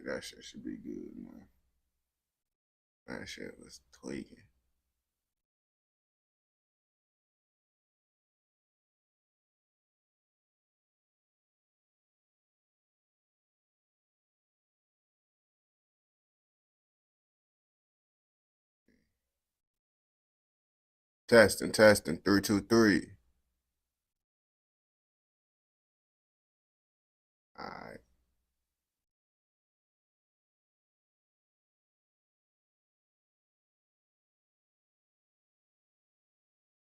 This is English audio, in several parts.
That shit should be good, man. That shit was tweaking. Testing, testing, 3 2 3. All right.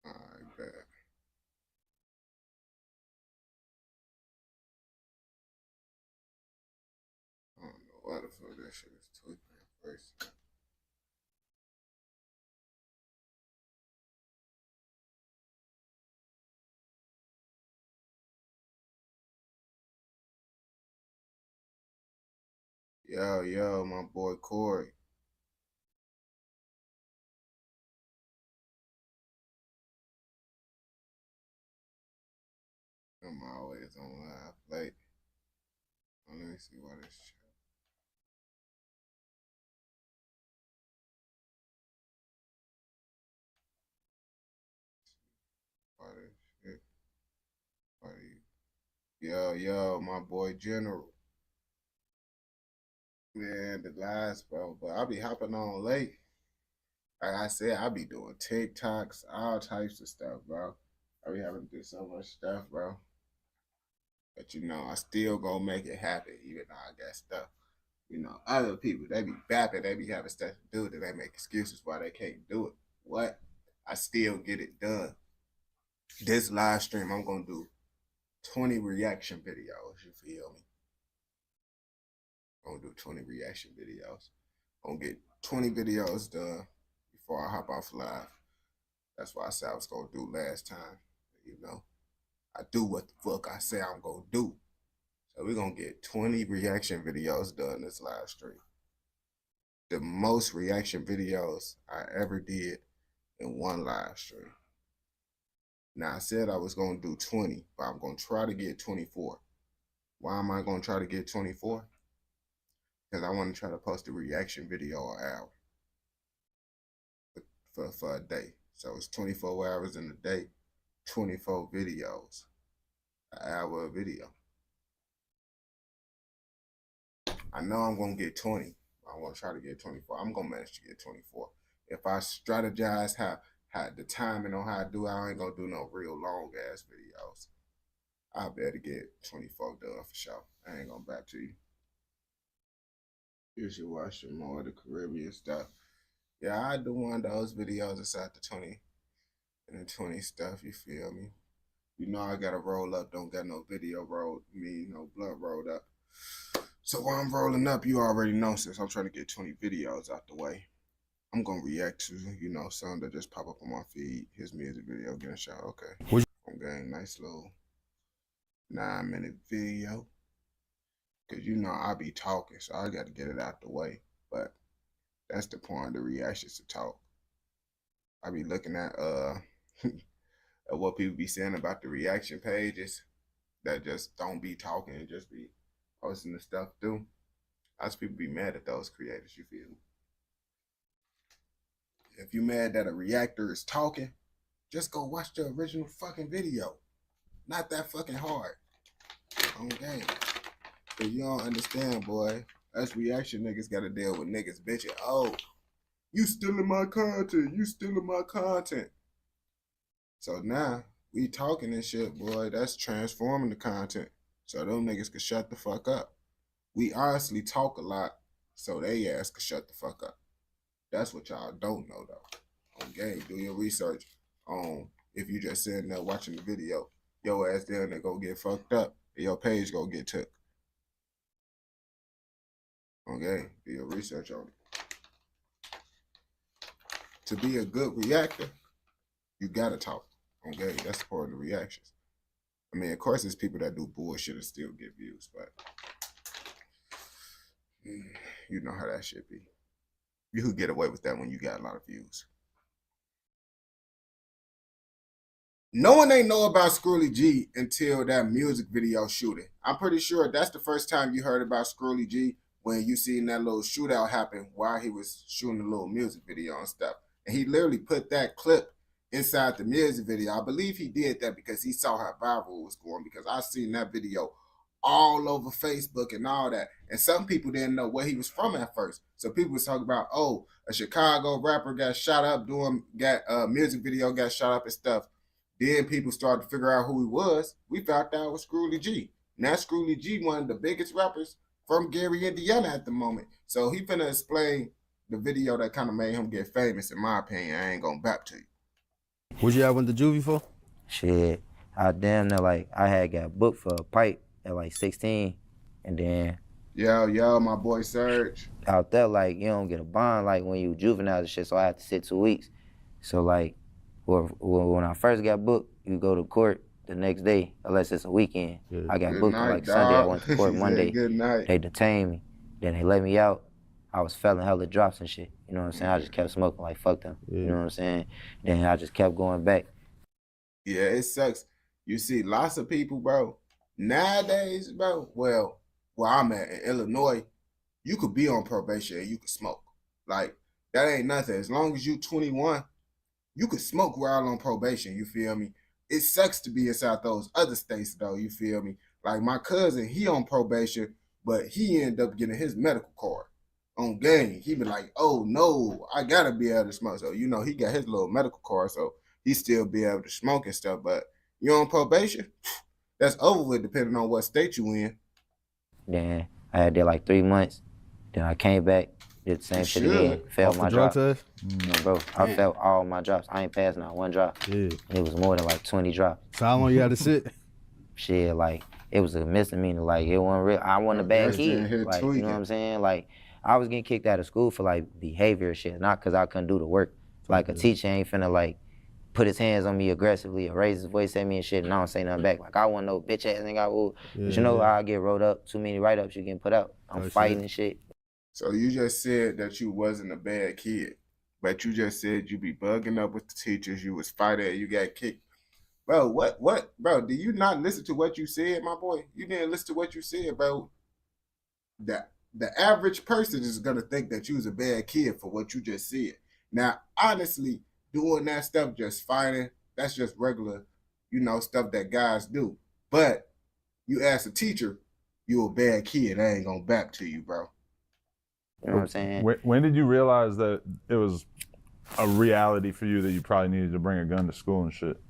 All right, bet. I don't know why the fuck that shit is tweaking at first. Yo, yo, my boy Corey. I'm always on live late. Let me see why this shit. Why this shit. Why yo, yo, my boy General. Man, the last bro, but I'll be hopping on late. Like I said, I be doing TikToks, all types of stuff, bro. I be having to do so much stuff, bro. But I still gonna make it happen, even though I got stuff. Other people, they be bapping, they be having stuff to do that they make excuses why they can't do it. What? I still get it done. This live stream, I'm gonna do 20 reaction videos, you feel me? I'm gonna do 20 reaction videos. I'm gonna get 20 videos done before I hop off live. That's what I said I was gonna do last time. I do what the fuck I say I'm gonna do. So we're gonna get 20 reaction videos done this live stream. The most reaction videos I ever did in one live stream. Now I said I was gonna do 20, but I'm gonna try to get 24. Why am I gonna try to get 24? Because I want to try to post a reaction video an hour for a day. So it's 24 hours in a day, 24 videos, an hour of video. I know I'm gonna get 20. I'm gonna try to get 24. I'm gonna manage to get 24. If I strategize how the timing on how I do, I ain't gonna do no real long ass videos. I better get 24 done for sure. I ain't gonna back to you. You should watch some more of the Caribbean stuff. Yeah, I do one of those videos aside the 20 and the 20 stuff, you feel me? I gotta roll up, don't got no video rolled, no blood rolled up. So while I'm rolling up, you already know, since I'm trying to get 20 videos out the way, I'm gonna react to, something that just pop up on my feed. His music video getting shot. Okay. I'm getting nice little 9-minute video. Cause I be talking, so I gotta get it out the way. But that's the point of the reactions, to talk. I be looking at at what people be saying about the reaction pages that just don't be talking and just be posting the stuff through. Lots of people be mad at those creators, you feel me? If you mad that a reactor is talking, just go watch the original fucking video. Not that fucking hard. Okay. But you don't understand, boy. Us reaction niggas gotta deal with niggas bitching. Oh, you stealing my content. You stealing my content. So now we talking and shit, boy. That's transforming the content. So them niggas can shut the fuck up. We honestly talk a lot, so they ass can shut the fuck up. That's what y'all don't know though. Okay, do your research on if you just sitting there watching the video, your ass down there go get fucked up, and your page go get took. Okay, do your research on it. To be a good reactor, you gotta talk. Okay, that's part of the reactions. I mean, of course, there's people that do bullshit and still get views, but you know how that shit be. You could get away with that when you got a lot of views. No one ain't know about Scrolly G until that music video shooting. I'm pretty sure that's the first time you heard about Scrolly G, when you seen that little shootout happen while he was shooting a little music video and stuff. And he literally put that clip inside the music video. I believe he did that because he saw how viral it was going, because I seen that video all over Facebook and all that. And some people didn't know where he was from at first. So people was talking about, oh, a Chicago rapper got shot up got a music video, got shot up and stuff. Then people started to figure out who he was. We found out it was Scrooly G. Now Scrooly G, one of the biggest rappers from Gary, Indiana at the moment. So he finna explain the video that kind of made him get famous, in my opinion. I ain't gonna back to you. What you went to juvie for? Shit, I damn near like I had got booked for a pipe at like 16, and then yo, my boy Serge. Out there, like you don't get a bond like when you juvenile and shit. So I had to sit 2 weeks. So like, when I first got booked, you go to court the next day, unless it's a weekend. Yeah. I got booked on like dog. Sunday. I went to court Monday. Good night. They detained me. Then they let me out. I was felling hella drops and shit. You know what I'm saying? I just kept smoking like fuck them. Yeah. You know what I'm saying? Then I just kept going back. Yeah, it sucks. You see lots of people, bro. Nowadays, bro, where I'm at in Illinois, you could be on probation and you could smoke. Like, that ain't nothing. As long as you 21, you could smoke while on probation, you feel me? It sucks to be inside those other states, though, you feel me? Like, my cousin, he on probation, but he ended up getting his medical card on game. He be like, oh, no, I got to be able to smoke. So, you know, he got his little medical card, so he still be able to smoke and stuff. But you on probation, that's over with depending on what state you in. Then I had there like 3 months. Then I came back, did the same shit again, failed my drop. Test? No, bro, I failed all my drops. I ain't passed not one drop. Yeah. And it was more than like 20 drops. So how long you had to sit? Shit, like, it was a misdemeanor. Like, it wasn't real. I wasn't a bad kid. Like, you know what I'm saying? Like, I was getting kicked out of school for like behavior shit, not because I couldn't do the work. Like, a teacher ain't finna like put his hands on me aggressively or raise his voice at me and shit, and I don't say nothing back. Like, I wasn't no bitch ass nigga. I would. Yeah, but you know, I get rolled up, too many write-ups, you getting put out. I'm fighting and shit. So you just said that you wasn't a bad kid, but you just said you be bugging up with the teachers, you was fighting, you got kicked. Bro, bro, do you not listen to what you said, my boy? You didn't listen to what you said, bro. The average person is gonna think that you was a bad kid for what you just said. Now, honestly, doing that stuff, just fighting, that's just regular, you know, stuff that guys do. But you ask a teacher, you a bad kid, I ain't gonna back to you, bro. You know what I'm saying? When did you realize that it was a reality for you that you probably needed to bring a gun to school and shit?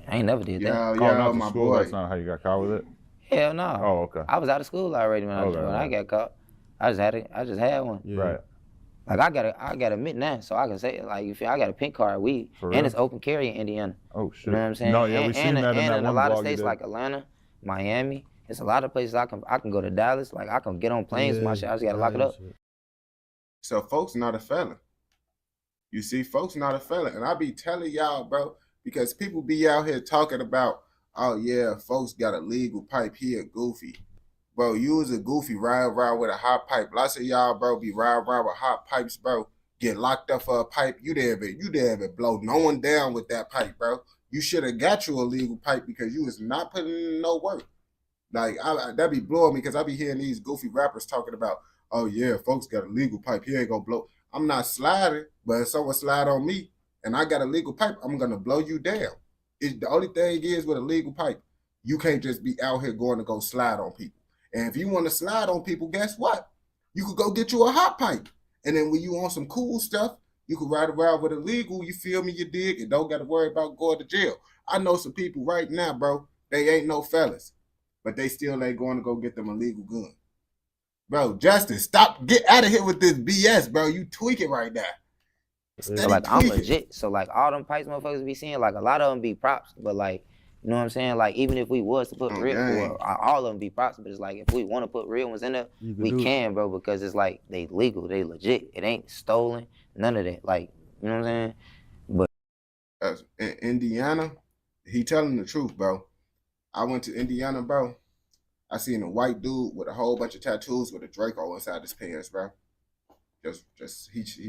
I ain't never did that. Yeah, my school, boy. That's not how you got caught with it? Hell no. Oh, okay. I was out of school already when I got caught. I just had one. Yeah. Right. Like, I gotta admit now, so I can say, like, you feel, I got a pink card, weed, and it's open carry in Indiana. Oh shit. You know what I'm saying? No, yeah, we seen that in that one a lot of vlog states like Atlanta, Miami, it's a lot of places I can go to Dallas, like I can get on planes with my shit, I just gotta lock it up. So folks not a felon. You see, folks not a felon. And I be telling y'all, bro, because people be out here talking about, oh yeah, folks got a legal pipe here, goofy. Bro, you was a goofy riding around with a hot pipe. Lots of y'all, bro, be riding around with hot pipes, bro. Get locked up for a pipe. You didn't even blow no one down with that pipe, bro. You should have got you a legal pipe because you was not putting in no work. Like, that be blowing me because I be hearing these goofy rappers talking about, oh yeah, folks got a legal pipe. He ain't gonna blow. I'm not sliding, but if someone slide on me and I got a legal pipe, I'm gonna blow you down. The only thing is with a legal pipe, you can't just be out here going to go slide on people. And if you want to slide on people, guess what? You could go get you a hot pipe. And then when you on some cool stuff, you could ride around with a legal, you feel me, you dig, and don't got to worry about going to jail. I know some people right now, bro, they ain't no fellas, but they still ain't going to go get them a legal gun. Bro, Justin, get out of here with this BS, bro. You tweaking right now. So like, I'm legit. So like, all them pipes motherfuckers be seeing, like, a lot of them be props, but like, you know what I'm saying? Like, even if we was to put all of them be props, but it's like, if we want to put real ones in there, we can, bro, because it's like, they legal, they legit. It ain't stolen, none of that. Like, you know what I'm saying? But in Indiana, he telling the truth, bro. I went to Indiana, bro. I seen a white dude with a whole bunch of tattoos with a Draco inside his pants, bro. He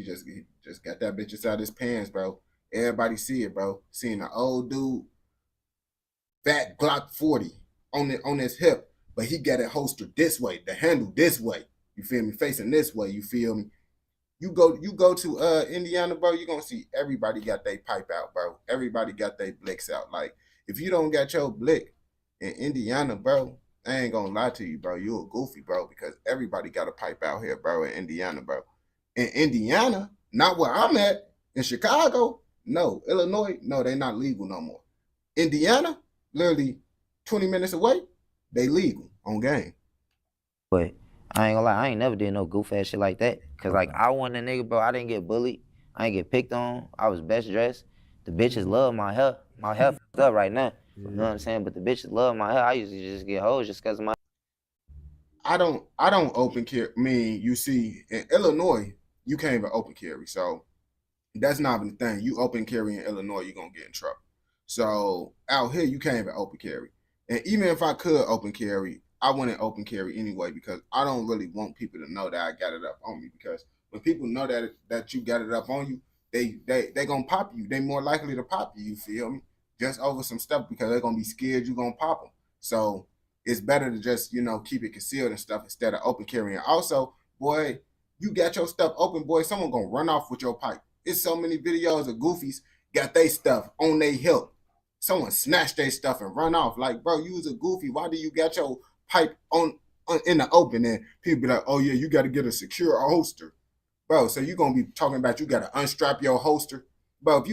just got that bitch inside his pants, bro. Everybody see it, bro. Seeing an old dude, fat Glock 40 on his hip, but he got it holstered this way, the handle this way. You feel me? Facing this way, you feel me? You go to Indiana, bro, you gonna see everybody got their pipe out, bro. Everybody got their blicks out. Like, if you don't got your blick in Indiana, bro, I ain't gonna lie to you, bro. You a goofy, bro, because everybody got a pipe out here, bro, in Indiana, bro. In Indiana, not where I'm at, in Chicago, no. Illinois, no, they not legal no more. Indiana, literally 20 minutes away, they legal on game. But I ain't gonna lie, I ain't never did no goof ass shit like that. Cause like I wasn't a nigga, bro. I didn't get bullied. I ain't get picked on. I was best dressed. The bitches love my hair. My hair fucked up right now. You know what I'm saying? But the bitches love my hair. I used to just get hoes just cause of my. I don't open carry. I mean, you see, in Illinois, you can't even open carry. So that's not even the thing. You open carry in Illinois, you're gonna get in trouble. So out here, you can't even open carry. And even if I could open carry, I wouldn't open carry anyway because I don't really want people to know that I got it up on me. Because when people know that you got it up on you, they gonna pop you. They more likely to pop you. You feel me? Just over some stuff because they're gonna be scared you gonna pop them. So it's better to just keep it concealed and stuff instead of open carrying. Also, boy, you got your stuff open, boy. Someone gonna run off with your pipe. It's so many videos of goofies got their stuff on their hip. Someone snatched their stuff and run off. Like, bro, you was a goofy. Why do you got your pipe on in the open? And people be like, oh yeah, you got to get a secure holster, bro. So you gonna be talking about you got to unstrap your holster, bro. If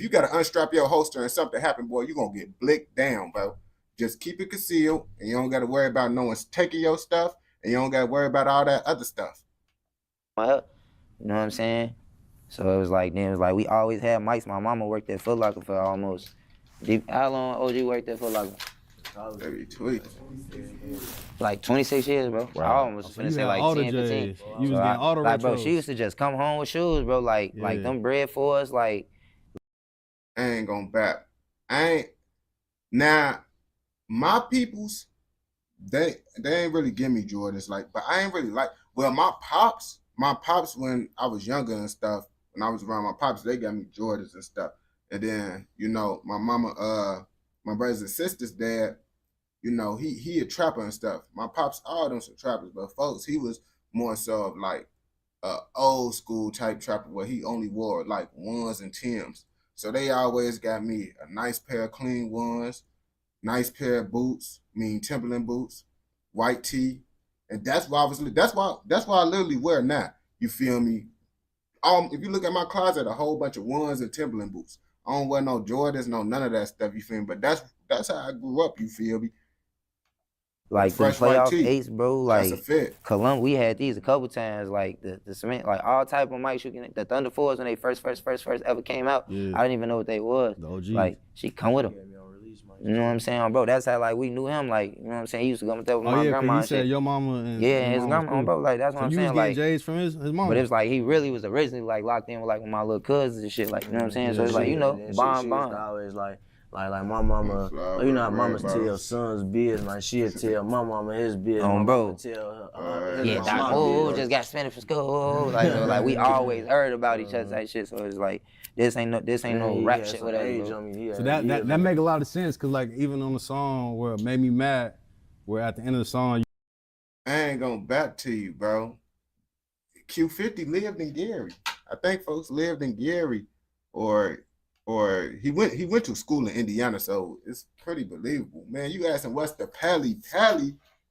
you got to unstrap your holster and something happen, boy, you gonna get blicked down, bro. Just keep it concealed, and you don't got to worry about no one's taking your stuff, and you don't got to worry about all that other stuff. You know what I'm saying? So it was like we always had mics. My mama worked at Foot Locker for almost. How long OG worked at Foot Locker? Like 26 years, bro. Wow. I almost finna say like 10, 15. You was getting all the like, bro, she used to just come home with shoes, bro. Like them bread for us, like. I ain't gonna back. Now, my peoples, they ain't really give me Jordans, like, but I ain't really like. Well, my pops when I was younger and stuff, when I was around my pops, they got me Jordans and stuff. And then, my mama, my brothers and sisters' dad, he a trapper and stuff. My pops, all them some trappers, but folks, he was more so of like old school type trapper where he only wore like ones and Tims. So they always got me a nice pair of clean ones, nice pair of boots, Timberland boots, white tee, and that's why I literally wear now. You feel me? If you look at my closet, a whole bunch of ones and Timberland boots. I don't wear no Jordans, no none of that stuff. You feel me? But that's how I grew up. You feel me? Like the playoff eights, bro. Like that's a fit. Columbus, we had these a couple times. Like the cement, like all type of mics. The Thunder 4s when they first ever came out. Yeah. I didn't even know what they was. The OGs. Like she come with them. You know what I'm saying, bro? That's how like we knew him. Like, you know what I'm saying? He used to come with that with my grandma. He said your mama and his grandma, bro. Like that's what I'm saying. You was getting J's from his mama. But it was like he really was originally like locked in with like my little cousins and shit. Like, you know what I'm saying? So it's like bond. Always like my mama, you know how mamas tell sons business, like she'll tell my mama his business. Bro. Tell just got Spanish for school. Like we always heard about each other type shit. So it's like this ain't no rap shit with that. So that make a lot of sense, cause like even on the song where it made me mad, where at the end of the song, I ain't gonna back to you, bro. Q50 lived in Gary. I think folks lived in Gary, or he went to school in Indiana, so it's pretty believable. Man, you asking what's the Pally?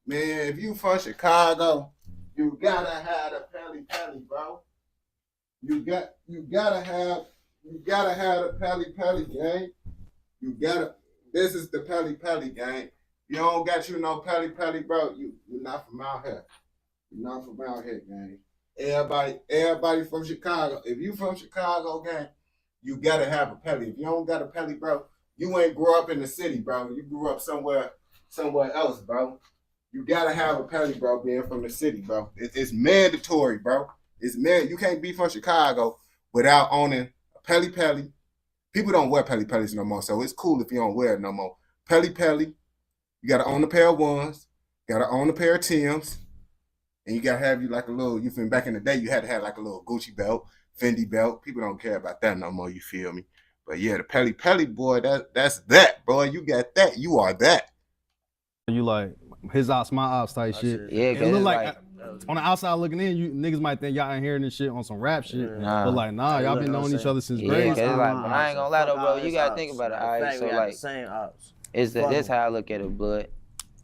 Man, if you from Chicago, you gotta have the Pally, bro. You gotta have the Pally gang. This is the Pally gang. You don't got no Pally, bro. You're not from out here. You're not from out here, gang. Everybody from Chicago. If you from Chicago, gang, you gotta have a Pally. If you don't got a Pally, bro, you ain't grow up in the city, bro. You grew up somewhere else, bro. You gotta have a Pally, bro, being from the city, bro. It's mandatory, bro. You can't be from Chicago without owning a Pally. People don't wear Pallys no more, so it's cool if you don't wear it no more. Pally. You gotta own a pair of ones. Gotta own a pair of Tims. And you gotta have you like a little, you feel me? Back in the day, you had to have like a little Gucci belt, Fendi belt. People don't care about that no more, you feel me? But yeah, the Pally, boy, that's that, bro. You got that. You are that. You like his ops, my ops type shit. Yeah, it look like on the outside looking in, you niggas might think y'all ain't hearing this shit on some rap shit. Nah. But like, nah, y'all been knowing each other since Yeah, grade. cause it's like, but I ain't gonna lie though, bro. You gotta think about it. All right, so like, same ops. This how I look at it, blood.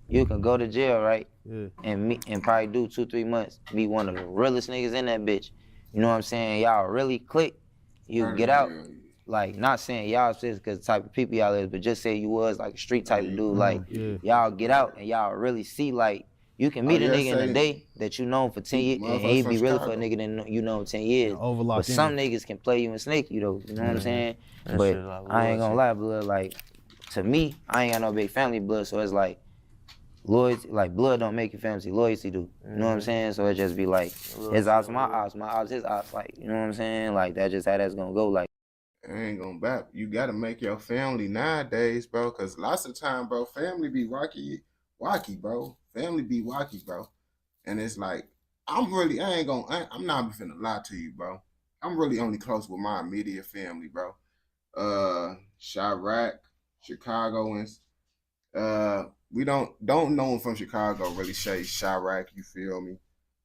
You can go to jail, right? Yeah. And probably do 2-3 months, be one of the realest niggas in that bitch. You know what I'm saying? Y'all really click. You get out. Like, not saying y'all sis because the type of people y'all is, but just say you was like a street type of dude. Like, y'all get out and y'all really see, like, you can meet a nigga in a day that you know for 10 years, and he be really for a nigga that you know 10 years. But some niggas can play you and snake you though, you know what I'm saying? But I ain't gonna lie, blood, like, to me, I ain't got no big family blood, so it's like, loyalty, like blood don't make you family, loyalty do. You know what I'm saying? So it just be like, his ops, my ops, his ops, like, you know what I'm saying? Like, that's just how that's gonna go, like. I ain't gonna back. You gotta make your family nowadays, bro, because lots of time, bro, family be wacky, bro. Family be wacky, bro. And it's like, I'm not finna lie to you, bro. I'm really only close with my immediate family, bro. Chirac, Chicagoans. We don't know him from Chicago really say Chirac, you feel me?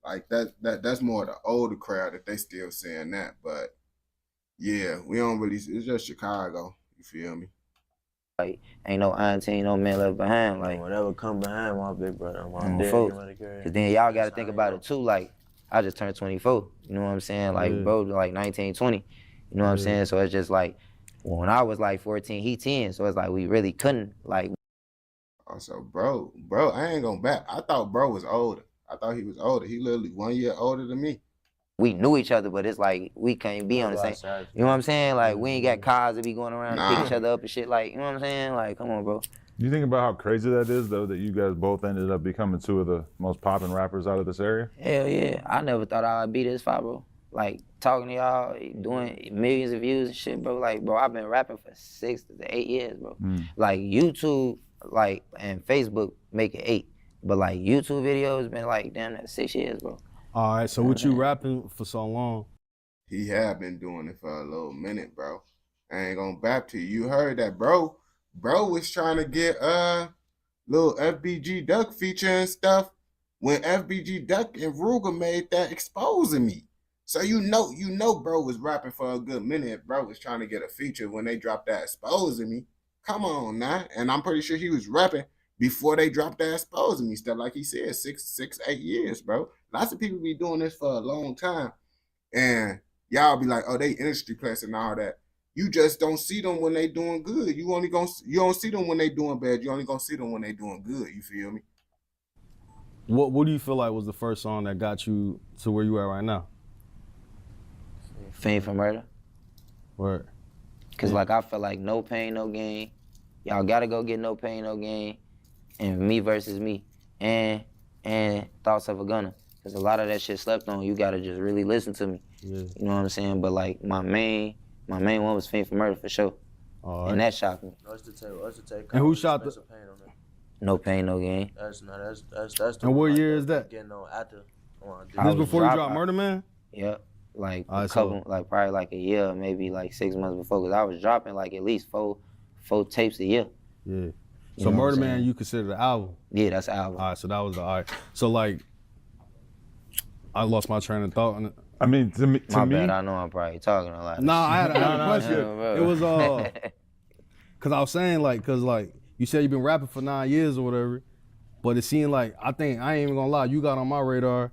Like that's more the older crowd that they still saying that, but yeah, we don't really, it's just Chicago, you feel me? Like, ain't no auntie, ain't no man left behind, like. Whatever come behind my big brother, my dad, cause then y'all gotta think about it too, like, I just turned 24, you know what I'm saying? Like, bro, like 19, 20, you know what I'm saying? So it's just like, when I was like 14, he 10, so it's like, we really couldn't, like. Also, bro, I ain't gonna back. I thought bro was older. I thought he was older. He literally 1 year older than me. We knew each other, but it's like, we can't be on the same, you know what I'm saying? Like, we ain't got cars to be going around and pick each other up and shit, like, you know what I'm saying? Like, come on, bro. You think about how crazy that is, though, that you guys both ended up becoming two of the most popping rappers out of this area? Hell yeah. I never thought I'd be this far, bro. Like, talking to y'all, doing millions of views and shit, bro. Like, bro, I've been rapping for 6 to 8 years, bro. Like, YouTube, like, and Facebook make it 8. But, like, YouTube videos been, like, damn, that's 6 years, bro. All right, so what you rapping for so long? He had been doing it for a little minute, bro. I ain't gonna back to you. You heard that, bro. Bro was trying to get little FBG Duck feature and stuff when FBG Duck and Ruger made that exposing me. So you know bro was rapping for a good minute. Bro was trying to get a feature when they dropped that exposing me. Come on now. And I'm pretty sure he was rapping before they dropped that exposing me stuff, like he said, 8 years, bro. Lots of people be doing this for a long time. And y'all be like, oh, they industry plus and all that. You just don't see them when they doing good. You don't see them when they doing bad. You only gonna see them when they doing good. You feel me? What do you feel like was the first song that got you to where you are right now? Fame for Murder. Word. Cause like I feel like No Pain, No Gain. Y'all gotta go get No Pain, No Gain. And Me Versus Me. And Thoughts of a Gunner. Cause a lot of that shit slept on. You gotta just really listen to me. Yeah. You know what I'm saying? But like my main one was Fame for Murder for sure. Right. And that shocked me. And who shot the? No Pain, No Gain. That's and what year is that? Getting on after. This before you dropped Murder Man? Yep. Like a couple, like probably like a year, maybe like 6 months before, cause I was dropping like at least four tapes a year. Yeah. So Murder Man, you consider the album? Yeah, that's the album. All right, so that was all right. So like, I lost my train of thought on it. I mean, to me, bad. I know I'm probably talking a lot. Nah, I had a question. It was cause I was saying cause you said you've been rapping for 9 years or whatever, but it seemed like I ain't even gonna lie, you got on my radar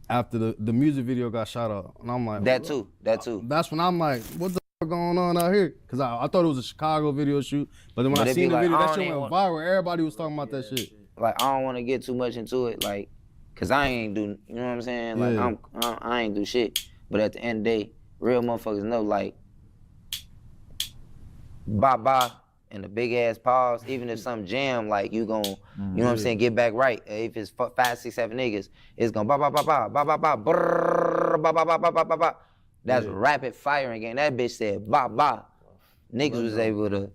after the music video got shot up, and I'm like that too. That's when I'm like, what the fuck going on out here? Cause I thought it was a Chicago video shoot, but then when I seen the video, that shit went viral. Everybody was talking about that shit. Like I don't want to get too much into it, like, cause I ain't do, you know what I'm saying? Like I ain't do shit. But at the end of the day, real motherfuckers know, like, bye and the big ass pause. Even if some jam, like you gon', you know what I'm saying, get back right. If it's 5, 6, 7 niggas, it's gonna ba. That's rapid firing game. That bitch said ba. Niggas was able to.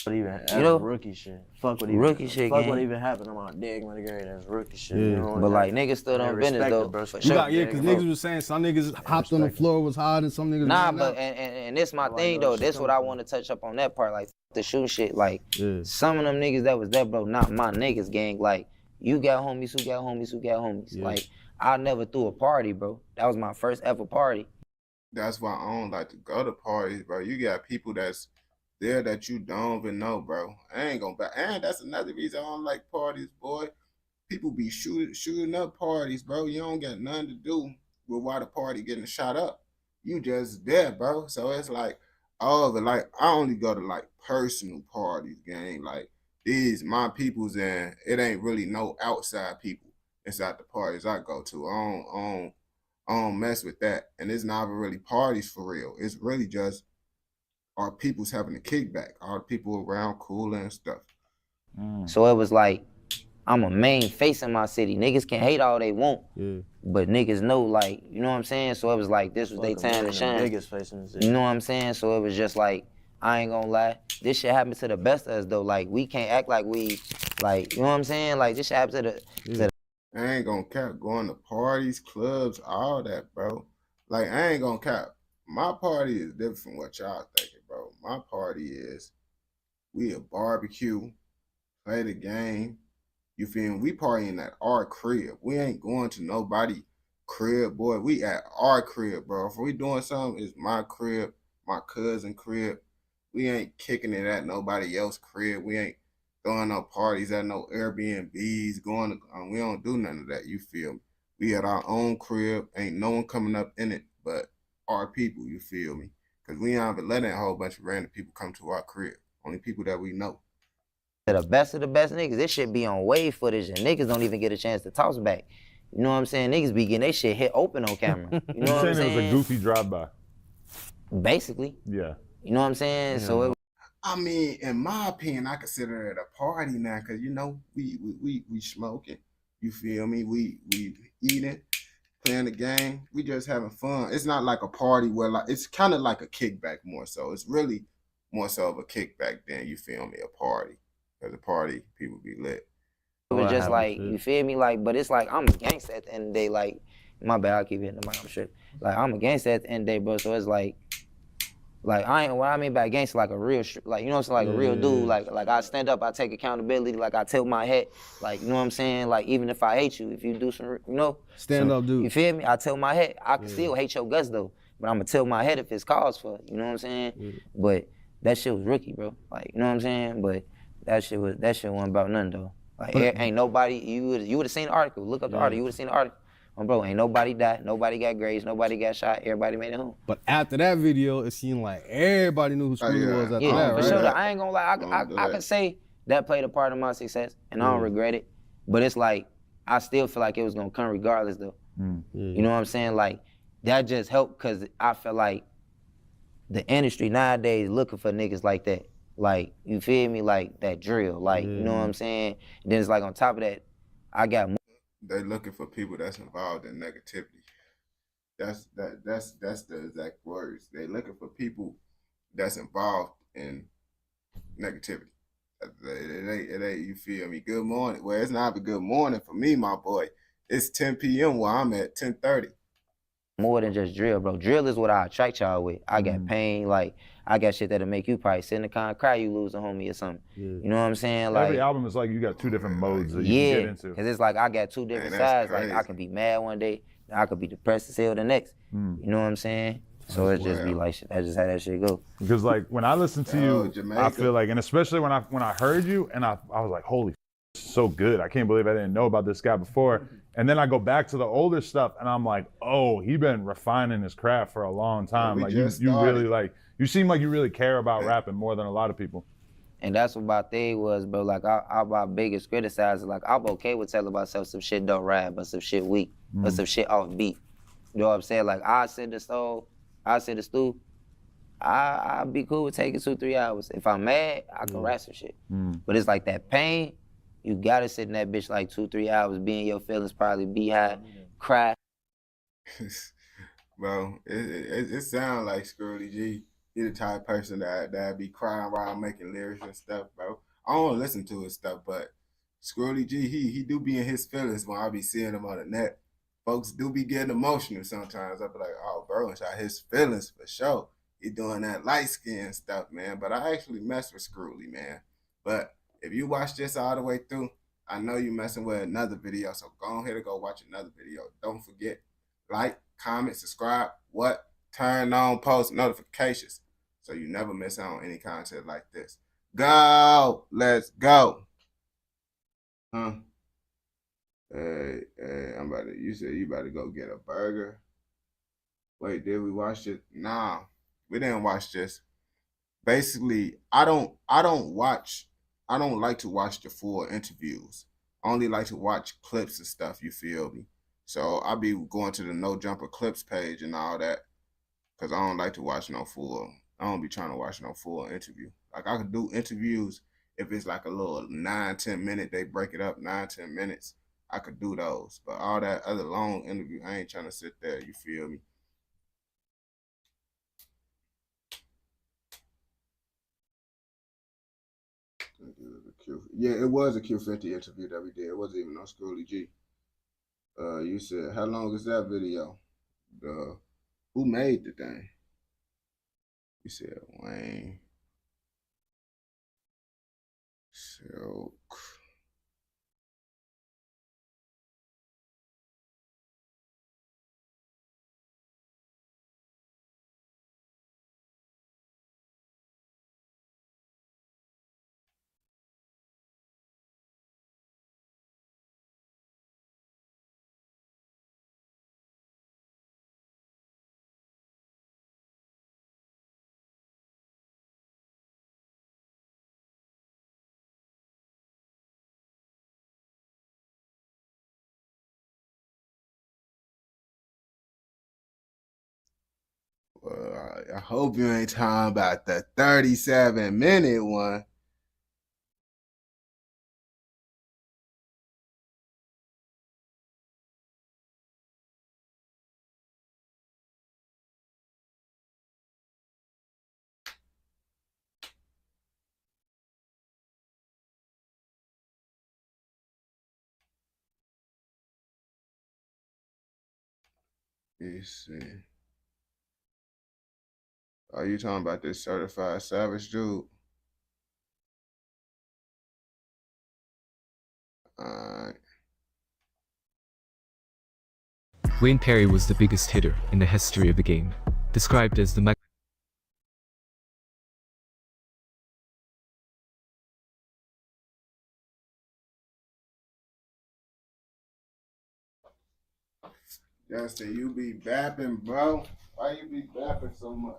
Rookie shit. Fuck what even happened. I'm out there, that's rookie shit. Yeah. You know, but like niggas still don't business though. Bro, cause niggas was saying some niggas hopped on the floor was hot and some niggas. Nah, but and this my thing though. This what I want to touch up on that part, like the shoe shit. Like some of them niggas that was that, bro, not my niggas gang. Like you got homies who got homies. Like I never threw a party, bro. That was my first ever party. That's why I don't like to go to parties, bro. You got people that's there that you don't even know, bro. I ain't gonna back. And that's another reason I don't like parties, boy. People be shooting up parties, bro. You don't got nothing to do with why the party getting shot up. You just there, bro. So it's like all the like I only go to like personal parties, gang. Like these my people's and it ain't really no outside people inside the parties I go to. I don't mess with that. And it's not even really parties for real. It's really just our people's having a kickback. Our people around cooler and stuff. So it was like, I'm a main face in my city. Niggas can hate all they want, but niggas know, like, you know what I'm saying? So it was like, this was their time to shine. Biggest face in the city. You know what I'm saying? So it was just like, I ain't gonna lie. This shit happened to the best of us, though. Like, we can't act like we, like, you know what I'm saying? Like, this shit happened to the I ain't gonna cap going to parties, clubs, all that, bro. Like, I ain't gonna cap. My party is different from what y'all thinking, bro. My party is we a barbecue, play the game. You feel me? We partying at our crib. We ain't going to nobody crib, boy. We at our crib, bro. If we doing something, it's my crib, my cousin crib. We ain't kicking it at nobody else's crib. We ain't throwing no parties at no Airbnbs, going to, we don't do none of that, you feel me? We at our own crib, ain't no one coming up in it but our people, you feel me? Because we ain't even letting a whole bunch of random people come to our crib. Only people that we know. the best of the best niggas. This shit be on wave footage and niggas don't even get a chance to toss back. You know what I'm saying? Niggas be getting they shit hit open on camera. You know what I'm saying? It was a goofy drive-by. Basically. Yeah. You know what I'm saying? Yeah. So it I mean, in my opinion, I consider it a party now, cause you know we smoking. You feel me? We eating, playing the game. We just having fun. It's not like a party where like it's kind of like a kickback more so. It's really more so of a kickback than you feel me a party. Cause a party people be lit. It was just like, you feel me? Like, but it's like I'm a gangster at the end of the day. Like, my bad, I keep hitting the mic, I'm sure. Like, I'm a gangster at the end of the day, bro. So it's like I ain't, what I mean by gangster, like a real, like, you know what I'm saying? Like a real dude. Like I stand up, I take accountability, like I tilt my head. Like, you know what I'm saying? Like, even if I hate you, if you do some, you know? Stand up, dude. You feel me? I tilt my head. I can still hate your guts, though. But I'm going to tilt my head if it's cause for it. You know what I'm saying? But that shit was rookie, bro. Like, you know what I'm saying? But that shit wasn't about nothing, though. Like, ain't nobody, you would have seen the article. Look up the article. You would have seen the article. Bro, ain't nobody died. Nobody got grazed. Nobody got shot. Everybody made it home. But after that video, it seemed like everybody knew who Scooty was after that, for right? sure. I ain't gonna lie. I can say that played a part of my success, and I don't regret it. But it's like, I still feel like it was gonna come regardless, though. You know what I'm saying? Like, that just helped because I feel like the industry nowadays looking for niggas like that. Like, you feel me? Like that drill. Like, you know what I'm saying? And then it's like on top of that, I got more. They looking for people that's involved in negativity. That's the exact words. They looking for people that's involved in negativity. It ain't, you feel me? Good morning. Well, it's not a good morning for me, my boy. It's 10 p.m. where I'm at, 10:30. More than just drill, bro. Drill is what I attract y'all with. I got pain, like, I got shit that'll make you probably sit in the car and cry you lose a homie or something. You know what I'm saying? Like, every album is like you got two different modes that you can get into. Because it's like I got two different sides. Like, I can be mad one day, I could be depressed as hell the next. You know what I'm saying? So it just be like, that's just how that shit go. Because like when I listen to you, Jamaica. I feel like, and especially when I heard you, and I was like, holy, so good. I can't believe I didn't know about this guy before. And then I go back to the older stuff, and I'm like, oh, he been refining his craft for a long time. Like you really like, you seem like you really care about rapping more than a lot of people. And that's what my thing was, bro. Like, my biggest criticizer, like, I'm okay with telling myself some shit don't rap, but some shit weak, but some shit off beat. You know what I'm saying? Like, I sit the stool, I'd be cool with taking 2-3 hours. If I'm mad, I can rap some shit. But it's like that pain, you gotta sit in that bitch like 2-3 hours, be in your feelings, probably be high, cry. Bro, it sounds like Scurly G. He the type of person that be crying while I'm making lyrics and stuff, bro. I don't listen to his stuff, but Scurly G, he do be in his feelings when I be seeing him on the net. Folks do be getting emotional sometimes. I be like, oh, bro, it's out his feelings for sure. He doing that light skin stuff, man. But I actually mess with Scurly, man. But if you watch this all the way through, I know you messing with another video, so go ahead and go watch another video. Don't forget, like, comment, subscribe, turn on post notifications so you never miss out on any content like this. Go! Let's go! Huh? Hey, you said you about to go get a burger? Wait, did we watch it? Nah, we didn't watch this. Basically, I don't like to watch the full interviews. I only like to watch clips and stuff, you feel me? So I'll be going to the No Jumper Clips page and all that, because I don't like to watch I don't be trying to watch no full interview. Like, I could do interviews if it's like a little 9-10 minute, they break it up 9-10 minutes. I could do those. But all that other long interview, I ain't trying to sit there, you feel me? Yeah, it was a Q50 interview that we did. It wasn't even on Schooly G. You said, how long is that video? Who made the thing? You said, Wayne Silk. Well, I hope you ain't talking about the 37-minute one. Let's see. Are you talking about this certified savage dude? Alright. Wayne Perry was the biggest hitter in the history of the game, described as the Justin, you be bapping, bro. Why you be bapping so much?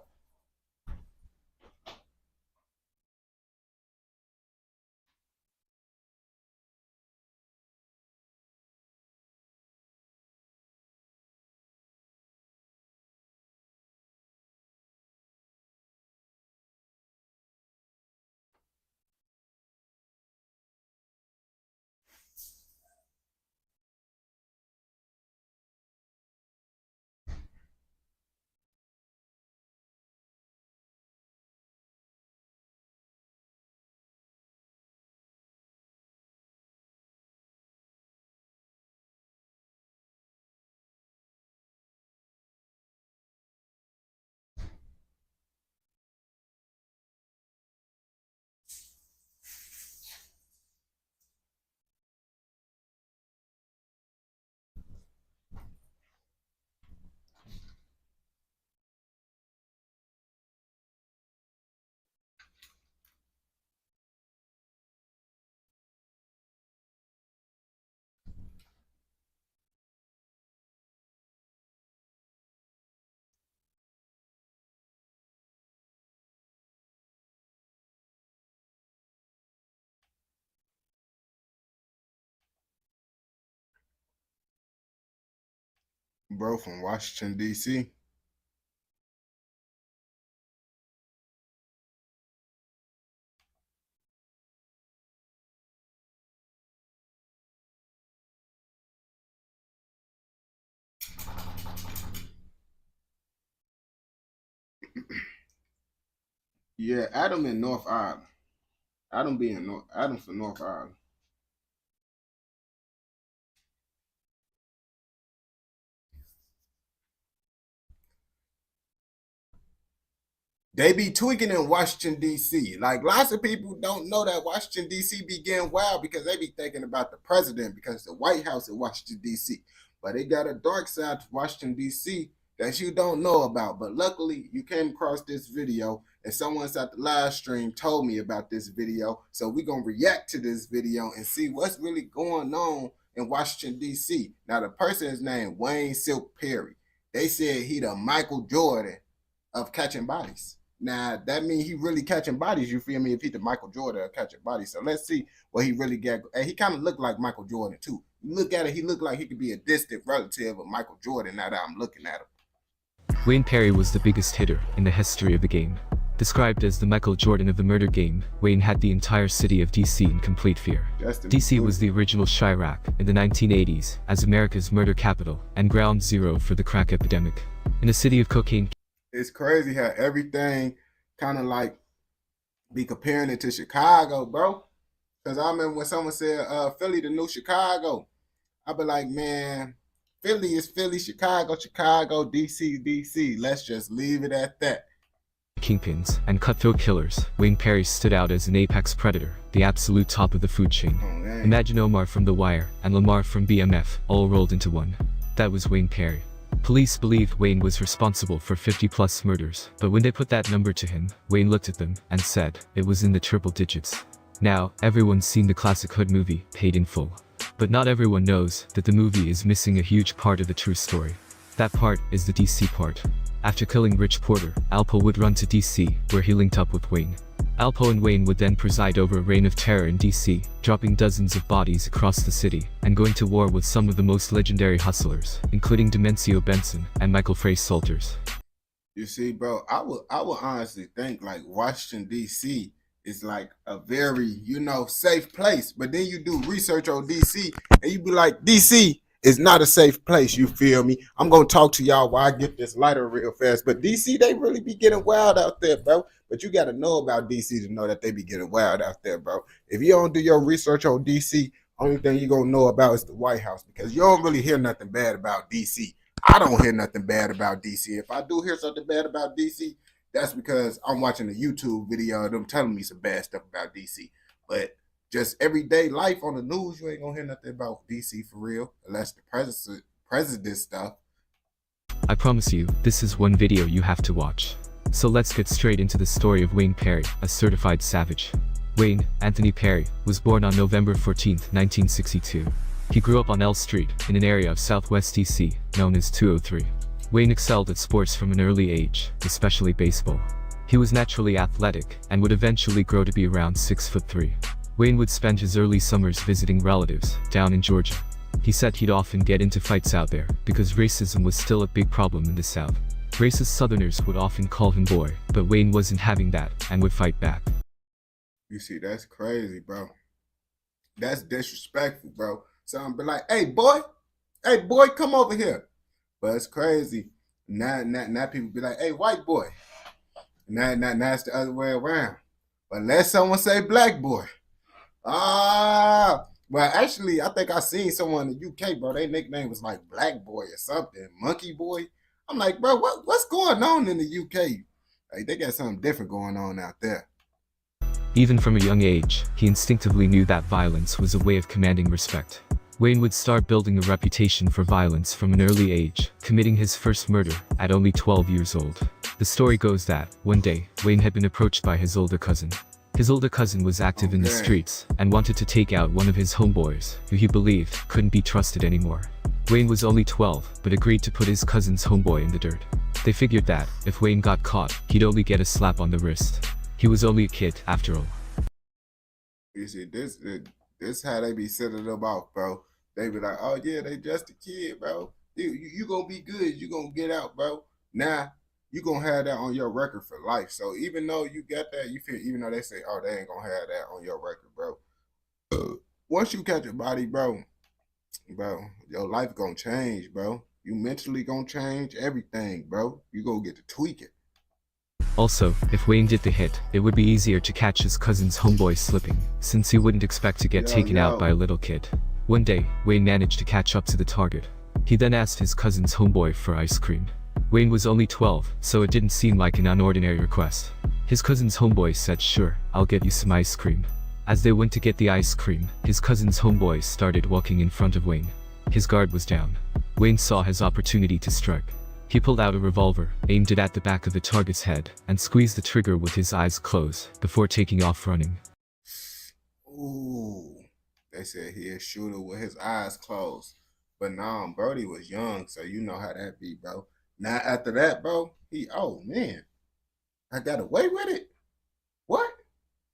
Bro from Washington, D.C. Yeah, Adam in North Island. Adam from North Island. they be tweaking in Washington, D.C. Like, lots of people don't know that Washington, D.C. be getting wild because they be thinking about the president because the White House in Washington, D.C. But they got a dark side to Washington, D.C. that you don't know about. But luckily, you came across this video and someone's at the live stream told me about this video. So we're going to react to this video and see what's really going on in Washington, D.C. Now, the person is named Wayne Silk Perry. They said he the Michael Jordan of catching bodies. Now, that means he really catching bodies, you feel me, if he the Michael Jordan of catching bodies. So let's see what he really got. And he kind of looked like Michael Jordan, too. You look at it, he looked like he could be a distant relative of Michael Jordan now that I'm looking at him. Wayne Perry was the biggest hitter in the history of the game. Described as the Michael Jordan of the murder game, Wayne had the entire city of DC in complete fear. DC was the original Chirac in the 1980s as America's murder capital and ground zero for the crack epidemic. In a city of cocaine. It's crazy how everything kind of like be comparing it to Chicago, bro. Because I remember when someone said Philly the new Chicago. I be like, man, Philly is Philly, Chicago, Chicago, DC, DC. Let's just leave it at that. Kingpins and cutthroat killers, Wayne Perry stood out as an apex predator, the absolute top of the food chain. Imagine Omar from The Wire and Lamar from BMF all rolled into one. That was Wayne Perry. Police believed Wayne was responsible for 50+ murders, but when they put that number to him, Wayne looked at them and said it was in the triple digits. Now, everyone's seen the classic Hood movie, Paid in Full. But not everyone knows that the movie is missing a huge part of the true story. That part is the DC part. After killing Rich Porter, Alpo would run to DC, where he linked up with Wayne. Alpo and Wayne would then preside over a reign of terror in DC, dropping dozens of bodies across the city, and going to war with some of the most legendary hustlers, including Demencio Benson and Michael Frey Salters. You see, bro, I would honestly think like Washington, D.C. is like a very, safe place. But then you do research on D.C. and you be like, D.C. is not a safe place, you feel me? I'm going to talk to y'all while I get this lighter real fast. But D.C., they really be getting wild out there, bro. But you got to know about D.C. to know that they be getting wild out there, bro. If you don't do your research on D.C., only thing you're going to know about is the White House because you don't really hear nothing bad about D.C. I don't hear nothing bad about D.C. If I do hear something bad about D.C., that's because I'm watching a YouTube video of them telling me some bad stuff about D.C. But just everyday life on the news, you ain't gonna hear nothing about DC for real, unless the president stuff. I promise you, this is one video you have to watch. So let's get straight into the story of Wayne Perry, a certified savage. Wayne Anthony Perry was born on November 14, 1962. He grew up on L Street, in an area of Southwest DC, known as 203. Wayne excelled at sports from an early age, especially baseball. He was naturally athletic, and would eventually grow to be around 6'3". Wayne would spend his early summers visiting relatives, down in Georgia. He said he'd often get into fights out there, because racism was still a big problem in the South. Racist Southerners would often call him boy, but Wayne wasn't having that, and would fight back. You see, that's crazy, bro. That's disrespectful, bro. Someone be like, hey boy, come over here. But it's crazy. Now people be like, hey, white boy. Now it's the other way around. But let someone say black boy. Well, actually, I think I seen someone in the UK, bro. Their nickname was like Black Boy or something, Monkey Boy. I'm like, bro, what's going on in the UK? Like, they got something different going on out there. Even from a young age, he instinctively knew that violence was a way of commanding respect. Wayne would start building a reputation for violence from an early age, committing his first murder at only 12 years old. The story goes that, one day, Wayne had been approached by his older cousin. His older cousin was active in the streets and wanted to take out one of his homeboys, who he believed couldn't be trusted anymore. Wayne was only 12, but agreed to put his cousin's homeboy in the dirt. They figured that, if Wayne got caught, he'd only get a slap on the wrist. He was only a kid, after all. You see, this how they be setting them off, bro. They be like, oh yeah, they just a kid, bro. You gonna be good, you gonna get out, bro. Now, you gonna have that on your record for life. So even though you got that, you feel, even though they say, oh, they ain't gonna have that on your record, bro. Once you catch a body, bro, your life gonna change, bro. You mentally gonna change everything, bro. You gonna get to tweak it. Also, if Wayne did the hit, it would be easier to catch his cousin's homeboy slipping, since he wouldn't expect to get taken out by a little kid. One day, Wayne managed to catch up to the target. He then asked his cousin's homeboy for ice cream. Wayne was only 12, so it didn't seem like an unordinary request. His cousin's homeboy said, "Sure, I'll get you some ice cream." As they went to get the ice cream, his cousin's homeboy started walking in front of Wayne. His guard was down. Wayne saw his opportunity to strike. He pulled out a revolver, aimed it at the back of the target's head, and squeezed the trigger with his eyes closed before taking off running. Ooh, they said he a shooter with his eyes closed. But nah, Brody was young, so you know how that be, bro. Now after that, bro, oh man, I got away with it. What?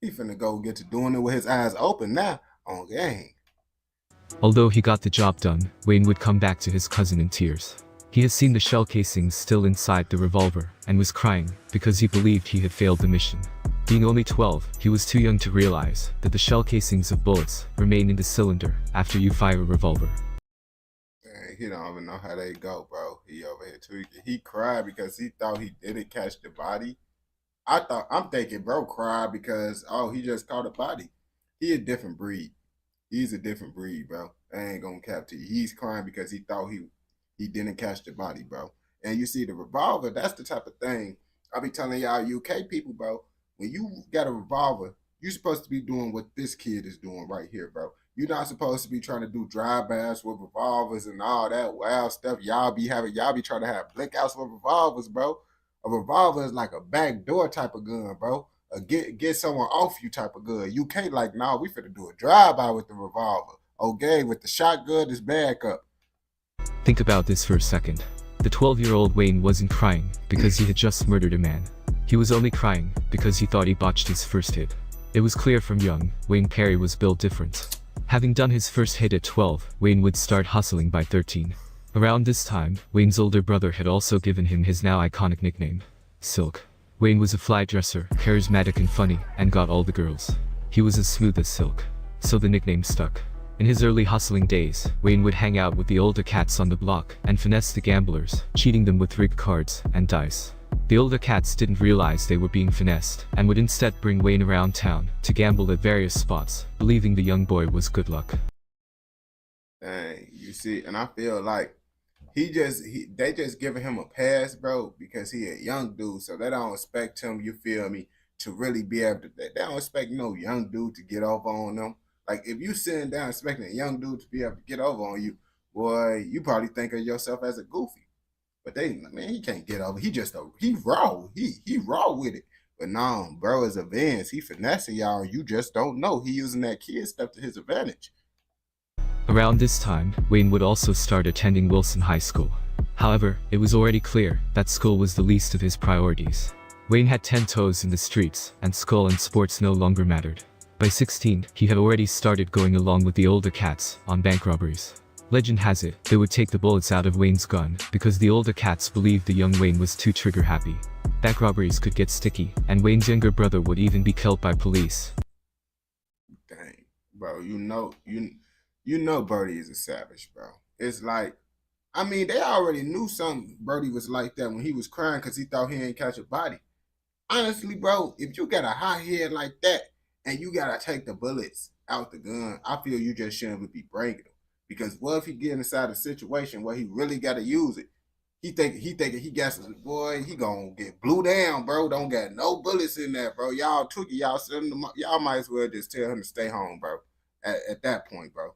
He finna go get to doing it with his eyes open now on game. Although he got the job done, Wayne would come back to his cousin in tears. He had seen the shell casings still inside the revolver and was crying because he believed he had failed the mission. Being only 12, he was too young to realize that the shell casings of bullets remain in the cylinder after you fire a revolver. Dang, he don't even know how they go, bro. He over here tweaking. He cried because he thought he didn't catch the body. I'm thinking bro cried because, oh, he just caught a body. He a different breed. He's a different breed, bro. I ain't gonna cap to you. He's crying because he thought he didn't catch the body, bro. And you see the revolver, that's the type of thing I be telling y'all UK people, bro. When you got a revolver, you're supposed to be doing what this kid is doing right here, bro. You're not supposed to be trying to do drive-bys with revolvers and all that wild stuff. Y'all be trying to have blickouts with revolvers, bro. A revolver is like a backdoor type of gun, bro. A get someone off you type of gun. You can't like, nah, we finna do a drive-by with the revolver. Okay, with the shotgun, it's backup. Think about this for a second. The 12-year-old Wayne wasn't crying because he had just murdered a man. He was only crying because he thought he botched his first hit. It was clear from young, Wayne Perry was built different. Having done his first hit at 12, Wayne would start hustling by 13. Around this time, Wayne's older brother had also given him his now iconic nickname, Silk. Wayne was a fly dresser, charismatic and funny, and got all the girls. He was as smooth as silk, so the nickname stuck. In his early hustling days, Wayne would hang out with the older cats on the block and finesse the gamblers, cheating them with rigged cards and dice. The older cats didn't realize they were being finessed and would instead bring Wayne around town to gamble at various spots, believing the young boy was good luck. Dang, you see, and I feel like they just giving him a pass, bro, because he a young dude, so they don't expect him, you feel me, to really be able to, they don't expect no young dude to get over on them. Like, if you sitting down expecting a young dude to be able to get over on you, boy, you probably think of yourself as a goofy. But man, he can't get over. He raw. He raw with it. But no, bro is advanced. He finessing y'all. You just don't know. He using that kid stuff to his advantage. Around this time, Wayne would also start attending Wilson High School. However, it was already clear that school was the least of his priorities. Wayne had 10 toes in the streets, and school and sports no longer mattered. By 16, he had already started going along with the older cats on bank robberies. Legend has it, they would take the bullets out of Wayne's gun because the older cats believed the young Wayne was too trigger happy. Bank robberies could get sticky, and Wayne's younger brother would even be killed by police. Dang, bro, you know Birdie is a savage, bro. It's like, I mean, they already knew Birdie was like that when he was crying because he thought he ain't catch a body. Honestly, bro, if you got a hot head like that and you gotta take the bullets out the gun, I feel you just shouldn't be bringing them. Because what if he get inside a situation where he really gotta use it? He guesses, boy, he gonna get blew down, bro. Don't got no bullets in there, bro. Y'all took it, y'all might as well just tell him to stay home, bro. At that point, bro.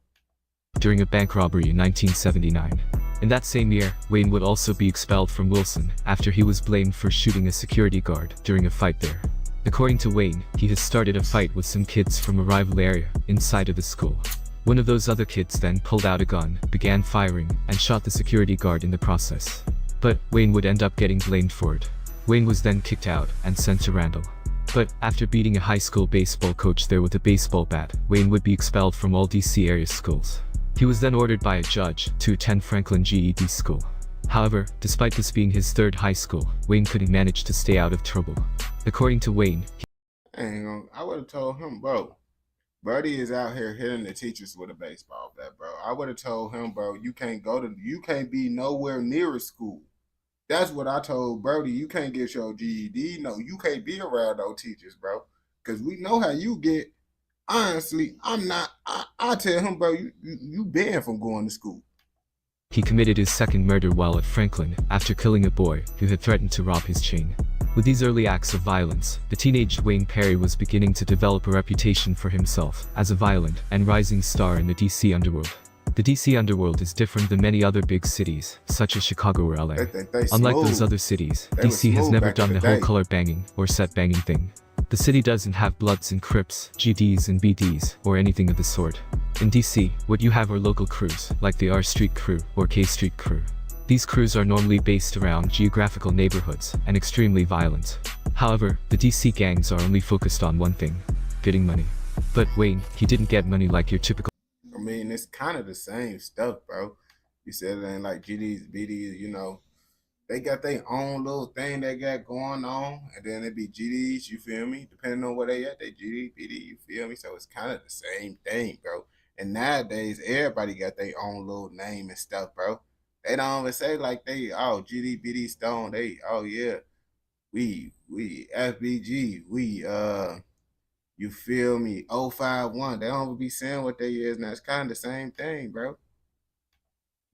During a bank robbery in 1979. In that same year, Wayne would also be expelled from Wilson after he was blamed for shooting a security guard during a fight there. According to Wayne, he had started a fight with some kids from a rival area inside of the school. One of those other kids then pulled out a gun, began firing, and shot the security guard in the process. But Wayne would end up getting blamed for it. Wayne was then kicked out and sent to Randall. But after beating a high school baseball coach there with a baseball bat, Wayne would be expelled from all DC area schools. He was then ordered by a judge to attend Franklin GED school. However, despite this being his third high school, Wayne couldn't manage to stay out of trouble. According to Wayne, I would have told him, bro, Birdie is out here hitting the teachers with a baseball bat, bro. I would have told him, bro, you can't be nowhere near a school. That's what I told Birdie. You can't get your GED. No, you can't be around those teachers, bro. Because we know how you get. Honestly, I tell him, bro, you banned from going to school. He committed his second murder while at Franklin after killing a boy who had threatened to rob his chain. With these early acts of violence, the teenage Wayne Perry was beginning to develop a reputation for himself as a violent and rising star in the DC underworld. The DC underworld is different than many other big cities, such as Chicago or LA. Unlike those other cities, DC has never done the whole color banging or set banging thing. The city doesn't have Bloods and Crips, GDs and BDs, or anything of the sort. In DC, what you have are local crews, like the R Street Crew or K Street Crew. These crews are normally based around geographical neighborhoods and extremely violent. However, the DC gangs are only focused on one thing: getting money. But Wayne, he didn't get money like your typical. I mean, it's kind of the same stuff, bro. You said it ain't like GDs, BDs, you know. They got their own little thing they got going on, and then it be GDs, you feel me? Depending on where they at, they GD, BD, you feel me? So it's kind of the same thing, bro. And nowadays, everybody got their own little name and stuff, bro. They don't even say like they, oh, GD, BD, Stone, they, oh yeah, we FBG, you feel me, 051. They don't be saying what they is, and that's kind of the same thing, bro.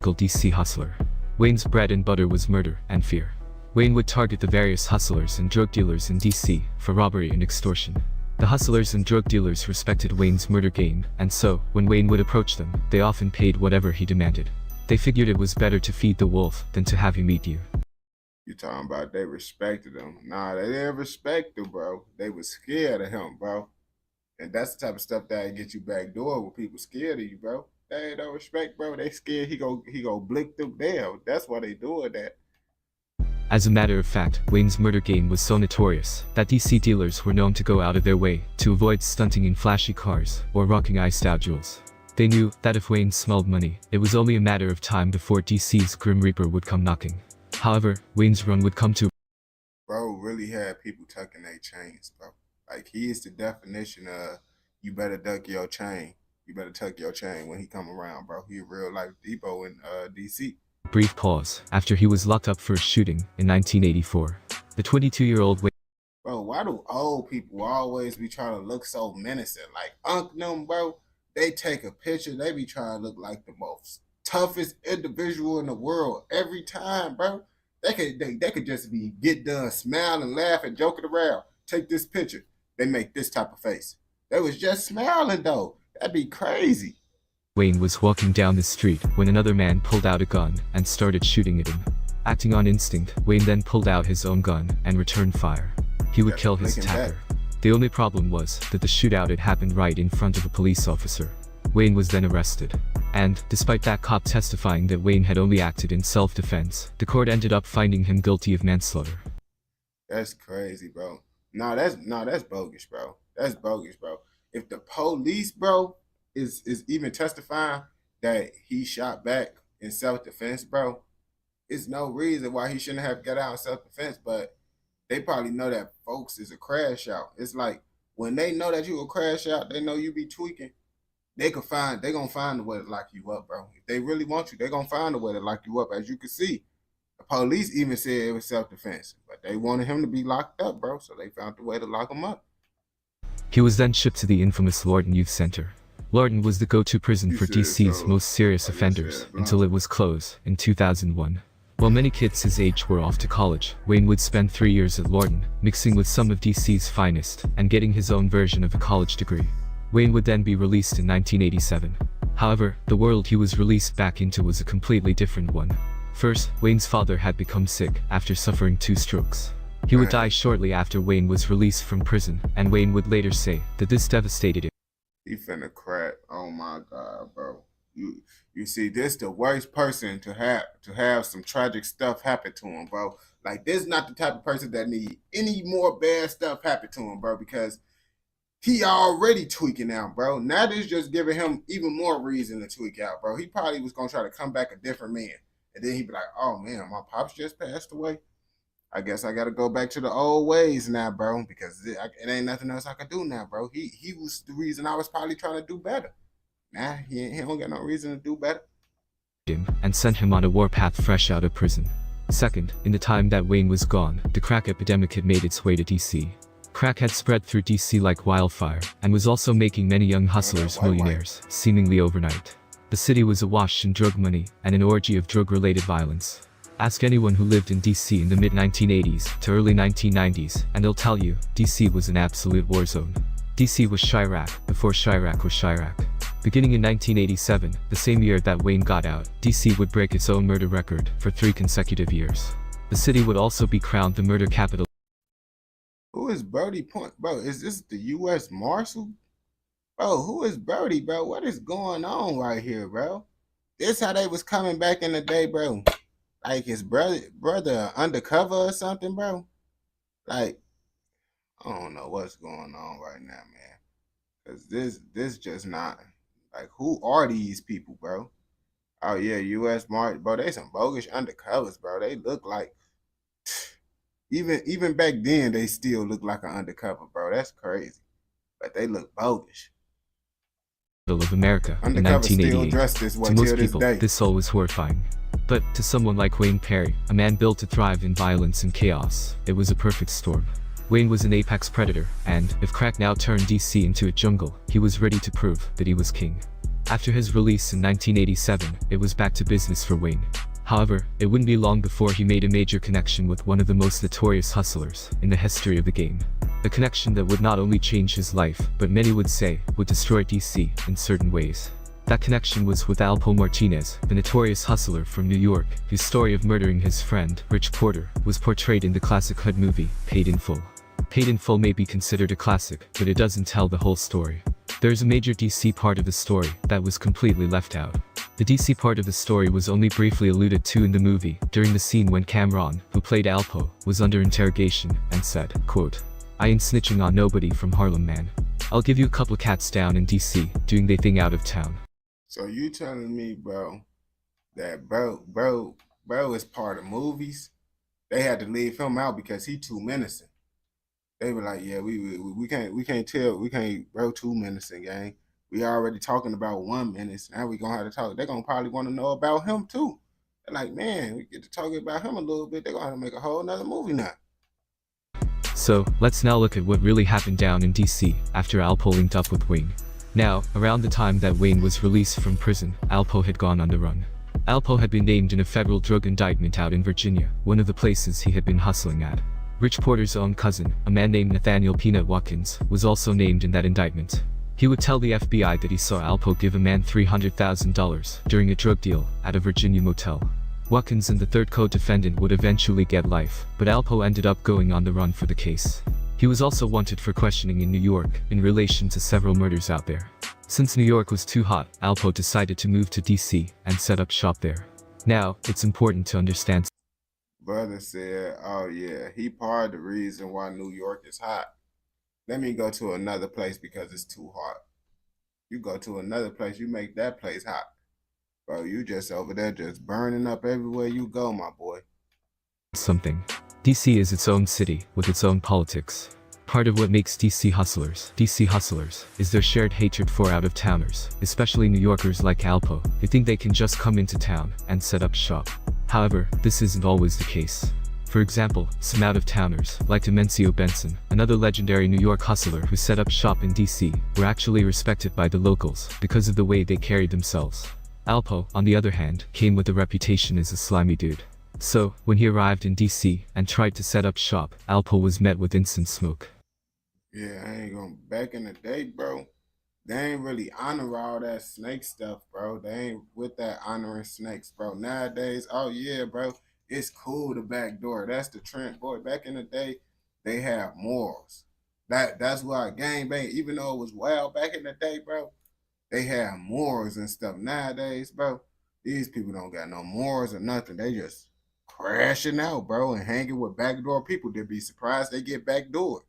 DC hustler. Wayne's bread and butter was murder and fear. Wayne would target the various hustlers and drug dealers in DC for robbery and extortion. The hustlers and drug dealers respected Wayne's murder game, and so, when Wayne would approach them, they often paid whatever he demanded. They figured it was better to feed the wolf than to have him eat you. You talking about they respected him. Nah, they didn't respect him, bro. They was scared of him, bro. And that's the type of stuff that get you back door when people scared of you, bro. They don't respect, bro. They scared he go blick them down. That's why they doing that. As a matter of fact, Wayne's murder game was so notorious that DC dealers were known to go out of their way to avoid stunting in flashy cars or rocking iced out jewels. They knew that if Wayne smelled money, it was only a matter of time before DC's Grim Reaper would come knocking. However, Wayne's run would come to. Bro really had people tucking their chains, bro. Like, he is the definition of you better duck your chain. You better tuck your chain when he come around, bro. He a real life Depot in DC. Brief pause after he was locked up for a shooting in 1984. The 22-year-old Wayne. Bro, why do old people always be trying to look so menacing? Like Unc them, bro, they take a picture, they be trying to look like the most toughest individual in the world every time, bro. They could just be get done, smiling, laughing, joking around. Take this picture. They make this type of face. They was just smiling though. That'd be crazy. Wayne was walking down the street when another man pulled out a gun and started shooting at him. Acting on instinct, Wayne then pulled out his own gun and returned fire. He would kill his attacker. The only problem was that the shootout had happened right in front of a police officer. Wayne was then arrested. And, despite that cop testifying that Wayne had only acted in self-defense, the court ended up finding him guilty of manslaughter. That's crazy, bro. No, that's bogus, bro. That's bogus, bro. If the police, bro, is even testifying that he shot back in self-defense, bro, it's no reason why he shouldn't have got out in self-defense, but they probably know that folks is a crash out. It's like, when they know that you a crash out, they know you be tweaking, they gonna find a way to lock you up, bro. If they really want you, they gonna find a way to lock you up. As you can see, the police even said it was self-defense, but they wanted him to be locked up, bro, so they found a way to lock him up. He was then shipped to the infamous Lorton Youth Center. Lorton was the go-to prison for DC's most serious offenders until it was closed in 2001. While many kids his age were off to college, Wayne would spend 3 years at Lorton, mixing with some of DC's finest and getting his own version of a college degree. Wayne would then be released in 1987. However, the world he was released back into was a completely different one. First, Wayne's father had become sick after suffering 2 strokes. He would die shortly after Wayne was released from prison, and Wayne would later say that this devastated him. He finna crack. Oh my God, bro. You see, this the worst person to have some tragic stuff happen to him, bro. Like, this is not the type of person that need any more bad stuff happen to him, bro, because he already tweaking out, bro. Now this just giving him even more reason to tweak out, bro. He probably was gonna try to come back a different man, and then he'd be like, oh man, my pops just passed away. I guess I gotta go back to the old ways now, bro, because it ain't nothing else I can do now, bro. He was the reason I was probably trying to do better. Nah, he don't got no reason to do better. And sent him on a warpath fresh out of prison. Second, in the time that Wayne was gone, the crack epidemic had made its way to DC. Crack had spread through DC like wildfire, and was also making many young hustlers millionaires, seemingly overnight. The city was awash in drug money and an orgy of drug-related violence. Ask anyone who lived in DC in the mid-1980s to early 1990s, and they'll tell you, DC was an absolute war zone. DC was Chirac before Chirac was Chirac. Beginning in 1987, the same year that Wayne got out, DC would break its own murder record for 3 consecutive years. The city would also be crowned the murder capital. Who is Brody Point? Bro, is this the U.S. Marshal? Bro, who is Brody, bro? What is going on right here, bro? This how they was coming back in the day, bro. Like his brother undercover or something, bro. Like, I don't know what's going on right now, man. Cause this just not, like, who are these people, bro? Oh yeah, U.S. Marshal, bro. They some bogus undercovers, bro. They look like, even back then, they still look like an undercover, bro. That's crazy. But they look bogus. Of America in 1988. To most people, this all was horrifying. But to someone like Wayne Perry, a man built to thrive in violence and chaos, it was a perfect storm. Wayne was an apex predator, and if crack now turned DC into a jungle, he was ready to prove that he was king. After his release in 1987, it was back to business for Wayne. However, it wouldn't be long before he made a major connection with one of the most notorious hustlers in the history of the game. A connection that would not only change his life, but many would say, would destroy DC in certain ways. That connection was with Alpo Martinez, the notorious hustler from New York, whose story of murdering his friend, Rich Porter, was portrayed in the classic HUD movie, Paid in Full. Paid in Full may be considered a classic, but it doesn't tell the whole story. There's a major DC part of the story that was completely left out. The DC part of the story was only briefly alluded to in the movie, during the scene when Cameron, who played Alpo, was under interrogation, and said, quote, "I ain't snitching on nobody from Harlem, man. I'll give you a couple of cats down in DC, doing they thing out of town." So you telling me, bro, that bro is part of movies? They had to leave him out because he too menacing. They were like, yeah, we can't bro too menacing, gang. We already talking about 1 minute. Now we gonna have to talk. They're gonna probably want to know about him too. They're like, man, we get to talking about him a little bit. They're gonna have to make a whole nother movie now. So, let's now look at what really happened down in DC after Alpo linked up with Wayne. Now, around the time that Wayne was released from prison, Alpo had gone on the run. Alpo had been named in a federal drug indictment out in Virginia, one of the places he had been hustling at. Rich Porter's own cousin, a man named Nathaniel Peanut Watkins, was also named in that indictment. He would tell the FBI that he saw Alpo give a man $300,000 during a drug deal at a Virginia motel. Watkins and the third co-defendant would eventually get life, but Alpo ended up going on the run for the case. He was also wanted for questioning in New York in relation to several murders out there. Since New York was too hot, Alpo decided to move to DC and set up shop there. Now, it's important to understand. Brother said, oh yeah, he part of the reason why New York is hot. Let me go to another place because it's too hot. You go to another place, you make that place hot. Bro, you just over there just burning up everywhere you go, my boy. Something. DC is its own city with its own politics. Part of what makes DC hustlers, is their shared hatred for out-of-towners, especially New Yorkers like Alpo, who think they can just come into town and set up shop. However, this isn't always the case. For example, some out-of-towners, like Demencio Benson, another legendary New York hustler who set up shop in DC, were actually respected by the locals because of the way they carried themselves. Alpo, on the other hand, came with a reputation as a slimy dude. So, when he arrived in DC and tried to set up shop, Alpo was met with instant smoke. Yeah, I ain't gonna, back in the day, bro, they ain't really honor all that snake stuff, bro. They ain't with that honoring snakes, bro. Nowadays, oh yeah, bro, it's cool to backdoor. That's the trend, boy. Back in the day, they have morals. That's why gangbang, even though it was wild back in the day, bro, they have morals and stuff. Nowadays, bro, these people don't got no morals or nothing. They just crashing out, bro, and hanging with backdoor people. They'd be surprised they get backdoored.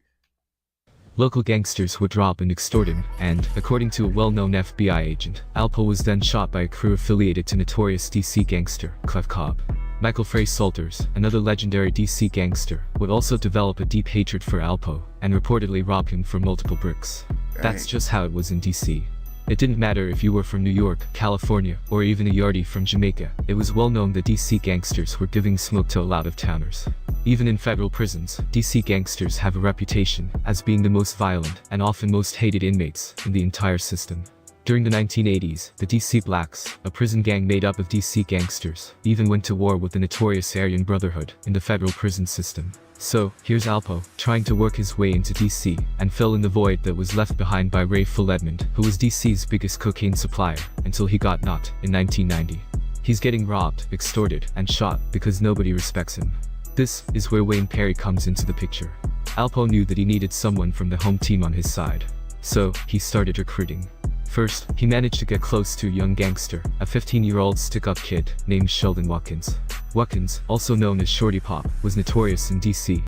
Local gangsters would rob and extort him, and, according to a well-known FBI agent, Alpo was then shot by a crew affiliated to notorious DC gangster, Clef Cobb. Michael Frey Salters, another legendary DC gangster, would also develop a deep hatred for Alpo, and reportedly rob him for multiple bricks. That's just how it was in DC. It didn't matter if you were from New York, California, or even a yardie from Jamaica, it was well known that DC gangsters were giving smoke to a lot of towners. Even in federal prisons, DC gangsters have a reputation as being the most violent and often most hated inmates in the entire system. During the 1980s, the DC Blacks, a prison gang made up of DC gangsters, even went to war with the notorious Aryan Brotherhood in the federal prison system. So, here's Alpo, trying to work his way into DC, and fill in the void that was left behind by Ray Full Edmond, who was DC's biggest cocaine supplier, until he got knocked in 1990. He's getting robbed, extorted, and shot because nobody respects him. This is where Wayne Perry comes into the picture. Alpo knew that he needed someone from the home team on his side. So, he started recruiting. First, he managed to get close to a young gangster, a 15-year-old stick-up kid named Sheldon Watkins. Watkins, also known as Shorty Pop, was notorious in DC.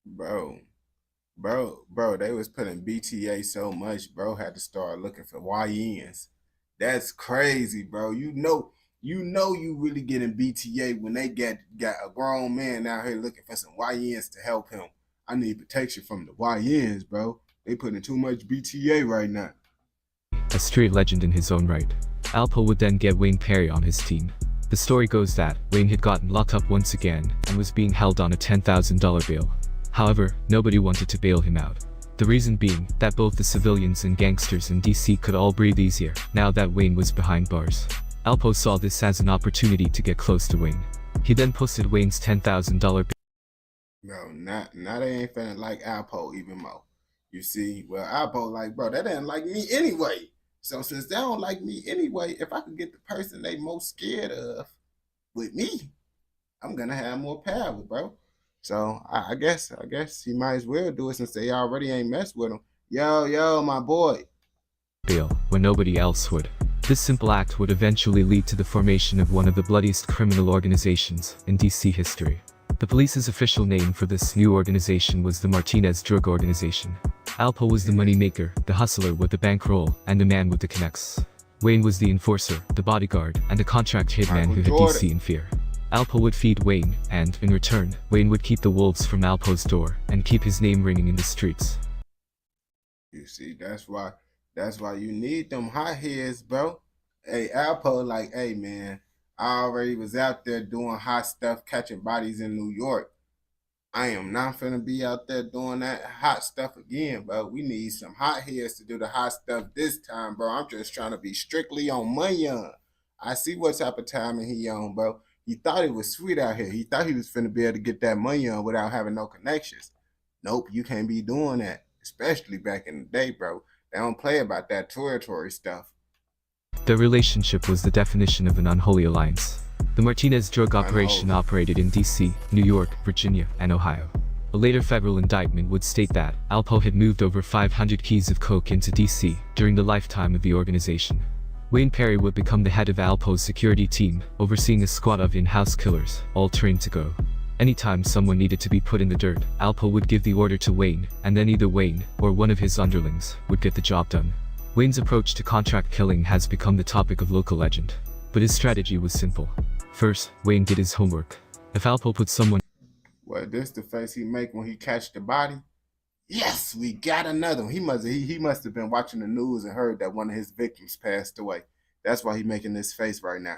Bro, they was putting BTA so much, bro had to start looking for YNs. That's crazy, bro. You know you really getting BTA when they got a grown man out here looking for some YNs to help him. I need protection from the YNs, bro. They putting too much BTA right now. A street legend in his own right. Alpo would then get Wayne Perry on his team. The story goes that Wayne had gotten locked up once again and was being held on a $10,000 bail. However, nobody wanted to bail him out. The reason being that both the civilians and gangsters in DC could all breathe easier now that Wayne was behind bars. Alpo saw this as an opportunity to get close to Wayne. He then posted Wayne's $10,000 bail. Bro, now they ain't finna like Alpo even more. You see, well, Alpo like, bro, they didn't like me anyway. So since they don't like me anyway, if I could get the person they most scared of with me, I'm gonna have more power, bro. So I guess he might as well do it since they already ain't messed with him. Yo, my boy. Bail when nobody else would. This simple act would eventually lead to the formation of one of the bloodiest criminal organizations in DC history. The police's official name for this new organization was the Martinez Drug Organization. Alpo was the moneymaker, the hustler with the bankroll, and the man with the connects. Wayne was the enforcer, the bodyguard, and the contract hitman who had DC in fear. Alpo would feed Wayne, and, in return, Wayne would keep the wolves from Alpo's door, and keep his name ringing in the streets. You see, that's why you need them hot heads, bro. Hey, Alpo, like, hey, man, I already was out there doing hot stuff, catching bodies in New York. I am not finna be out there doing that hot stuff again, bro. We need some hot heads to do the hot stuff this time, bro. I'm just trying to be strictly on money. I see what type of timing he on, bro. He thought it was sweet out here. He thought he was finna be able to get that money on without having no connections. Nope, you can't be doing that, especially back in the day, bro. They don't play about that territory stuff. Their relationship was the definition of an unholy alliance. The Martinez drug operation operated in DC, New York, Virginia, and Ohio. A later federal indictment would state that Alpo had moved over 500 keys of coke into DC during the lifetime of the organization. Wayne Perry would become the head of Alpo's security team, overseeing a squad of in-house killers, all trained to go. Anytime someone needed to be put in the dirt, Alpo would give the order to Wayne, and then either Wayne, or one of his underlings, would get the job done. Wayne's approach to contract killing has become the topic of local legend. But his strategy was simple. First, Wayne did his homework. If Alpo put someone... Well, this the face he make when he catch the body? Yes, we got another one. He must have been watching the news and heard that one of his victims passed away. That's why he making this face right now.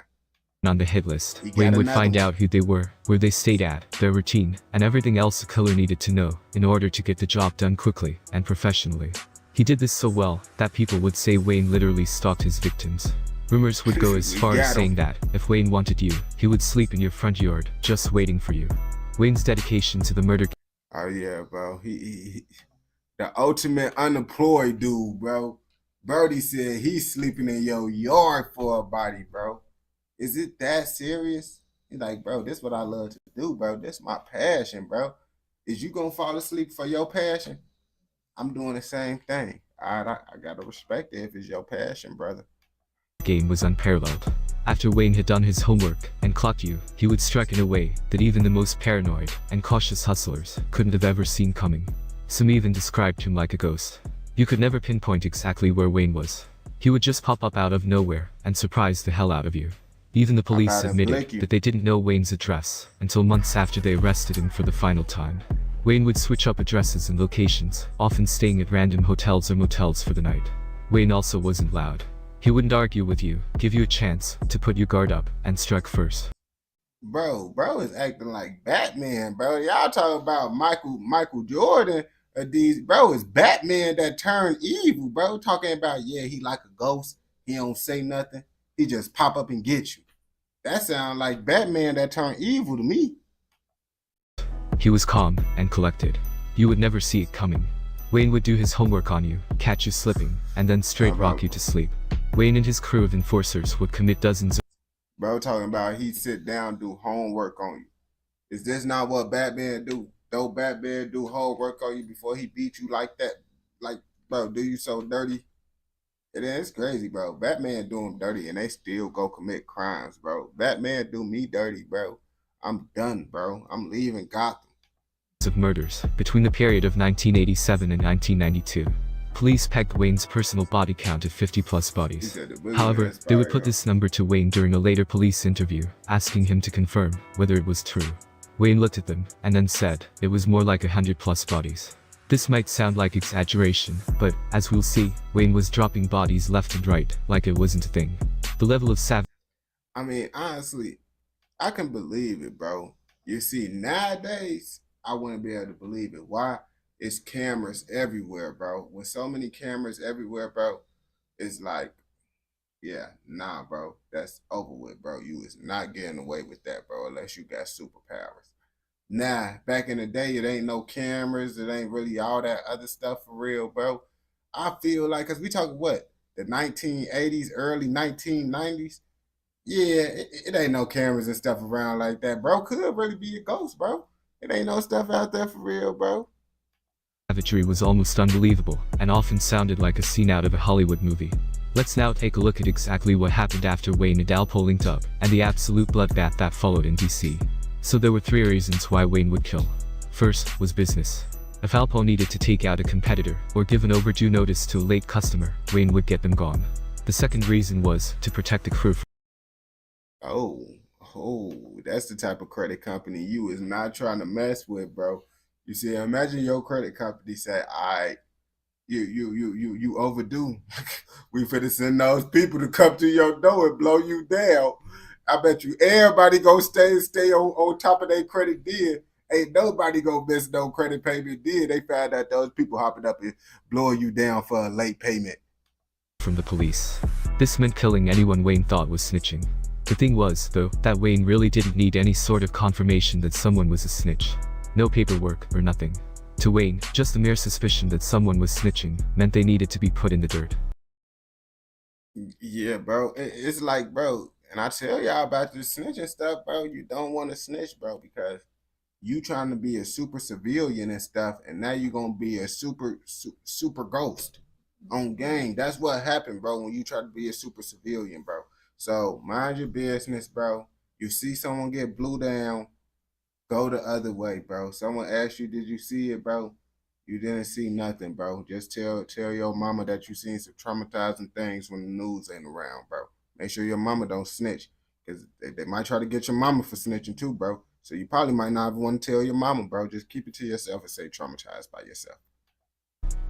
On the hit list, Wayne would find out who they were, where they stayed at, their routine, and everything else a killer needed to know in order to get the job done quickly and professionally. He did this so well that people would say Wayne literally stalked his victims. Rumors would go as far as saying that, if Wayne wanted you, he would sleep in your front yard, just waiting for you. Wayne's dedication to the murder... Oh yeah, bro. He the ultimate unemployed dude, bro. Brody said he's sleeping in your yard for a body, bro. Is it that serious? He's like, bro, this is what I love to do, bro. This is my passion, bro. Is you gonna fall asleep for your passion? I'm doing the same thing. I gotta respect it if it's your passion, brother. Game was unparalleled. After Wayne had done his homework and clocked you, he would strike in a way that even the most paranoid and cautious hustlers couldn't have ever seen coming. Some even described him like a ghost. You could never pinpoint exactly where Wayne was. He would just pop up out of nowhere and surprise the hell out of you. Even the police admitted that they didn't know Wayne's address until months after they arrested him for the final time. Wayne would switch up addresses and locations, often staying at random hotels or motels for the night. Wayne also wasn't loud. He wouldn't argue with you, give you a chance to put your guard up and strike first. Bro is acting like Batman, bro. Y'all talking about Michael Jordan. Bro, it's Batman that turned evil, bro. Talking about, yeah, he like a ghost. He don't say nothing. He just pop up and get you. That sounds like Batman that turned evil to me. He was calm and collected. You would never see it coming. Wayne would do his homework on you, catch you slipping, and then straight rock you to sleep. Wayne and his crew of enforcers would commit dozens of— Bro, talking about he sit down, do homework on you. Is this not what Batman do? Don't Batman do homework on you before he beat you like that? Like, bro, do you so dirty? It is crazy, bro. Batman do them dirty and they still go commit crimes, bro. Batman do me dirty, bro. I'm done, bro. I'm leaving Gotham. Of murders between the period of 1987 and 1992. Police pegged Wayne's personal body count at 50+ bodies. However, they would put this number to Wayne during a later police interview, asking him to confirm whether it was true. Wayne looked at them and then said it was more like 100+ bodies. This might sound like exaggeration, but as we'll see, Wayne was dropping bodies left and right like it wasn't a thing. The level of savage— I mean, honestly, I can believe it, bro. You see, nowadays, I wouldn't be able to believe it. Why? It's cameras everywhere, bro. With so many cameras everywhere, bro, it's like, yeah, nah, bro. That's over with, bro. You is not getting away with that, bro, unless you got superpowers. Nah, back in the day, it ain't no cameras. It ain't really all that other stuff for real, bro. I feel like, because we talk what? The 1980s, early 1990s? Yeah, it ain't no cameras and stuff around like that, bro. Could really be a ghost, bro. It ain't no stuff out there for real, bro. Savagery was almost unbelievable, and often sounded like a scene out of a Hollywood movie. Let's now take a look at exactly what happened after Wayne and Alpo linked up, and the absolute bloodbath that followed in DC. So there were 3 reasons why Wayne would kill. First was business. If Alpo needed to take out a competitor, or give an overdue notice to a late customer, Wayne would get them gone. The second reason was to protect the crew from— Oh, that's the type of credit company you is not trying to mess with, bro. You see, imagine your credit company say, all right, you overdue. We finna send those people to come to your door and blow you down. I bet you everybody go stay on top of their credit deal. Ain't nobody gonna miss no credit payment deal. They found out those people hopping up and blowing you down for a late payment. From the police. This meant killing anyone Wayne thought was snitching. The thing was, though, that Wayne really didn't need any sort of confirmation that someone was a snitch. No paperwork or nothing. To Wayne, just the mere suspicion that someone was snitching meant they needed to be put in the dirt. Yeah, bro. It's like, bro, and I tell y'all about this snitching stuff, bro. You don't want to snitch, bro, because you trying to be a super civilian and stuff, and now you're gonna be a super ghost on gang. That's what happened, bro, when you try to be a super civilian, bro. So mind your business, bro. You see someone get blew down, go the other way, bro. Someone asks you, did you see it, bro? You didn't see nothing, bro. Just tell your mama that you seen some traumatizing things when the news ain't around, bro. Make sure your mama don't snitch, because they might try to get your mama for snitching too, bro. So you probably might not want to tell your mama, bro. Just keep it to yourself and say traumatized by yourself.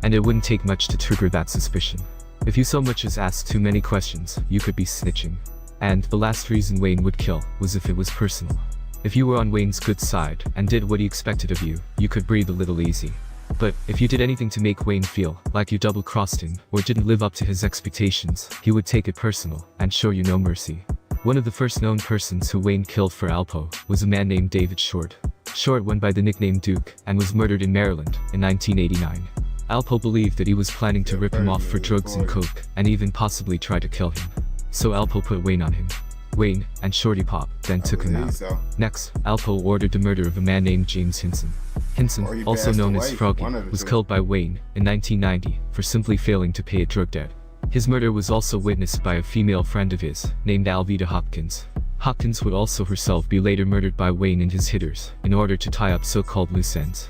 And it wouldn't take much to trigger that suspicion. If you so much as asked too many questions, you could be snitching. And the last reason Wayne would kill was if it was personal. If you were on Wayne's good side and did what he expected of you, you could breathe a little easy. But if you did anything to make Wayne feel like you double-crossed him or didn't live up to his expectations, he would take it personal and show you no mercy. One of the first known persons who Wayne killed for Alpo was a man named David Short. Short went by the nickname Duke and was murdered in Maryland in 1989. Alpo believed that he was planning to rip him off for drugs and coke, and even possibly try to kill him. So Alpo put Wayne on him. Wayne and Shorty Pop then took him out. Next, Alpo ordered the murder of a man named James Hinson. Hinson, also known as Froggy, was killed by Wayne in 1990 for simply failing to pay a drug debt. His murder was also witnessed by a female friend of his, named Alveda Hopkins. Hopkins would also herself be later murdered by Wayne and his hitters, in order to tie up so-called loose ends.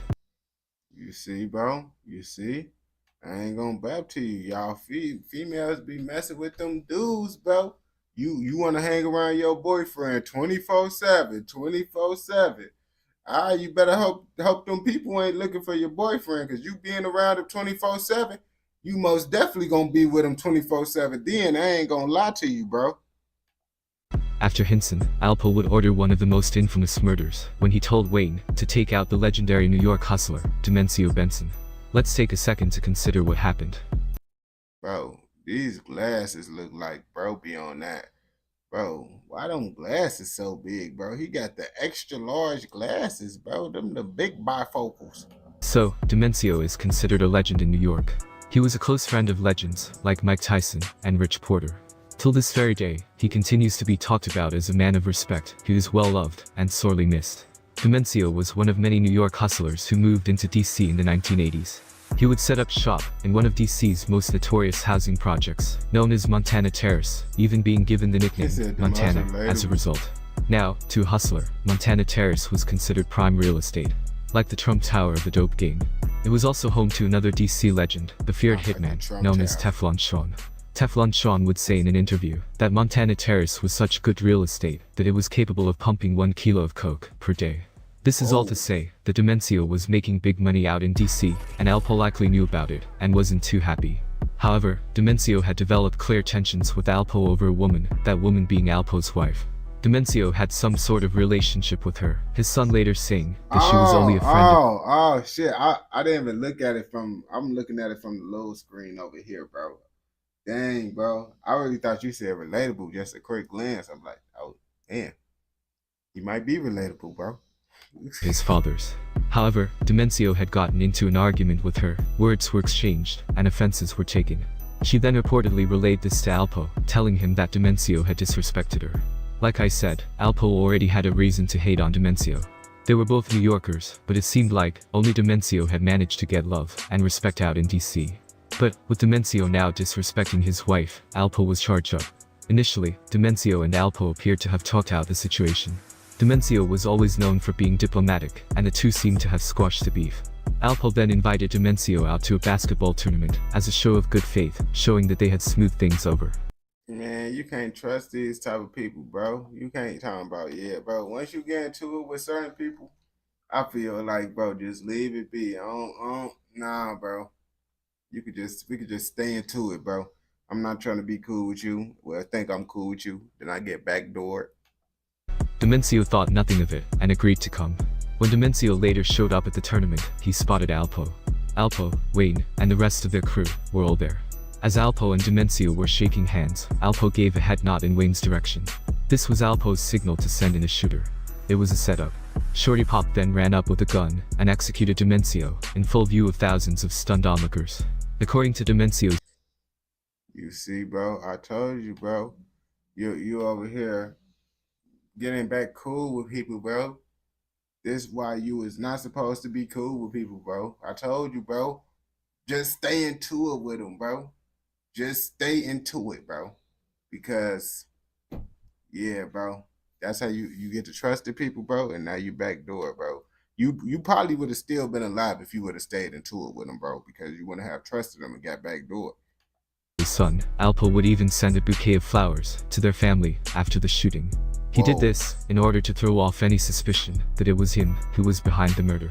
You see, bro? You see? I ain't gonna bap to you. Y'all females be messing with them dudes, bro. You want to hang around your boyfriend 24/7, 24/7. You better hope them people ain't looking for your boyfriend, because you being around him 24/7, you most definitely gonna be with him 24/7. Then I ain't gonna lie to you, bro. After Hinson, Alpo would order one of the most infamous murders when he told Wayne to take out the legendary New York hustler, Demencio Benson. Let's take a second to consider what happened. Bro, These glasses look like bro be on that. Bro, why them glasses so big, bro? He got the extra large glasses, bro. Them the big bifocals. So, Demencio is considered a legend in New York. He was a close friend of legends like Mike Tyson and Rich Porter. Till this very day, he continues to be talked about as a man of respect who is well loved and sorely missed. Demencio was one of many New York hustlers who moved into DC in the 1980s. He would set up shop in one of DC's most notorious housing projects, known as Montana Terrace, even being given the nickname Montana as a result. Now, to a hustler, Montana Terrace was considered prime real estate, like the Trump Tower of the dope game. It was also home to another DC legend, the feared hitman, known as Teflon Sean. Teflon Sean would say in an interview that Montana Terrace was such good real estate that it was capable of pumping 1 kilo of coke per day. This is all to say that Demencio was making big money out in DC, and Alpo likely knew about it and wasn't too happy. However, Demencio had developed clear tensions with Alpo over a woman, that woman being Alpo's wife. Demencio had some sort of relationship with her, his son later saying that she was only a friend. Oh shit, I didn't even look at it I'm looking at it from the little screen over here, bro. Dang, bro. I really thought you said relatable, just a quick glance. I'm like, oh, damn. He might be relatable, bro. His father's. However, Demencio had gotten into an argument with her, words were exchanged, and offenses were taken. She then reportedly relayed this to Alpo, telling him that Demencio had disrespected her. Like I said, Alpo already had a reason to hate on Demencio. They were both New Yorkers, but it seemed like only Demencio had managed to get love and respect out in DC. But, with Demencio now disrespecting his wife, Alpo was charged up. Initially, Demencio and Alpo appeared to have talked out the situation. Demencio was always known for being diplomatic, and the two seemed to have squashed the beef. Alpo then invited Demencio out to a basketball tournament as a show of good faith, showing that they had smoothed things over. Man, you can't trust these type of people, bro. You can't talk about, yeah, bro. Once you get into it with certain people, I feel like, bro, just leave it be. Nah, bro. We could just stay into it, bro. I'm not trying to be cool with you. Well, I think I'm cool with you. Then I get backdoored. Demencio thought nothing of it and agreed to come. When Demencio later showed up at the tournament, he spotted Alpo. Alpo, Wayne, and the rest of their crew were all there. As Alpo and Demencio were shaking hands, Alpo gave a head nod in Wayne's direction. This was Alpo's signal to send in a shooter. It was a setup. Shorty Pop then ran up with a gun and executed Demencio in full view of thousands of stunned onlookers. According to Demencio, you see, bro, I told you, bro. You over here getting back cool with people, bro. This is why you is not supposed to be cool with people, bro. I told you, bro. Just stay into it with them, bro. Just stay into it, bro. Because, yeah, bro. That's how you get to trust the people, bro. And now you backdoor, bro. You probably would have still been alive if you would have stayed into it with them, bro. Because you wouldn't have trusted them and got backdoor. His son, Alpo, would even send a bouquet of flowers to their family after the shooting. He did this in order to throw off any suspicion that it was him who was behind the murder.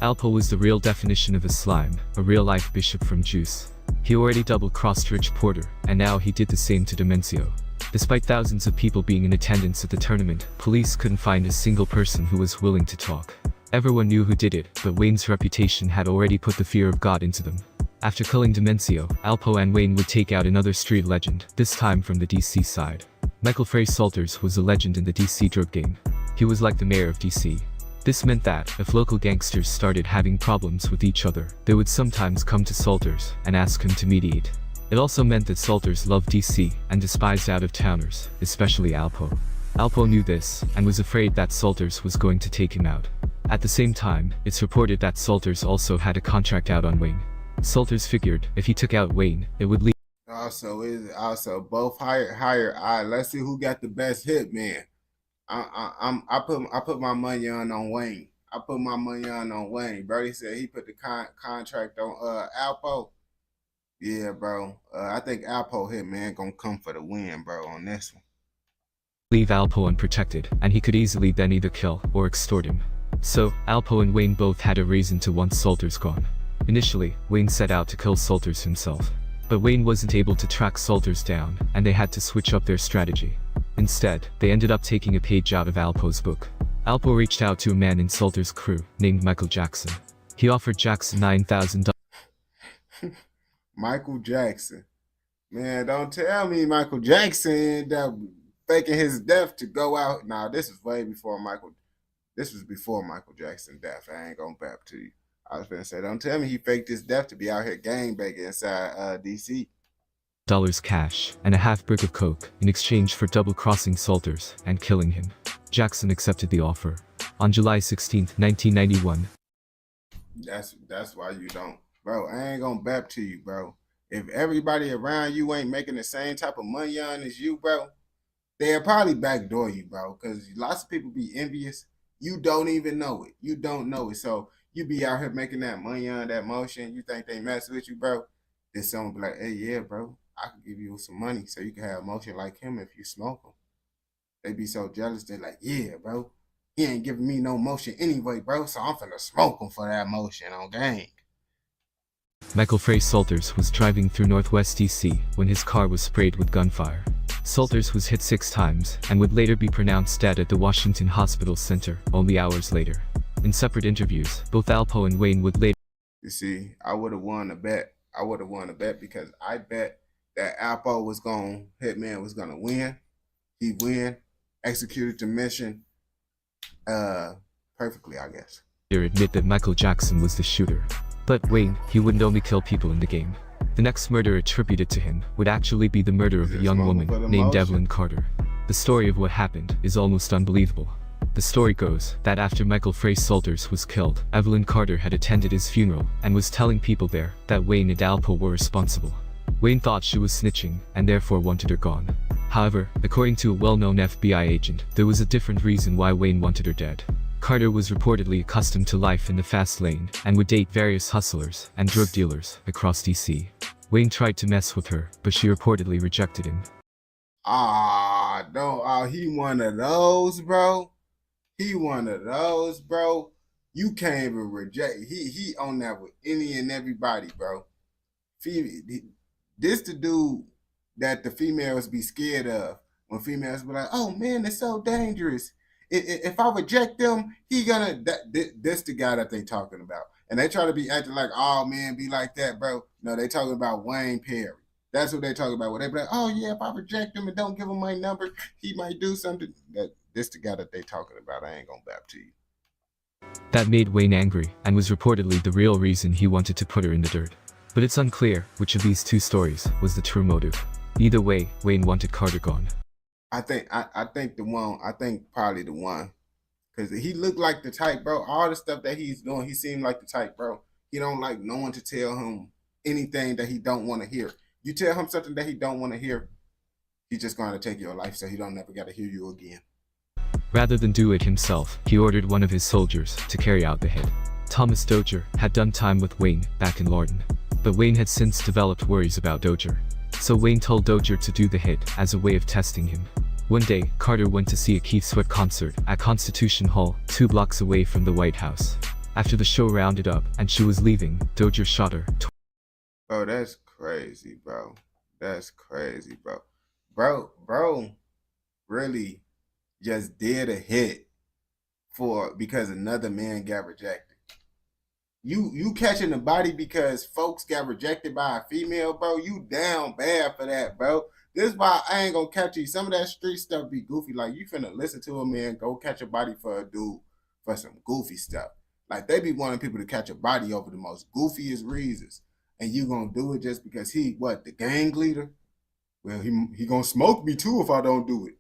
Alpo was the real definition of a slime, a real-life bishop from Juice. He already double-crossed Rich Porter, and now he did the same to Demencio. Despite thousands of people being in attendance at the tournament, police couldn't find a single person who was willing to talk. Everyone knew who did it, but Wayne's reputation had already put the fear of God into them. After killing Demencio, Alpo and Wayne would take out another street legend, this time from the DC side. Michael Frey Salters was a legend in the DC drug game. He was like the mayor of DC. This meant that, if local gangsters started having problems with each other, they would sometimes come to Salters and ask him to mediate. It also meant that Salters loved DC and despised out-of-towners, especially Alpo. Alpo knew this and was afraid that Salters was going to take him out. At the same time, it's reported that Salters also had a contract out on Wayne. Salters figured if he took out Wayne, it would lead. Also both higher. Let's see who got the best hit, man. I put my money on Wayne. I put my money on Wayne. Brody said he put the contract on Alpo. Yeah, bro. I think Alpo hit, man, gonna come for the win, bro, on this one. Leave Alpo unprotected, and he could easily then either kill or extort him. So, Alpo and Wayne both had a reason to want Salters gone. Initially, Wayne set out to kill Salters himself. But Wayne wasn't able to track Salters down, and they had to switch up their strategy. Instead, they ended up taking a page out of Alpo's book. Alpo reached out to a man in Salters' crew, named Michael Jackson. He offered Jackson $9,000. Michael Jackson. Man, don't tell me Michael Jackson ended up faking his death to go out. Nah, this was way before Michael. This was before Michael Jackson's death. I ain't gonna bap to you. I was gonna say, don't tell me he faked his death to be out here gangbanging inside DC. Dollars cash and a half brick of coke in exchange for double-crossing Salters and killing him. Jackson accepted the offer. On July 16th, 1991. That's why you don't. Bro, I ain't gonna bap to you, bro. If everybody around you ain't making the same type of money on as you, bro, they'll probably backdoor you, bro. Because lots of people be envious. You don't even know it. You don't know it. So you be out here making that money on that motion. You think they mess with you, bro. Then someone be like, hey, yeah, bro, I can give you some money so you can have motion like him if you smoke them. They be so jealous. They're like, yeah, bro. He ain't giving me no motion anyway, bro. So I'm finna smoke him for that motion on gang. Michael Frey Salters was driving through Northwest DC when his car was sprayed with gunfire. Salters was hit 6 times and would later be pronounced dead at the Washington Hospital Center only hours later. In separate interviews, both Alpo and Wayne would later. You see, I would have won a bet. I would have won a bet because I bet that Alpo was going, Hitman was going to win. He win, executed the mission perfectly, I guess. Admit that Michael Jackson was the shooter. But Wayne, he wouldn't only kill people in the game. The next murder attributed to him would actually be the murder of a young woman named Evelyn Carter. The story of what happened is almost unbelievable. The story goes that after Michael Frey Salters was killed, Evelyn Carter had attended his funeral and was telling people there that Wayne and Alpo were responsible. Wayne thought she was snitching and therefore wanted her gone. However, according to a well-known FBI agent, there was a different reason why Wayne wanted her dead. Carter was reportedly accustomed to life in the fast lane and would date various hustlers and drug dealers across DC. Wayne tried to mess with her, but she reportedly rejected him. He one of those, bro. He one of those, bro. You can't even reject. He on that with any and everybody, bro. This the dude that the females be scared of. When females be like, oh man, it's so dangerous. If I reject them, this the guy that they talking about. And they try to be acting like, oh man, be like that, bro. No, they talking about Wayne Perry. That's what they talking about. Where they be like, oh yeah, if I reject him and don't give him my number, he might do something. This the guy that they talking about. I ain't gonna bap to you. That made Wayne angry and was reportedly the real reason he wanted to put her in the dirt. But it's unclear which of these two stories was the true motive. Either way, Wayne wanted Carter gone. I think the one. I think probably the one, because he looked like the type, bro. All the stuff that he's doing, he seemed like the type, bro. He don't like no one to tell him anything that he don't want to hear. You tell him something that he don't want to hear, he's just going to take your life, so he don't never got to hear you again. Rather than do it himself, he ordered one of his soldiers to carry out the hit. Thomas Dozier had done time with Wayne back in Lorton, but Wayne had since developed worries about Dozier. So Wayne told Dozier to do the hit as a way of testing him. One day, Carter went to see a Keith Sweat concert at Constitution Hall, 2 blocks away from the White House. After the show rounded up and she was leaving, Dozier shot her. Bro, that's crazy, bro. That's crazy, bro. Bro, really just did a hit because another man got rejected. You catching the body because folks got rejected by a female, bro. You down bad for that, bro. This is why I ain't gonna catch you. Some of that street stuff be goofy. Like, you finna listen to a man go catch a body for a dude for some goofy stuff. Like, they be wanting people to catch a body over the most goofiest reasons. And you gonna do it just because he, the gang leader? Well, he gonna smoke me too if I don't do it.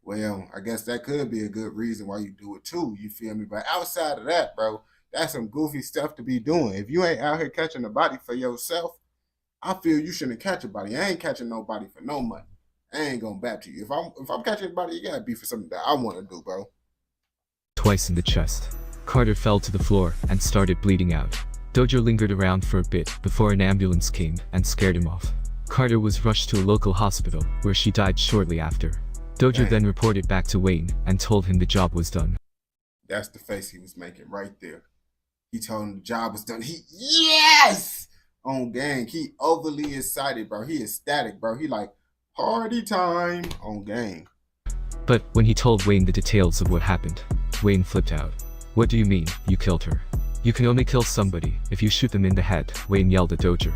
Well, I guess that could be a good reason why you do it too. You feel me? But outside of that, bro, that's some goofy stuff to be doing. If you ain't out here catching a body for yourself, I feel you shouldn't catch a body. I ain't catching nobody for no money. I ain't gonna bat to you. If I'm catching a body, it gotta be for something that I want to do, bro. Twice in the chest. Carter fell to the floor and started bleeding out. Dozier lingered around for a bit before an ambulance came and scared him off. Carter was rushed to a local hospital where she died shortly after. Dozier then reported back to Wayne and told him the job was done. That's the face he was making right there. He told him the job was done. Yes! On gang, he overly excited, bro. He ecstatic, bro. He like, party time on gang. But when he told Wayne the details of what happened, Wayne flipped out. What do you mean, you killed her? You can only kill somebody if you shoot them in the head, Wayne yelled at Dozier.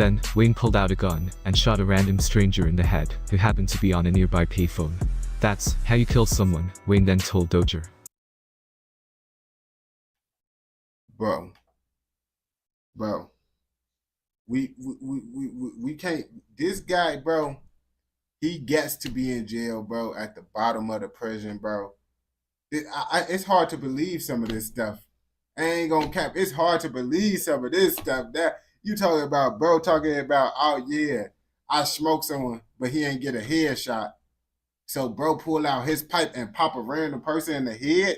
Then, Wayne pulled out a gun and shot a random stranger in the head who happened to be on a nearby payphone. That's how you kill someone, Wayne then told Dozier. Bro, we can't. This guy, bro, he gets to be in jail, bro, at the bottom of the prison, bro. It's hard to believe some of this stuff. I ain't gonna cap. It's hard to believe some of this stuff. That you talking about, bro, talking about, oh yeah, I smoked someone, but he ain't get a headshot. So bro pull out his pipe and pop a random person in the head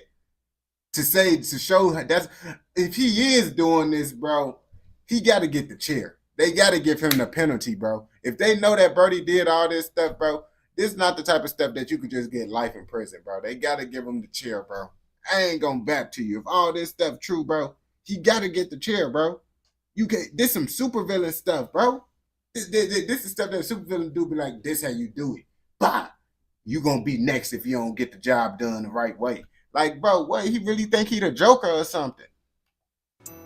to show that's if he is doing this, bro, he gotta get the chair. They gotta give him the penalty, bro. If they know that Birdie did all this stuff, bro, this is not the type of stuff that you could just get life in prison, bro. They gotta give him the chair, bro. I ain't gonna back to you. If all this stuff true, bro, he gotta get the chair, bro. You can. This some supervillain stuff, bro. This is stuff that a supervillain do. Be like, this how you do it. Bah, you gonna be next if you don't get the job done the right way. Like, bro, what? He really think he the Joker or something?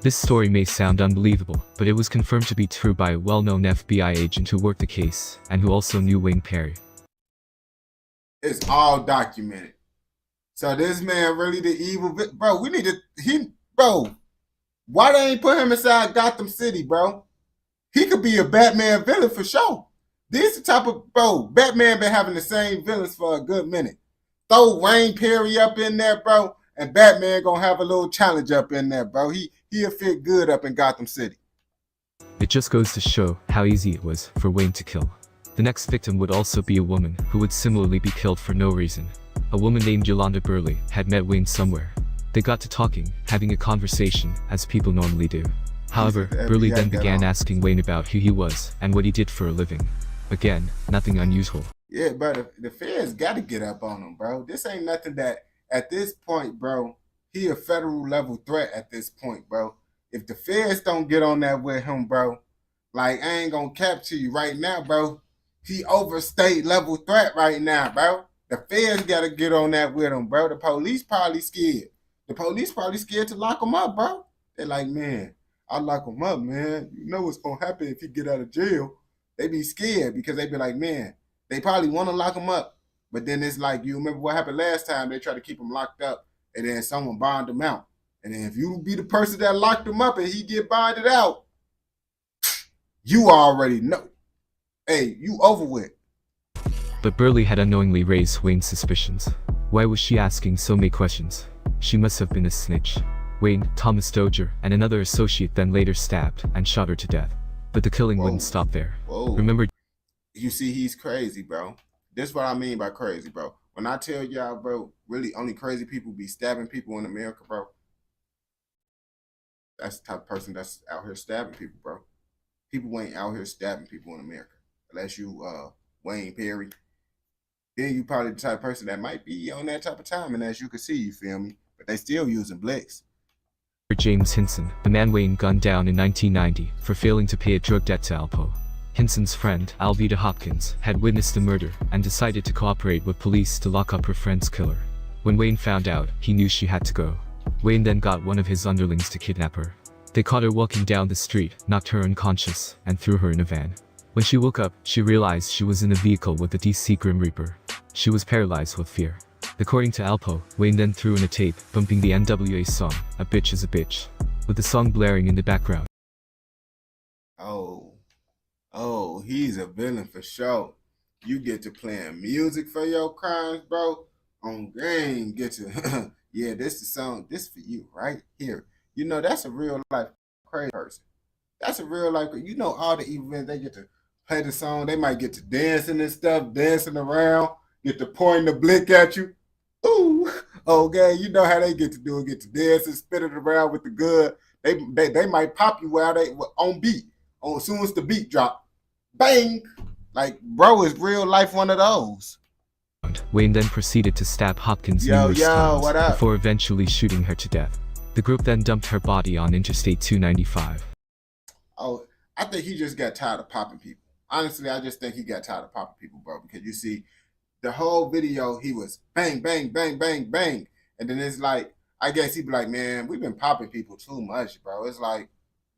This story may sound unbelievable, but it was confirmed to be true by a well-known FBI agent who worked the case and who also knew Wayne Perry. It's all documented. So this man really the evil, bro. We need to, bro. Why they ain't put him inside Gotham City, bro? He could be a Batman villain for sure. This the type of, bro, Batman been having the same villains for a good minute. Throw Wayne Perry up in there, bro, and Batman gonna have a little challenge up in there, bro. He'll fit good up in Gotham City. It just goes to show how easy it was for Wayne to kill. The next victim would also be a woman who would similarly be killed for no reason. A woman named Yolanda Burley had met Wayne somewhere. They got to talking, having a conversation, as people normally do. However, Burley then began asking Wayne about who he was and what he did for a living. Again, nothing unusual. Yeah, but the feds got to get up on him, bro. This ain't nothing that, at this point, bro, he a federal level threat at this point, bro. If the feds don't get on that with him, bro, like, I ain't gonna cap to you right now, bro. He over state level threat right now, bro. The feds got to get on that with him, bro. The police probably scared. The police probably scared to lock him up, bro. They're like, man, I lock him up, man. You know what's going to happen if he get out of jail. They be scared because they be like, man, they probably want to lock him up. But then it's like, you remember what happened last time? They tried to keep him locked up, and then someone bonded him out. And then if you be the person that locked him up and he get bonded out, you already know. Hey, you over with. But Burley had unknowingly raised Wayne's suspicions. Why was she asking so many questions? She must have been a snitch. Wayne, Thomas Dozier, and another associate then later stabbed and shot her to death. But the killing wouldn't stop there. Remember, you see, he's crazy, bro. This is what I mean by crazy, bro. When I tell y'all, bro, really only crazy people be stabbing people in America, bro. That's the type of person that's out here stabbing people, bro. People ain't out here stabbing people in America. Unless you Wayne Perry. Then you probably the type of person that might be on that type of time, and as you can see, you feel me? But they still using blicks. James Hinson, the man Wayne gunned down in 1990 for failing to pay a drug debt to Alpo. Hinson's friend, Alveda Hopkins, had witnessed the murder and decided to cooperate with police to lock up her friend's killer. When Wayne found out, he knew she had to go. Wayne then got one of his underlings to kidnap her. They caught her walking down the street, knocked her unconscious, and threw her in a van. When she woke up, she realized she was in a vehicle with the DC Grim Reaper. She was paralyzed with fear. According to Alpo, Wayne then threw in a tape, bumping the NWA song, A Bitch is a Bitch, with the song blaring in the background. Oh, he's a villain for sure. You get to playing music for your crimes, bro. On game, get to, yeah, this is song, this for you, right here. You know, that's a real life crazy person. That's a real life, you know, all the events, they get to play the song, they might get to dancing and stuff, dancing around, get to point the blick at you. Ooh, okay, you know how they get to do it, get to dance and spin it around with the gun. They might pop you while they on beat. As soon as the beat drop, bang! Like, bro, is real life one of those. Wayne then proceeded to stab Hopkins numerous times before eventually shooting her to death. The group then dumped her body on Interstate 295. Oh, I think he just got tired of popping people. Honestly, I just think he got tired of popping people, bro, because you see, the whole video, he was bang, bang, bang, bang, bang. And then it's like, I guess he'd be like, man, we've been popping people too much, bro. It's like,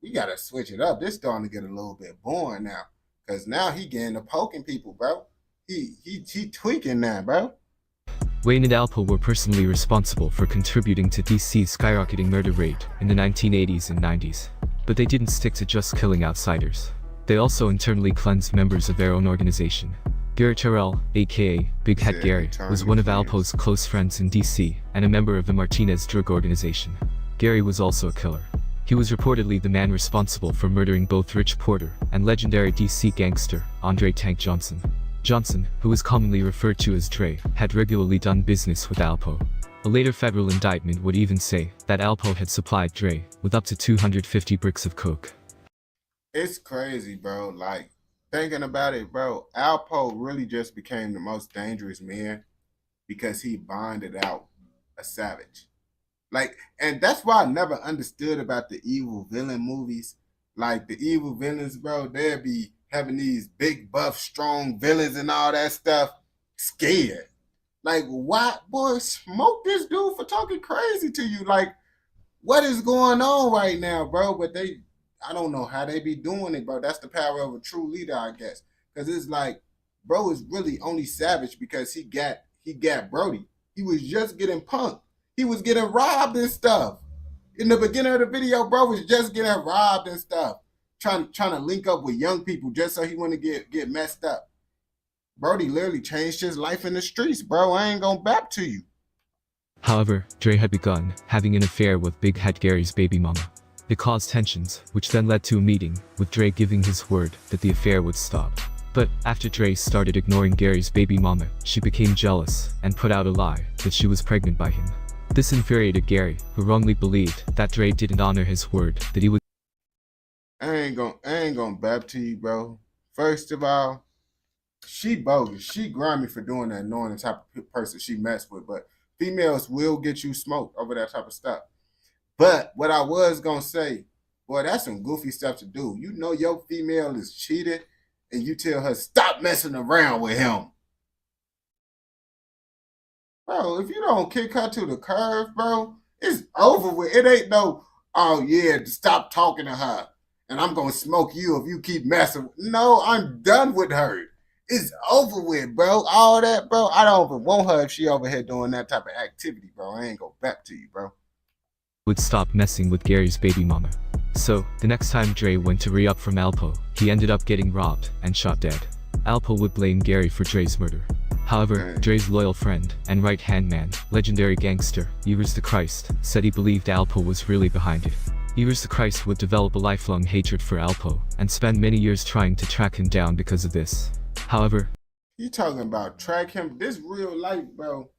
we gotta switch it up. This starting to get a little bit boring now. Cause now he getting to poking people, bro. He tweaking now, bro. Wayne and Alpo were personally responsible for contributing to DC's skyrocketing murder rate in the 1980s and 90s. But they didn't stick to just killing outsiders. They also internally cleansed members of their own organization. Gary Terrell, aka Big Head Gary, was one of Alpo's close friends in DC and a member of the Martinez drug organization. Gary was also a killer. He was reportedly the man responsible for murdering both Rich Porter and legendary DC gangster Andre Tank Johnson. Johnson, who was commonly referred to as Dre, had regularly done business with Alpo. A later federal indictment would even say that Alpo had supplied Dre with up to 250 bricks of coke. It's crazy, bro. Like, thinking about it, bro, Alpo really just became the most dangerous man because he bonded out a savage. Like, and that's why I never understood about the evil villain movies. Like, the evil villains, bro, they'd be having these big, buff, strong villains and all that stuff, scared. Like, why, boy, smoke this dude for talking crazy to you. Like, what is going on right now, bro? But I don't know how they be doing it, bro. That's the power of a true leader, I guess. Because it's like, bro is really only savage because he got Brody. He was just getting punked. He was getting robbed and stuff. In the beginning of the video, bro was just getting robbed and stuff. Trying to link up with young people just so he wouldn't get messed up. Brody literally changed his life in the streets, bro. I ain't gonna bap to you. However, Dre had begun having an affair with Big Head Gary's baby mama. It caused tensions, which then led to a meeting, with Dre giving his word that the affair would stop. But after Dre started ignoring Gary's baby mama, she became jealous and put out a lie that she was pregnant by him. This infuriated Gary, who wrongly believed that Dre didn't honor his word that he would. I ain't gonna bap to you, bro. First of all, she bogus. She grimy for doing that, knowing the type of person she messed with. But females will get you smoked over that type of stuff. But what I was gonna say, boy, that's some goofy stuff to do. You know your female is cheated, and you tell her stop messing around with him. Bro, if you don't kick her to the curb, bro, it's over with. It ain't no, oh yeah, stop talking to her. And I'm going to smoke you if you keep messing. No, I'm done with her. It's over with, bro. All that, bro. I don't even want her if she over here doing that type of activity, bro. I ain't going back to you, bro. Would stop messing with Gary's baby mama. So, the next time Dre went to re-up from Alpo, he ended up getting robbed and shot dead. Alpo would blame Gary for Dre's murder. However, Dre's loyal friend and right-hand man, legendary gangster, Evers the Christ, said he believed Alpo was really behind it. Evers the Christ would develop a lifelong hatred for Alpo and spend many years trying to track him down because of this. However, you talking about track him? This real life, bro.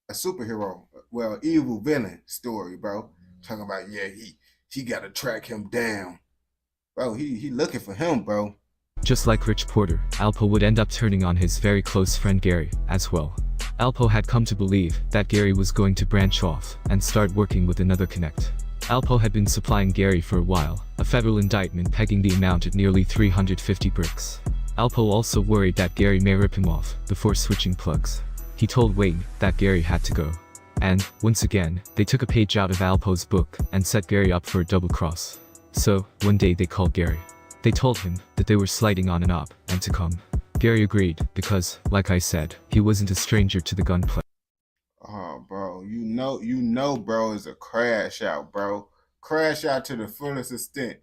A superhero, well, evil villain story, bro. Talking about, yeah, he got to track him down, bro. He looking for him, bro. Just like Rich Porter, Alpo would end up turning on his very close friend Gary as well. Alpo had come to believe that Gary was going to branch off and start working with another connect. Alpo had been supplying Gary for a while, a federal indictment pegging the amount at nearly 350 bricks. Alpo also worried that Gary may rip him off before switching plugs. He told Wayne that Gary had to go. And, once again, they took a page out of Alpo's book and set Gary up for a double cross. So, one day they called Gary. They told him that they were sliding on and up and to come. Gary agreed because, like I said, he wasn't a stranger to the gunplay. Oh, bro, you know, bro, is a crash out, bro. Crash out to the fullest extent.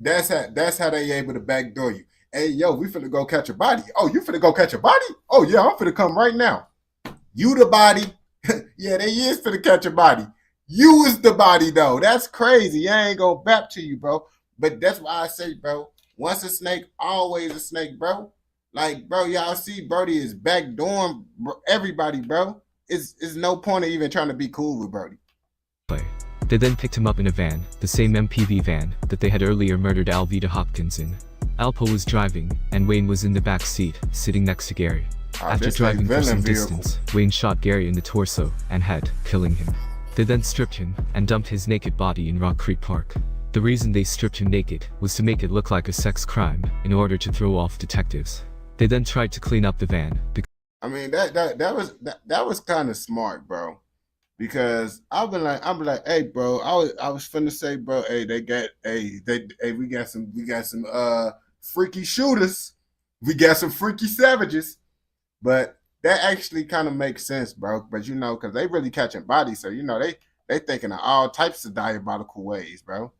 That's how they able to backdoor you. Hey, yo, we finna go catch a body. Oh, you finna go catch a body? Oh, yeah, I'm finna come right now. You the body. Yeah, they is finna catch a body. You is the body, though. That's crazy. I ain't gonna bap to you, bro. But that's why I say, bro, once a snake, always a snake, bro. Like, bro, y'all see Brody is backdooring everybody, bro. It's no point of even trying to be cool with Brody. They then picked him up in a van, the same MPV van that they had earlier murdered Alveda Hopkins in. Alpo was driving, and Wayne was in the back seat, sitting next to Gary. After driving for some distance, Wayne shot Gary in the torso and head, killing him. They then stripped him and dumped his naked body in Rock Creek Park. The reason they stripped him naked was to make it look like a sex crime in order to throw off detectives. They then tried to clean up the van. I mean, that was kind of smart, bro. Because I'm like, hey, bro, I was finna say, bro, hey, we got some freaky shooters, we got some freaky savages, but that actually kind of makes sense, bro. But you know, because they really catching bodies, so you know they thinking of all types of diabolical ways, bro.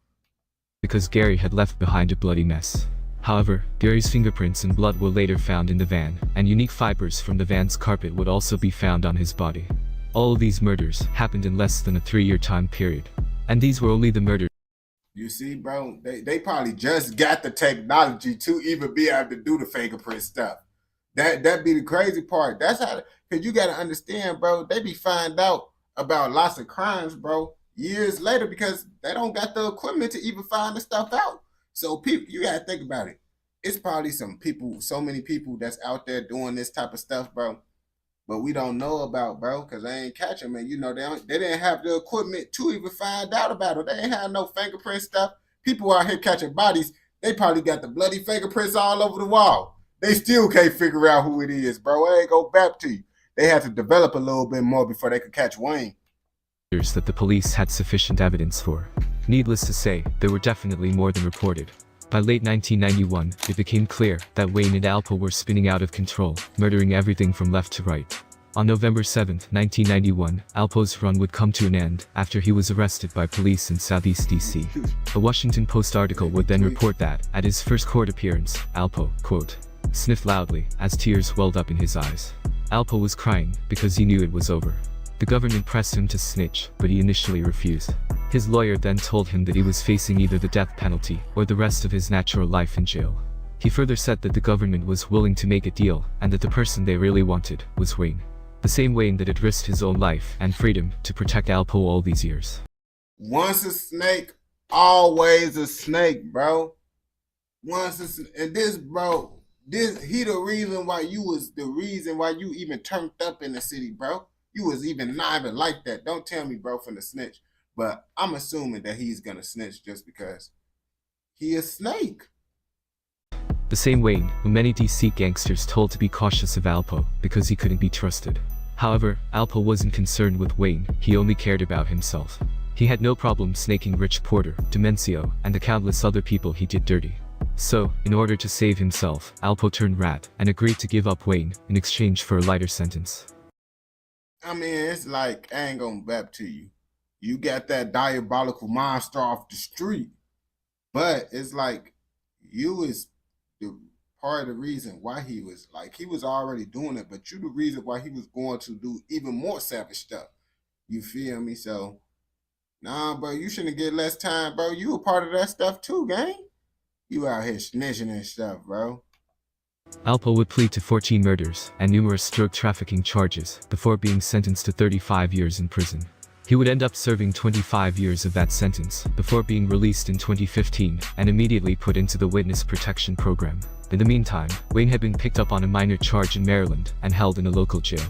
Because Gary had left behind a bloody mess. However, Gary's fingerprints and blood were later found in the van, and unique fibers from the van's carpet would also be found on his body. All of these murders happened in less than a 3-year time period. And these were only the murders. You see, bro, they probably just got the technology to even be able to do the fingerprint stuff. That be the crazy part. That's how, because you got to understand, bro, they be find out about lots of crimes, bro, years later because they don't got the equipment to even find the stuff out. So people, you got to think about it. It's probably some people, so many people that's out there doing this type of stuff, bro, but we don't know about, bro, because they ain't catch them. And, you know, they didn't have the equipment to even find out about it. They ain't have no fingerprint stuff. People out here catching bodies, they probably got the bloody fingerprints all over the wall. They still can't figure out who it is, bro. I ain't go back to you. They had to develop a little bit more before they could catch Wayne. That the police had sufficient evidence for. Needless to say, there were definitely more than reported. By late 1991, it became clear that Wayne and Alpo were spinning out of control, murdering everything from left to right. On November 7, 1991, Alpo's run would come to an end after he was arrested by police in Southeast DC. A Washington Post article would then report that, at his first court appearance, Alpo, quote, sniffed loudly as tears welled up in his eyes. Alpo was crying because he knew it was over. The government pressed him to snitch, but he initially refused. His lawyer then told him that he was facing either the death penalty or the rest of his natural life in jail. He further said that the government was willing to make a deal and that the person they really wanted was Wayne. The same Wayne that had risked his own life and freedom to protect Alpo all these years. Once a snake, always a snake, bro. And this, bro, he the reason why you even turned up in the city, bro. You was even not even like that. Don't tell me, bro, from the snitch. But I'm assuming that he's gonna snitch just because he a snake. The same Wayne, who many DC gangsters told to be cautious of Alpo because he couldn't be trusted. However, Alpo wasn't concerned with Wayne, he only cared about himself. He had no problem snaking Rich Porter, Demencio, and the countless other people he did dirty. So, in order to save himself, Alpo turned rat and agreed to give up Wayne in exchange for a lighter sentence. I mean, it's like, I ain't gonna bap to you. You got that diabolical monster off the street, but it's like, you is the part of the reason why he was already doing it, but you the reason why he was going to do even more savage stuff. You feel me? So, nah, bro, you shouldn't get less time, bro. You a part of that stuff too, gang. You out here snitching and stuff, bro. Alpo would plead to 14 murders and numerous drug trafficking charges before being sentenced to 35 years in prison. He would end up serving 25 years of that sentence before being released in 2015 and immediately put into the Witness Protection Program. In the meantime, Wayne had been picked up on a minor charge in Maryland and held in a local jail.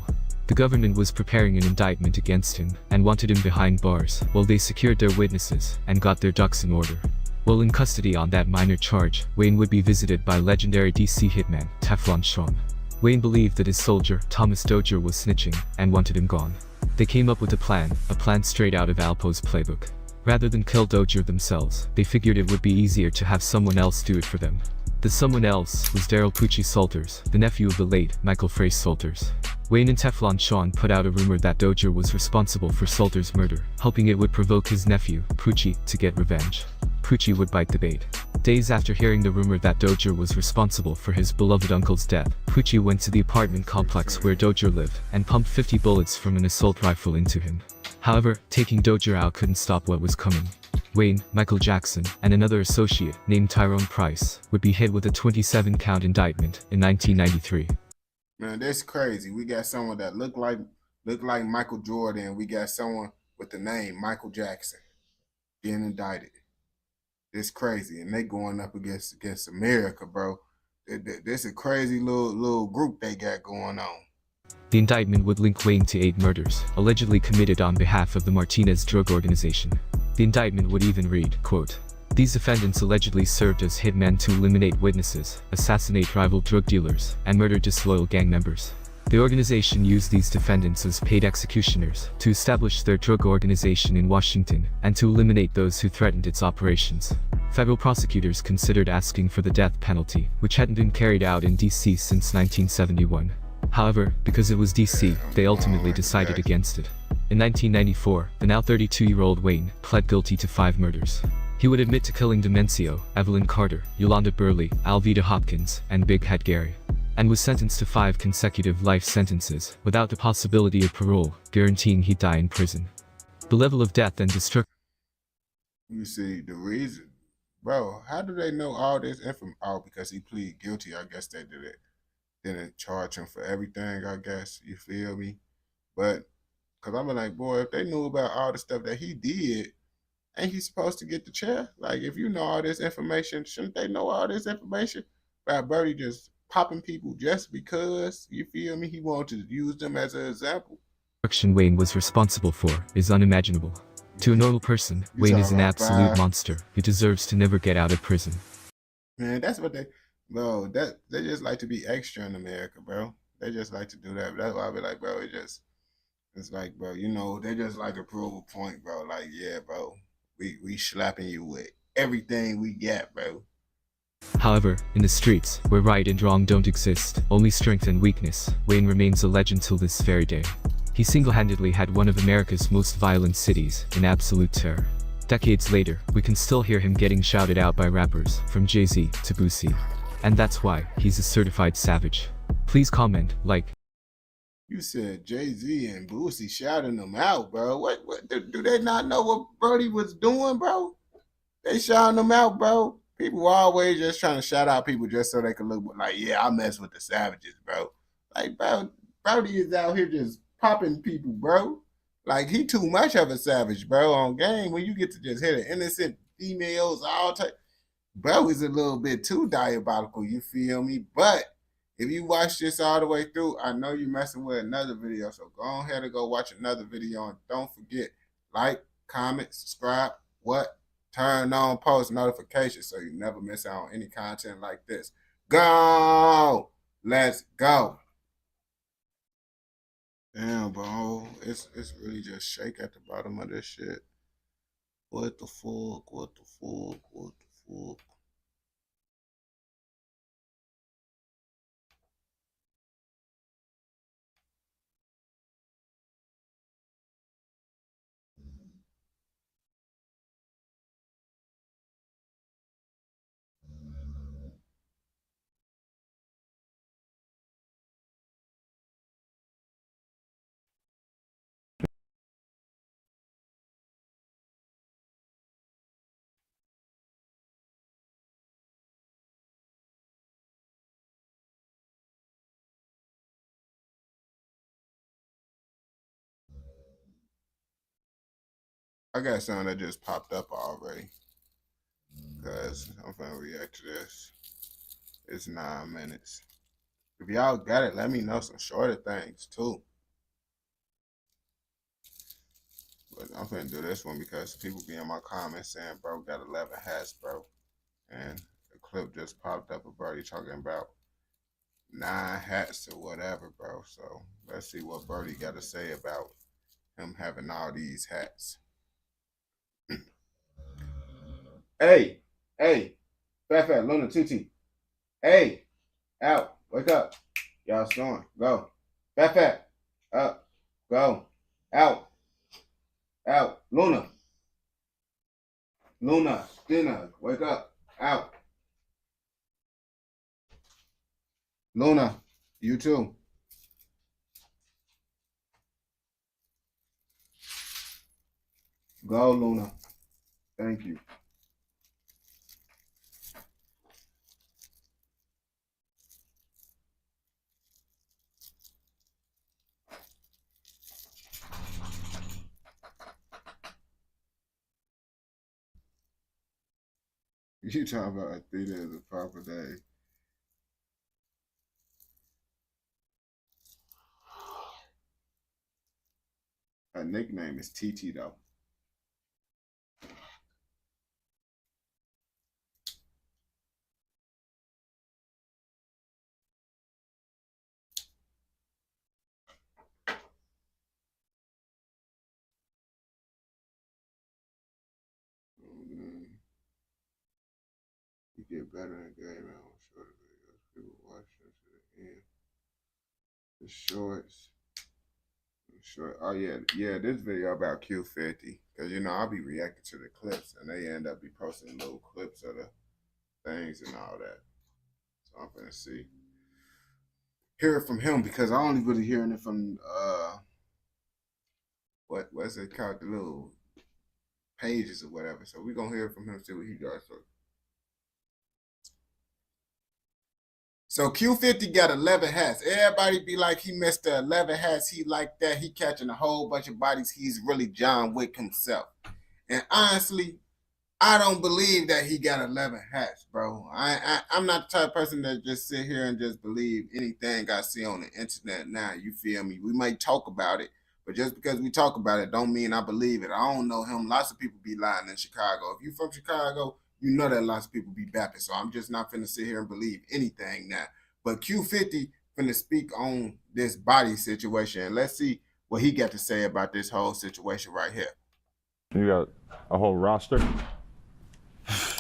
The government was preparing an indictment against him and wanted him behind bars while they secured their witnesses and got their ducks in order. While in custody on that minor charge, Wayne would be visited by legendary DC hitman, Teflon Sean. Wayne believed that his soldier, Thomas Dozier, was snitching and wanted him gone. They came up with a plan straight out of Alpo's playbook. Rather than kill Dozier themselves, they figured it would be easier to have someone else do it for them. The someone else was Daryl Pucci Salters, the nephew of the late Michael Frace Salters. Wayne and Teflon Sean put out a rumor that Dozier was responsible for Salters' murder, hoping it would provoke his nephew, Pucci, to get revenge. Pucci would bite the bait. Days after hearing the rumor that Dozier was responsible for his beloved uncle's death, Pucci went to the apartment complex where Dozier lived and pumped 50 bullets from an assault rifle into him. However, taking Dozier out couldn't stop what was coming. Wayne, Michael Jackson, and another associate named Tyrone Price would be hit with a 27-count indictment in 1993. Man, that's crazy. We got someone that looked like Michael Jordan. We got someone with the name Michael Jackson being indicted. It's crazy, and they going up against America, bro. This a crazy little group they got going on. The indictment would link Wayne to 8 murders, allegedly committed on behalf of the Martinez drug organization. The indictment would even read, quote, "These defendants allegedly served as hitmen to eliminate witnesses, assassinate rival drug dealers, and murder disloyal gang members." The organization used these defendants as paid executioners to establish their drug organization in Washington and to eliminate those who threatened its operations. Federal prosecutors considered asking for the death penalty, which hadn't been carried out in D.C. since 1971. However, because it was D.C., they ultimately decided against it. In 1994, the now 32-year-old Wayne pled guilty to 5 murders. He would admit to killing Demencio, Evelyn Carter, Yolanda Burley, Alveda Hopkins, and Big Head Gary, and was sentenced to 5 consecutive life sentences, without the possibility of parole, guaranteeing he'd die in prison. The level of death and destruction. You see, the reason, bro, how do they know all this information? Oh, because he pleaded guilty, I guess they did it. Didn't charge him for everything, I guess, you feel me? But, because I'm like, boy, if they knew about all the stuff that he did, ain't he supposed to get the chair? Like, if you know all this information, shouldn't they know all this information? About Birdie just popping people just because, you feel me, he wanted to use them as an example. Destruction Wayne was responsible for is unimaginable. To a normal person, Wayne is an absolute monster who deserves to never get out of prison. Man, that's what bro, they just like to be extra in America, bro. They just like to do that. That's why I be like, bro, it's like, bro, you know, they just like to prove a point, bro. Like, yeah, bro, we slapping you with everything we got, bro. However, in the streets, where right and wrong don't exist, only strength and weakness, Wayne remains a legend till this very day. He single-handedly had one of America's most violent cities in absolute terror. Decades later, we can still hear him getting shouted out by rappers, from Jay-Z to Boosie. And that's why he's a certified savage. Please comment, like. You said Jay-Z and Boosie shouting them out, bro. What do they not know what Brody was doing, bro? They shouting them out, bro. People always just trying to shout out people just so they can look like, yeah, I mess with the savages, bro. Like, bro, Brody is out here just popping people, bro. Like, he too much of a savage, bro, on game. When you get to just hit innocent females, all type, bro is a little bit too diabolical, you feel me? But if you watch this all the way through, I know you're messing with another video, so go ahead and go watch another video, and don't forget, like, comment, subscribe, turn on post notifications so you never miss out on any content like this. Go! Let's go! Damn, bro, it's really just shake at the bottom of this shit. What the fuck? What the fuck? What the fuck? I got something that just popped up already, because I'm gonna react to this. It's 9 minutes. If y'all got it, let me know some shorter things too. But I'm gonna do this one because people be in my comments saying, bro, got 11 hats, bro. And the clip just popped up of Birdie talking about 9 hats or whatever, bro. So let's see what Birdie got to say about him having all these hats. Hey, Fat, Luna, TT. Hey, out, wake up. Y'all snoring, go. Fat, up, go. Out, Luna, dinner, wake up, out. Luna, you too. Go, Luna. Thank you. You talking about 3 days of proper day. Her nickname is TT though. better than game. I don't show the videos. People watch them to the end. The shorts. Oh yeah, this video about Q50. Cause you know I'll be reacting to the clips and they end up be posting little clips of the things and all that. So I'm gonna hear it from him because I only really hearing it from what's it called, the little pages or whatever. So we're gonna hear it from him, see what he got. So Q50 got 11 hats. Everybody be like, he missed the 11 hats. He like that. He catching a whole bunch of bodies. He's really John Wick himself. And honestly, I don't believe that he got 11 hats, bro. I'm not the type of person that just sit here and just believe anything I see on the internet now. You feel me? We might talk about it, but just because we talk about it don't mean I believe it. I don't know him. Lots of people be lying in Chicago. If you from Chicago, you know that lots of people be bapping. So I'm just not finna sit here and believe anything now. But Q50 finna speak on this body situation. And let's see what he got to say about this whole situation right here. You got a whole roster?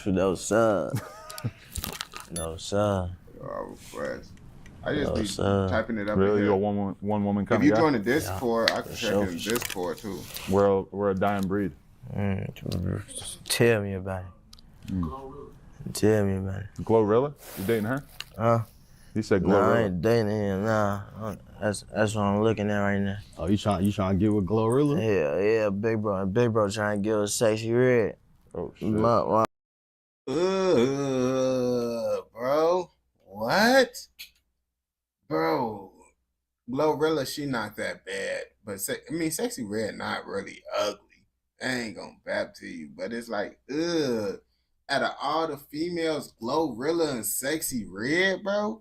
No, sir. No, sir. Oh, I just be typing it up. Really? You're a one woman kind of guy? If you guy? join the Discord, I can check in the Discord too. We're a dying breed. Tell me about it. Tell me about it. Glorilla? You dating her? Huh? He said Glorilla. Nah, I ain't dating him. Nah, that's what I'm looking at right now. Oh, you trying to get with Glorilla? Yeah, big bro trying to give a sexy red. Oh shit. Bro, what? Bro, Glorilla, she not that bad, but Sexy Red not really ugly. I ain't gonna bap to you, but it's like, out of all the females, Glorilla and Sexy Red, bro,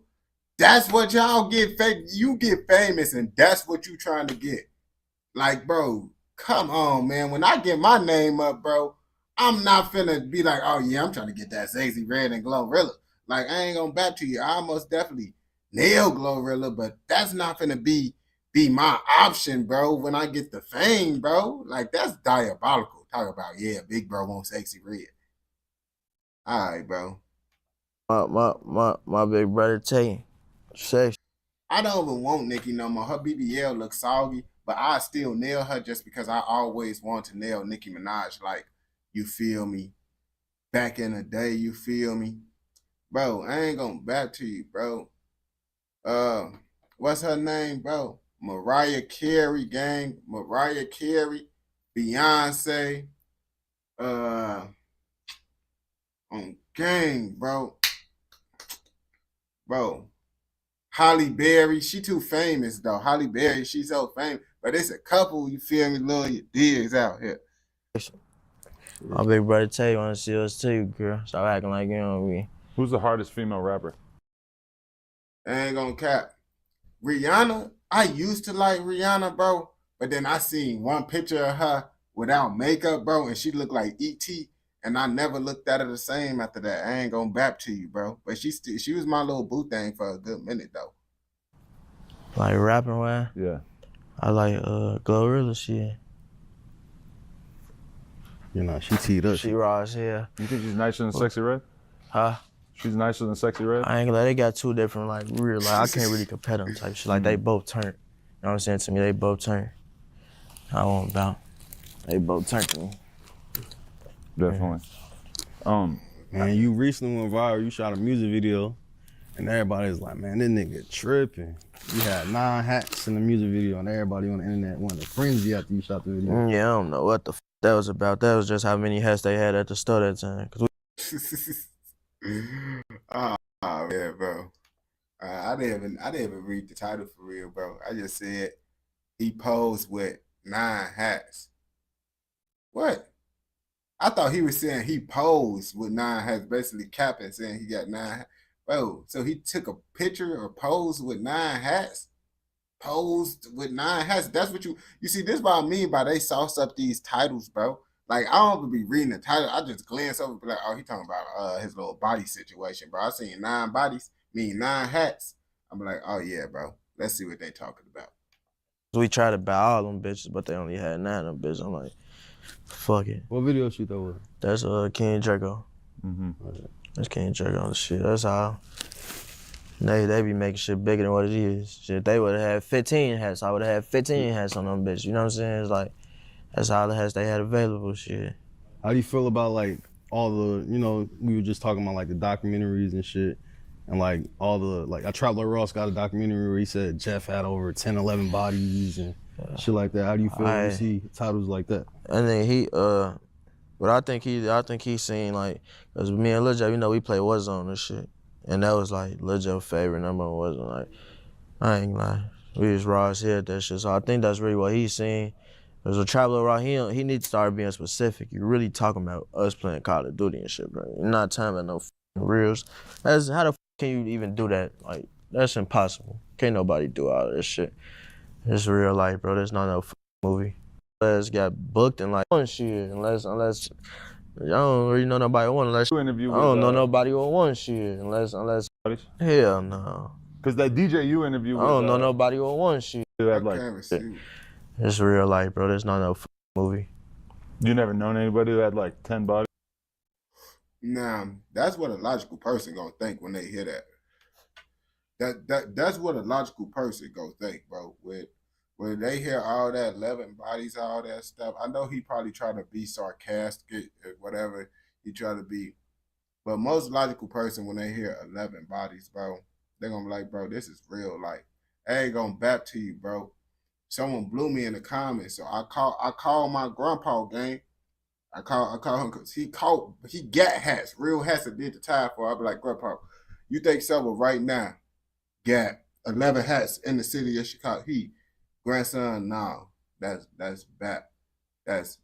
that's what y'all get. You get famous, and that's what you trying to get. Like, bro, come on, man. When I get my name up, bro, I'm not finna be like, oh yeah, I'm trying to get that Sexy Red and Glorilla. Like, I ain't gonna back to you. I most definitely nail Glorilla, but that's not finna be my option, bro, when I get the fame, bro. Like, that's diabolical. Talk about, yeah, big bro wants Sexy Red. All right, bro. My big brother tell you, sexy. I don't even want Nicki no more. Her BBL looks soggy, but I still nail her just because I always want to nail Nicki Minaj. Like, you feel me? Back in the day, you feel me? Bro, I ain't gonna back to you, bro. What's her name, bro? Mariah Carey, gang. Mariah Carey, Beyonce. On gang, bro. Bro. Halle Berry, she too famous though. Halle Berry, she's so famous. But it's a couple, you feel me, little digs out here. My big brother tell you, wanna see us too, girl. Stop acting like you know me. Who's the hardest female rapper? I ain't gonna cap. Rihanna, I used to like Rihanna, bro. But then I seen one picture of her without makeup, bro, and she looked like E.T. And I never looked at her the same after that. I ain't gonna bap to you, bro. But she was my little boo thing for a good minute though. Like rapping, man? Yeah. I like Glorilla shit. You know, she teed up. She raw as hell. You think she's nicer than Sexy Red? Huh? She's nicer than Sexy Red? I ain't gonna lie, they got two different, like, real, like, I can't really compare them type shit. Like, they both turn. You know what I'm saying? To me, they both turn. I won't about. They both turn to me. Definitely. Man, you recently went viral. You shot a music video, and everybody's like, man, this nigga tripping. You had 9 hats in the music video, and everybody on the internet went to frenzy after you shot the video. Yeah, I don't know what the that was about. That was just how many hats they had at the store that time. Yeah, bro. I didn't even read the title for real, bro. I just said he posed with 9 hats. What? I thought he was saying he posed with 9 hats, basically capping, saying he got 9 hats. Bro, so he took a picture or posed with 9 hats? Posed with 9 hats. That's what you see, this is what I mean by they sauce up these titles, bro. Like, I don't even be reading the title. I just glance over and be like, oh, he talking about his little body situation, bro. I seen 9 bodies, mean 9 hats. I'm like, oh, yeah, bro. Let's see what they talking about. We tried to buy all them bitches, but they only had 9 of them bitches. I'm like, fuck it. What video shoot that was? That's King Draco. Mm-hmm. Just can't jerk on the shit. That's all. They be making shit bigger than what it is. Shit, they would have had 15 hats. I would have had 15 hats on them bitches. You know what I'm saying? It's like, that's all the hats they had available, shit. How do you feel about like all the, you know, we were just talking about like the documentaries and shit, and like all the, like Trapper Ross got a documentary where he said Jeff had over 10, 11 bodies and shit like that. How do you feel when you see titles like that? I think but I think he seen like, cause me and Lil Jeff, you know, we play Warzone and shit, and that was like Lil Jeff's favorite number Warzone. Like, I ain't lying, we was raw as hell at that shit. So I think that's really what he's seen. Cause a Traveler Raw, he need to start being specific. You really talking about us playing Call of Duty and shit, bro. You're not talking about no reels. How the can you even do that? Like, that's impossible. Can't nobody do all this shit. It's real life, bro. There's not no movie. Unless got booked and like one shit. Unless I don't really know nobody one. Unless I don't know nobody with one shit. Unless hell no. Cause that DJU interview. I don't know nobody with one shit. It's real life, bro. There's not no movie. You never known anybody who had like 10 bodies? Nah, that's what a logical person gonna think when they hear that. That's what a logical person gonna think, bro. When they hear all that 11 bodies, all that stuff, I know he probably trying to be sarcastic or whatever he try to be. But most logical person, when they hear 11 bodies, bro, they're gonna be like, bro, this is real life. I ain't gonna bap to you, bro. Someone blew me in the comments, so I call my grandpa, gang. I call him because he got hats, real hats that did the time for. I be like, grandpa, you think someone right now got 11 hats in the city of Chicago? He grandson, no, that's bap, that's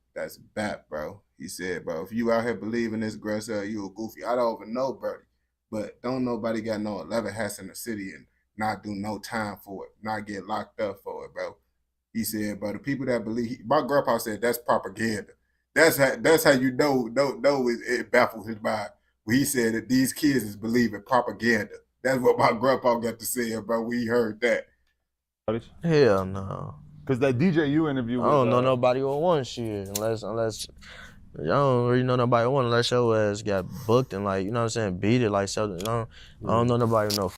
bap, bro. He said, bro, if you out here believing this grandson, you a goofy. I don't even know, Birdie, but don't nobody got no 11 hats in the city and not do no time for it, not get locked up for it, bro. He said, but the people that believe, my grandpa said that's propaganda. That's how you know it baffles his mind. When he said that these kids is believing propaganda. That's what my grandpa got to say, bro. We heard that. Hell no. Cause that DJU interview. I don't know nobody with one shit unless I don't really know nobody with one unless your ass got booked and like, you know what I'm saying, beat it like something. I don't know nobody with no.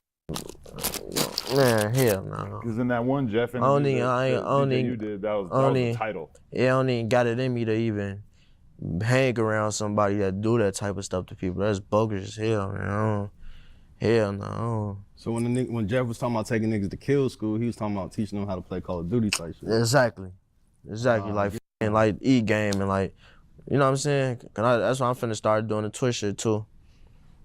Man, hell no. Cause in that one Jeff interview you did, that was the title. Yeah, I don't even got it in me to even hang around somebody that do that type of stuff to people. That's bogus as hell, man. Hell no. So when Jeff was talking about taking niggas to kill school, he was talking about teaching them how to play Call of Duty type shit. Exactly. Like eat game and like, you know what I'm saying? That's why I'm finna start doing the Twitch shit too.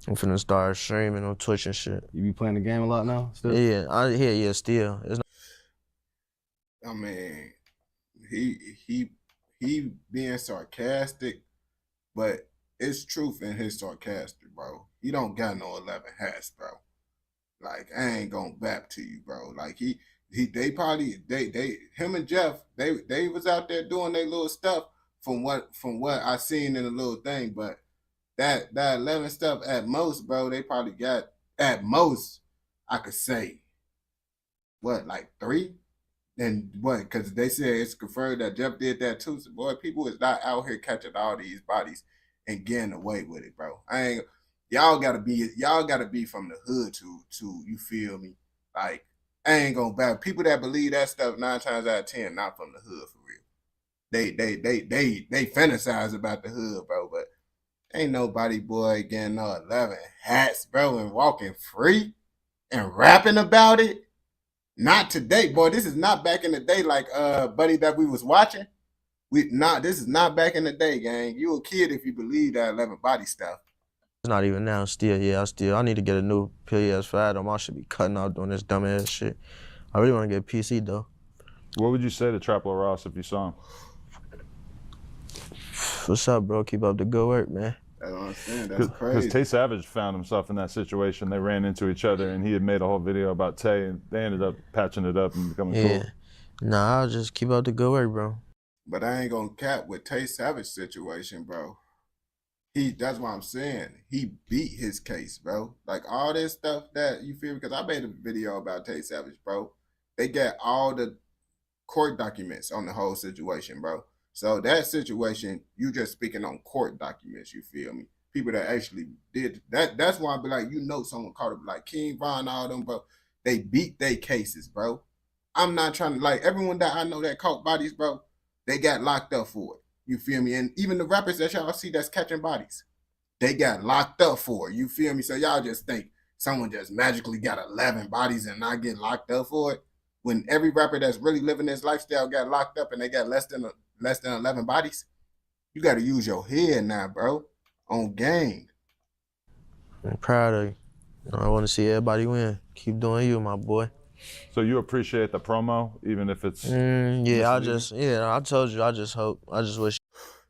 I'm finna start streaming on Twitch and shit. You be playing the game a lot now? Still? Yeah, still. I mean, he being sarcastic, but it's truth in his sarcastic, bro. He don't got no 11 hats, bro. Like, I ain't gonna bap to you, bro. Like him and Jeff, they was out there doing their little stuff from what I seen in the little thing, but that 11 stuff at most, bro, they probably got at most, I could say, what, like 3? And what, because they said it's confirmed that Jeff did that too. So, boy, people is not out here catching all these bodies and getting away with it, bro. Y'all gotta be from the hood to you feel me? Like, I ain't gonna bad people that believe that stuff 9 times out of 10 not from the hood for real. They fantasize about the hood, bro, but ain't nobody, boy, getting no 11 hats, bro, and walking free and rapping about it. Not today, boy. This is not back in the day like buddy that we was watching. This is not back in the day, gang. You a kid if you believe that 11 body stuff. It's not even now, I need to get a new PS5. I should be cutting out doing this dumb ass shit. I really want to get a PC though. What would you say to Trapper Ross if you saw him? What's up, bro? Keep up the good work, man. That's what I'm saying. That's crazy. Because Tay Savage found himself in that situation. They ran into each other, and he had made a whole video about Tay, and they ended up patching it up and becoming cool. Nah, I'll just keep up the good work, bro. But I ain't gonna cap with Tay Savage situation, bro. That's what I'm saying. He beat his case, bro. Like all this stuff that you feel, because I made a video about Tay Savage, bro. They got all the court documents on the whole situation, bro. So that situation, you just speaking on court documents, you feel me? people that actually did that. That's why I be like, someone caught it like King Von, all them, bro. They beat their cases, bro. I'm not trying to like everyone that I know that caught bodies, bro. They got locked up for it. You feel me? And even the rappers that y'all see that's catching bodies, they got locked up for it. You feel me? So y'all just think someone just magically got 11 bodies and not get locked up for it. When every rapper that's really living this lifestyle got locked up and they got less than 11 bodies, you got to use your head now, bro. On game. I'm proud of you. I want to see everybody win. Keep doing you, my boy. So you appreciate the promo, even if it's I told you, I just wish.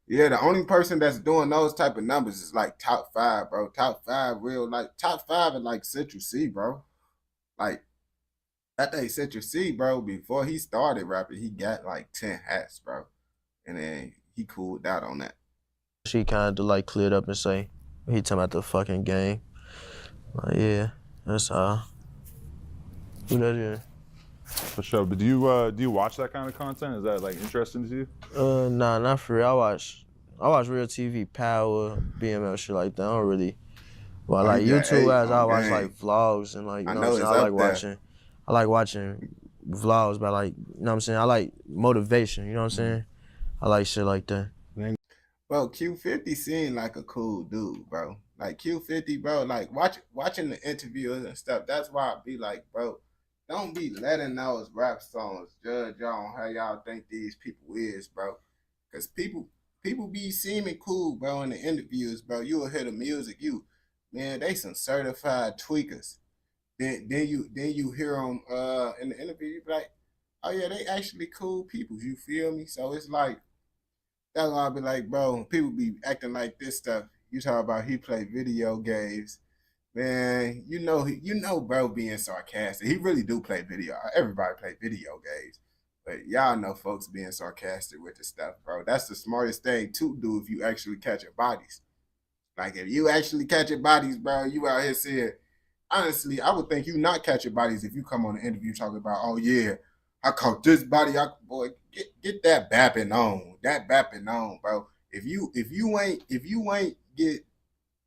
Yeah, the only person that's doing those type of numbers is like top 5, bro. Top 5 real, like top 5 in like Central C, bro. Like that day Central C, bro, before he started rapping, he got like 10 hats, bro. And then he cooled out on that. She kind of like cleared up and say, he talking about the fucking game. Like, yeah, that's all. Who that is? For sure. But do you watch that kind of content? Is that like interesting to you? Nah, not for real. I watch real TV, Power, BML, shit like that. I don't really. Well, like YouTube as I watch like vlogs and like, you know what I'm saying? I like watching vlogs by like, you know what I'm saying? I like motivation, you know what I'm saying? I like shit like that. Bro, Q50 seemed like a cool dude, bro. Like Q50, bro, like watching the interviews and stuff, that's why I be like, bro, don't be letting those rap songs judge y'all on how y'all think these people is, bro. Cause people be seeming cool, bro, in the interviews, bro. You will hear the music, man, they some certified tweakers. Then you hear them in the interview, you be like, oh yeah, they actually cool people. You feel me? So it's like that's why I be like, bro, people be acting like this stuff. You talk about he play video games. Man, you know, bro, being sarcastic. He really do play video. Everybody play video games. But y'all know folks being sarcastic with the stuff, bro. That's the smartest thing to do if you actually catch your bodies. Like, if you actually catch your bodies, bro, you out here saying, honestly, I would think you not catch your bodies if you come on an interview talking about, oh, yeah, I caught this body. Boy, get that bapping on. That bapping on, bro. If you ain't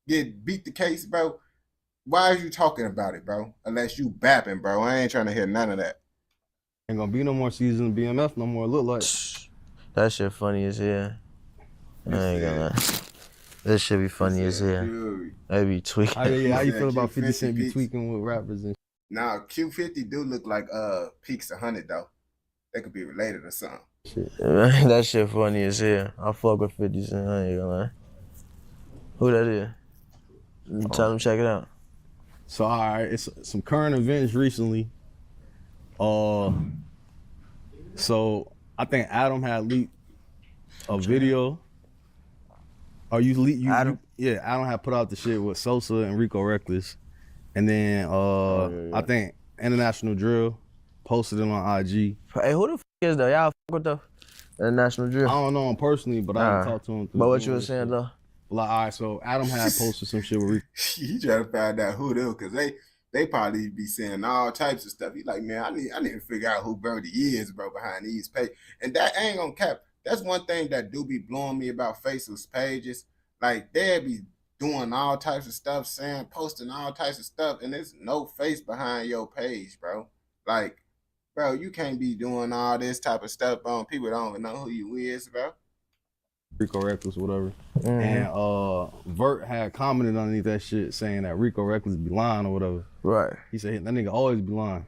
get beat the case, bro, why are you talking about it, bro? Unless you bapping, bro. I ain't trying to hear none of that. Ain't gonna be no more season of BMF no more. Look like that shit funny as hell. I ain't gonna lie. This shit be funny as hell. They be tweaking. How you feel about 50 Cent be tweaking with rappers and? Nah, Q50 do look like Peaks 100 though. They could be related or something. Shit. That shit funny as hell. I fuck with 50 Cent. I ain't gonna lie. Who that is? Tell them check it out. So all right, it's some current events recently. So I think Adam had leaked a video. Or Adam? Yeah, Adam had put out the shit with Sosa and Rico Reckless. And then I think International Drill posted it on IG. Hey, who the f is that? Y'all f with the International Drill? I don't know him personally, but I didn't talk to him. But what you were saying though? Like, all right, so Adam had posted some shit with Rico. He trying to find out who them, because they probably be saying all types of stuff. He like, man, I need to figure out who Brody is, bro, behind these pages. And that ain't gonna cap. That's one thing that do be blowing me about Faceless pages. Like, they be doing all types of stuff, posting all types of stuff, and there's no face behind your page, bro. Like, bro, you can't be doing all this type of stuff, bro. People don't even know who you is, bro. Rico Reckless, whatever. And Vert had commented underneath that shit saying that Rico Reckless be lying or whatever. Right. He said that nigga always be lying.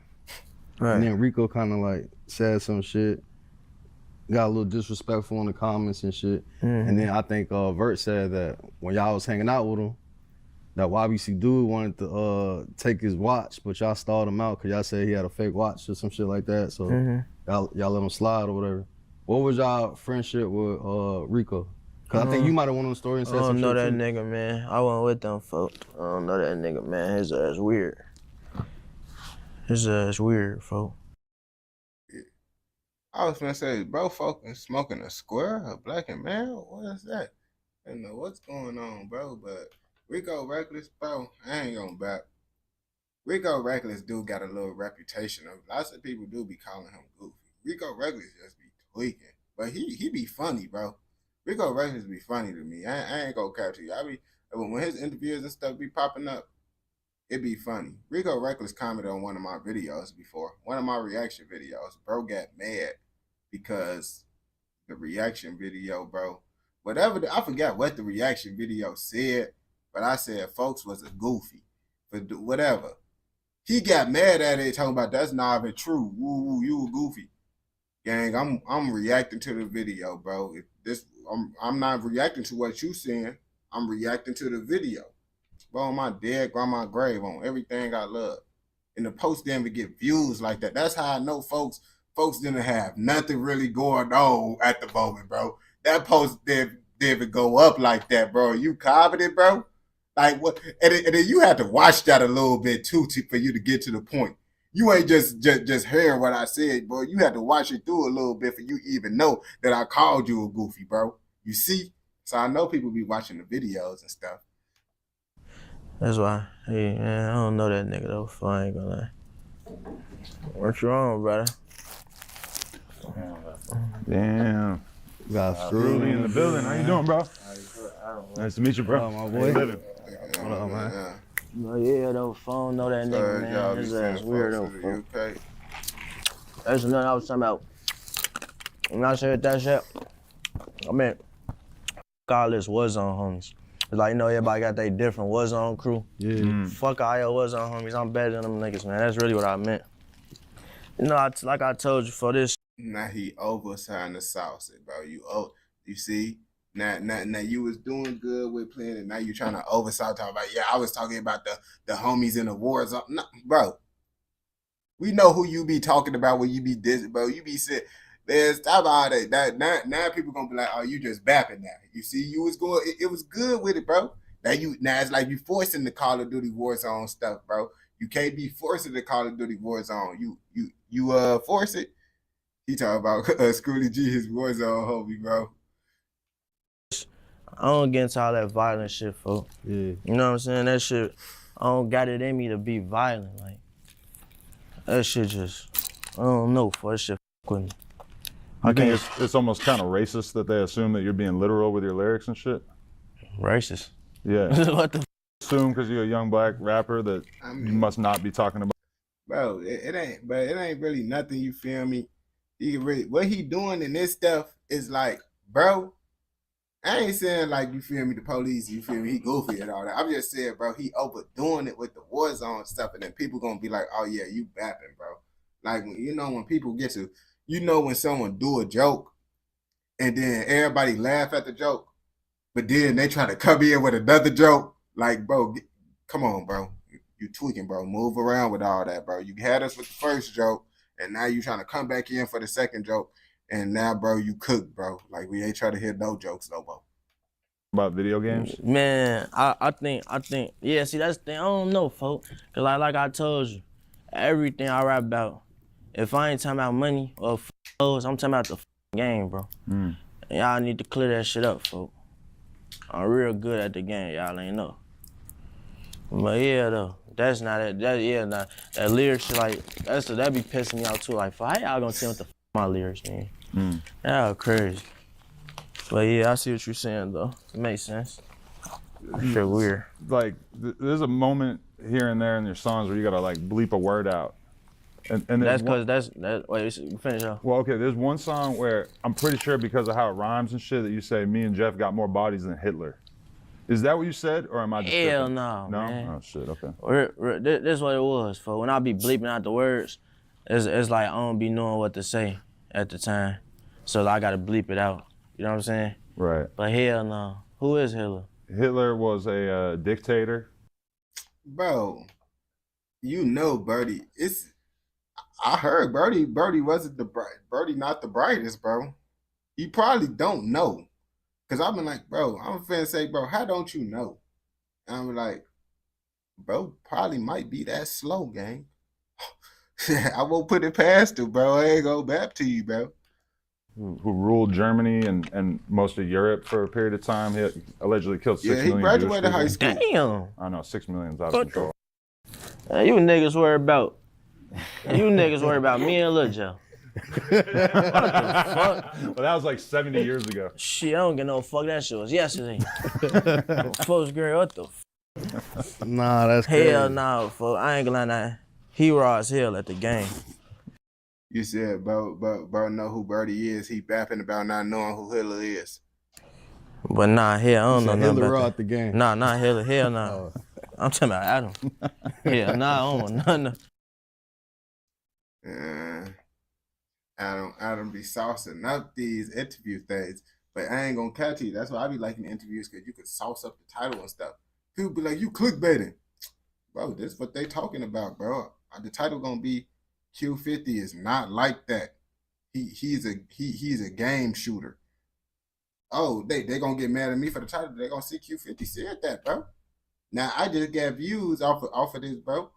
Right. And then Rico kind of like said some shit, got a little disrespectful in the comments and shit. And then I think Vert said that when y'all was hanging out with him, that YBC dude wanted to take his watch, but y'all stalled him out because y'all said he had a fake watch or some shit like that. So y'all let him slide or whatever. What was y'all friendship with Rico? Cause I think you might have went on the story and said some shit. I don't know that too. nigga, man. I wasn't with them folks. I don't know that nigga, man. His ass weird. His ass weird, folks. I was gonna say, bro, fucking smoking a square, a black and male? What is that? I don't know what's going on, bro, but Rico Reckless, bro, I ain't gonna back. Rico Reckless do got a little reputation of, lots of people do be calling him goofy. Rico Reckless just be tweaking, but he be funny, bro. Rico Reckless be funny to me. I ain't gonna cap to you. when his interviews and stuff be popping up, it be funny. Rico Reckless commented on one of my videos before, one of my reaction videos. Bro got mad because the reaction video, bro, I forgot what the reaction video said, but I said folks was a goofy for whatever. He got mad at it, talking about that's not even true. Woo, you a goofy. Gang, I'm reacting to the video, bro. I'm not reacting to what you saying. I'm reacting to the video. Bro, on my dead grandma grave, on everything I love. And the post didn't even get views like that. That's how I know folks didn't have nothing really going on at the moment, bro. That post didn't even go up like that, bro. You copied it, bro? Like what? And then you had to watch that a little bit too for you to get to the point. You ain't just hearing what I said, bro. You had to watch it through a little bit for you even know that I called you a goofy, bro. You see? So I know people be watching the videos and stuff. That's why. Hey, man, I don't know that nigga though, so I ain't gonna lie. What you on, brother? Damn. Got Struly in the building. How you doing, bro? Nice to meet you, bro. My boy. What up, man? No, yeah, though, phone, know that nigga, man. His ass weird, though, okay. That's another I was talking about. When I said that shit, I mean, all this Warzone homies. It's like, you know, everybody got their different Warzone crew. Yeah. Fuck all your Warzone homies. I'm better than them niggas, man. That's really what I meant. You know, like I told you, for this. Now he overselling the sauce, bro. You see? Now you was doing good with playing it. Now you trying to oversell, talking about, yeah, I was talking about the homies in the war zone. No, bro. We know who you be talking about when you be dissing, bro. You be saying, man, stop all that. Now people gonna be like, oh, you just bapping now. You see, you was going, it was good with it, bro. Now it's like you forcing the Call of Duty Warzone stuff, bro. You can't be forcing the Call of Duty Warzone. You force it. He talking about Schooly G, his Warzone homie, bro. I don't get into all that violent shit, folks. Yeah. You know what I'm saying? That shit, I don't got it in me to be violent. Like, that shit just, I don't know, for that shit with me. I think it's almost kind of racist that they assume that you're being literal with your lyrics and shit. Racist? Yeah. What the assume because you're a young black rapper that you must not be talking about. Bro, it ain't really nothing, you feel me? What he doing in this stuff is like, bro, I ain't saying like, you feel me, the police, you feel me, he goofy and all that. I'm just saying, bro, he overdoing it with the Warzone stuff, and then people gonna be like, oh yeah, you bapping, bro. Like, you know, when people get to, you know, when someone do a joke and then everybody laugh at the joke, but then they try to come in with another joke, like, bro, come on, bro. You tweaking, bro. Move around with all that, bro. You had us with the first joke, and now you trying to come back in for the second joke. And now, bro, you cook, bro. Like, we ain't trying to hear no jokes no more. About video games? Man, I think, yeah, see, that's the thing. I don't know, folks. Because like I told you, everything I rap about, if I ain't talking about money or hoes, I'm talking about the game, bro. And y'all need to clear that shit up, folks. I'm real good at the game, y'all ain't know. But yeah, though, that's not it. That lyrics shit, like, that be pissing me out too. Like, how y'all gonna tell me what the my lyrics, man? Y'all crazy. But yeah, I see what you're saying, though. It makes sense. Shit weird. Like, there's a moment here and there in your songs where you gotta like bleep a word out. And that's because wait, finish up. Well, okay, there's one song where I'm pretty sure because of how it rhymes and shit that you say, me and Jeff got more bodies than Hitler. Is that what you said, or am I just Hell tripping? no, man. Oh shit, okay. This is what it was, for when I be bleeping out the words, it's like I don't be knowing what to say at the time. So I gotta bleep it out. You know what I'm saying? Right. But hell no. Who is Hitler? Hitler was a dictator. Bro, you know Birdie. I heard Birdie wasn't Birdie not the brightest, bro. You probably don't know. Cause I've been like, bro, I'm finna say, bro, how don't you know? And I'm like, bro, probably might be that slow, gang. I won't put it past him, bro. I ain't gonna back to you, bro. Who ruled Germany and most of Europe for a period of time. He allegedly killed 6 million. Yeah, he graduated high school. Damn. I know, 6 million's out of control. You niggas worry about me and Lil Joe. What the fuck? Well, that was like 70 years ago. Shit, I don't get no fuck. That shit was yesterday. Folks, girl, what the fuck? Nah, that's crazy. Hell nah, fuck. I ain't gonna lie. He raw as hell at the game. You said, bro, know who Birdie is. He bapping about not knowing who Hitler is. But nah, hell, I don't know nothing Hitler about raw at the game. Nah, not Hitler. Hell nah. Oh. I'm talking about Adam. Hell nah, I don't know nothing. Adam be saucing up these interview things, but I ain't gonna catch you. That's why I be liking interviews, because you can sauce up the title and stuff. People be like, you clickbaiting. Bro, this is what they talking about, bro. The title gonna be Q50 is not like that. He's a game shooter. Oh, they gonna get mad at me for the title. They gonna see Q50 said that, bro. Now I just got views off of this, bro.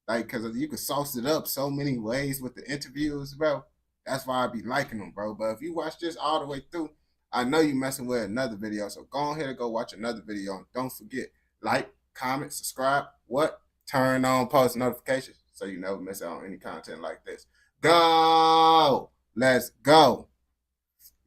Like, cause you can sauce it up so many ways with the interviews, bro. That's why I be liking them, bro. But if you watch this all the way through, I know you messing with another video. So go ahead and go watch another video. And don't forget, like, comment, subscribe, turn on post notifications so you never miss out on any content like this. Go! Let's go.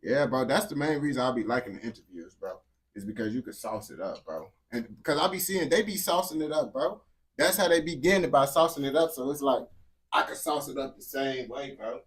Yeah, bro. That's the main reason I be liking the interviews, bro. Is because you can sauce it up, bro. And because I be seeing they be saucing it up, bro. That's how they begin by saucing it up. So it's like, I can sauce it up the same way, bro.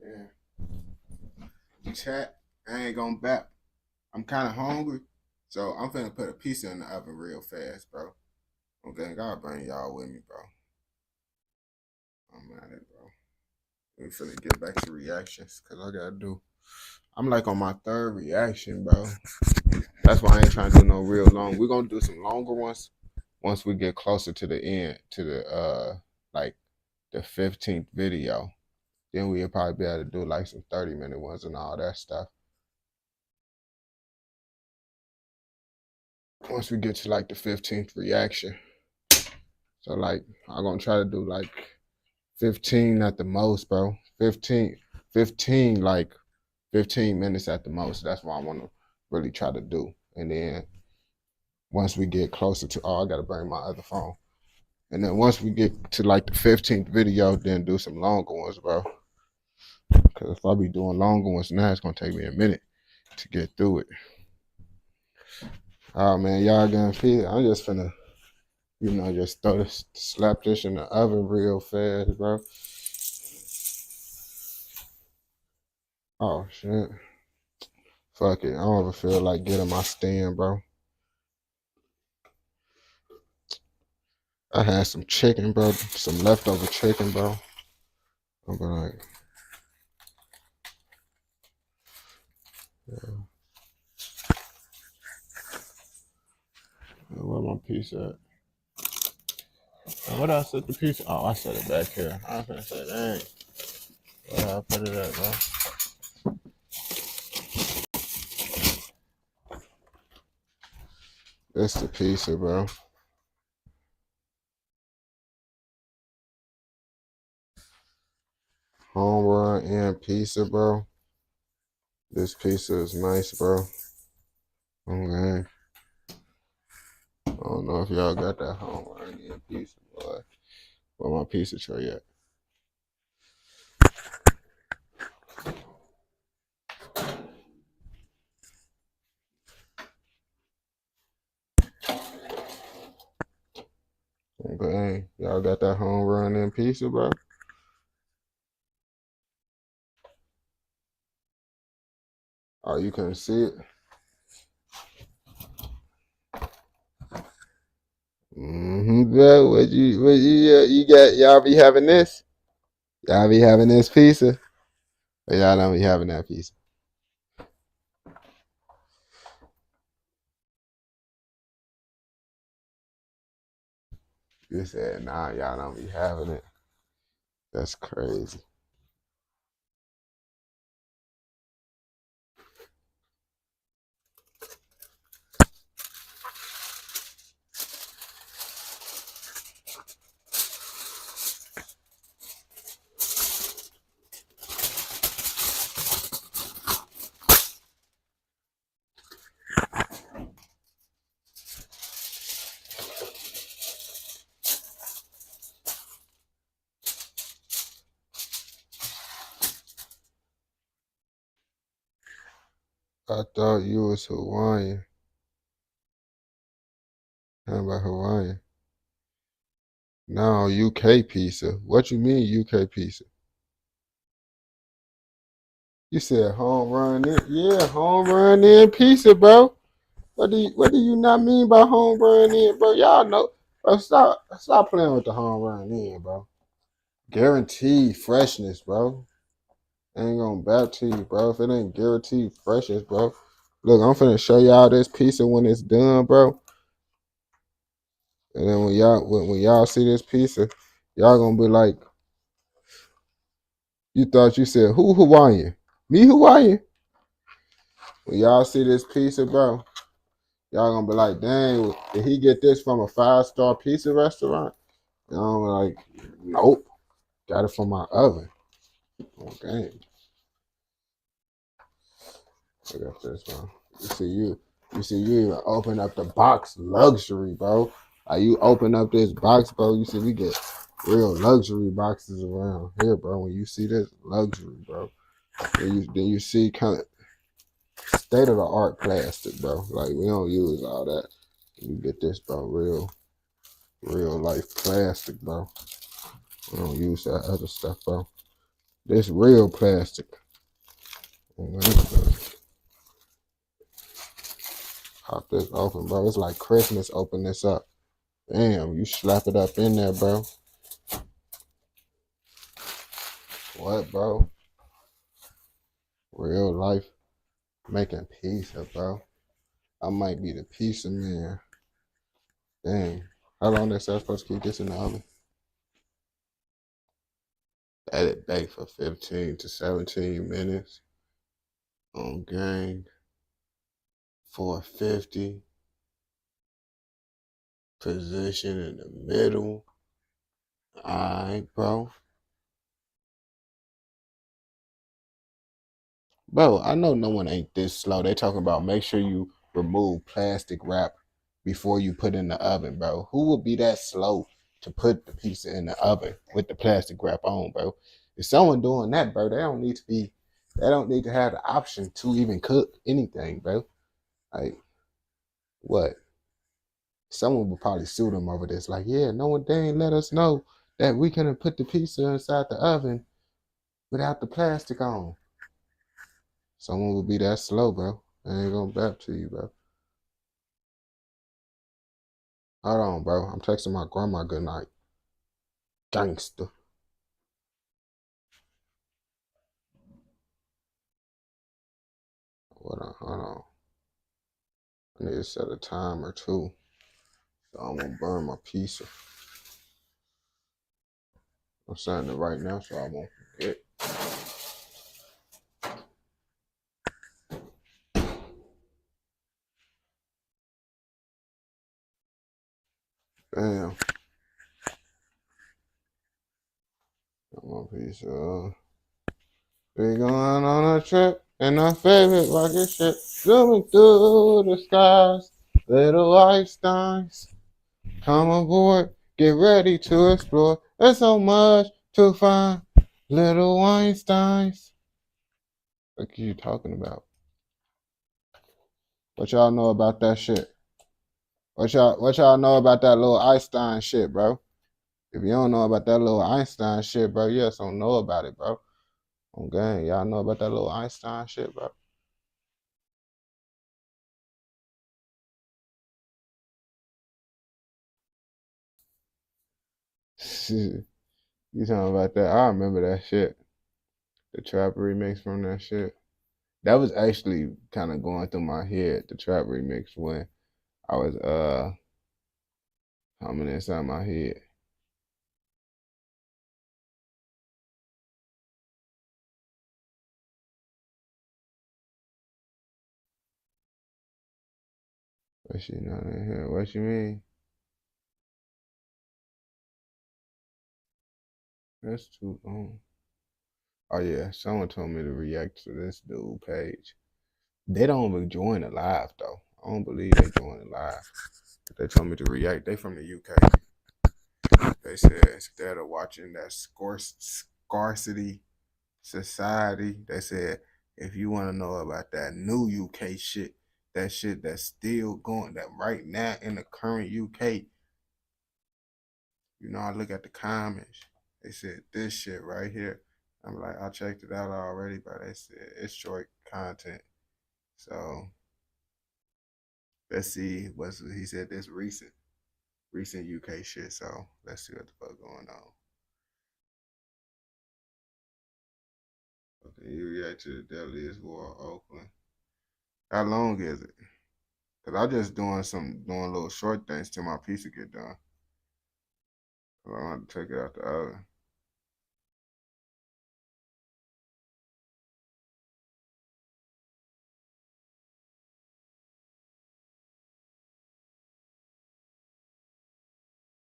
Yeah. Chat, I ain't gonna bap. I'm kind of hungry, so I'm finna put a pizza in the oven real fast, bro. Okay, I'll bring y'all with me, bro. I'm at it, bro. We finna get back to reactions, because I gotta do. I'm like on my third reaction, bro. That's why I ain't trying to do no real long. We're gonna do some longer ones once we get closer to the end, to the like the 15th video. Then we'll probably be able to do like some 30-minute ones and all that stuff. Once we get to like the 15th reaction. So like, I'm gonna try to do like 15 at the most, bro. 15 like 15 minutes at the most. That's what I want to really try to do. And then once we get closer to, I gotta bring my other phone. And then once we get to like the 15th video, then do some longer ones, bro. Because if I be doing longer ones now, it's gonna take me a minute to get through it. Oh man, y'all gonna feel it. I'm just finna, you know, just slap this in the oven real fast, bro. Oh shit. Fuck it. I don't ever feel like getting my stand, bro. I had some chicken, bro. Some leftover chicken, bro. I'm like, yeah. Where my piece at? What I set the piece? Oh, I set it back here. I was gonna say, dang. Where I put it at, bro? That's the pizza, bro. Home run and pizza, bro. This pizza is nice, bro. Okay. I don't know if y'all got that home run and pizza, boy. Where my pizza tray at? Y'all got that home run in pizza, bro? Oh, you couldn't see it? Bro. What you got? Y'all be having this? Y'all be having this pizza? Or y'all don't be having that pizza? You said, nah, y'all don't be having it. That's crazy. I thought you was Hawaiian. How about Hawaiian? No, UK pizza. What you mean UK pizza? You said home run in? Yeah, home run in pizza, bro. What do you not mean by home run in, bro? Y'all know. Bro, stop playing with the home run in, bro. Guaranteed freshness, bro. Ain't gonna back to you, bro. If it ain't guaranteed freshness, bro. Look, I'm finna show y'all this pizza when it's done, bro. And then when y'all see this pizza, y'all gonna be like, you thought you said who Hawaiian? Me Hawaiian? When y'all see this pizza, bro, y'all gonna be like, dang, did he get this from a 5-star pizza restaurant? And I'm like, nope. Got it from my oven. Okay. Look at this, bro. You see you even open up the box luxury, bro. Like you open up this box, bro. You see we get real luxury boxes around here, bro. When you see this luxury, bro. Then you see kind of state of the art plastic, bro. Like we don't use all that. You get this, bro, real life plastic, bro. We don't use that other stuff, bro. This real plastic. Pop this open, bro. It's like Christmas. Open this up. Damn, you slap it up in there, bro. What, bro? Real life making pizza, bro. I might be the pizza man. Dang. How long is that supposed to keep this in the oven? Let it bake for 15 to 17 minutes. On gang. 450. Position in the middle. Alright, bro. Bro, I know no one ain't this slow. They talking about make sure you remove plastic wrap before you put in the oven, bro. Who would be that slow to put the pizza in the oven with the plastic wrap on, bro? If someone doing that, bro, they don't need to have the option to even cook anything, bro. Like, what? Someone would probably sue them over this. Like, yeah, no one, they ain't let us know that we couldn't put the pizza inside the oven without the plastic on. Someone would be that slow, bro. I ain't gonna back to you, bro. Hold on, bro. I'm texting my grandma good night. Gangster. Hold on. I need to set a timer too. So I'm gonna burn my pizza. I'm setting it right now so I won't forget. Damn. Got my pizza. We going on a trip in our favorite rocket ship, zooming through the skies. Little Einsteins, come aboard, get ready to explore. There's so much to find. Little Einsteins. What are you talking about? What y'all know about that shit? What y'all know about that little Einstein shit, bro? If you don't know about that little Einstein shit, bro, you just don't know about it, bro. Okay, y'all know about that little Einstein shit, bro. You talking about that? I remember that shit. The trap remix from that shit. That was actually kind of going through my head, the trap remix, when I was humming inside my head. What she not in here? What you mean? That's too long. Oh yeah, someone told me to react to this dude page. They don't even join it live though. I don't believe they join it live. They told me to react. They from the UK. They said instead of watching that scarcity society, they said if you want to know about that new UK shit, that shit that's still going, that right now in the current UK, you know, I look at the comments. They said this shit right here. I'm like, I checked it out already, but they said it's short content. So let's see what's he said. This recent UK shit. So let's see what the fuck going on. Okay, you react to the deadliest war of Oakland. How long is it? Cause I'm just doing little short things till my pizza get done. I don't have to take it out the oven.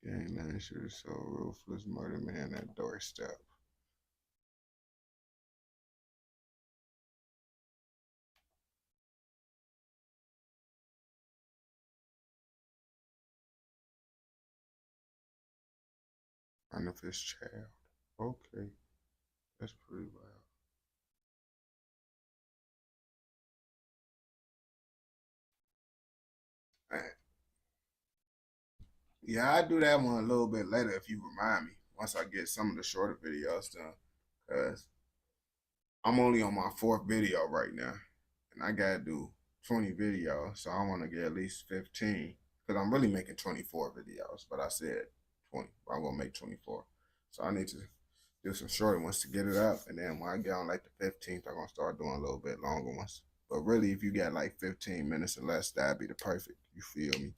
Gangland shooter so ruthless, murder man at doorstep. Unofficial child. Okay, that's pretty wild. Yeah, I do that one a little bit later if you remind me. Once I get some of the shorter videos done, cause I'm only on my 4th video right now, and I gotta do 20 videos, so I want to get at least 15. Cause I'm really making 24 videos, but I said 20. I'm gonna make 24, so I need to do some shorter ones to get it up, and then when I get on like the 15th, I'm gonna start doing a little bit longer ones. But really, if you got like 15 minutes or less, that'd be the perfect. You feel me?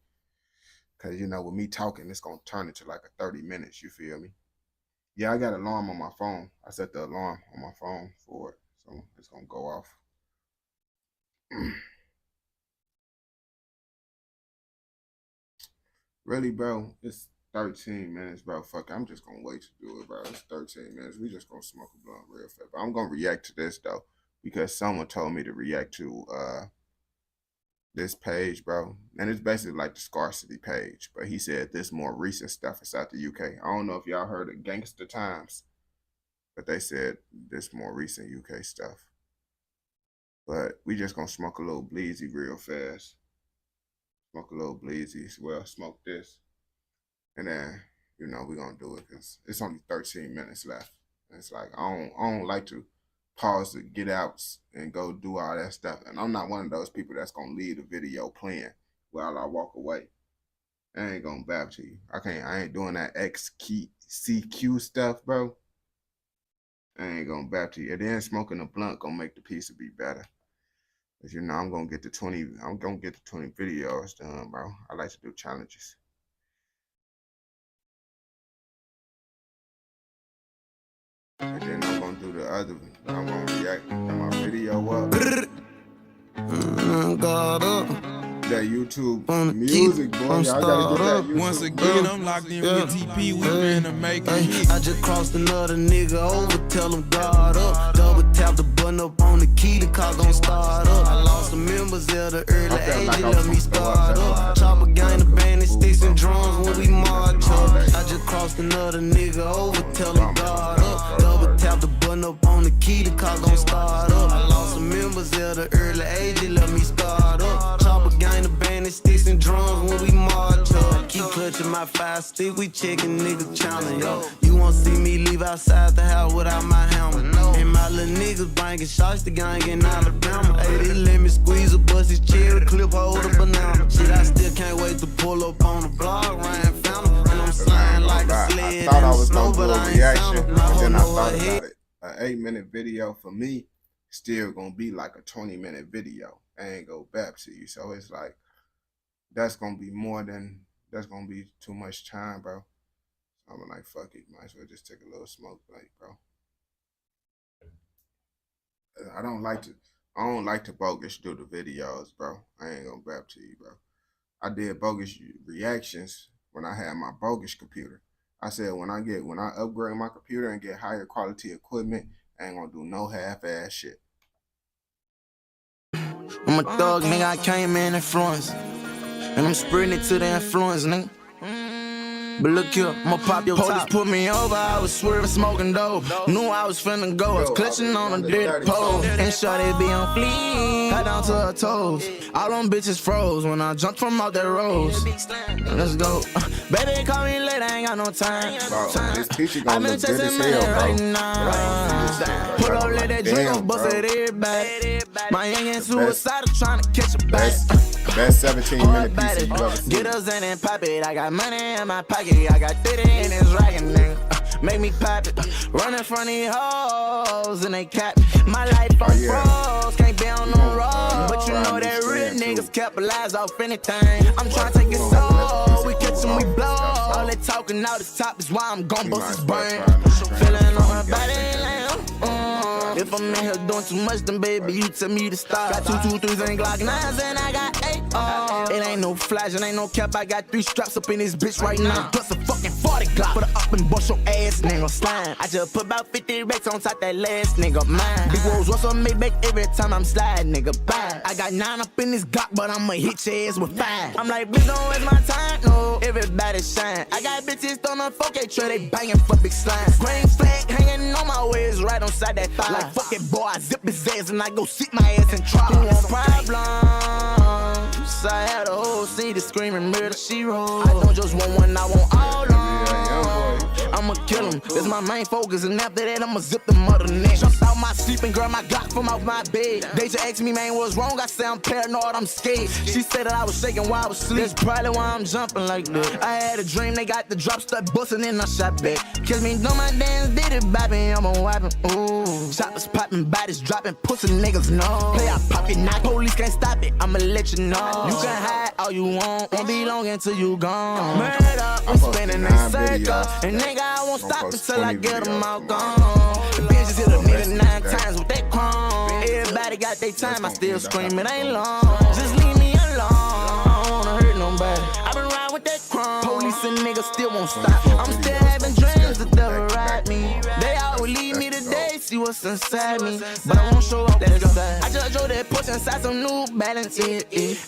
Cause you know, with me talking, it's gonna turn into like a 30 minutes. You feel me? Yeah, I got an alarm on my phone. I set the alarm on my phone for it, so it's gonna go off. Really, bro, it's 13 minutes, bro. Fuck, I'm just gonna wait to do it, bro. It's 13 minutes. We just gonna smoke a blunt real fast. But I'm gonna react to this though, because someone told me to react to this page, bro. And it's basically like the scarcity page. But he said this more recent stuff is out the UK. I don't know if y'all heard of Gangster Times, but they said this more recent UK stuff. But we just gonna smoke a little bleezy real fast. Smoke a little bleezy. Well, smoke this. And then, you know, we're gonna do it because it's only 13 minutes left. And it's like I don't like to pause the get outs and go do all that stuff. And I'm not one of those people that's gonna leave the video playing while I walk away. I ain't gonna bab to you. I ain't doing that CQ stuff, bro. I ain't gonna bab to you. And then smoking a blunt gonna make the pizza be better. Cause you know I'm gonna get the 20 videos done, bro. I like to do challenges. And then I'm gonna do the other one. I'm gonna react to my video up. That YouTube music, boy. Y'all gotta get that YouTube. Once again, I'm locked in with TP. We finna make a hit. I just crossed another nigga over. Tell him guard up. Double tap the button up on the key. The car gon' start up. I lost some members at the early age. It let me start up. Chopper gang, the bandit sticks and drums when we march up. I just crossed another nigga over. Tell him guard up. Double tap the button up on the key. The car gon' start up. I lost some members at the early age. It let me start up. Chopper gang, the bandit sticks and drums when we march up. Keep clutching my 5 stick, we checking nigga channel, yo. You won't see me leave outside the house without my helmet. And my little niggas banging shots, the gang in Alabama. Hey, they let me squeeze a bust his cherry clip, hold a banana. Shit, I still can't wait to pull up on the block, Ryan found him. And I'm sliding like a sled. I thought I was gonna do a reaction, and then I thought about it. An 8-minute video for me still gonna be like a 20-minute video. I ain't go back to you, so it's like that's gonna be that's gonna be too much time, bro. So I'm like, fuck it, might as well just take a little smoke break, bro. I don't like to bogus do the videos, bro. I ain't gonna back to you, bro. I did bogus reactions when I had my bogus computer. I said when I upgrade my computer and get higher quality equipment, I ain't gonna do no half-ass shit. I'm a thug, nigga, I came in influence. And I'm spreading it to the influence, nigga. But look here, I'ma pop your police top. Put me over, I was swerving, smoking dope. Knew I was finna go, I was clutching on a dirty pole. And shorty be on fleek, cut down to her toes. All them bitches froze when I jumped from out that rose. Let's go. Baby, call me late, I ain't got no time. This picture gonna look good as hell, right now. Pull up, let that drink on, bust it everybody. My young and suicidal trying to catch a bite. Best 17-minute piece you ever seen. Get us in and pop it. I got money in my pocket. I got 30 in this ragging nigga. Make me pop it. Running from these hoes and they cap. My life on froze. Can't be on the road. But you know that real niggas capitalize off anything. I'm trying to take it slow. We catch them, we blow. All that talking out the top is why I'm gon' bust his brain. Feeling on my body like, if I'm in here doing too much, then baby, you tell me to stop. Got 2 2 3s and Glock 9s and I got 8. It ain't no flash, it ain't no cap. I got 3 straps up in this bitch right now. Plus a fucking 40 Glock. Put her up and bust your ass, nigga slime. I just put about 50 racks on top that last nigga mine. Big Rolls Royce on me back every time I'm sliding, nigga bye. I got 9 up in this Glock, but I'ma hit your ass with 5. I'm like, bitch, don't waste my time, no. Everybody shine. I got bitches on a 4K trail, they banging for big slime. Green flag hanging on my waist, right on side that thigh. Like fuck it, boy, I zip his ass and I go sit my ass and try. Problems. I had a whole city screaming murder she wrote. I don't just want one, I want all of them. I'ma kill him, that's my main focus. And after that, I'ma zip the mother neck. Jumped out my sleep and grabbed my Glock from off my bed. They just asked me, man, what's wrong? I say I'm paranoid, I'm scared. She said that I was shaking while I was asleep. That's probably why I'm jumping like that. I had a dream, they got the drop, start busting and I shot back. Kiss me, do my dance, did it, bopping, I'm a wiping. Ooh, choppers popping, bodies dropping, pussy niggas know. Play out pocket, knock, police can't stop it, I'ma let you know. You can hide all you want, won't be long until you gone. Murder, I'm spinning in circle, and nigga, I won't stop until I get them all gone. The bitches hit a nigga 9 times with that chrome. Everybody got their time, I still scream, it ain't long. Just leave me alone, I don't wanna hurt nobody. I been riding with that chrome. Police and niggas still won't stop. I'm still having dreams, the devil ride me. They always leave me today, see what's inside me. But I won't show up that side. I just drove that Porsche inside some New Balance, yeah.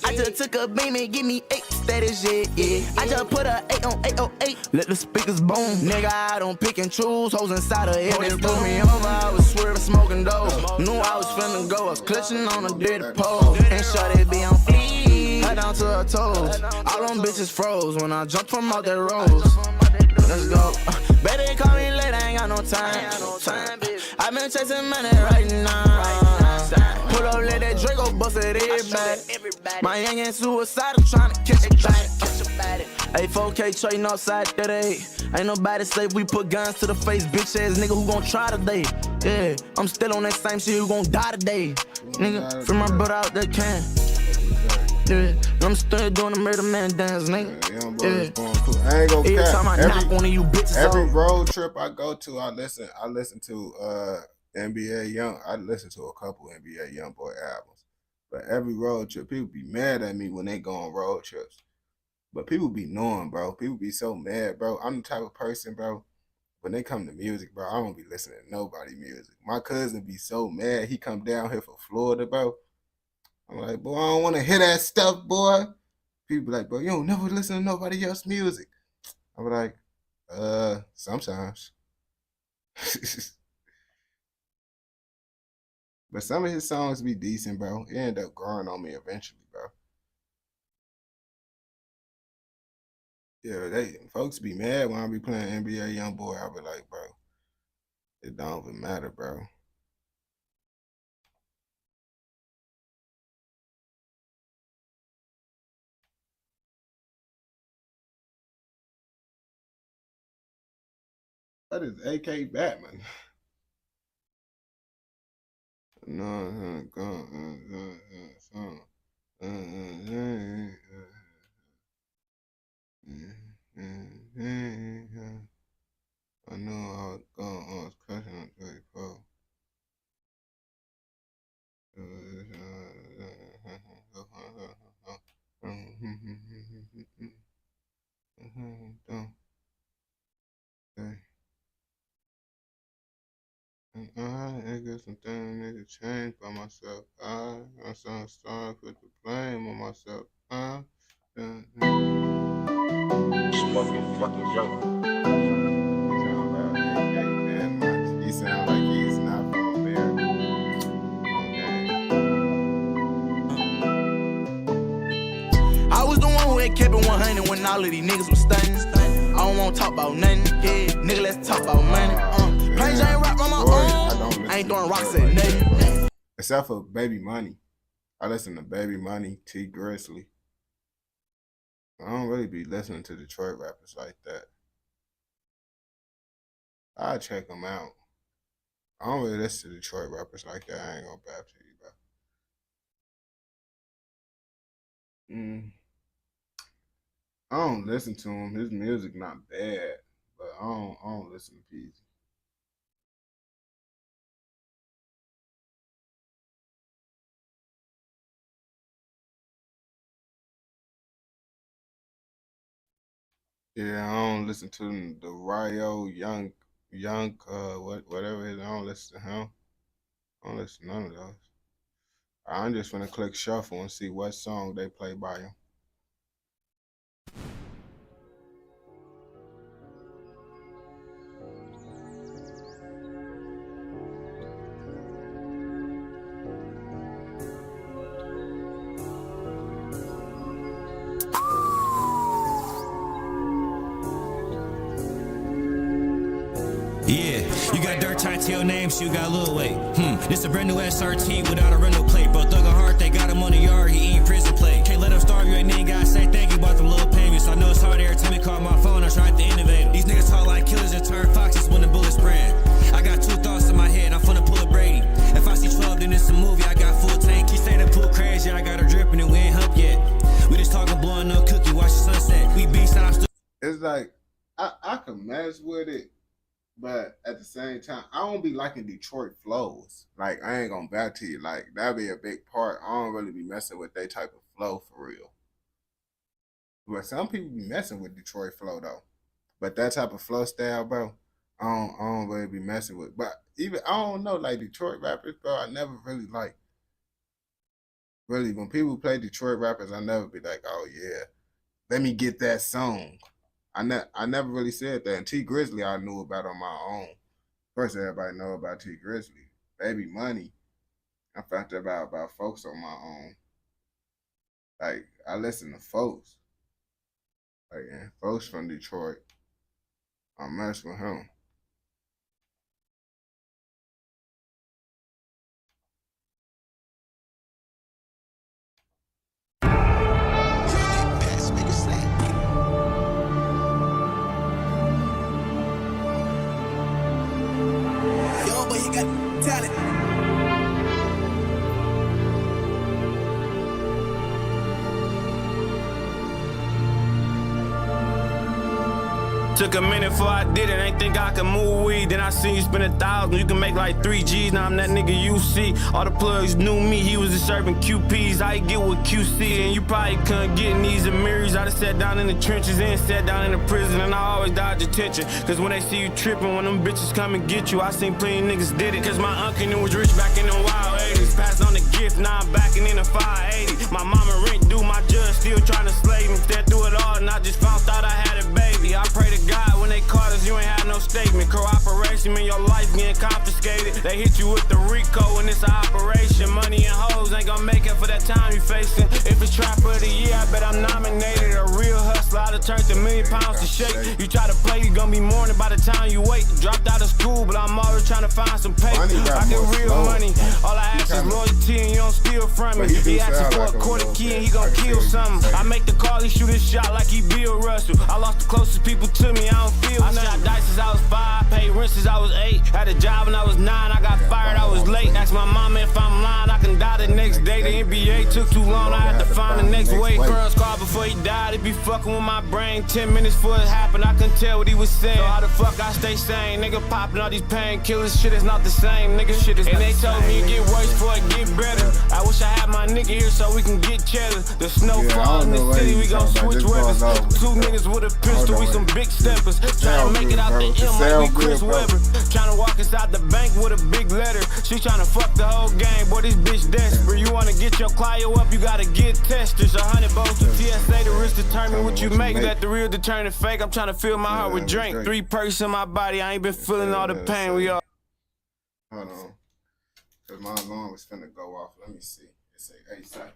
I just took a beam and give me 8 status, yeah. I just put a 8 on 808, let the speakers boom. Nigga, I don't pick and choose, hoes inside of it. Police pulled me over, I was swerving, smoking dope. Knew I was finna go, I was clutching on a dirty pole. And shorty be on fleek, cut down to her toes. All them bitches froze when I jumped from out that rose. Let's go. Baby, call me late, I ain't got no time. I been chasing money right now. Pull up, let that Draco bust it everybody. My young and suicidal trying to catch a body. Hey, 4K trading outside 38. Ain't nobody safe, we put guns to the face. Bitch ass nigga who gon' try today. Yeah, I'm still on that same shit, who gon' die today. Nigga, free my brother out that can. Yeah, I'm still doing the murder man dance, nigga. Yeah. I ain't gonna every time I knock one of you bitches every off. road trip I go to, I listen to NBA Young. I listen to a couple NBA Youngboy albums. But every road trip, people be mad at me when they go on road trips. But people be knowing, bro. People be so mad, bro. I'm the type of person, bro. When they come to music, bro, I don't be listening to nobody music. My cousin be so mad. He come down here for Florida, bro. I'm like, boy, I don't want to hear that stuff, boy. People be like, bro, you don't never listen to nobody else's music. I'm like, sometimes. But some of his songs be decent, bro. It end up growing on me eventually, bro. Yeah, folks be mad when I be playing NBA YoungBoy. I be like, bro, it don't even matter, bro. That is AK Batman. No, I know I was going on crushing on 34. I got some things I need to change by myself. I'm so sorry for the blame on myself. Smoking fucking joke. He sound like he's not from America. Okay. I was the one who had kept it 100 when all of these niggas was stunning. I don't wanna talk about nothing. Yeah, nigga, let's talk about money. Plays ain't rap on my own. I ain't throwing rocks at nothing. Except for Baby Money. I listen to Baby Money, T Grizzly. I don't really be listening to Detroit rappers like that. I'll check them out. I don't really listen to Detroit rappers like that. I ain't gonna bap to you, bro. I don't listen to him. His music not bad, but I don't listen to Peasy. Yeah, I don't listen to the Rio Young, whatever it is. I don't listen to him. I don't listen to none of those. I'm just gonna click shuffle and see what song they play by him. You got dirt tied to your name, so you got Lil Weight. This a brand new SRT without a rental plate. Bro, thug a heart, they got him on the yard, he eating prison plate. Can't let him starve, you ain't even gotta say thank you about them little payments. I know it's hard every time you call my phone, I tried to innovate. These niggas talk like killers and turn foxes when the bullets spraying. I got two thoughts in my head, I'm finna pull a Brady. If I see 12, then it's a movie, I got full tank. He say the pool crazy, I got her dripping and we ain't helped yet. We just talking blowing up cookie, watch the sunset. We beast and I'm still. It's like, I can mess with it. But at the same time, I don't be liking Detroit flows. Like, I ain't gonna back to you. Like, that'd be a big part. I don't really be messing with that type of flow for real. But some people be messing with Detroit flow, though. But that type of flow style, bro, I don't really be messing with. But even, I don't know, like, Detroit rappers, bro, I never really like. Really, when people play Detroit rappers, I never be like, oh, yeah, let me get that song. I never really said that. And T Grizzly I knew about on my own. Of course, everybody know about T Grizzly. Baby Money, I found out about folks on my own. Like, I listen to folks. Like, and folks from Detroit, I mess with him. Took a minute before I did it, ain't think I could move weed. Then I seen you spend 1,000, you can make like 3 G's. Now I'm that nigga you see. All the plugs knew me, he was just serving QPs. I get with QC, and you probably couldn't get in these Amiris. I just sat down in the trenches and sat down in the prison, and I always dodge attention. Cause when they see you tripping, when them bitches come and get you, I seen plenty niggas did it. Cause my uncle was rich back in the wild 80s. Passed on the gift, now I'm backing in the 580. My mama rent due, my judge still trying to slave me. Stepped through it all, and I just found out I had a baby. I pray to God when they caught us, you ain't had no statement. Cooperation mean your life getting confiscated. They hit you with the RICO and it's an operation. Money and hoes ain't gonna make it for that time you facing. If it's trapper of the year, I bet I'm nominated. A real hustler out of done turned a million pounds to shake. You try to play, you gonna be mourning by the time you wait. Dropped out of school, but I'm always trying to find some paper. I get real money. All I ask is loyalty and you don't steal from me. He asking for a quarter key and he gon' kill something. I make the call, he shoot his shot like he Bill Russell. I lost the closest people to me, I don't feel nothing. I shot dice since I was 5, paid rent since I was 8. Had a job when I was 9, I got fired, I was late. Ask my mama if I'm lying, I can die the next day. The NBA took too long, I had to find the next way. Girls called before he died, he be fucking with my brain. 10 minutes before it happened, I couldn't tell what he was saying. So how the fuck I stay sane? Nigga popping all these painkillers, shit is not the same, nigga. Shit is and they told me it get worse before it get better. I wish I had my nigga here so we can get cheddar. The snow falls in the city, we gon' switch weathers. 2 niggas with a pistol, we some big steppers. Tryna make it out the M like we Chris Webber. Tryna walk inside the bank with a big letter. She tryna fuck the whole game, boy, this bitch desperate. You wanna get your Clio up, you gotta get testers. 100 bolts to TSA, the risk determine what you make. Let the real determine fake. I'm tryna fill my heart with drink. 3 perks in my body, I ain't been feeling all the pain. We all. Hold on. Cause my alarm was finna go off. Let me see. It say 8 seconds.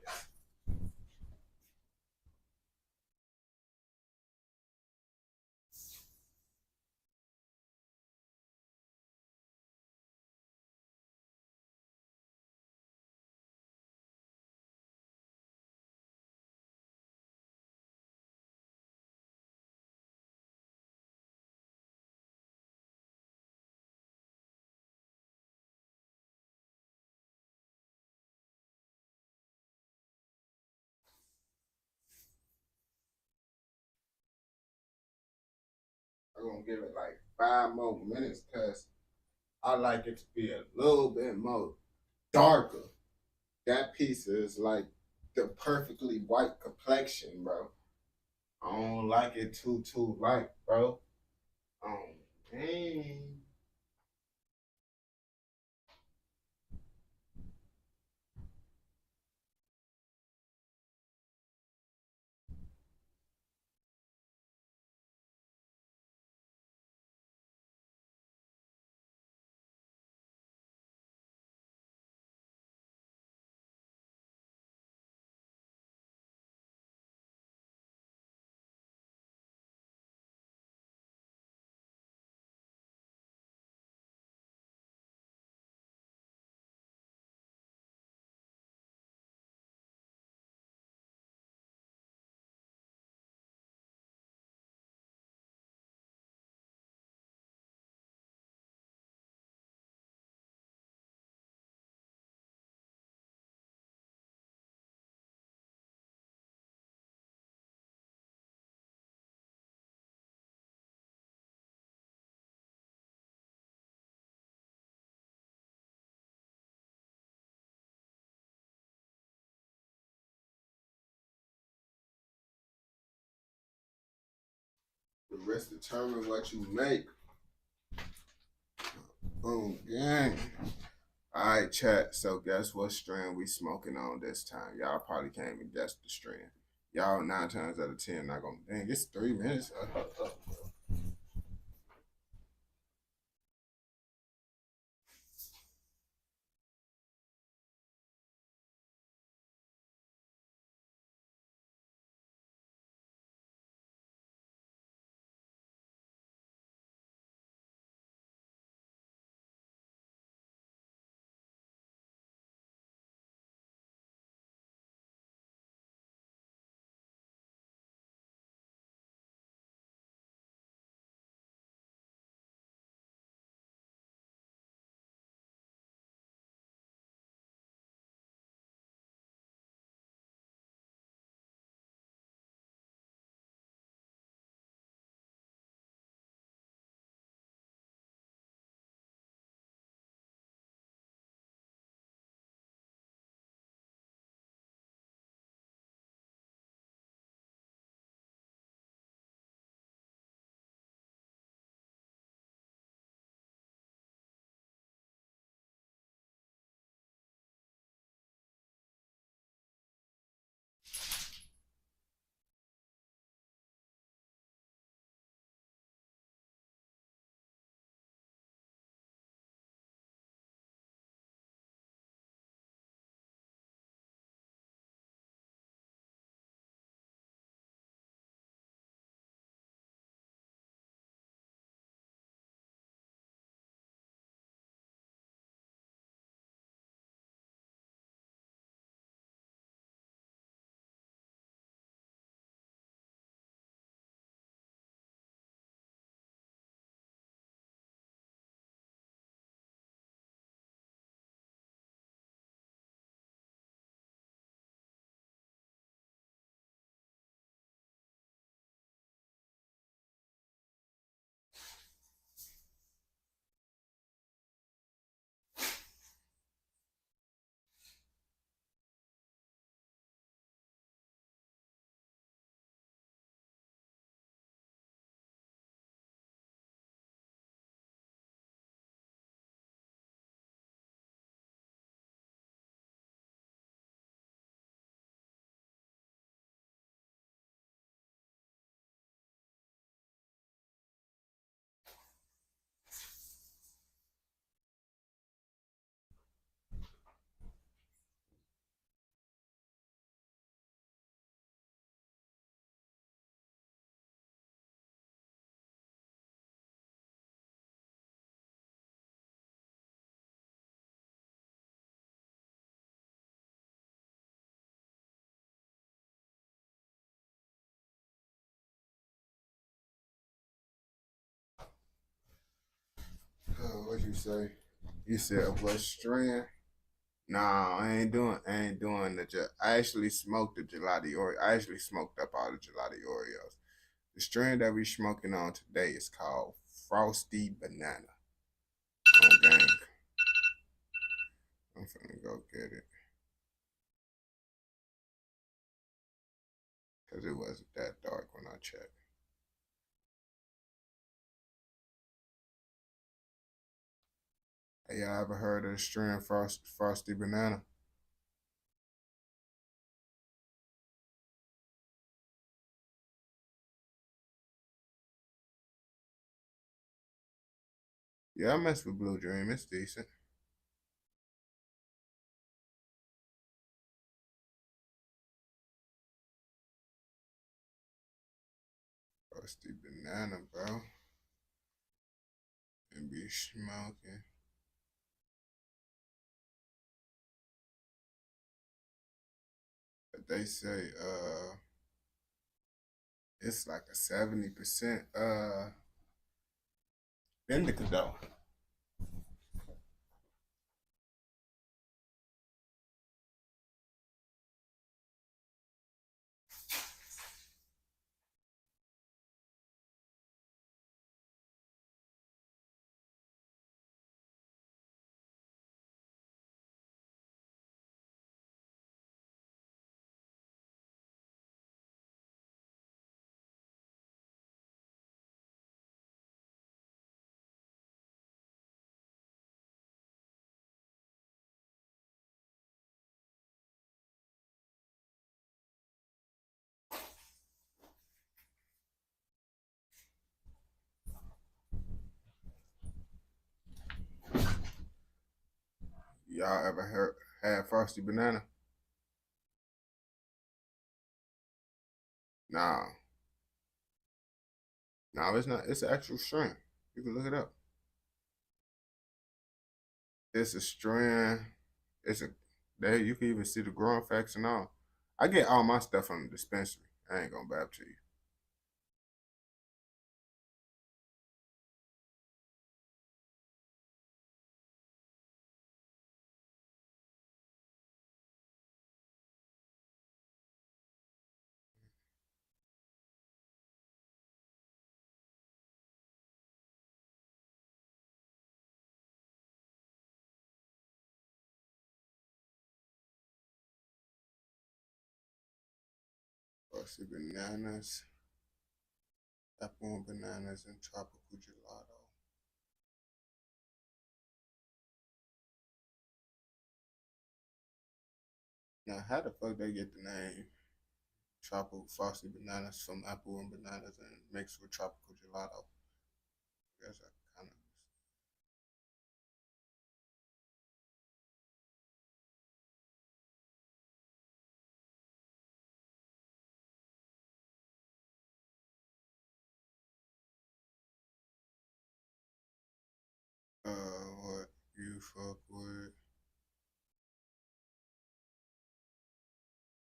I'm gonna give it like 5 more minutes because I like it to be a little bit more darker. That piece is like the perfectly white complexion, bro. I don't like it too light, bro. Dang. The rest determine what you make. Boom, gang. Alright, chat. So guess what strand we smoking on this time? Y'all probably can't even guess the strand. Y'all 9 times out of 10 not gonna. Dang, it's 3 minutes. What you say? You said what strand? Nah, I ain't doing the. I actually smoked the gelati Oreo. I actually smoked up all the gelati Oreos. The strand that we smoking on today is called Frosty Banana. Oh, gang. I'm finna go get it. Because it wasn't that dark when I checked. Hey, y'all ever heard of the strand Frosty Banana? Yeah, I mess with Blue Dream. It's decent. Frosty Banana, bro. And be smoking. But they say it's like a 70% indica though. Y'all ever had Frosty Banana? No. No, it's not. It's an actual strand. You can look it up. It's a strand. It's a there. You can even see the growing facts and all. I get all my stuff from the dispensary. I ain't gonna bab to you. Frosty Bananas, apple and bananas, and tropical gelato. Now, how the fuck they get the name Tropical Frosty Bananas from apple and bananas and mixed with tropical gelato? I guess I kind of what you fuck with.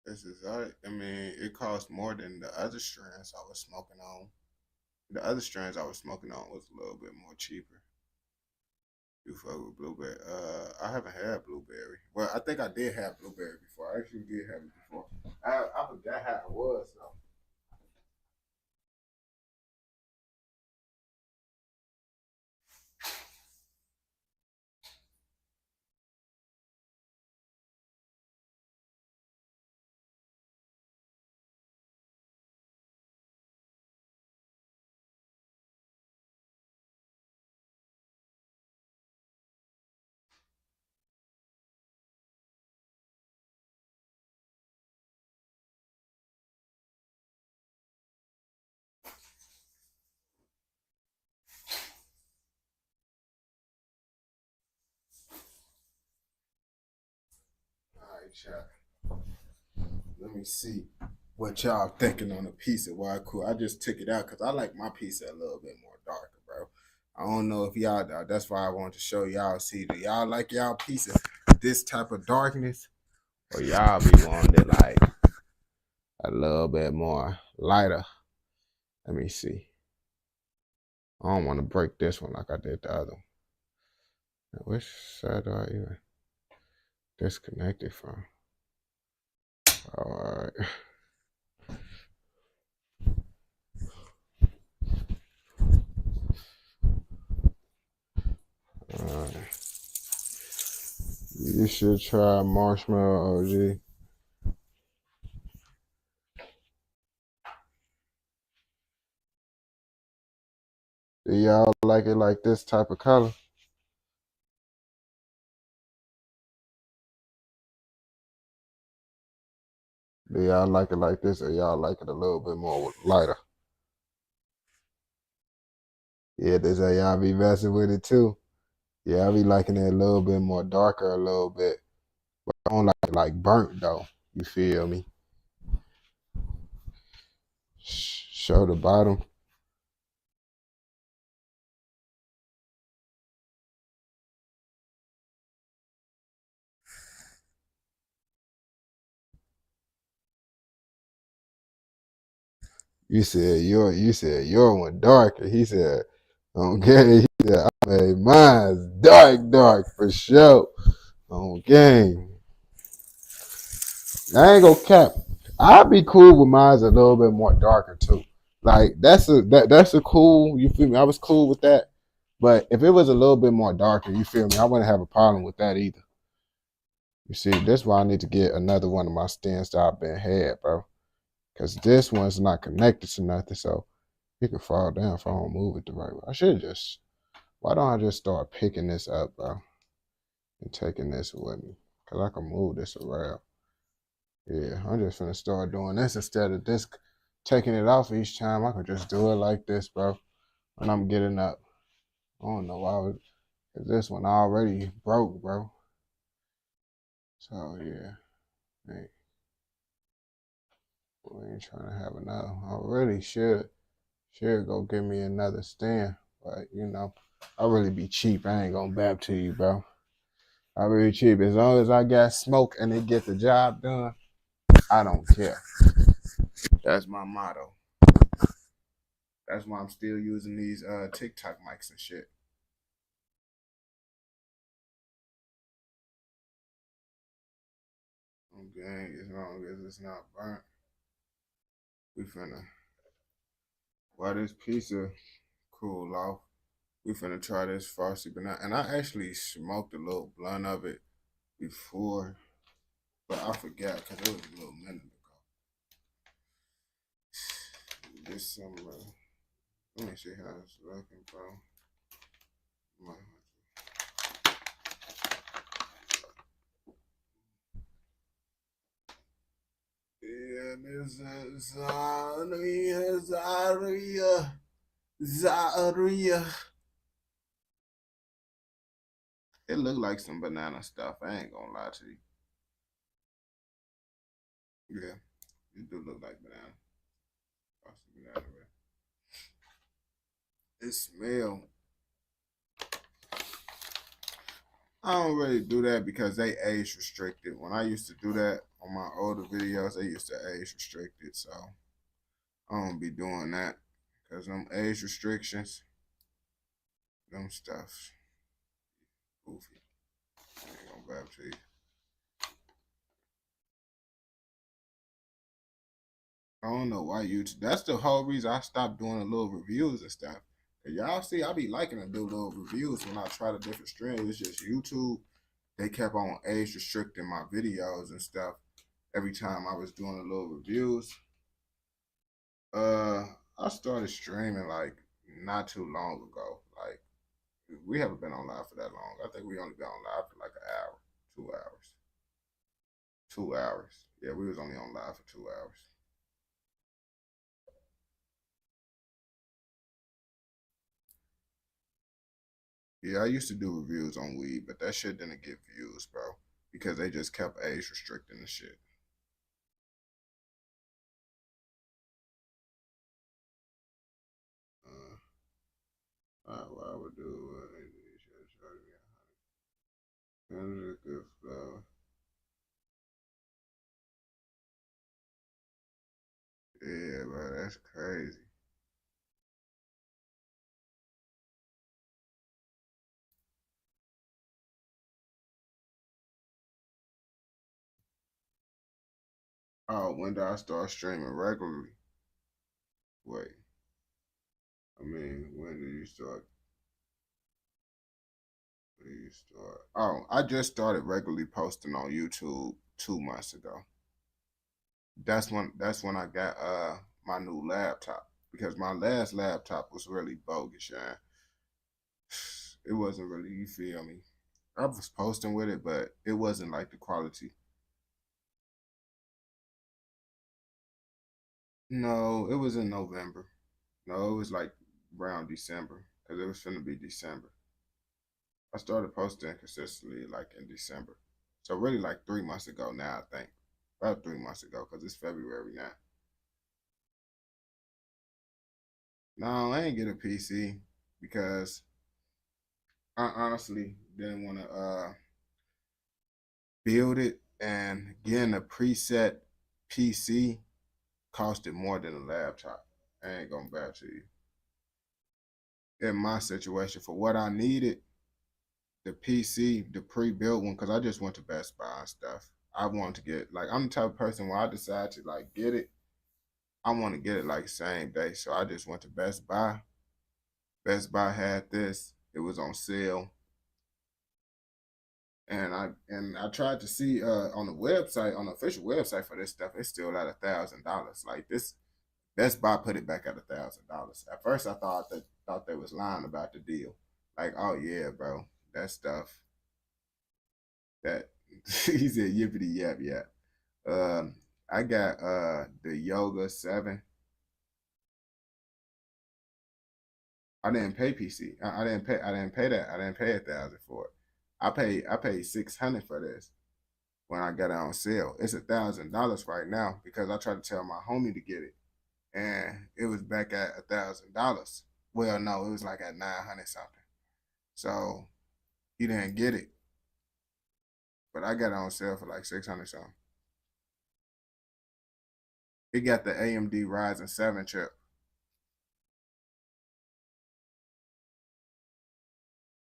This is I mean, it costs more than the other strands I was smoking on. The other strands I was smoking on was a little bit more cheaper. You fuck with blueberry. I haven't had blueberry. Well, I think I did have blueberry before. I actually did have it before. I forgot how it was though. All right, chat. Let me see what y'all thinking on the pizza. Why cool? I just took it out because I like my pizza a little bit more darker, bro. I don't know if y'all. That's why I wanted to show y'all. See, do y'all like y'all pizza this type of darkness, or y'all be wanting it like a little bit more lighter? Let me see. I don't want to break this one like I did the other one. Which side do I even disconnected from? All right. You should try marshmallow OG. Do y'all like it like this type of color? Do y'all like it like this, or y'all like it a little bit more lighter? Yeah, this how y'all be messing with it too. Yeah, I be liking it a little bit more darker, a little bit. But I don't like it like burnt though. You feel me? Show the bottom. You said your one darker. He said, okay. He said, I made mine's dark for sure. Okay. I ain't gonna cap. I'd be cool with mine's a little bit more darker too. Like that's a cool. You feel me? I was cool with that. But if it was a little bit more darker, you feel me? I wouldn't have a problem with that either. You see, that's why I need to get another one of my stands that I've been had, bro. Cause this one's not connected to nothing, so it could fall down if I don't move it the right way. I should just. Why don't I just start picking this up, bro, and taking this with me? Cause I can move this around. Yeah, I'm just gonna start doing this instead of this taking it off each time. I can just do it like this, bro. When I'm getting up. I don't know why, cause this one already broke, bro. So yeah, hey, we ain't trying to have another. I really should go get me another stand, but you know, I really be cheap. I ain't gonna bap to you, bro. I really cheap. As long as I got smoke and it get the job done, I don't care. That's my motto. That's why I'm still using these TikTok mics and shit. Okay, as long as it's not burnt, we finna. While this pizza cool off, we finna try this frosty banana. And I actually smoked a little blunt of it before, but I forgot because it was a little minute ago. This summer, let me see how it's looking, bro. Yeah, this is Zaria. It looked like some banana stuff. I ain't gonna lie to you. Yeah, it do look like banana. It smell. I don't really do that because they age restricted. When I used to do that on my older videos, they used to age restricted. So I don't be doing that because them age restrictions, them stuff, goofy. I ain't gonna bap to you. I don't know why YouTube. That's the whole reason I stopped doing the little reviews and stuff. Y'all see, I be liking to do little reviews when I try the different streams. It's just YouTube. They kept on age restricting my videos and stuff every time I was doing the little reviews. I started streaming like not too long ago. Like we haven't been on live for that long. I think we only been on live for like an hour, 2 hours. 2 hours. Yeah, we was only on live for 2 hours. Yeah, I used to do reviews on weed, but that shit didn't get views, bro, because they just kept age restricting the shit. What I would do, good flow. Yeah, bro, that's crazy. Oh, when did I start streaming regularly? Wait. I mean, when did you start? When did you start? Oh, I just started regularly posting on YouTube 2 months ago. That's when I got my new laptop, because my last laptop was really bogus, yeah. It wasn't really, you feel me? I was posting with it, but it wasn't like the quality. No, it was in November. No, it was like around December, because it was finna be December. I started posting consistently like in December. So really like 3 months ago now, I think. About 3 months ago, because it's February now. No, I ain't get a PC because I honestly didn't want to build it, and getting a preset PC costed more than a laptop. I ain't gonna back to you. In my situation, for what I needed, the PC, the pre-built one, because I just went to Best Buy and stuff. I wanted to get, like, I'm the type of person when I decide to like get it, I want to get it like same day. So I just went to Best Buy. Best Buy had this. It was on sale. And I tried to see on the website, on the official website for this stuff, it's still at $1,000. Like, this, Best Buy put it back at $1,000. At first I thought they was lying about the deal. Like, oh yeah, bro, that stuff. That he said yippity yap yap. I got the Yoga 7. I didn't pay PC. I didn't pay that. I didn't pay 1,000 for it. I paid 600 for this when I got it on sale. It's $1,000 right now because I tried to tell my homie to get it, and it was back at $1,000. Well, no, it was like at 900 something. So he didn't get it, but I got it on sale for like 600 something. It got the AMD Ryzen 7 chip.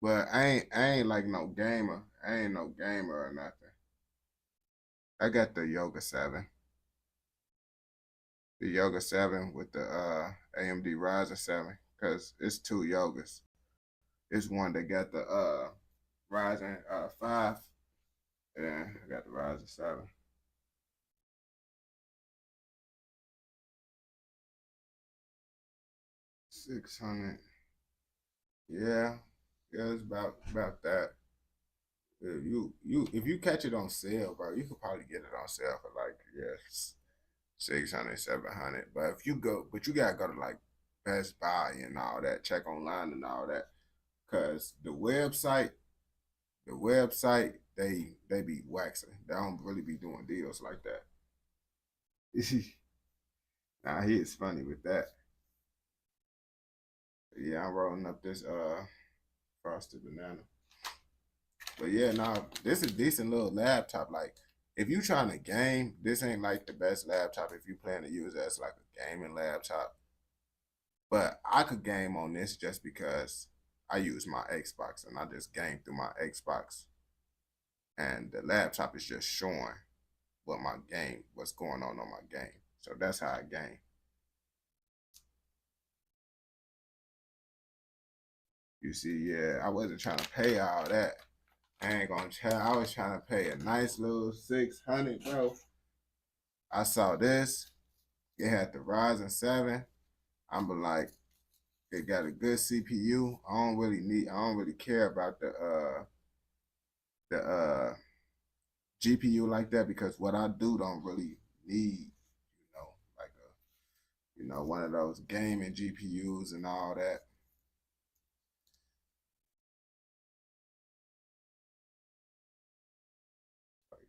But I ain't like no gamer. I ain't no gamer or nothing. I got the Yoga 7. The Yoga 7 with the AMD Ryzen 7, because it's 2 Yogas. It's one that got the Ryzen 5, and I got the Ryzen 7. $600. Yeah, it's about that. If you catch it on sale, bro, you could probably get it on sale for like, yes, 600, 700. But if you go, but you gotta go to like Best Buy and all that, check online and all that, cause the website, they be waxing. They don't really be doing deals like that. Nah, he is funny with that. Yeah, I'm rolling up this frosted banana. But yeah, nah, this is a decent little laptop. Like, if you trying to game, this ain't like the best laptop if you plan to use it as like a gaming laptop. But I could game on this just because I use my Xbox and I just game through my Xbox. And the laptop is just showing what's going on my game. So that's how I game. You see, yeah, I wasn't trying to pay all that. I ain't gonna tell. I was trying to pay a nice little 600, bro. I saw this. It had the Ryzen 7. I'm like, it got a good CPU. I don't really care about the GPU like that, because what I do don't really need, like one of those gaming GPUs and all that. Like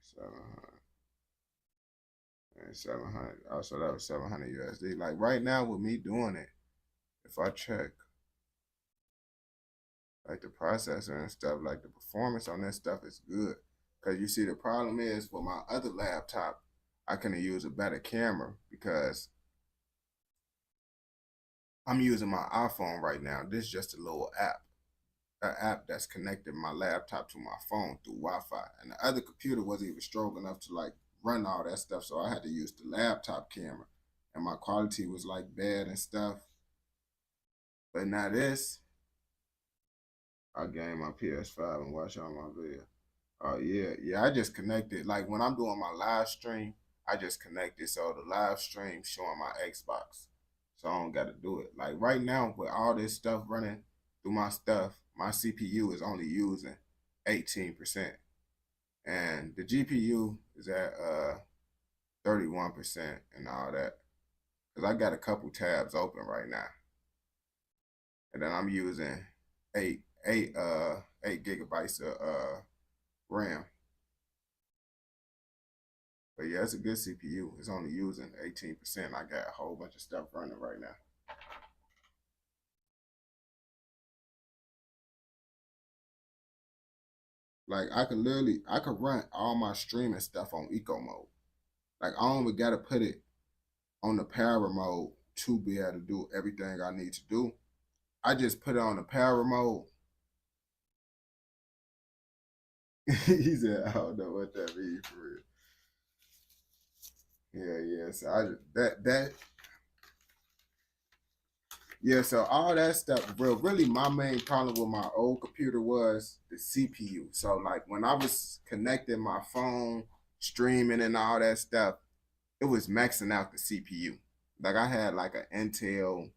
700. Also, that was 700 USD. Like right now with me doing it, if I check like the processor and stuff, like the performance on that stuff is good. Cause you see, the problem is with my other laptop, I can use a better camera because I'm using my iPhone right now. This is just a little app. An app that's connected my laptop to my phone through Wi-Fi. And the other computer wasn't even strong enough to like run all that stuff, so I had to use the laptop camera, and my quality was like bad and stuff. But now this, I game my PS5 and watch all my videos. Oh yeah. I just connected. Like when I'm doing my live stream, I just connected so the live stream showing my Xbox, so I don't got to do it. Like right now with all this stuff running through my stuff, my CPU is only using 18%, and the GPU is at 31% and all that. Cause I got a couple tabs open right now, and then I'm using 8 gigabytes of RAM. But yeah, it's a good CPU. It's only using 18%. I got a whole bunch of stuff running right now. Like I could run all my streaming stuff on eco mode. Like I only gotta put it on the power mode to be able to do everything I need to do. I just put it on the power mode. He said, I don't know what that means for real. Yeah. So so all that stuff, really my main problem with my old computer was the CPU. So like when I was connecting my phone, streaming and all that stuff, it was maxing out the CPU. Like I had like an Intel,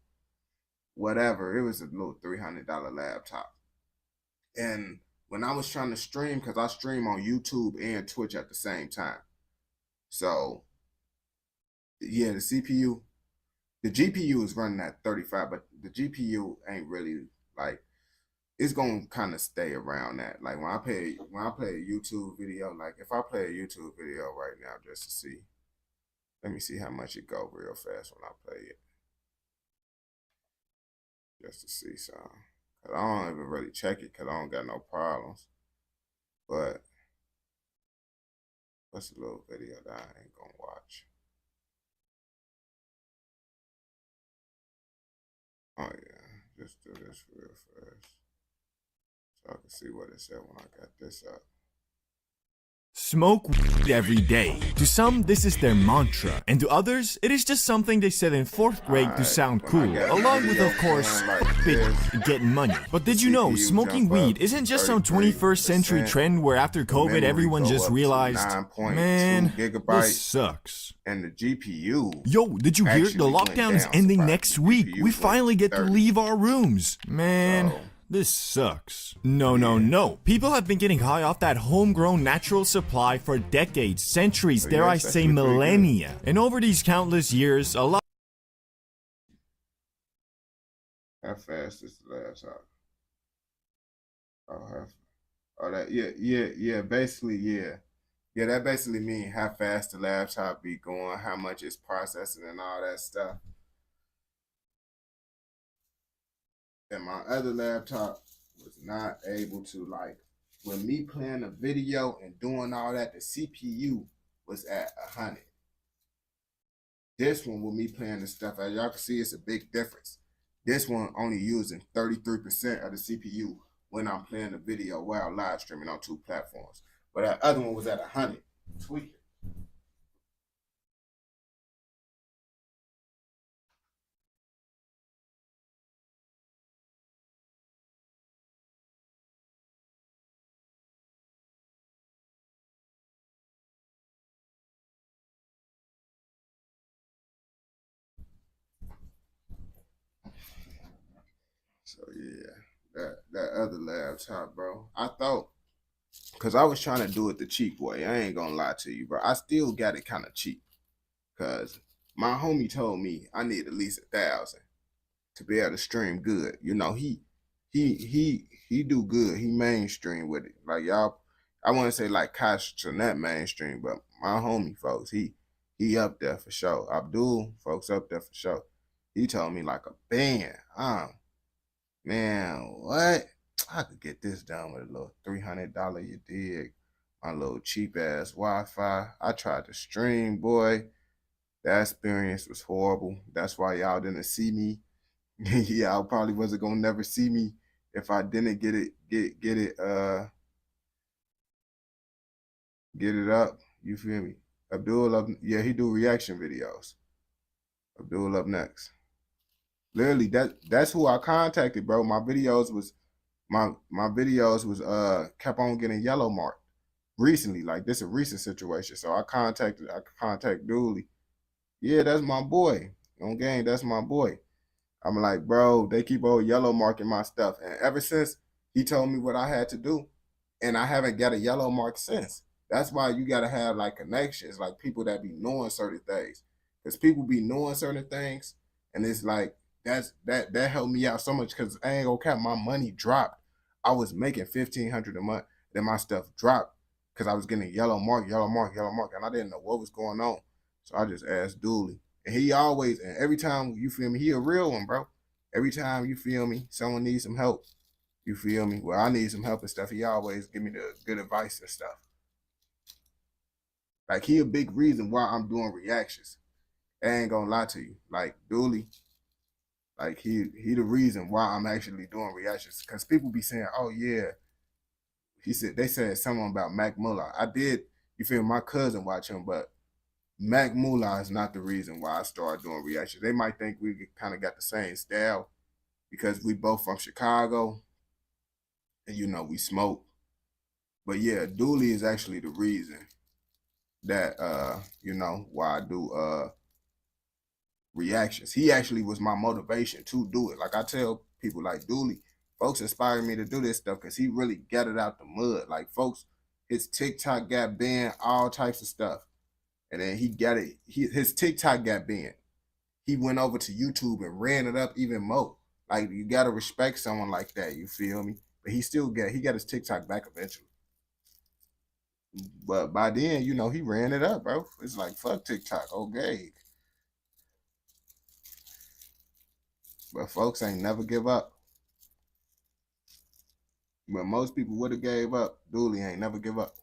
whatever. It was a little $300 laptop. And when I was trying to stream, because I stream on YouTube and Twitch at the same time. So yeah, the CPU, the GPU is running at 35, but the GPU ain't really like, it's gonna kind of stay around that. Like when I play a YouTube video, like if I play a YouTube video right now just to see, let me see how much it go real fast when I play it. Just to see something. Cause I don't even really check it because I don't got no problems. But what's a little video that I ain't gonna watch? Oh yeah, just do this real fast so I can see what it said when I got this up. Smoke weed every day. To some, this is their mantra, and to others, it is just something they said in 4th grade to sound cool, along with, of course, getting money. But did you know, smoking weed isn't just some 21st century trend where after COVID everyone just realized, man, this sucks. And the GPU. Yo, did you hear? The lockdown is ending next week. We finally get to leave our rooms. Man. This sucks. No. People have been getting high off that homegrown natural supply for decades, centuries, dare I say millennia. And over these countless years, a lot. How fast is the laptop? Basically, yeah. Yeah, that basically means how fast the laptop be going, how much it's processing and all that stuff. And my other laptop was not able to, like, with me playing a video and doing all that, the CPU was at 100. This one, with me playing the stuff, as y'all can see, it's a big difference. This one only using 33% of the CPU when I'm playing the video while live streaming on 2 platforms. But that other one was at 100. Tweaking. So yeah, that other laptop, bro. I thought, cause I was trying to do it the cheap way. I ain't gonna lie to you, bro. I still got it kind of cheap, cause my homie told me I need at least 1,000 to be able to stream good. You know, he do good. He mainstream with it. Like y'all, I want to say like Kosh to that mainstream, but my homie folks, he up there for sure. Abdul folks up there for sure. He told me like a band. Man, what? I could get this done with a little $300, you dig? My little cheap ass Wi-Fi. I tried to stream, boy. That experience was horrible. That's why y'all didn't see me. Y'all probably wasn't gonna never see me if I didn't get it up. You feel me? Yeah, he do reaction videos. Abdul up next. Literally, that's who I contacted, bro. My videos was kept on getting yellow marked recently. Like this a recent situation. So I contact Dooley. Yeah, that's my boy. On game, that's my boy. I'm like, bro, they keep on yellow marking my stuff. And ever since he told me what I had to do, and I haven't got a yellow mark since. That's why you gotta have like connections, like people that be knowing certain things. Because people be knowing certain things, and it's like that helped me out so much because I ain't gonna cap, my money dropped. I was making $1,500 a month, then my stuff dropped because I was getting yellow mark, and I didn't know what was going on. So I just asked Dooley. And he always, and every time, you feel me, he a real one, bro. Every time, you feel me, someone needs some help, you feel me? Well, I need some help and stuff. He always give me the good advice and stuff. Like, he a big reason why I'm doing reactions. I ain't gonna lie to you. Like, Dooley, like, he the reason why I'm actually doing reactions. Because people be saying, oh, yeah. They said something about Mac Mullah. I did, you feel me? My cousin watch him, but Mac Mullah is not the reason why I started doing reactions. They might think we kind of got the same style because we both from Chicago and, you know, we smoke. But yeah, Dooley is actually the reason that you know, why I do reactions. He actually was my motivation to do it. Like I tell people, like Dooley, folks inspired me to do this stuff because he really got it out the mud. Like folks, his TikTok got banned, all types of stuff. And then he got it, his TikTok got banned. He went over to YouTube and ran it up even more. Like you gotta respect someone like that, you feel me? But he got his TikTok back eventually. But by then, you know, he ran it up, bro. It's like, fuck TikTok, okay. But folks ain't never give up. But most people would have gave up. Dooley ain't never give up.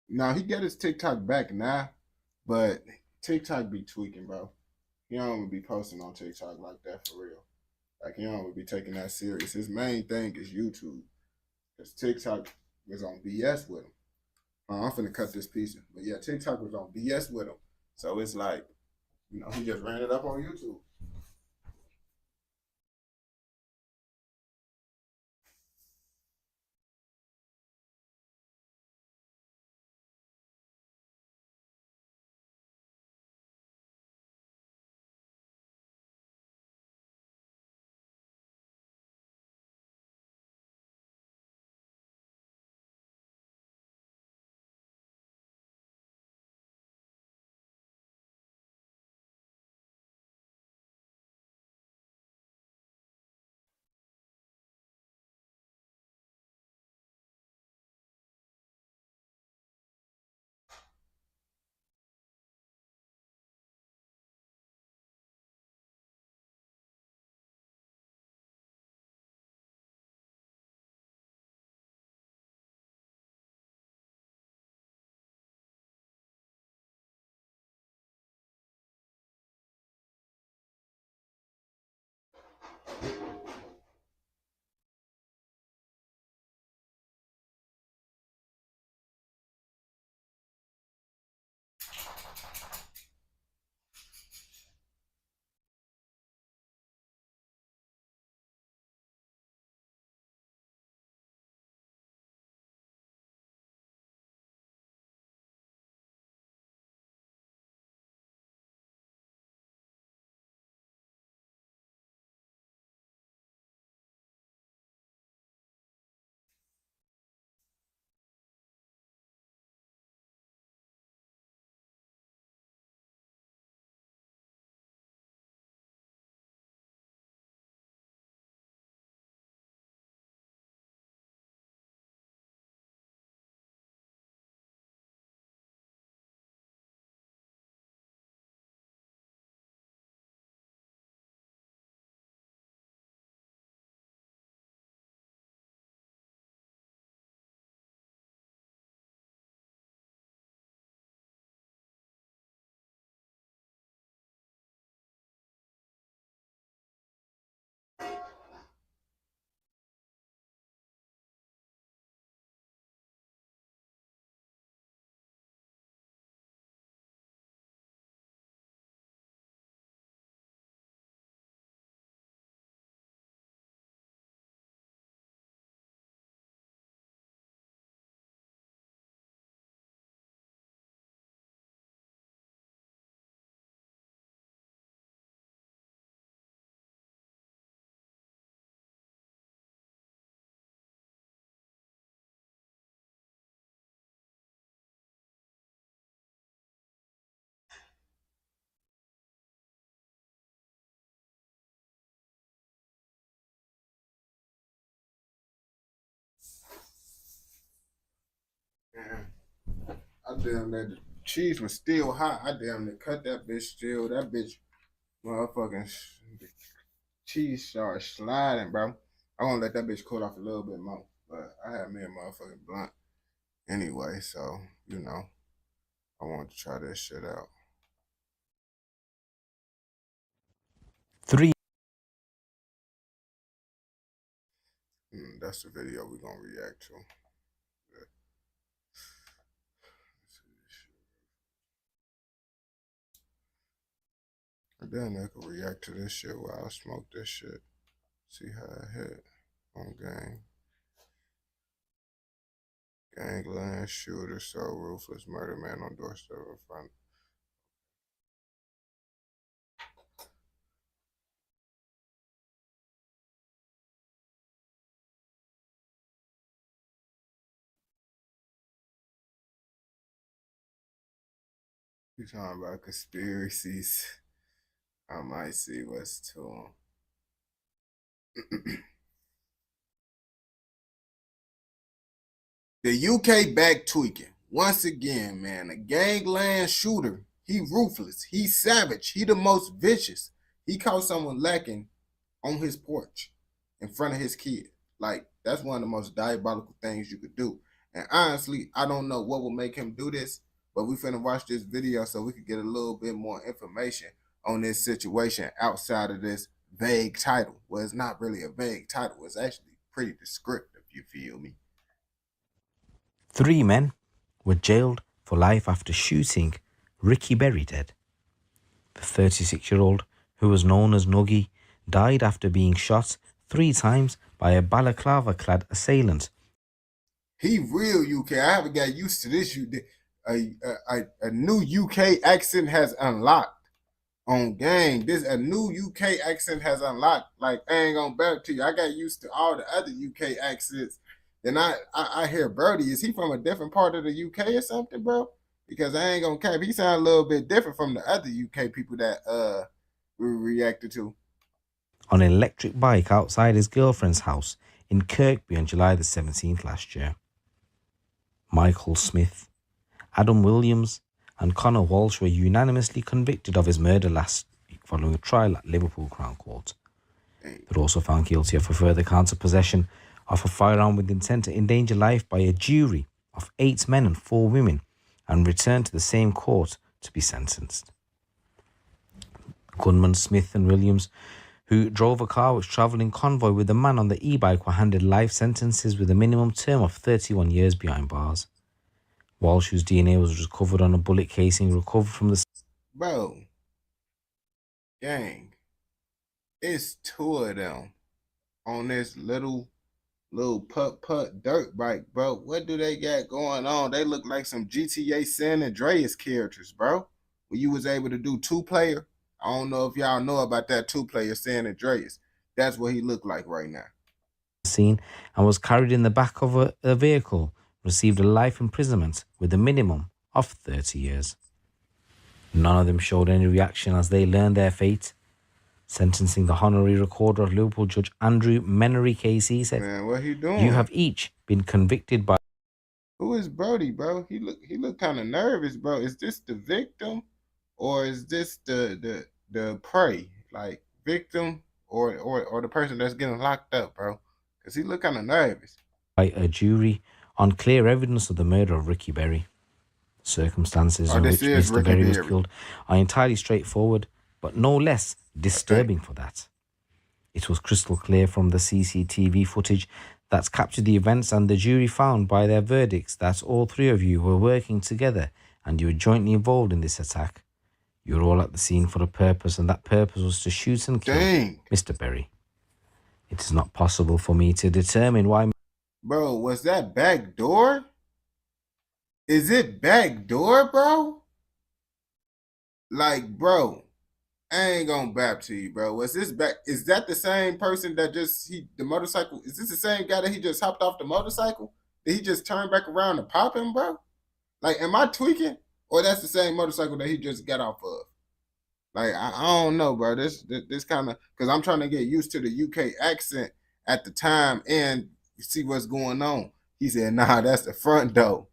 Now, he got his TikTok back now, but TikTok be tweaking, bro. He don't be posting on TikTok like that for real. Like, he don't be taking that serious. His main thing is YouTube. Because TikTok was on BS with him. I'm finna cut this piece. But yeah, TikTok was on BS with him. So it's like, you know, he just ran it up on YouTube. I damn that cheese was still hot. I damn near cut that bitch still. That bitch motherfucking cheese started sliding, bro. I want to let that bitch cool off a little bit more. But I had me a motherfucking blunt anyway, so, you know, I wanted to try this shit out. 3. That's the video we're going to react to. And then I could react to this shit while I smoke this shit. See how it hit on gang. Gangland shooter, so ruthless murder man on doorstep in front. You talking about conspiracies? I might see what's to them. The UK back tweaking. Once again, man, a gangland shooter. He ruthless. He savage. He the most vicious. He caught someone lacking on his porch in front of his kid. Like, that's one of the most diabolical things you could do. And honestly, I don't know what will make him do this, but we finna watch this video so we could get a little bit more information on this situation outside of this vague title. Well, it's not really a vague title. It's actually pretty descriptive, you feel me? 3 men were jailed for life after shooting Ricky Berry dead. The 36-year-old, who was known as Nuggy, died after being shot 3 times by a balaclava-clad assailant. He real UK. I haven't got used to this. A new UK accent has unlocked on gang. A new UK accent has unlocked. Like, I ain't gonna back to you. I got used to all the other UK accents. Then I hear Brody. Is he from a different part of the UK or something, bro? Because I ain't gonna cap. He sound a little bit different from the other UK people that we reacted to. On an electric bike outside his girlfriend's house in Kirkby on July the 17th last year. Michael Smith, Adam Williams and Connor Walsh were unanimously convicted of his murder last week following a trial at Liverpool Crown Court. They were also found guilty of a further count of possession of a firearm with intent to endanger life by a jury of 8 men and 4 women and returned to the same court to be sentenced. Gunman Smith and Williams, who drove a car which travelled in convoy with the man on the e-bike, were handed life sentences with a minimum term of 31 years behind bars. Walsh, whose DNA was recovered on a bullet casing recovered from the... Bro, gang, it's 2 of them on this little putt dirt bike, bro. What do they got going on? They look like some GTA San Andreas characters, bro. When you was able to do 2-player, I don't know if y'all know about that 2-player San Andreas. That's what he looked like right now. Scene and was carried in the back of a vehicle, received a life imprisonment with a minimum of 30 years. None of them showed any reaction as they learned their fate. Sentencing, the honorary recorder of Liverpool Judge Andrew Menery KC said, "Man, what he doing? You have each been convicted by..." Who is Brody, bro? He look kind of nervous, bro. Is this the victim, or is this the prey? Like, victim or the person that's getting locked up, bro? Because he look kind of nervous. By a jury on clear evidence of the murder of Ricky Berry. Circumstances in which Mr. Berry was killed are entirely straightforward, but no less disturbing for that. It was crystal clear from the CCTV footage that's captured the events, and the jury found by their verdicts that all 3 of you were working together and you were jointly involved in this attack. You were all at the scene for a purpose, and that purpose was to shoot and kill Mr. Berry. It is not possible for me to determine why... Bro, was that back door? Is it back door, bro? Like, bro, I ain't gonna bap to you, bro. Was this back? Is that the same person that the motorcycle? Is this the same guy that he just hopped off the motorcycle? Did he just turn back around and pop him, bro? Like, am I tweaking? Or that's the same motorcycle that he just got off of? Like, I don't know, bro. This kind of, because I'm trying to get used to the UK accent at the time and see what's going on. He said, nah, that's the front door.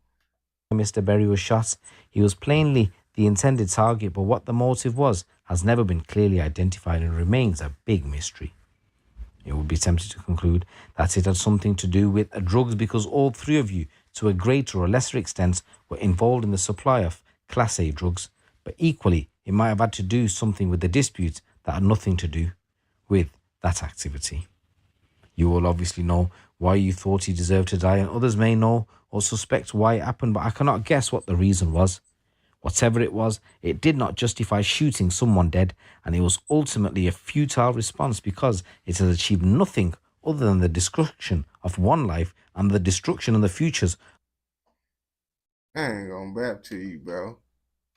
Mr. Berry was shot, he was plainly the intended target, but what the motive was has never been clearly identified and remains a big mystery. It would be tempted to conclude that it had something to do with drugs because all three of you, to a greater or lesser extent, were involved in the supply of Class A drugs, but equally it might have had to do something with the dispute that had nothing to do with that activity. You all obviously know why you thought he deserved to die, and others may know or suspect why it happened, but I cannot guess what the reason was. Whatever it was, it did not justify shooting someone dead, and it was ultimately a futile response because it has achieved nothing other than the destruction of one life and the destruction of the futures. I ain't gonna rap to you, bro.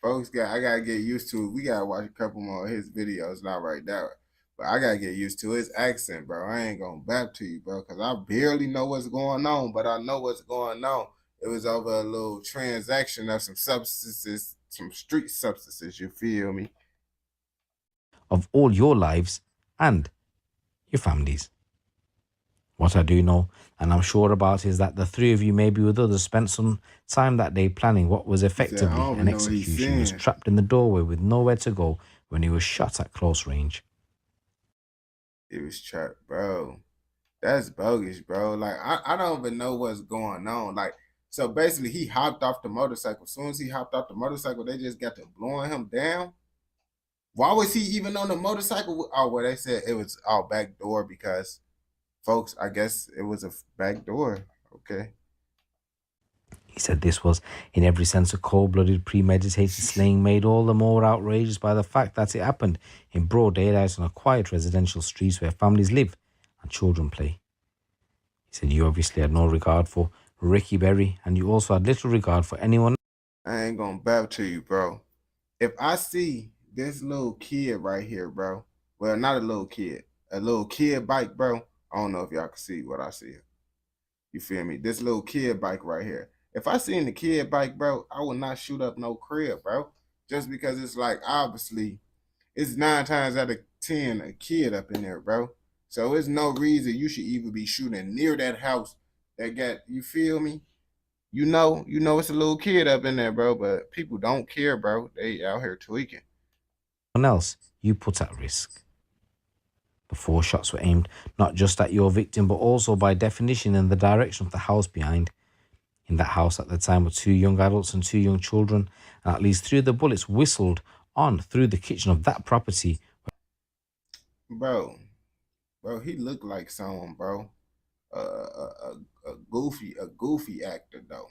Folks, I gotta get used to it. We gotta watch a couple more of his videos, not right now. But I gotta get used to his accent, bro. I ain't gonna rap to you, bro, because I barely know what's going on, but I know what's going on. It was over a little transaction of some substances, some street substances, you feel me? Of all your lives and your families. What I do know, and I'm sure about, is that the three of you, maybe with others, spent some time that day planning what was effectively an execution. He was trapped in the doorway with nowhere to go when he was shot at close range. He was trapped, bro. That's bogus, bro. Like, I don't even know what's going on. Like, so basically, he hopped off the motorcycle. As soon as he hopped off the motorcycle, they just got to blowing him down. Why was he even on the motorcycle? Oh, well, they said it was all back door because, folks, I guess it was a back door. Okay. He said this was, in every sense, a cold-blooded, premeditated slaying made all the more outrageous by the fact that it happened in broad daylight on a quiet residential street where families live and children play. He said you obviously had no regard for Ricky Berry, and you also had little regard for anyone. I ain't gonna bow to you, bro. If I see this little kid right here, bro, well, not a little kid bike, bro, I don't know if y'all can see what I see. You feel me? This little kid bike right here. If I seen the kid bike, bro, I would not shoot up no crib, bro. Just because it's like, obviously, it's 9 times out of 10 a kid up in there, bro. So there's no reason you should even be shooting near that house that got, you feel me? You know it's a little kid up in there, bro, but people don't care, bro. They out here tweaking. Someone else you put at risk. The 4 shots were aimed not just at your victim, but also by definition in the direction of the house behind. In that house at the time were 2 young adults and 2 young children, and at least 3 of the bullets whistled on through the kitchen of that property. Bro, he looked like someone, bro. A goofy actor though.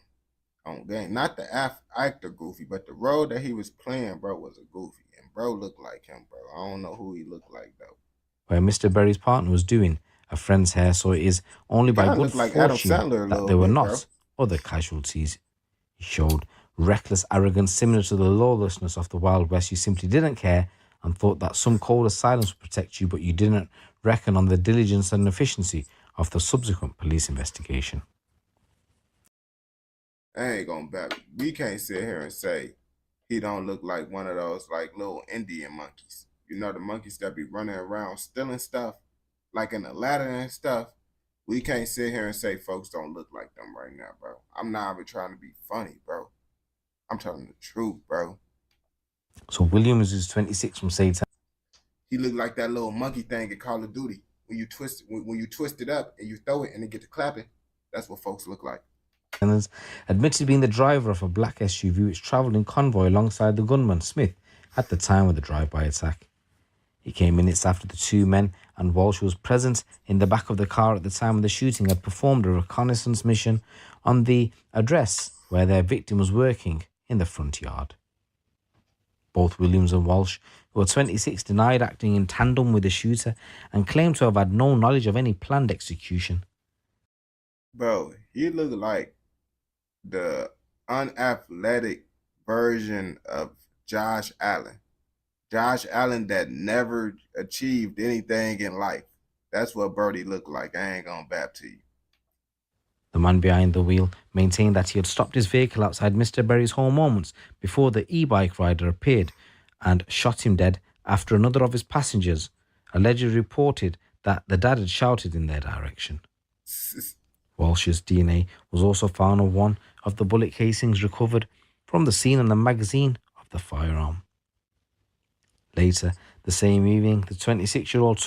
On game, not the actor Goofy, but the role that he was playing, bro, was a Goofy, and bro looked like him, bro. I don't know who he looked like though. Where Mr. Berry's partner was doing a friend's hair, so it is only by good fortune that there were not other casualties. He showed reckless arrogance similar to the lawlessness of the Wild West. You simply didn't care and thought that some code of silence would protect you, but you didn't reckon on the diligence and efficiency of the subsequent police investigation. I ain't gonna back. We can't sit here and say he don't look like one of those like little Indian monkeys. You know, the monkeys that be running around stealing stuff, like in Aladdin and stuff. We can't sit here and say folks don't look like them right now, bro. I'm not even trying to be funny, bro. I'm telling the truth, bro. So Williams is 26 from Satan. He looked like that little monkey thing in Call of Duty. When you twist it up and you throw it and it get to clapping, that's what folks look like. Admitted to being the driver of a black SUV which travelled in convoy alongside the gunman Smith at the time of the drive-by attack. He came minutes after the 2 men, and Walsh, who was present in the back of the car at the time of the shooting, had performed a reconnaissance mission on the address where their victim was working in the front yard. Both Williams and Walsh, who were 26, denied acting in tandem with the shooter and claimed to have had no knowledge of any planned execution. Bro, he looked like the unathletic version of Josh Allen. Josh Allen that never achieved anything in life. That's what Birdie looked like. I ain't gonna bap to you. The man behind the wheel maintained that he had stopped his vehicle outside Mr. Berry's home moments before the e-bike rider appeared and shot him dead after another of his passengers allegedly reported that the dad had shouted in their direction. Walsh's DNA was also found on one of the bullet casings recovered from the scene and the magazine of the firearm. Later, the same evening, the 26-year-old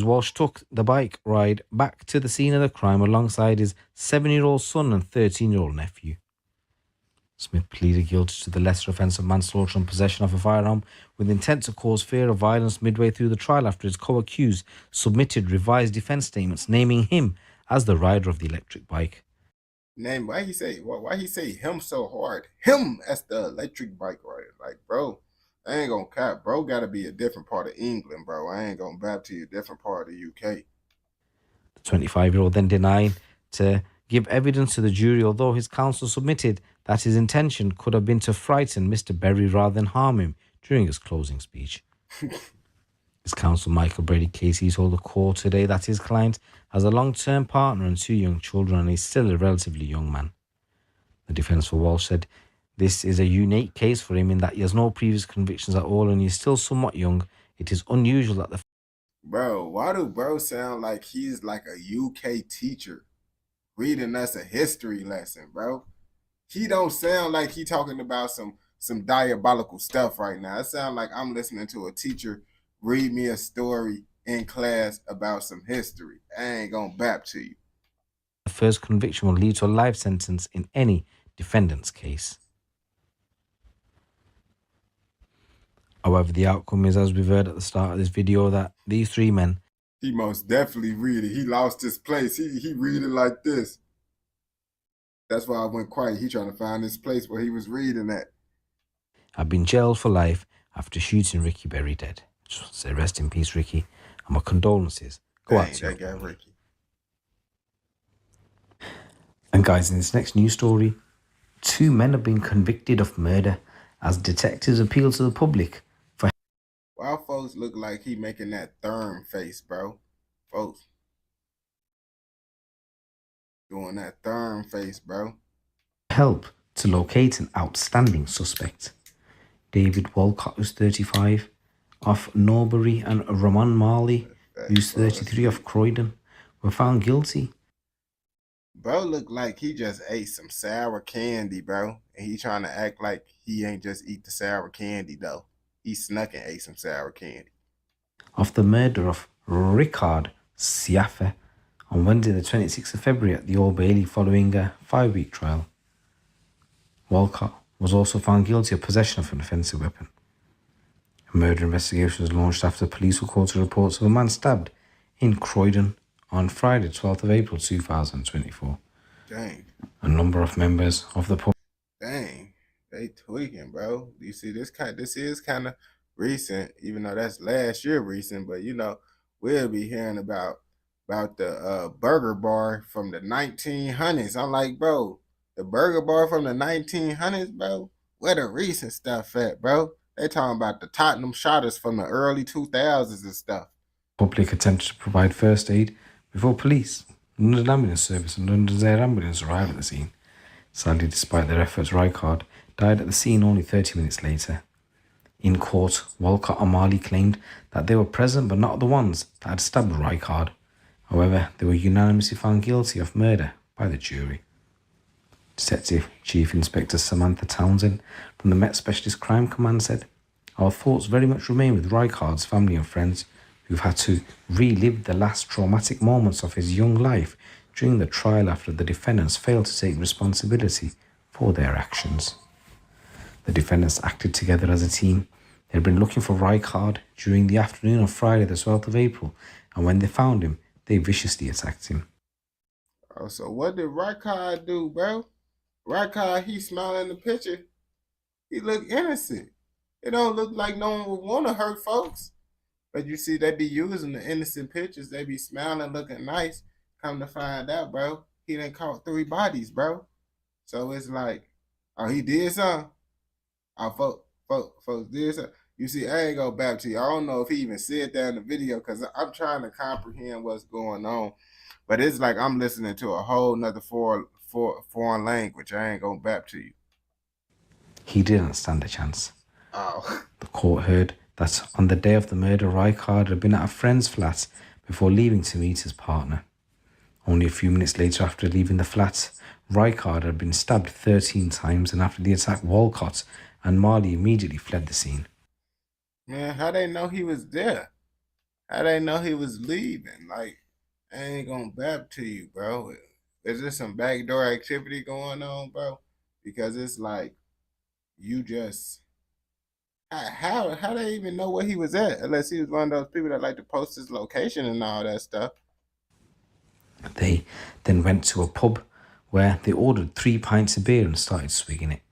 Walsh took the bike ride back to the scene of the crime alongside his 7-year-old son and 13-year-old nephew. Smith pleaded guilty to the lesser offence of manslaughter and possession of a firearm with intent to cause fear of violence midway through the trial after his co-accused submitted revised defence statements naming him as the rider of the electric bike. Why he say him so hard? Him as the electric bike rider. Like, bro, I ain't gonna cap. Bro gotta be a different part of England, bro. I ain't gonna bap to you a different part of the UK. The 25-year-old then denied to give evidence to the jury, although his counsel submitted that his intention could have been to frighten Mr. Berry rather than harm him during his closing speech. His counsel, Michael Brady Casey, told the court today that his client has a long-term partner and 2 young children and is still a relatively young man. The defence for Walsh said this is a unique case for him in that he has no previous convictions at all and he is still somewhat young. It is unusual that the... Bro, why do bro sound like he's like a UK teacher reading us a history lesson, bro? He don't sound like he talking about some diabolical stuff right now. It sounds like I'm listening to a teacher read me a story in class about some history. I ain't gonna bap to you. The first conviction will lead to a life sentence in any defendant's case. However, the outcome is, as we've heard at the start of this video, that these 3 men... He most definitely read it. He lost his place. He read it like this. That's why I went quiet. He trying to find his place where he was reading at. ...have been jailed for life after shooting Ricky Berry dead. Just want to say rest in peace, Ricky, and my condolences go out to you. Ricky. And guys, in this next news story, 2 men have been convicted of murder as detectives appeal to the public for... Why folks look like he making that therm face, bro? Folks doing that therm face, bro. ...help to locate an outstanding suspect. David Walcott, who's 35, of Norbury, and Ramon Marley, who's 33, of Croydon, were found guilty. Bro look like he just ate some sour candy, bro. And he trying to act like he ain't just eat the sour candy, though. He snuck and ate some sour candy. Of the murder of Ricard Siafe on Wednesday the 26th of February at the Old Bailey following a 5-week trial. Walcott was also found guilty of possession of an offensive weapon. A murder investigation was launched after police were called to reports of a man stabbed in Croydon on Friday, 12th of April 2024. Dang. A number of members of the public... Dang, they tweaking, bro. You see, this is kind of recent, even though that's last year recent, but you know, we'll be hearing about the burger bar from the 1900s. I'm like, bro, the burger bar from the 1900s, bro? Where the recent stuff at, bro? They talking about the Tottenham shotters from the early 2000s and stuff. Public attempted to provide first aid before police, London Ambulance Service and London's Air Ambulance arrived at the scene. Sadly, despite their efforts, Rijkaard died at the scene only 30 minutes later. In court, Walcott and Marley claimed that they were present but not the ones that had stabbed Rijkaard. However, they were unanimously found guilty of murder by the jury. Detective Chief Inspector Samantha Townsend from the Met Specialist Crime Command said, "Our thoughts very much remain with Rijkaard's family and friends who've had to relive the last traumatic moments of his young life during the trial after the defendants failed to take responsibility for their actions." The defendants acted together as a team. They had been looking for Rijkaard during the afternoon of Friday the 12th of April, and when they found him, they viciously attacked him. Oh, so what did Rijkaard do, bro? Rijkaard, he smiling in the picture. He look innocent. It don't look like no one would want to hurt folks. But you see, they be using the innocent pictures. They be smiling, looking nice. Come to find out, bro, he done caught 3 bodies, bro. So it's like, oh, he did something? Oh, folks did something? You see, I ain't gonna back to you. I don't know if he even said that in the video because I'm trying to comprehend what's going on. But it's like I'm listening to a whole nother foreign language. I ain't gonna back to you. He didn't stand a chance. Oh. The court heard that on the day of the murder, Rijkaard had been at a friend's flat before leaving to meet his partner. Only a few minutes later, after leaving the flat, Rijkaard had been stabbed 13 times, and after the attack, Walcott and Marley immediately fled the scene. Man, how they know he was there? How they know he was leaving? Like, I ain't gonna bap to you, bro. Is there some backdoor activity going on, bro? Because it's like you just how they even know where he was at unless he was one of those people that like to post his location and all that stuff. They then went to a pub where they ordered 3 pints of beer and started swigging it.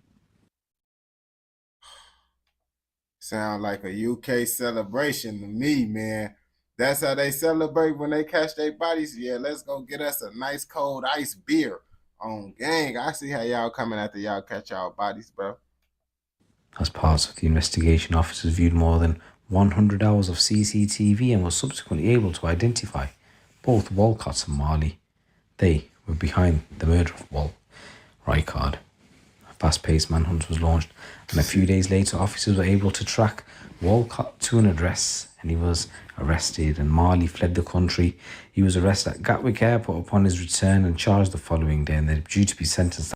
Sound like a UK celebration to me, man. That's how they celebrate when they catch their bodies. Yeah, let's go get us a nice cold ice beer on gang. I see how y'all coming after y'all catch y'all bodies, bro. As part of the investigation, officers viewed more than 100 hours of CCTV and were subsequently able to identify both Walcott and Marley. They were behind the murder of Rijkaard. A fast-paced manhunt was launched, and a few days later, officers were able to track Walcott to an address, and he was arrested, and Marley fled the country. He was arrested at Gatwick Airport upon his return and charged the following day, and they're due to be sentenced.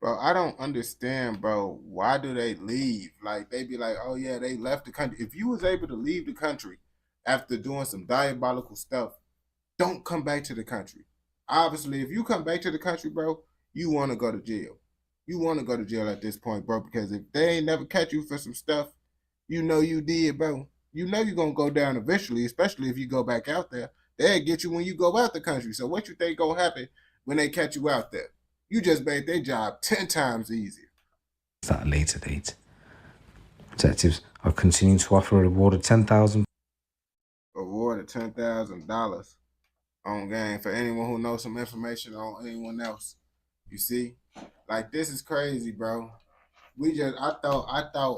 Bro, I don't understand, bro. Why do they leave? Like, they be like, oh, yeah, they left the country. If you was able to leave the country after doing some diabolical stuff, don't come back to the country. Obviously, if you come back to the country, bro, you want to go to jail. You want to go to jail at this point, bro, because if they ain't never catch you for some stuff, you know you did, bro. You know you're going to go down eventually, especially if you go back out there. They'll get you when you go out the country. So what you think going to happen when they catch you out there? You just made their job 10 times easier. At a later date. Detectives are continuing to offer a reward of $10,000. Award of $10,000 on game for anyone who knows some information on anyone else. You see? Like, this is crazy, bro. I thought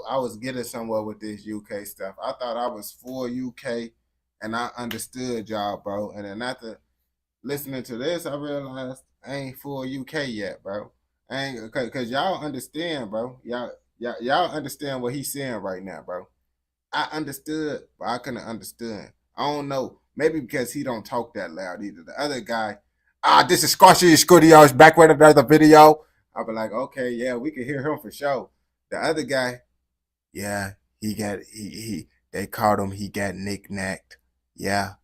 I was getting somewhere with this UK stuff. I thought I was for UK and I understood y'all, bro. And then after listening to this, I realized I ain't for UK yet, bro. I ain't cause y'all understand, bro. Y'all understand what he's saying right now, bro. I understood, but I couldn't understand. I don't know. Maybe because he don't talk that loud either. The other guy, this is Squashy Studios back with another video. I'll be like, okay, yeah, we can hear him for sure. The other guy, yeah, they called him, he got knick-knacked. Yeah.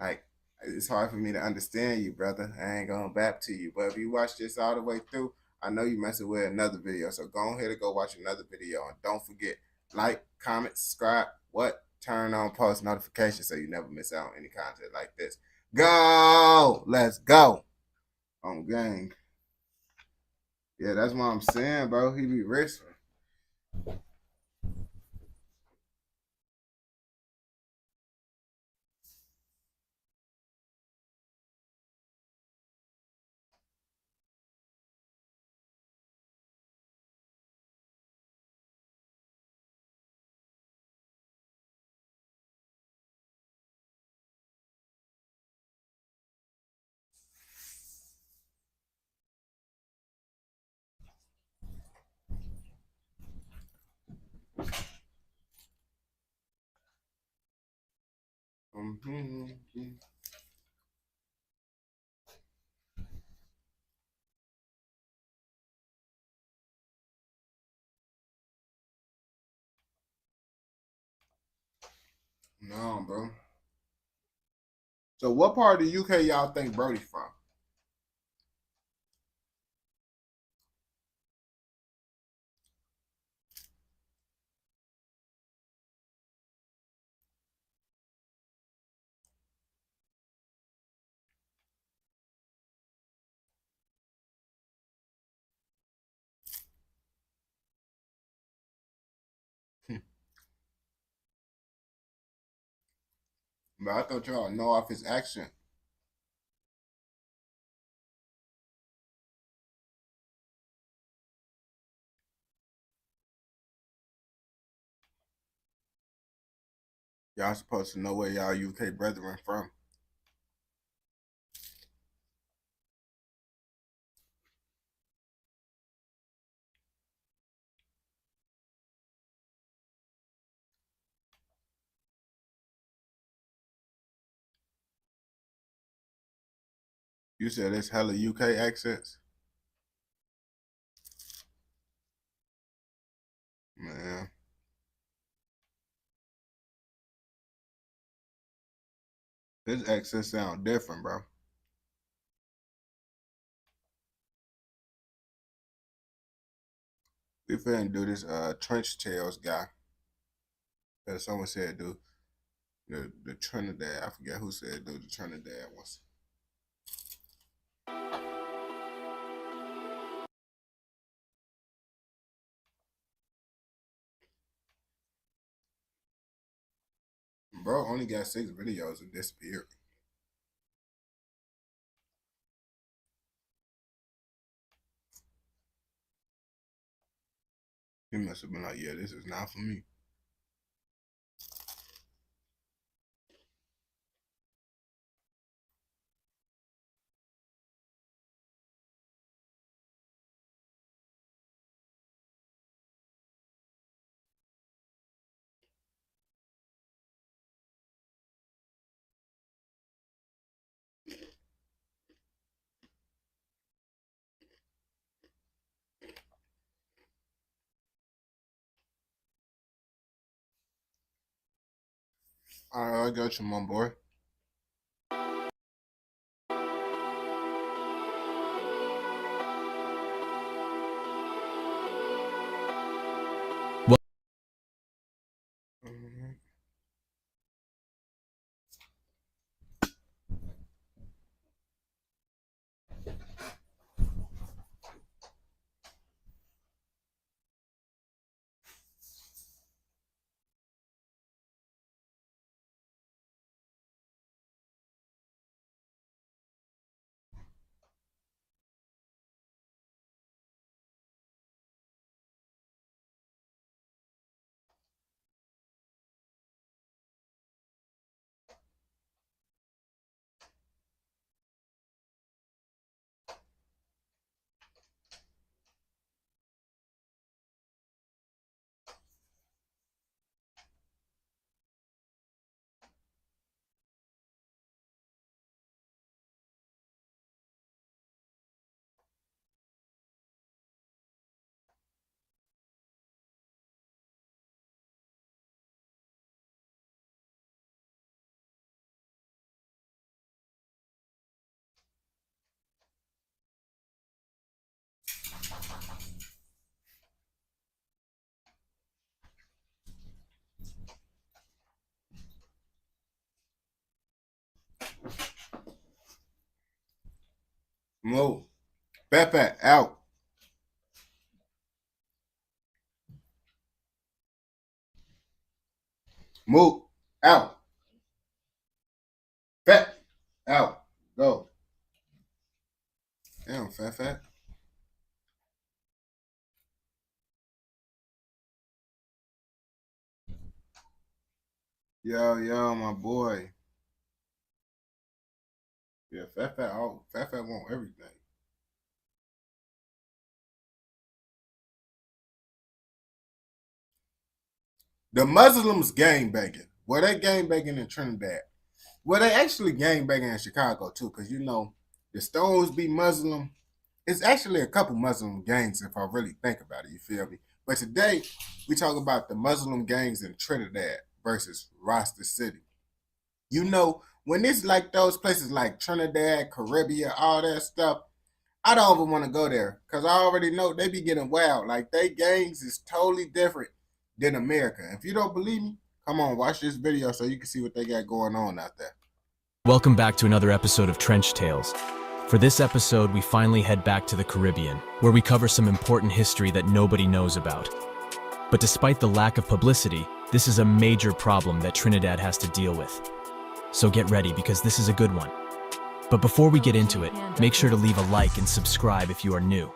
Like, it's hard for me to understand you, brother. I ain't gonna bap to you. But if you watch this all the way through, I know you messing with another video. So go ahead and go watch another video. And don't forget, like, comment, subscribe, turn on post notifications so you never miss out on any content like this. Go! Let's go! On gang. Yeah, that's what I'm saying, bro. He be risking. No, bro. So what part of the UK y'all think Brody's from? But I thought y'all know off his accent. Y'all supposed to know where y'all UK brethren from. You said it's hella UK accents? Man. His accent sound different, bro. We finna do this trench tails guy. As someone said, dude. The Trinidad. I forget who said dude the Trinidad was. Bro only got 6 videos and disappeared. He must have been like, yeah, this is not for me. All right, I got you, my boy. Move. Pepe, out. Move. Out. Fat. Out. Go. Damn, fat. Yo, my boy. Yeah, fat want everything. The Muslims gangbanging. Well, they gangbanging in Trinidad. Well, they actually gangbanging in Chicago too, because you know the Stones be Muslim. It's actually a couple Muslim gangs if I really think about it. You feel me? But today we talk about the Muslim gangs in Trinidad versus Rasta City. You know, when it's like those places like Trinidad, Caribbean, all that stuff, I don't even want to go there because I already know they be getting wild. Like, they gangs is totally different than America. If you don't believe me, come on, watch this video so you can see what they got going on out there. Welcome back to another episode of Trench Tales. For this episode, we finally head back to the Caribbean, where we cover some important history that nobody knows about. But despite the lack of publicity, this is a major problem that Trinidad has to deal with. So get ready, because this is a good one. But before we get into it, make sure to leave a like and subscribe if you are new.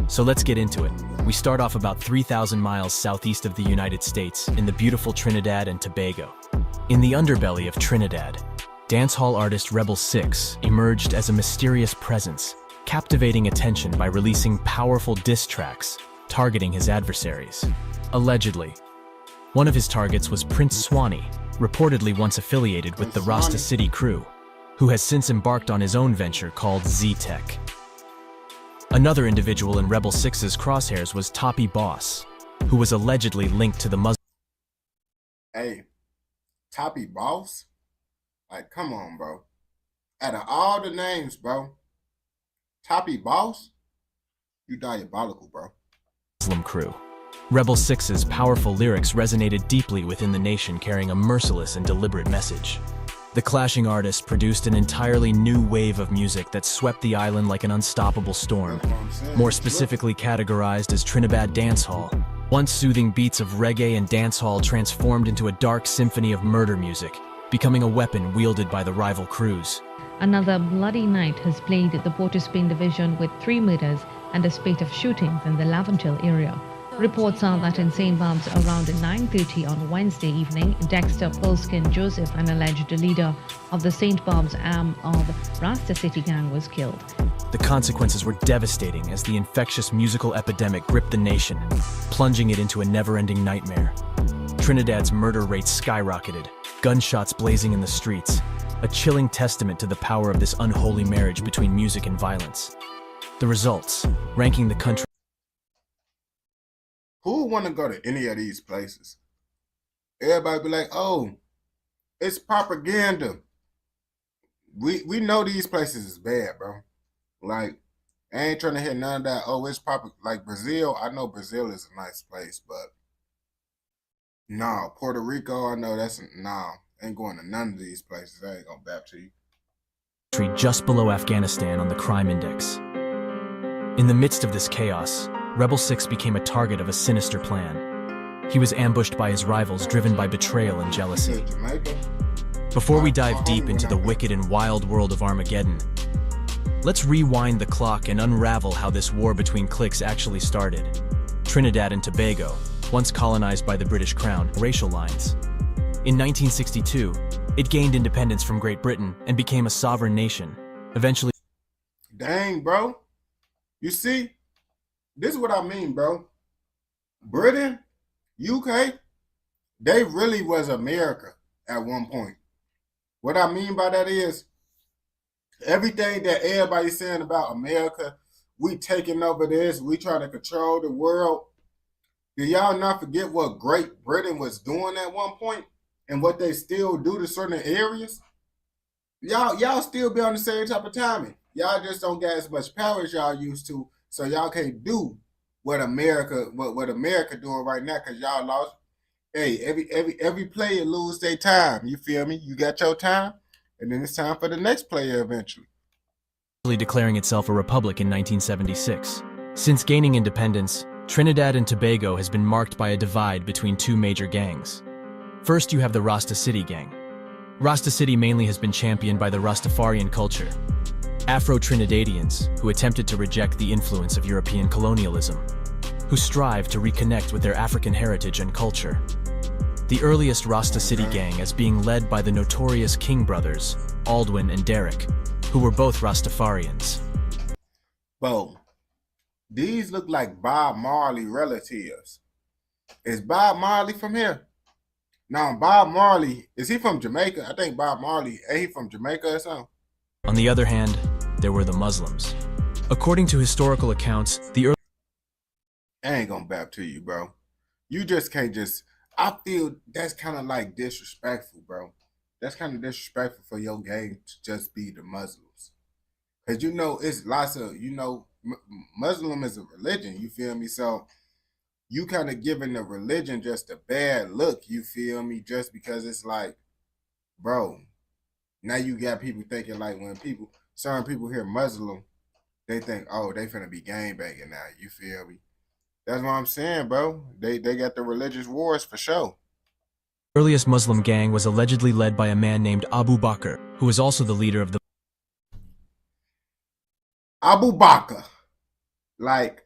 So let's get into it. We start off about 3,000 miles southeast of the United States in the beautiful Trinidad and Tobago. In the underbelly of Trinidad, dancehall artist Rebel 6 emerged as a mysterious presence, captivating attention by releasing powerful diss tracks, targeting his adversaries. Allegedly, one of his targets was Prince Swanee, reportedly once affiliated with the Rasta City crew, who has since embarked on his own venture called Z-Tech. Another individual in Rebel Six's crosshairs was Toppy Boss, who was allegedly linked to the Muslim. Hey, Toppy Boss? Like, come on, bro. Out of all the names, bro, Toppy Boss? You diabolical, bro. Muslim crew. Rebel Six's powerful lyrics resonated deeply within the nation, carrying a merciless and deliberate message. The clashing artists produced an entirely new wave of music that swept the island like an unstoppable storm, more specifically categorized as Trinidad dancehall. Once soothing beats of reggae and dancehall transformed into a dark symphony of murder music, becoming a weapon wielded by the rival crews. Another bloody night has plagued the Port of Spain division with 3 murders and a spate of shootings in the Laventille area. Reports are that in St. Barb's around 9:30 on Wednesday evening, Dexter Polskin Joseph, an alleged leader of the St. Barb's arm of Rasta City gang, was killed. The consequences were devastating as the infectious musical epidemic gripped the nation, plunging it into a never-ending nightmare. Trinidad's murder rates skyrocketed, gunshots blazing in the streets, a chilling testament to the power of this unholy marriage between music and violence. The results, ranking the country. Who would want to go to any of these places? Everybody be like, oh, it's propaganda. We know these places is bad, bro. Like, I ain't trying to hear none of that. Oh, it's like Brazil. I know Brazil is a nice place, but no, Puerto Rico, I know ain't going to none of these places. I ain't gonna bap to you. Just below Afghanistan on the crime index. In the midst of this chaos, Rebel Six became a target of a sinister plan. He was ambushed by his rivals, driven by betrayal and jealousy. Before we dive deep into the wicked and wild world of Armageddon, let's rewind the clock and unravel how this war between cliques actually started. Trinidad and Tobago, once colonized by the British Crown, racial lines. In 1962, it gained independence from Great Britain and became a sovereign nation, eventually. Dang, bro. You see? This is what I mean, bro. Britain, UK, they really was America at one point. What I mean by that is everything that everybody's saying about America, we taking over this, we trying to control the world. Do y'all not forget what Great Britain was doing at one point and what they still do to certain areas? Y'all still be on the same type of timing. Y'all just don't get as much power as y'all used to. So y'all can't do what America doing right now because y'all lost. Hey, every player lose their time. You feel me? You got your time, and then it's time for the next player eventually. Declaring itself a republic in 1976. Since gaining independence, Trinidad and Tobago has been marked by a divide between 2 major gangs. First, you have the Rasta City gang. Rasta City mainly has been championed by the Rastafarian culture. Afro-Trinidadians who attempted to reject the influence of European colonialism, who strive to reconnect with their African heritage and culture. The earliest Rasta City gang as being led by the notorious King brothers, Aldwin and Derek, who were both Rastafarians. Bo, these look like Bob Marley relatives. Is Bob Marley from here? No, Bob Marley, is he from Jamaica? I think Bob Marley, ain't he from Jamaica or something? On the other hand, there were the Muslims. According to historical accounts, the early... I ain't gonna bap to you, bro. You just can't just... I feel that's kind of like disrespectful, bro. That's kind of disrespectful for your gang to just be the Muslims. Because, you know, it's lots of, you know, Muslim is a religion, you feel me? So you kind of giving the religion just a bad look, you feel me? Just because it's like, bro, now you got people thinking like when certain people hear Muslim, they think, oh, they finna be gangbanging now, you feel me? That's what I'm saying, bro. They got the religious wars for sure. The earliest Muslim gang was allegedly led by a man named Abu Bakr, who was also the leader of the... Abu Bakr. Like,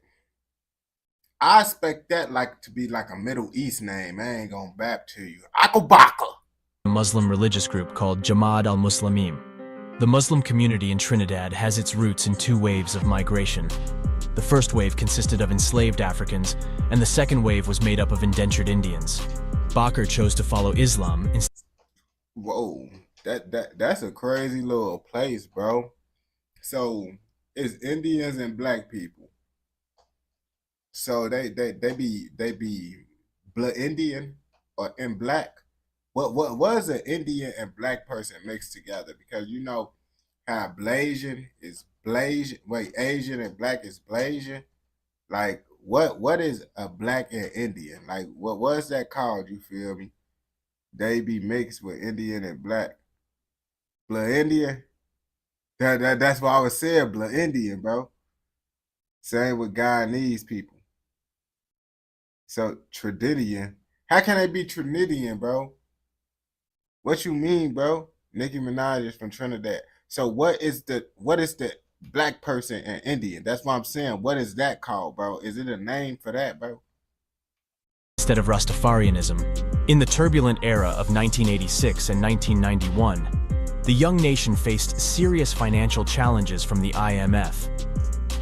I expect that like to be like a Middle East name. I ain't gonna bap to you. Abu Bakr. A Muslim religious group called Jamaat al-Muslimin. The Muslim community in Trinidad has its roots in 2 waves of migration. The first wave consisted of enslaved Africans, and the second wave was made up of indentured Indians. Bakr chose to follow Islam instead. Whoa, That's a crazy little place, bro. So it's Indians and black people. So they be blood Indian or in black. What was an Indian and black person mixed together? Because you know how Blasian is Blasian. Wait, Asian and black is Blasian. Like what is a black and Indian? Like what's that called? You feel me? They be mixed with Indian and black. Blood Indian. That's what I was saying. Blood Indian, bro. Same with Guyanese people. So Trinidadian. How can they be Trinidadian, bro? What you mean, bro? Nicki Minaj is from Trinidad. So what is the black person and Indian? That's what I'm saying. What is that called, bro? Is it a name for that, bro? Instead of Rastafarianism, in the turbulent era of 1986 and 1991, the young nation faced serious financial challenges from the IMF.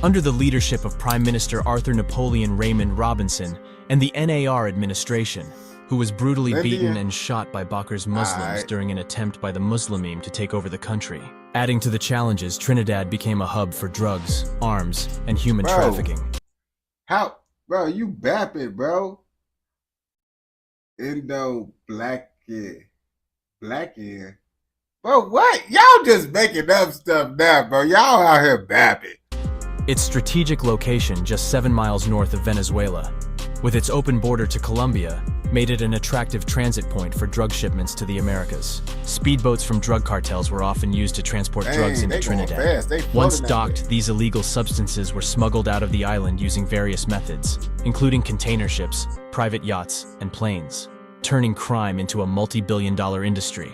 Under the leadership of Prime Minister Arthur Napoleon Raymond Robinson and the NAR administration, who was brutally beaten and shot by Bakr's Muslims during an attempt by the Muslimim to take over the country. Adding to the challenges, Trinidad became a hub for drugs, arms, and human trafficking. How, bro, you bapping, bro? Indo, black, bro, what? Y'all just making up stuff now, bro. Y'all out here bapping. Its strategic location, just 7 miles north of Venezuela, with its open border to Colombia, made it an attractive transit point for drug shipments to the Americas. Speedboats from drug cartels were often used to transport drugs into Trinidad. Once docked, these illegal substances were smuggled out of the island using various methods, including container ships, private yachts, and planes, turning crime into a multi-billion-dollar industry.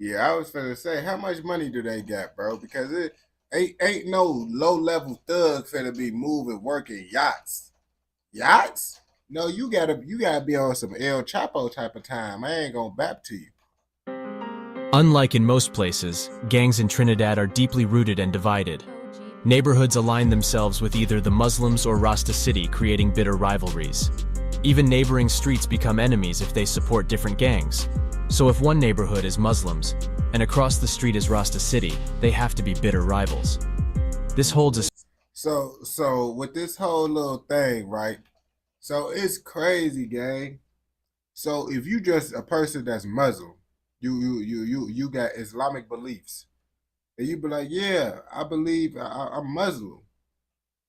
Yeah, I was finna say, how much money do they got, bro? Because it ain't no low-level thug finna be moving, working yachts. Yachts? No, you gotta be on some El Chapo type of time. I ain't gonna bap to you. Unlike in most places, gangs in Trinidad are deeply rooted and divided. Neighborhoods align themselves with either the Muslims or Rasta City, creating bitter rivalries. Even neighboring streets become enemies if they support different gangs. So if one neighborhood is Muslims, and across the street is Rasta City, they have to be bitter rivals. This holds a... So with this whole little thing, right? So it's crazy, gang. So if you just a person that's Muslim, you got Islamic beliefs, and you be like, yeah, I believe I'm Muslim.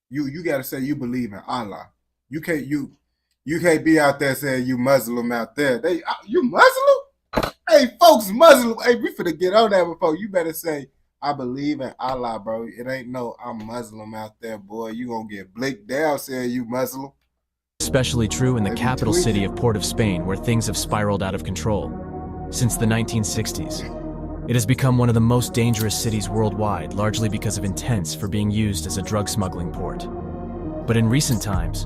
You got to say you believe in Allah. You can't be out there saying you Muslim out there. You Muslim? Hey, folks, Muslim. Hey, we finna get on that before. You better say I believe in Allah, bro. It ain't no I'm Muslim out there, boy. You gonna get blinked down saying you Muslim. Especially true in the capital city of Port of Spain, where things have spiraled out of control. Since the 1960s, it has become one of the most dangerous cities worldwide, largely because of intents for being used as a drug smuggling port. But in recent times,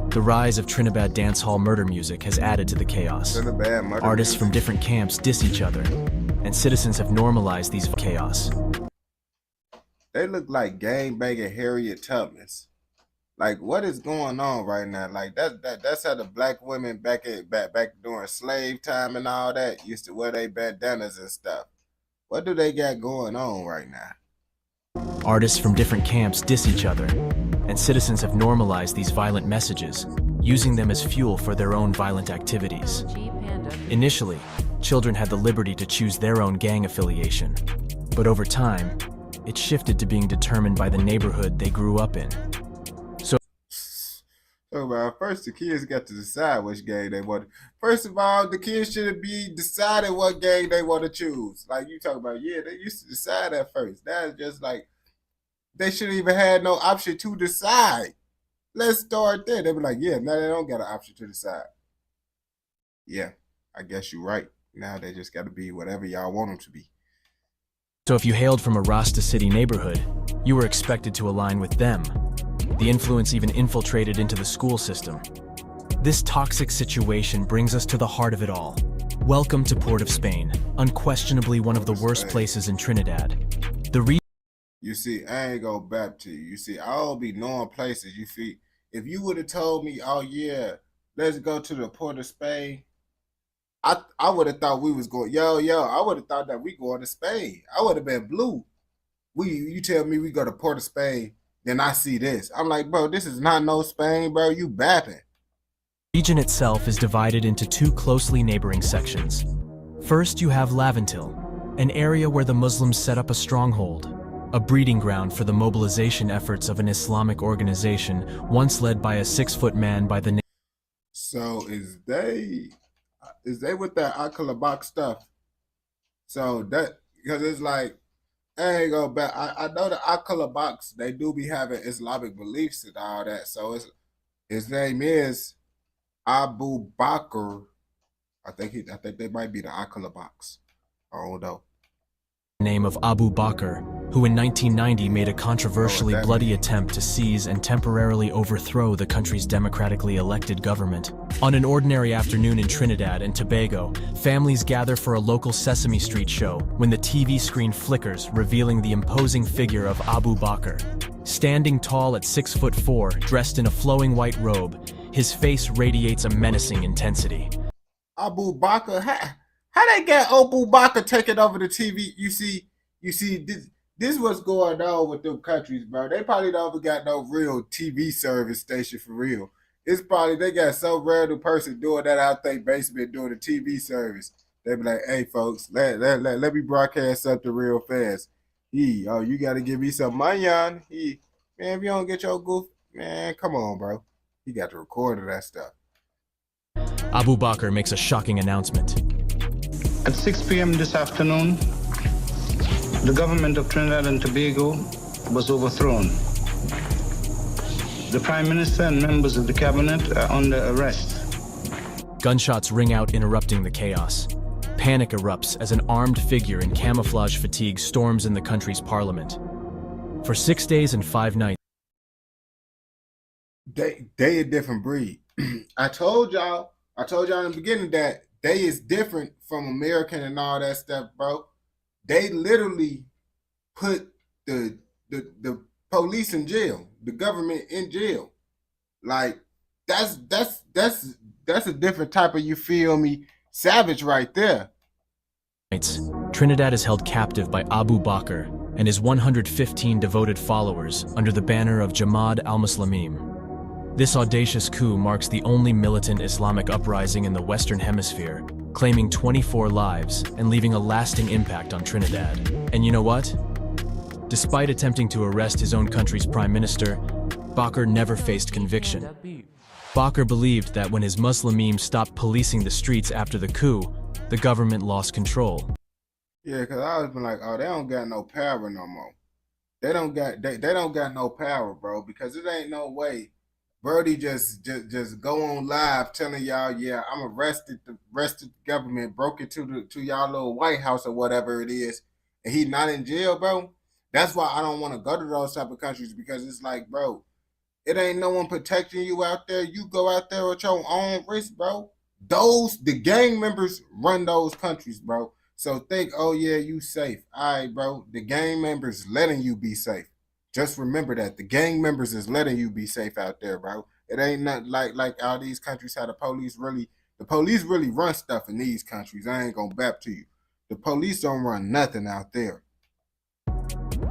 the rise of Trinidad dancehall murder music has added to the chaos. Artists from different camps diss each other, and citizens have normalized these chaos. They look like gang-banging Harriet Tubmans. Like, what is going on right now? Like that's how the black women back during slave time and all that used to wear their bandanas and stuff. What do they got going on right now? Artists from different camps diss each other, and citizens have normalized these violent messages, using them as fuel for their own violent activities. Initially, children had the liberty to choose their own gang affiliation, but over time, it shifted to being determined by the neighborhood they grew up in. So, first the kids got to decide which gang they want. First of all, the kids shouldn't be deciding what gang they want to choose. Like you talk about, yeah, they used to decide that first. That's just like, they shouldn't even had no option to decide. Let's start there. They be like, yeah, now they don't got an option to decide. Yeah, I guess you're right. Now they just got to be whatever y'all want them to be. So if you hailed from a Rasta City neighborhood, you were expected to align with them. The influence even infiltrated into the school system. This toxic situation brings us to the heart of it all. Welcome to Port of Spain, unquestionably one of the worst places in Trinidad. You see, I ain't gonna bap to you. You see, I'll be knowing places. You see, if you would have told me, oh yeah, let's go to the Port of Spain, I would have thought we was going, I would have thought that we going to Spain. I would have been blue. You tell me we go to Port of Spain, then I see this. I'm like, bro, this is not no Spain, bro. You bapping. The region itself is divided into two closely neighboring sections. First, you have Laventil, an area where the Muslims set up a stronghold, a breeding ground for the mobilization efforts of an Islamic organization once led by a 6-foot man by the name. So is they with that Akalabak stuff? So that, because it's like, I ain't go back. I know the Akalabaks, they do be having Islamic beliefs and all that. So his name is Abu Bakr. I think they might be the Akalabaks. I don't know. Name of Abu Bakr, who in 1990 made a controversially bloody attempt to seize and temporarily overthrow the country's democratically elected government. On an ordinary afternoon in Trinidad and Tobago, families gather for a local Sesame Street show when the TV screen flickers, revealing the imposing figure of Abu Bakr. Standing tall at 6'4", dressed in a flowing white robe, his face radiates a menacing intensity. Abu Bakr, how they get Abu Bakr taking over the TV? You see, this what's going on with them countries, bro. They probably don't got no real TV service station for real. It's probably they got some random person doing that out their basement doing a TV service. They be like, hey folks, let me broadcast something real fast. You gotta give me some money on. Man, if you don't get your goof, man, come on, bro. You got to record that stuff. Abu Bakr makes a shocking announcement. At 6 p.m. this afternoon, the government of Trinidad and Tobago was overthrown. The Prime Minister and members of the cabinet are under arrest. Gunshots ring out, interrupting the chaos. Panic erupts as an armed figure in camouflage fatigue storms in the country's parliament. For 6 days and 5 nights, they a different breed. I told y'all in the beginning that they is different from American and all that stuff, bro. They literally put the police in jail, the government in jail. Like that's a different type of, you feel me, savage right there. Trinidad is held captive by Abu Bakr and his 115 devoted followers under the banner of Jamaat al-Muslimin. This audacious coup marks the only militant Islamic uprising in the Western Hemisphere, claiming 24 lives and leaving a lasting impact on Trinidad. And you know what? Despite attempting to arrest his own country's prime minister, Bakr never faced conviction. Bakr believed that when his Muslimin stopped policing the streets after the coup, the government lost control. Yeah, because I was been like, oh, they don't got no power no more. They don't got no power, bro, because it ain't no way Brody just go on live telling y'all, yeah, I'm arrested the government, broke into y'all little White House or whatever it is, and he not in jail, bro. That's why I don't want to go to those type of countries, because it's like, bro, it ain't no one protecting you out there. You go out there at your own risk, bro. The gang members run those countries, bro. So think, oh yeah, you safe. All right, bro. The gang members letting you be safe. Just remember that the gang members is letting you be safe out there, bro. It ain't not like all these countries how the police really run stuff in these countries. I ain't gonna bap to you. The police don't run nothing out there.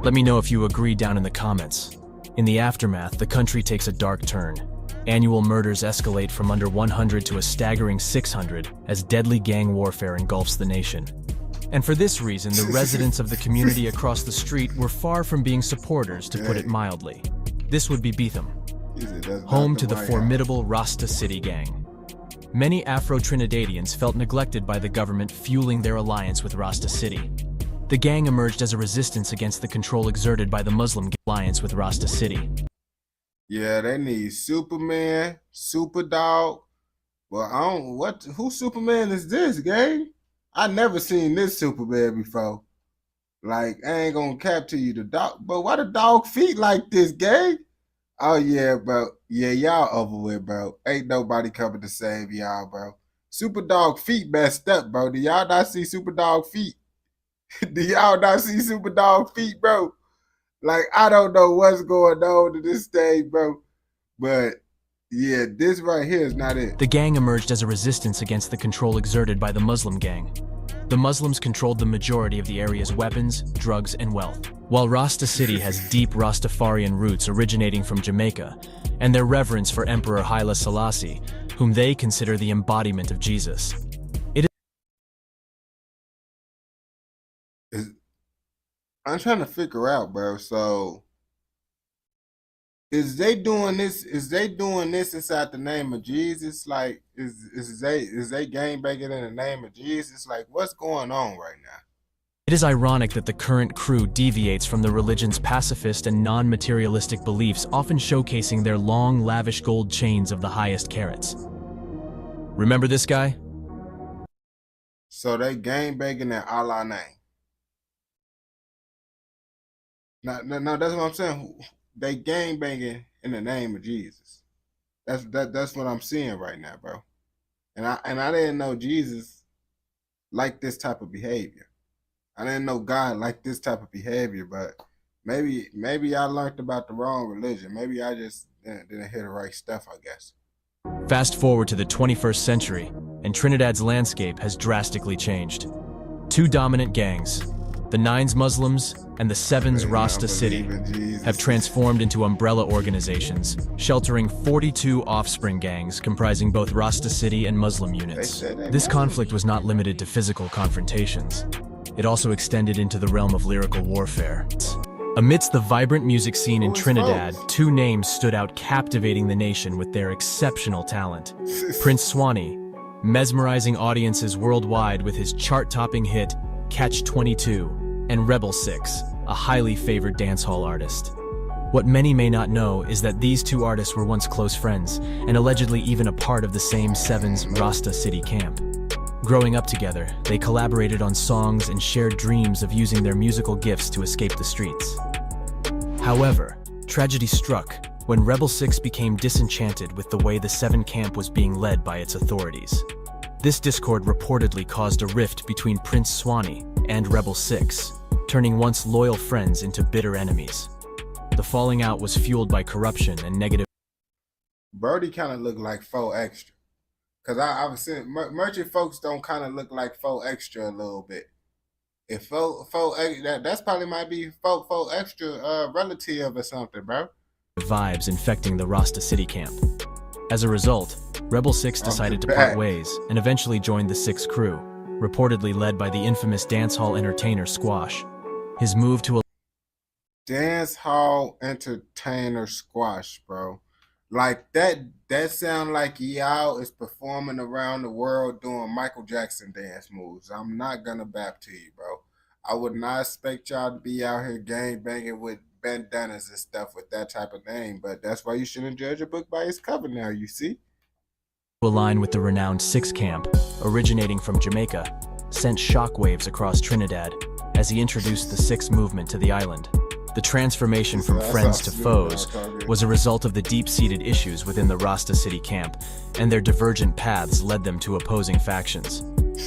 Let me know if you agree down in the comments. In the aftermath, the country takes a dark turn. Annual murders escalate from under 100 to a staggering 600 as deadly gang warfare engulfs the nation. And for this reason, the residents of the community across the street were far from being supporters, to put it mildly. This would be Beetham, home to the formidable Rasta City gang. Many Afro-Trinidadians felt neglected by the government fueling their alliance with Rasta City. The gang emerged as a resistance against the control exerted by the Muslim alliance with Rasta City. Yeah, they need Superman, Superdog. Well, who Superman is this, gang? I never seen this Superman before. Like, I ain't gonna cap to you, the dog, but why the dog feet like this, gang? Oh yeah, bro. Yeah, y'all over with, bro. Ain't nobody coming to save y'all, bro. Superdog feet messed up, bro. Do y'all not see Superdog feet? Do y'all not see Superdog feet, bro? Like, I don't know what's going on to this day, bro. But Yeah, this right here is not it. The gang emerged as a resistance against the control exerted by the Muslim gang. The Muslims controlled the majority of the area's weapons, drugs, and wealth. While Rasta City has deep Rastafarian roots originating from Jamaica, and their reverence for Emperor Haile Selassie, whom they consider the embodiment of Jesus. I'm trying to figure out, bro. So, is they doing this? Is they doing this inside the name of Jesus? Like, is they gangbanging in the name of Jesus? Like, what's going on right now? It is ironic that the current crew deviates from the religion's pacifist and non-materialistic beliefs, often showcasing their long, lavish gold chains of the highest carats. Remember this guy? So they gangbanging in Allah name. No, that's what I'm saying. They gangbanging in the name of Jesus. That's what I'm seeing right now, bro. And I didn't know Jesus liked this type of behavior. I didn't know God liked this type of behavior, but maybe I learned about the wrong religion. Maybe I just didn't hear the right stuff, I guess. Fast forward to the 21st century, and Trinidad's landscape has drastically changed. Two dominant gangs, the Nines Muslims and the Sevens Rasta City, have transformed into umbrella organizations, sheltering 42 offspring gangs comprising both Rasta City and Muslim units. This conflict was not limited to physical confrontations. It also extended into the realm of lyrical warfare. Amidst the vibrant music scene in Trinidad, two names stood out, captivating the nation with their exceptional talent. Prince Swanee, mesmerizing audiences worldwide with his chart-topping hit, Catch 22, and Rebel Six, a highly favored dancehall artist. What many may not know is that these two artists were once close friends, and allegedly even a part of the same Sevens Rasta City camp. Growing up together, they collaborated on songs and shared dreams of using their musical gifts to escape the streets. However, tragedy struck when Rebel Six became disenchanted with the way the Seven camp was being led by its authorities. This discord reportedly caused a rift between Prince Swanee and Rebel Six, turning once loyal friends into bitter enemies. The falling out was fueled by corruption and negative. Brody kind of looked like faux extra. Because I was saying, merchant folks don't kind of look like faux extra a little bit. If that's probably might be faux extra relative or something, bro. Vibes infecting the Rasta City camp. As a result, Rebel Six decided to part ways and eventually joined the Six crew, reportedly led by the infamous dancehall entertainer Squash. His move to a dancehall entertainer Squash, bro. Like that sound like y'all is performing around the world doing Michael Jackson dance moves. I'm not gonna bap to you, bro. I would not expect y'all to be out here gang banging with bandanas and stuff with that type of name, but that's why you shouldn't judge a book by its cover now, you see? Align with the renowned Six camp, originating from Jamaica, sent shockwaves across Trinidad as he introduced the Six movement to the island. The transformation from friends to foes was a result of the deep-seated issues within the Rasta City camp, and their divergent paths led them to opposing factions.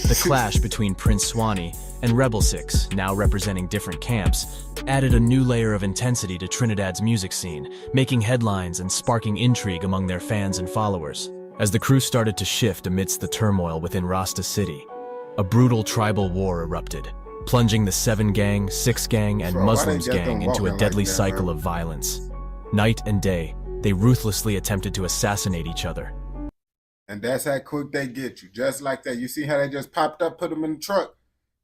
The clash between Prince Swanee and Rebel Six, now representing different camps, added a new layer of intensity to Trinidad's music scene, making headlines and sparking intrigue among their fans and followers. As the crew started to shift amidst the turmoil within Rasta City, a brutal tribal war erupted, plunging the Seven Gang, Six Gang, and Muslims Gang into a deadly cycle of violence. Night and day, they ruthlessly attempted to assassinate each other. And that's how quick they get you, just like that. You see how they just popped up, put them in the truck?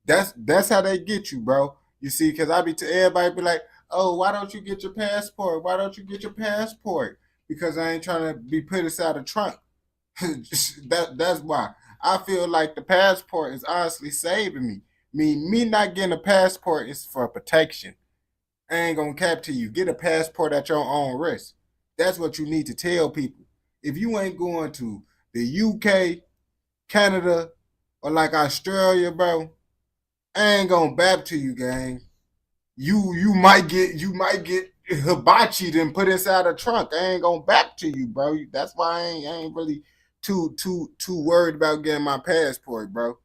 That's how they get you, bro. You see, because I be to everybody be like, oh, why don't you get your passport? Why don't you get your passport? Because I ain't trying to be put inside the trunk. That's why. I feel like the passport is honestly saving me. Me not getting a passport is for protection. I ain't gonna cap to you. Get a passport at your own risk. That's what you need to tell people. If you ain't going to the UK, Canada, or like Australia, bro, I ain't gonna bap to you, gang. You might get hibachied and put inside a trunk. I ain't gonna bap to you, bro. That's why I ain't really too worried about getting my passport, bro.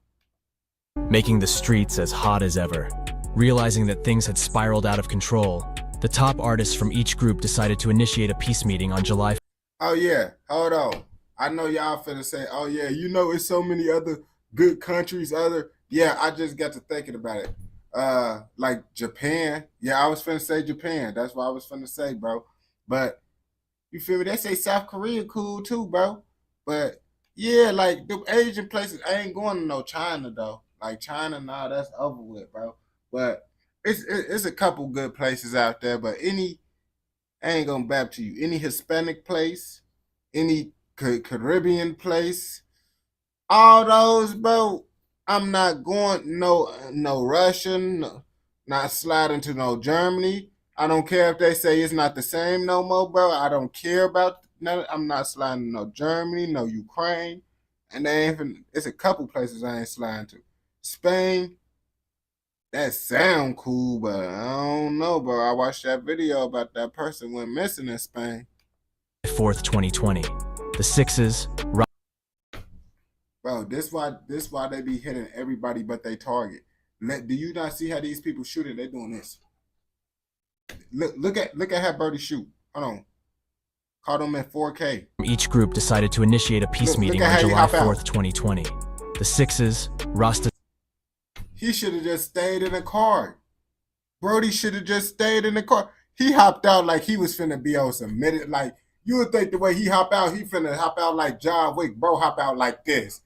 Making the streets as hot as ever. Realizing that things had spiraled out of control, the top artists from each group decided to initiate a peace meeting on July Oh yeah, hold on. I know y'all finna say, oh yeah, you know it's so many other good countries, yeah, I just got to thinking about it. Like Japan. Yeah, I was finna say Japan. That's what I was finna say, bro. But you feel me? They say South Korea cool too, bro. But yeah, like the Asian places, I ain't going to no China though. Like China, nah, that's over with, bro. But it's a couple good places out there. But I ain't gonna bap to you. Any Hispanic place, any Caribbean place, all those, bro. I'm not going no Russian, not sliding to no Germany. I don't care if they say it's not the same no more, bro. I don't care about none. I'm not sliding to no Germany, no Ukraine, and they ain't even, it's a couple places I ain't sliding to. Spain, that sound cool, but I don't know, bro. I watched that video about that person went missing in Spain. 4th, 2020. The Sixes. Bro, this why they be hitting everybody but they target. Do you not see how these people shooting? They doing this. Look at how Birdie shoot. Hold on. Caught him at 4K. Each group decided to initiate a peace meeting on July 4th, 2020. The Sixes, Rasta. He should have just stayed in the car. Brody should have just stayed in the car. He hopped out like he was finna be on some minute. Like, you would think the way he hop out, he finna hop out like John Wick. Bro, hop out like this.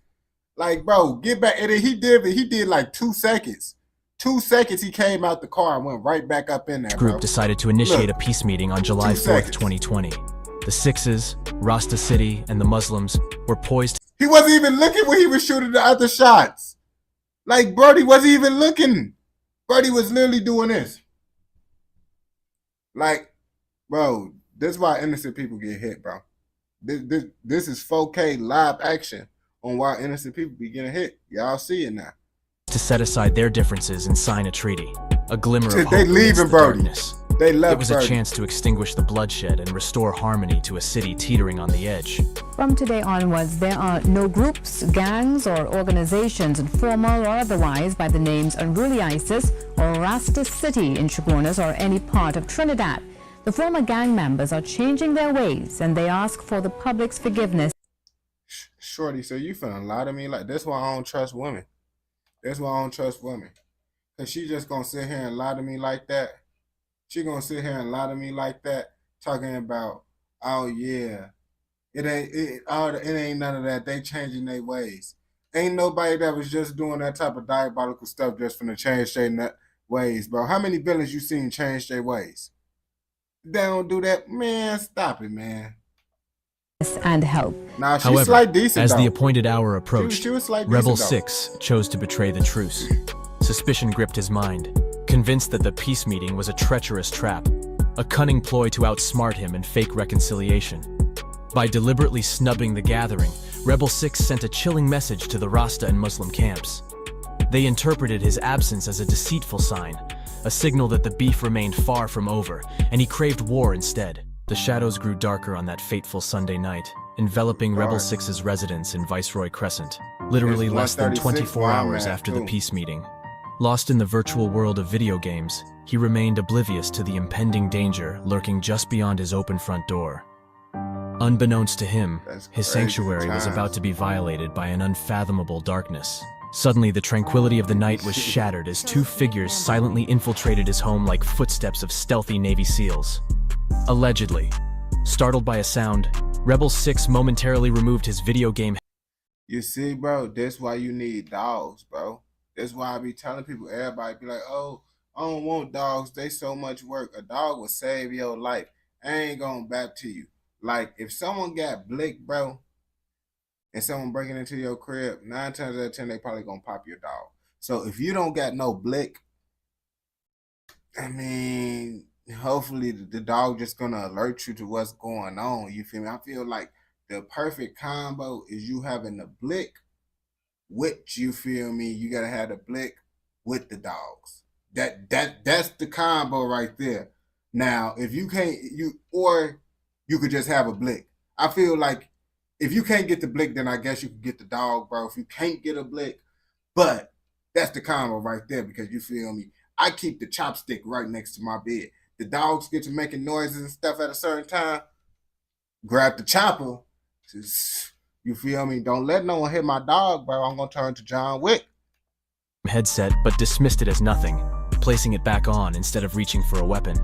Like, bro, get back. And then he did like 2 seconds. 2 seconds he came out the car and went right back up in there, Group decided to initiate a peace meeting on July 4th, 2020. The Sixes, Rasta City, and the Muslims were poised. He wasn't even looking when he was shooting the other shots. Like, Brody wasn't even looking. Brody was literally doing this. Like, bro, this is why innocent people get hit, bro. This is 4K live action on why innocent people be getting hit. Y'all see it now. To set aside their differences and sign a treaty. A glimmer of hope they leaving Brody. Darkness. They left It was Brody. A chance to extinguish the bloodshed and restore harmony to a city teetering on the edge. From today onwards, there are no groups, gangs, or organizations, informal or otherwise, by the names Unruly ISIS or Rasta City in Chaguanas or any part of Trinidad. The former gang members are changing their ways, and they ask for the public's forgiveness. Shorty, so you finna lie to me? Like, that's why I don't trust women. That's why I don't trust women. Cause she just gonna sit here and lie to me like that. She gonna sit here and lie to me like that, talking about, oh yeah, it ain't none of that. They changing their ways. Ain't nobody that was just doing that type of diabolical stuff just finna change their ways, bro. How many villains you seen change their ways? They don't do that, man. Stop it, man. And help. Nah, she's However, like decent, as though. the appointed hour approached, she was like Rebel decent, 6 chose to betray the truce. Suspicion gripped his mind, convinced that the peace meeting was a treacherous trap, a cunning ploy to outsmart him and fake reconciliation. By deliberately snubbing the gathering, Rebel 6 sent a chilling message to the Rasta and Muslim camps. They interpreted his absence as a deceitful sign, a signal that the beef remained far from over, and he craved war instead. The shadows grew darker on that fateful Sunday night, enveloping Rebel 6's residence in Viceroy Crescent, literally less than 24 hours after the peace meeting. Lost in the virtual world of video games, he remained oblivious to the impending danger lurking just beyond his open front door. Unbeknownst to him, his sanctuary was about to be violated by an unfathomable darkness. Suddenly, the tranquility of the night was shattered as two figures silently infiltrated his home like footsteps of stealthy Navy SEALs. Allegedly. Startled by a sound, Rebel 6 momentarily removed his video game. You see, bro, that's why you need dogs, bro. That's why I be telling people, everybody be like, oh, I don't want dogs. They so much work. A dog will save your life. I ain't going back to you. Like, if someone got blick, bro, and someone breaking into your crib, 9 times out of 10, they probably going to pop your dog. So if you don't got no blick, I mean, hopefully the dog just going to alert you to what's going on. You feel me? I feel like the perfect combo is you having the blick with, you feel me? You gotta have the blick with the dogs. That's the combo right there. Now, if you can't, you could just have a blick. I feel like if you can't get the blick, then I guess you can get the dog, bro. If you can't get a blick, but that's the combo right there, because you feel me? I keep the chopstick right next to my bed. The dogs get to making noises and stuff at a certain time. grab the chopper. You feel me? Don't let no one hit my dog, bro. I'm gonna turn to John Wick. Headset, but dismissed it as nothing, placing it back on instead of reaching for a weapon.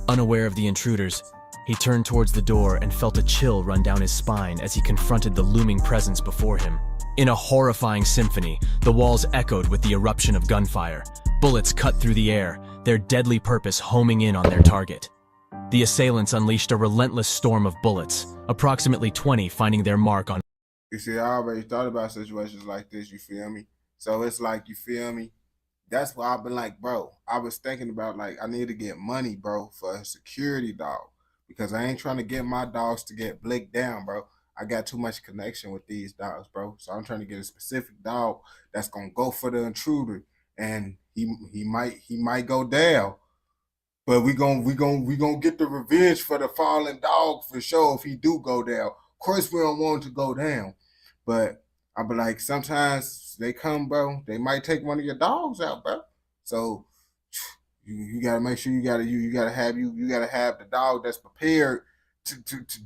Unaware of the intruders, he turned towards the door and felt a chill run down his spine as he confronted the looming presence before him. In a horrifying symphony, the walls echoed with the eruption of gunfire. Bullets cut through the air, their deadly purpose homing in on their target. The assailants unleashed a relentless storm of bullets, approximately 20 finding their mark on. You see, I already thought about situations like this, you feel me? So it's like, you feel me? That's why I've been like, bro, I was thinking about, like, I need to get money, bro, for a security dog. Because I ain't trying to get my dogs to get blicked down, bro. I got too much connection with these dogs, bro. So I'm trying to get a specific dog that's gonna go for the intruder, and he might go down, but we gonna get the revenge for the fallen dog for sure if he do go down. Of course, we don't want him to go down, but I be like, sometimes they come, bro. They might take one of your dogs out, bro. So you gotta make sure you gotta have the dog that's prepared to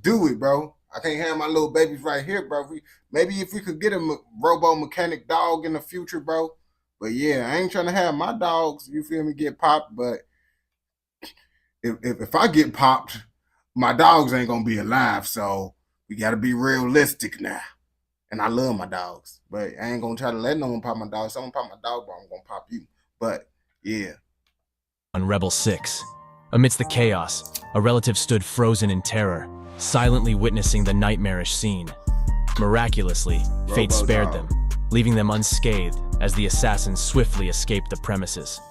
do it, bro. I can't have my little babies right here, bro. Maybe if we could get a robo mechanic dog in the future, bro. But yeah, I ain't trying to have my dogs, you feel me, get popped. But if I get popped, my dogs ain't gonna be alive. So we gotta be realistic now. And I love my dogs, but I ain't gonna try to let no one pop my dog. Someone pop my dog, bro, I'm gonna pop you. But yeah. On Rebel 6. Amidst the chaos, a relative stood frozen in terror, silently witnessing the nightmarish scene. Miraculously, fate spared them, leaving them unscathed as the assassins swiftly escaped the premises.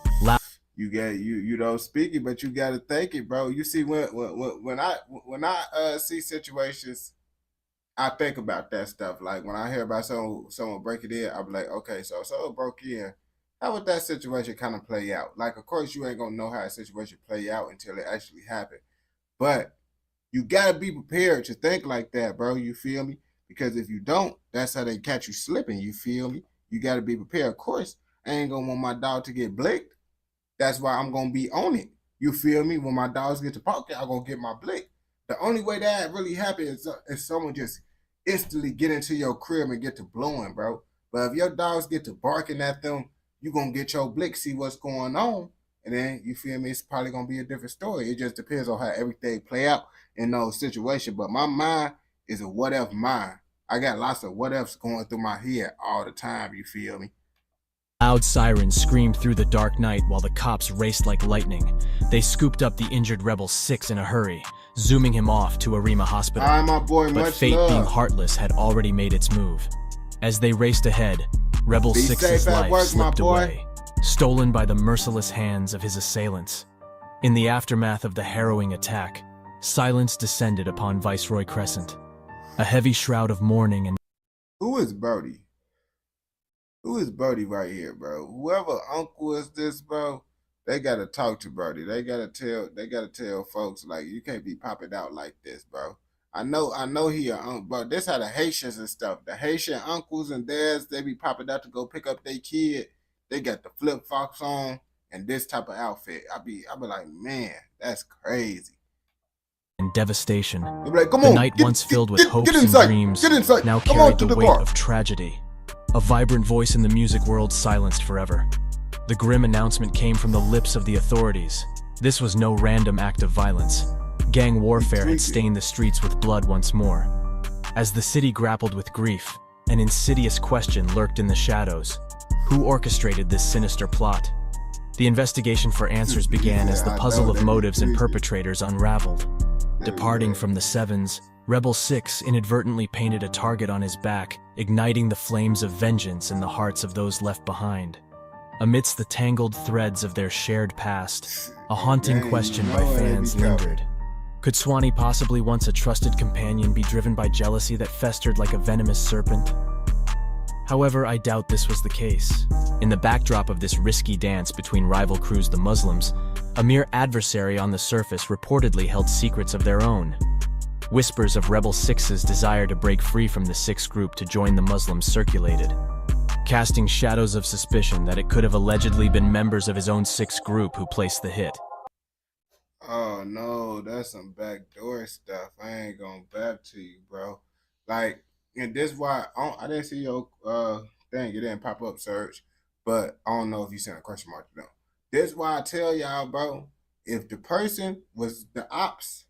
You don't speak it, but you gotta think it, bro. You see, when I see situations, I think about that stuff. Like when I hear about someone break it in, I be like, okay, so if someone broke in, how would that situation kind of play out? Like, of course, you ain't gonna know how a situation play out until it actually happened. But you gotta be prepared to think like that, bro. You feel me? Because if you don't, that's how they catch you slipping. You feel me? You gotta be prepared. Of course, I ain't gonna want my dog to get blicked. That's why I'm gonna be on it. You feel me? When my dogs get to pocket, I'm gonna get my blick. The only way that really happens is if someone just instantly get into your crib and get to blowing, bro. But if your dogs get to barking at them, you gonna get your blick, see what's going on, and then you feel me, it's probably gonna be a different story. It just depends on how everything play out in those situations. But my mind is a what if mind. I got lots of what ifs going through my head all the time, you feel me? Loud sirens screamed through the dark night while the cops raced like lightning. They scooped up the injured Rebel 6 in a hurry, zooming him off to Arima Hospital. Hi, my boy, but fate, being heartless, had already made its move. As they raced ahead, Rebel 6's life slipped away, stolen by the merciless hands of his assailants. In the aftermath of the harrowing attack, silence descended upon Viceroy Crescent. A heavy shroud of mourning and... Who is Brody? Who is Brody right here, bro? Whoever uncle is this, bro, they gotta talk to Brody. They gotta tell folks, like, you can't be popping out like this, bro. I know he a uncle, bro. This how the Haitians and stuff. The Haitian uncles and dads, they be popping out to go pick up their kid. They got the flip-flops on and this type of outfit. I be like, man, that's crazy. And devastation. Like, the night once filled with hopes and dreams now carried the weight of tragedy. A vibrant voice in the music world silenced forever. The grim announcement came from the lips of the authorities. This was no random act of violence. Gang warfare had stained the streets with blood once more. As the city grappled with grief, an insidious question lurked in the shadows. Who orchestrated this sinister plot? The investigation for answers began as the puzzle of motives and perpetrators unraveled. Departing from the Sevens, Rebel 6 inadvertently painted a target on his back, igniting the flames of vengeance in the hearts of those left behind. Amidst the tangled threads of their shared past, a haunting question by fans lingered. Could Swanee, possibly once a trusted companion, be driven by jealousy that festered like a venomous serpent? However, I doubt this was the case. In the backdrop of this risky dance between rival crews, the Muslims, a mere adversary on the surface reportedly held secrets of their own. Whispers of Rebel 6's desire to break free from the Sixth group to join the Muslims circulated, casting shadows of suspicion that it could have allegedly been members of his own Sixth group who placed the hit. Oh no, that's some backdoor stuff. I ain't gonna back to you, bro. Like, and this why I didn't see your thing. It didn't pop up search, but I don't know if you sent a question mark to them. This why I tell y'all, bro. If the person was the ops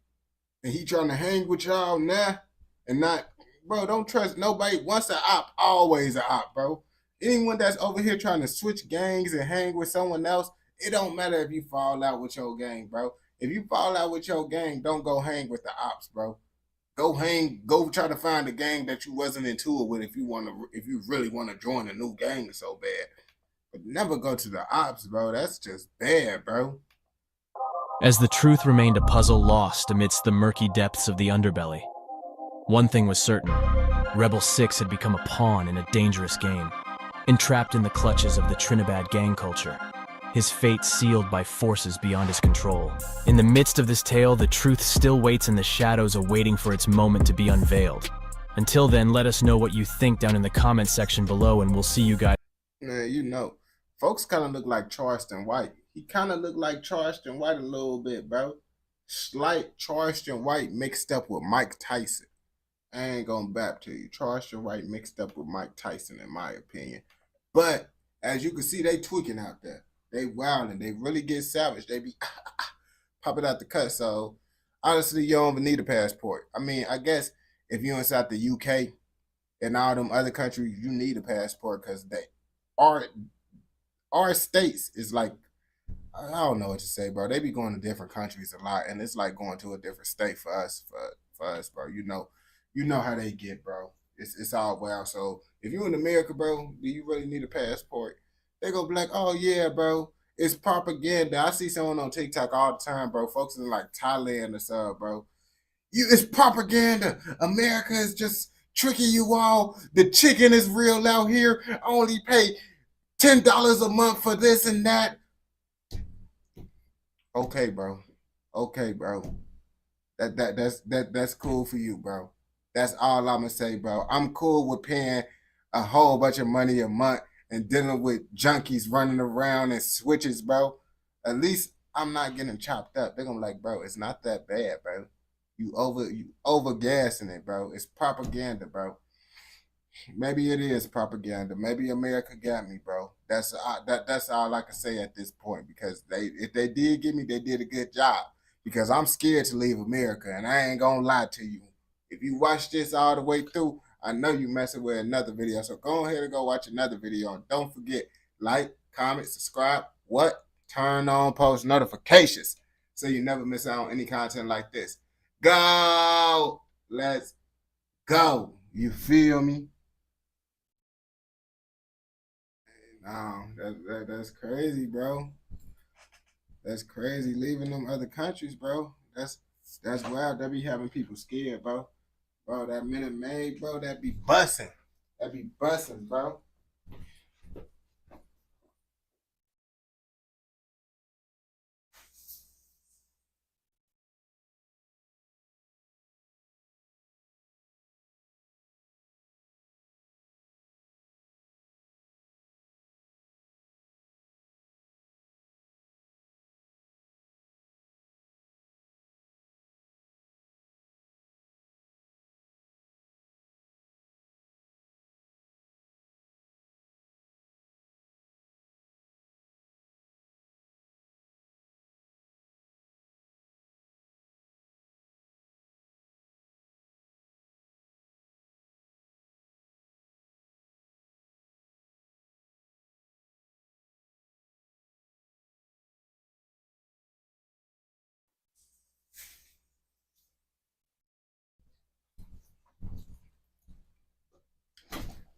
and he trying to hang with y'all now, and not, bro, don't trust nobody. Once a op, always a op, bro. Anyone that's over here trying to switch gangs and hang with someone else, it don't matter if you fall out with your gang, bro. If you fall out with your gang, don't go hang with the ops, bro. Go try to find a gang that you wasn't into it with if you really want to join a new gang so bad. But never go to the ops, bro. That's just bad, bro. As the truth remained a puzzle lost amidst the murky depths of the underbelly, one thing was certain. Rebel 6 had become a pawn in a dangerous game, entrapped in the clutches of the Trinidad gang culture, his fate sealed by forces beyond his control. In the midst of this tale, the truth still waits in the shadows, awaiting for its moment to be unveiled. Until then, let us know what you think down in the comments section below, and we'll see you guys. Man, you know, folks kind of look like Charleston White. He kind of looked like Charleston White a little bit, bro. Slight Charleston White mixed up with Mike Tyson. I ain't gonna bap to you. Charleston White mixed up with Mike Tyson, in my opinion. But as you can see, they tweaking out there. They wilding. They really get savage. They be popping out the cut. So honestly, you don't even need a passport. I mean, I guess if you're inside the UK and all them other countries, you need a passport because our states is like, I don't know what to say, bro. They be going to different countries a lot, and it's like going to a different state for us, for us, bro. You know how they get, bro. It's all wild. So if you in America, bro, do you really need a passport? They gonna be like, oh yeah, bro, it's propaganda. I see someone on TikTok all the time, bro. Folks in like Thailand or something, bro. It's propaganda. America is just tricking you all. The chicken is real out here. I only pay $10 a month for this and that. Okay, bro. Okay, bro. That's cool for you, bro. That's all I'm gonna say, bro. I'm cool with paying a whole bunch of money a month and dealing with junkies running around and switches, bro. At least I'm not getting chopped up. They're gonna be like, bro, it's not that bad, bro. You over gassing it, bro. It's propaganda, bro. Maybe it is propaganda. Maybe America got me, bro. That's all I can say at this point, because if they did get me, they did a good job. Because I'm scared to leave America, and I ain't gonna lie to you. If you watch this all the way through, I know you messing with another video. So go ahead and go watch another video. And don't forget, like, comment, subscribe, turn on post notifications so you never miss out on any content like this. Go! Let's go. You feel me? No, that's crazy, bro. That's crazy. Leaving them other countries, bro. That's wild. They be having people scared, bro. Bro, that Minute Maid, bro, that be bussing. That be bussing, bro.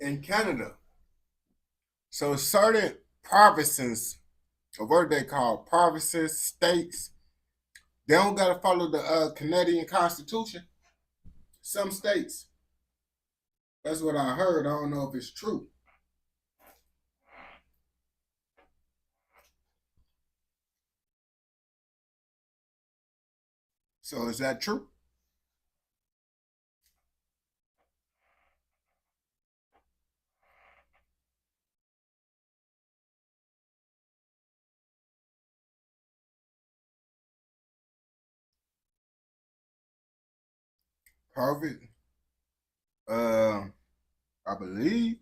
In Canada, so certain provinces, or what they call provinces, states, they don't gotta follow the Canadian Constitution. Some states. That's what I heard. I don't know if it's true. So is that true? Perfect. I believe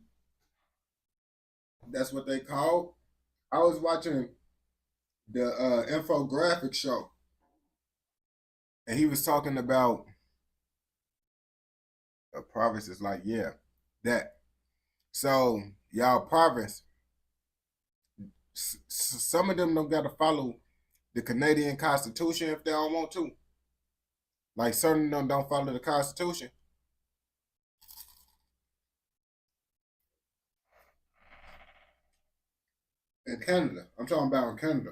that's what they call. I was watching the infographic show, and he was talking about a province is like, yeah, that. So y'all province, some of them don't got to follow the Canadian Constitution if they don't want to. Like certain of them don't follow the Constitution. In Canada, I'm talking about in Canada.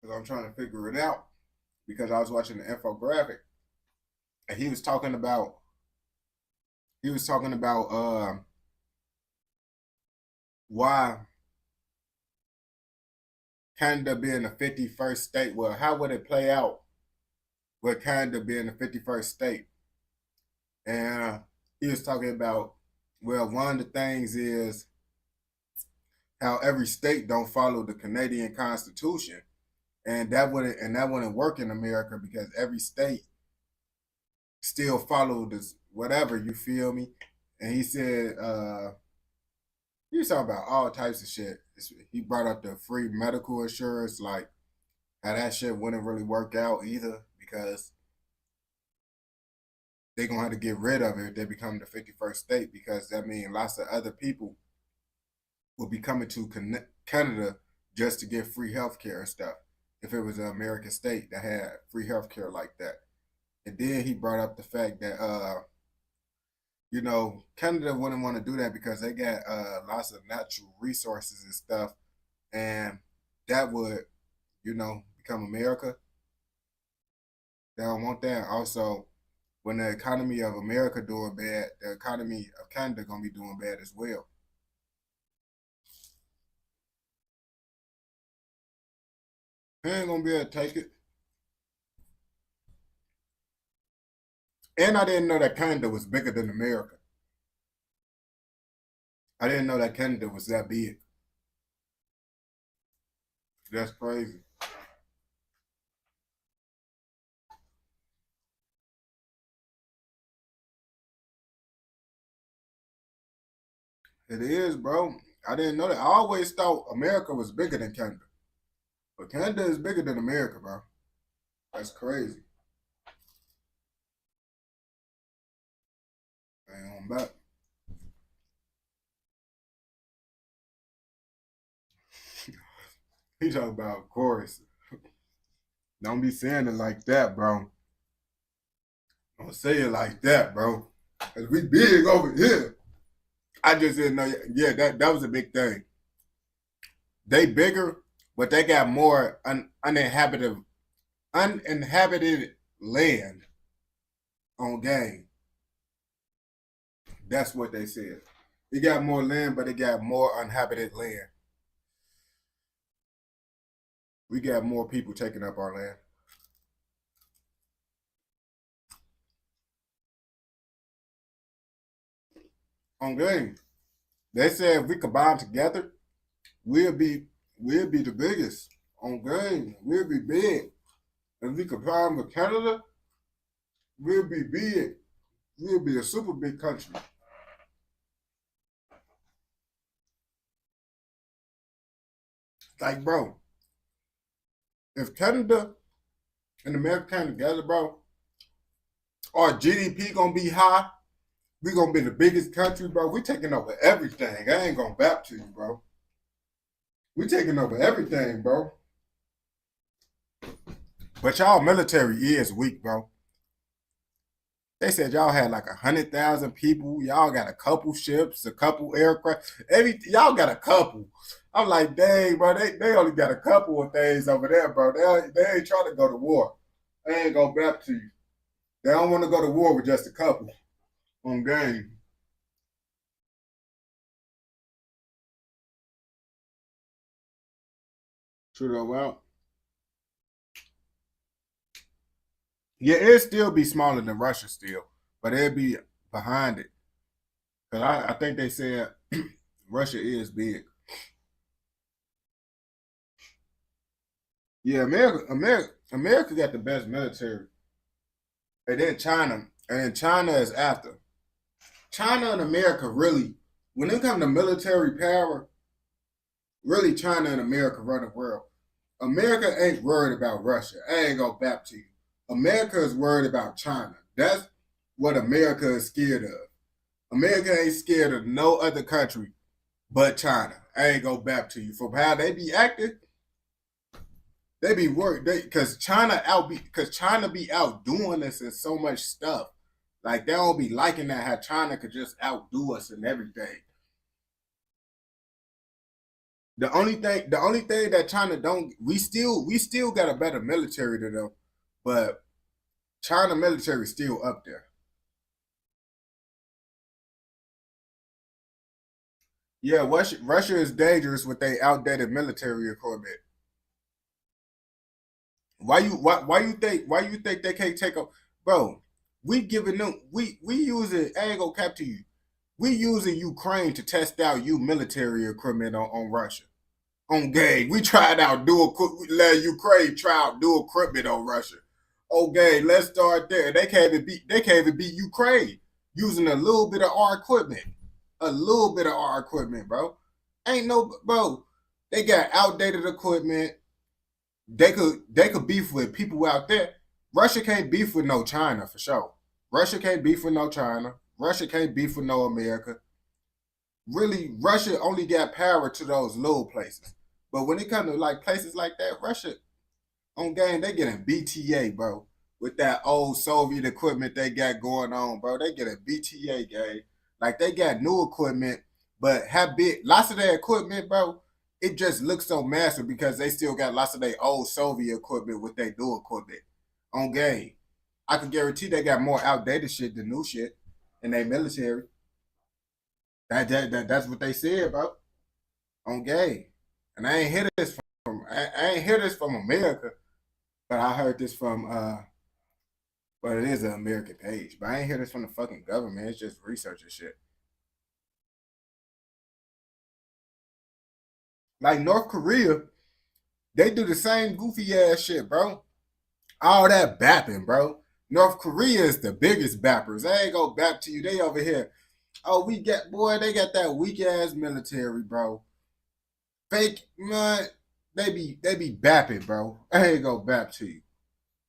I'm trying to figure it out because I was watching the infographic, and he was talking about why Canada being the 51st state. Well, how would it play out with Canada being the 51st state? And he was talking about, well, one of the things is how every state don't follow the Canadian Constitution. And that wouldn't work in America because every state still followed this whatever, you feel me? And he said he was talking about all types of shit. He brought up the free medical insurance, like how that shit wouldn't really work out either because they're gonna have to get rid of it if they become the 51st state, because that means lots of other people will be coming to Canada just to get free healthcare and stuff. If it was an American state that had free healthcare like that. And then he brought up the fact that Canada wouldn't want to do that because they got lots of natural resources and stuff, and that would, become America. They don't want that. Also, when the economy of America doing bad, the economy of Canada gonna be doing bad as well. He ain't gonna be able to take it. And I didn't know that Canada was bigger than America. I didn't know that Canada was that big. That's crazy. It is, bro. I didn't know that. I always thought America was bigger than Canada. But Canada is bigger than America, bro. That's crazy. Hang on back. He talking about, of course. Don't be saying it like that, bro. Don't say it like that, bro. Cause we big over here. I just didn't know. Yeah, that was a big thing. They bigger, but they got more uninhabited land on game. That's what they said. They got more land, but they got more uninhabited land. We got more people taking up our land. On game. They said if we combine together, we'll be the biggest. On game. We'll be big. If we combine with Canada, we'll be big. We'll be a super big country. Like, bro, if Canada and America came together, bro, our GDP gonna be high. We gonna be the biggest country, bro. We taking over everything. I ain't gonna bap to you, bro. We taking over everything, bro. But y'all military is weak, bro. They said y'all had like 100,000 people. Y'all got a couple ships, a couple aircraft. Y'all got a couple. I'm like, dang, bro. They only got a couple of things over there, bro. They ain't trying to go to war. They ain't gonna bap to you. They don't want to go to war with just a couple on game. True out. Yeah, it'd still be smaller than Russia still, but it'd be behind it. Cause I think they said Russia is big. Yeah, America got the best military. And then China is after. China and America really, when it comes to military power, really China and America run the world. America ain't worried about Russia. I ain't gonna back to you. America is worried about China. That's what America is scared of. America ain't scared of no other country but China. I ain't gonna back to you. From how they be acting, they be worried. Cause China be outdoing us in so much stuff. Like they don't be liking that how China could just outdo us in everything. The only thing that China don't, we still got a better military than them, but China military is still up there. Yeah, Russia is dangerous with their outdated military equipment. Why you think they can't take up, bro? We giving them we using, I ain't gonna cap to you. We using Ukraine to test out military equipment on Russia. On game, we tried out let Ukraine try out dual equipment on Russia. Okay, let's start there. They can't even beat Ukraine using a little bit of our equipment. A little bit of our equipment, bro. Bro. They got outdated equipment. They could beef with people out there. Russia can't beef with no China for sure. Russia can't beef with no China. Russia can't beef with no America. Really, Russia only got power to those little places. But when it comes to like places like that, Russia on game, they getting BTA, bro. With that old Soviet equipment they got going on, bro. They get a BTA game. Like they got new equipment, but lots of their equipment, bro, it just looks so massive because they still got lots of their old Soviet equipment with their new equipment on game. I can guarantee they got more outdated shit than new shit in their military. That's what they said, bro. On game. And I ain't hear this from America, but I heard this from but it is an American page. But I ain't hear this from the fucking government. It's just research and shit. Like North Korea, they do the same goofy ass shit, bro. All that bapping, bro. North Korea is the biggest bappers. I ain't gonna bap to you. They over here. Oh, they got that weak ass military, bro. Fake, man. They be bapping, bro. I ain't gonna bap to you.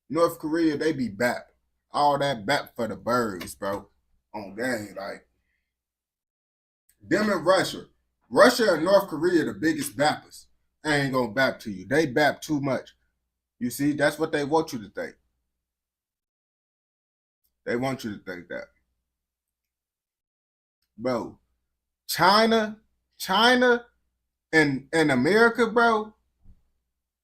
North Korea, they be bap. All that bap for the birds, bro. On game, like them and Russia. Russia and North Korea the biggest bappers. I ain't gonna bap to you. They bap too much. You see, that's what they want you to think. They want you to think that. Bro, China and America, bro.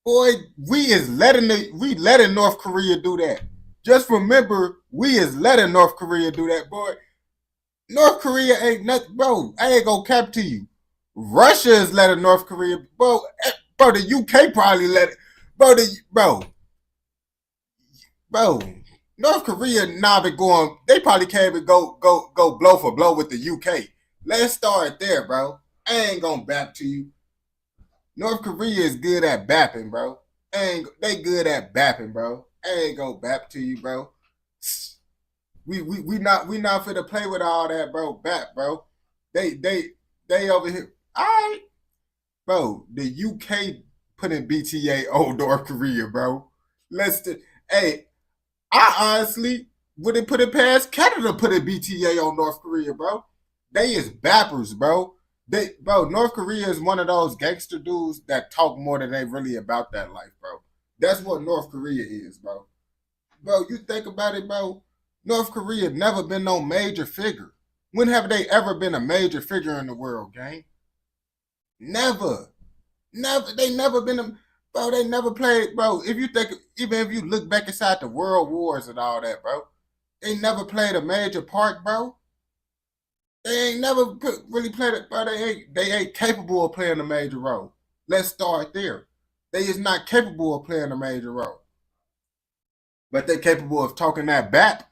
Boy, we letting North Korea do that. Just remember, we is letting North Korea do that, boy. North Korea ain't nothing, bro. I ain't gonna cap to you. Russia is letting North Korea, bro. The UK probably let it, bro. North Korea going. They probably can't even go blow for blow with the UK. Let's start there, bro. I ain't gonna bap to you. North Korea is good at bapping, bro. They good at bapping, bro. I ain't gonna bap to you, bro. We not finna play with all that, bro. Bap, bro. They over here. All right, bro. The UK putting BTA on North Korea, bro. Hey, I honestly wouldn't put it past Canada putting BTA on North Korea, bro. They is bappers, bro. North Korea is one of those gangster dudes that talk more than they really about that life, bro. That's what North Korea is, bro. Bro, you think about it, bro. North Korea never been no major figure. When have they ever been a major figure in the world, gang? Never. They never been bro, they never played, bro. Even if you look back inside the world wars and all that, bro, they never played a major part, bro. They ain't never really played it, bro. They ain't capable of playing a major role. Let's start there. They is not capable of playing a major role. But they're capable of talking that back,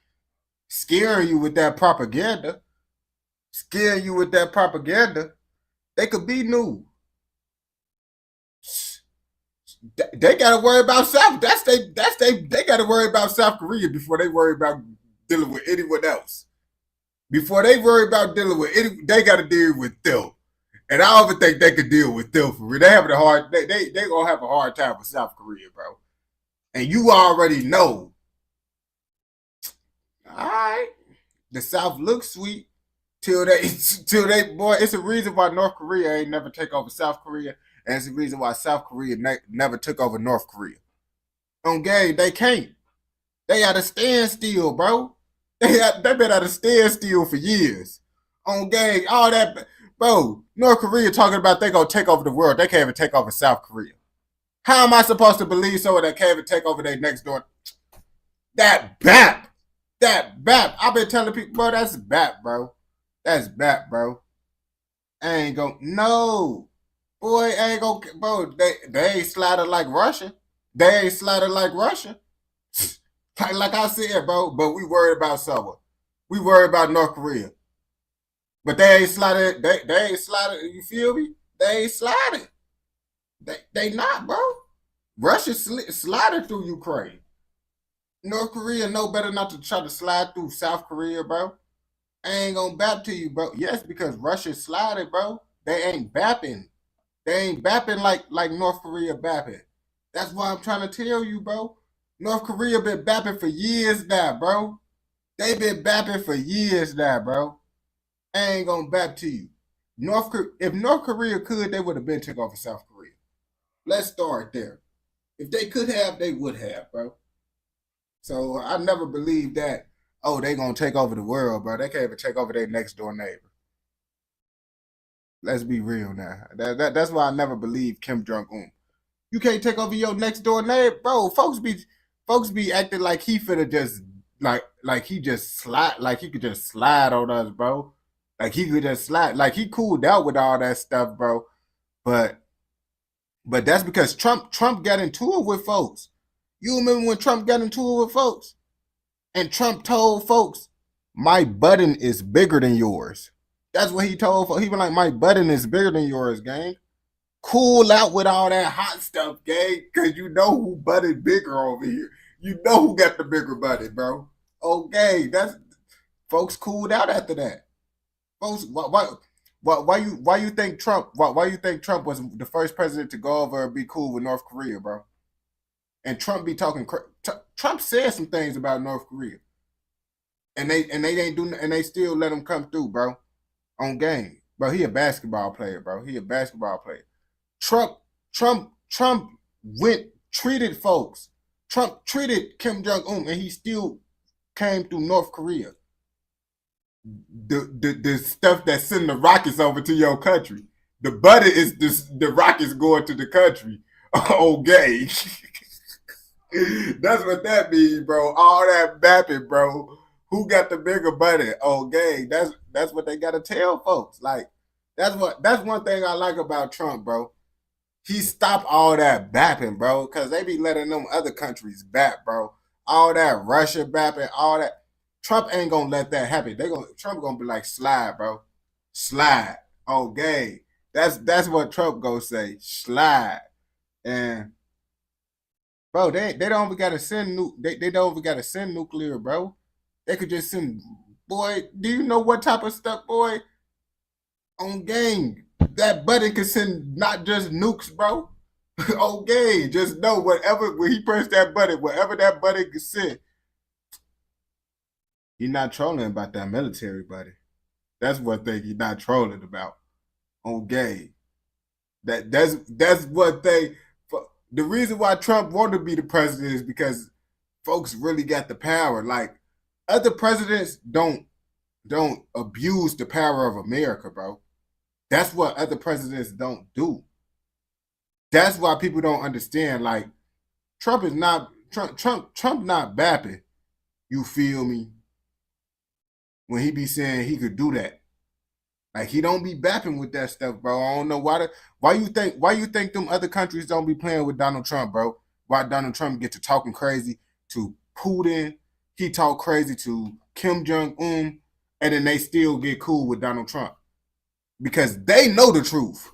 scaring you with that propaganda. They could be new. They gotta worry about South. They gotta worry about South Korea before they worry about dealing with anyone else. Before they worry about dealing with they gotta deal with them. And I don't even think they could deal with them for real. They having a hard they gonna have a hard time with South Korea, bro. And you already know. Alright. The South looks sweet till they boy, it's a reason why North Korea ain't never take over South Korea. And it's the reason why South Korea never took over North Korea. On game, they can't. They at a standstill, bro. They been at a standstill for years. On game, all that, bro. North Korea talking about they gonna take over the world. They can't even take over South Korea. How am I supposed to believe someone that can't even take over their next door? That BAP. I've been telling people, bro, that's BAP, bro. That's BAP, bro. I ain't gonna, no. Boy, ain't gonna, bro, they ain't sliding like Russia. They ain't sliding like Russia. Like I said, bro, but we worried about someone. We worried about North Korea. But they ain't sliding, they ain't sliding, you feel me? They ain't sliding. They not, bro. Russia sliding through Ukraine. North Korea know better not to try to slide through South Korea, bro. I ain't gonna bap to you, bro. Yes, because Russia slided, bro. They ain't bapping. They ain't bapping like North Korea bapping. That's why I'm trying to tell you, bro. North Korea been bapping for years now, bro. They been bapping for years now, bro. I ain't gonna bap to you. If North Korea could, they would have been took over South Korea. Let's start there. If they could have, they would have, bro. So I never believed that, oh, they gonna take over the world, bro. They can't even take over their next door neighbor. Let's be real now. That's why I never believed Kim Jong-un. You can't take over your next door neighbor, bro. Folks be acting like he finna just like he just slide, like he could just slide on us, bro. Like he could just slide, like he cooled out with all that stuff, bro. But that's because Trump got into it with folks. You remember when Trump got into it with folks? And Trump told folks, my button is bigger than yours. That's what he told folks. He was like, my button is bigger than yours, gang. Cool out with all that hot stuff, gang, because you know who button bigger over here. You know who got the bigger button, bro. Okay, that's folks cooled out after that. Folks, why you think Trump was the first president to go over and be cool with North Korea, bro? And Trump be talking. Trump said some things about North Korea, and they ain't do, and they still let him come through, bro. On game, bro. He a basketball player, bro. He a basketball player. Trump treated folks. Trump treated Kim Jong-un, and he still came through North Korea. The stuff that send the rockets over to your country. The butter is the rockets going to the country. Okay. That's what that means, bro. All that bapping, bro. Who got the bigger butter? Okay. That's what they gotta tell folks. Like, that's one thing I like about Trump, bro. He stopped all that bapping, bro. Cause they be letting them other countries bap, bro. All that Russia bapping, all that. Trump ain't gonna let that happen. Trump gonna be like, slide, bro. Slide. Okay. That's what Trump gonna say. Slide. And bro, they don't even gotta send they don't even gotta send nuclear, bro. They could just send, boy, do you know what type of stuff, boy? On game. That button could send not just nukes, bro. Okay, just know whatever, when he pressed that button, whatever that button could send. He's not trolling about that military, buddy. That's one thing he's not trolling about. On game. That's one thing. The reason why Trump wanted to be the president is because folks really got the power. Like, other presidents don't abuse the power of America, bro. That's what other presidents don't do. That's why people don't understand. Like, Trump not bapping. You feel me? When he be saying he could do that. Like, he don't be bapping with that stuff, bro. I don't know why you think them other countries don't be playing with Donald Trump, bro? Why Donald Trump get to talking crazy to Putin, he talk crazy to Kim Jong-un, and then they still get cool with Donald Trump. because they know the truth.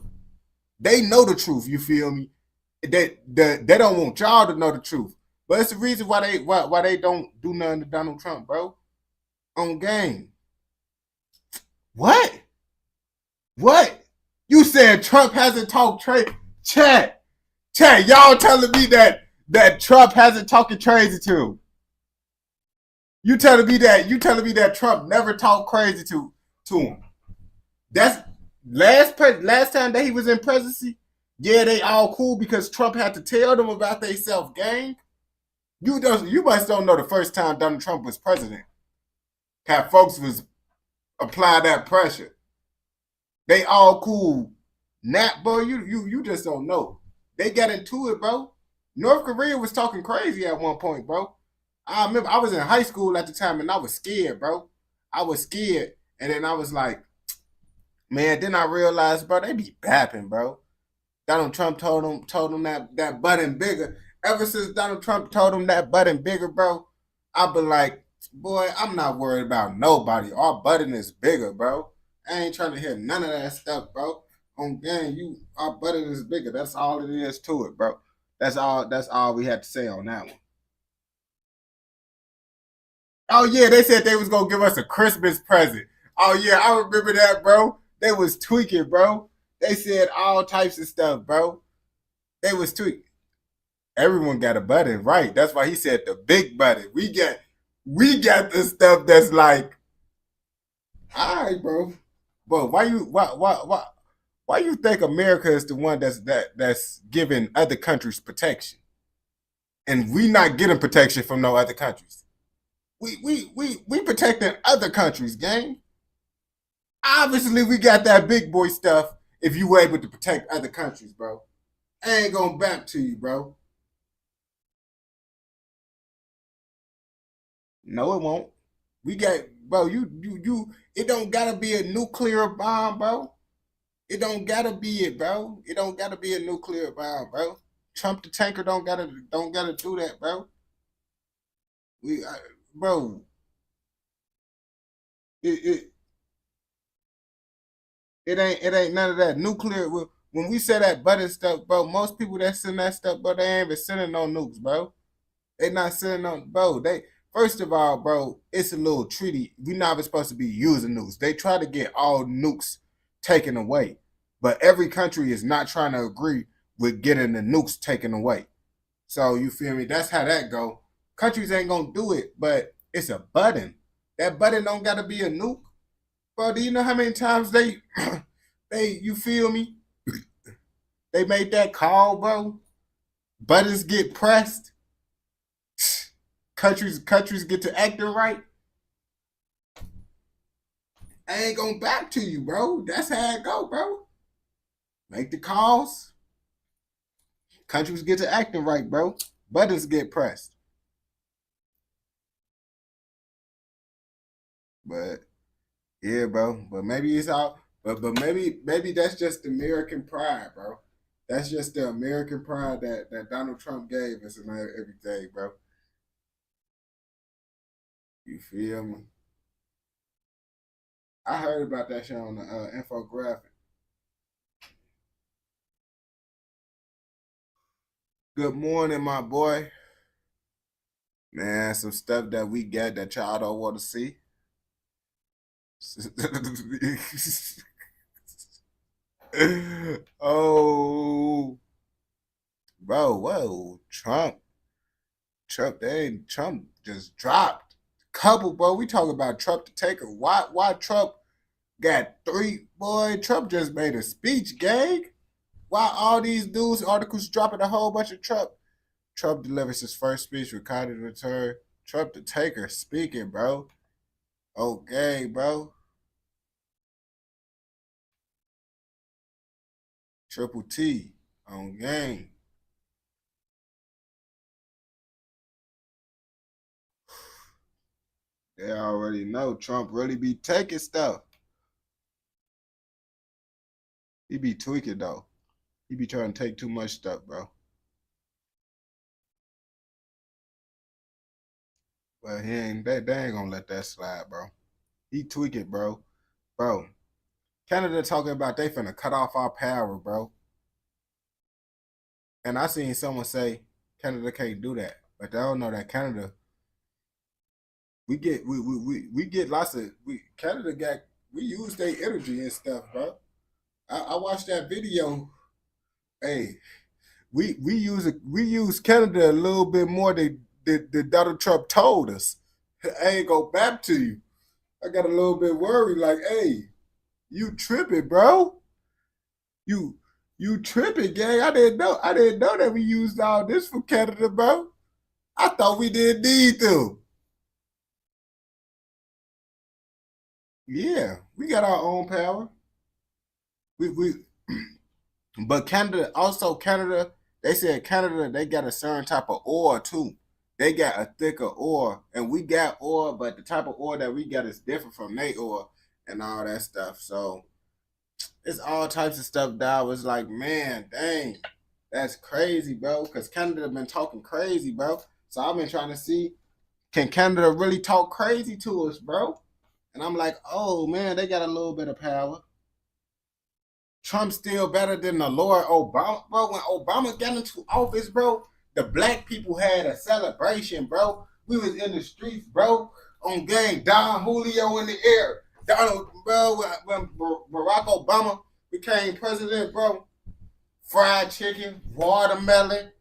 They know the truth. You feel me? They don't want y'all to know the truth. But it's the reason why they don't do nothing to Donald Trump, bro. On game. What? What? You said Trump hasn't talked trade? Chat, y'all telling me that Trump hasn't talking crazy to him. You telling me that Trump never talked crazy to him. That's last time that he was in presidency. Yeah, they all cool because Trump had to tell them about they self gang. You must don't know the first time Donald Trump was president. How folks was apply that pressure. They all cool. Nap, bro, you just don't know. They got into it, bro. North Korea was talking crazy at one point, bro. I remember I was in high school at the time and I was scared, bro. I was scared. And then I was like, man, then I realized, bro, they be bapping, bro. Donald Trump told him that button bigger. Ever since Donald Trump told him that button bigger, bro, I've been like, boy, I'm not worried about nobody. Our button is bigger, bro. I ain't trying to hear none of that stuff, bro. On game, our button is bigger. That's all it is to it, bro. That's all we had to say on that one. Oh yeah, they said they was gonna give us a Christmas present. Oh yeah, I remember that, bro. They was tweaking, bro. They said all types of stuff, bro. They was tweaking. Everyone got a button, right? That's why he said the big button. We got the stuff that's like, all right, bro. But why you think America is the one that's giving other countries protection, and we not getting protection from no other countries? We protecting other countries, gang. Obviously, we got that big boy stuff. If you were able to protect other countries, bro, I ain't gonna back to you, bro. No, it won't. We got, bro. You. It don't gotta be a nuclear bomb, bro. It don't gotta be it, bro. It don't gotta be a nuclear bomb, bro. Trump the tanker don't gotta do that, bro. Bro. It ain't none of that nuclear. When we say that button stuff, bro, most people that send that stuff, bro, they ain't even sending no nukes, bro. They not sending no, bro. They first of all, bro, it's a little treaty. We not even supposed to be using nukes. They try to get all nukes taken away, but every country is not trying to agree with getting the nukes taken away. So you feel me? That's how that go. Countries ain't gonna do it, but it's a button. That button don't gotta be a nuke. Bro, do you know how many times they you feel me? They made that call, bro. Buttons get pressed. Countries get to acting right. I ain't gonna back to you, bro. That's how it go, bro. Make the calls. Countries get to acting right, bro. Buttons get pressed. But yeah, bro. But maybe it's all. But maybe that's just American pride, bro. That's just the American pride that Donald Trump gave us and everything, bro. You feel me? I heard about that shit on the infographic. Good morning, my boy. Man, some stuff that we got that y'all don't want to see. Oh, bro, whoa, Trump just dropped a couple, bro. We talking about Trump the taker. Why Trump got 3? Boy, Trump just made a speech, gang. Why all these news articles dropping a whole bunch of Trump? Trump delivers his first speech, recorded return. Trump the taker speaking, bro. Okay, bro. Triple T on game. They already know Trump really be taking stuff. He be tweaking though. He be trying to take too much stuff, bro. But they ain't gonna let that slide, bro. He tweaking, bro. Bro, Canada talking about they finna cut off our power, bro. And I seen someone say Canada can't do that, but they don't know that Canada. We get lots of Canada got we use their energy and stuff, bro. I watched that video. Hey, we use Canada a little bit more than Donald Trump told us. I ain't go back to you. I got a little bit worried, like, hey, you tripping, bro. You tripping, gang. I didn't know that we used all this for Canada, bro. I thought we didn't need to. Yeah, we got our own power. But Canada, they said Canada, they got a certain type of ore too. They got a thicker ore, and we got ore, but the type of ore that we got is different from their ore and all that stuff. So it's all types of stuff that was like, man, dang, that's crazy, bro. Because Canada been talking crazy, bro. So I've been trying to see, can Canada really talk crazy to us, bro? And I'm like, oh man, they got a little bit of power. Trump's still better than the Lord Obama, bro. When Obama got into office, bro, the black people had a celebration, bro. We was in the streets, bro, on gang, Don Julio in the air. Donald, bro, when Barack Obama became president, bro, fried chicken, watermelon,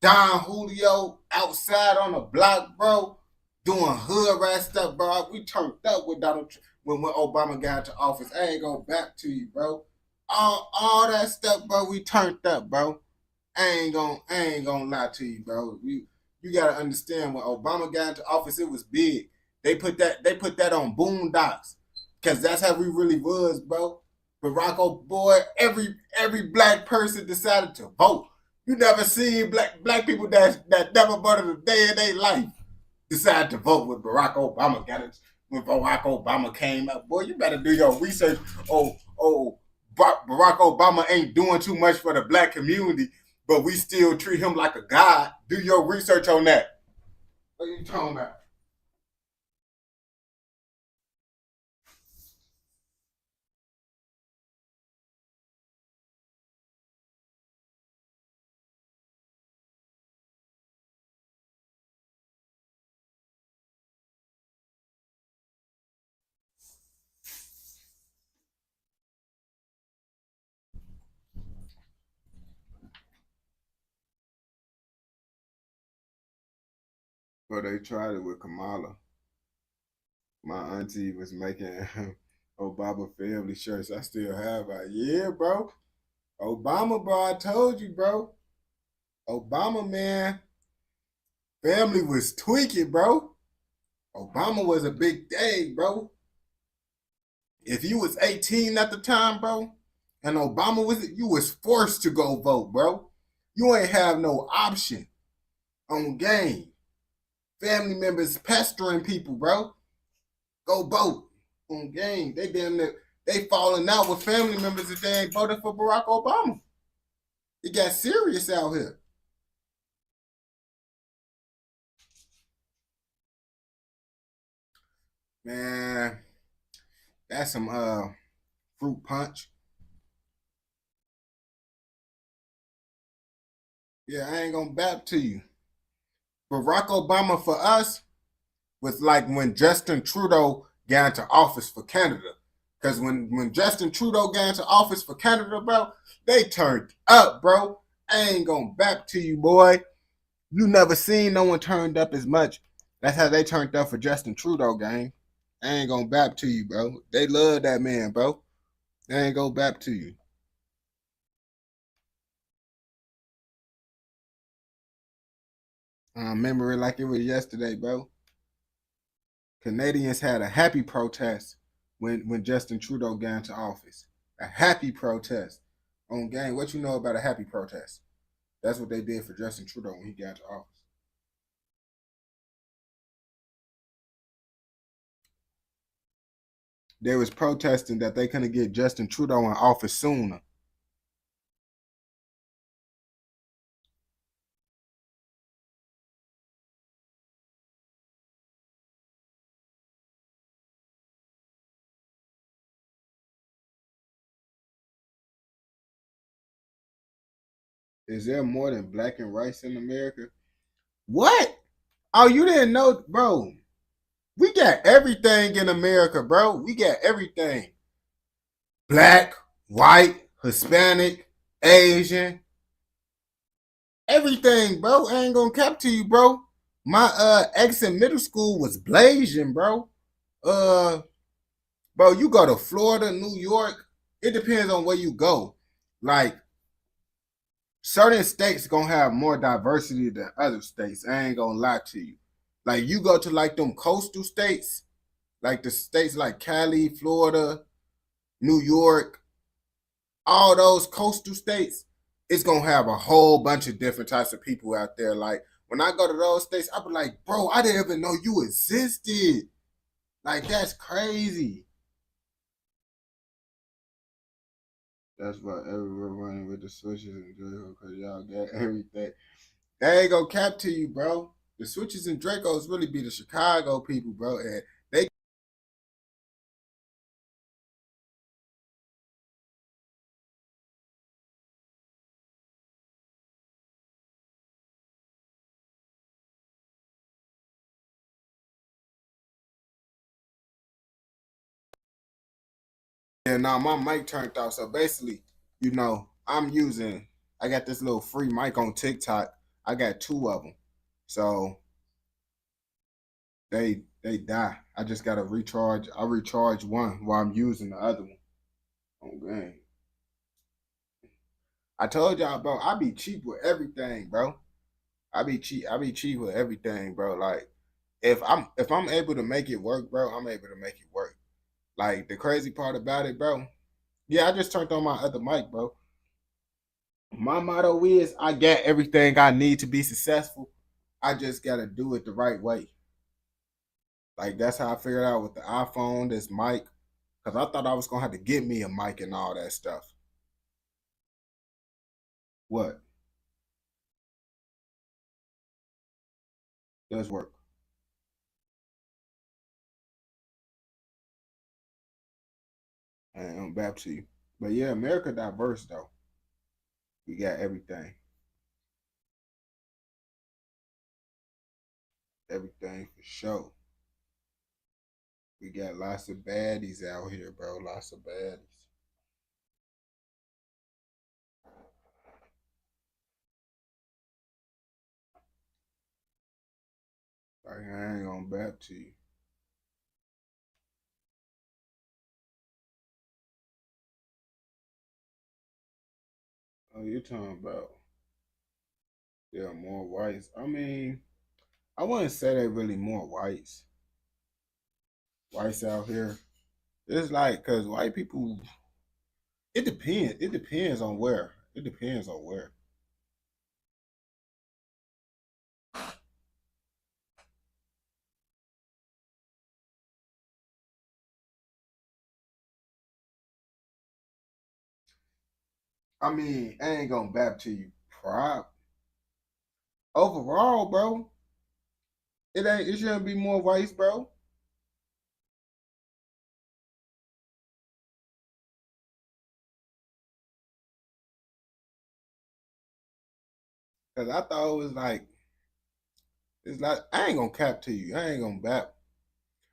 Don Julio outside on the block, bro, doing hood rat stuff, bro. We turned up with Donald when Obama got into office. I ain't going back to you, bro. All that stuff, bro, we turned up, bro. I ain't gonna lie to you, bro. You gotta understand when Obama got into office, it was big. They put that on Boondocks. Cause that's how we really was, bro. Barack Obama, every black person decided to vote. You never seen black people that never voted a day in their life decide to vote when Barack Obama got it. When Barack Obama came up, boy, you better do your research. Barack Obama ain't doing too much for the black community, but we still treat him like a god. Do your research on that. What are you talking about? But they tried it with Kamala. My auntie was making Obama family shirts. I still have it. Yeah, bro. Obama, bro, I told you, bro. Obama, man. Family was tweaking, bro. Obama was a big thing, bro. If you was 18 at the time, bro, and Obama you was forced to go vote, bro. You ain't have no option on game. Family members pestering people, bro. Go vote on game. They falling out with family members if they ain't voted for Barack Obama. It got serious out here. Man, that's some fruit punch. Yeah, I ain't gonna bap to you. Barack Obama for us was like when Justin Trudeau got into office for Canada. Because when Justin Trudeau got into office for Canada, bro, they turned up, bro. I ain't gonna bap to you, boy. You never seen no one turned up as much. That's how they turned up for Justin Trudeau, gang. I ain't gonna bap to you, bro. They love that man, bro. They ain't go bap to you. I remember it like it was yesterday, bro. Canadians had a happy protest when Justin Trudeau got into office. A happy protest. On game, what you know about a happy protest? That's what they did for Justin Trudeau when he got into office. They was protesting that they couldn't get Justin Trudeau in office sooner. Is there more than black and rice in America? What? Oh, you didn't know, bro. We got everything in America, bro. We got everything. Black, white, Hispanic, Asian. Everything, bro. I ain't gonna cap to you, bro. My ex in middle school was Blasian, bro. Bro, you go to Florida, New York. It depends on where you go. Like, certain states gonna have more diversity than other states. I ain't gonna lie to you. Like, you go to like them coastal states, like the states like Cali, Florida, New York, all those coastal states, it's gonna have a whole bunch of different types of people out there. Like, when I go to those states, I be like, bro, I didn't even know you existed. Like, that's crazy. That's why everyone running with the switches and Draco, because y'all got everything. They ain't gonna cap to you, bro. The switches and Dracos really be the Chicago people, bro. And they now my mic turned off. So basically, I got this little free mic on TikTok. I got 2 of them. So they die. I just gotta recharge. I recharge one while I'm using the other one. Okay. I told y'all, bro, I be cheap with everything, bro. I be cheap with everything, bro. Like, if I'm able to make it work, bro, I'm able to make it work. Like, the crazy part about it, bro. Yeah, I just turned on my other mic, bro. My motto is I got everything I need to be successful. I just gotta do it the right way. Like, that's how I figured out with the iPhone, this mic. Cause I thought I was gonna have to get me a mic and all that stuff. What? Does work. And I'm back to you. But yeah, America diverse though. We got everything. Everything for sure. We got lots of baddies out here, bro. Lots of baddies. Like, I ain't gonna back to you. Oh, you're talking about more whites. I mean, I wouldn't say they really more whites. Whites out here. It's like, cause white people, it depends. It depends on where. It depends on where. I mean, I ain't gonna back to you. Prop. Overall, bro, it shouldn't be more whites, bro. Cause I thought it was like, it's like, I ain't gonna cap to you. I ain't gonna back.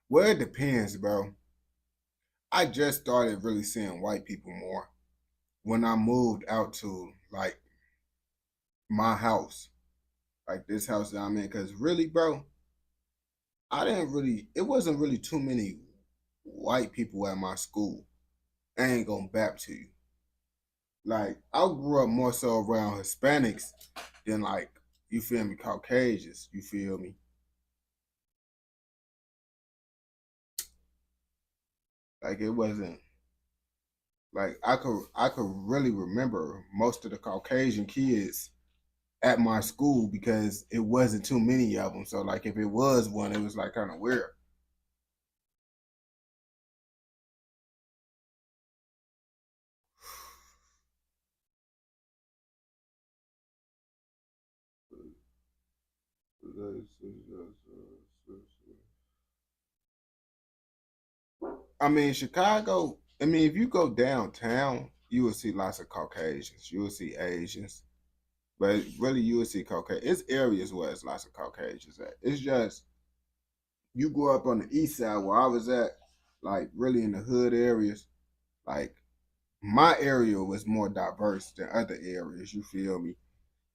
Well, it depends, bro. I just started really seeing white people more when I moved out to like my house, like this house that I'm in. Cause really, bro, it wasn't really too many white people at my school. I ain't gonna back to you. Like, I grew up more so around Hispanics than, like, you feel me, Caucasians, you feel me? Like, it wasn't like I could really remember most of the Caucasian kids at my school because it wasn't too many of them. So like if it was one, it was like kind of weird. I mean, Chicago, I mean, if you go downtown, you will see lots of Caucasians. You will see Asians. But really, you would see Caucasian. It's areas where it's lots of Caucasians at. It's just, you grew up on the east side where I was at, like really in the hood areas, like my area was more diverse than other areas, you feel me?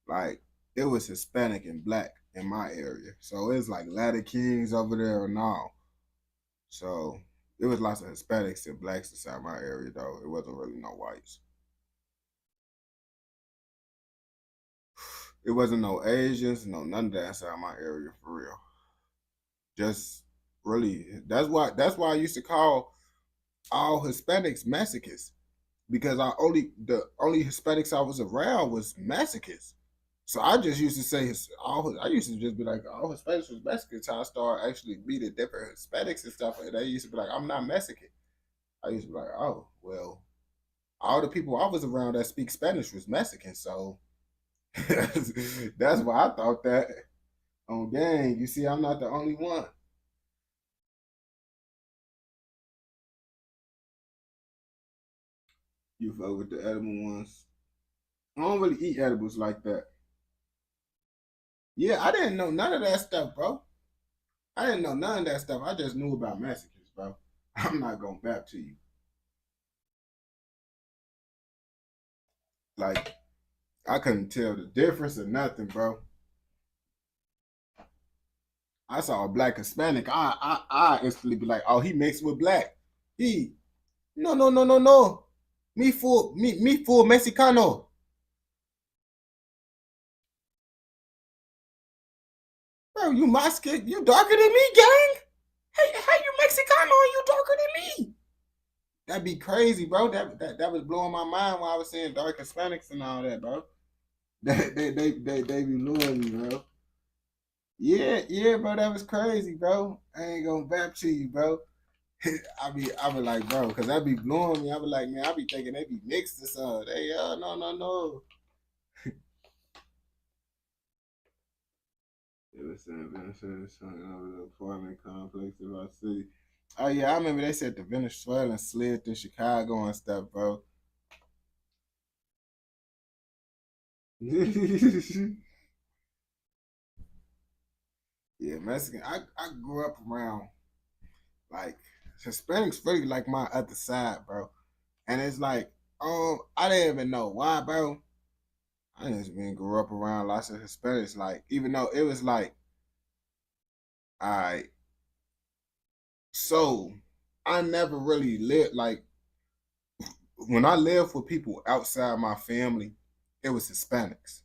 Like it was Hispanic and black in my area. So it's like Latin Kings over there and all. So it was lots of Hispanics and blacks inside my area though. It wasn't really no whites. It wasn't no Asians, no none of that inside my area for real. Just really, that's why I used to call all Hispanics Mexicans, because the only Hispanics I was around was Mexicans. So I just used to say I used to just be like, all Hispanics was Mexicans. Till I started actually meeting different Hispanics and stuff, and they used to be like, I'm not Mexican. I used to be like, oh well, all the people I was around that speak Spanish was Mexican, so that's why I thought that. Oh dang, you see, I'm not the only one. You fuck with the edible ones. I don't really eat edibles like that. Yeah, I didn't know none of that stuff, bro. I didn't know none of that stuff. I just knew about Mexicans, bro. I'm not gonna back to you. Like, I couldn't tell the difference or nothing, bro. I saw a black Hispanic, I instantly be like, oh, he mixed with black. No. Me full Mexicano. Bro, you my skin, you darker than me, gang. Hey, how you Mexicano and you darker than me? That'd be crazy, bro. That was blowing my mind when I was saying dark Hispanics and all that, bro. They be luring me, bro. Yeah, bro, that was crazy, bro. I ain't gonna back to you, bro. I be like, bro, because that be blowing me. I be like, man, I be thinking they be mixed or something. They, no. It was something over the apartment complex of our city. Oh yeah, I remember they said the Venezuelan slid through Chicago and stuff, bro. Yeah, Mexican. I grew up around like Hispanics really like my other side, bro. And it's like, I didn't even know why, bro. I just been grew up around lots of Hispanics. Like, even though it was like, I so I never really lived like when I lived with people outside my family, it was Hispanics.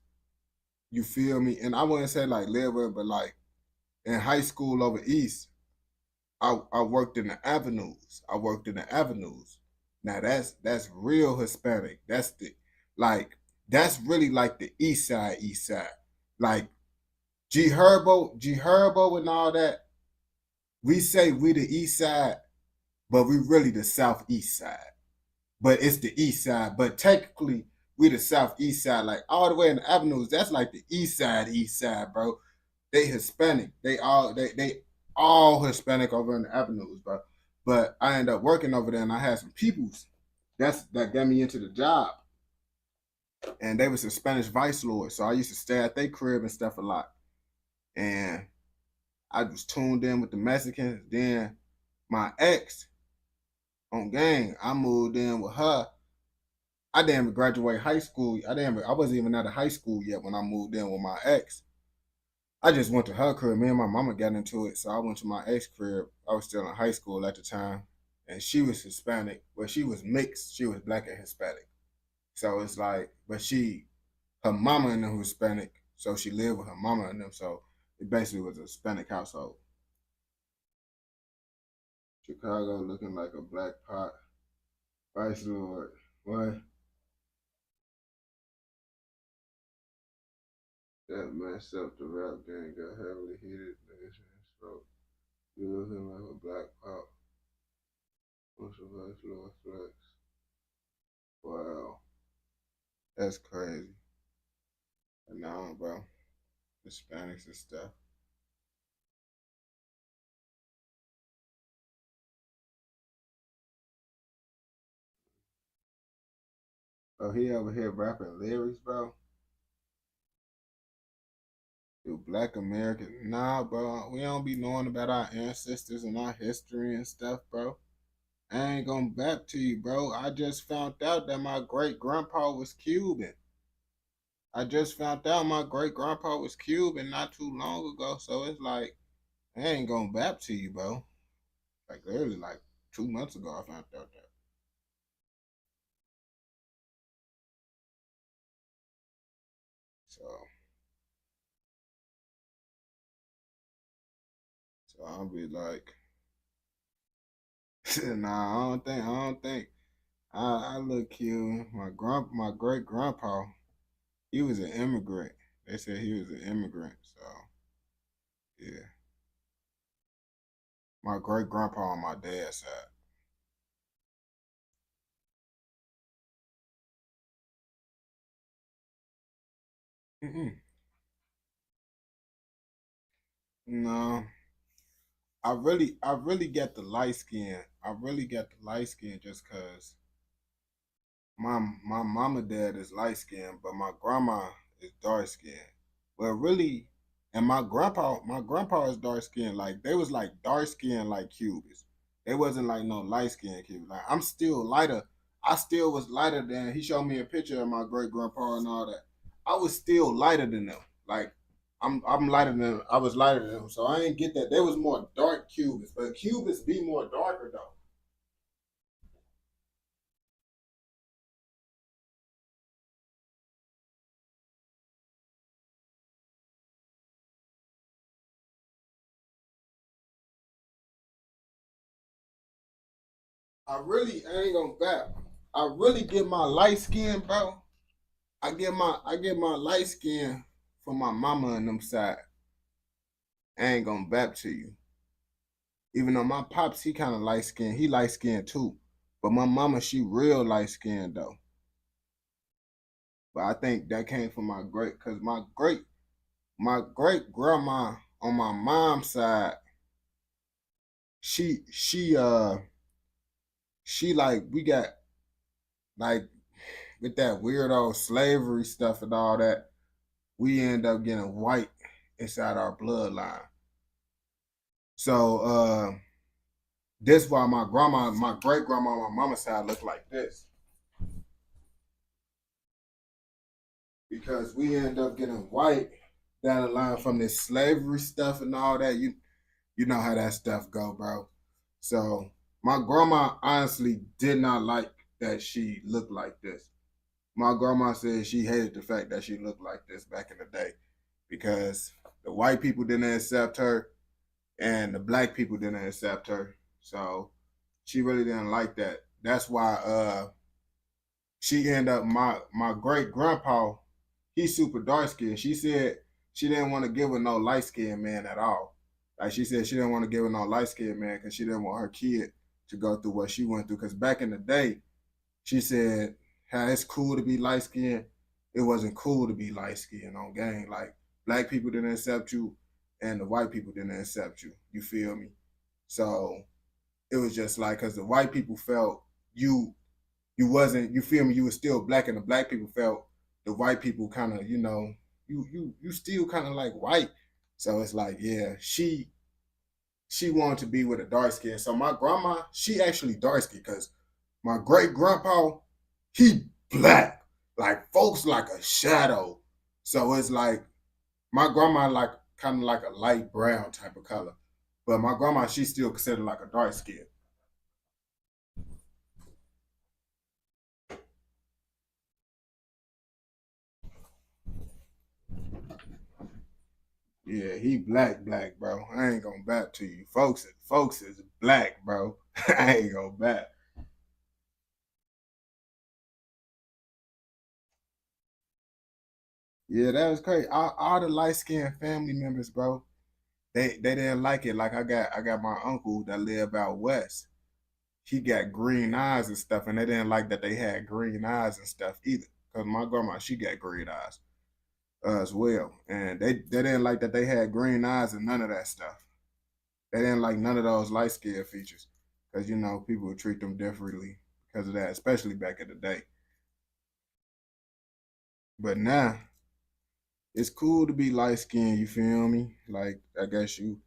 You feel me? And I wouldn't say like live with, but like in high school over east, I worked in the avenues. Now that's real Hispanic. That's really like the east side. Like G Herbo and all that. We say we the east side, but we really the southeast side. But it's the east side. But technically, we the southeast side. Like all the way in the avenues, that's like the east side, bro. They Hispanic. They all Hispanic over in the avenues, bro. But I ended up working over there and I had some peoples that got me into the job. And they was some Spanish vice lords. So I used to stay at their crib and stuff a lot. And I was tuned in with the Mexicans. Then my ex on gang, I moved in with her. I didn't even graduate high school. I wasn't even out of high school yet when I moved in with my ex. I just went to her crib. Me and my mama got into it, so I went to my ex crib. I was still in high school at the time, and she was Hispanic. Well, she was mixed. She was black and Hispanic. So it's like, but her mama and them was Hispanic, so she lived with her mama and them. So it basically was a Hispanic household. Chicago looking like a black pot. Vice Lord. What? That messed up. The rap game got heavily heated. So you looking like a black pop. What's a Vice Lord flex? Wow. That's crazy. But nah, bro. Hispanics and stuff. Oh, he over here rapping lyrics, bro. Do Black American? Nah, bro. We don't be knowing about our ancestors and our history and stuff, bro. I ain't gonna back to you, bro. I just found out that my great grandpa was Cuban. I just found out my great grandpa was Cuban not too long ago. So it's like, I ain't gonna back to you, bro. Like literally like 2 months ago I found out that. So I'll be like, nah, I don't think. I look Cuban. My great grandpa, he was an immigrant. They said he was an immigrant. So yeah. My great grandpa on my dad's side. No, I really get the light skin. I really get the light skin just cause my mama dad is light skinned, but my grandma is dark skinned. But really, and my grandpa is dark skinned. Like they was like dark skinned like Cubans. They wasn't like no light skinned Cubans. Like I'm still lighter. I still was lighter than he showed me a picture of my great grandpa and all that. I was still lighter than them. Like I'm lighter than I was lighter than them. So I ain't get that. There was more dark Cubans, but Cubans be more darker though. I ain't gonna back. I really get my light skin, bro. I get my light skin from my mama and them side. I ain't gonna back to you. Even though my pops, he kind of light skinned. He light skinned too. But my mama, she real light skinned though. But I think that came from cause my great grandma on my mom's side, she like we got like with that weird old slavery stuff and all that, we end up getting white inside our bloodline. So this why my great grandma on my mama's side look like this. Because we end up getting white down the line from this slavery stuff and all that. You know how that stuff go, bro. So my grandma honestly did not like that she looked like this. My grandma said she hated the fact that she looked like this back in the day because the white people didn't accept her and the black people didn't accept her. So she really didn't like that. That's why she ended up my great grandpa, he's super dark skinned. She said she didn't want to give her no light skinned man at all. Like she said she didn't want to give her no light skinned man because she didn't want her kid to go through what she went through. Because back in the day, she said, hey, it's cool to be light skinned. It wasn't cool to be light skinned on gang. Like black people didn't accept you and the white people didn't accept you. You feel me? So it was just like, because the white people felt you wasn't, you feel me, you were still black, and the black people felt the white people kind of, you still kind of like white. So it's like, yeah, she wanted to be with a dark skin. So my grandma, she actually dark skin because my great grandpa, he black. Like folks like a shadow. So it's like my grandma like kind of like a light brown type of color. But my grandma, she's still considered like a dark skin. Yeah, he black, bro. I ain't gonna back to you. Folks is black, bro. I ain't gonna back. Yeah, that was crazy. All the light skinned family members, bro, they didn't like it. Like I got my uncle that live out west. He got green eyes and stuff, and they didn't like that they had green eyes and stuff either. Cause my grandma, she got green eyes as well, and they didn't like that they had green eyes and none of that stuff. They didn't like none of those light skin features, because people would treat them differently because of that, especially back in the day. But now, it's cool to be light skinned, you feel me? Like, I guess you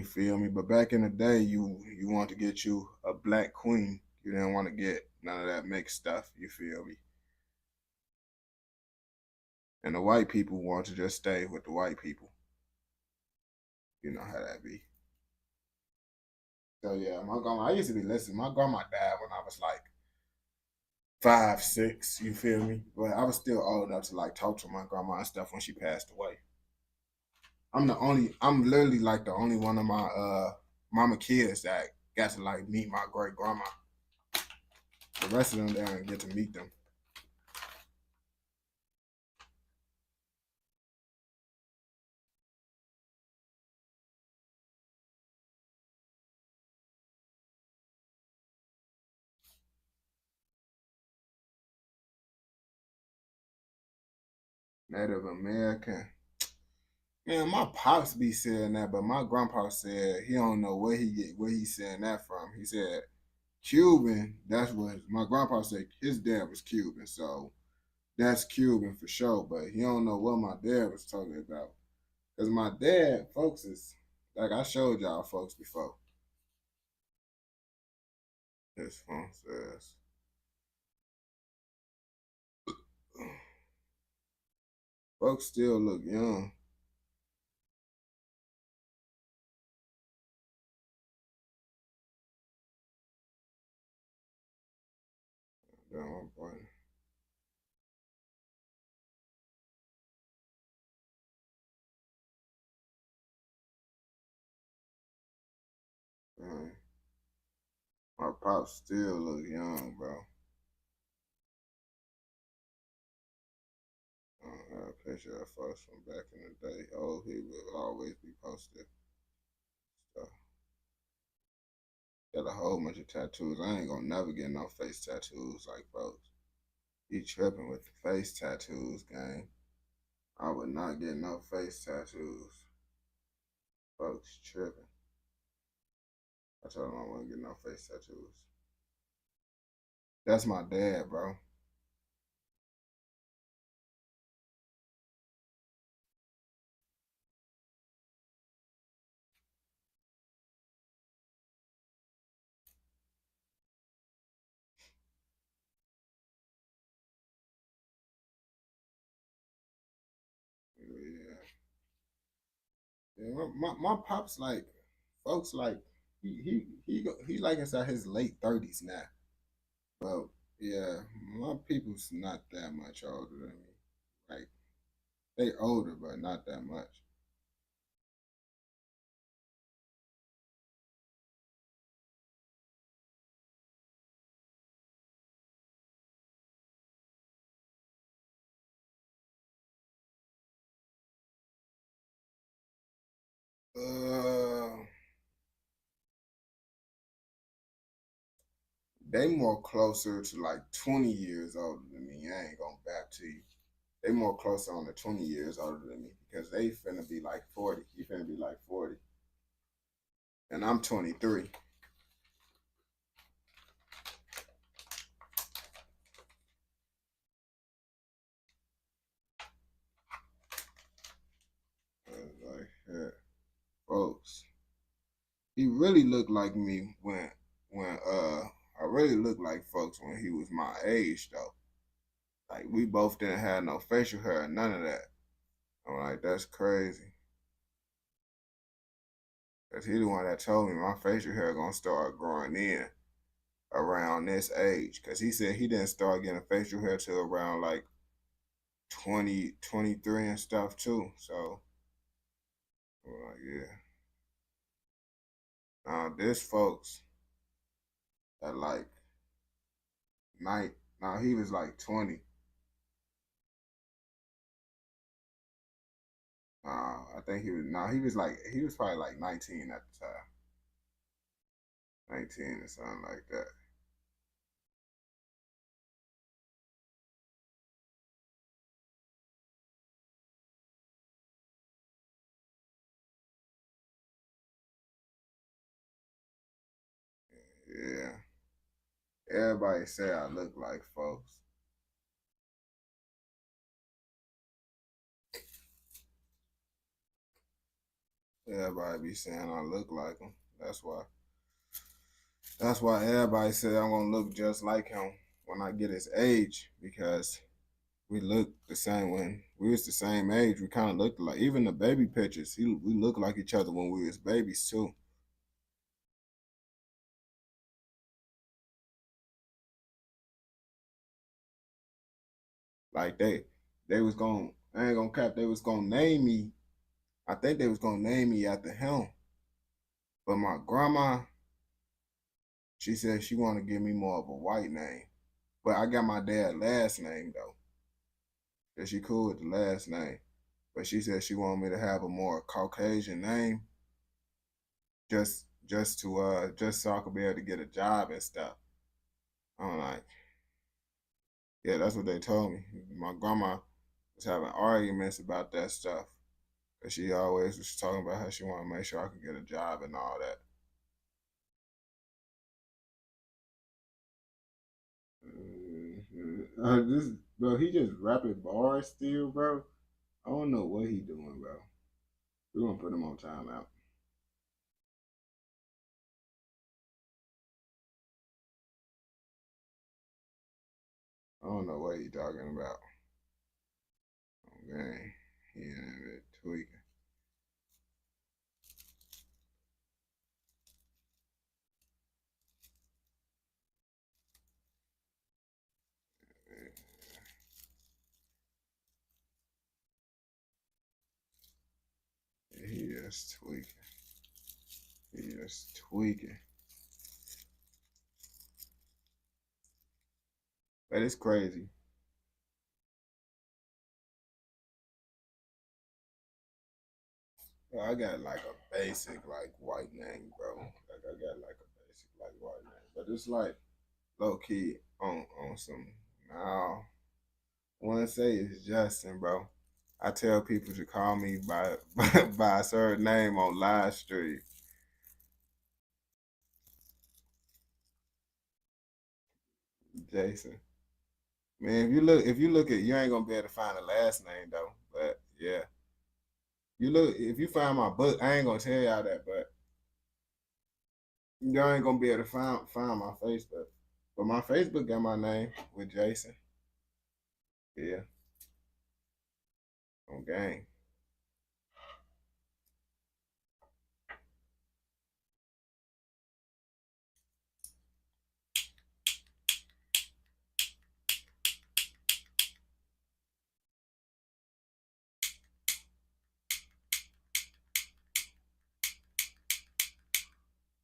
feel me? But back in the day, you want to get you a black queen. You didn't want to get none of that mixed stuff, you feel me? And the white people want to just stay with the white people. You know how that be. So yeah, my grandma, I used to be listening. My grandma died when I was like 5, 6, you feel me? But I was still old enough to like talk to my grandma and stuff when she passed away. I'm literally like the only one of my mama kids that got to like meet my great grandma. The rest of them didn't get to meet them. Native American. Man, my pops be saying that, but my grandpa said he don't know where he's saying that from. He said Cuban. That's what my grandpa said. His dad was Cuban, so that's Cuban for sure. But he don't know what my dad was talking about. Cause my dad, folks, is like I showed y'all folks before. His phone says. Folks still look young. Damn, boy. Man. My pops still look young, bro. I got a picture of folks from back in the day. Oh, he will always be posted. So, got a whole bunch of tattoos. I ain't gonna never get no face tattoos like folks. He tripping with the face tattoos, gang. I would not get no face tattoos. Folks tripping. I told him I wouldn't get no face tattoos. That's my dad, bro. Yeah. Yeah, my pops like folks like he like inside his late 30s now. But yeah, my people's not that much older than me. Like they older, but not that much. Uh, they more closer to like 20 years older than me. I ain't gonna back to you. They more closer on the 20 years older than me because they finna be like 40. He finna be like 40. And I'm 23. Like, yeah. Folks, he really looked like me when I really looked like folks when he was my age though. Like we both didn't have no facial hair, none of that. I'm like, that's crazy. Cause he the one that told me my facial hair gonna start growing in around this age. Cause he said he didn't start getting facial hair till around like 20, 23 and stuff too. So I'm like, yeah. This folks at like night. Now he was like 20. I think he was. No, he was probably like 19 at the time. 19 or something like that. Yeah. Everybody say I look like folks. Everybody be saying I look like him. That's why everybody say I'm gonna look just like him when I get his age, because we look the same when we was the same age. We kind of looked like, even the baby pictures, we look like each other when we was babies too. Like they was gonna, I ain't gonna cap, they was gonna name me. I think they was gonna name me after him. But my grandma, she said she wanted to give me more of a white name. But I got my dad's last name though. Cause she cool with the last name. But she said she wanted me to have a more Caucasian name. Just so I could be able to get a job and stuff. I'm like, yeah, that's what they told me. My grandma was having arguments about that stuff. Cause she always was talking about how she wanted to make sure I could get a job and all that. Bro, he just rapping bars still, bro. I don't know what he doing, bro. We're gonna put him on timeout. I don't know what he talking about. Okay, he in it tweaking. He is tweaking. He is tweaking. But it's crazy. I got like a basic like white name, bro. Like I got like a basic like white name. But it's like low key on some now. I wanna say it's Justin, bro. I tell people to call me by by a certain name on live stream. Jason. Man, if you look at, you ain't gonna be able to find the last name though. But yeah. If you find my book, I ain't gonna tell y'all that, but y'all ain't gonna be able to find my Facebook. But my Facebook got my name with Jason. Yeah. On gang.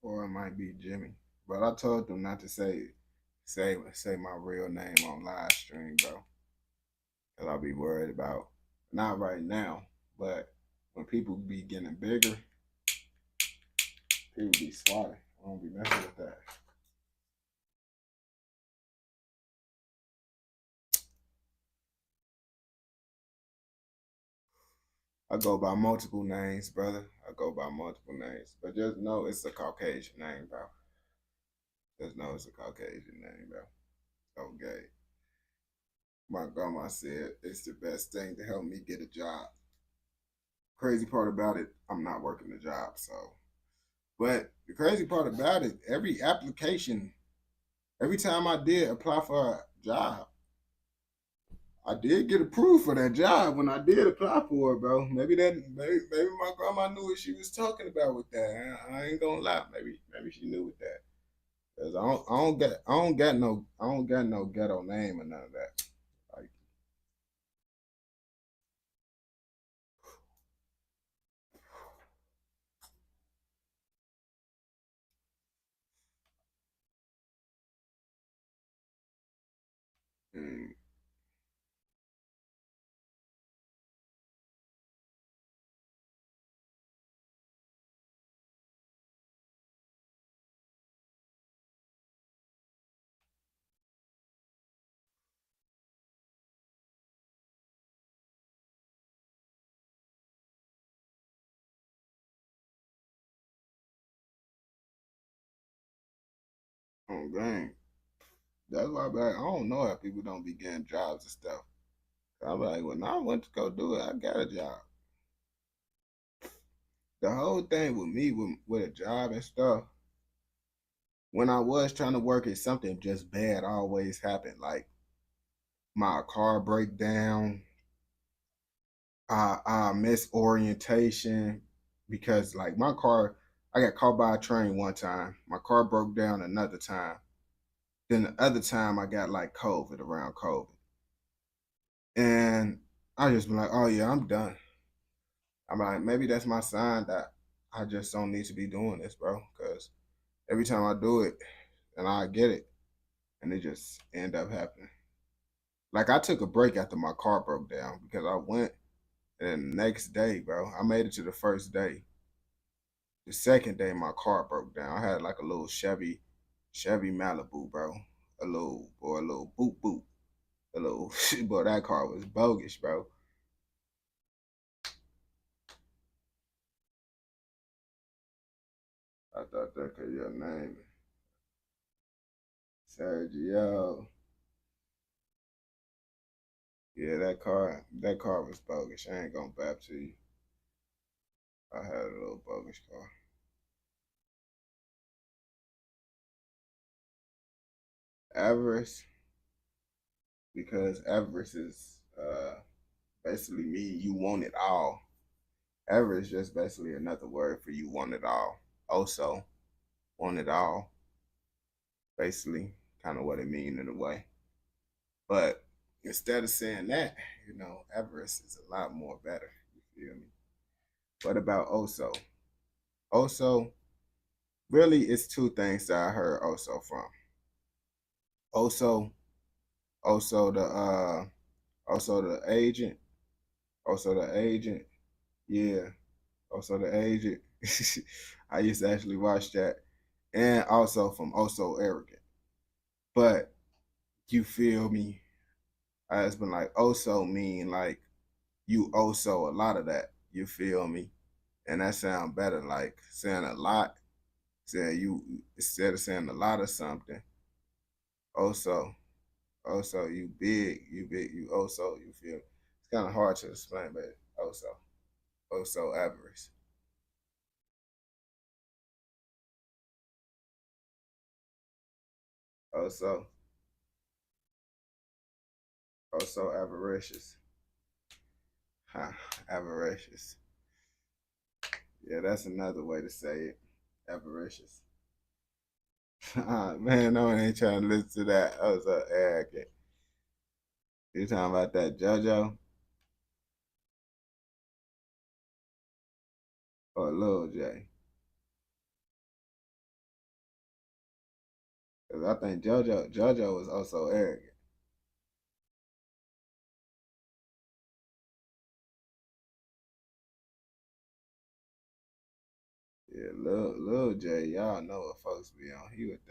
Or it might be Jimmy. But I told them not to say my real name on live stream, bro. Cause I'll be worried about, not right now, but when people be getting bigger, people be swatting. I don't be messing with that. I go by multiple names, brother. I go by multiple names. But just know it's a Caucasian name, bro. Just know it's a Caucasian name, bro. Okay. My grandma said it's the best thing to help me get a job. Crazy part about it, I'm not working the job, so. But the crazy part about it, every application, every time I did apply for a job, I did get approved for that job when I did apply for it, bro. Maybe my grandma knew what she was talking about with that. I ain't gonna lie. Maybe she knew with that. Cause I don't got no ghetto name or none of that. Like, mm. Oh dang. That's why I don't know how people don't be getting jobs and stuff. I'm like, when I went to go do it, I got a job. the whole thing with me with a job and stuff, when I was trying to work it, something just bad always happened. Like my car break down, I miss orientation because like my car, I got caught by a train one time. My car broke down another time. Then the other time I got like COVID, around COVID. And I just been like, oh yeah, I'm done. I'm like, maybe that's my sign that I just don't need to be doing this, bro. Because every time I do it and I get it, and it just end up happening. Like I took a break after my car broke down because I went, and the next day, bro, I made it to the first day. The second day, my car broke down. I had like a little Chevy Malibu, bro. A little boop boop. A little, boy, that car was bogus, bro. I thought that could be your name. Sergio. Yeah, that car was bogus. I ain't gonna bap to you. I had a little bogus car. Avarice, because avarice is basically me, you want it all. Avarice is just basically another word for you want it all. Also, want it all. Basically, kind of what it means in a way. But instead of saying that, avarice is a lot more better. You feel me? What about also? Also, really, it's two things that I heard also from. Also the agent. Also the agent. Yeah. Also the agent. I used to actually watch that. And also from Also Arrogant. But you feel me? It's been like also mean like you also a lot of that. You feel me? And that sound better, like saying a lot. Saying you instead of saying a lot of something. Also you big, you also, you feel me? It's kind of hard to explain, but also avarice. Also avaricious. Avaricious. Yeah, that's another way to say it. Avaricious. Man, no one ain't trying to listen to that. I was so arrogant. You talking about that JoJo? Or Lil J? Because I think JoJo was also arrogant. Yeah, Lil J, y'all know what folks be on. He with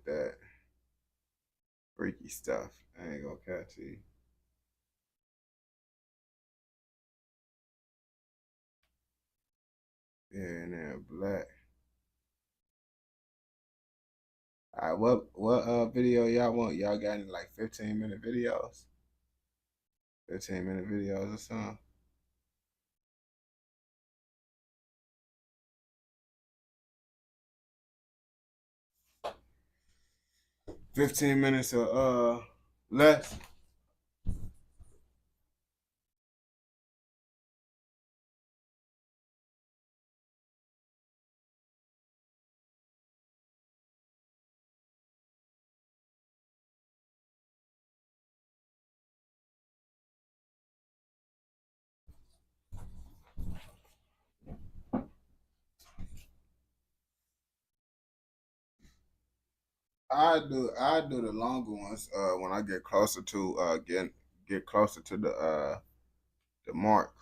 that freaky stuff. I ain't gonna catch you. Yeah, and then black. All right, what video y'all want? Y'all got any like 15-minute videos? 15-minute videos or something? 15 minutes or less. I do the longer ones when I get closer to get closer to the mark.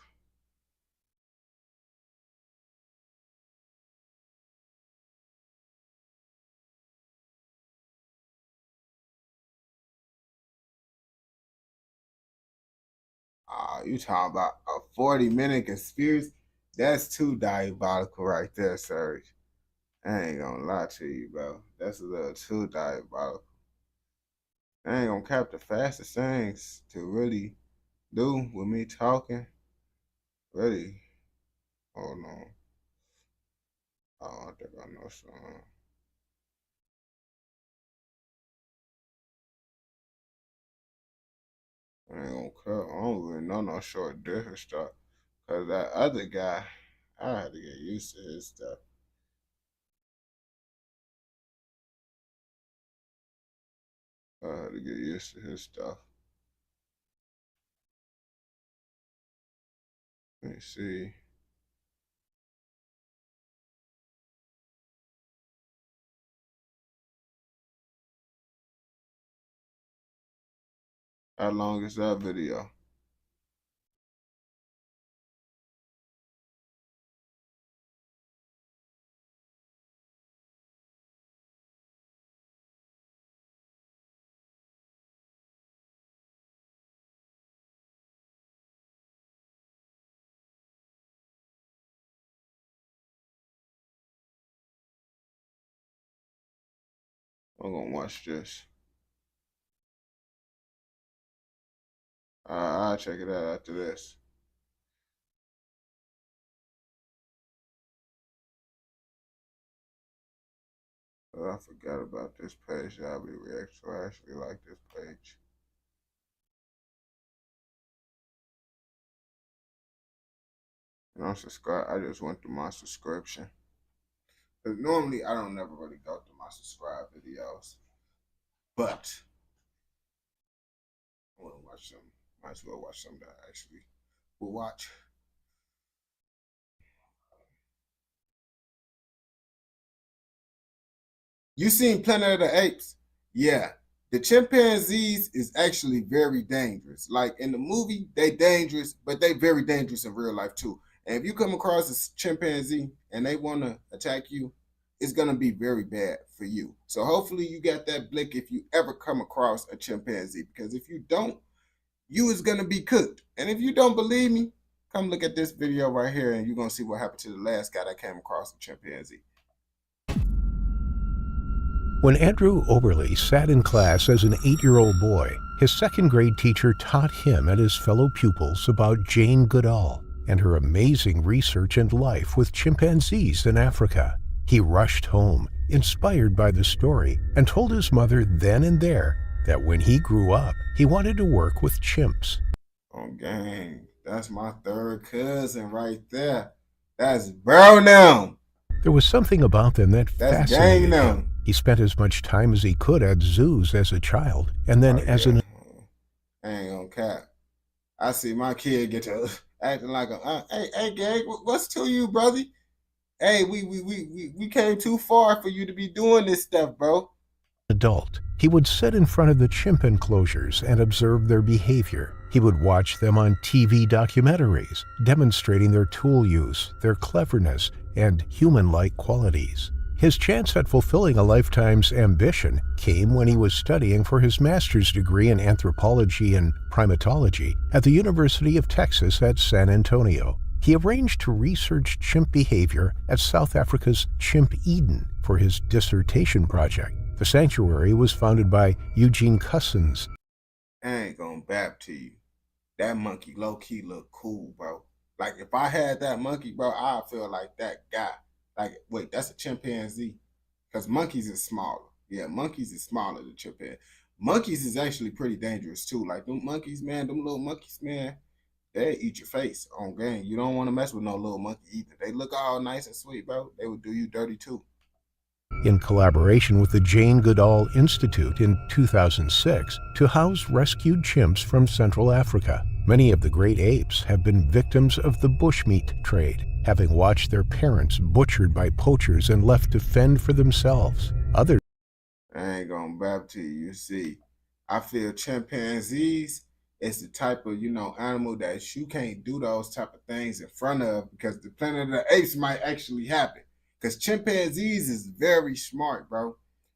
You talking about a 40-minute conspiracy? That's too diabolical right there, Serge. I ain't gonna lie to you, bro. That's a little too diabolical. I ain't gonna cap the fastest things to really do with me talking. Really, Hold on. Oh, I think I know something. I ain't gonna cut. I don't really know no short different stuff. Cause that other guy, I had to get used to his stuff. I had to get used to his stuff. Let me see. How long is that video? I'm gonna watch this. I'll check it out after this. I forgot about this page. I'll be react, so I actually like this page. And I'm subscribed. I just went through my subscription. Because normally I don't never really go through my subscribe videos. But I want to watch some. Might as well watch some that I actually will watch. You seen Planet of the Apes? Yeah. The chimpanzees is actually very dangerous. Like in the movie, they dangerous, but they very dangerous in real life too. And if you come across a chimpanzee and they want to attack you, it's going to be very bad for you. So hopefully you got that blick if you ever come across a chimpanzee. Because if you don't, you is going to be cooked. And if you don't believe me, come look at this video right here and you're going to see what happened to the last guy that came across a chimpanzee. When Andrew Oberle sat in class as an 8-year-old boy, his second-grade teacher taught him and his fellow pupils about Jane Goodall and her amazing research and life with chimpanzees in Africa. He rushed home, inspired by the story, and told his mother then and there that when he grew up, he wanted to work with chimps. Oh, gang, that's my third cousin right there. That's bro now. There was something about them that fascinated him. He spent as much time as he could at zoos as a child, and then as an... I ain't gonna cap. I see my kid get to acting like a, hey, gang, what's to you, brother? Hey, we came too far for you to be doing this stuff, bro. Adult, he would sit in front of the chimp enclosures and observe their behavior. He would watch them on TV documentaries, demonstrating their tool use, their cleverness, and human-like qualities. His chance at fulfilling a lifetime's ambition came when he was studying for his master's degree in anthropology and primatology at the University of Texas at San Antonio. He arranged to research chimp behavior at South Africa's Chimp Eden for his dissertation project. The sanctuary was founded by Eugene Cousins. I ain't gonna bap to you. That monkey low-key look cool, bro. Like, if I had that monkey, bro, I'd feel like that guy. Like, wait, that's a chimpanzee? Because monkeys is smaller. Yeah, monkeys is smaller than chimpanzees. Monkeys is actually pretty dangerous, too. Like, them monkeys, man, them little monkeys, man, they eat your face on game. You don't want to mess with no little monkey either. They look all nice and sweet, bro. They would do you dirty, too. In collaboration with the Jane Goodall Institute in 2006 to house rescued chimps from Central Africa. Many of the great apes have been victims of the bushmeat trade, having watched their parents butchered by poachers and left to fend for themselves. Others... I ain't gonna bap to you. You see, I feel chimpanzees is the type of, animal that you can't do those type of things in front of because the Planet of the Apes might actually happen. Because chimpanzees is very smart, bro.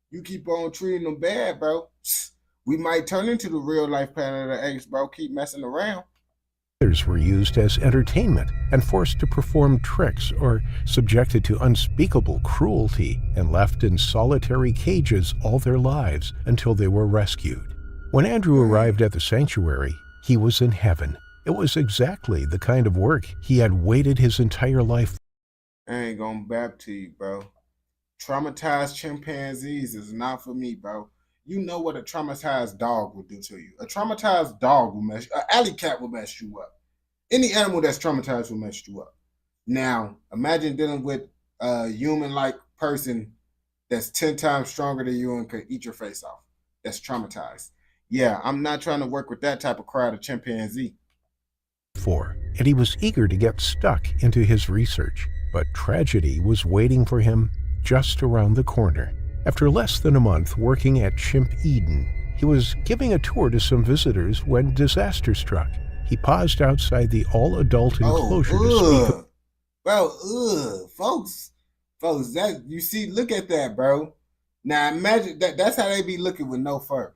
You keep on treating them bad, bro. We might turn into the real life Planet of the Apes, bro. Keep messing around. Others were used as entertainment and forced to perform tricks or subjected to unspeakable cruelty and left in solitary cages all their lives until they were rescued. When Andrew arrived at the sanctuary, he was in heaven. It was exactly the kind of work he had waited his entire life for. I ain't gonna bap to you, bro. Traumatized chimpanzees is not for me, bro. You know what a traumatized dog will do to you. A traumatized dog will mess you. An alley cat will mess you up. Any animal that's traumatized will mess you up. Now, imagine dealing with a human-like person that's 10 times stronger than you and could eat your face off. That's traumatized. Yeah, I'm not trying to work with that type of crowd of chimpanzee. And he was eager to get stuck into his research. But tragedy was waiting for him just around the corner. After less than a month working at Chimp Eden, he was giving a tour to some visitors when disaster struck. He paused outside the all-adult enclosure to speak. Bro, folks, that you see, look at that, bro. Now imagine that's how they be looking with no fur.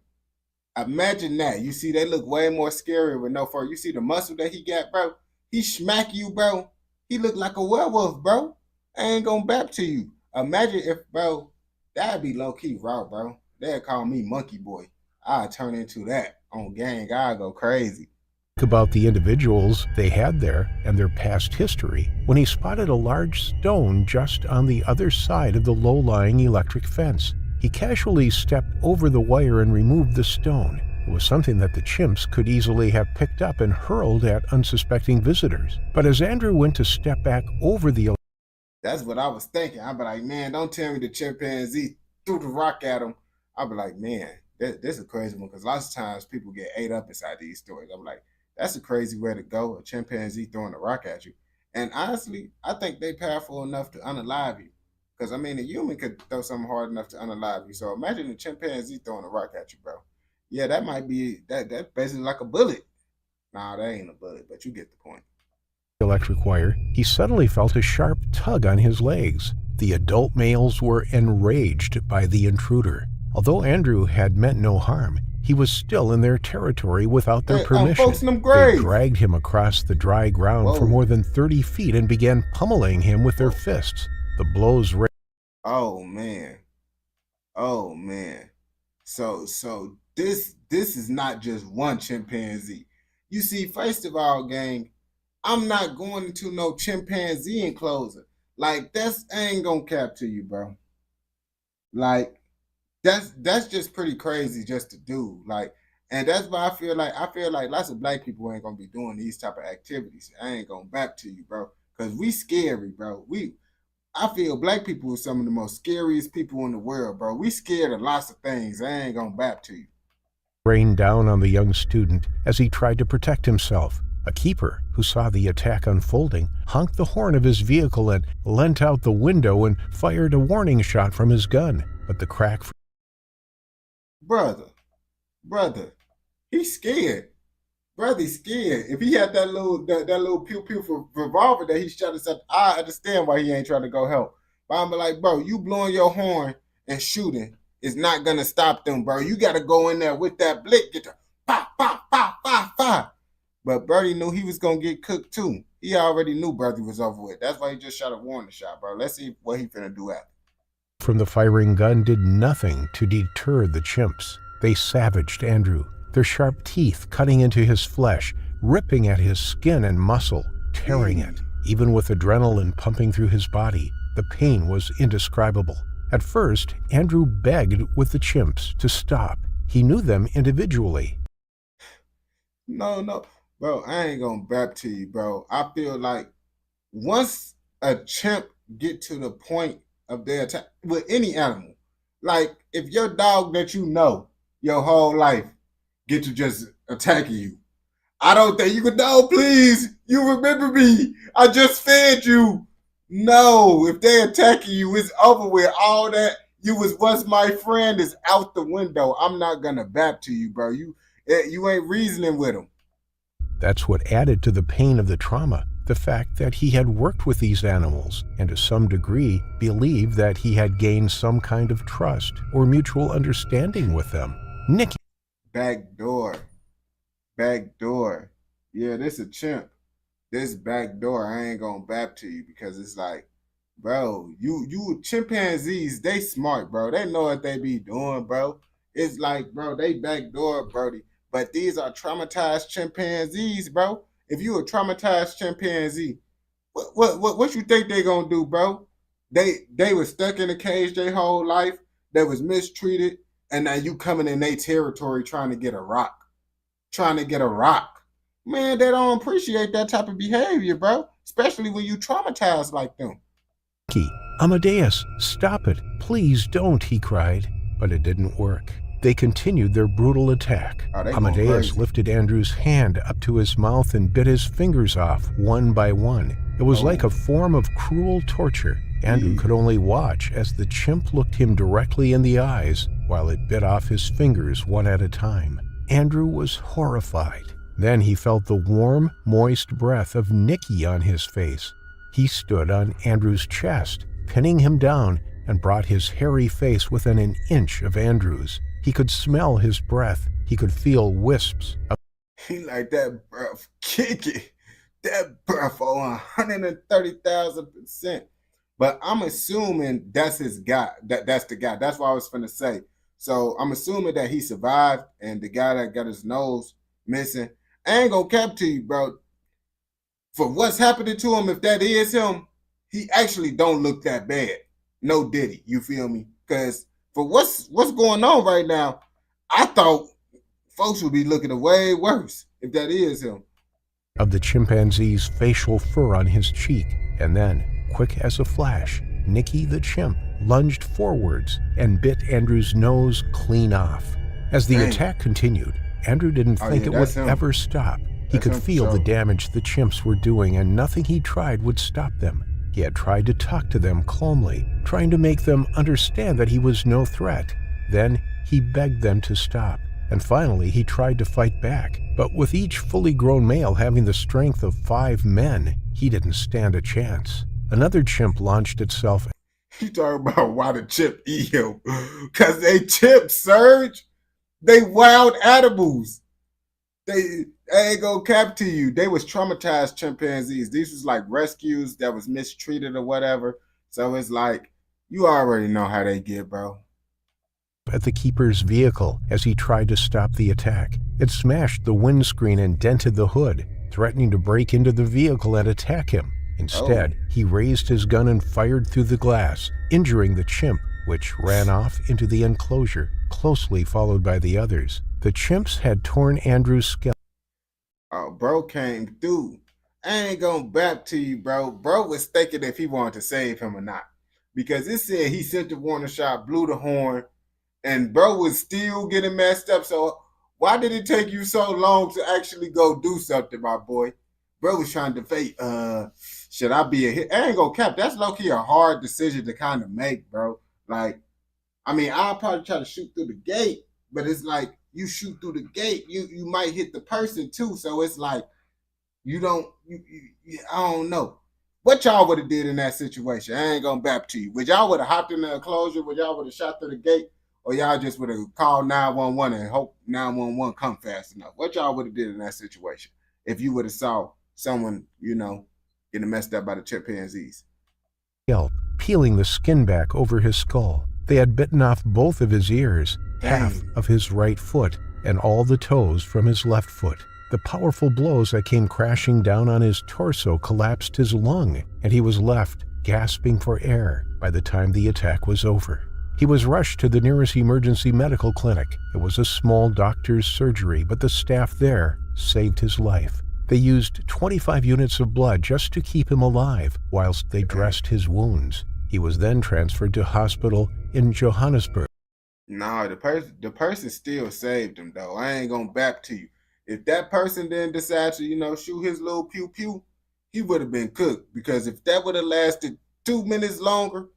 Imagine that. You see, they look way more scary with no fur. You see the muscle that he got, bro? He smack you, bro. He look like a werewolf, bro. I ain't gonna bap to you. Imagine if, bro, that'd be low-key raw, bro. They'd call me Monkey Boy. I'd turn into that on gang. I'd go crazy. About the individuals they had there and their past history when he spotted a large stone just on the other side of the low-lying electric fence. He casually stepped over the wire and removed the stone. It was something that the chimps could easily have picked up and hurled at unsuspecting visitors. But as Andrew went to step back over the... That's what I was thinking. I'd be like, man, don't tell me the chimpanzee threw the rock at him. I'd be like, man, this is a crazy one, because lots of times people get ate up inside these stories. I'm like, that's a crazy way to go, a chimpanzee throwing a rock at you. And honestly, I think they powerful enough to unalive you. Because, I mean, a human could throw something hard enough to unalive you. So imagine a chimpanzee throwing a rock at you, bro. Yeah, that might be, that's basically like a bullet. Nah, that ain't a bullet, but you get the point. Electric wire, he suddenly felt a sharp tug on his legs. The adult males were enraged by the intruder. Although Andrew had meant no harm, he was still in their territory without their permission. They dragged him across the dry ground for more than 30 feet and began pummeling him with their fists. The blows raised. Oh man. So this is not just one chimpanzee. You see, first of all, gang, I'm not going into no chimpanzee enclosure. Like, I ain't gonna cap to you, bro. Like, that's just pretty crazy just to do. Like, and that's why I feel like lots of black people ain't gonna be doing these type of activities. I ain't gonna back to you, bro, because we scary, bro. I feel black people are some of the most scariest people in the world, bro. We scared of lots of things. I ain't gonna back to you. Rained down on the young student as he tried to protect himself. A keeper who saw the attack unfolding honked the horn of his vehicle and leant out the window and fired a warning shot from his gun. But the crack... Brother, he's scared. Brother's scared. If he had that little pew-pew revolver that he shot himself, I understand why he ain't trying to go help. But I'm like, bro, you blowing your horn and shooting is not gonna stop them, bro. You gotta go in there with that blick, get the pop, pop, pop, pop, pop. But Birdie knew he was gonna get cooked too. He already knew Birdie was over with. That's why he just shot a warning shot, bro. Let's see what he finna do after. From the firing gun did nothing to deter the chimps. They savaged Andrew, their sharp teeth cutting into his flesh, ripping at his skin and muscle, tearing it. Even with adrenaline pumping through his body, the pain was indescribable. At first, Andrew begged with the chimps to stop. He knew them individually. No. Bro, I ain't gonna bap to you, bro. I feel like once a chimp get to the point of their attack with any animal, like if your dog that you know your whole life get to just attacking you, I don't think you could, no, please, you remember me. I just fed you. No, if they attacking you, it's over with. All that you was once my friend is out the window. I'm not gonna bap to you, bro. You ain't reasoning with them. That's what added to the pain of the trauma, the fact that he had worked with these animals and to some degree believed that he had gained some kind of trust or mutual understanding with them. Nicky. Back door. Yeah, this a chimp. This back door, I ain't gonna bap to you because it's like, bro, you chimpanzees, they smart, bro. They know what they be doing, bro. It's like, bro, they back door, Brody. But these are traumatized chimpanzees, bro. if you a traumatized chimpanzee, what you think they gonna do, bro? They was stuck in a cage their whole life. They was mistreated, and now you coming in their territory trying to get a rock. Man, they don't appreciate that type of behavior, bro. Especially when you traumatized like them. Amadeus, stop it. Please don't, he cried. But it didn't work. They continued their brutal attack. Amadeus lifted Andrew's hand up to his mouth and bit his fingers off one by one. It was like a form of cruel torture. Andrew could only watch as the chimp looked him directly in the eyes while it bit off his fingers one at a time. Andrew was horrified. Then he felt the warm, moist breath of Nicky on his face. He stood on Andrew's chest, pinning him down, and brought his hairy face within an inch of Andrew's. He could smell his breath. He could feel wisps of... He like that breath, kick it. That breath on 130,000%. But I'm assuming that's his guy. That's the guy. That's what I was finna say. So I'm assuming that he survived, and the guy that got his nose missing, I ain't gonna cap to you, bro. For what's happening to him, if that is him, he actually don't look that bad. No diddy, you feel me? Because for what's going on right now, I thought folks would be looking way worse if that is him. Of the chimpanzee's facial fur on his cheek, and then, quick as a flash, Nicky the chimp lunged forwards and bit Andrew's nose clean off. As the attack continued, Andrew didn't think it would ever stop. He could feel the damage the chimps were doing, and nothing he tried would stop them. He had tried to talk to them calmly, trying to make them understand that he was no threat. Then he begged them to stop, and finally he tried to fight back. But with each fully grown male having the strength of 5 men, he didn't stand a chance. Another chimp launched itself. You talking about why the chimp eat him? Because they chimps, Serge. They wild animals. They ain't gonna cap to you. They was traumatized chimpanzees. These was like rescues that was mistreated or whatever. So it's like, you already know how they get, bro. At the keeper's vehicle as he tried to stop the attack. It smashed the windscreen and dented the hood, threatening to break into the vehicle and attack him. Instead, he raised his gun and fired through the glass, injuring the chimp, which ran off into the enclosure, closely followed by the others. The chimps had torn Andrew's skeleton. Oh, bro came through. I ain't gonna back to you, bro. Bro was thinking if he wanted to save him or not. Because it said he sent the warning shot, blew the horn, and bro was still getting messed up. So why did it take you so long to actually go do something, my boy? Bro was trying to debate, should I be a hit? I ain't gonna cap. That's low-key a hard decision to kind of make, bro. Like, I mean, I'll probably try to shoot through the gate, but it's like, you shoot through the gate, you might hit the person too. So it's like, I don't know. What y'all would have did in that situation? I ain't gonna bap to you. Would y'all would have hopped in the enclosure? Would y'all would have shot through the gate? Or y'all just would have called 911 and hope 911 come fast enough? What y'all would have did in that situation if you would have saw someone, getting messed up by the chimpanzees? Peeling the skin back over his skull. They had bitten off both of his ears, half of his right foot, and all the toes from his left foot. The powerful blows that came crashing down on his torso collapsed his lung, and he was left gasping for air by the time the attack was over. He was rushed to the nearest emergency medical clinic. It was a small doctor's surgery, but the staff there saved his life. They used 25 units of blood just to keep him alive whilst they dressed his wounds. He was then transferred to hospital in Johannesburg. No, the person still saved him, though. I ain't gonna back to you. If that person then decided to, shoot his little pew-pew, he would have been cooked. Because if that would have lasted 2 minutes longer,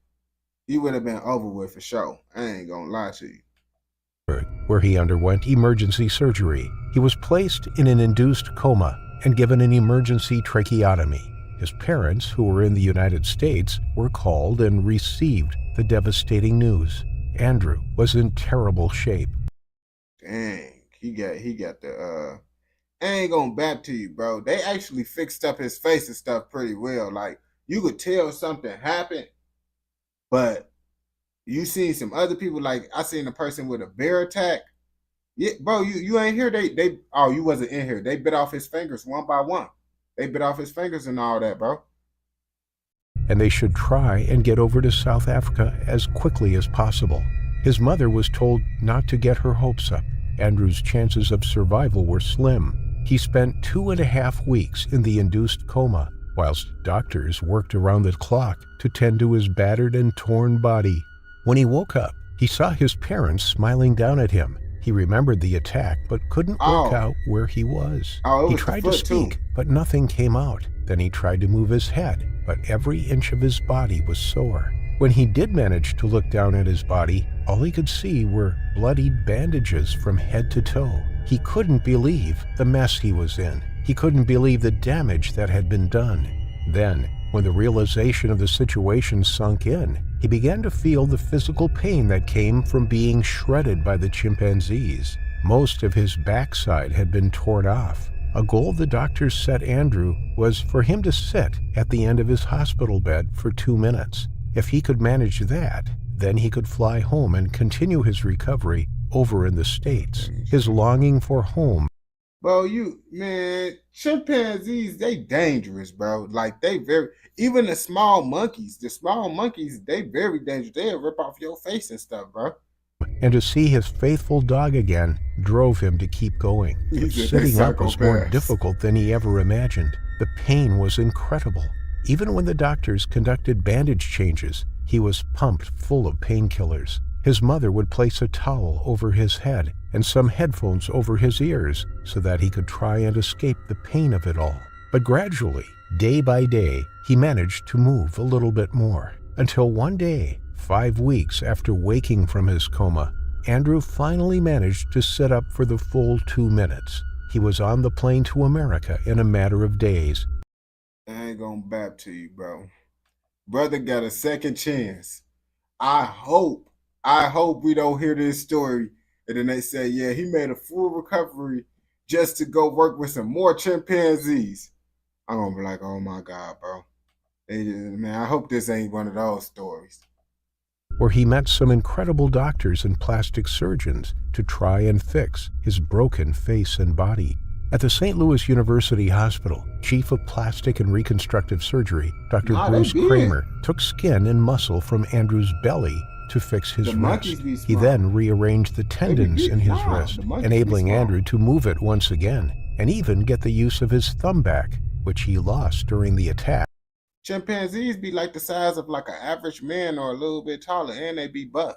he would have been over with for sure. I ain't gonna lie to you. Where he underwent emergency surgery. He was placed in an induced coma and given an emergency tracheotomy. His parents, who were in the United States, were called and received the devastating news. Andrew was in terrible shape. Dang, he got the I ain't gonna back to you, bro. They actually fixed up his face and stuff pretty well. Like, you could tell something happened, but you see some other people, like I seen a person with a bear attack. Yeah, bro, you ain't here. You wasn't in here. They bit off his fingers one by one. They bit off his fingers and all that, bro. And they should try and get over to South Africa as quickly as possible. His mother was told not to get her hopes up. Andrew's chances of survival were slim. He spent 2.5 weeks in the induced coma, whilst doctors worked around the clock to tend to his battered and torn body. When he woke up, he saw his parents smiling down at him. He remembered the attack, but couldn't work out where he was. He tried to speak, but nothing came out. Then he tried to move his head, but every inch of his body was sore. When he did manage to look down at his body, all he could see were bloodied bandages from head to toe. He couldn't believe the mess he was in. He couldn't believe the damage that had been done. Then, when the realization of the situation sunk in, he began to feel the physical pain that came from being shredded by the chimpanzees. Most of his backside had been torn off. A goal the doctors set Andrew was for him to sit at the end of his hospital bed for 2 minutes. If he could manage that, then he could fly home and continue his recovery over in the States. His longing for home. Bro, man, chimpanzees, they dangerous, bro. Like, even the small monkeys, they very dangerous. They'll rip off your face and stuff, bro. And to see his faithful dog again drove him to keep going. But sitting up was more difficult than he ever imagined. The pain was incredible. Even when the doctors conducted bandage changes, he was pumped full of painkillers. His mother would place a towel over his head and some headphones over his ears so that he could try and escape the pain of it all. But gradually, day by day, he managed to move a little bit more, until one day, 5 weeks after waking from his coma, Andrew finally managed to sit up for the full 2 minutes. He was on the plane to America in a matter of days. I ain't gonna bap to you, bro. Brother got a second chance. I hope we don't hear this story and then they say, yeah, he made a full recovery just to go work with some more chimpanzees. I'm gonna be like, oh my God, bro. Man, I hope this ain't one of those stories. Where he met some incredible doctors and plastic surgeons to try and fix his broken face and body. At the St. Louis University Hospital, Chief of Plastic and Reconstructive Surgery, Dr. Bruce Kramer, took skin and muscle from Andrew's belly to fix his wrist. He then rearranged the tendons in his wrist, enabling Andrew to move it once again, and even get the use of his thumb back, which he lost during the attack. Chimpanzees be like the size of like an average man or a little bit taller, and they be buff.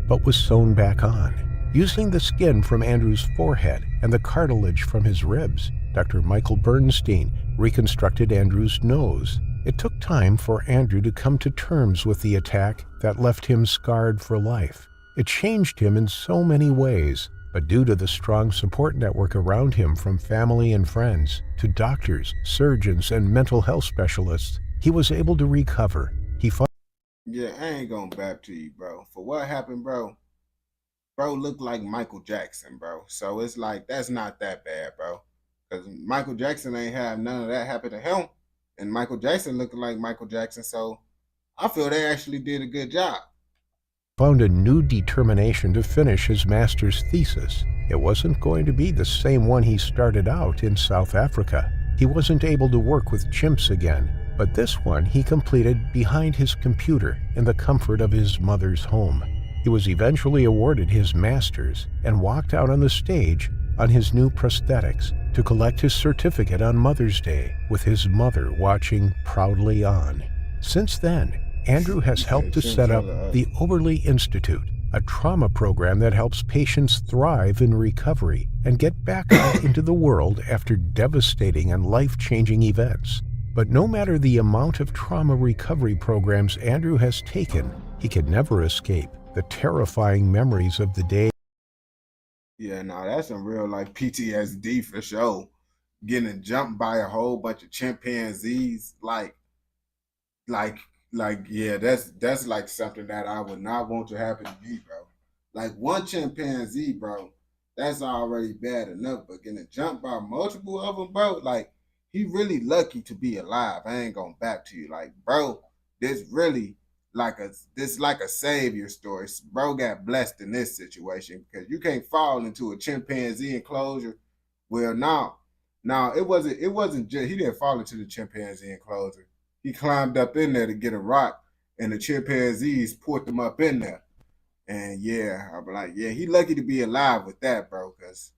But was sewn back on. Using the skin from Andrew's forehead and the cartilage from his ribs, Dr. Michael Bernstein reconstructed Andrew's nose. It took time for Andrew to come to terms with the attack that left him scarred for life. It changed him in so many ways, but due to the strong support network around him from family and friends, to doctors, surgeons, and mental health specialists, he was able to recover. Yeah, I ain't gonna bap to you, bro. For what happened, bro looked like Michael Jackson, bro. So it's like, that's not that bad, bro. Because Michael Jackson ain't have none of that happen to him. And Michael Jackson looking like Michael Jackson. So I feel they actually did a good job. Found a new determination to finish his master's thesis. It wasn't going to be the same one he started out in South Africa. He wasn't able to work with chimps again, but this one he completed behind his computer in the comfort of his mother's home. He was eventually awarded his master's and walked out on the stage on his new prosthetics to collect his certificate on Mother's Day, with his mother watching proudly on. Since then, Andrew has helped to set up the Oberle Institute, a trauma program that helps patients thrive in recovery and get back out into the world after devastating and life-changing events. But no matter the amount of trauma recovery programs Andrew has taken, he can never escape the terrifying memories of the day. Yeah, no, that's some real life PTSD for sure. Getting jumped by a whole bunch of chimpanzees, yeah, that's like something that I would not want to happen to me, bro. Like one chimpanzee, bro, that's already bad enough, but getting jumped by multiple of them, bro, like he really lucky to be alive. I ain't gonna back to you, like, bro, this really like a savior story. Bro got blessed in this situation because you can't fall into a chimpanzee enclosure. Well, now No, it wasn't. It wasn't just he didn't fall into the chimpanzee enclosure. He climbed up in there to get a rock, and the chimpanzees put them up in there. And yeah, I'm like, yeah, he lucky to be alive with that, bro, because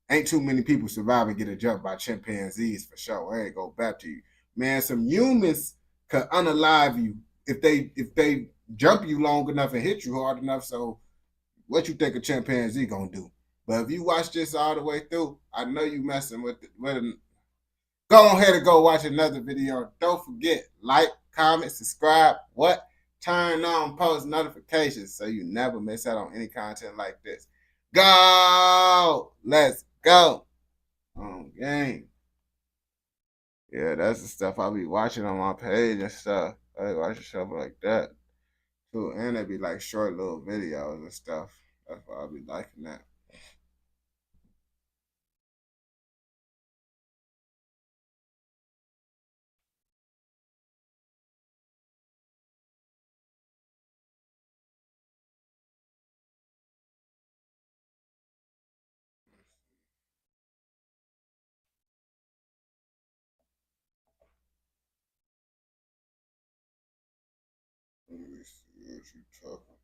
ain't too many people survive and get a jump by chimpanzees for sure. I ain't go back to you. Man, some humans could unalive you if they jump you long enough and hit you hard enough. So what you think a chimpanzee gonna do? But if you watch this all the way through, I know you messing with go ahead and go watch another video. Don't forget, like, comment, subscribe, what? Turn on post notifications so you never miss out on any content like this. Go! Let's go! Game. Yeah, that's the stuff I'll be watching on my page and stuff. I watch stuff like that too. And they be like short little videos and stuff. That's why I'll be liking that. Let me see what you talking about.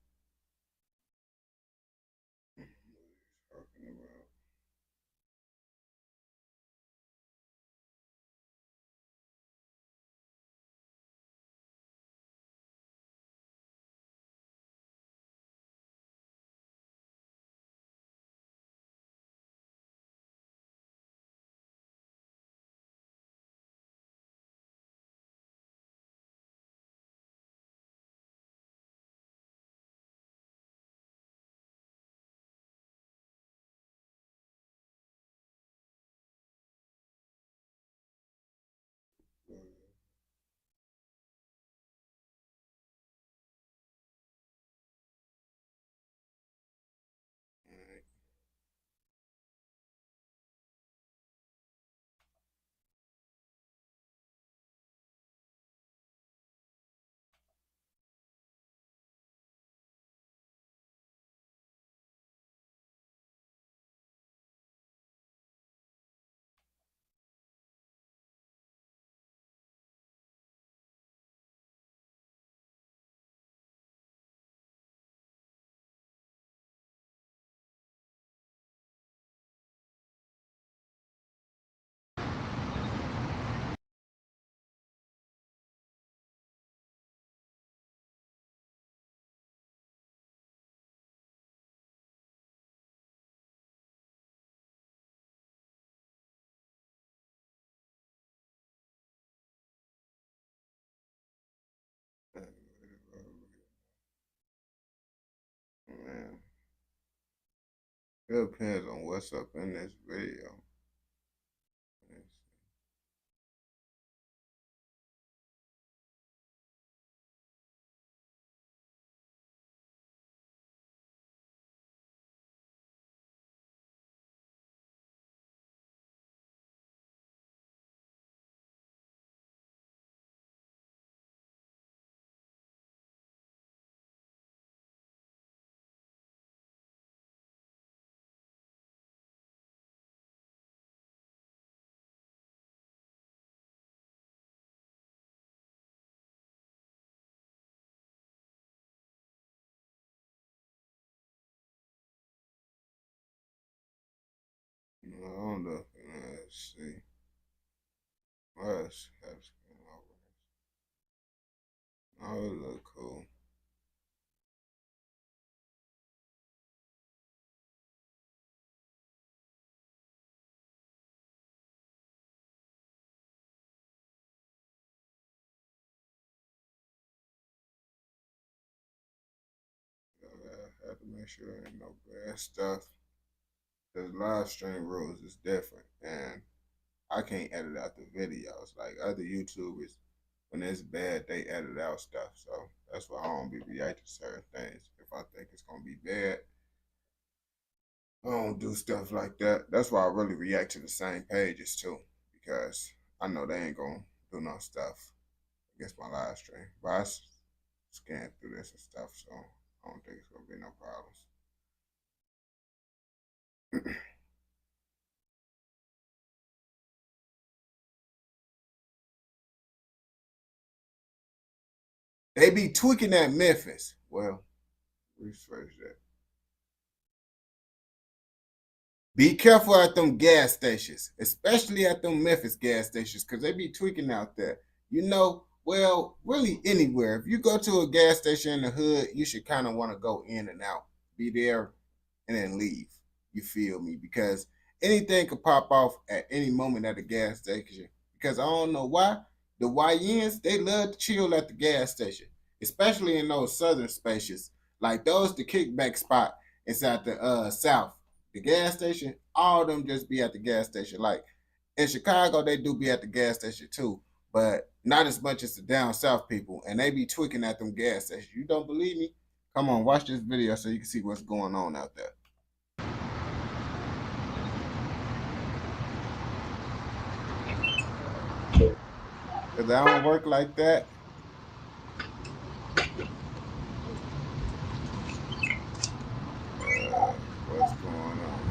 Man, it depends on what's up in this video. I don't know. Let's see. What else has come over? Oh, it look cool. I have to make sure there ain't no bad stuff. Because live stream rules is different. And I can't edit out the videos. Like other YouTubers, when it's bad, they edit out stuff. So that's why I don't be reacting to certain things. If I think it's going to be bad, I don't do stuff like that. That's why I really react to the same pages too. Because I know they ain't going to do no stuff against my live stream. But I scan through this and stuff. So I don't think it's going to be no problems. They be tweaking at Memphis. Well, rephrase that. Be careful at them gas stations, especially at them Memphis gas stations, because they be tweaking out there. You know, well, really anywhere. If you go to a gas station in the hood, you should kind of want to go in and out. Be there and then leave. You feel me? Because anything could pop off at any moment at a gas station. Because I don't know why. The YNs, they love to chill at the gas station, especially in those southern spaces. Like those the kickback spot inside the South. The gas station, all of them just be at the gas station. Like in Chicago, they do be at the gas station too, but not as much as the down south people. And they be tweaking at them gas stations. You don't believe me? Come on, watch this video so you can see what's going on out there. Because I don't work like that. What's going on?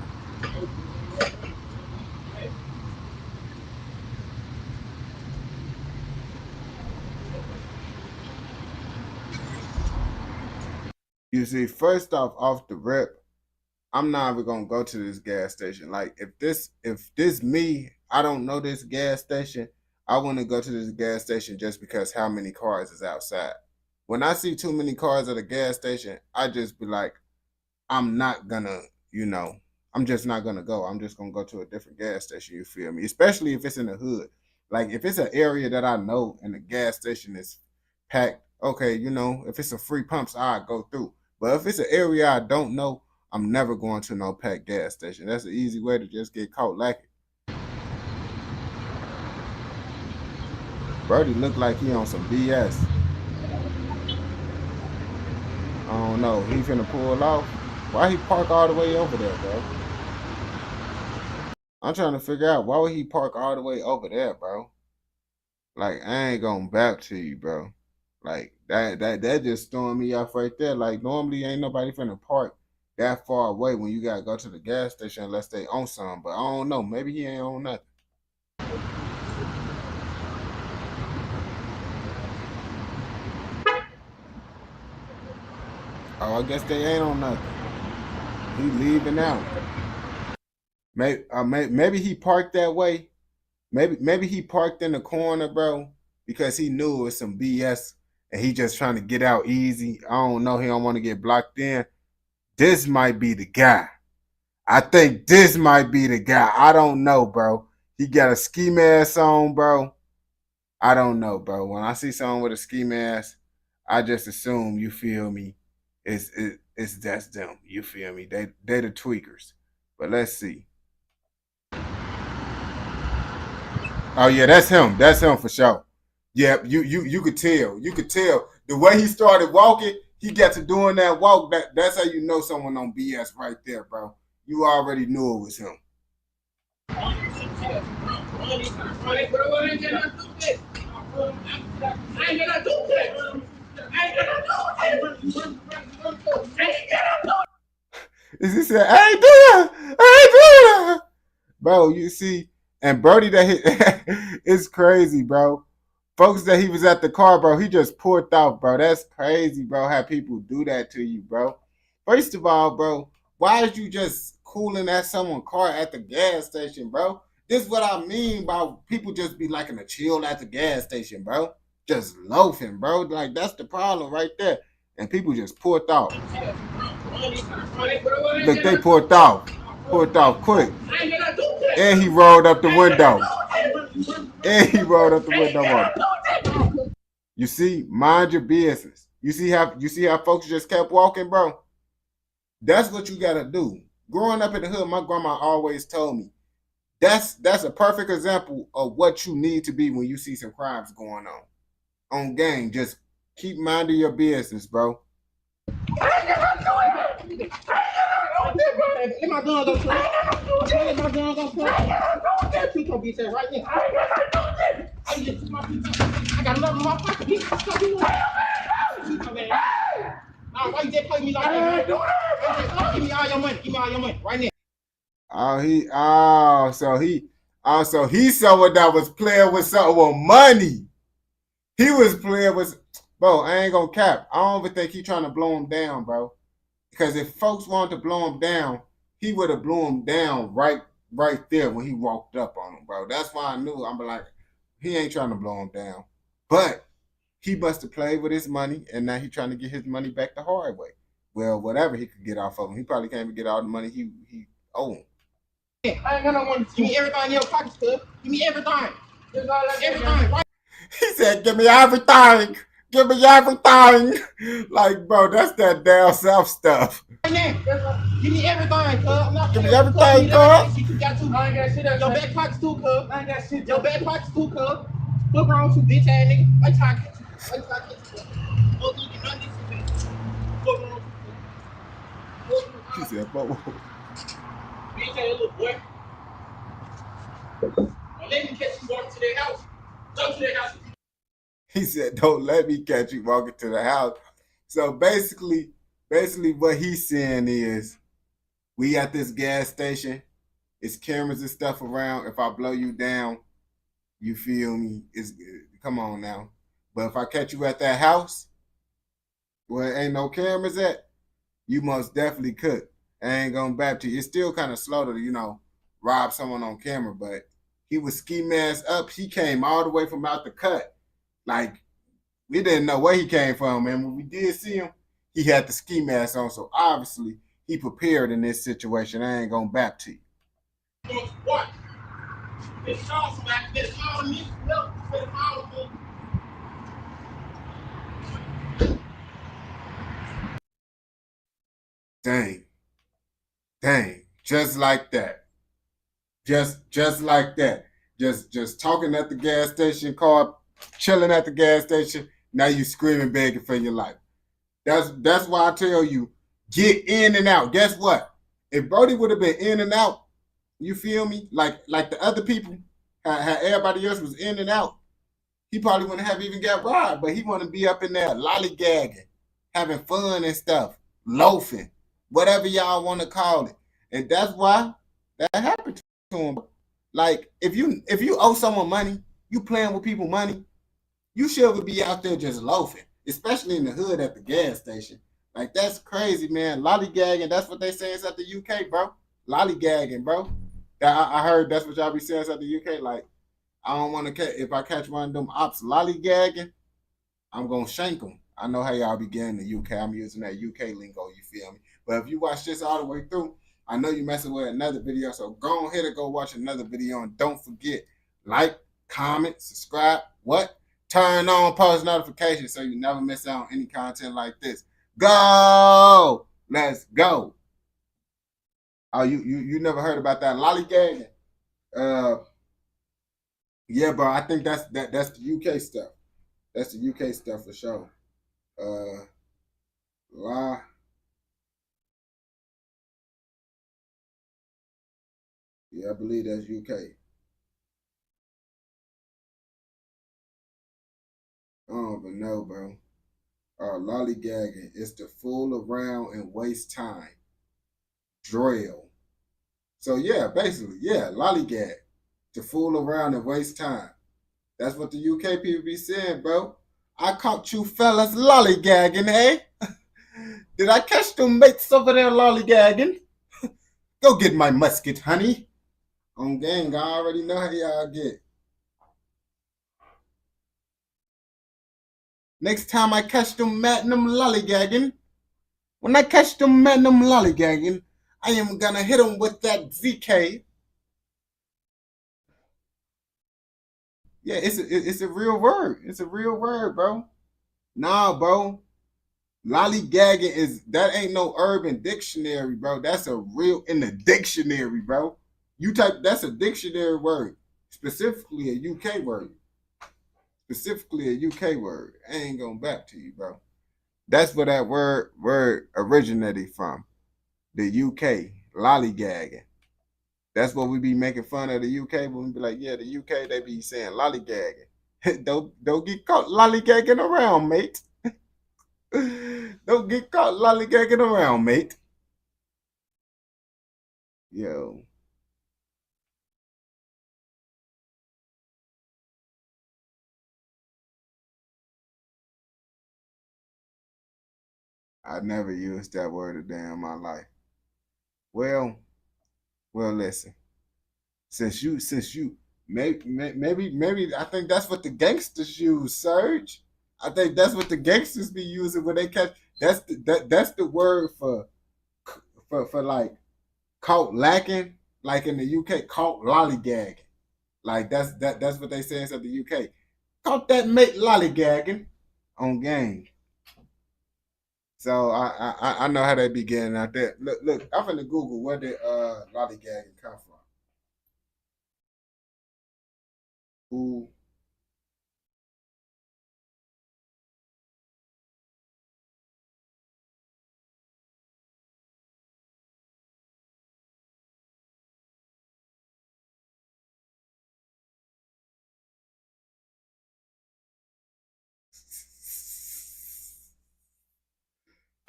You see, first off the rip, I'm not even gonna go to this gas station. Like if this me, I don't know this gas station, I wouldn't go to this gas station just because how many cars is outside. When I see too many cars at a gas station, I just be like, I'm not gonna, I'm just not gonna go. I'm just gonna go to a different gas station, you feel me? Especially if it's in the hood. Like if it's an area that I know and the gas station is packed, okay, if it's a free pumps, I go through. But if it's an area I don't know, I'm never going to no packed gas station. That's an easy way to just get caught lacking. Brody looked like he on some BS. I don't know. He finna pull off. Why he park all the way over there, bro? I'm trying to figure out why would he park all the way over there, bro? Like, I ain't gonna back to you, bro. Like, that just throwing me off right there. Like, normally ain't nobody finna park that far away when you gotta go to the gas station unless they own some. But I don't know. Maybe he ain't on nothing. Oh, I guess they ain't on nothing. He leaving out. Maybe he parked that way. Maybe he parked in the corner, bro, because he knew it was some BS and he just trying to get out easy. I don't know. He don't want to get blocked in. This might be the guy. I think this might be the guy. I don't know, bro. He got a ski mask on, bro. I don't know, bro. When I see someone with a ski mask, I just assume, you feel me, it's that's them. You feel me? They the tweakers. But let's see. Oh yeah, that's him. That's him for sure. Yeah, you could tell. You could tell the way he started walking. He got to doing that walk. That's how you know someone on BS right there, bro. You already knew it was him. Is he said, I ain't do that. Bro, you see, and Brody that hit, it's crazy, bro. Folks that he was at the car, bro, he just pulled out, bro. That's crazy, bro, how people do that to you, bro. First of all, bro, why is you just cooling at someone's car at the gas station, bro? This is what I mean by people just be liking to chill at the gas station, bro. Just loafing, bro. Like, that's the problem right there. And people just pulled off. Look, they pulled off. Pulled off quick. And he rolled up the window. You see, mind your business. You see how folks just kept walking, bro? That's what you gotta do. Growing up in the hood, my grandma always told me, that's a perfect example of what you need to be when you see some crimes going on. On game, just keep minding your business, bro. So he someone that was playing with someone with money. He was playing with, bro, I ain't gonna cap. I don't even think he trying to blow him down, bro. Because if folks wanted to blow him down, he would have blew him down right there when he walked up on him, bro. That's why I knew. I'm like, he ain't trying to blow him down. But he must have played with his money, and now he trying to get his money back the hard way. Well, whatever he could get off of him. He probably can't even get all the money he owed him. I ain't got no money. Give me everything in your pockets, cuz. Give me everything. Everything. He said, give me everything. Give me everything. Like, bro, that's that down south stuff. Right now. Give me everything, cuz. I'm not Give me everything, cuz. You got to. I ain't got shit. Your back pockets too, cuz. I ain't got shit. Your back pockets too, cuz. Fuck wrong with you, bitch ass nigga. Wait till I get you. Wait till I get you. Fuck you, get nothing to you. Fuck wrong with you. He said, "Whoa." Bitch ass little boy. Don't let me catch you walking to their house. Go to their house. He said, don't let me catch you walking to the house. So basically what he's saying is, we at this gas station, it's cameras and stuff around. If I blow you down, you feel me? Come on now. But if I catch you at that house where ain't no cameras at, you most definitely could. I ain't going back to you. It's still kind of slow to, rob someone on camera, but he was ski mask up. He came all the way from out the cut. Like, we didn't know where he came from, and when we did see him, he had the ski mask on. So obviously, he prepared in this situation. I ain't going back to you. What? This sauce back. This sauce me. No, this sauce me. Dang. Just like that. Just like that. Just talking at the gas station, car, chilling at the gas station. Now you screaming, begging for your life. That's why I tell you, get in and out. Guess what? If Brody would have been in and out, you feel me? Like the other people, how everybody else was in and out, he probably wouldn't have even got robbed. But he want to be up in there lollygagging, having fun and stuff, loafing, whatever y'all want to call it. And that's why that happened to him. Like, if you owe someone money, you playing with people money, you should be out there just loafing, especially in the hood at the gas station. Like, that's crazy, man. Lollygagging, that's what they say inside the UK, bro. Lollygagging, bro. I heard that's what y'all be saying inside the UK. Like, I don't want to catch, if I catch one of them ops lollygagging, I'm going to shank them. I know how y'all be getting the UK. I'm using that UK lingo, you feel me? But if you watch this all the way through, I know you're messing with another video, so go ahead and go watch another video, and don't forget, like, comment, subscribe, what? Turn on post notifications so you never miss out on any content like this. Go! Let's go. Oh, you never heard about that lollygagging? Yeah, bro, I think that's the UK stuff. That's the UK stuff for sure. Yeah, I believe that's UK. I don't even know, bro. Lollygagging is to fool around and waste time. Drill. So yeah, basically, yeah, lollygag. To fool around and waste time. That's what the UK people be saying, bro. I caught you fellas lollygagging, eh? Did I catch them mates over there lollygagging? Go get my musket, honey. On gang, I already know how y'all get. Next time I catch them madnum lollygagging, when I catch them madnum lollygagging, I am gonna hit them with that ZK. Yeah, it's a real word. It's a real word, bro. Nah, bro. Lollygagging that ain't no urban dictionary, bro. That's a real in the dictionary, bro. That's a dictionary word. Specifically a UK word. Specifically a UK word. I ain't going back to you, bro. That's where that word originated from. The UK. Lollygagging. That's what we be making fun of the UK when we be like, yeah, the UK, they be saying lollygagging. don't get caught lollygagging around, mate. Don't get caught lollygagging around, mate. Yo. I never used that word a day in my life. Well, listen. Since you maybe I think that's what the gangsters use, Serge. I think that's what the gangsters be using when they catch. That's the word for like caught lacking, like in the UK, caught lollygagging. Like that's what they say in the UK. Caught that mate lollygagging on gang. So I know how they be getting out there. Look, I'm finna Google where did lollygagging come from. Who?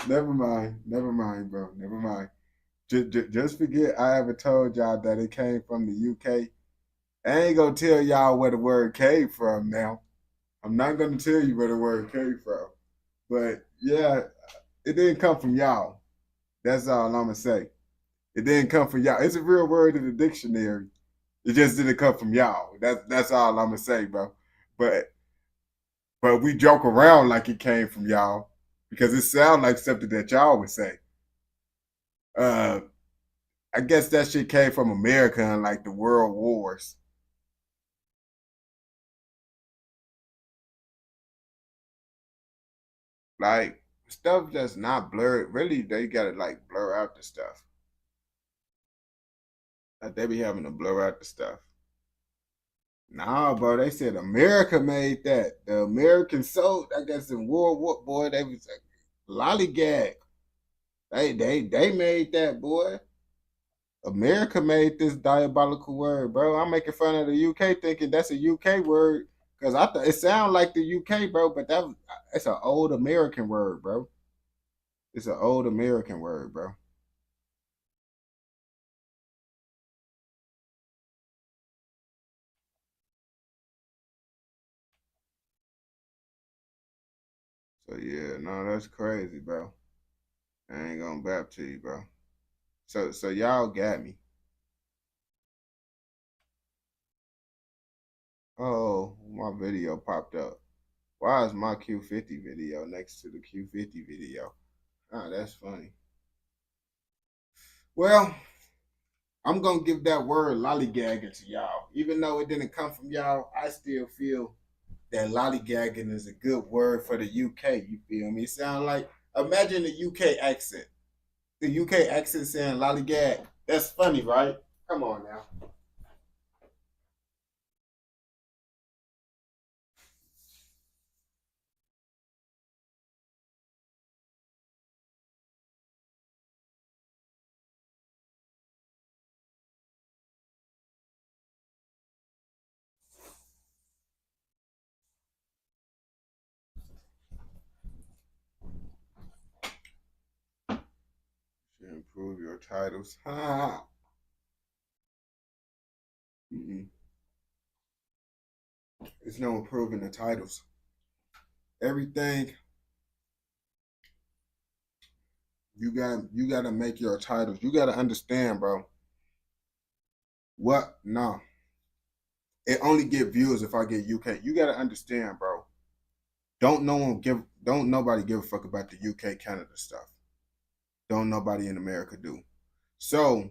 Never mind, bro. Never mind. Just forget I ever told y'all that it came from the UK. I ain't gonna tell y'all where the word came from now. I'm not gonna tell you where the word came from. But yeah, it didn't come from y'all. That's all I'm gonna say. It didn't come from y'all. It's a real word in the dictionary. It just didn't come from y'all. That's all I'm gonna say, bro. But we joke around like it came from y'all because it sounds like something that y'all would say. I guess that shit came from America and like the World Wars. Like stuff that's not blurred. Really, they gotta like blur out the stuff. Like they be having to blur out the stuff. Nah, bro, they said America made that. The American sold, I guess in World War, boy, they was like lollygag. They made that, boy. America made this diabolical word, bro. I'm making fun of the UK thinking that's a UK word. Cause I thought it sounded like the UK, bro, but it's an old American word, bro. It's an old American word, bro. So yeah, no, that's crazy, bro. I ain't gonna bap to you, bro. So y'all got me. Oh, my video popped up. Why is my Q50 video next to the Q50 video? Ah, that's funny. Well, I'm gonna give that word lollygagging to y'all. Even though it didn't come from y'all, I still feel that lollygagging is a good word for the UK. You feel me? It sounds like, imagine the UK accent. The UK accent saying lollygag. That's funny, right? Come on now. Should improve your titles. It's no improving the titles. Everything you gotta make your titles. You gotta understand, bro. What? No. It only get views if I get UK. You gotta understand, bro. Don't nobody give a fuck about the UK Canada stuff. Don't nobody in America do. So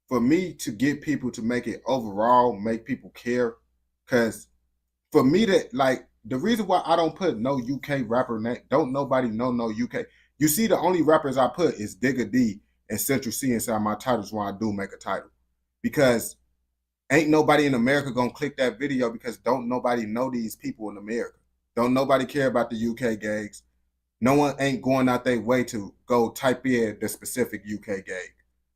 for me to get people to make it overall, make people care, because for me to like the reason why I don't put no UK rapper name, don't nobody know no UK. You see, the only rappers I put is Digga D and Central C inside my titles when I do make a title. Because ain't nobody in America gonna click that video because don't nobody know these people in America. Don't nobody care about the UK gags. No one ain't going out their way to go type in the specific UK gag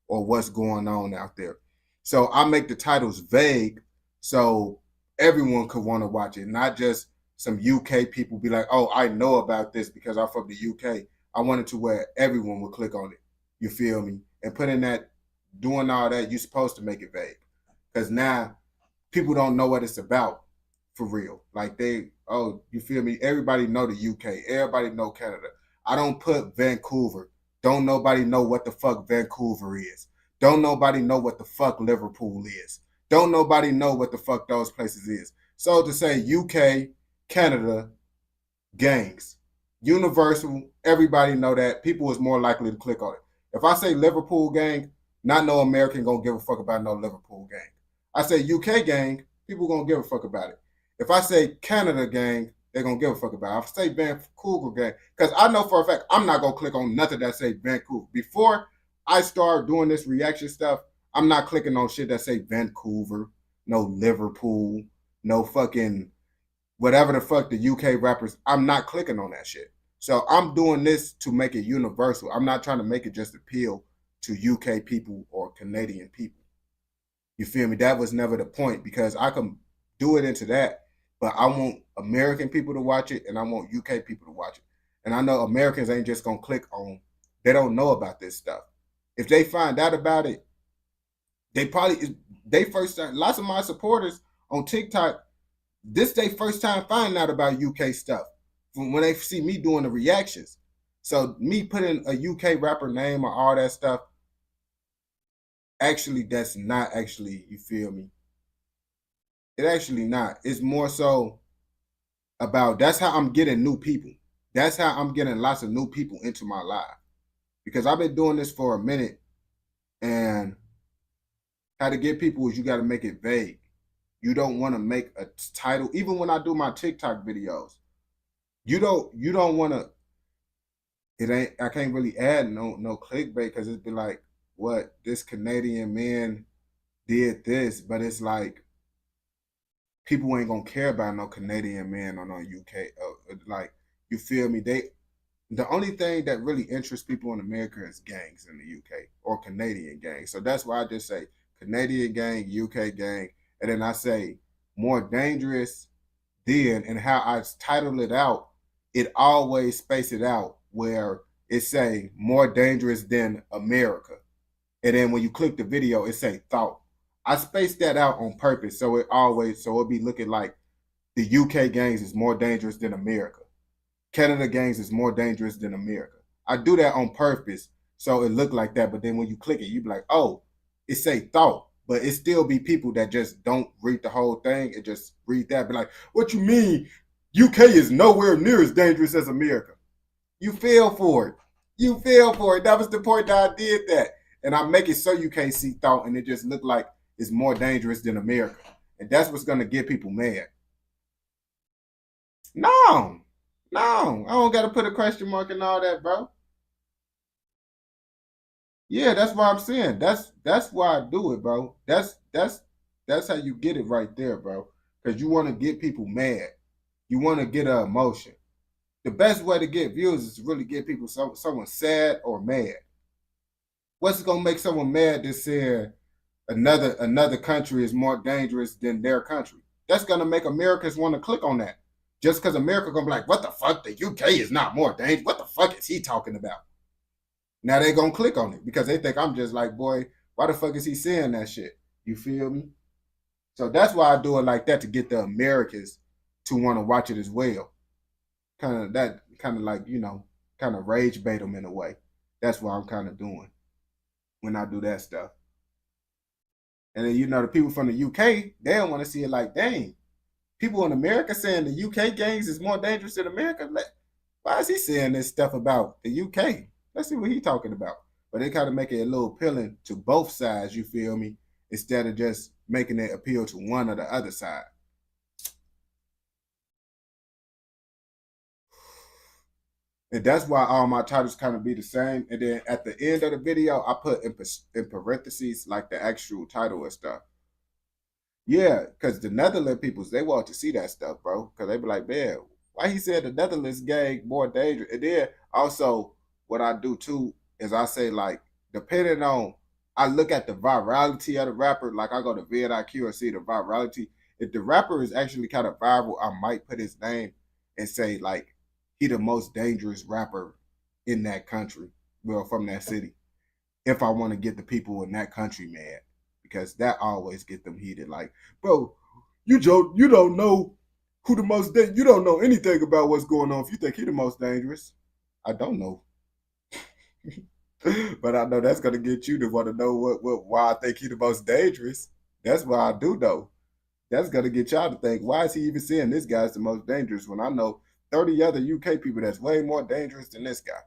or what's going on out there. So I make the titles vague so everyone could want to watch it, not just some UK people be like, oh, I know about this because I'm from the UK. I wanted to where everyone would click on it. You feel me? And putting that, doing all that, you're supposed to make it vague. Because now people don't know what it's about for real. Like you feel me? Everybody know the UK. Everybody know Canada. I don't put Vancouver. Don't nobody know what the fuck Vancouver is. Don't nobody know what the fuck Liverpool is. Don't nobody know what the fuck those places is. So to say UK, Canada, gangs, universal, everybody know that. People is more likely to click on it. If I say Liverpool gang, not no American gonna give a fuck about no Liverpool gang. I say UK gang, people gonna give a fuck about it. If I say Canada gang, they're gonna give a fuck about it. If I say Vancouver gang, because I know for a fact I'm not gonna click on nothing that say Vancouver. Before I start doing this reaction stuff, I'm not clicking on shit that say Vancouver, no Liverpool, no fucking whatever the fuck the UK rappers. I'm not clicking on that shit. So I'm doing this to make it universal. I'm not trying to make it just appeal to UK people or Canadian people. You feel me? That was never the point, because I can do it into that, but I want American people to watch it and I want UK people to watch it. And I know Americans ain't just gonna click on, they don't know about this stuff. If they find out about it, they first time, lots of my supporters on TikTok, this they first time finding out about UK stuff from when they see me doing the reactions. So me putting a UK rapper name or all that stuff, actually, that's not actually, you feel me? It actually not. It's more so about, that's how I'm getting new people. That's how I'm getting lots of new people into my life. Because I've been doing this for a minute, and how to get people is you got to make it vague. You don't want to make a title. Even when I do my TikTok videos, you don't want to, I can't really add no clickbait, because it'd be like, what, this Canadian man did this, but it's like, people ain't gonna care about no Canadian man or no UK. Like, you feel me? The only thing that really interests people in America is gangs in the UK or Canadian gangs. So that's why I just say Canadian gang, UK gang, and then I say more dangerous then, and how I titled it out, it always space it out where it say more dangerous than America. And then when you click the video, it say thought. I spaced that out on purpose, so it'll be looking like the UK gangs is more dangerous than America. Canada gangs is more dangerous than America. I do that on purpose, so it look like that, but then when you click it, you be like, oh, it say thought, but it still be people that just don't read the whole thing and just read that, be like, what you mean? UK is nowhere near as dangerous as America. You fell for it. You fell for it. That was the point that I did that. And I make it so you can't see thought, and it just look like it's more dangerous than America. And that's what's going to get people mad. No, I don't got to put a question mark and all that, bro. Yeah, that's what I'm saying. That's why I do it, bro. That's how you get it right there, bro. Because you want to get people mad. You want to get an emotion. The best way to get views is to really get people someone sad or mad. What's going to make someone mad that said another country is more dangerous than their country? That's going to make Americans want to click on that. Just because America going to be like, what the fuck? The UK is not more dangerous. What the fuck is he talking about? Now they going to click on it because they think I'm just like, boy, why the fuck is he saying that shit? You feel me? So that's why I do it like that, to get the Americans to want to watch it as well. Kind of like, kind of rage bait them in a way. That's what I'm kind of doing when I do that stuff. And then, the people from the UK, they don't want to see it like, dang, people in America saying the UK gangs is more dangerous than America. Why is he saying this stuff about the UK? Let's see what he's talking about. But they kind of make it a little appealing to both sides, you feel me? Instead of just making it appeal to one or the other side. And that's why all my titles kind of be the same. And then at the end of the video, I put in parentheses like the actual title and stuff. Yeah, because the Netherlands peoples, they want to see that stuff, bro. Because they be like, man, why he said the Netherlands gang more dangerous? And then also what I do too is I say, like, depending on, I look at the virality of the rapper. Like, I go to vidIQ and see the virality. If the rapper is actually kind of viral, I might put his name and say, like, he the most dangerous rapper in that country, well, from that city, if I want to get the people in that country mad, because that always get them heated. Like, bro, you don't know who the most, you don't know anything about what's going on if you think he the most dangerous. I don't know. But I know that's gonna get you to want to know why I think he's the most dangerous. That's why I do know. That's gonna get y'all to think, why is he even saying this guy's the most dangerous when I know 30 other UK people that's way more dangerous than this guy.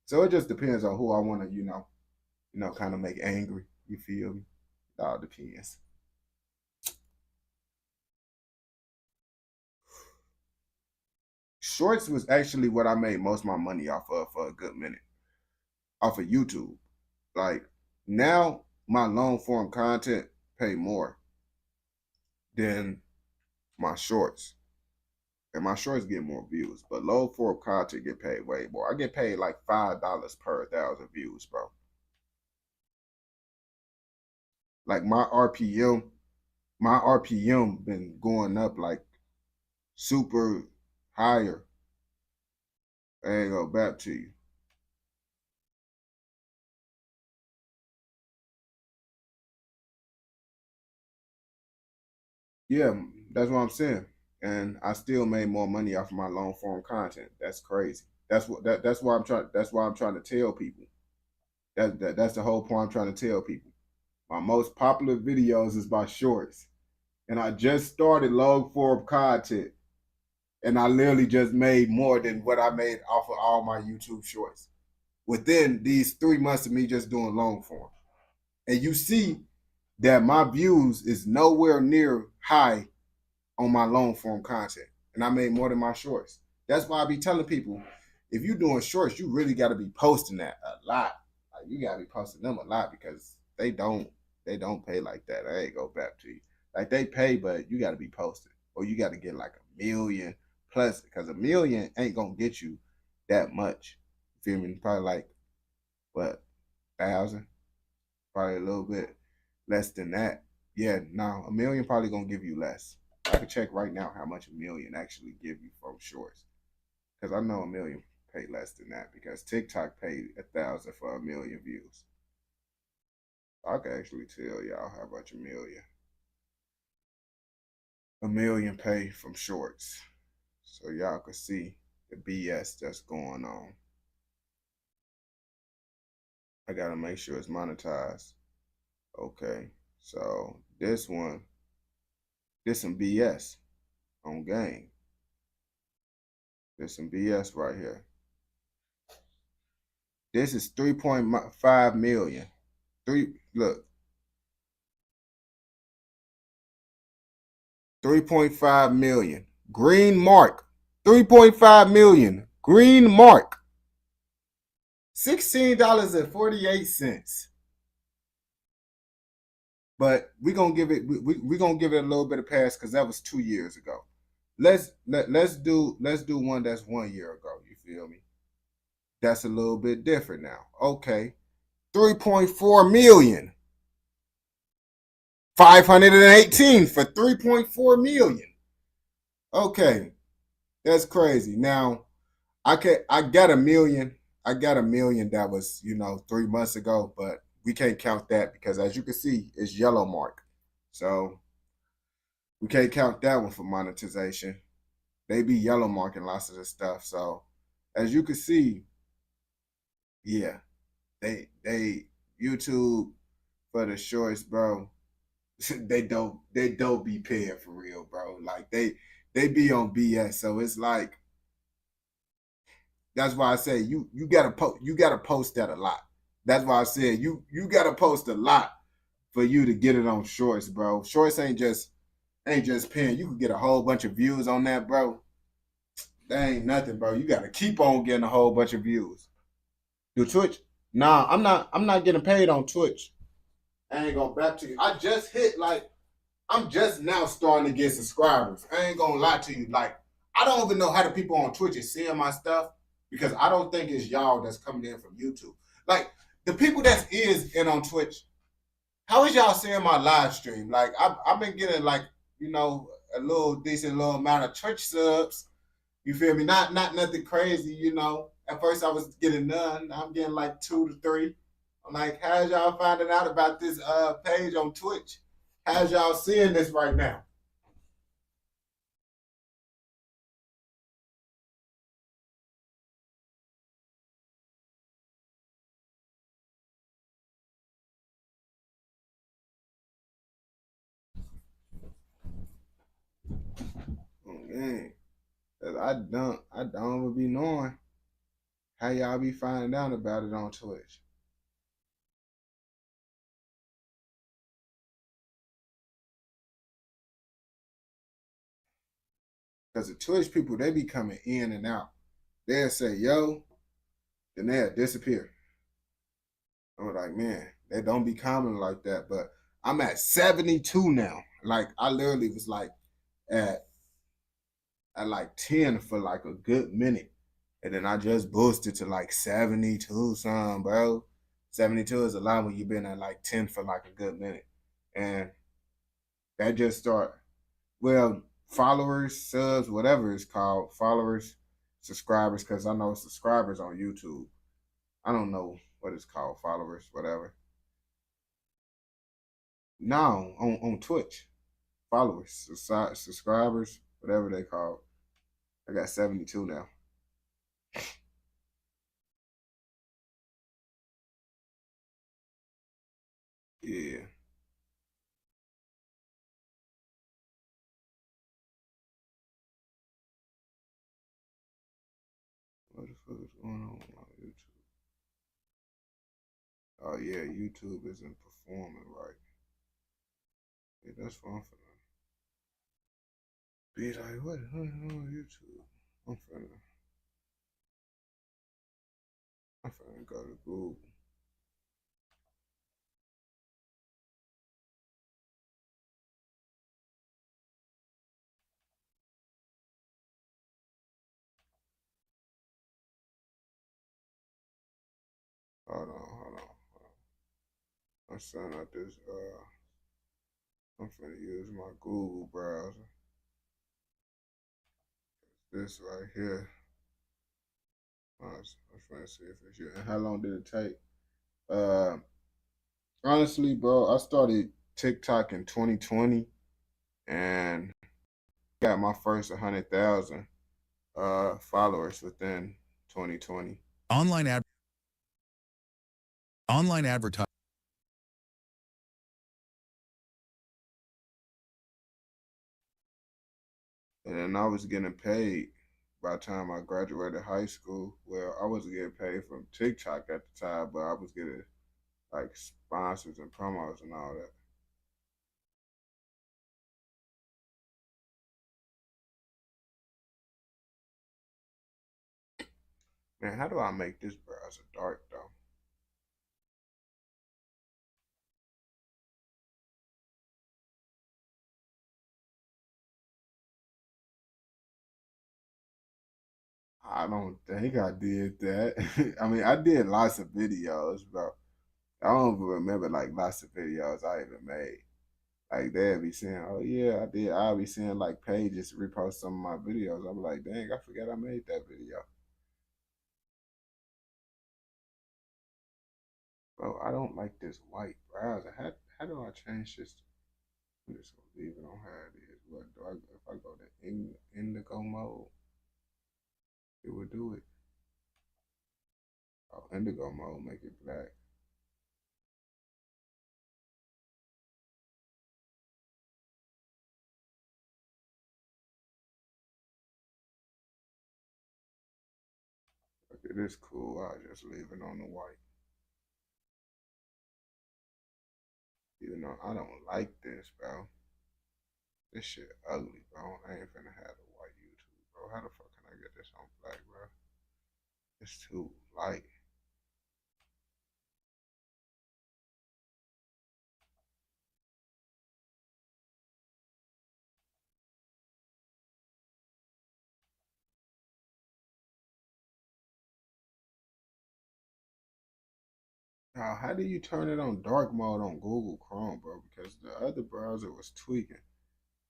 So it just depends on who I want to, kind of make angry. You feel me? It all depends. Shorts was actually what I made most of my money off of for a good minute. Off of YouTube. Like, now my long form content pay more than my shorts. And my shorts get more views, but long form content get paid way more. I get paid like $5 per 1,000 views, bro. Like my RPM been going up like super higher. I ain't go back to you. Yeah, that's what I'm saying. And I still made more money off of my long form content. That's crazy. That's why I'm trying to tell people. That's the whole point I'm trying to tell people. My most popular videos is my shorts. And I just started long form content. And I literally just made more than what I made off of all my YouTube shorts within these 3 months of me just doing long form. And you see that my views is nowhere near high on my long form content. And I made more than my shorts. That's why I be telling people, if you're doing shorts, you really got to be posting that a lot. Like, you got to be posting them a lot because they don't pay like that. I ain't go back to you. Like, they pay, but you got to be posted. Or you got to get like 1 million plus, because 1 million ain't going to get you that much. You feel me? Probably like, what, 1,000? Probably a little bit less than that. Yeah, no, 1 million probably going to give you less. I can check right now how much 1 million actually give you from shorts. Because I know 1 million pay less than that, because TikTok paid 1,000 for 1 million views. I can actually tell y'all how much 1 million. 1 million pay from shorts. So y'all can see the BS that's going on. I gotta make sure it's monetized. Okay, so this one, this some BS on game. There's some BS right here. This is 3.5 million. Look. 3.5 million. Green mark. 3.5 million. Green mark. $16.48. But we're gonna give it we're gonna give it a little bit of pass because that was 2 years ago. Let's do one that's 1 year ago. You feel me? That's a little bit different now. Okay. 3.4 million. 518 for 3.4 million. Okay. That's crazy. Now, I got 1 million. I got 1 million that was, 3 months ago, but we can't count that because, as you can see, it's yellow mark. So we can't count that one for monetization. They be yellow marking lots of this stuff. So as you can see, yeah, they YouTube for the shorts, bro. they don't be paying for real, bro. Like they be on BS. So it's like, that's why I say you gotta post that a lot. That's why I said you gotta post a lot for you to get it on shorts, bro. Shorts ain't just paying. You can get a whole bunch of views on that, bro. That ain't nothing, bro. You gotta keep on getting a whole bunch of views. Do Twitch? Nah, I'm not getting paid on Twitch. I ain't gonna back to you. I just hit I'm just now starting to get subscribers. I ain't gonna lie to you. Like, I don't even know how the people on Twitch is seeing my stuff because I don't think it's y'all that's coming in from YouTube. Like, the people that is in on Twitch, how is y'all seeing my live stream? Like, I've been getting a little decent little amount of Twitch subs. You feel me? Not nothing crazy, At first I was getting none. I'm getting like 2 to 3. I'm like, how's y'all finding out about this page on Twitch? How's y'all seeing this right now? dang. Cause I don't even be knowing how y'all be finding out about it on Twitch. Cause the Twitch people, they be coming in and out. They'll say, yo, then they'll disappear. I'm like, man, they don't be commenting like that. But I'm at 72 now. Like, I literally was like at like 10 for like a good minute. And then I just boosted to like 72 some, bro. 72 is a lot when you've been at like 10 for like a good minute. And that just start, well, followers, subs, whatever it's called, followers, subscribers, because I know subscribers on YouTube. I don't know what it's called, followers, whatever. No, on Twitch, followers, subscribers, whatever they call. I got 72 now. Yeah. What the fuck is going on YouTube? Oh yeah, YouTube isn't performing right. Yeah, that's what I'm finna be like, what on YouTube? I'm finna go to Google. Hold on. I'm setting up this, I'm finna use my Google browser. This right here. I'm finna see if it's here. And how long did it take? Honestly, bro, I started TikTok in 2020 and got my first 100,000 followers within 2020. Online advertising. And then I was getting paid by the time I graduated high school. Well, I wasn't getting paid from TikTok at the time, but I was getting like sponsors and promos and all that. Man, how do I make this browser dark though? I don't think I did that. I mean, I did lots of videos, bro. I don't even remember like lots of videos I even made. Like they'd be saying, "Oh yeah, I did." I'll be seeing like pages repost some of my videos. I'm like, "Dang, I forgot I made that video." Bro, I don't like this white browser. How do I change this? I'm just gonna leave it on how it is. What do I? If I go to indigo mode, it would do it. Oh, indigo mode, make it black. Okay, this cool. I'll just leave it on the white. Even though I don't like this, bro. This shit ugly, bro. I ain't finna have the white YouTube, bro. How the fuck can I get this on black, bro? It's too light. Now, how do you turn it on dark mode on Google Chrome, bro? Because the other browser was tweaking,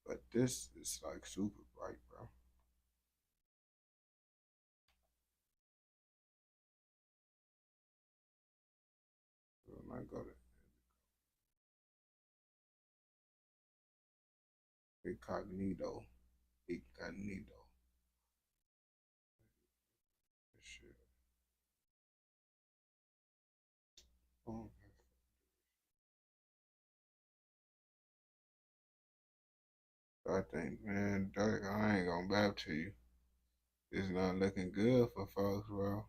but this is like super bright, bro. So I might go to incognito. Incognito. Shit. Oh, I think, man, Dirk, I ain't gonna bap to you. It's not looking good for folks, bro.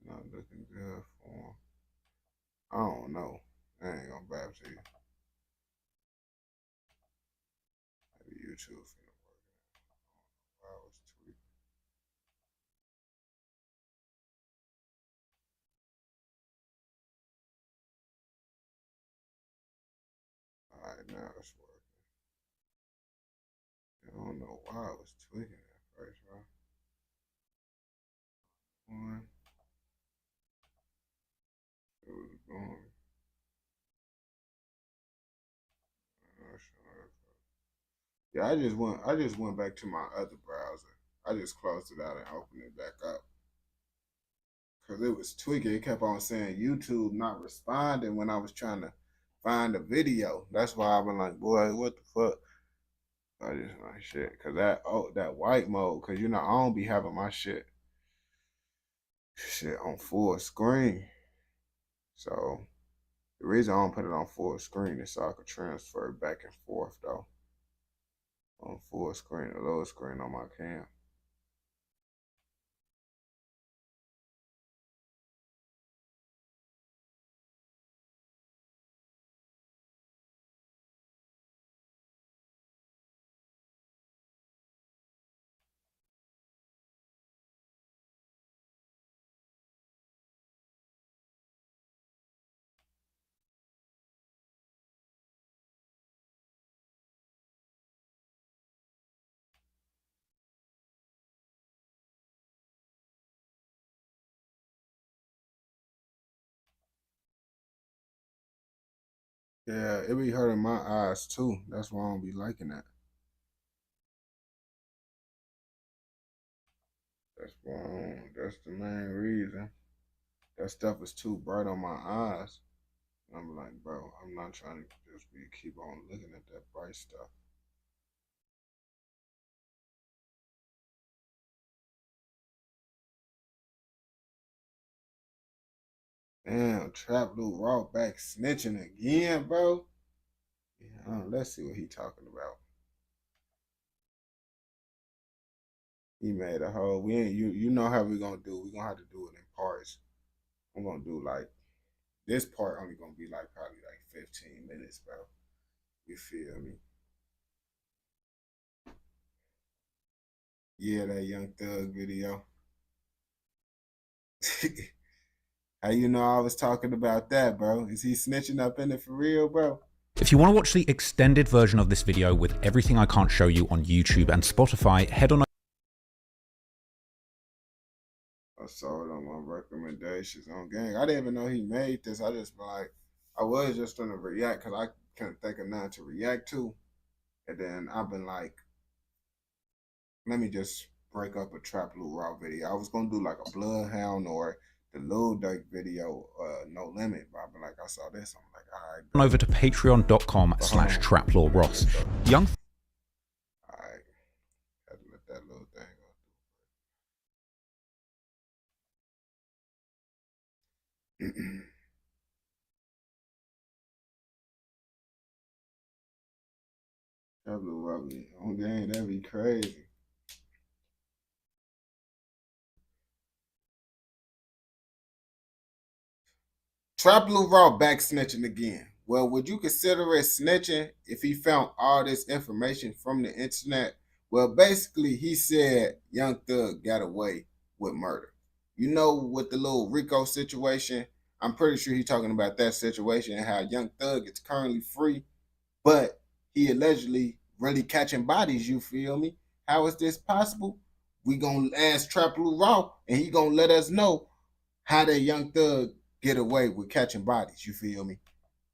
Not looking good for him. I don't know. I ain't gonna bap to you. Maybe YouTube finna work it. Wow, it's tweaking. Alright, now it's working. I don't know why it was tweaking at first, bro. One. It was going. Yeah, I just went back to my other browser. I just closed it out and opened it back up. Cause it was tweaking. It kept on saying YouTube not responding when I was trying to find a video. That's why I've been like, boy, what the fuck? I just like shit. Cause that white mode, cause you know I don't be having my shit on full screen. So the reason I don't put it on full screen is so I could transfer back and forth though. On full screen or low screen on my cam. Yeah, it be hurting my eyes too. That's why I don't be liking that. That's the main reason. That stuff is too bright on my eyes. And I'm like, bro, I'm not trying to just keep on looking at that bright stuff. Damn, Trap Blue Raw back snitching again, bro. Yeah, let's see what he talking about. He made a whole. We ain't you know how we gonna do. We gonna have to do it in parts. I'm gonna do like this part only gonna be like probably like 15 minutes, bro. You feel me? Yeah, that Young Thug video. How you know I was talking about that, bro? Is he snitching up in it for real, bro? If you want to watch the extended version of this video with everything I can't show you on YouTube and Spotify, head on. I saw it on my recommendations on Gang. I didn't even know he made this. I just like, I was just gonna react because I couldn't think of nothing to react to. And then I've been like, let me just break up a Trap Blue Raw video. I was gonna do like a Bloodhound or the Lil Durk video, No Limit, but I've been like, I saw this. I'm like, all right. Over to patreon.com/TrapLawRoss. Young. All right. Had to let that little thing go. Trap Blue Raw on Gang, that'd be crazy. Trap Blue Raw back snitching again. Well, would you consider it snitching if he found all this information from the internet? Well, basically, he said Young Thug got away with murder. You know, with the little Rico situation, I'm pretty sure he's talking about that situation and how Young Thug is currently free, but he allegedly really catching bodies, you feel me? How is this possible? We gonna ask Trap Blue Raw, and he gonna let us know how that Young Thug get away with catching bodies, you feel me?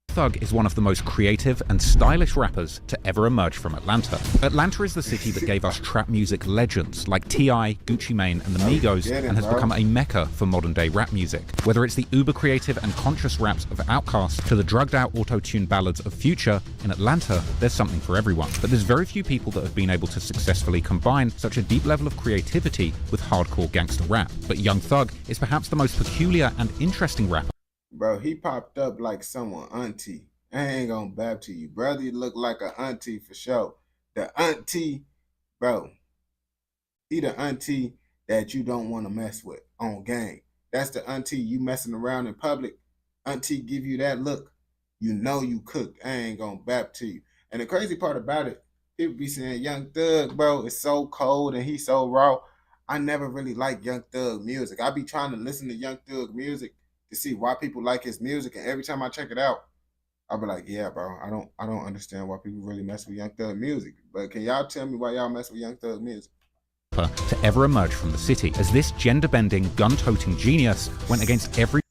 Thug is one of the most creative and stylish rappers to ever emerge from Atlanta. Atlanta is the city that gave us trap music legends like T.I., Gucci Mane, and the Migos, and has become a mecca for modern-day rap music. Whether it's the uber-creative and conscious raps of Outkast to the drugged-out auto-tune ballads of Future, in Atlanta, there's something for everyone. But there's very few people that have been able to successfully combine such a deep level of creativity with hardcore gangster rap. But Young Thug is perhaps the most peculiar and interesting rapper. Bro, he popped up like someone auntie. I ain't gonna bap to you. Brother, you look like an auntie for sure. The auntie, bro, he the auntie that you don't want to mess with on gang. That's the auntie you messing around in public. Auntie give you that look, you know you cooked. I ain't gonna bap to you. And the crazy part about it, people be saying Young Thug, bro, is so cold and he's so raw. I never really liked Young Thug music. I be trying to listen to Young Thug music to see why people like his music, and every time I check it out, I'll be like, yeah, bro, I don't understand why people really mess with Young Thug music. But can y'all tell me why y'all mess with Young Thug music? To ever emerge from the city, as this gender-bending, gun-toting genius went against every...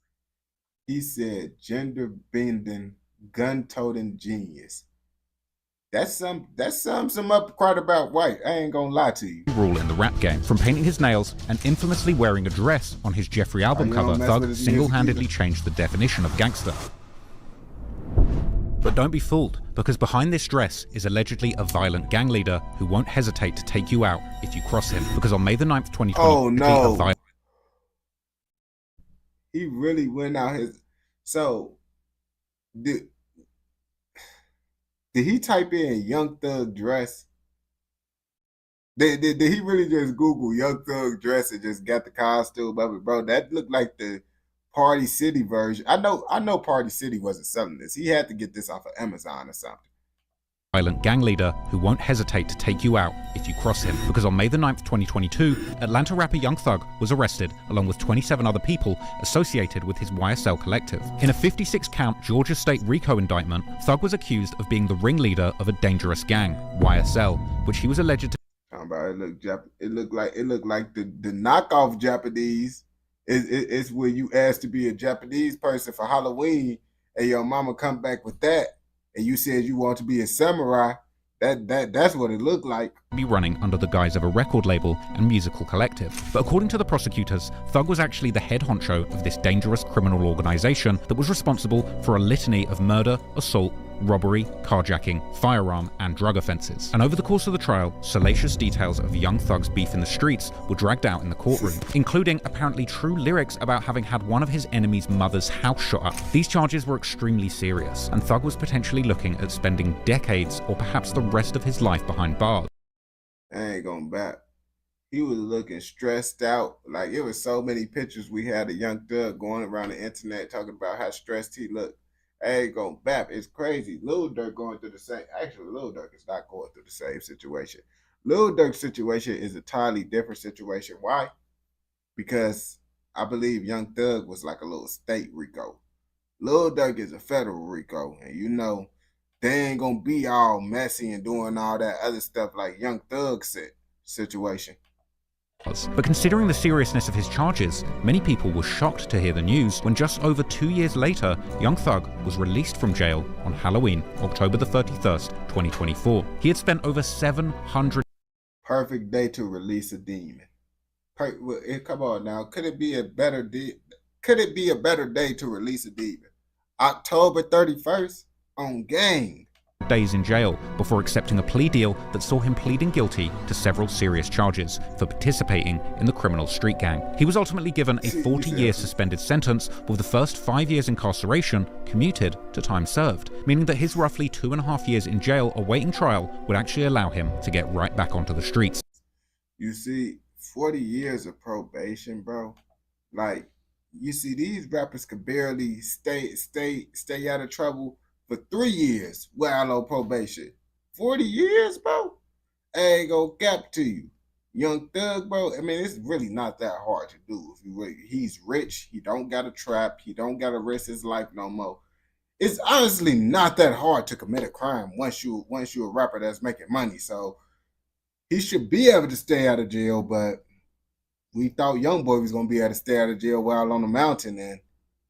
He said gender-bending, gun-toting genius. That sums him up quite about white. I ain't gonna lie to you. ...rule in the rap game. From painting his nails and infamously wearing a dress on his Jeffrey album cover, Thug single-handedly changed the definition of gangster. But don't be fooled, because behind this dress is allegedly a violent gang leader who won't hesitate to take you out if you cross him. Because on May the 9th, 2020... Oh, no. He really went out his... So, did he type in Young Thug dress? Did he really just Google Young Thug dress and just got the costume of it? Bro, that looked like the Party City version. I know Party City wasn't selling this. He had to get this off of Amazon or something. Violent gang leader who won't hesitate to take you out if you cross him. Because on May the 9th, 2022, Atlanta rapper Young Thug was arrested along with 27 other people associated with his YSL collective. In a 56-count Georgia State RICO indictment, Thug was accused of being the ringleader of a dangerous gang, YSL, which he was alleged to... It looked like the knockoff Japanese. It's where you asked to be a Japanese person for Halloween and your mama come back with that and you said you want to be a samurai. That's what it looked like. ...be running under the guise of a record label and musical collective. But according to the prosecutors, Thug was actually the head honcho of this dangerous criminal organization that was responsible for a litany of murder, assault, robbery, carjacking, firearm, and drug offenses. And over the course of the trial, salacious details of Young Thug's beef in the streets were dragged out in the courtroom, including apparently true lyrics about having had one of his enemy's mother's house shot up. These charges were extremely serious, and Thug was potentially looking at spending decades or perhaps the rest of his life behind bars. I ain't gonna back. He was looking stressed out. Like, it was so many pictures we had of Young Thug going around the internet talking about how stressed he looked. I ain't gonna bap. It's crazy. Lil Durk going through the same. Actually, Lil Durk is not going through the same situation. Lil Durk's situation is a entirely different situation. Why? Because I believe Young Thug was like a little state RICO. Lil Durk is a federal RICO, and you know they ain't gonna be all messy and doing all that other stuff like Young Thug's situation. But considering the seriousness of his charges, many people were shocked to hear the news when just over 2 years later, Young Thug was released from jail on Halloween, October the 31st, 2024. He had spent over 700... Perfect day to release a demon. Come on now, could it be a better day? Could it be a better day to release a demon? October 31st on gang. Days in jail before accepting a plea deal that saw him pleading guilty to several serious charges for participating in the criminal street gang. He was ultimately given a 40-year suspended sentence, with the first 5 years incarceration commuted to time served, meaning that his roughly 2.5 years in jail awaiting trial would actually allow him to get right back onto the streets. You see, 40 years of probation, bro. Like, you see, these rappers could barely stay out of trouble for 3 years while on probation. 40 years, bro? I ain't gonna cap to you. Young Thug, bro, I mean, it's really not that hard to do. He's rich, he don't got a trap, he don't gotta risk his life no more. It's honestly not that hard to commit a crime once you're a rapper that's making money. So he should be able to stay out of jail, but we thought YoungBoy was gonna be able to stay out of jail while on the mountain, and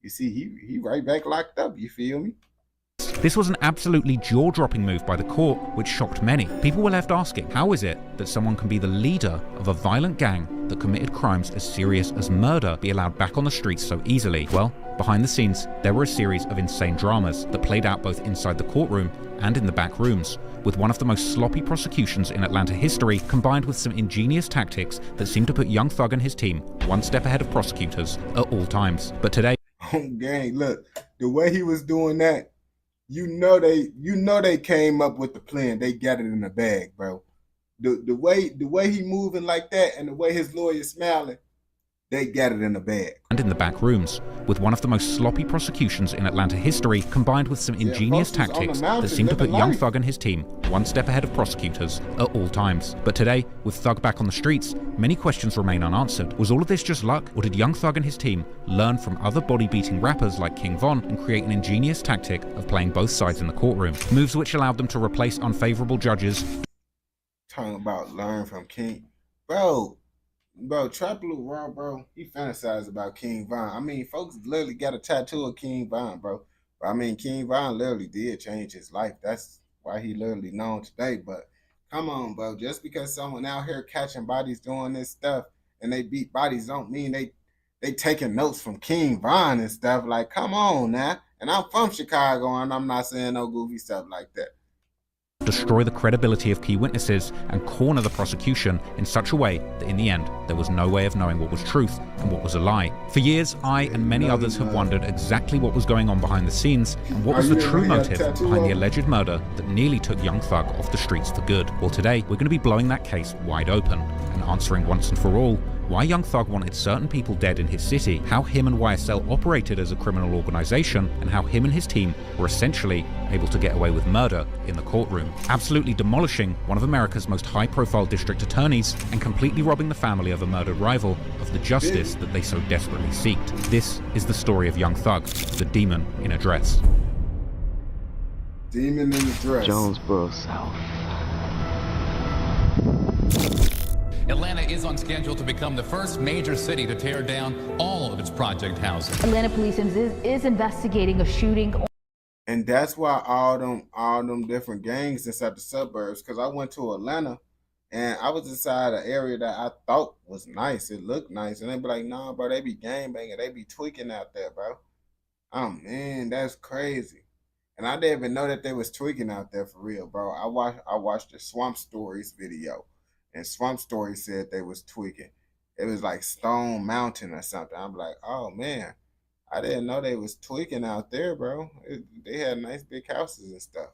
you see, he right back locked up, you feel me? This was an absolutely jaw-dropping move by the court, which shocked many. People were left asking, how is it that someone can be the leader of a violent gang that committed crimes as serious as murder be allowed back on the streets so easily? Well, behind the scenes, there were a series of insane dramas that played out both inside the courtroom and in the back rooms, with one of the most sloppy prosecutions in Atlanta history combined with some ingenious tactics that seemed to put Young Thug and his team one step ahead of prosecutors at all times. But today... gang, look, the way he was doing that, you know they came up with the plan. They got it in the bag, bro. The way he moving like that and the way his lawyer smiling, they got it in the bag. And in the back rooms, with one of the most sloppy prosecutions in Atlanta history, combined with some ingenious tactics that seem to put Young Thug and his team one step ahead of prosecutors at all times. But today, with Thug back on the streets, many questions remain unanswered. Was all of this just luck, or did Young Thug and his team learn from other body-beating rappers like King Von and create an ingenious tactic of playing both sides in the courtroom? Moves which allowed them to replace unfavorable judges. Talking about learn from King, Bro, Trap Blue Raw, bro, he fantasized about King Von. I mean, folks literally got a tattoo of King Von, bro. But I mean, King Von literally did change his life. That's why he literally known today. But come on, bro, just because someone out here catching bodies doing this stuff and they beat bodies don't mean they taking notes from King Von and stuff. Like, come on now. And I'm from Chicago, and I'm not saying no goofy stuff like that. Destroy the credibility of key witnesses and corner the prosecution in such a way that in the end there was no way of knowing what was truth and what was a lie. For years, I and many others have wondered exactly what was going on behind the scenes and what was the true motive behind the alleged murder that nearly took Young Thug off the streets for good. Well, today we're going to be blowing that case wide open and answering once and for all why Young Thug wanted certain people dead in his city, how him and YSL operated as a criminal organization, and how him and his team were essentially able to get away with murder in the courtroom, absolutely demolishing one of America's most high-profile district attorneys and completely robbing the family of a murdered rival of the justice that they so desperately seeked. This is the story of Young Thug, the demon in a dress. Demon in a dress. Jonesboro South. Atlanta is on schedule to become the first major city to tear down all of its project housing. Atlanta police is investigating a shooting. And that's why all them different gangs inside the suburbs, because I went to Atlanta and I was inside an area that I thought was nice. It looked nice. And they be like, nah, bro, they be gang banging. They be tweaking out there, bro. Oh, man, that's crazy. And I didn't even know that they was tweaking out there for real, bro. I watched the Swamp Stories video. And Swamp Story said they was tweaking. It was like Stone Mountain or something. I'm like, oh, man. I didn't know they was tweaking out there, bro. They had nice big houses and stuff.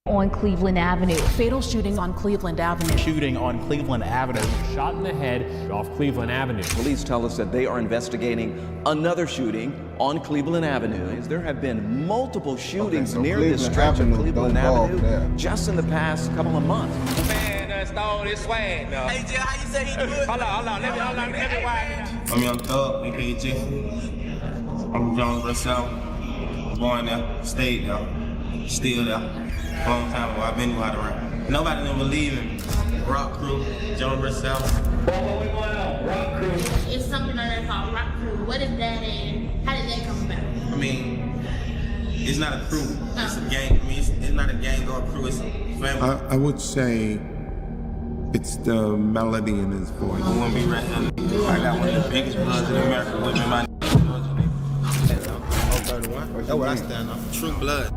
On Cleveland Avenue. Fatal shooting on Cleveland Avenue. Shooting on Cleveland Avenue. Shot in the head off Cleveland Avenue. Police tell us that they are investigating another shooting on Cleveland Avenue. There have been multiple shootings near this stretch of Cleveland Avenue just in the past couple of months. Stole this swag, though. Hey, Jill, how you say you do it? Hold on. Let me widen. I'm Young Thug, aka Jiffy. I'm Jonesboro South. Born there, stayed there, still there. Long time ago, I've been wide around. Nobody didn't believe in me. Rock Crew, Jonesboro South. What we going on? Rock Crew. It's something like that called Rock Crew. What is that and how did that come about? I mean, it's not a crew. It's a gang. I mean, it's not a gang or a crew. It's a family. I would say it's the melody in his voice. I want to be right here. I got one of the biggest bloods in America with me, my 031. That's what I stand on. True blood.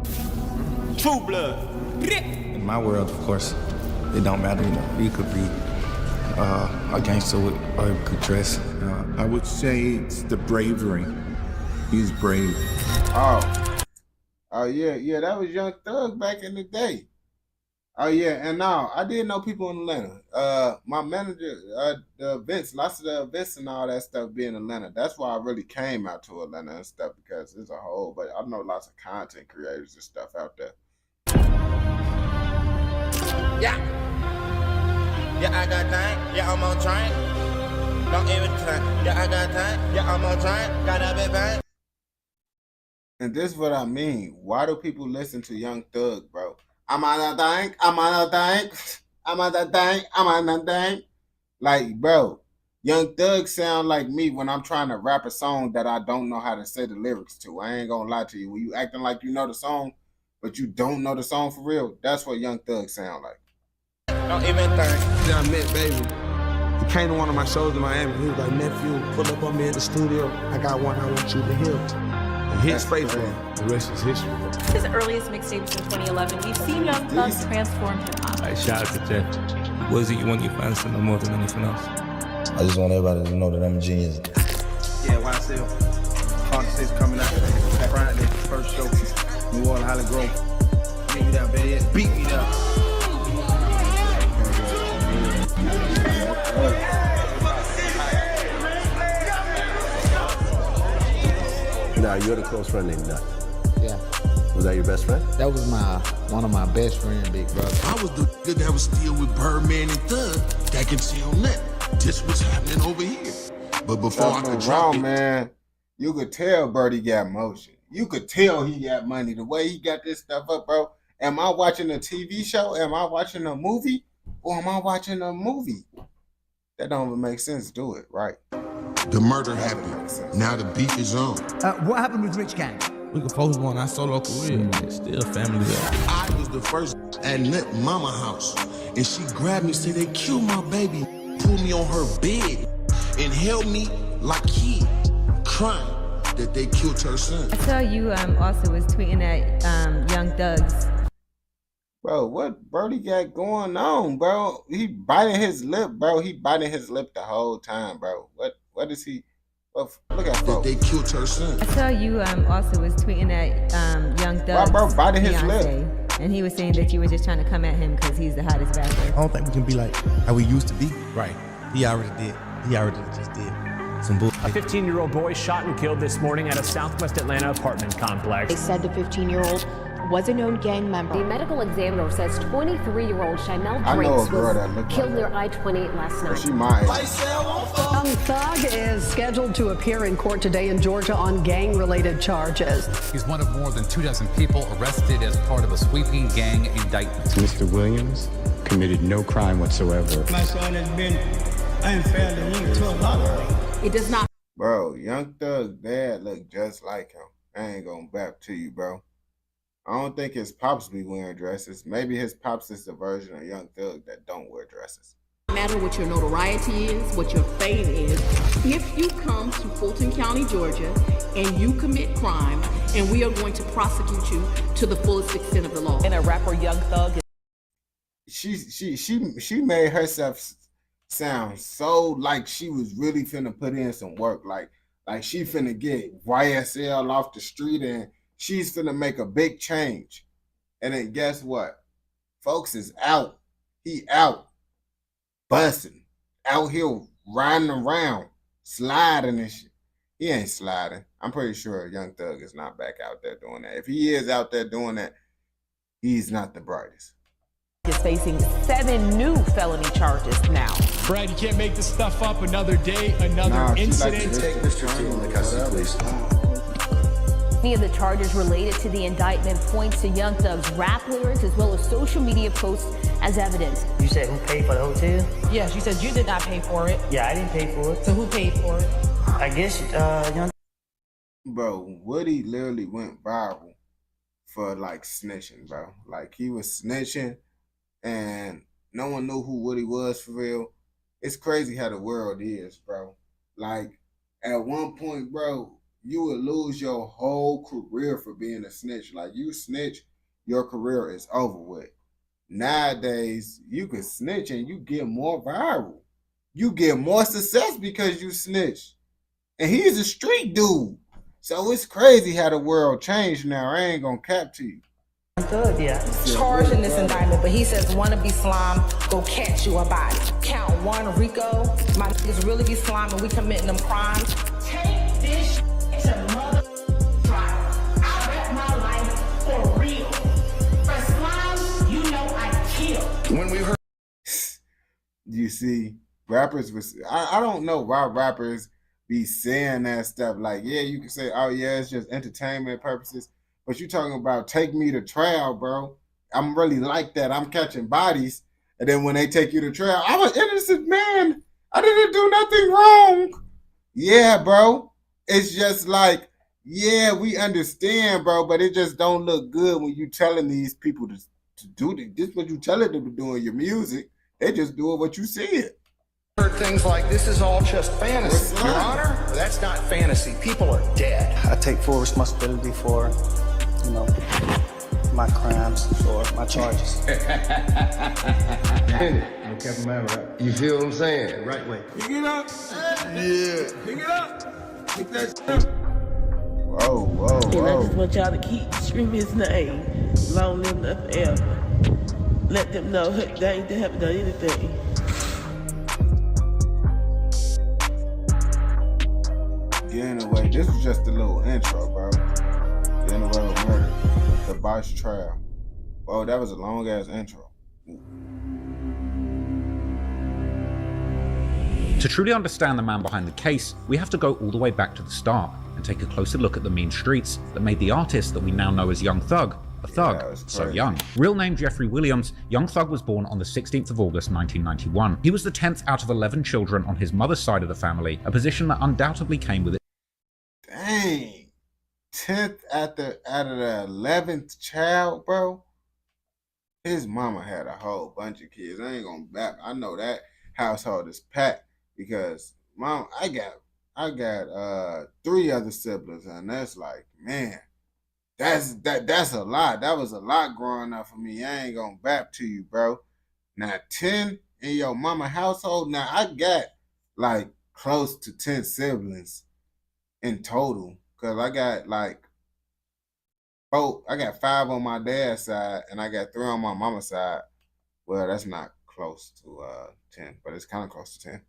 True blood. In my world, of course, it don't matter. You could be a gangster with a good dress. I would say it's the bravery. He's brave. Oh yeah, that was Young Thug back in the day. Oh yeah, and now I did know people in Atlanta. My manager, the events, lots of the events and all that stuff be in Atlanta. That's why I really came out to Atlanta and stuff, because it's a whole. But I know lots of content creators and stuff out there. Yeah, I got time. Yeah, I'm on train. Don't even time. Yeah, I got time. Yeah, I'm on train. Got a big bang. And this is what I mean. Why do people listen to Young Thug, bro? I'm on a thing. Like, bro, Young Thug sound like me when I'm trying to rap a song that I don't know how to say the lyrics to. I ain't gonna lie to you. When you acting like you know the song, but you don't know the song for real, that's what Young Thug sound like. Don't even think. I met Baby. He came to one of my shows in Miami. He was like, nephew, pull up on me in the studio. I got one I want you to hear. And his face on. The rest is history. His earliest mixtapes in 2011, we've seen Young Thug transform hip-hop. Like, shout out to Jeff. What is it you want your fans to know more than anything else? I just want everybody to know that I'm a genius. Yeah, YSL. Part 6 coming out Friday, first show. New Orleans, Holly Grove. Beat me down, baby. Beat me down. Now, you're the close friend named Nut. Yeah. Was that your best friend? That was one of my best friends, big brother. I was the nigga that was still with Birdman and Thug that can see on that. This was happening over here. But before I could drop it, man, you could tell Birdie got motion. You could tell he got money. The way he got this stuff up, bro. Am I watching a TV show? Am I watching a movie? Or am I watching a movie? That don't even make sense. Do it, right? The murder happened. Now the beef is on. What happened with Rich Gang? We can focus on our solo career. Like, still family there. I was the first at Nut Mama house. And she grabbed me and said, they killed my baby. Pulled me on her bed and held me like he crying that they killed her son. I saw you also was tweeting at Young Thugs. Bro, what Birdie got going on, bro? He biting his lip, bro. He biting his lip the whole time, bro. What is he? Well, look at folks. They killed her son. I saw you also was tweeting at Young Thugs. Bro, biting his lip. And he was saying that you were just trying to come at him because he's the hottest rapper. I don't think we can be like how we used to be. Right. He already did. He already just did. Some bull. A 15-year-old boy shot and killed this morning at a Southwest Atlanta apartment complex. They said the 15-year-old was a known gang member. The medical examiner says 23-year-old Shimel Drakes was killed near I-28 last night. She might. Young Thug is scheduled to appear in court today in Georgia on gang-related charges. He's one of more than 24 people arrested as part of a sweeping gang indictment. Mr. Williams committed no crime whatsoever. My son has been unfairly linked to a lot of things. It does not. Bro, Young Thug's dad look just like him. I ain't gonna bap to you, bro. I don't think his pops be wearing dresses. Maybe his pops is the version of Young Thug that don't wear dresses. No matter what your notoriety is, what your fame is, if you come to Fulton County, Georgia, and you commit crime, and we are going to prosecute you to the fullest extent of the law. And a rapper, Young Thug. She made herself sound so like she was really finna put in some work. Like she finna get YSL off the street and she's finna make a big change. And then guess what? Folks is out. He out. Busting. Out here riding around. Sliding and shit. He ain't sliding. I'm pretty sure Young Thug is not back out there doing that. If he is out there doing that, he's not the brightest. Is facing 7 new felony charges now. Brad, you can't make this stuff up. Another day, another incident. Take Mr. Teal into custody, please. Many of the charges related to the indictment points to Young Thug's rap lyrics as well as social media posts as evidence. You said who paid for the hotel? Yes, you said you did not pay for it. Yeah, I didn't pay for it. So who paid for it? I guess Young. Bro, Woody literally went viral for like snitching, bro. Like he was snitching and no one knew who Woody was for real. It's crazy how the world is, bro. Like at one point, bro, you would lose your whole career for being a snitch. Like you snitch, your career is over with. Nowadays, you can snitch and you get more viral. You get more success because you snitch. And he's a street dude. So it's crazy how the world changed now. I ain't gonna cap to you. Good, yeah. Charged in this indictment, but he says wanna be slime, go catch you a body. Count 1, Rico. My niggas really be slime and we committing them crimes. Take this to mother trial. I bet my life for real. For slime, you know I kill. When we heard, you see, rappers was I don't know why rappers be saying that stuff. Like, yeah, you can say, oh yeah, it's just entertainment purposes. But you talking about take me to trial, bro. I'm really like that. I'm catching bodies. And then when they take you to trial, I'm an innocent man. I didn't do nothing wrong. Yeah, bro. It's just like, yeah, we understand, bro, but it just don't look good when you telling these people to do this. This is what you telling them to do in your music. They just doing what you said. heard things like this is all just fantasy. Your Honor, that's not fantasy. People are dead. I take full responsibility for, my crimes or my charges. You feel what I'm saying? Right way. Pick it up. Yeah. Pick it up. Pick that shit up. And I just want y'all to keep screaming his name. Long live nothing forever. Let them know they haven't done anything. Getting away. This was just a little intro, bro. Getting away with murder. The botched trial. Oh, that was a long ass intro. To truly understand the man behind the case, we have to go all the way back to the start and take a closer look at the mean streets that made the artist that we now know as Young Thug a thug so young. Real name Jeffrey Williams, Young Thug was born on the 16th of August 1991. He was the 10th out of 11 children on his mother's side of the family, a position that undoubtedly came with it. Dang. 10th out of the 11th child, bro. His mama had a whole bunch of kids. I ain't gonna back. I know that household is packed because mom, I got 3 other siblings, and that's like, man, that's a lot. That was a lot growing up for me. I ain't gonna back to you, bro. Now 10 in your mama household. Now I got like close to 10 siblings in total, cause I got like I got 5 on my dad's side, and I got 3 on my mama's side. Well, that's not close to 10, but it's kind of close to 10.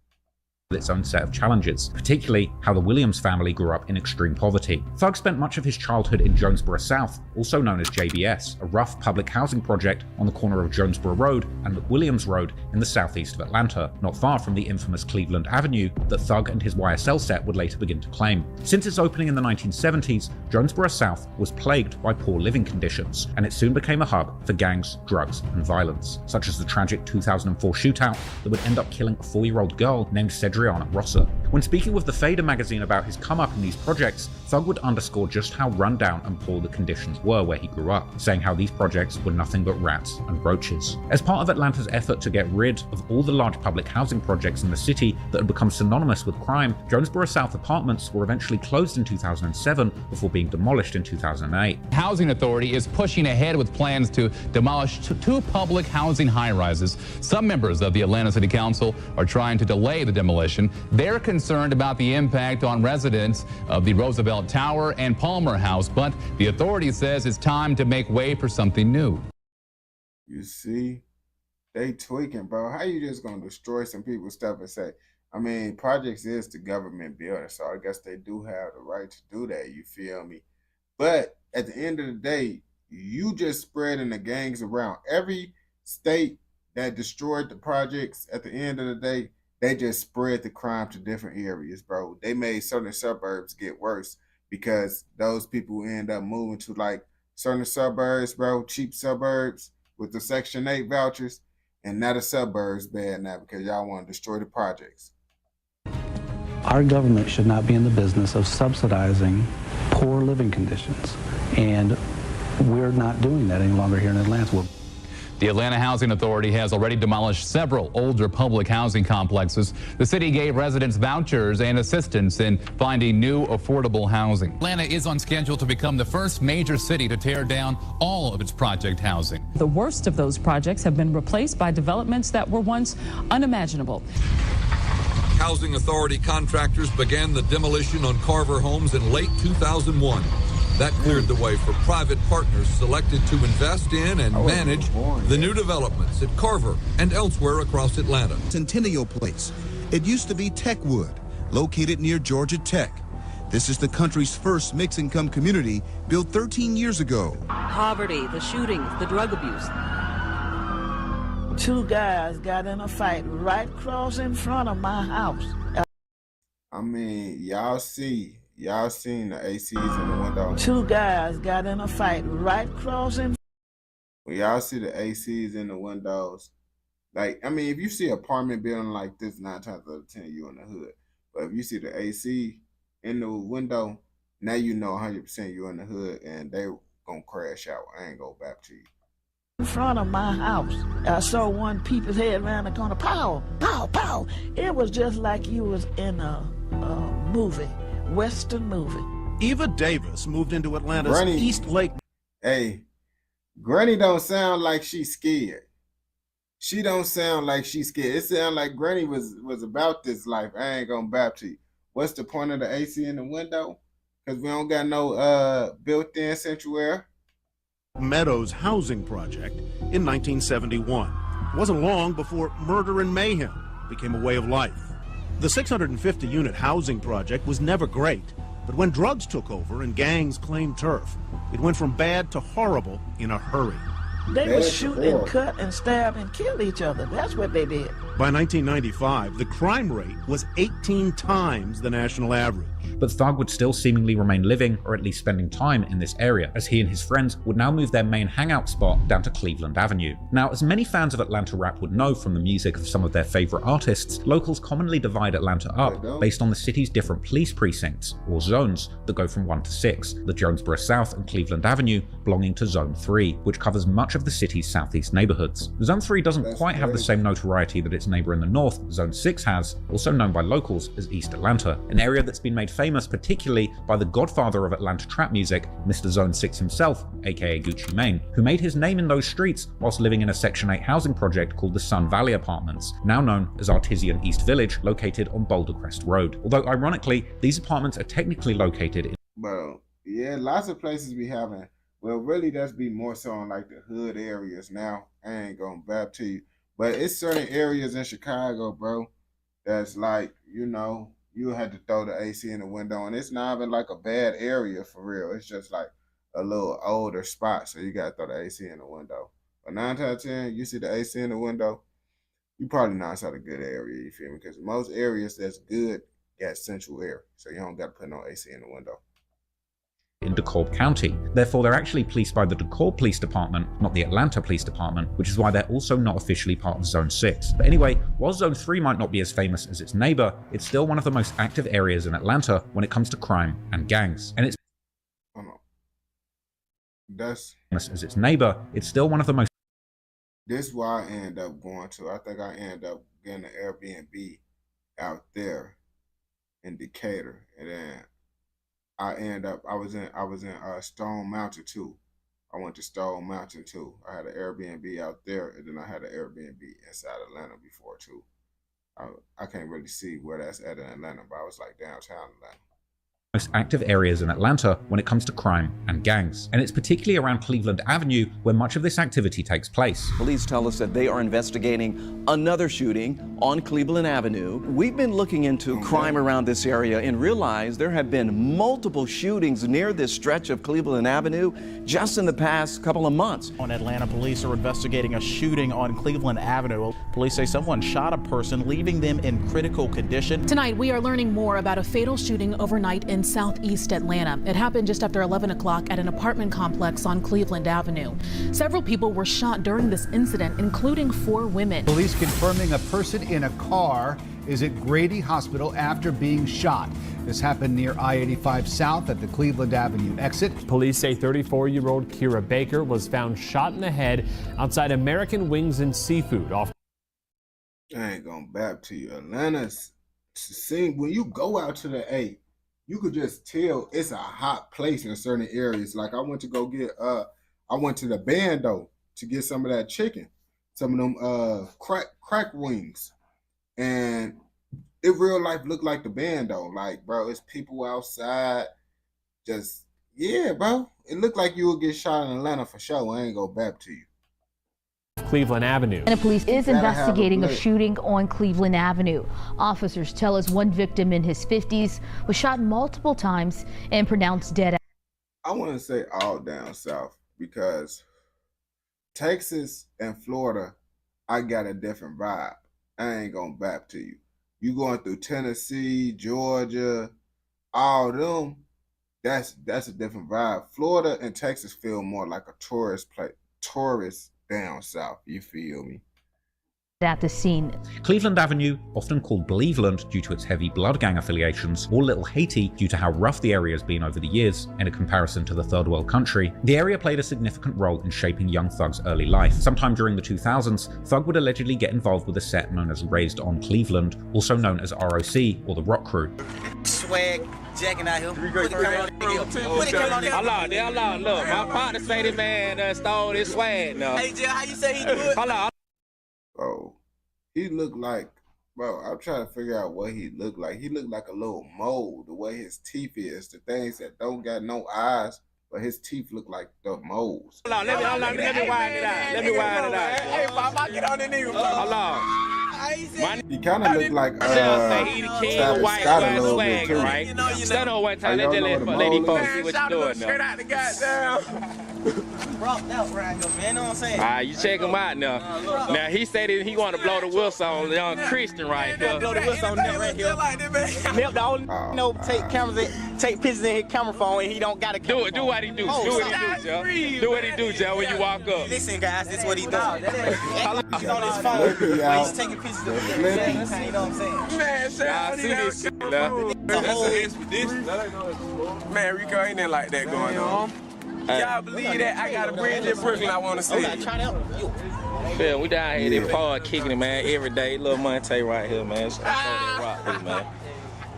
Its own set of challenges, particularly how the Williams family grew up in extreme poverty. Thug spent much of his childhood in Jonesboro South, also known as JBS, a rough public housing project on the corner of Jonesboro Road and Williams Road in the southeast of Atlanta, not far from the infamous Cleveland Avenue that Thug and his YSL set would later begin to claim. Since its opening in the 1970s, Jonesboro South was plagued by poor living conditions, and it soon became a hub for gangs, drugs, and violence, such as the tragic 2004 shootout that would end up killing a 4-year-old girl named Cedriana Rosser. When speaking with the Fader magazine about his come up in these projects, Thug would underscore just how run down and poor the conditions were where he grew up, saying how these projects were nothing but rats and roaches. As part of Atlanta's effort to get rid of all the large public housing projects in the city that had become synonymous with crime, Jonesboro South apartments were eventually closed in 2007 before being demolished in 2008. Housing Authority is pushing ahead with plans to demolish 2 public housing high-rises. Some members of the Atlanta City Council are trying to delay the demolition. They're concerned about the impact on residents of the Roosevelt Tower and Palmer House, but the authority says it's time to make way for something new. You see, they tweaking, bro. How you just gonna destroy some people's stuff and say, I mean, projects is the government building, so I guess they do have the right to do that, you feel me? But at the end of the day, you just spreading the gangs around. Every state that destroyed the projects, at the end of the day, they just spread the crime to different areas, bro. They made certain suburbs get worse because those people end up moving to like certain suburbs, bro, cheap suburbs with the Section 8 vouchers, and now the suburbs bad now because y'all want to destroy the projects. Our government should not be in the business of subsidizing poor living conditions, and we're not doing that any longer here in Atlanta. The Atlanta Housing Authority has already demolished several older public housing complexes. The city gave residents vouchers and assistance in finding new affordable housing. Atlanta is on schedule to become the first major city to tear down all of its project housing. The worst of those projects have been replaced by developments that were once unimaginable. Housing Authority contractors began the demolition on Carver homes in late 2001. That cleared the way for private partners selected to invest in and manage the new developments at Carver and elsewhere across Atlanta. Centennial Place. It used to be Techwood, located near Georgia Tech. This is the country's first mixed-income community built 13 years ago. Poverty, the shootings, the drug abuse. 2 guys got in a fight right across in front of my house. I mean, y'all seen the ACs in the window. 2 guys got in a fight right across in. When y'all see the ACs in the windows, like, I mean, if you see an apartment building like this, 9 times out of 10, you in the hood. But if you see the AC in the window, now you know 100% you in the hood, and they gonna crash out. I ain't go back to you. In front of my house, I saw one peep his head around the corner. Pow, pow, pow. It was just like you was in a movie. Western movie. Eva Davis moved into Atlanta's East Lake. Hey, Granny don't sound like she's scared. She don't sound like she's scared. It sounds like Granny was about this life. I ain't gonna bap to you. What's the point of the AC in the window? because we don't got no built-in sanctuary. Meadows housing project in 1971. It wasn't long before murder and mayhem became a way of life. The 650-unit housing project was never great, but when drugs took over and gangs claimed turf, it went from bad to horrible in a hurry. They would shoot and cut and stab and kill each other. That's what they did. By 1995, the crime rate was 18 times the national average. But Thug would still seemingly remain living, or at least spending time in this area, as he and his friends would now move their main hangout spot down to Cleveland Avenue. Now, as many fans of Atlanta rap would know from the music of some of their favorite artists, locals commonly divide Atlanta up based on the city's different police precincts, or zones, that go from 1 to 6, the Jonesboro South and Cleveland Avenue belonging to Zone 3, which covers much of the city's southeast neighborhoods. Zone 3 doesn't quite have the same notoriety that its neighbor in the north, Zone 6, has, also known by locals as East Atlanta, an area that's been made famous particularly by the godfather of Atlanta trap music, Mr. Zone 6 himself, aka Gucci Mane, who made his name in those streets whilst living in a Section 8 housing project called the Sun Valley Apartments, now known as Artisan East Village, located on Boulder Crest Road. Although ironically, these apartments are technically located in... Bro, yeah, lots of places be having, well, really that's be more so in like the hood areas now. I ain't gonna bap to you, but it's certain areas in Chicago, bro, that's like, you know, you had to throw the AC in the window, and it's not even like a bad area for real. It's just like a little older spot, so you gotta throw the AC in the window. But 9 times out of 10, you see the AC in the window, you probably not inside a good area, you feel me? Because most areas that's good got central air, so you don't gotta put no AC in the window. In DeKalb County. Therefore, they're actually policed by the DeKalb Police Department, not the Atlanta Police Department, which is why they're also not officially part of Zone 6. But anyway, while Zone 3 might not be as famous as its neighbor, it's still one of the most active areas in Atlanta when it comes to crime and gangs. And it's as its neighbor, it's still one of the most... This is why I end up going to, I think I end up getting an Airbnb out there in Decatur, and then I was in Stone Mountain too. I went to Stone Mountain too. I had an Airbnb out there, and then I had an Airbnb inside Atlanta before too. I can't really see where that's at in Atlanta, but I was like downtown Atlanta. Most active areas in Atlanta when it comes to crime and gangs. And it's particularly around Cleveland Avenue where much of this activity takes place. Police tell us that they are investigating another shooting on Cleveland Avenue. We've been looking into crime around this area and realized there have been multiple shootings near this stretch of Cleveland Avenue just in the past couple of months. Atlanta police are investigating a shooting on Cleveland Avenue. Police say someone shot a person, leaving them in critical condition. Tonight, we are learning more about a fatal shooting overnight in southeast Atlanta. It happened just after 11 o'clock at an apartment complex on Cleveland Avenue. Several people were shot during this incident, including 4 women. Police confirming a person in a car is at Grady Hospital after being shot. This happened near I-85 South at the Cleveland Avenue exit. Police say 34-year-old Kira Baker was found shot in the head outside American Wings and Seafood. I ain't gonna bap to you. Atlanta's scene, when you go out to the A, you could just tell it's a hot place in certain areas. Like I went to go get, I went to the Bando to get some of that chicken, some of them crack wings, and it real life looked like the Bando. Like, bro, it's people outside, just, yeah, bro. It looked like you would get shot in Atlanta for sure. I ain't gonna bap to you. Cleveland Avenue. And police is investigating a shooting on Cleveland Avenue. Officers tell us one victim in his 50s was shot multiple times and pronounced dead. I want to say all down south because Texas and Florida, I got a different vibe. I ain't gonna bap to you. You going through Tennessee, Georgia, all them, that's a different vibe. Florida and Texas feel more like a tourist place, tourist down south, you feel me? At the scene. Cleveland Avenue, often called Bleveland due to its heavy blood gang affiliations, or Little Haiti due to how rough the area has been over the years in a comparison to the third world country, the area played a significant role in shaping young Thug's early life. Sometime during the 2000s, Thug would allegedly get involved with a set known as Raised on Cleveland, also known as ROC, or the Rock Crew. Swag. Jacking out here. Put it on there. Hold on. Look, my partner say this man stole this swag now. Hey, Jill, how you say he do it? Hold on. Oh, he looked like Bro, I'm trying to figure out what he looked like. He looked like a little mole, the way his teeth is, the things that don't got no eyes, but his teeth look like the moles. Hold on, let me wind it out. Let me wind it out. Hey, Papa, get on the nigga. Hold on. He kind of looked like he the king of white swag, right? Stand on one time. Let the lady folks see what you doing now. Straight out the goddamn. Rocked out right here, man. Know what I'm saying? All right, you check him out now. Now he said that he want to blow the whistle on young Christian right here. Blow the whistle on that right here. Nip the only take cameras, take pictures in his camera phone, and he don't got a camera. Do what he do. Do what he do, Joe. Do what he do, Joe. When you walk up. Listen, guys, this is what he does. He's on his phone. He's taking pictures of people. You know what I'm saying? Man, I see this shit now. That's an expedition. Man, Rico ain't nothing like that going on. Y'all believe that? I got a bridge in Brooklyn I want to see. Yeah, we down here, they pod kicking it, man, every day. Little Monte right here, man. So rock this, man.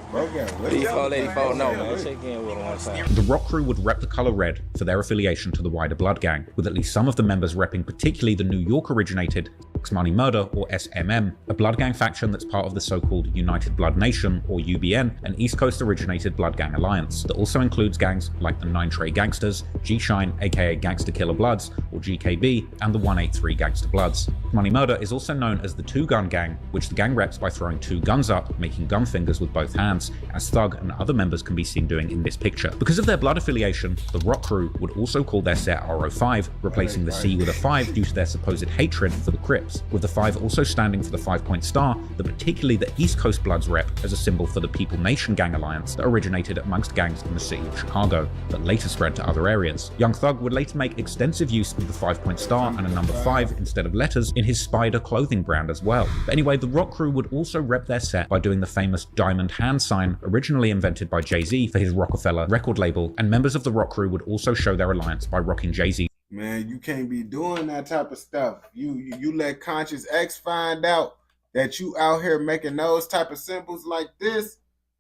D484, no, man. Check in with him one time. The Rock Crew would rep the color red for their affiliation to the wider Blood Gang, with at least some of the members repping particularly the New York-originated Money Murder, or SMM, a Blood Gang faction that's part of the so-called United Blood Nation, or UBN, an East Coast-originated Blood Gang alliance that also includes gangs like the 9 Trey Gangsters, G-Shine, aka Gangster Killer Bloods, or GKB, and the 183 Gangster Bloods. Money Murder is also known as the Two Gun Gang, which the gang reps by throwing two guns up, making gun fingers with both hands, as Thug and other members can be seen doing in this picture. Because of their blood affiliation, the Rock Crew would also call their set R05, replacing the C with a 5 due to their supposed hatred for the Crips, with the 5 also standing for the 5-point star that particularly the East Coast Bloods rep as a symbol for the People Nation Gang alliance that originated amongst gangs in the city of Chicago, that later spread to other areas. Young Thug would later make extensive use of the 5-point star and a number 5 instead of letters in his Spider clothing brand as well. But anyway, the Rock Crew would also rep their set by doing the famous diamond hand sign, originally invented by Jay-Z for his Rockefeller record label, and members of the Rock Crew would also show their alliance by rocking Jay-Z. Man, you can't be doing that type of stuff. You let Conscious X find out that you out here making those type of symbols like this.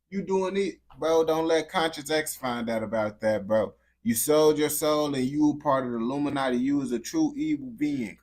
You doing it, bro. Don't let Conscious X find out about that, bro. You sold your soul and you part of the Illuminati. You was a true evil being.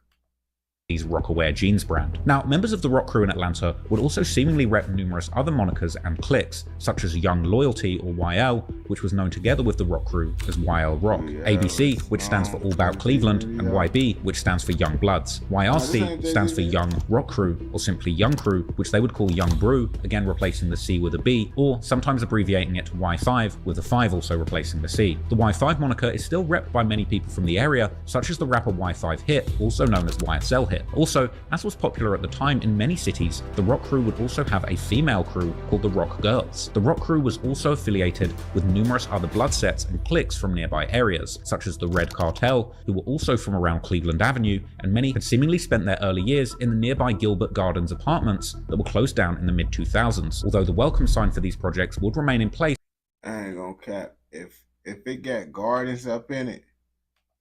Rockaware jeans brand. Now, members of the Rock Crew in Atlanta would also seemingly rep numerous other monikers and cliques, such as Young Loyalty or YL, which was known together with the Rock Crew as YL Rock, ABC, which stands for All About Cleveland, and YB, which stands for Young Bloods. YRC stands for Young Rock Crew, or simply Young Crew, which they would call Young Brew, again replacing the C with a B, or sometimes abbreviating it to Y5, with the 5 also replacing the C. The Y5 moniker is still repped by many people from the area, such as the rapper Y5 Hit, also known as YSL Hit. Also, as was popular at the time in many cities, the Rock Crew would also have a female crew called the Rock Girls. The Rock Crew was also affiliated with numerous other blood sets and cliques from nearby areas, such as the Red Cartel, who were also from around Cleveland Avenue, and many had seemingly spent their early years in the nearby Gilbert Gardens apartments that were closed down in the mid-2000s, although the welcome sign for these projects would remain in place. I ain't gonna cap. If it got gardens up in it,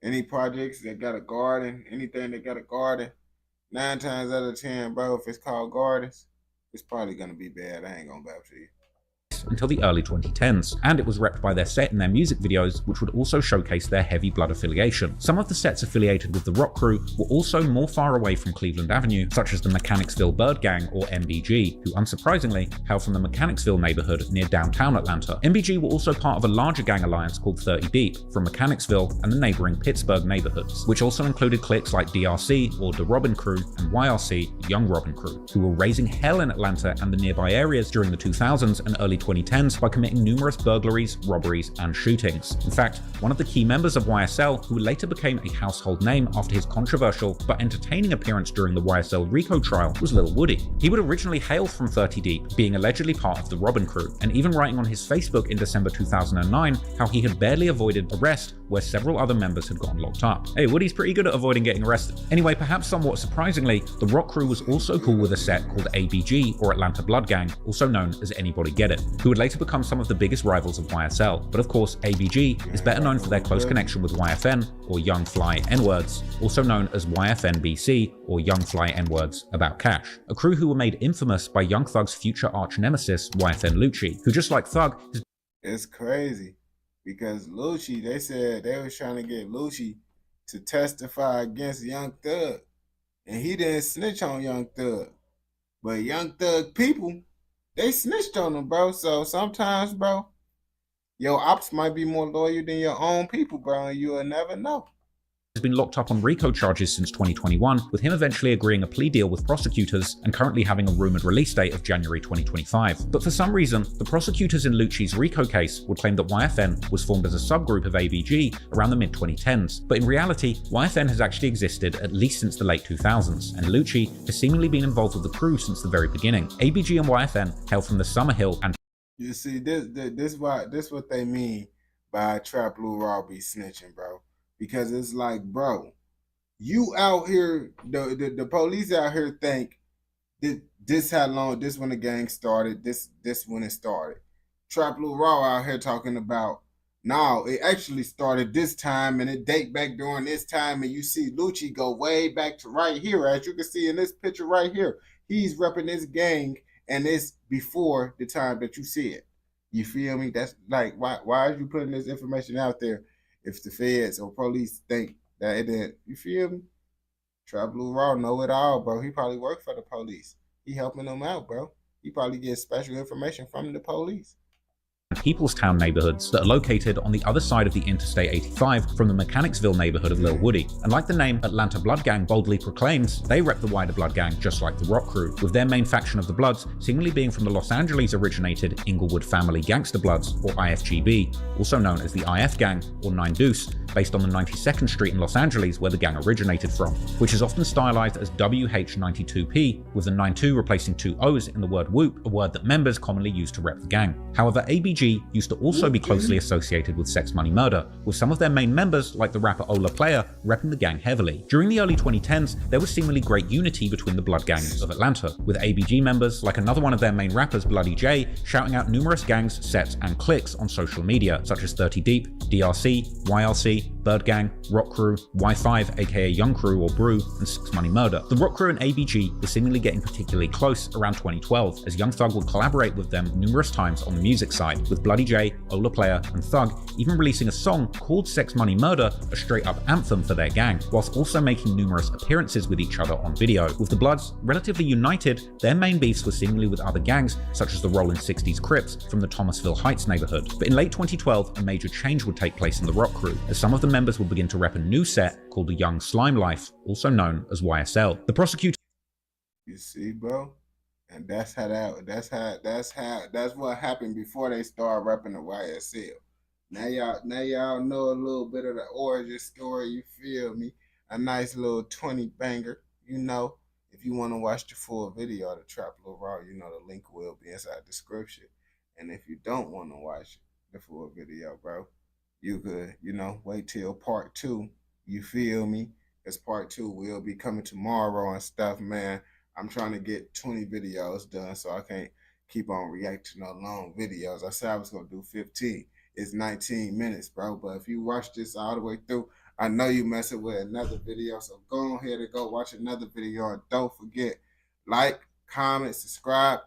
any projects that got a garden, anything that got a garden, 9 times out of 10, bro, if it's called gardens, it's probably gonna be bad. I ain't gonna vouch for you. Until the early 2010s, and it was repped by their set in their music videos, which would also showcase their heavy blood affiliation. Some of the sets affiliated with the Rock Crew were also more far away from Cleveland Avenue, such as the Mechanicsville Bird Gang, or MBG, who unsurprisingly hail from the Mechanicsville neighborhood near downtown Atlanta. MBG were also part of a larger gang alliance called 30 Deep, from Mechanicsville and the neighboring Pittsburgh neighborhoods, which also included cliques like DRC, or the Robin Crew, and YRC, Young Robin Crew, who were raising hell in Atlanta and the nearby areas during the 2000s and early 2010s by committing numerous burglaries, robberies, and shootings. In fact, one of the key members of YSL, who later became a household name after his controversial but entertaining appearance during the YSL RICO trial, was Lil Woody. He would originally hail from 30 Deep, being allegedly part of the Robin Crew, and even writing on his Facebook in December 2009 how he had barely avoided arrest where several other members had gotten locked up. Hey, Woody's pretty good at avoiding getting arrested. Anyway, perhaps somewhat surprisingly, the Rock Crew was also cool with a set called ABG, or Atlanta Blood Gang, also known as Anybody Get It, who would later become some of the biggest rivals of YSL. But of course, ABG is better known for their close connection with YFN, or Young Fly N-Words, also known as YFNBC, or Young Fly N-Words About Cash, a crew who were made infamous by Young Thug's future arch nemesis, YFN Lucci, who just like Thug is... It's crazy, because Lucci, they said they was trying to get Lucci to testify against Young Thug, and he didn't snitch on Young Thug. But Young Thug people, they snitched on them, bro. So sometimes, bro, your ops might be more loyal than your own people, bro, and you'll never know. Has been locked up on RICO charges since 2021, with him eventually agreeing a plea deal with prosecutors and currently having a rumored release date of January 2025. But for some reason, the prosecutors in Lucci's RICO case would claim that YFN was formed as a subgroup of ABG around the mid-2010s. But in reality, YFN has actually existed at least since the late 2000s, and Lucci has seemingly been involved with the crew since the very beginning. ABG and YFN hail from the Summerhill and... You see, this what they mean by Trap Lil Raw be snitching, bro. Because it's like, bro, you out here, the police out here think that this how long, this when the gang started, this when it started. Trap Lil Raw out here talking about, no, it actually started this time and it date back during this time, and you see Lucci go way back to right here, as you can see in this picture right here. He's repping this gang, and it's before the time that you see it. You feel me? That's like, why are you putting this information out there if the feds or police think that it didn't? You feel me? Trap Lil Raw know it all, bro. He probably worked for the police. He helping them out, bro. He probably gets special information from the police. Peoplestown neighborhoods that are located on the other side of the Interstate 85 from the Mechanicsville neighborhood of Lil Woody. And like the name Atlanta Blood Gang boldly proclaims, they rep the wider Blood Gang just like the Rock Crew, with their main faction of the Bloods seemingly being from the Los Angeles originated Inglewood Family Gangster Bloods, or IFGB, also known as the IF Gang or Nine Deuce, based on the 92nd Street in Los Angeles where the gang originated from, which is often stylized as WH92P, with the 92 replacing two O's in the word whoop, a word that members commonly use to rep the gang. However, ABG used to also be closely associated with Sex Money Murder, with some of their main members, like the rapper Ola Player, repping the gang heavily. During the early 2010s, there was seemingly great unity between the Blood Gangs of Atlanta, with ABG members, like another one of their main rappers, Bloody J, shouting out numerous gangs, sets, and cliques on social media, such as 30 Deep, DRC, YLC, Bird Gang, Rock Crew, Y5 aka Young Crew or Brew, and Sex Money Murder. The Rock Crew and ABG were seemingly getting particularly close around 2012, as Young Thug would collaborate with them numerous times on the music side, with Bloody J, Ola Player, and Thug even releasing a song called Sex Money Murder, a straight up anthem for their gang, whilst also making numerous appearances with each other on video. With the Bloods relatively united, their main beefs were seemingly with other gangs, such as the Rollin' 60s Crips from the Thomasville Heights neighborhood. But in late 2012, a major change would take place in the Rock Crew, as some of the members would begin to rep a new set called the Young Slime Life, also known as YSL. The prosecutor... You see, bro? And that's what happened before they started repping the YSL. Now y'all know a little bit of the origin story, you feel me? A nice little 20 banger, you know. If you want to watch the full video of the Trap Lil Raw, you know the link will be inside the description. And if you don't want to watch the full video, bro, you could, you know, wait till part 2. You feel me? Because part 2 will be coming tomorrow and stuff, man. I'm trying to get 20 videos done, so I can't keep on reacting to no long videos. I said I was going to do 15. It's 19 minutes, bro. But if you watch this all the way through, I know you messing with another video. So go ahead and go watch another video. And don't forget, like, comment, subscribe,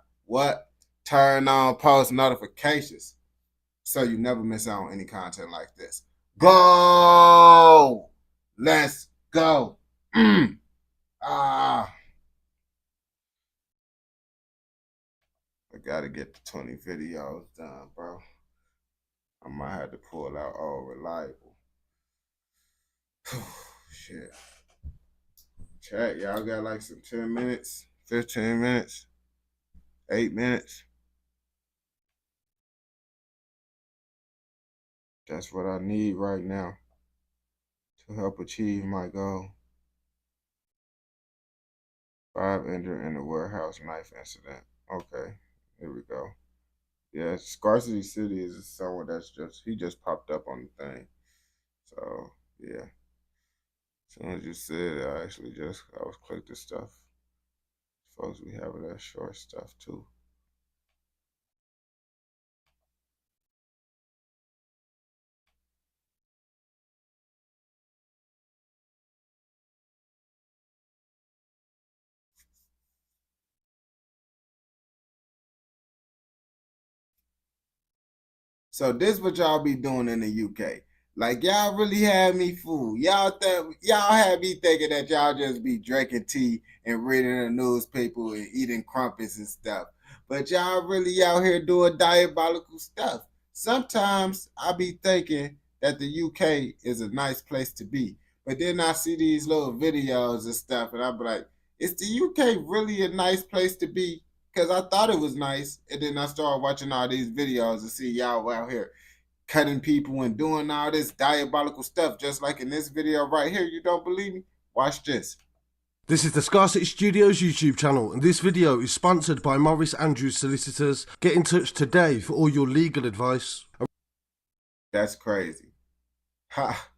turn on post notifications so you never miss out on any content like this. Go! Let's go. I gotta get the 20 videos done, bro. I might have to pull out all reliable. Shit. Chat, y'all got like some 10 minutes, 15 minutes, 8 minutes. That's what I need right now to help achieve my goal. 5 injured in the warehouse knife incident. Okay, here we go. Yeah, Scarcity City is someone that's he just popped up on the thing. So, yeah. As soon as you said it, I was clicked the stuff. Folks, we have that short stuff too. So this what y'all be doing in the UK. Like, y'all really had me fooled. Y'all had me thinking that y'all just be drinking tea and reading the newspaper and eating crumpets and stuff. But y'all really out here doing diabolical stuff. Sometimes I be thinking that the UK is a nice place to be. But then I see these little videos and stuff, and I be like, is the UK really a nice place to be? Because I thought it was nice, and then I started watching all these videos and see y'all out here cutting people and doing all this diabolical stuff, just like in this video right here. You don't believe me? Watch this. This is the Scar City Studios YouTube channel, and this video is sponsored by Morris Andrews Solicitors. Get in touch today for all your legal advice. That's crazy. Ha!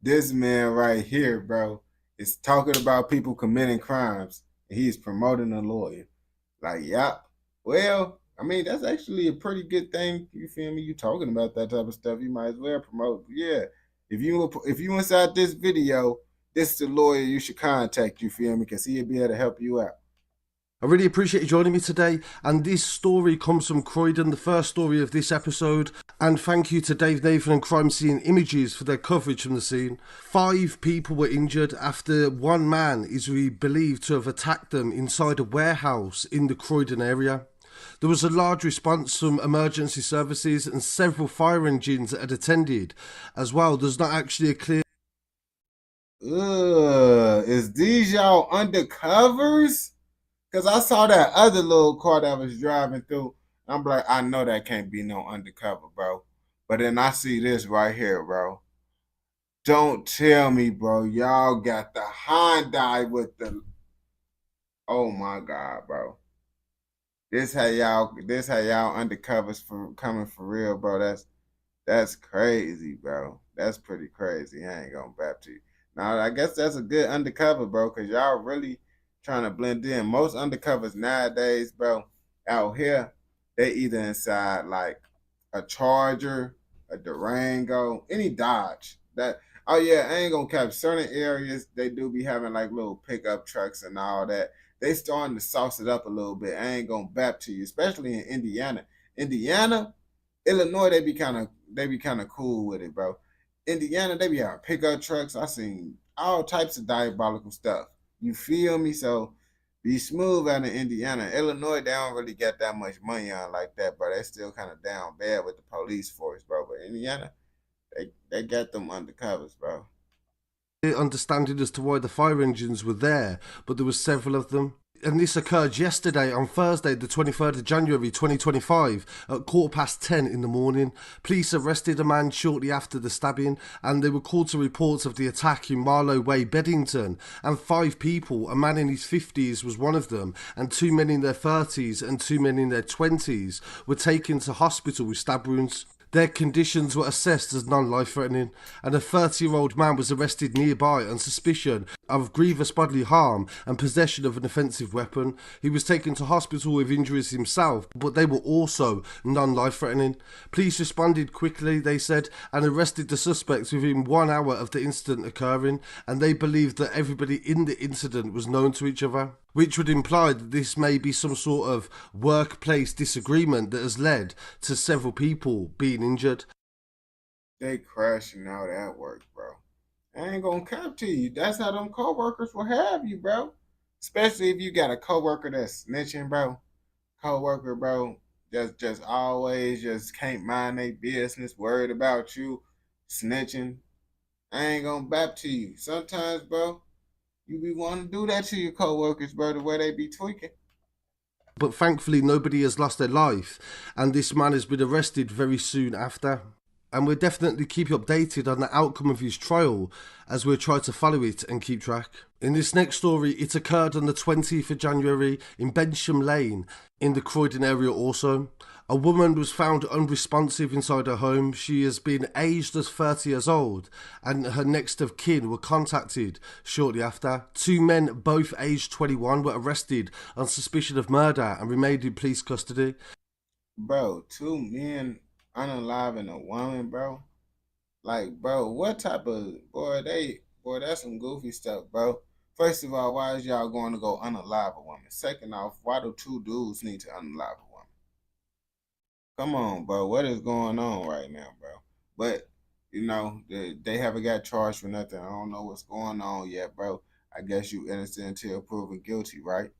This man right here, bro, is talking about people committing crimes, and he's promoting a lawyer. Like, yep. Well, I mean, that's actually a pretty good thing. You feel me? You talking about that type of stuff, you might as well promote. Yeah. If you inside this video, this is the lawyer you should contact, you feel me? Because he'll be able to help you out. I really appreciate you joining me today, and this story comes from Croydon, the first story of this episode, and thank you to Dave Nathan and Crime Scene Images for their coverage from the scene. 5 people were injured after one man is believed to have attacked them inside a warehouse in the Croydon area. There was a large response from emergency services and several fire engines that had attended. As well, there's not actually a clear... Is these y'all undercovers? Because I saw that other little car that was driving through. I'm like, I know that can't be no undercover, bro. But then I see this right here, bro. Don't tell me, bro. Y'all got the Hyundai with the... Oh, my God, bro. This how y'all undercovers for coming for real, bro. That's crazy, bro. That's pretty crazy. I ain't gonna bap to you. Now, I guess that's a good undercover, bro, because y'all really trying to blend in. Most undercovers nowadays, bro, out here, they either inside like a Charger, a Durango, any Dodge. Oh yeah, I ain't gonna cap. Certain areas, they do be having like little pickup trucks and all that. They starting to sauce it up a little bit. I ain't gonna bap to you, especially in Indiana. Illinois, they be kind of cool with it, bro. Indiana, they be having pickup trucks. I seen all types of diabolical stuff. You feel me? So be smooth out in Indiana. Illinois, they don't really get that much money on like that, but they still kind of down bad with the police force, bro. But Indiana, they got them undercovers, bro. Understanding as to why the fire engines were there, but there was several of them. And this occurred yesterday on Thursday, the 23rd of January 2025 at 10:15 in the morning. Police arrested a man shortly after the stabbing, and they were called to reports of the attack in Marlow Way, Beddington. And 5 people, a man in his 50s was one of them, and 2 men in their 30s and 2 men in their 20s were taken to hospital with stab wounds. Their conditions were assessed as non-life-threatening, and a 30-year-old man was arrested nearby on suspicion of grievous bodily harm and possession of an offensive weapon. He was taken to hospital with injuries himself, but they were also non-life-threatening. Police responded quickly, they said, and arrested the suspects within 1 hour of the incident occurring, and they believed that everybody in the incident was known to each other, which would imply that this may be some sort of workplace disagreement that has led to several people being injured. They crashing out at work, bro. I ain't gonna cap to you. That's how them coworkers will have you, bro. Especially if you got a coworker that's snitching, bro. Coworker, bro, just always just can't mind their business, worried about you, snitching. I ain't gonna bap to you. Sometimes, bro, you be wanting to do that to your coworkers, bro, the way they be tweaking. But thankfully nobody has lost their life, and this man has been arrested very soon after. And we'll definitely keep you updated on the outcome of his trial as we'll try to follow it and keep track. In this next story, it occurred on the 20th of January in Bensham Lane in the Croydon area also. A woman was found unresponsive inside her home. She has been aged as 30 years old, and her next of kin were contacted shortly after. 2 men, both aged 21, were arrested on suspicion of murder and remained in police custody. Bro, 2 men unaliving a woman, bro. Like, bro, what type of boy, that's some goofy stuff, bro. First of all, why is y'all going to go unalive a woman? Second off, why do 2 dudes need to unalive a woman? Come on, bro. What is going on right now, bro? But You know, they haven't got charged for nothing. I don't know what's going on yet, bro. I guess you innocent until proven guilty, right?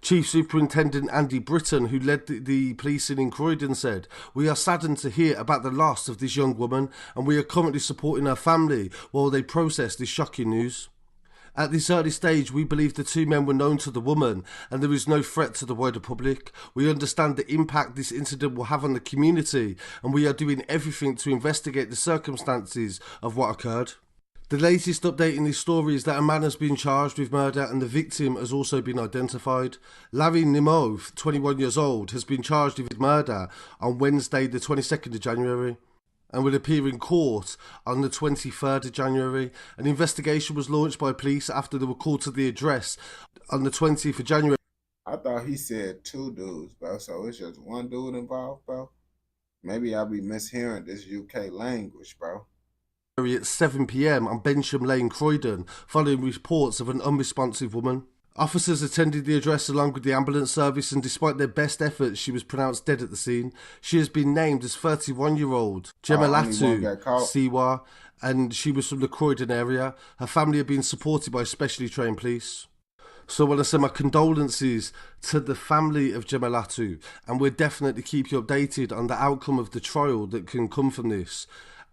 Chief Superintendent Andy Britton, who led the policing in Croydon, said, "We are saddened to hear about the loss of this young woman, and we are currently supporting her family while they process this shocking news. At this early stage, we believe the two men were known to the woman and there is no threat to the wider public. We understand the impact this incident will have on the community and we are doing everything to investigate the circumstances of what occurred." The latest update in this story is that a man has been charged with murder and the victim has also been identified. Larry Nimov, 21 years old, has been charged with murder on Wednesday the 22nd of January. And will appear in court on the 23rd of January. An investigation was launched by police after they were called to the address on the 20th of January. I thought he said two dudes, bro, so it's just one dude involved, bro. Maybe I'll be mishearing this UK language, bro. At 7 p.m. on Bensham Lane, Croydon, following reports of an unresponsive woman. Officers attended the address along with the ambulance service and despite their best efforts, she was pronounced dead at the scene. She has been named as 31-year-old Gemalatu Siwa and she was from the Croydon area. Her family have been supported by specially trained police. So I want to send my condolences to the family of Gemalatu and we'll definitely keep you updated on the outcome of the trial that can come from this.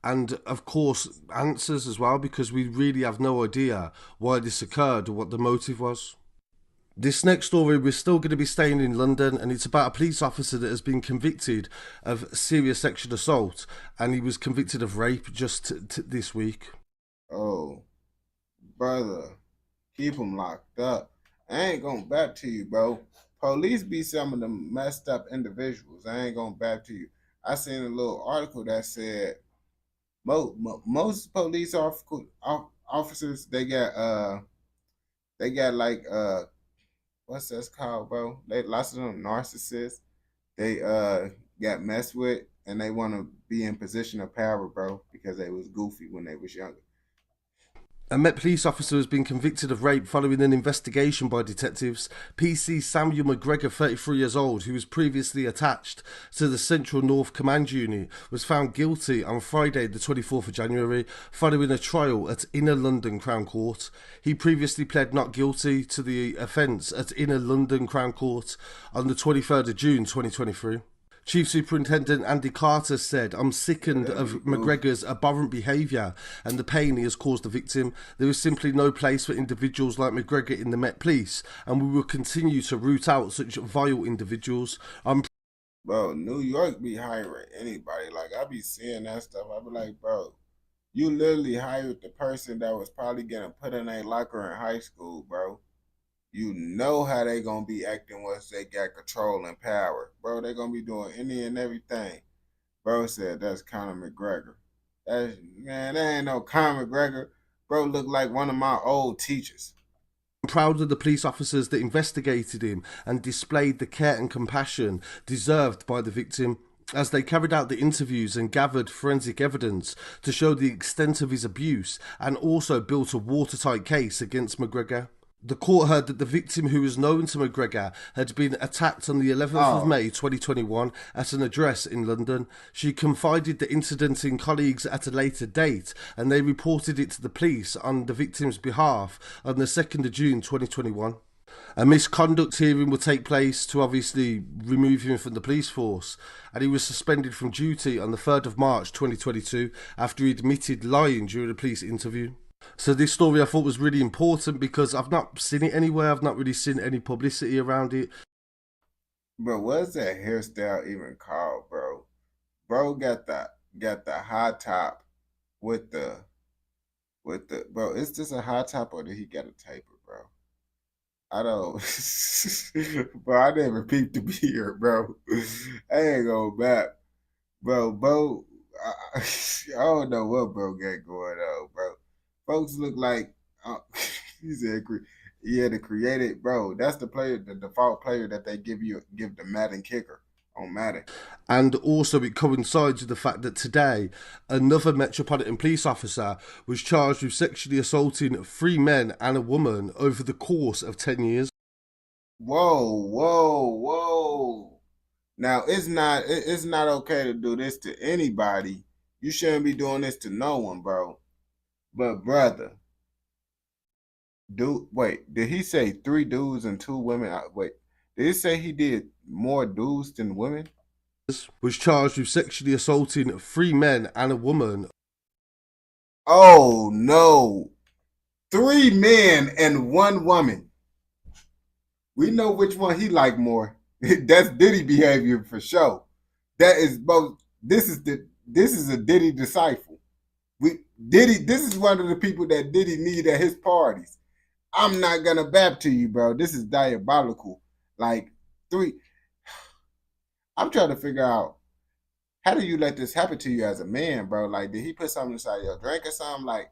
And of course answers as well because we really have no idea why this occurred or what the motive was. This next story, we're still going to be staying in London and it's about a police officer that has been convicted of serious sexual assault and he was convicted of rape just this week. Oh, brother, keep him locked up. I ain't going back to you, bro. Police be some of the messed up individuals. I ain't going back to you. I seen a little article that said most police officers, they got like what's that called, bro? Lots of them narcissists. They got messed with and they want to be in position of power, bro, because they was goofy when they was younger. A Met police officer has been convicted of rape following an investigation by detectives. PC Samuel McGregor, 33 years old, who was previously attached to the Central North Command Unit, was found guilty on Friday the 24th of January following a trial at Inner London Crown Court. He previously pled not guilty to the offence at Inner London Crown Court on the 23rd of June 2023. Chief Superintendent Andy Carter said, "I'm sickened of McGregor's abhorrent behaviour and the pain he has caused the victim. There is simply no place for individuals like McGregor in the Met Police and we will continue to root out such vile individuals." Bro, New York be hiring anybody. Like, I be seeing that stuff. I be like, bro, you literally hired the person that was probably getting put in a locker in high school, bro. You know how they gonna be acting once they got control and power. Bro, they gonna be doing any and everything. Bro said that's Conor McGregor. Man, that ain't no Conor McGregor. Bro look like one of my old teachers. I'm proud of the police officers that investigated him and displayed the care and compassion deserved by the victim as they carried out the interviews and gathered forensic evidence to show the extent of his abuse and also built a watertight case against McGregor. The court heard that the victim, who was known to McGregor, had been attacked on the 11th of May 2021 at an address in London. She confided the incident in colleagues at a later date and they reported it to the police on the victim's behalf on the 2nd of June 2021. A misconduct hearing will take place to obviously remove him from the police force, and he was suspended from duty on the 3rd of March 2022 after he admitted lying during a police interview. So this story I thought was really important because I've not seen it anywhere. I've not really seen any publicity around it. Bro, what's that hairstyle even called, bro? Bro got the high top with the bro. Is this a high top or did he get a taper, bro? I don't, bro. I never peeped the beard, bro. I ain't going back, bro. I don't know what bro got going on, bro. Folks look like he said, yeah, the created, bro. That's the player, the default player that they give the Madden kicker on Madden. And also it coincides with the fact that today another Metropolitan Police officer was charged with sexually assaulting 3 men and a woman over the course of 10 years. Whoa. Now it's not okay to do this to anybody. You shouldn't be doing this to no one, bro. But brother, wait, did he say 3 dudes and 2 women? Wait, did he say he did more dudes than women? Was charged with sexually assaulting 3 men and a woman. Oh no, 3 men and 1 woman. We know which one he like more. That's Diddy behavior for sure. That is both. This is a Diddy disciple. This is one of the people that Diddy need at his parties. I'm not gonna bap to you, bro. This is diabolical. Like 3. I'm trying to figure out, how do you let this happen to you as a man, bro? Like, did he put something inside your drink or something? Like,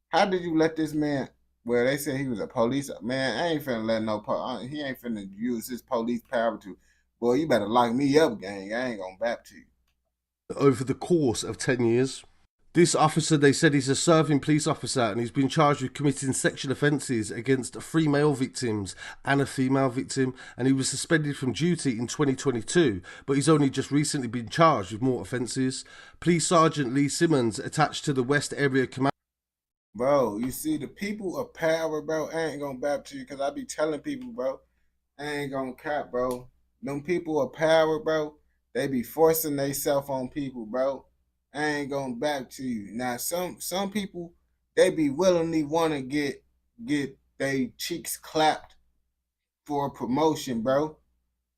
how did you let this man? Well, they said he was a police man. I ain't finna let he ain't finna use his police power to. Boy, you better lock me up, gang. I ain't gonna bap to you. Over the course of 10 years. This officer, they said, he's a serving police officer and he's been charged with committing sexual offences against 3 male victims and a female victim, and he was suspended from duty in 2022, but he's only just recently been charged with more offences. Police Sergeant Lee Simmons, attached to the West Area Command. Bro, you see, the people of power, bro, I ain't gonna bap to you because I be telling people, bro, I ain't gonna cap, bro. Them people of power, bro, they be forcing themselves on people, bro. I ain't gonna back to you. Now, some people, they be willingly want to get they cheeks clapped for a promotion, bro.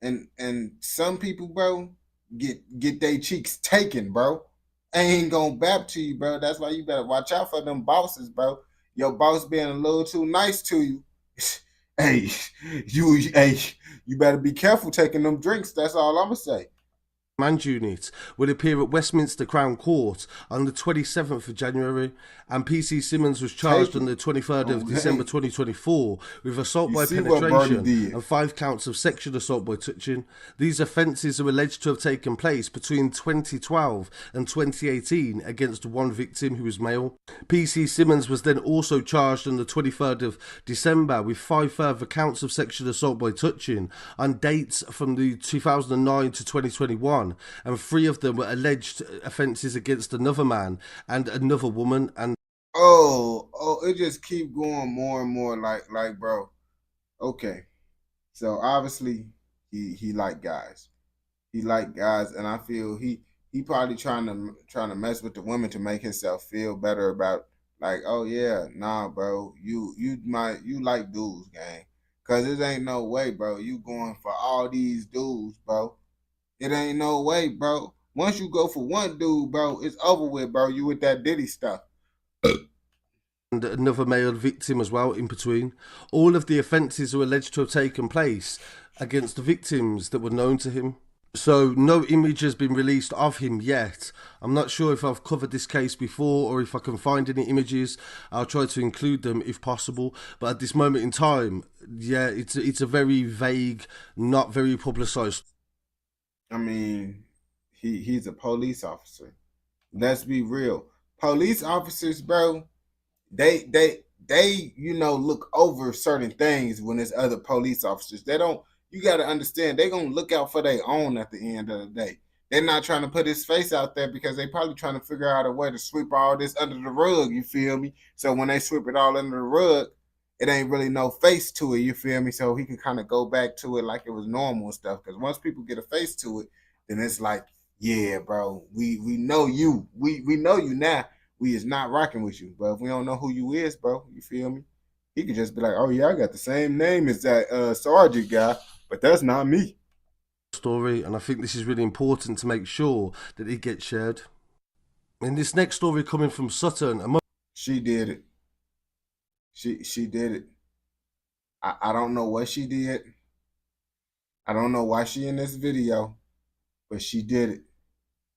And some people, bro, get their cheeks taken, bro. I ain't gonna bap to you, bro. That's why you better watch out for them bosses, bro. Your boss being a little too nice to you. Hey, you better be careful taking them drinks. That's all I'm gonna say. Command unit will appear at Westminster Crown Court on the 27th of January, and PC Simmons was charged on the 23rd of December 2024 with assault by penetration and 5 counts of sexual assault by touching. These offences are alleged to have taken place between 2012 and 2018 against 1 victim who was male. PC Simmons was then also charged on the 23rd of December with 5 further counts of sexual assault by touching on dates from the 2009 to 2021. And 3 of them were alleged offences against another man and another woman. And it just keep going more and more. Like, bro. Okay, so obviously he like guys. He like guys, and I feel he probably trying to mess with the women to make himself feel better about, like, oh yeah, nah, bro, you like dudes, gang. Cause it ain't no way, bro. You going for all these dudes, bro. It ain't no way, bro. Once you go for 1 dude, bro, it's over with, bro. You with that Diddy stuff. And another male victim as well in between. All of the offences are alleged to have taken place against the victims that were known to him. So no image has been released of him yet. I'm not sure if I've covered this case before or if I can find any images. I'll try to include them if possible. But at this moment in time, yeah, it's a very vague, not very publicised. I mean, he's a police officer. Let's be real. Police officers, bro, they look over certain things when there's other police officers. They don't. You got to understand, they're going to look out for their own at the end of the day. They're not trying to put his face out there because they probably trying to figure out a way to sweep all this under the rug, you feel me? So when they sweep it all under the rug, it ain't really no face to it, you feel me? So he can kind of go back to it like it was normal and stuff. Because once people get a face to it, then it's like, yeah, bro, we know you. We know you now. We is not rocking with you. But if we don't know who you is, bro, you feel me? He could just be like, oh yeah, I got the same name as that sergeant guy, but that's not me. Story, and I think this is really important to make sure that it gets shared. In this next story coming from Sutton, she did it. She did it. I don't know what she did. I don't know why she in this video, but she did it.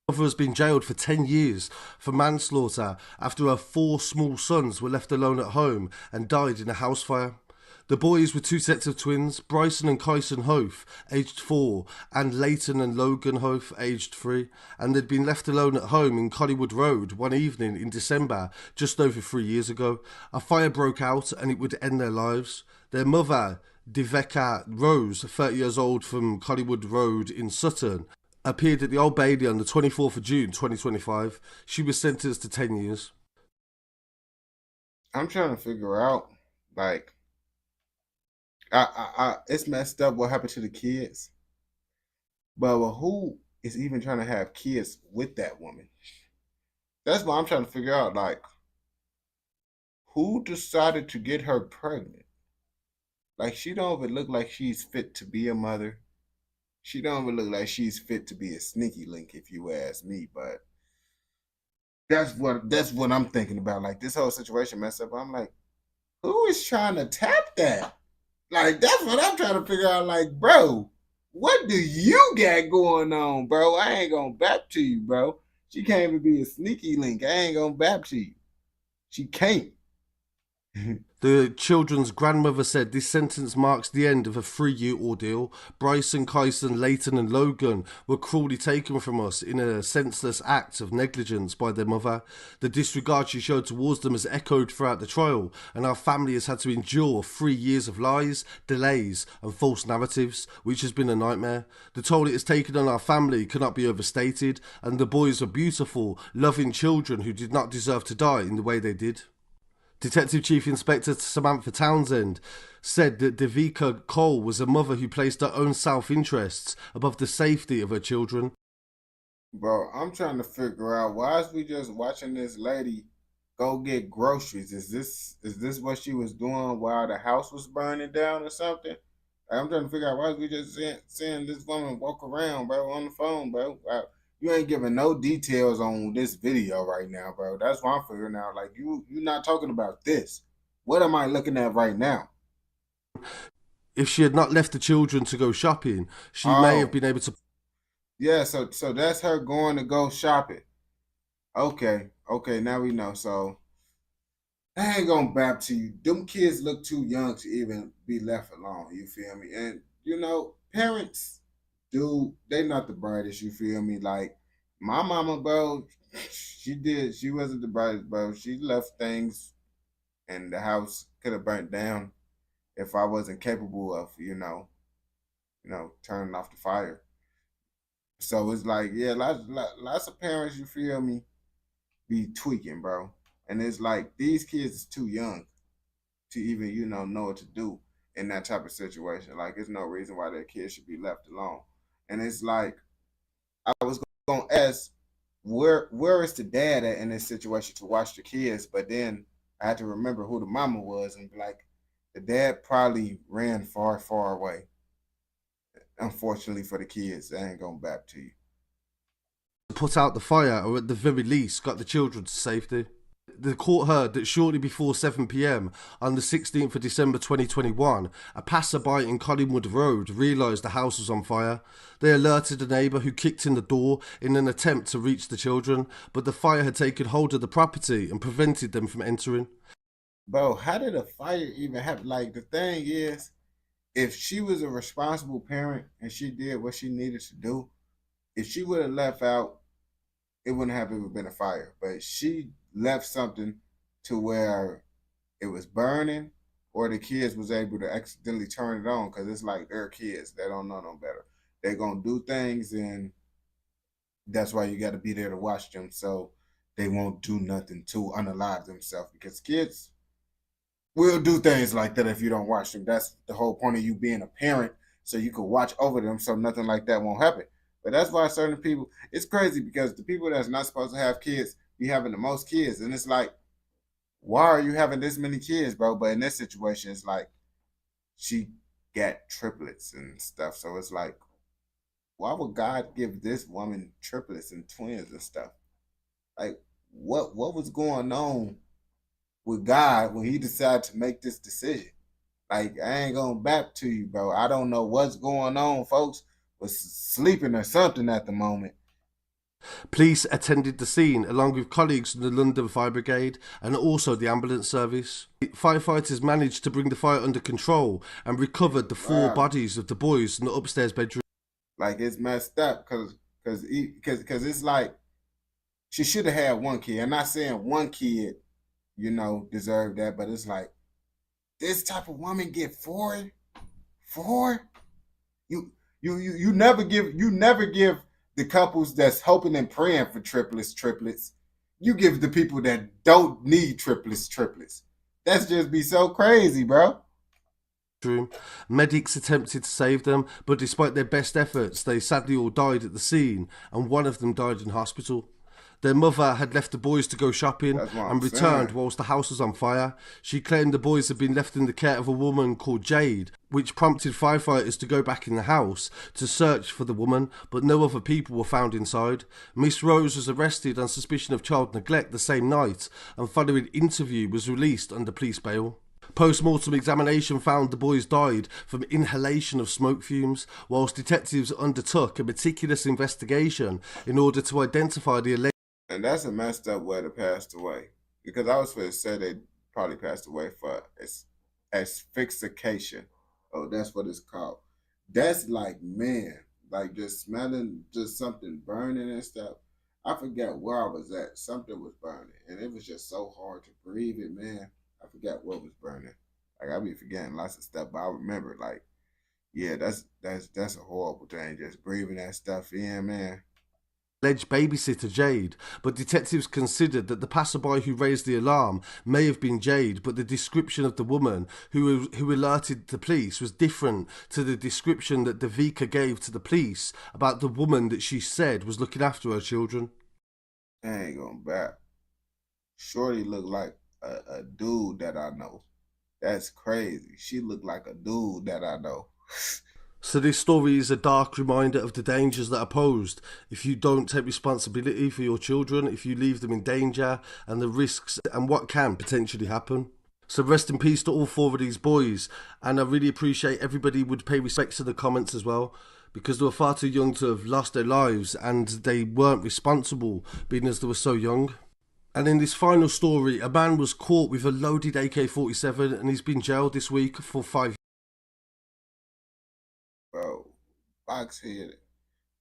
Mother has been jailed for 10 years for manslaughter after her 4 small sons were left alone at home and died in a house fire. The boys were 2 sets of twins, Bryson and Kyson Hofe, aged 4, and Leighton and Logan Hofe, aged 3, and they'd been left alone at home in Collywood Road one evening in December, just over 3 years ago. A fire broke out and it would end their lives. Their mother, Deveka Rose, 30 years old, from Collywood Road in Sutton, appeared at the Old Bailey on the 24th of June 2025. She was sentenced to 10 years. I'm trying to figure out, like, it's messed up what happened to the kids. But who is even trying to have kids with that woman? That's what I'm trying to figure out. Like, who decided to get her pregnant? Like, she don't even look like she's fit to be a mother. She don't even look like she's fit to be a sneaky link, if you ask me. But that's what I'm thinking about. Like, this whole situation messed up. I'm like, who is trying to tap that? Like, that's what I'm trying to figure out. Like, bro, what do you got going on, bro? I ain't gonna bap to you, bro. She can't even be a sneaky link. I ain't gonna bap to you. She can't. The children's grandmother said this sentence marks the end of a 3-year ordeal. Bryson, Kyson, Leighton and Logan were cruelly taken from us in a senseless act of negligence by their mother. The disregard she showed towards them has echoed throughout the trial, and our family has had to endure 3 years of lies, delays and false narratives, which has been a nightmare. The toll it has taken on our family cannot be overstated, and the boys are beautiful, loving children who did not deserve to die in the way they did. Detective Chief Inspector Samantha Townsend said that Devika Cole was a mother who placed her own self-interests above the safety of her children. Bro, I'm trying to figure out, why is we just watching this lady go get groceries? Is this what she was doing while the house was burning down or something? I'm trying to figure out, why is we just seeing this woman walk around, bro, on the phone, bro? You ain't giving no details on this video right now, bro. That's what I'm figuring out. Like, you're not talking about this. What am I looking at right now? If she had not left the children to go shopping, she may have been able to... Yeah, so that's her going to go shopping. Okay, now we know. So, I ain't gonna bap to you. Them kids look too young to even be left alone, you feel me? And, parents... Dude, they not the brightest, you feel me? Like, my mama, bro, she wasn't the brightest, bro. She left things and the house could have burnt down if I wasn't capable of, turning off the fire. So it's like, yeah, lots of parents, you feel me, be tweaking, bro. And it's like, these kids is too young to even, know what to do in that type of situation. Like, there's no reason why their kids should be left alone. And it's like, I was going to ask, where is the dad at in this situation to watch the kids? But then I had to remember who the mama was and be like, the dad probably ran far, far away. Unfortunately for the kids, I ain't going back to you. Put out the fire, or at the very least got the children to safety. The court heard that shortly before 7 p.m. on the 16th of December 2021, a passerby in Collingwood Road realised the house was on fire. They alerted a neighbour who kicked in the door in an attempt to reach the children, but the fire had taken hold of the property and prevented them from entering. Bro, how did a fire even happen? Like, the thing is, if she was a responsible parent and she did what she needed to do, if she would have left out, it wouldn't have even been a fire. But she left something to where it was burning, or the kids was able to accidentally turn it on, because it's like they're kids. They don't know no better. They're going to do things, and that's why you got to be there to watch them, so they won't do nothing to unalive themselves, because kids will do things like that if you don't watch them. That's the whole point of you being a parent, so you can watch over them so nothing like that won't happen. But that's why certain people, it's crazy, because the people that's not supposed to have kids be having the most kids. And it's like, why are you having this many kids, bro? But in this situation, it's like, she got triplets and stuff. So it's like, why would God give this woman triplets and twins and stuff? Like, what was going on with God when he decided to make this decision? Like, I ain't gonna back to you, bro. I don't know what's going on. Folks was sleeping or something at the moment. Police attended the scene along with colleagues from the London Fire Brigade and also the ambulance service. Firefighters managed to bring the fire under control and recovered the 4 bodies of the boys in the upstairs bedroom. Like, it's messed up because it's like, she should have had 1 kid. I'm not saying 1 kid, deserved that, but it's like, this type of woman get 4? You never give the couples that's hoping and praying for triplets. You give the people that don't need triplets. That's just be so crazy, bro. Medics attempted to save them, but despite their best efforts, they sadly all died at the scene, and one of them died in hospital. Their mother had left the boys to go shopping and returned whilst the house was on fire. She claimed the boys had been left in the care of a woman called Jade, which prompted firefighters to go back in the house to search for the woman, but no other people were found inside. Miss Rose was arrested on suspicion of child neglect the same night, and following interview was released under police bail. Post-mortem examination found the boys died from inhalation of smoke fumes, whilst detectives undertook a meticulous investigation in order to identify the alleged... And that's a messed up way to pass away. Because I was going to say they probably passed away for asphyxiation. Oh, that's what it's called. That's like, man, like just smelling just something burning and stuff. I forget where I was at. Something was burning. And it was just so hard to breathe it, man. I forgot what was burning. Like I be forgetting lots of stuff, but I remember like, yeah, that's a horrible thing. Just breathing that stuff in, man. Alleged babysitter Jade, but detectives considered that the passerby who raised the alarm may have been Jade, but the description of the woman who alerted the police was different to the description that Devika gave to the police about the woman that she said was looking after her children. I ain't going back. Shorty looked like a dude that I know. That's crazy. She looked like a dude that I know. So this story is a dark reminder of the dangers that are posed if you don't take responsibility for your children, if you leave them in danger, and the risks and what can potentially happen. So rest in peace to all four of these boys, and I really appreciate everybody would pay respects to the comments as well, because they were far too young to have lost their lives, and they weren't responsible being as they were so young. And in this final story, a man was caught with a loaded AK-47 and he's been jailed this week for 5 years. Bro, box head.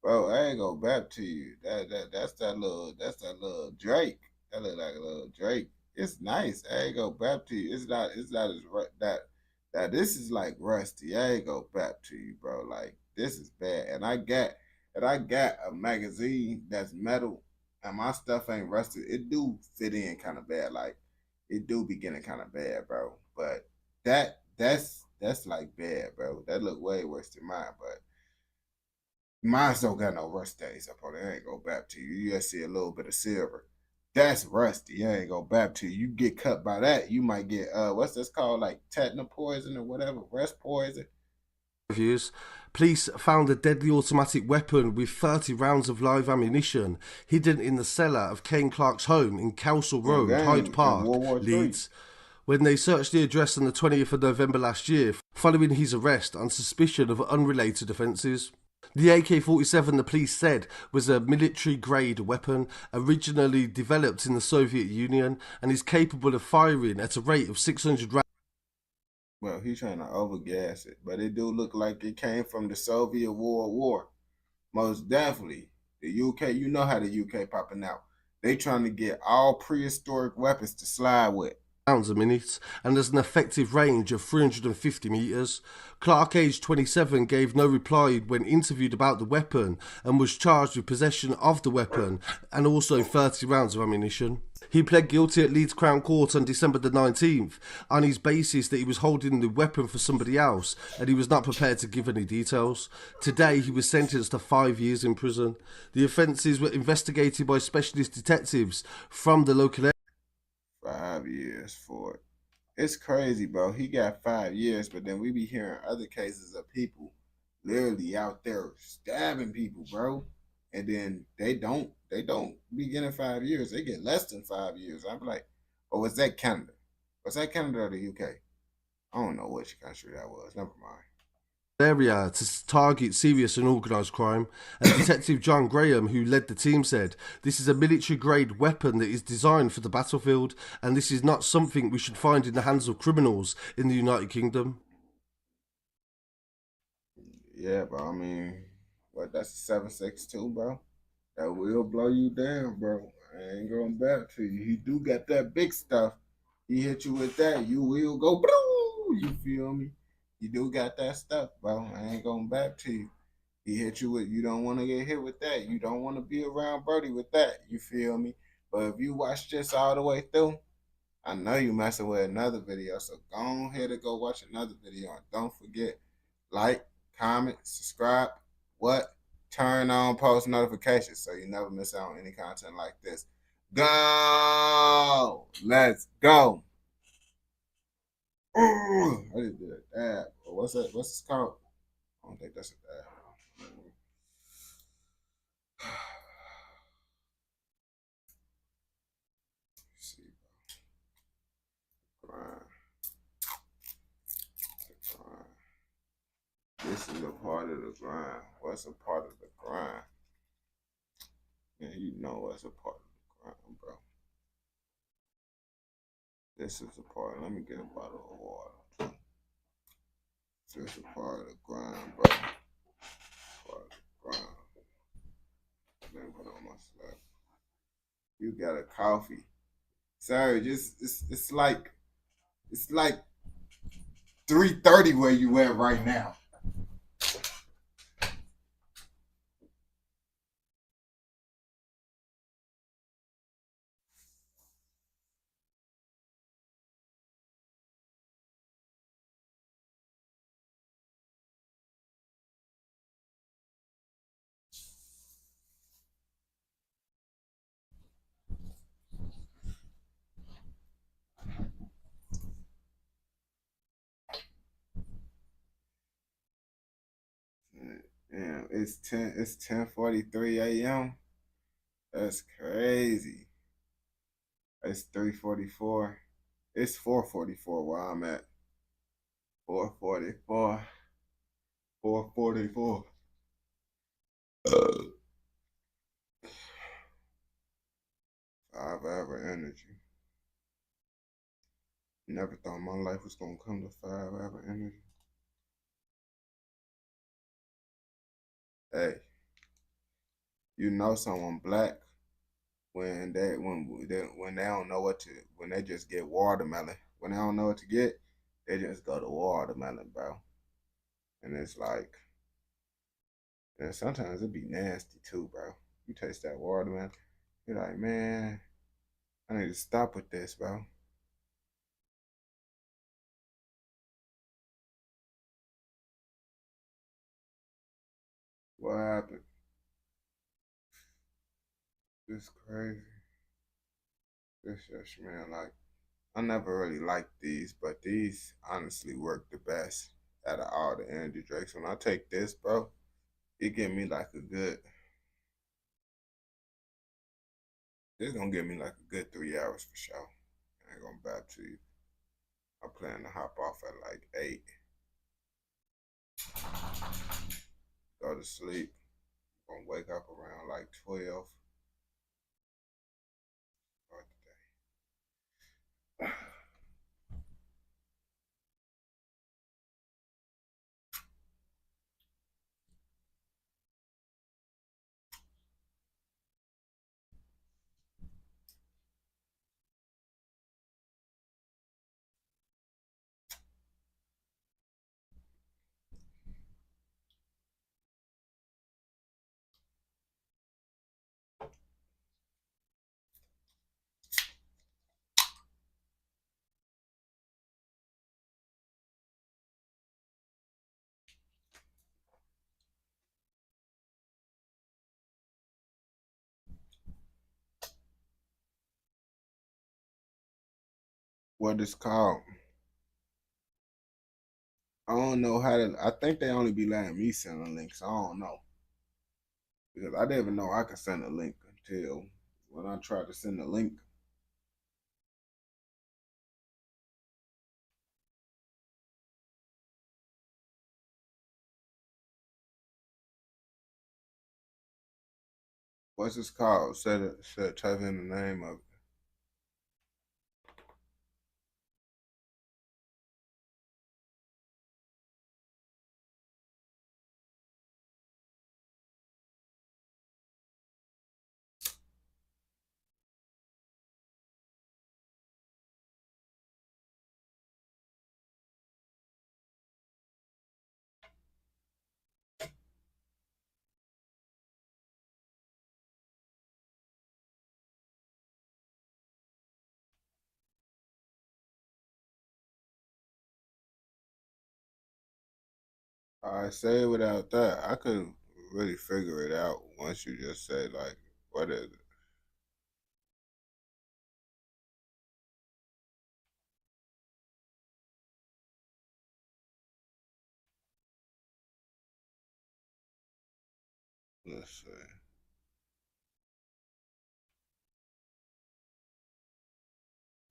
Bro, I ain't gonna back to you. That's that little Drake. That look like a little Drake. It's nice. I ain't gonna back to you. It's not as that this is like rusty. I ain't gonna back to you, bro. Like this is bad. And I got a magazine that's metal. And my stuff ain't rusted. It do fit in kind of bad. Like, it do be getting kind of bad, bro. But that's like bad, bro. That look way worse than mine. But mine don't got no rust days up on it. I ain't go back to you. You just see a little bit of silver. That's rusty. I ain't go back to you. You get cut by that, you might get, what's this called? Like tetanus poison or whatever. Rest poison. Police found a deadly automatic weapon with 30 rounds of live ammunition hidden in the cellar of Kane Clark's home in Kelsall Road, Hyde Park, Leeds. When they searched the address on the 20th of November last year, following his arrest on suspicion of unrelated offences. The AK-47, the police said, was a military-grade weapon originally developed in the Soviet Union and is capable of firing at a rate of 600 rounds. Well, he's trying to overgas it, but it do look like it came from the Soviet War. Most definitely. The UK, you know how the UK popping out. They trying to get all prehistoric weapons to slide with. Rounds a minute, and has an effective range of 350 metres. Clark, aged 27, gave no reply when interviewed about the weapon and was charged with possession of the weapon and also 30 rounds of ammunition. He pled guilty at Leeds Crown Court on December the 19th on his basis that he was holding the weapon for somebody else and he was not prepared to give any details. Today he was sentenced to 5 years in prison. The offences were investigated by specialist detectives from the local area. 5 years for it. It's crazy, bro. He got 5 years, but then we be hearing other cases of people literally out there stabbing people, bro. And then they don't be getting 5 years. They get less than 5 years. I'm like, oh, was that Canada? Was that Canada or the UK? I don't know which country that was. Never mind. Area to target serious and organised crime, and Detective John Graham, who led the team, said this is a military-grade weapon that is designed for the battlefield, and this is not something we should find in the hands of criminals in the United Kingdom. Yeah, bro. I mean, what? That's a 7.62, bro. That will blow you down, bro. I ain't going back to you. He do got that big stuff. He hit you with that, you will go. You feel me? You do got that stuff, bro. I ain't going back to you. He hit you with, you don't want to get hit with that. You don't want to be around Birdie with that. You feel me? But if you watch this all the way through, I know you messing with another video. So go ahead and go watch another video. And don't forget, like, comment, subscribe, turn on post notifications so you never miss out on any content like this. Go! Let's go! Ooh, I just did a dab. What's that? What's this called? I don't think that's a dab. See, grind. This is a part of the grind. What's a part of the grind? Yeah, you know what's a part of the grind, bro. This is a part. Let me get a bottle of water. This is a part of the grind, bro. Part of the grind. Let me put on my slap. You got a coffee. Sorry, just it's like 3:30 where you at right now. Damn, it's 10:43 a.m. That's crazy. It's 3:44. It's 4:44 where I'm at. 4:44. 4:44. 5-hour energy. Never thought my life was gonna come to 5-hour energy. Hey, you know someone black when they don't know what to, when they just get watermelon. When they don't know what to get, they just go to watermelon, bro. And it's like, and sometimes it be nasty too, bro. You taste that watermelon, you're like, man, I need to stop with this, bro. What happened? This crazy. This just smell like, I never really liked these, but these honestly work the best out of all the energy drinks. When I take this, bro, it give me like a good, it's gonna give me like a good 3 hours for sure. I ain't gonna bap to you. I plan to hop off at like 8. Go to sleep. Gonna wake up around like 12. Start the day. What it's called? I don't know how to. I think they only be letting me send a link, so I don't know. Because I didn't even know I could send a link until when I tried to send a link. What's this called? Type in the name of it. I say it without that. I could really figure it out once you just say, like, what is it? Let's see.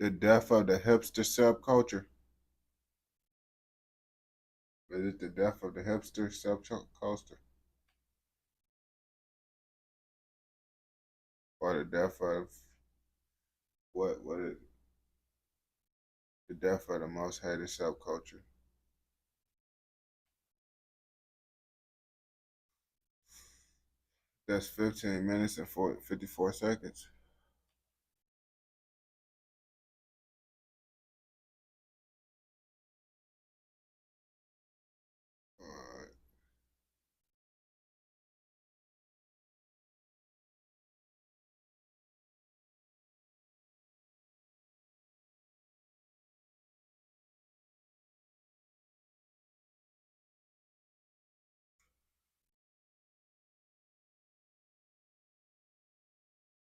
The death of the hipster subculture. Is it the death of the hipster subculture? Or the death of what is it? The death of the most hated subculture. That's 15 minutes and 54 seconds.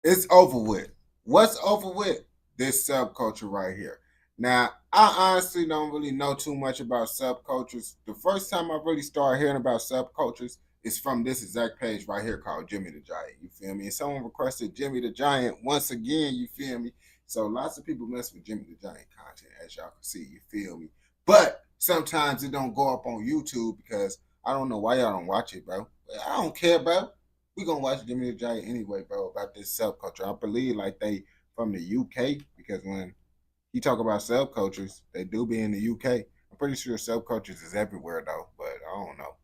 It's over with. What's over with? This subculture right here. Now, I honestly don't really know too much about subcultures. The first time I really started hearing about subcultures is from this exact page right here called Jimmy the Giant. You feel me? And someone requested Jimmy the Giant once again. You feel me? So lots of people mess with Jimmy the Giant content, as y'all can see. You feel me? But sometimes it don't go up on YouTube because I don't know why y'all don't watch it, bro. I don't care, bro. We gonna watch Jimmy the Giant anyway, bro, about this subculture. I believe like they from the UK because when you talk about subcultures, they do be in the UK. I'm pretty sure subcultures is everywhere though, but I don't know.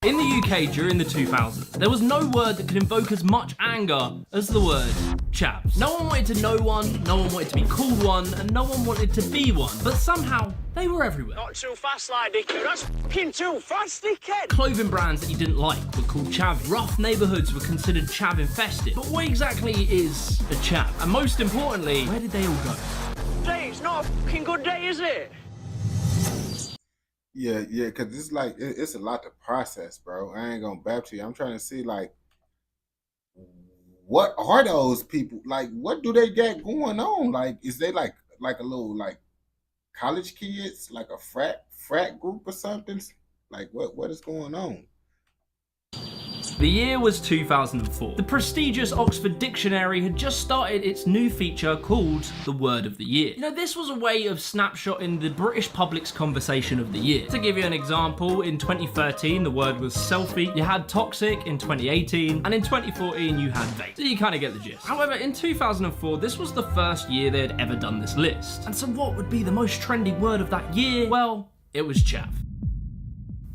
In the UK during the 2000s, there was no word that could invoke as much anger as the word chavs. No one wanted to know one, no one wanted to be called one, and no one wanted to be one. But somehow, they were everywhere. Not too fast, like dickhead. That's f***ing too fast, dickhead. Clothing brands that you didn't like were called chav. Rough neighbourhoods were considered chav infested. But what exactly is a chav? And most importantly, where did they all go? Day, it's not a f***ing good day, is it? Yeah, because it's like it's a lot to process, bro. I ain't gonna bap to you. I'm trying to see like what are those people like? What do they get going on? Like, is they like a little like college kids, like a frat group or something? Like what is going on? The year was 2004. The prestigious Oxford Dictionary had just started its new feature called the Word of the Year. You know, this was a way of snapshotting the British public's conversation of the year. To give you an example, in 2013 the word was selfie, you had toxic in 2018, and in 2014 you had vape. So you kind of get the gist. However, in 2004, this was the first year they had ever done this list. And so what would be the most trendy word of that year? Well, it was chav.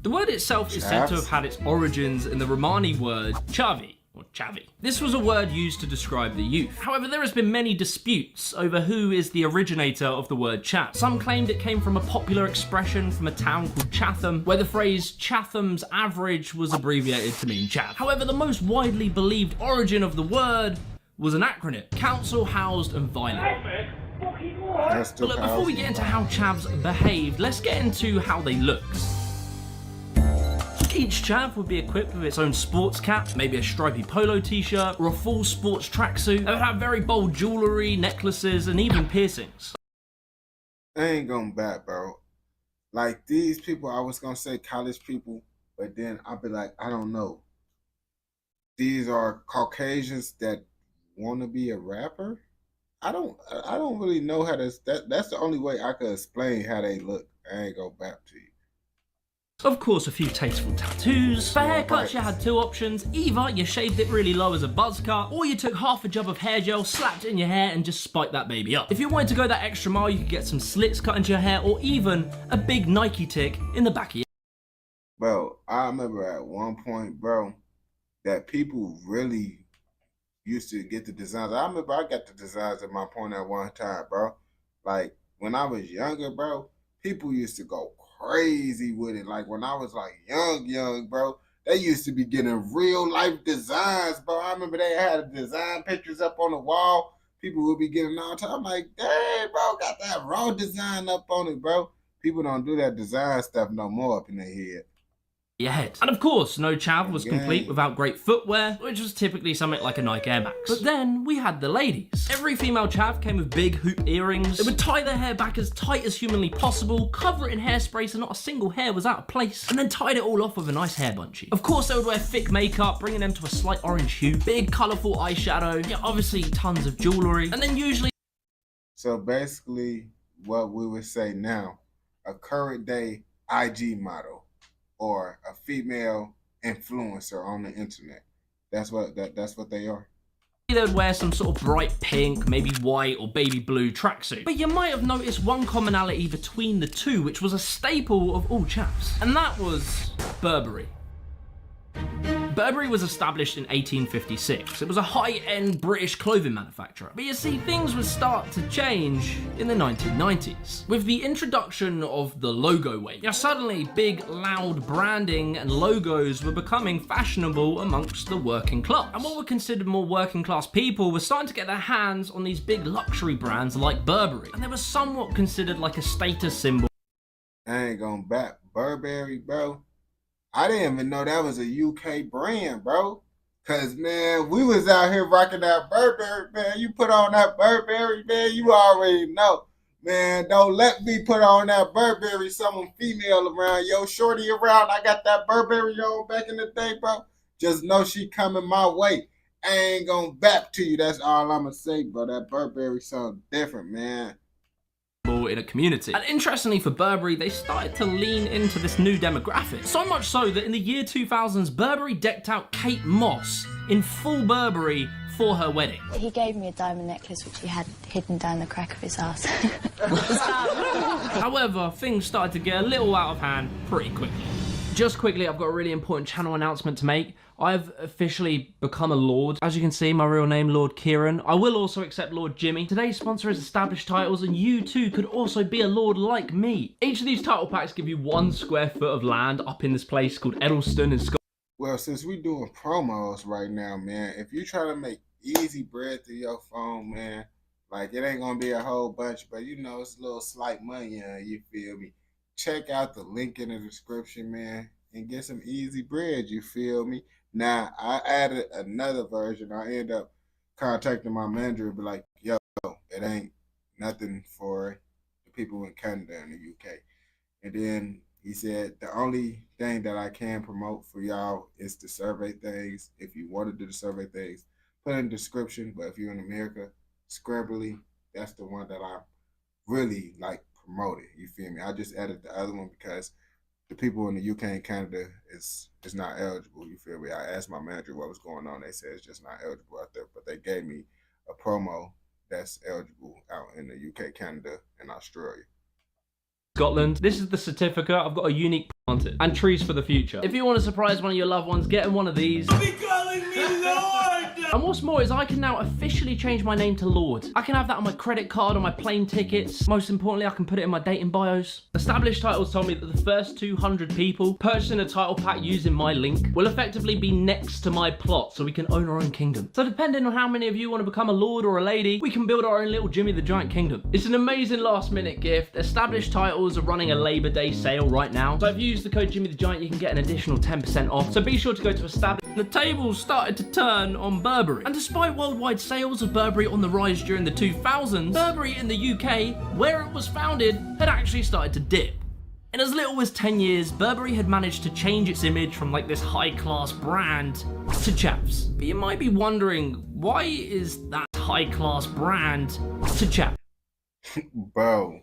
The word itself is said to have had its origins in the Romani word chavi, or chavi. This was a word used to describe the youth. However, there has been many disputes over who is the originator of the word chav. Some claimed it came from a popular expression from a town called Chatham, where the phrase Chatham's average was abbreviated to mean chav. However, the most widely believed origin of the word was an acronym: Council, Housed and Violent. But look, before we get into how chavs behaved, let's get into how they looked. Each chav would be equipped with its own sports cap, maybe a stripy polo t-shirt, or a full sports tracksuit. They would have very bold jewellery, necklaces, and even piercings. I ain't gonna bat, bro. Like these people, I was gonna say college people, but then I'll be like, I don't know. These are Caucasians that want to be a rapper. I don't really know how to. That's the only way I could explain how they look. I ain't gonna bat to you. Of course, a few tasteful tattoos. For haircuts, you had two options. Either you shaved it really low as a buzz cut, or you took half a job of hair gel, slapped it in your hair, and just spiked that baby up. If you wanted to go that extra mile, you could get some slits cut into your hair, or even a big Nike tick in the back of your head. Bro, I remember at one point, bro, that people really used to get the designs. I remember I got the designs at my point at one time, bro. Like, when I was younger, bro, people used to go crazy with it. Like when I was like young, bro, they used to be getting real life designs, bro. I remember they had design pictures up on the wall. People would be getting all the time. I'm like, dang, bro, got that raw design up on it, bro. People don't do that design stuff no more up in their head. ahead. And of course, no chav was complete without great footwear, which was typically something like a Nike Air Max. But then we had the ladies. Every female chav came with big hoop earrings. They would tie their hair back as tight as humanly possible, cover it in hairspray so not a single hair was out of place, and then tied it all off with a nice hair bunchie. Of course, they would wear thick makeup, bringing them to a slight orange hue, big colourful eyeshadow, yeah, obviously tons of jewellery, and then usually... So basically, what we would say now, a current day IG model, or a female influencer on the internet. That's what they are. They would wear some sort of bright pink, maybe white or baby blue tracksuit. But you might have noticed one commonality between the two, which was a staple of all chaps, and that was Burberry. Burberry was established in 1856. It was a high-end British clothing manufacturer. But you see, things would start to change in the 1990s. With the introduction of the logo wave. Now suddenly, big, loud branding and logos were becoming fashionable amongst the working class. And what were considered more working class people were starting to get their hands on these big luxury brands like Burberry. And they were somewhat considered like a status symbol. I ain't gonna back Burberry, bro. I didn't even know that was a UK brand, bro. Cause man, we was out here rocking that Burberry, man. You put on that Burberry, man, you already know. Man, don't let me put on that Burberry, someone female around. Yo, shorty around, I got that Burberry on back in the day, bro. Just know she coming my way. I ain't gonna back to you, that's all I'ma say, bro. That Burberry something different, man. In a community. And interestingly for Burberry, they started to lean into this new demographic. So much so that in the year 2000s, Burberry decked out Kate Moss in full Burberry for her wedding. He gave me a diamond necklace which he had hidden down the crack of his ass. However, things started to get a little out of hand pretty quickly. Just quickly, I've got a really important channel announcement to make. I've officially become a Lord. As you can see, my real name, Lord Kieran. I will also accept Lord Jimmy. Today's sponsor is Established Titles, and you too could also be a Lord like me. Each of these title packs give you 1 square foot of land up in this place called Eddleston in Scotland. Well, since we're doing promos right now, man, if you try to make easy bread through your phone, man, like it ain't gonna be a whole bunch, but you know, it's a little slight money, you feel me? Check out the link in the description, man, and get some easy bread, you feel me? Now, I added another version. I end up contacting my manager and be like, yo, it ain't nothing for the people in Canada and the UK. And then he said, the only thing that I can promote for y'all is the survey things. If you want to do the survey things, put it in the description. But if you're in America, Scrably, that's the one that I really like promoted. You feel me? I just added the other one because the people in the UK and Canada is not eligible. You feel me? I asked my manager what was going on. They said it's just not eligible out there. But they gave me a promo that's eligible out in the UK, Canada, and Australia. Scotland. This is the certificate. I've got a unique planted and trees for the future. If you want to surprise one of your loved ones, get them one of these. Be calling me Lord! And what's more is I can now officially change my name to Lord. I can have that on my credit card, on my plane tickets. Most importantly, I can put it in my dating bios. Established Titles told me that the first 200 people purchasing a title pack using my link will effectively be next to my plot so we can own our own kingdom. So depending on how many of you want to become a lord or a lady, we can build our own little Jimmy the Giant kingdom. It's an amazing last minute gift. Established Titles are running a Labor Day sale right now. So if you use the code Jimmy the Giant, you can get an additional 10% off. So be sure to go to Established. The tables started to turn on Burberry. And despite worldwide sales of Burberry on the rise during the 2000s, Burberry in the UK, where it was founded, had actually started to dip. In as little as 10 years, Burberry had managed to change its image from like this high-class brand to chaps. But you might be wondering, why is that high-class brand to chaps? Bro,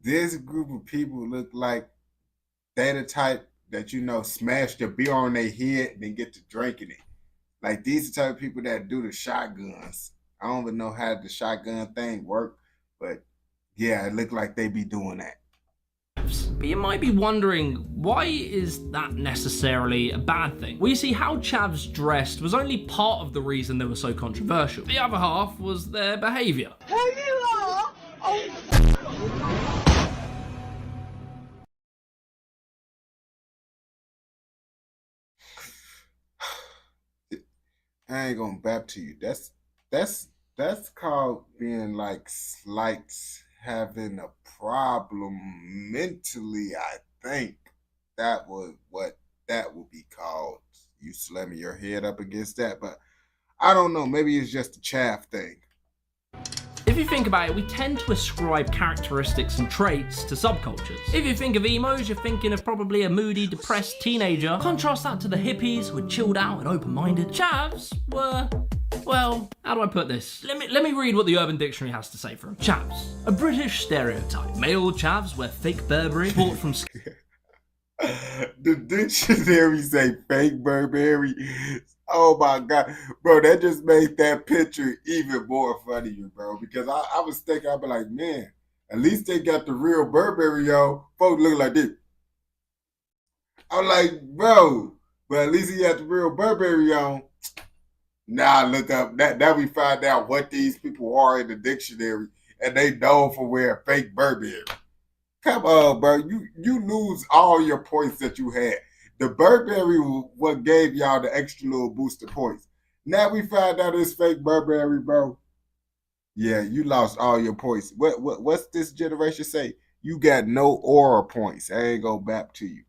this group of people look like they the type that, you know, smash the beer on their head and then get to drinking it. Like, these are the type of people that do the shotguns. I don't even know how the shotgun thing work, but yeah, it looked like they be doing that. But you might be wondering, why is that necessarily a bad thing? Well, you see, how chavs dressed was only part of the reason they were so controversial. The other half was their behaviour. Here you are! Oh. I ain't gonna bap to you. That's called being like slight having a problem mentally, I think that was what that would be called. You slamming your head up against that, but I don't know. Maybe it's just a chaff thing. If you think about it, we tend to ascribe characteristics and traits to subcultures. If you think of emos, you're thinking of probably a moody, depressed teenager. Contrast that to the hippies who were chilled out and open-minded. Chavs were, well, how do I put this? Let me read what the Urban Dictionary has to say for them. Chavs, a British stereotype. Male chavs wear fake Burberry, bought from... The dictionary say fake Burberry. Oh my God, bro, that just made that picture even more funnier, bro. Because I was thinking, I'd be like, man, at least they got the real Burberry on. Folks look like this. I'm like, bro, but at least he had the real Burberry on. Now look up that. Now we find out what these people are in the dictionary, and they known for wearing fake Burberry. Come on, bro, you lose all your points that you had. The Burberry was what gave y'all the extra little booster points. Now we find out it's fake Burberry, bro. Yeah, you lost all your points. What's this generation say? You got no aura points. I ain't gonna bap to you.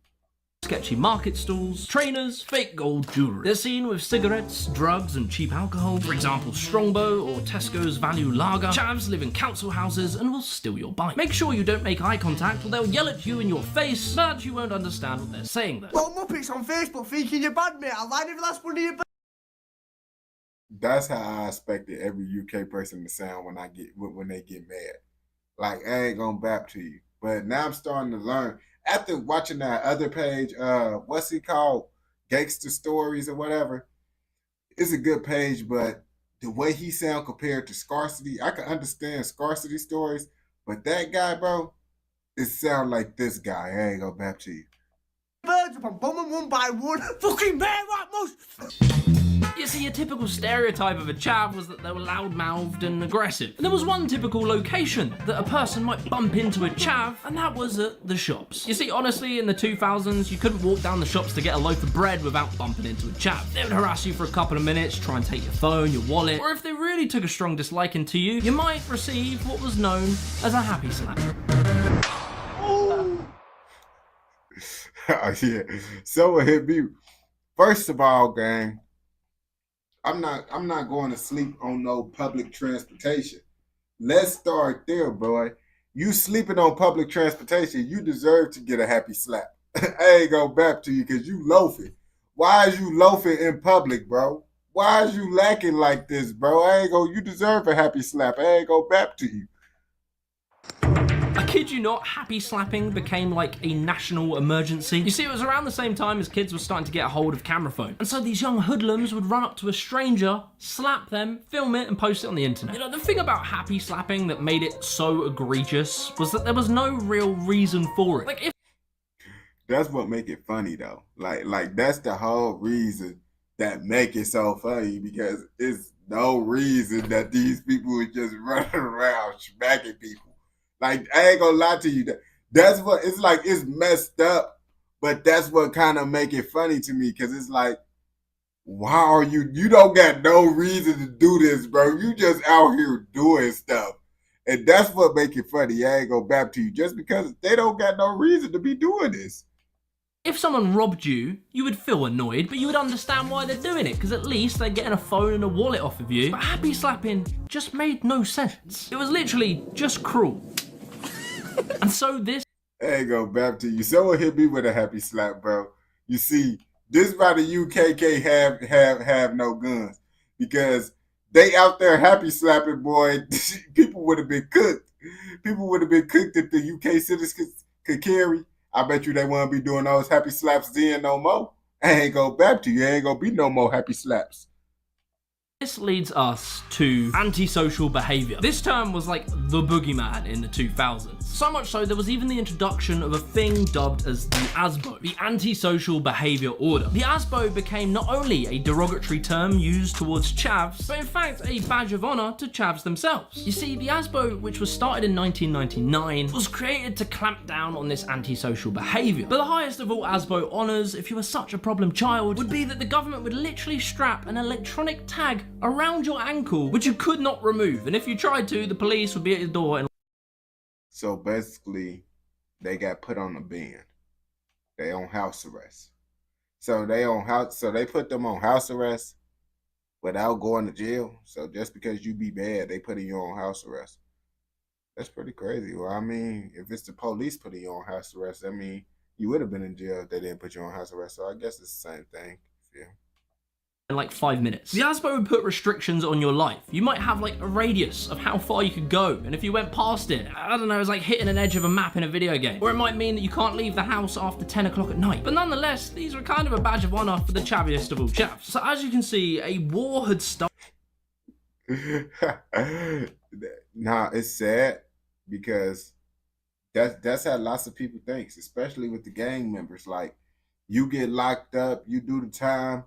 Sketchy market stalls, trainers, fake gold jewelry. They're seen with cigarettes, drugs, and cheap alcohol. For example, Strongbow or Tesco's Value Lager. Chavs live in council houses and will steal your bike. Make sure you don't make eye contact or they'll yell at you in your face, but you won't understand what they're saying though. Well, Muppets on Facebook thinking you're bad, mate. I'll lie if that's one of your... That's how I expected every UK person to sound when they get mad. Like, I ain't gonna bap to you. But now I'm starting to learn. After watching that other page, what's it called? Gangster Stories or whatever. It's a good page, but the way he sound compared to Scarcity, I can understand Scarcity stories, but that guy, bro, it sound like this guy. I ain't gonna bap to you. Birds up and bomb them one by one. Fucking bear right most. You see, a typical stereotype of a chav was that they were loud-mouthed and aggressive. And there was one typical location that a person might bump into a chav, and that was at the shops. You see, honestly, in the 2000s, you couldn't walk down the shops to get a loaf of bread without bumping into a chav. They would harass you for a couple of minutes, try and take your phone, your wallet, or if they really took a strong disliking to you, you might receive what was known as a happy slap. Oh yeah, someone hit me. First of all, gang, I'm not going to sleep on no public transportation. Let's start there, boy. You sleeping on public transportation, you deserve to get a happy slap. I ain't gonna bap to you because you loafing. Why is you loafing in public, bro? Why is you lacking like this, bro? You deserve a happy slap. I ain't gonna bap to you. I kid you not, happy slapping became like a national emergency. You see, it was around the same time as kids were starting to get a hold of camera phones. And so these young hoodlums would run up to a stranger, slap them, film it, and post it on the internet. You know, the thing about happy slapping that made it so egregious was that there was no real reason for it. Like, if that's what make it funny though. Like that's the whole reason that make it so funny, because it's no reason that these people would just run around smacking people. Like, I ain't gonna lie to you. That's what it's like. It's messed up, but that's what kind of make it funny to me, because it's like, why are you don't got no reason to do this, bro. You just out here doing stuff. And that's what make it funny. I ain't gonna bap to you just because they don't got no reason to be doing this. If someone robbed you, you would feel annoyed, but you would understand why they're doing it, because at least they're getting a phone and a wallet off of you. But happy slapping just made no sense. It was literally just cruel. And so this... I ain't gonna bap to you. Someone hit me with a happy slap, bro. You see, this why the UK can't have no guns, because they out there happy slapping, boy. People would have been cooked. People would have been cooked if the UK citizens could carry. I bet you they won't be doing those happy slaps then no more. I ain't gonna bap to you. Ain't gonna be no more happy slaps. This leads us to antisocial behavior. This term was like the boogeyman in the 2000s. So much so, there was even the introduction of a thing dubbed as the ASBO, the Antisocial Behavior Order. The ASBO became not only a derogatory term used towards chavs, but in fact a badge of honor to chavs themselves. You see, the ASBO, which was started in 1999, was created to clamp down on this antisocial behavior. But the highest of all ASBO honors, if you were such a problem child, would be that the government would literally strap an electronic tag around your ankle, which you could not remove, and if you tried to, the police would be at your door and So basically, they got put on a ban. They on house arrest. So they put them on house arrest without going to jail. So just because you be bad, they put you on house arrest. That's pretty crazy. Well, I mean, if it's the police putting you on house arrest, I mean, you would have been in jail if they didn't put you on house arrest. So I guess it's the same thing. Yeah. In like 5 minutes. The ASBO would put restrictions on your life. You might have like a radius of how far you could go, and if you went past it, I don't know, it's like hitting an edge of a map in a video game. Or it might mean that you can't leave the house after 10 o'clock at night. But nonetheless, these were kind of a badge of honor for the chaviest of all chavs. So as you can see, a war had started. Nah, it's sad because that's how lots of people think, especially with the gang members. Like, you get locked up, you do the time.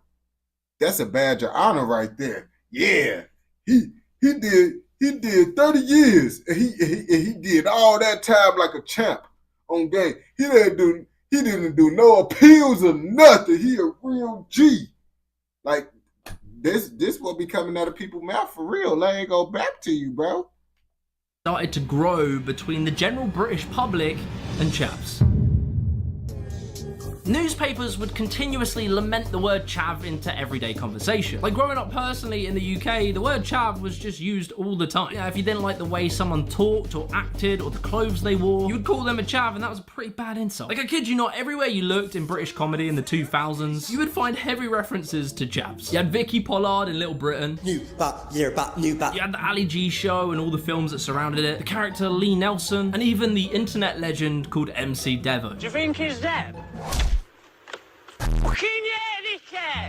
That's a badge of honor right there. Yeah, he did 30 years, and he did all that time like a champ on game. He didn't do no appeals or nothing. He a real G. Like, this will be coming out of people's mouth for real. They ain't go back to you, bro. Started to grow between the general British public and chavs. Newspapers would continuously lament the word chav into everyday conversation. Like growing up personally in the UK, the word chav was just used all the time. If you didn't like the way someone talked or acted or the clothes they wore, you would call them a chav, and that was a pretty bad insult. Like, I kid you not, everywhere you looked in British comedy in the 2000s, you would find heavy references to chavs. You had Vicky Pollard in Little Britain. New bat. You had the Ali G show and all the films that surrounded it. The character Lee Nelson, and even the internet legend called MC Devo. Do you think he's dead?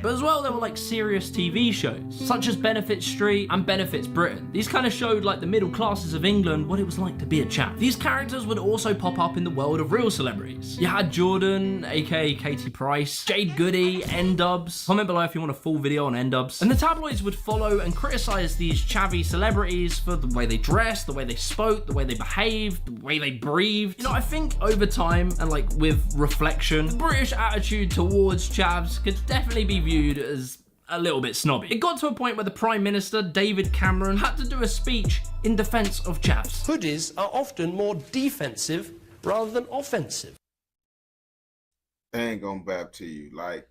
But as well, there were like serious TV shows, such as Benefits Street and Benefits Britain. These kind of showed like the middle classes of England what it was like to be a chav. These characters would also pop up in the world of real celebrities. You had Jordan, aka Katie Price, Jade Goody, N-Dubs. Comment below if you want a full video on N-Dubs. And the tabloids would follow and criticize these chavvy celebrities for the way they dressed, the way they spoke, the way they behaved, the way they breathed. You know, I think over time and like with reflection, the British attitude towards chavs could definitely be viewed as a little bit snobby. It got to a point where the Prime Minister, David Cameron, had to do a speech in defense of chavs. Hoodies are often more defensive rather than offensive. They ain't gonna bap to you. Like,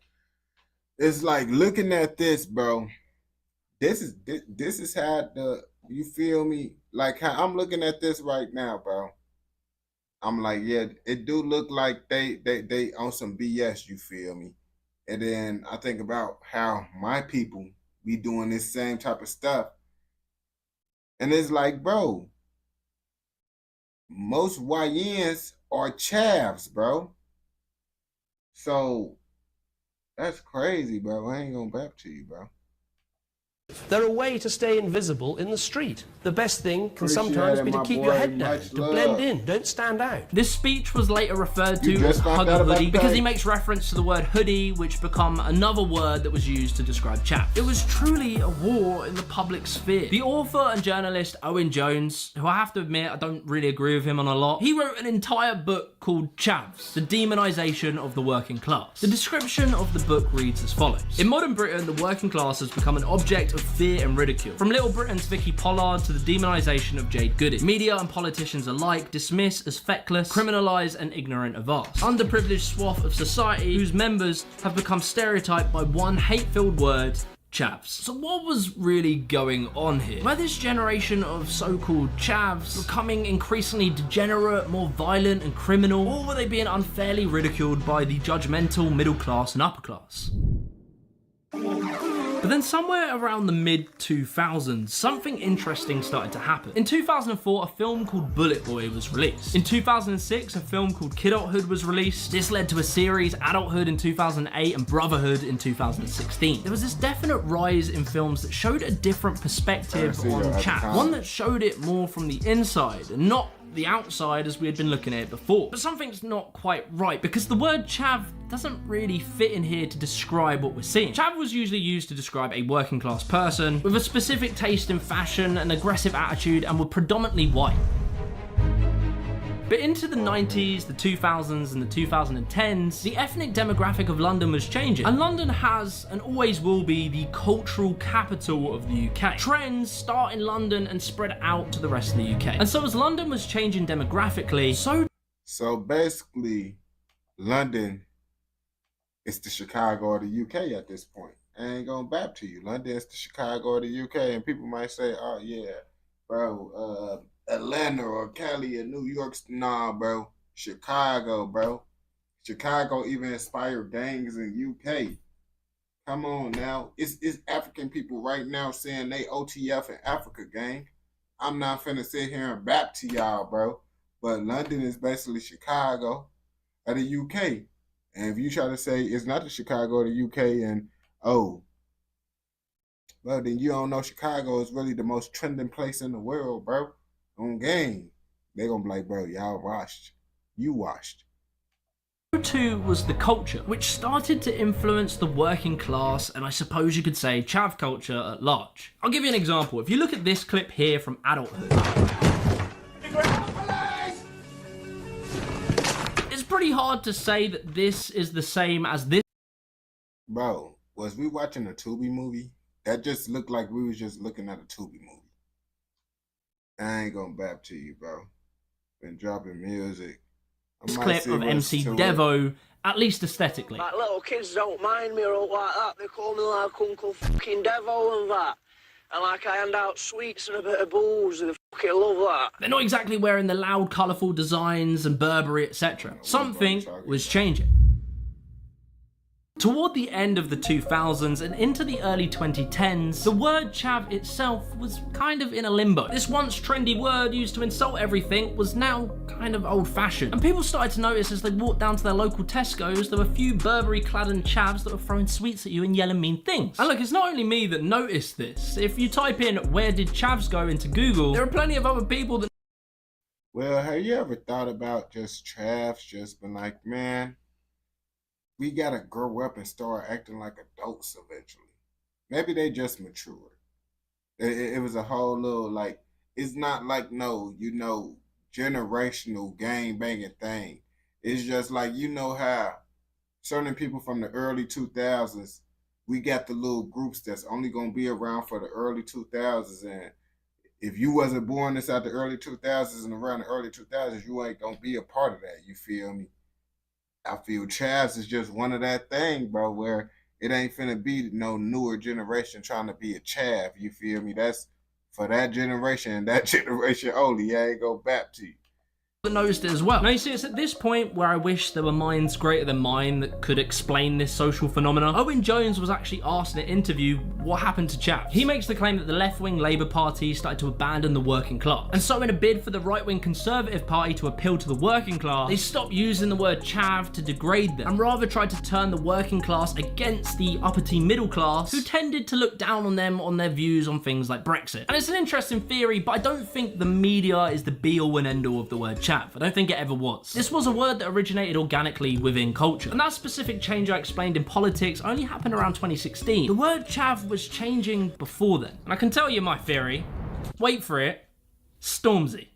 it's like looking at this, bro. This is how you feel me? Like how I'm looking at this right now, bro. I'm like, yeah, it do look like they on some BS, you feel me? And then I think about how my people be doing this same type of stuff. And it's like, bro, most YNs are chavs, bro. So that's crazy, bro. I ain't gonna bap to you, bro. They're a way to stay invisible in the street. The best thing can sometimes be to keep your head down, to blend in, don't stand out. This speech was later referred to as hug a hoodie because he makes reference to the word hoodie, which become another word that was used to describe chav. It was truly a war in the public sphere. The author and journalist Owen Jones, who I have to admit I don't really agree with him on a lot, he wrote an entire book called Chavs, the demonization of the working class. The description of the book reads as follows. In modern Britain, the working class has become an object of fear and ridicule. From Little Britain's Vicky Pollard to the demonization of Jade Goody. Media and politicians alike dismiss as feckless, criminalize and ignorant of us. Underprivileged swath of society whose members have become stereotyped by one hate-filled word, chavs. So what was really going on here? Were this generation of so-called chavs becoming increasingly degenerate, more violent and criminal, or were they being unfairly ridiculed by the judgmental middle class and upper class? But then somewhere around the mid-2000s, something interesting started to happen. In 2004, a film called Bullet Boy was released. In 2006, a film called Kidulthood was released. This led to a series, Adulthood in 2008 and Brotherhood in 2016. There was this definite rise in films that showed a different perspective on chav. One that showed it more from the inside and not the outside as we had been looking at it before. But something's not quite right because the word chav doesn't really fit in here to describe what we're seeing. Chav was usually used to describe a working class person with a specific taste in fashion and aggressive attitude and were predominantly white. But into the 90s, the 2000s, and the 2010s, the ethnic demographic of London was changing. And London has, and always will be, the cultural capital of the UK. Trends start in London and spread out to the rest of the UK. And so as London was changing demographically, so basically, London is the Chicago of the UK at this point. I ain't gonna bap to you. London is the Chicago of the UK, and people might say, oh yeah, bro, Atlanta or Cali or New York. Nah, bro. Chicago, bro. Chicago even inspired gangs in UK. Come on now. It's African people right now saying they OTF in Africa, gang. I'm not finna sit here and bap to y'all, bro. But London is basically Chicago of the UK. And if you try to say it's not the Chicago of the UK and, oh, well, then you don't know Chicago is really the most trending place in the world, bro. On game. They gonna be like, bro, y'all washed. You washed. So too was the culture, which started to influence the working class and I suppose you could say chav culture at large. I'll give you an example. If you look at this clip here from Adulthood, it's pretty hard to say that this is the same as this. Bro, was we watching a Tubi movie? That just looked like we was just looking at a Tubi movie. I ain't gonna bap to you, bro. Been dropping music. This clip of MC Devo, at least aesthetically. Like little kids don't mind me or all like that. They call me like Uncle fucking Devo and that. And like I hand out sweets and a bit of booze and they fucking love that. They're not exactly wearing the loud, colourful designs and Burberry, etc. Something was changing. Toward the end of the 2000s and into the early 2010s, the word chav itself was kind of in a limbo. This once trendy word used to insult everything was now kind of old-fashioned. And people started to notice as they walked down to their local Tesco's, there were a few Burberry-clad chavs that were throwing sweets at you and yelling mean things. And look, it's not only me that noticed this. If you type in, where did chavs go into Google, there are plenty of other people that... Well, have you ever thought about just chavs just been like, man, we gotta grow up and start acting like adults eventually. Maybe they just matured. It was a whole little, like, it's not like no, you know, generational gang banging thing. It's just like, you know how certain people from the early 2000s, we got the little groups that's only gonna be around for the early 2000s, and if you wasn't born inside the early 2000s and around the early 2000s, you ain't gonna be a part of that, you feel me? I feel chavs is just one of that thing, bro, where it ain't finna be no newer generation trying to be a chav, you feel me? That's for that generation and that generation only. I ain't go back to you. That noticed it as well. Now you see, it's at this point where I wish there were minds greater than mine that could explain this social phenomenon. Owen Jones was actually asked in an interview what happened to chavs. He makes the claim that the left-wing Labour Party started to abandon the working class. And so in a bid for the right-wing Conservative Party to appeal to the working class, they stopped using the word chav to degrade them and rather tried to turn the working class against the uppity middle class who tended to look down on them on their views on things like Brexit. And it's an interesting theory, but I don't think the media is the be-all and end-all of the word chav. I don't think it ever was. This was a word that originated organically within culture. And that specific change I explained in politics only happened around 2016. The word chav was changing before then. And I can tell you my theory. Wait for it. Stormzy.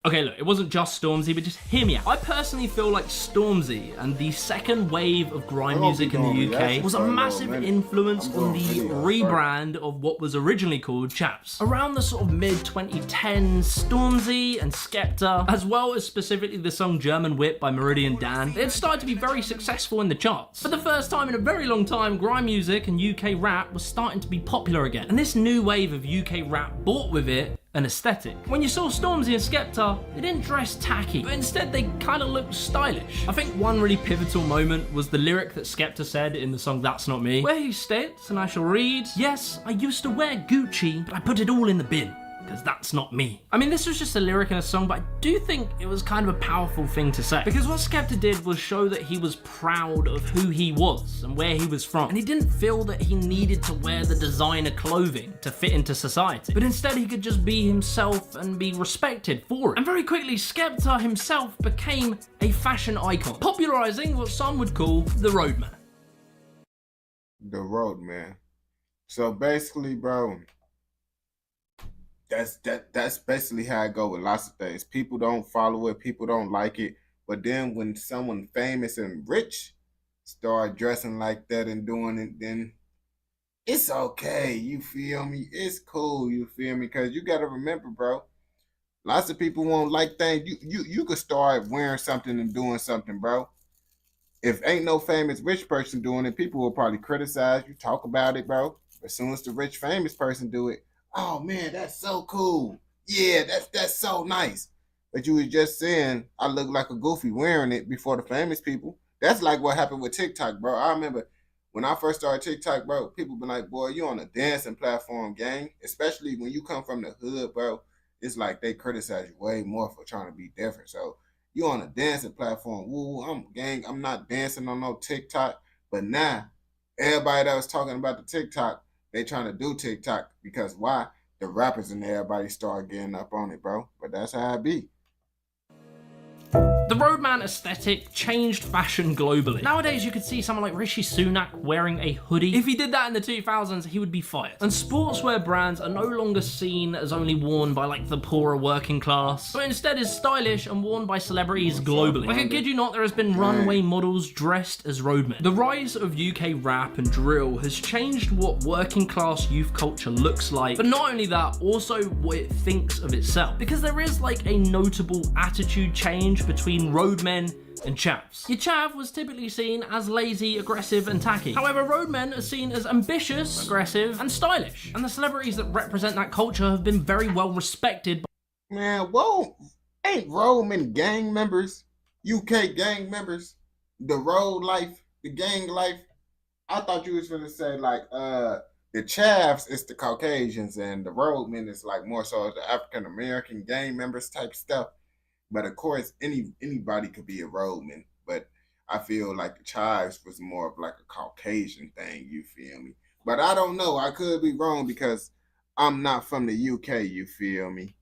Okay, look, it wasn't just Stormzy, but just hear me out. I personally feel like Stormzy and the second wave of grime music in the UK was a massive influence on the rebrand of what was originally called chavs. Around the sort of mid-2010s, Stormzy and Skepta, as well as specifically the song German Whip by Meridian Dan, they had started to be very successful in the charts. For the first time in a very long time, grime music and UK rap was starting to be popular again. And this new wave of UK rap brought with it an aesthetic. When you saw Stormzy and Skepta, they didn't dress tacky, but instead they kind of looked stylish. I think one really pivotal moment was the lyric that Skepta said in the song That's Not Me, where he states, and I shall read, "Yes, I used to wear Gucci, but I put it all in the bin, because that's not me." I mean, this was just a lyric in a song, but I do think it was kind of a powerful thing to say. Because what Skepta did was show that he was proud of who he was and where he was from. And he didn't feel that he needed to wear the designer clothing to fit into society. But instead he could just be himself and be respected for it. And very quickly, Skepta himself became a fashion icon, popularizing what some would call the roadman. The roadman. So basically, bro, that's basically how I go with lots of things. People don't follow it, people don't like it, but then when someone famous and rich start dressing like that and doing it, then it's okay. You feel me? It's cool. You feel me? Because you gotta remember, bro. Lots of people won't like things. You could start wearing something and doing something, bro. If ain't no famous rich person doing it, people will probably criticize you, talk about it, bro. As soon as the rich famous person do it, oh man, that's so cool. Yeah, that's so nice. But you was just saying I look like a goofy wearing it before the famous people. That's like what happened with TikTok, bro. I remember when I first started TikTok, bro, people been like, boy, you on a dancing platform, gang. Especially when you come from the hood, bro. It's like they criticize you way more for trying to be different. So you on a dancing platform. Woo, I'm not dancing on no TikTok. But now, everybody that was talking about the TikTok, they trying to do TikTok because why? The rappers and everybody start getting up on it, bro. But that's how it be. The roadman aesthetic changed fashion globally. Nowadays, you could see someone like Rishi Sunak wearing a hoodie. If he did that in the 2000s, he would be fired. And sportswear brands are no longer seen as only worn by like the poorer working class, but instead is stylish and worn by celebrities globally. Like I kid you not, there has been runway models dressed as roadmen. The rise of UK rap and drill has changed what working class youth culture looks like, but not only that, also what it thinks of itself. Because there is like a notable attitude change between roadmen and chavs. Your chav was typically seen as lazy, aggressive, and tacky. However, roadmen are seen as ambitious, aggressive, and stylish. And the celebrities that represent that culture have been very well respected. Man, whoa, ain't roadmen gang members? UK gang members? The road life, the gang life? I thought you was gonna say like the chavs is the Caucasians and the roadmen is like more so the African American gang members type stuff. But of course, anybody could be a roadman. But I feel like the chives was more of like a Caucasian thing, you feel me? But I don't know. I could be wrong because I'm not from the UK, you feel me?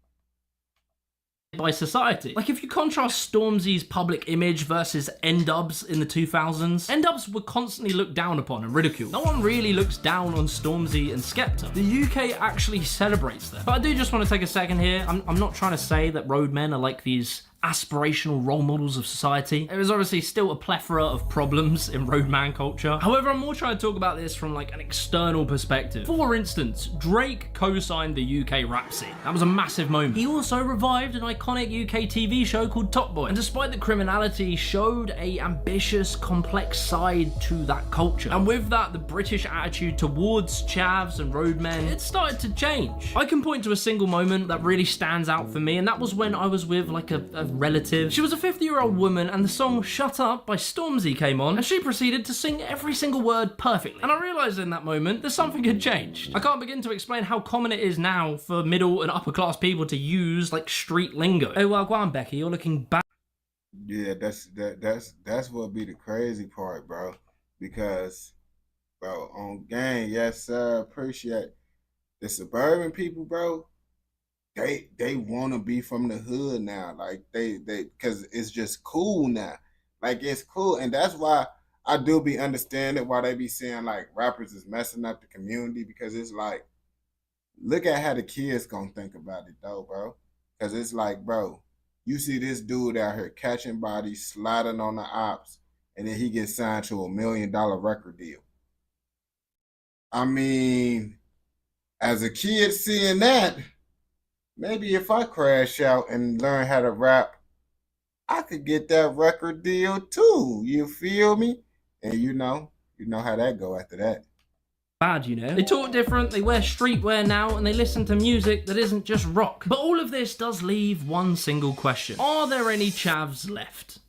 By society. Like if you contrast Stormzy's public image versus N-Dubs in the 2000s, N-Dubs were constantly looked down upon and ridiculed. No one really looks down on Stormzy and Skepta. The UK actually celebrates them. But I do just want to take a second here. I'm not trying to say that roadmen are like these aspirational role models of society. There is obviously still a plethora of problems in roadman culture. However, I'm more trying to talk about this from like an external perspective. For instance, Drake co-signed the UK rap scene. That was a massive moment. He also revived an iconic UK TV show called Top Boy. And despite the criminality, showed a ambitious, complex side to that culture. And with that, the British attitude towards chavs and roadmen, it started to change. I can point to a single moment that really stands out for me, and that was when I was with like a relative. She was a 50-year-old woman and the song Shut Up by Stormzy came on and she proceeded to sing every single word perfectly. And I realised in that moment that something had changed. I can't begin to explain how common it is now for middle and upper class people to use like street lingo. Oh well, go on Becky, you're looking bad. Yeah, that's what be the crazy part, bro. Because, bro, on gang, yes sir, appreciate the suburban people, bro. They want to be from the hood now, like they because it's just cool now, like it's cool, and that's why I do be understanding why they be saying like rappers is messing up the community, because it's like, look at how the kids gonna think about it though, bro. Because it's like, bro, you see this dude out here catching bodies, sliding on the ops, and then he gets signed to $1 million record deal. I mean, as a kid seeing that, maybe if I crash out and learn how to rap, I could get that record deal too. You feel me? And you know how that go after that. Bad, you know. They talk different, they wear streetwear now, and they listen to music that isn't just rock. But all of this does leave one single question. Are there any chavs left?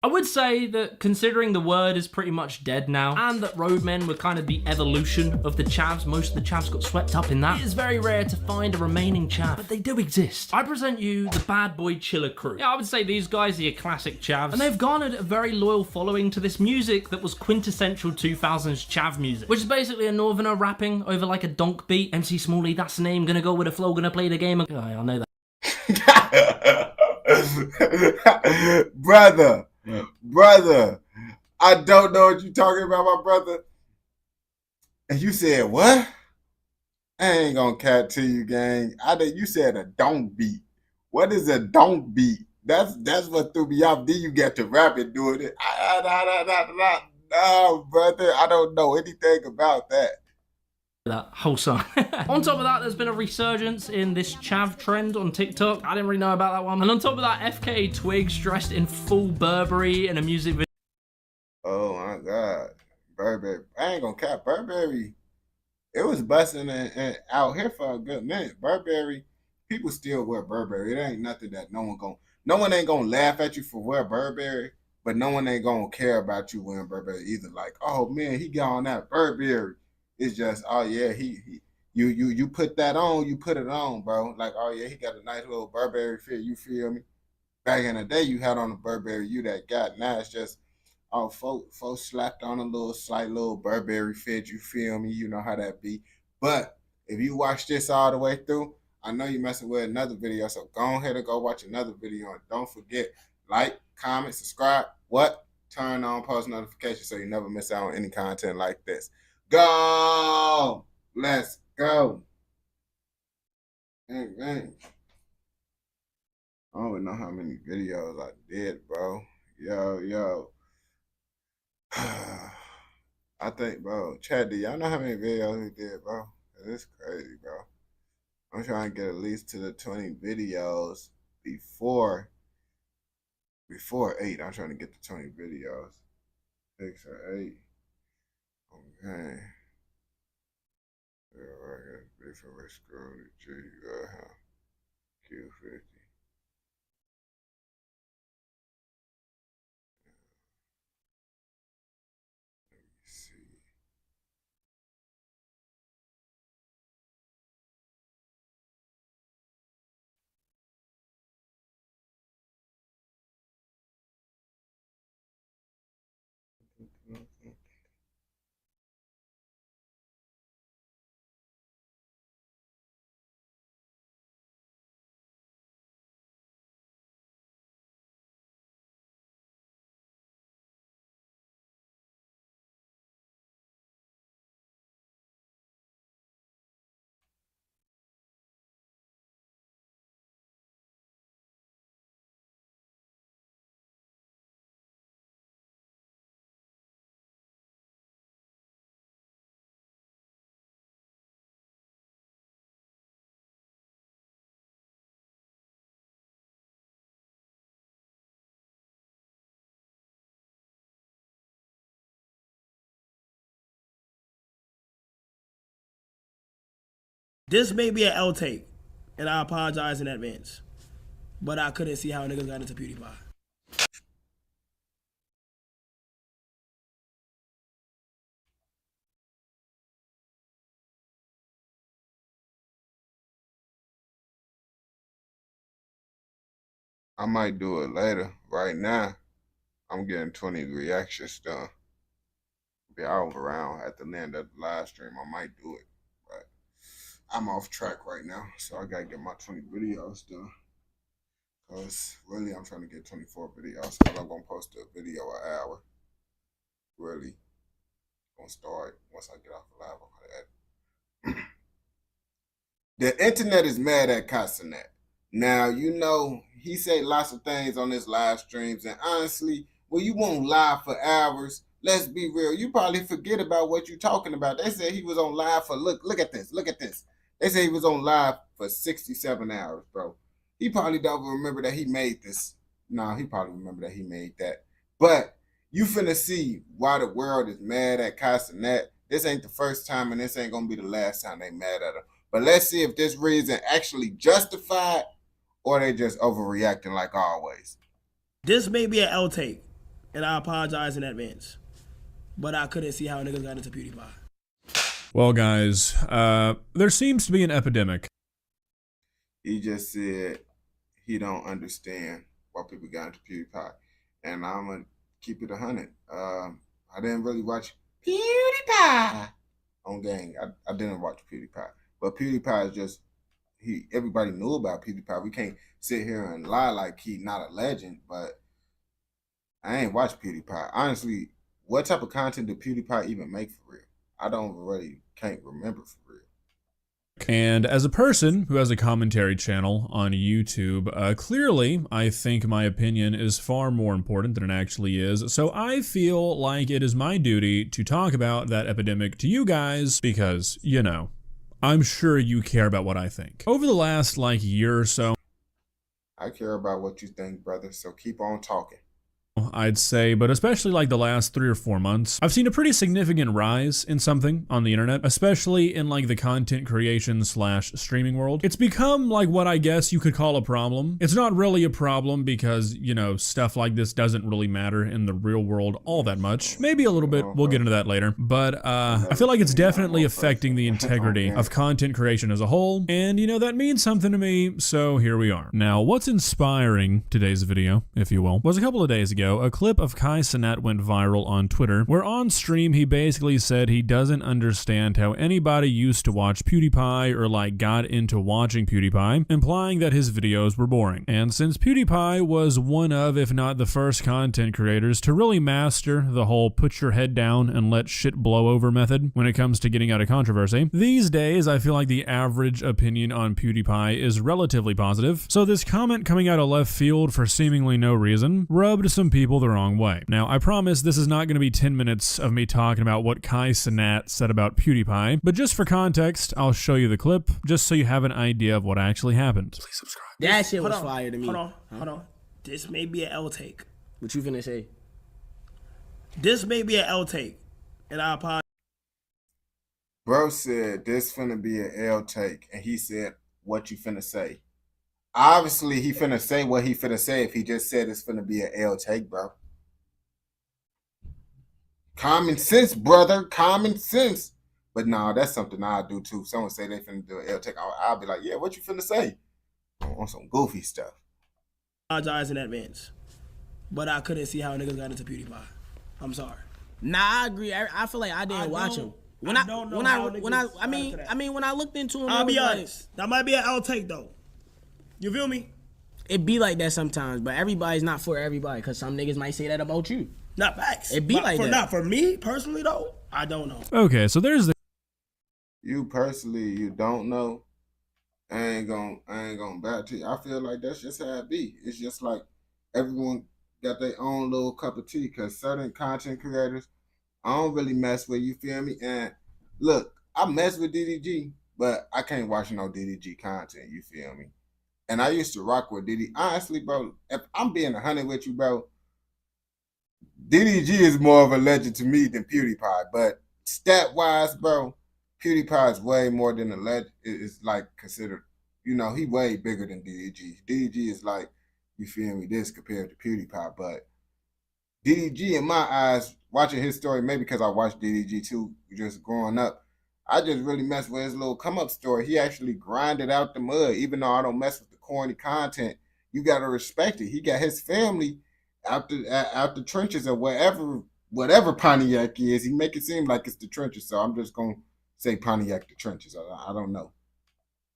I would say that considering the word is pretty much dead now, and that roadmen were kind of the evolution of the chavs, most of the chavs got swept up in that, it is very rare to find a remaining chav, but they do exist. I present you the Bad Boy Chiller crew. Yeah, I would say these guys are your classic chavs, and they've garnered a very loyal following to this music that was quintessential 2000s chav music, which is basically a northerner rapping over like a donk beat. MC Smalley, that's the name, gonna go with a flow, gonna play the game. Oh, I know that. Brother, I don't know what you're talking about, my brother. And you said what? I ain't gonna cat to you, gang. You said a don't beat. What is a don't beat? That's what threw me off. Then you get to rapping doing it. No, brother, I don't know anything about that. That whole song. On top of that, there's been a resurgence in this chav trend on TikTok. I didn't really know about that one. And on top of that, FKA Twigs dressed in full Burberry in a music video. Oh my God, Burberry. I ain't gonna cap Burberry. It was busting and out here for a good minute. Burberry, people still wear Burberry. It ain't nothing that no one ain't gonna laugh at you for wear Burberry, but no one ain't gonna care about you wearing Burberry either. Like, oh man, he got on that Burberry. It's just, oh yeah, you put that on, you put it on, bro. Like, oh yeah, he got a nice little Burberry fit. You feel me? Back in the day, you had on a Burberry, you that got. Now it's just, oh, folks slapped on a slight little Burberry fit. You feel me? You know how that be. But if you watch this all the way through, I know you messing with another video. So go ahead and go watch another video. And don't forget, like, comment, subscribe. What? Turn on post notifications so you never miss out on any content like this. Go! Let's go. Dang. I don't even know how many videos I did, bro. Yo. I think, bro, Chad, do y'all know how many videos we did, bro? It's crazy, bro. I'm trying to get at least to the 20 videos before 8. I'm trying to get to 20 videos. 6 or 8. Okay. Before scroll to Q50. This may be an L take, and I apologize in advance. But I couldn't see how niggas got into PewDiePie. I might do it later. Right now, I'm getting 20 reactions done. Be out around at the end of the live stream. I might do it, but I'm off track right now, so I gotta get my 20 videos done. Cause really, I'm trying to get 24 videos. Cause I'm gonna post a video an hour. Really, gonna start once I get off the live. The internet is mad at Castanet. Now, you know, he say lots of things on his live streams, and honestly, when you won't live for hours, let's be real, you probably forget about what you're talking about. They said he was on live for, look at this. They say he was on live for 67 hours, bro. He probably don't remember that he made this. No, he probably remember that he made that. But you finna see why the world is mad at Castanet. This ain't the first time, and this ain't gonna be the last time they mad at him. But let's see if this reason actually justified or they just overreacting like always. This may be an L take, and I apologize in advance. But I couldn't see how niggas got into PewDiePie. Well, guys, there seems to be an epidemic. He just said he don't understand why people got into PewDiePie. And I'm going to keep it 100. I didn't really watch PewDiePie on gang. I didn't watch PewDiePie. But PewDiePie is just, everybody knew about PewDiePie. We can't sit here and lie like he not a legend, but I ain't watched PewDiePie. Honestly, what type of content did PewDiePie even make for real? I don't really can't remember for real. And as a person who has a commentary channel on YouTube, clearly I think my opinion is far more important than it actually is. So I feel like it is my duty to talk about that epidemic to you guys because, you know, I'm sure you care about what I think. Over the last year or so, I care about what you think, brother, so keep on talking. I'd say, but especially the last 3 or 4 months, I've seen a pretty significant rise in something on the internet, especially in the content creation / streaming world. It's become what I guess you could call a problem. It's not really a problem because, you know, stuff like this doesn't really matter in the real world all that much. Maybe a little bit, we'll get into that later. But I feel like it's definitely affecting the integrity of content creation as a whole, and you know, that means something to me, so here we are. Now, what's inspiring today's video, if you will, was a couple of days ago, a clip of Kai Cenat went viral on Twitter, where on stream he basically said he doesn't understand how anybody used to watch PewDiePie or got into watching PewDiePie, implying that his videos were boring. And since PewDiePie was one of, if not the first content creators to really master the whole put your head down and let shit blow over method when it comes to getting out of controversy, these days I feel like the average opinion on PewDiePie is relatively positive. So this comment coming out of left field for seemingly no reason rubbed some people the wrong way. Now, I promise this is not going to be 10 minutes of me talking about what Kai Cenat said about PewDiePie, but just for context, I'll show you the clip just so you have an idea of what actually happened. Please subscribe. That shit was fire to me. Hold on. This may be an L take. What you finna say? This may be an L take, and I apologize. Bro said this finna be an L take, and he said, what you finna say? Obviously, he finna say what he finna say if he just said it's finna be an L take, bro. Common sense, brother. Common sense. But nah, that's something I do too. Someone say they finna do an L take. I'll be like, yeah, what you finna say? On some goofy stuff. I apologize in advance. But I couldn't see how niggas got into PewDiePie. I'm sorry. Nah, I agree. I feel like I didn't watch him. When I looked into him, I'll be honest. That might be an L take though. You feel me? It be like that sometimes, but everybody's not for everybody, because some niggas might say that about you. Not facts. It be like that. Not for me personally though. I don't know. Okay, so there's the. You personally, you don't know. I ain't gonna back to you. I feel like that's just how it be. It's just like everyone got their own little cup of tea. Cause certain content creators, I don't really mess with. You feel me? And look, I mess with DDG, but I can't watch no DDG content. You feel me? And I used to rock with DDG. Honestly, bro, if I'm being 100 with you, bro, DDG is more of a legend to me than PewDiePie. But stat-wise, bro, PewDiePie is way more than a legend. It's considered, you know, he way bigger than DDG. DDG is you feel me, this compared to PewDiePie. But DDG, in my eyes, watching his story, maybe because I watched DDG too, just growing up, I just really messed with his little come-up story. He actually grinded out the mud. Even though I don't mess with the corny content, you got to respect it. He got his family out the trenches or whatever Pontiac is. He make it seem like it's the trenches. So I'm just going to say Pontiac the trenches. I don't know.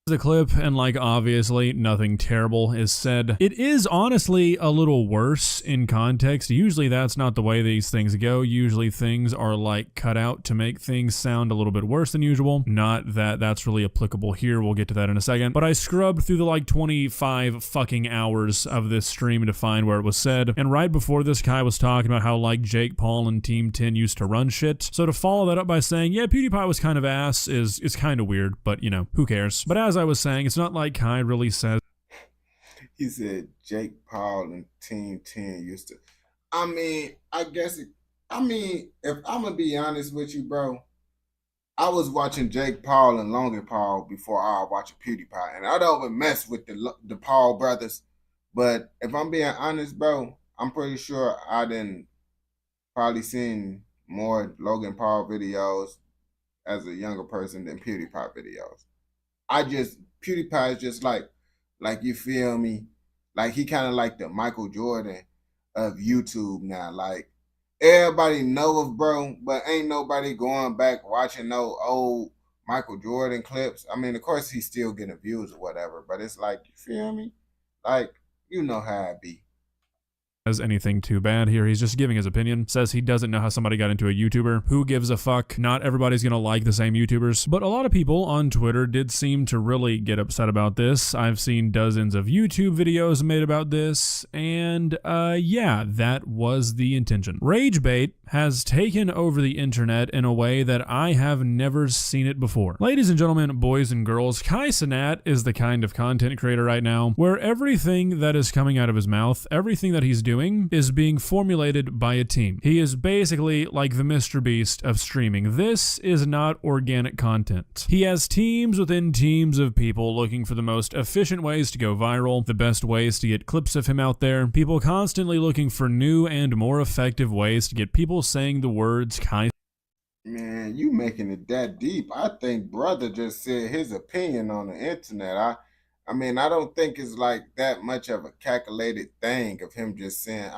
The clip, and obviously nothing terrible is said. It is honestly a little worse in context. Usually that's not the way these things go. Usually things are cut out to make things sound a little bit worse than usual. Not that that's really applicable here. We'll get to that in a second. But I scrubbed through the 25 fucking hours of this stream to find where it was said. And right before this, Kai was talking about how Jake Paul and Team 10 used to run shit. So to follow that up by saying, yeah, PewDiePie was kind of ass is kind of weird, but you know, who cares? But as I was saying, it's not like Kai really says. He said Jake Paul and Team 10 used to. I mean, if I'm going to be honest with you, bro, I was watching Jake Paul and Logan Paul before I was watching PewDiePie. And I don't even mess with the Paul brothers. But if I'm being honest, bro, I'm pretty sure I didn't probably seen more Logan Paul videos as a younger person than PewDiePie videos. PewDiePie is just like you feel me? He kind of like the Michael Jordan of YouTube now. Everybody know of bro, but ain't nobody going back watching no old Michael Jordan clips. I mean, of course he's still getting views or whatever, but it's you feel me? You know how it be. As anything too bad here. He's just giving his opinion. Says he doesn't know how somebody got into a YouTuber. Who gives a fuck? Not everybody's gonna like the same YouTubers. But a lot of people on Twitter did seem to really get upset about this. I've seen dozens of YouTube videos made about this. And yeah, that was the intention. Rage bait has taken over the internet in a way that I have never seen it before. Ladies and gentlemen, boys and girls, Kai Cenat is the kind of content creator right now where everything that is coming out of his mouth, everything that he's doing is being formulated by a team. He is basically like the Mr. Beast of streaming. This is not organic content. He has teams within teams of people looking for the most efficient ways to go viral, the best ways to get clips of him out there, people constantly looking for new and more effective ways to get people saying the words Kai. Man, you making it that deep. I think brother just said his opinion on the internet. I mean, I don't think it's like that much of a calculated thing of him just saying,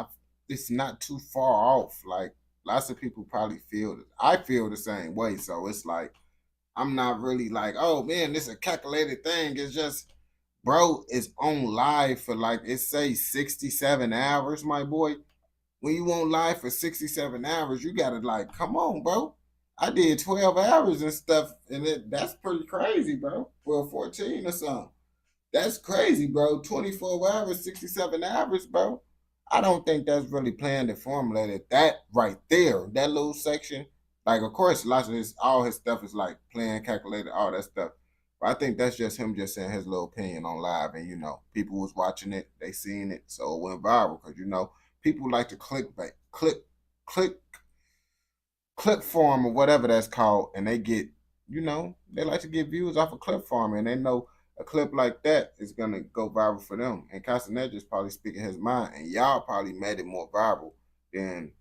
it's not too far off. Like, lots of people probably feel it. I feel the same way. So it's like, I'm not really like, oh man, this is a calculated thing. It's just, bro, it's on live for like, it say 67 hours, my boy. When you on live for 67 hours, you gotta like, come on, bro. I did 12 hours and stuff, and that's pretty crazy, bro. 12, 14 or something. That's crazy, bro. 24 hours, 67 hours, bro. I don't think that's really planned and formulated. That right there, that little section, like, of course, lots of all his stuff is like planned, calculated, all that stuff. But I think that's just him just saying his little opinion on live. And, you know, people was watching it, they seen it, so it went viral. Because, you know, people like to clickbait, clip farm or whatever that's called. And they get, you know, they like to get views off of clip farm. And they know a clip like that is going to go viral for them. And Castanet just probably speaking his mind. And y'all probably made it more viral than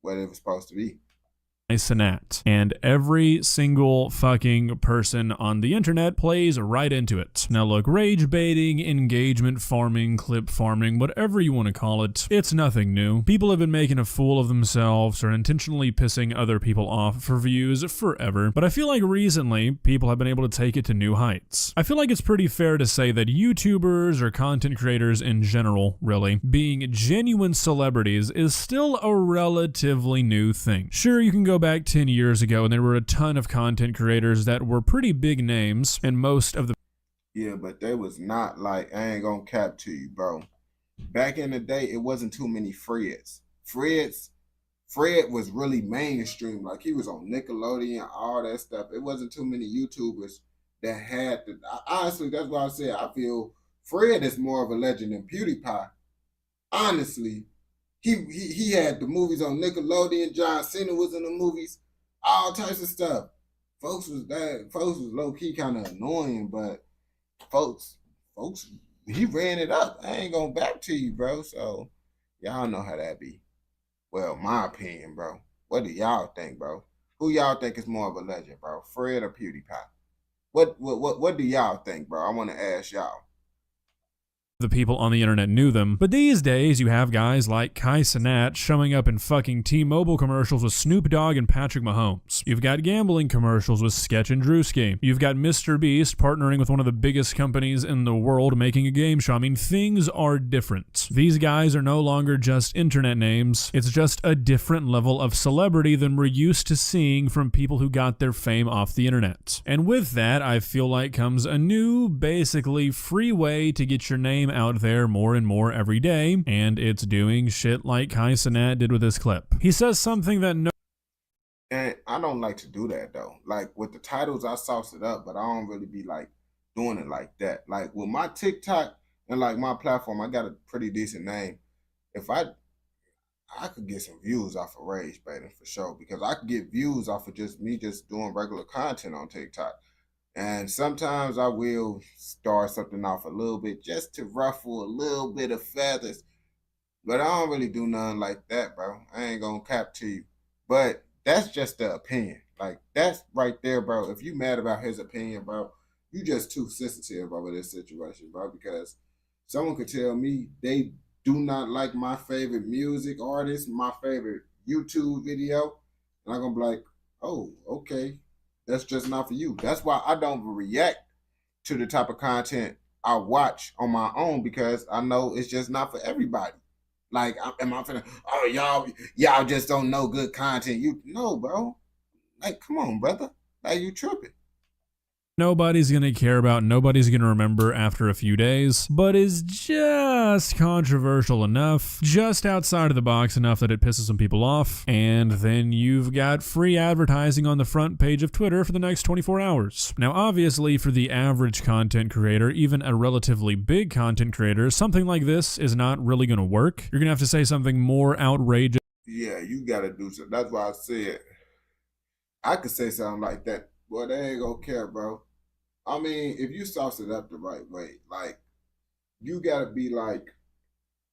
what it was supposed to be. Cenat, and every single fucking person on the internet plays right into it. Now look, rage baiting, engagement farming, clip farming, whatever you want to call it, it's nothing new. People have been making a fool of themselves or intentionally pissing other people off for views forever, but I feel like recently people have been able to take it to new heights. I feel like it's pretty fair to say that YouTubers or content creators in general, really, being genuine celebrities is still a relatively new thing. Sure, you can go back 10 years ago and there were a ton of content creators that were pretty big names, and most of the but they was not like, I ain't gonna cap to you, bro. Back in the day, it wasn't too many Freds. Fred was really mainstream, like he was on Nickelodeon, all that stuff. It wasn't too many YouTubers that had the, honestly, that's why I said I feel Fred is more of a legend than PewDiePie. Honestly, he had the movies on Nickelodeon. John Cena was in the movies, all types of stuff. Folks was low key kind of annoying, but folks, he ran it up. I ain't gonna back to you, bro. So y'all know how that be. Well, my opinion, bro. What do y'all think, bro? Who y'all think is more of a legend, bro? Fred or PewDiePie? What do y'all think, bro? I want to ask y'all. The people on the internet knew them, but these days you have guys like Kai Cenat showing up in fucking T-Mobile commercials with Snoop Dogg and Patrick Mahomes. You've got gambling commercials with Sketch and Drewski. You've got Mr. Beast partnering with one of the biggest companies in the world making a game show. I mean, things are different. These guys are no longer just internet names. It's just a different level of celebrity than we're used to seeing from people who got their fame off the internet. And with that, I feel like comes a new, basically free way to get your name out there more and more every day, and it's doing shit like Kai Cenat did with this clip. He says something that and I don't like to do that though. Like with the titles, I sauce it up, but I don't really be like doing it like that. Like with my TikTok and like my platform, I got a pretty decent name. If I could get some views off of rage baiting for sure, because I could get views off of just me just doing regular content on TikTok. And sometimes I will start something off a little bit just to ruffle a little bit of feathers. But I don't really do nothing like that, bro. I ain't gonna cap to you. But that's just the opinion. Like, that's right there, bro. If you mad about his opinion, bro, you just too sensitive over this situation, bro. Because someone could tell me they do not like my favorite music artist, my favorite YouTube video. And I'm gonna be like, oh, okay. That's just not for you. That's why I don't react to the type of content I watch on my own, because I know it's just not for everybody. Like, am I finna? Oh, y'all just don't know good content. You no, bro. Like, come on, brother. Like, you tripping. Nobody's gonna care about, nobody's gonna remember after a few days, but is just controversial enough, just outside of the box enough that it pisses some people off, and then you've got free advertising on the front page of Twitter for the next 24 hours. Now, obviously, for the average content creator, even a relatively big content creator, something like this is not really gonna work. You're gonna have to say something more outrageous. Yeah, you gotta do something. That's why I said I could say something like that. Boy, they ain't gonna care, bro. I mean, if you sauce it up the right way, like, you gotta be like,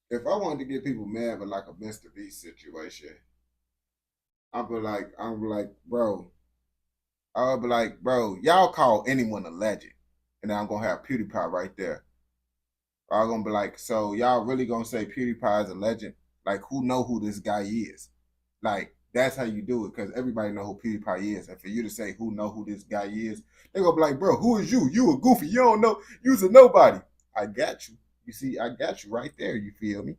if I wanted to get people mad with like a Mr. Beast situation, I'll be like, bro, y'all call anyone a legend. And then I'm gonna have PewDiePie right there. I'm gonna be like, so y'all really gonna say PewDiePie is a legend? Like, who know who this guy is? Like, that's how you do it, because everybody know who PewDiePie is. And for you to say who know who this guy is, they're gonna be like, bro, who is you? You a goofy. You don't know. You's a nobody. I got you. You see, I got you right there. You feel me?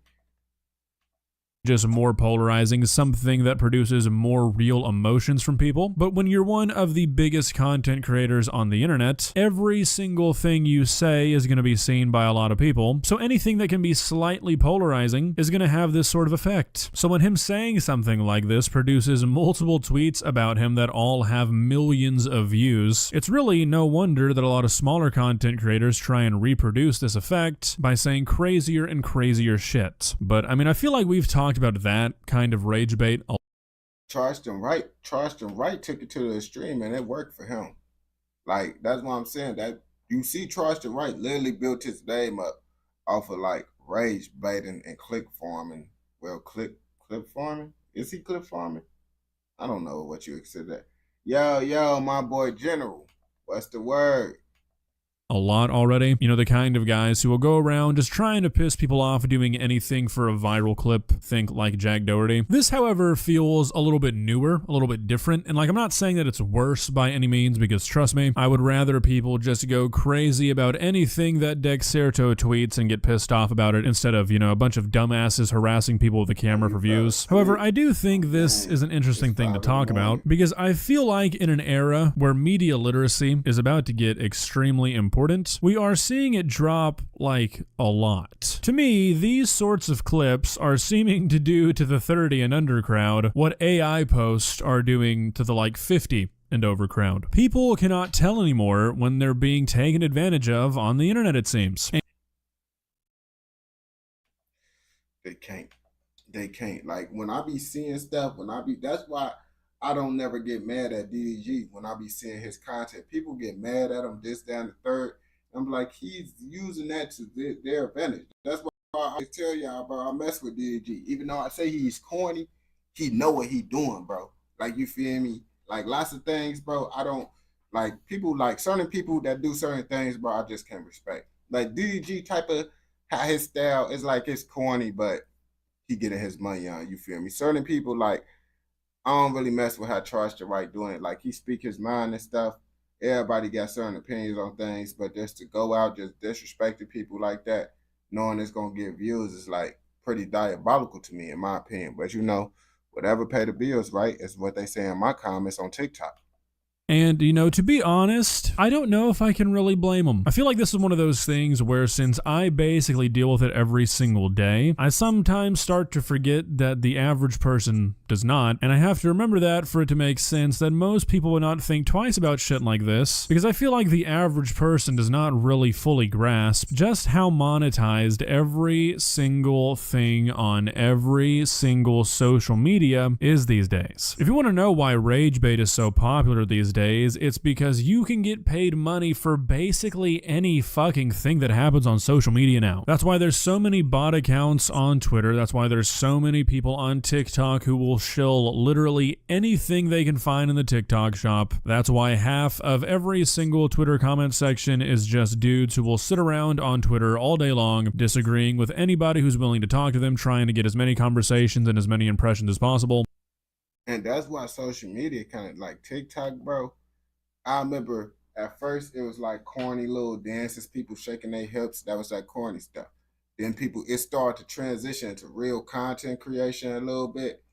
Just more polarizing, something that produces more real emotions from people. But when you're one of the biggest content creators on the internet, every single thing you say is going to be seen by a lot of people. So anything that can be slightly polarizing is going to have this sort of effect. So when him saying something like this produces multiple tweets about him that all have millions of views, it's really no wonder that a lot of smaller content creators try and reproduce this effect by saying crazier and crazier shit. But I mean, I feel like we've talked about that kind of rage bait. Charleston Wright took it to the extreme, and it worked for him. Like, that's what I'm saying. That you see, Charleston Wright literally built his name up off of like rage baiting and click farming. Well, clip farming. Is he clip farming? I don't know what you said that. Yo, my boy General. What's the word? A lot already. You know, the kind of guys who will go around just trying to piss people off doing anything for a viral clip. Think like Jack Doherty. This, however, feels a little bit newer, a little bit different. And like, I'm not saying that it's worse by any means, because trust me, I would rather people just go crazy about anything that Dexerto tweets and get pissed off about it instead of, you know, a bunch of dumbasses harassing people with a camera for views. However, I do think this is an interesting thing to talk about, because I feel like in an era where media literacy is about to get extremely important, we are seeing it drop like a lot. To me, these sorts of clips are seeming to do to the 30 and under crowd what AI posts are doing to the like 50 and over crowd. People cannot tell anymore when they're being taken advantage of on the internet, it seems. They can't. Like, when I be seeing stuff, that's why I don't never get mad at DDG when I be seeing his content. People get mad at him, this, that, and the third. I'm like, he's using that to their advantage. That's why I tell y'all, bro, I mess with DDG. Even though I say he's corny, he know what he doing, bro. Like, you feel me? Like, lots of things, bro, I don't, like, people, like, certain people that do certain things, bro, I just can't respect. Like, DDG type of, how his style is like, it's corny, but he getting his money on, you feel me? Certain people, like, I don't really mess with how Charleston Wright doing it. Like, he speak his mind and stuff. Everybody got certain opinions on things, but just to go out just disrespecting people like that, knowing it's gonna get views, is like pretty diabolical to me, in my opinion. But you know, whatever pay the bills, right, is what they say in my comments on TikTok. And, you know, to be honest, I don't know if I can really blame them. I feel like this is one of those things where, since I basically deal with it every single day, I sometimes start to forget that the average person does not, and I have to remember that for it to make sense that most people would not think twice about shit like this, because I feel like the average person does not really fully grasp just how monetized every single thing on every single social media is these days. If you want to know why rage bait is so popular these days, it's because you can get paid money for basically any fucking thing that happens on social media now. That's why there's so many bot accounts on Twitter. That's why there's so many people on TikTok who will shill literally anything they can find in the TikTok shop. That's why half of every single Twitter comment section is just dudes who will sit around on Twitter all day long, disagreeing with anybody who's willing to talk to them, trying to get as many conversations and as many impressions as possible. And that's why social media kind of like TikTok, bro. I remember at first it was like corny little dances, people shaking their hips. That was like corny stuff. then people, it started to transition into real content creation a little bit,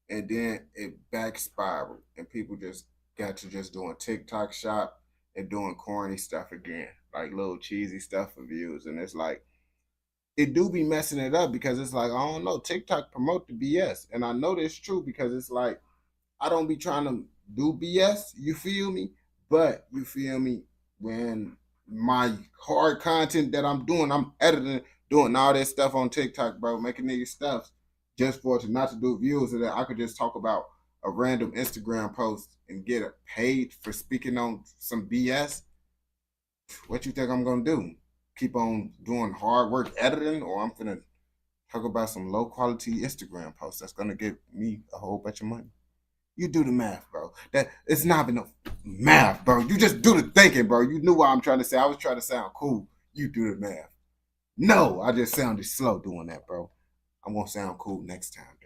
and then it back spiraled, and people just got to just doing TikTok shop and doing corny stuff again, like little cheesy stuff for views. And it's like, it do be messing it up, because it's like, I don't know, TikTok promote the BS. And I know that's true, because it's like, I don't be trying to do BS, you feel me? But you feel me, when my hard content that I'm doing, I'm editing, doing all that stuff on TikTok, bro, making these stuff just for it to not to do views, so that I could just talk about a random Instagram post and get paid for speaking on some BS. What you think I'm gonna do? Keep on doing hard work editing, or I'm gonna talk about some low quality Instagram posts that's gonna give me a whole bunch of money? You do the math, bro. That it's not even no math, bro. You just do the thinking, bro. You knew what I'm trying to say. I was trying to sound cool. You do the math. No, I just sounded slow doing that, bro. I'm gonna sound cool next time, though.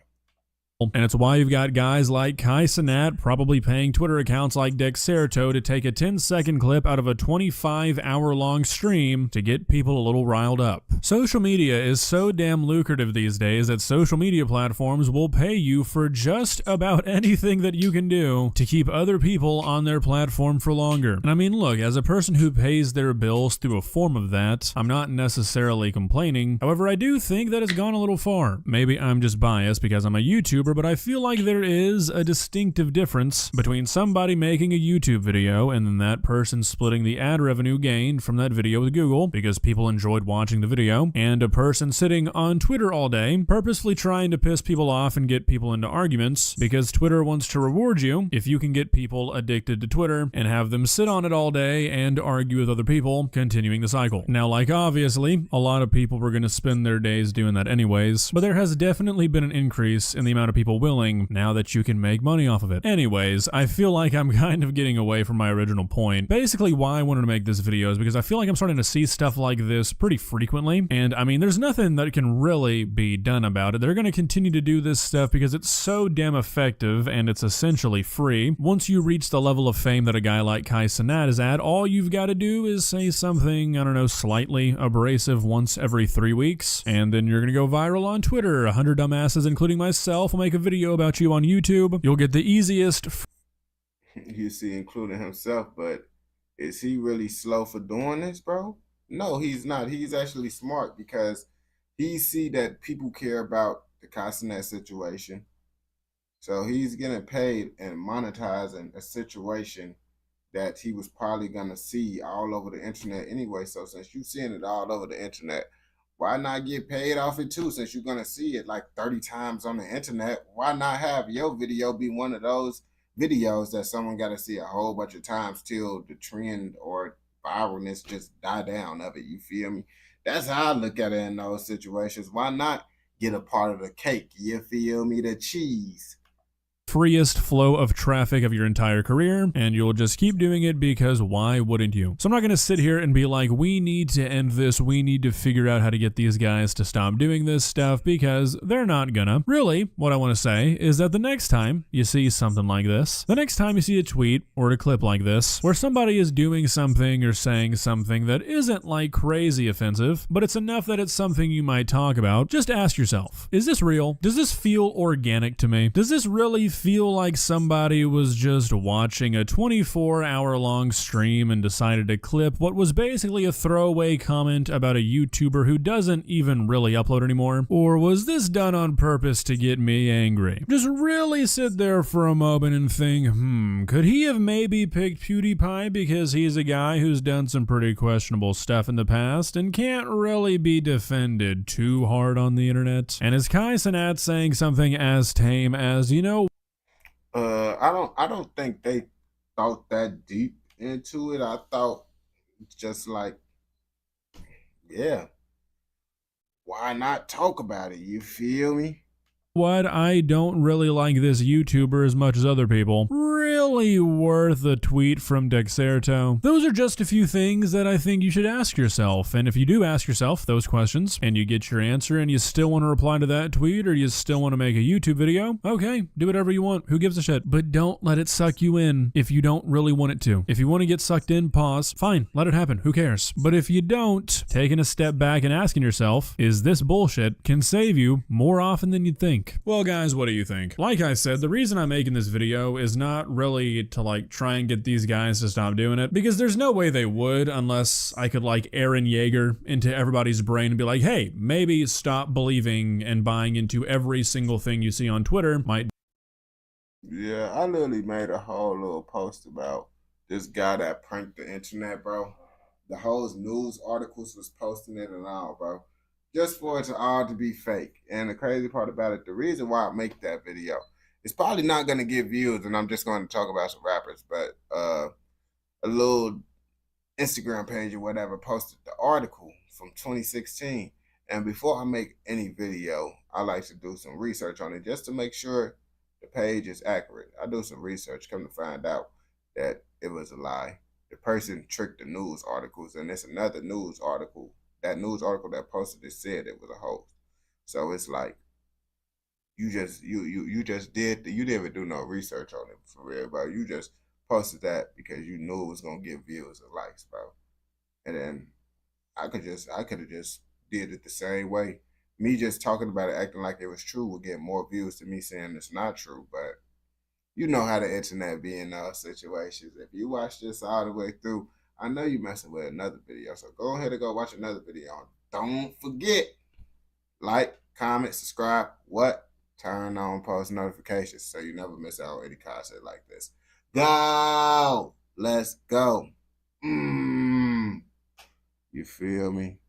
And it's why you've got guys like Kai Cenat probably paying Twitter accounts like Dexerto to take a 10-second clip out of a 25-hour-long stream to get people a little riled up. Social media is so damn lucrative these days that social media platforms will pay you for just about anything that you can do to keep other people on their platform for longer. And I mean, look, as a person who pays their bills through a form of that, I'm not necessarily complaining. However, I do think that it's gone a little far. Maybe I'm just biased because I'm a YouTuber, but I feel like there is a distinctive difference between somebody making a YouTube video and then that person splitting the ad revenue gained from that video with Google because people enjoyed watching the video, and a person sitting on Twitter all day purposefully trying to piss people off and get people into arguments because Twitter wants to reward you if you can get people addicted to Twitter and have them sit on it all day and argue with other people, continuing the cycle. Now, like, obviously, a lot of people were going to spend their days doing that anyways, but there has definitely been an increase in the amount of people willing now that you can make money off of it. Anyways, I feel like I'm kind of getting away from my original point. Basically, why I wanted to make this video is because I feel like I'm starting to see stuff like this pretty frequently, and I mean, there's nothing that can really be done about it. They're going to continue to do this stuff because it's so damn effective and it's essentially free. Once you reach the level of fame that a guy like Kai Cenat is at, all you've got to do is say something, I don't know, slightly abrasive once every 3 weeks, and then you're going to go viral on Twitter. 100 dumbasses, including myself, will make a video about you on YouTube. You'll get the easiest. You see, including himself, but is he really slow for doing this, bro? No, he's not. He's actually smart because he see that people care about the Kai Cenat situation. So he's getting paid and monetizing a situation that he was probably going to see all over the internet anyway. So since you're seeing it all over the internet, why not get paid off it too? Since you're going to see it like 30 times on the internet, why not have your video be one of those videos that someone got to see a whole bunch of times till the trend or viralness just die down of it? You feel me? That's how I look at it in those situations. Why not get a part of the cake? You feel me? The cheese. Freest flow of traffic of your entire career, and you'll just keep doing it because why wouldn't you? So I'm not going to sit here and be like, we need to end this, we need to figure out how to get these guys to stop doing this stuff, because they're not gonna. Really, what I want to say is that the next time you see something like this, the next time you see a tweet or a clip like this, where somebody is doing something or saying something that isn't like crazy offensive, but it's enough that it's something you might talk about, just ask yourself, is this real? Does this feel organic to me? Does this really feel like somebody was just watching a 24-hour-long stream and decided to clip what was basically a throwaway comment about a YouTuber who doesn't even really upload anymore? Or was this done on purpose to get me angry? Just really sit there for a moment and think, could he have maybe picked PewDiePie because he's a guy who's done some pretty questionable stuff in the past and can't really be defended too hard on the internet? And is Kai Cenat saying something as tame as, you know, I don't think they thought that deep into it. I thought just like, yeah, why not talk about it? You feel me? what? I don't really like this YouTuber as much as other people. Really definitely worth a tweet from Dexerto. Those are just a few things that I think you should ask yourself. And if you do ask yourself those questions and you get your answer and you still want to reply to that tweet or you still want to make a YouTube video, okay, do whatever you want. Who gives a shit? But don't let it suck you in if you don't really want it to. If you want to get sucked in, pause. Fine, let it happen. Who cares? But if you don't, taking a step back and asking yourself, is this bullshit, can save you more often than you'd think. Well guys, what do you think? Like I said, the reason I'm making this video is not really to like try and get these guys to stop doing it, because there's no way they would unless I could like Aaron Yeager into everybody's brain and be like, hey, maybe stop believing and buying into every single thing you see on Twitter might. Yeah, I literally made a whole little post about this guy that pranked the internet, bro. The whole news articles was posting it and all, bro. Just for it to all to be fake. And the crazy part about it, the reason why I make that video, it's probably not going to get views, and I'm just going to talk about some rappers, but a little Instagram page or whatever posted the article from 2016. And before I make any video, I like to do some research on it just to make sure the page is accurate. I do some research, come to find out that it was a lie. The person tricked the news articles, and it's another news article. That news article that posted it said it was a hoax. So it's like you just didn't even do no research on it for real, bro. You just posted that because you knew it was gonna get views and likes, bro. And then I could have just did it the same way. Me just talking about it, acting like it was true, would get more views than me saying it's not true. But you know how the internet be in those situations. If you watch this all the way through, I know you messing with another video. So go ahead and go watch another video. Don't forget, like, comment, subscribe, turn on post notifications so you never miss out on any content like this. Go! Let's go. You feel me?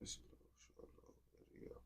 This is a short little video.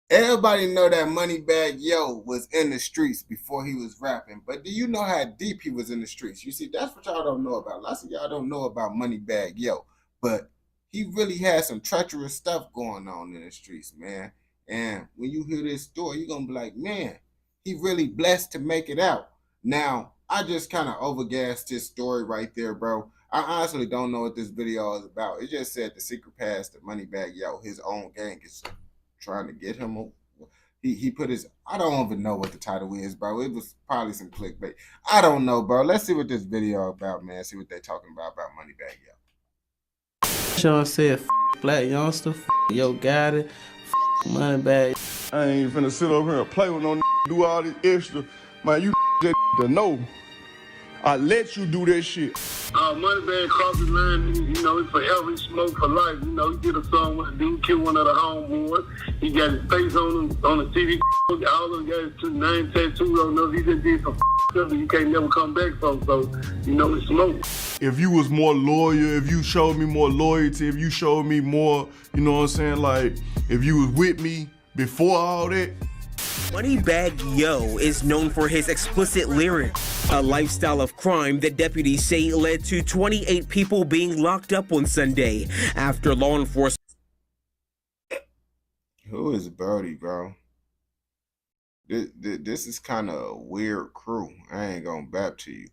Everybody know that Moneybagg Yo was in the streets before he was rapping, but do you know how deep he was in the streets? You see, that's what y'all don't know about. Lots of y'all don't know about Moneybagg Yo, but he really had some treacherous stuff going on in the streets, man. And when you hear this story, you're going to be like, man, he really blessed to make it out. Now, I just kind of overgassed his story right there, bro. I honestly don't know what this video is about. It just said the secret pass to Moneybagg Yo, his own gang is trying to get him. He put his, I don't even know what the title is, bro. It was probably some clickbait. I don't know, bro. Let's see what this video about, man. See what they're talking about Moneybagg Yo. Sean said, Black Youngster, Yo got it, Moneybagg. I ain't finna sit over here and play with no do all this extra. Man, you just to know. I let you do that shit. Moneybagg crossed the line, you know, he forever, he smoked for life. You know, he did a song with a dude, killed one of the homeboys. He got his face on the TV, all of them got his name tattooed on them. He just did some stuff that you can't never come back from, so, you know, he smoked. If you was more loyal, if you showed me more loyalty, if you showed me more, you know what I'm saying, like, if you was with me before all that. Moneybagg Yo is known for his explicit lyrics, a lifestyle of crime that deputies say led to 28 people being locked up on Sunday after law enforcement. Who is Birdie, bro? This is kind of a weird crew. I ain't gonna bap to you.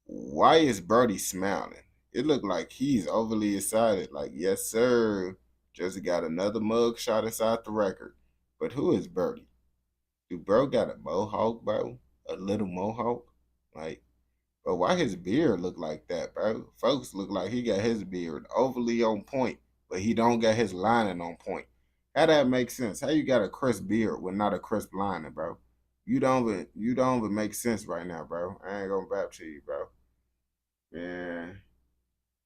Why is Birdie smiling? It looked like he's overly excited. Like, yes, sir. Just got another mug shot inside the record. But who is Birdie? Dude, bro got a mohawk, bro? A little mohawk? Like, But why his beard look like that, bro? Folks look like he got his beard overly on point, but he don't got his lining on point. How that make sense? How you got a crisp beard with not a crisp lining, bro? You don't even make sense right now, bro. I ain't gonna bap to you, bro. Man,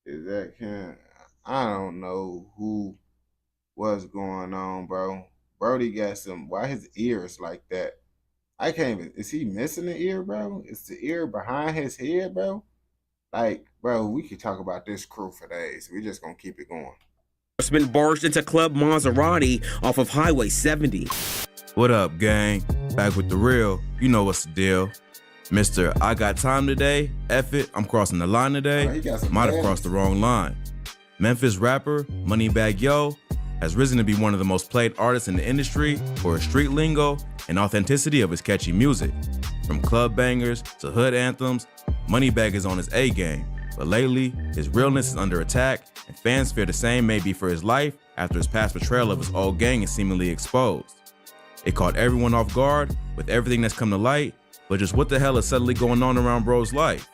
is that can I don't know what's going on, bro. Brody got some. Why his ears like that? I can't even. Is he missing an ear, bro? Is the ear behind his head, bro? Like, bro, we could talk about this crew for days. We just gonna keep it going. Been barged into Club Maserati off of Highway 70. What up, gang? Back with the real. You know what's the deal. Mr. I got time today. F it, I'm crossing the line today. Might have crossed the wrong line. Memphis rapper Moneybagg Yo has risen to be one of the most played artists in the industry for his street lingo and authenticity of his catchy music. From club bangers to hood anthems, Moneybagg is on his A game. But lately, his realness is under attack, and fans fear the same may be for his life after his past betrayal of his old gang is seemingly exposed. It caught everyone off guard with everything that's come to light, but just what the hell is suddenly going on around bro's life?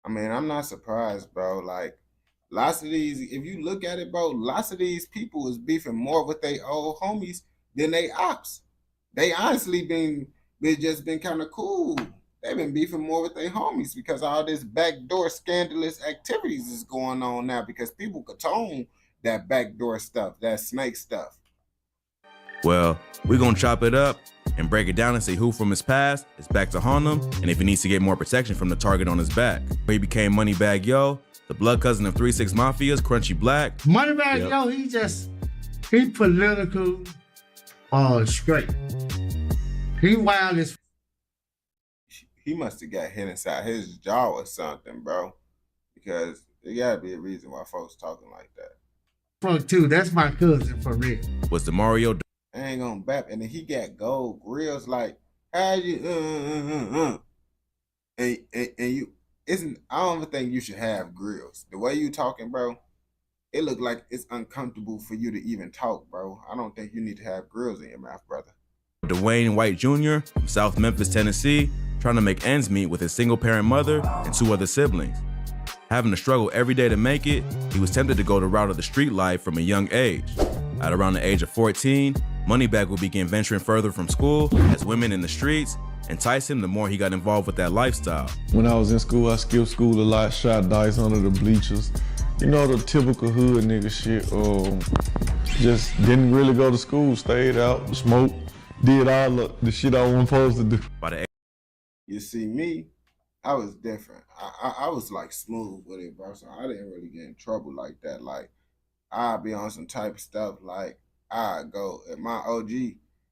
I mean, I'm not surprised, bro. Like, lots of these, if you look at it, bro, lots of these people is beefing more with their old homies than they ops. They honestly been kind of cool. They've been beefing more with their homies because all this backdoor scandalous activities is going on now because people condone that backdoor stuff, that snake stuff. Well, we're gonna chop it up and break it down and see who from his past is back to haunt him and if he needs to get more protection from the target on his back. He became Moneybagg Yo, the blood cousin of 3 6 Mafia's Crunchy Black. Moneybagg Yo, he political, straight. He wild as. He must have got hit inside his jaw or something, bro. Because there gotta be a reason why folks talking like that. Fuck too, that's my cousin for real. Was the Mario? I ain't gonna bap, and then he got gold grills like, how you and you isn't. I don't even think you should have grills. The way you talking, bro, it look like it's uncomfortable for you to even talk, bro. I don't think you need to have grills in your mouth, brother. Dwayne White Jr. from South Memphis, Tennessee, trying to make ends meet with his single-parent mother and 2 other siblings. Having to struggle every day to make it, he was tempted to go the route of the street life from a young age. At around the age of 14, Moneybagg would begin venturing further from school as women in the streets enticed him the more he got involved with that lifestyle. When I was in school, I skipped school a lot, shot dice under the bleachers. You know, the typical hood nigga shit. Just didn't really go to school, stayed out, smoked, did all the shit I wasn't supposed to do. You see me, I was different. I was like smooth with it, bro. So I didn't really get in trouble like that. Like, I'd be on some type of stuff like I'd go, if my OG,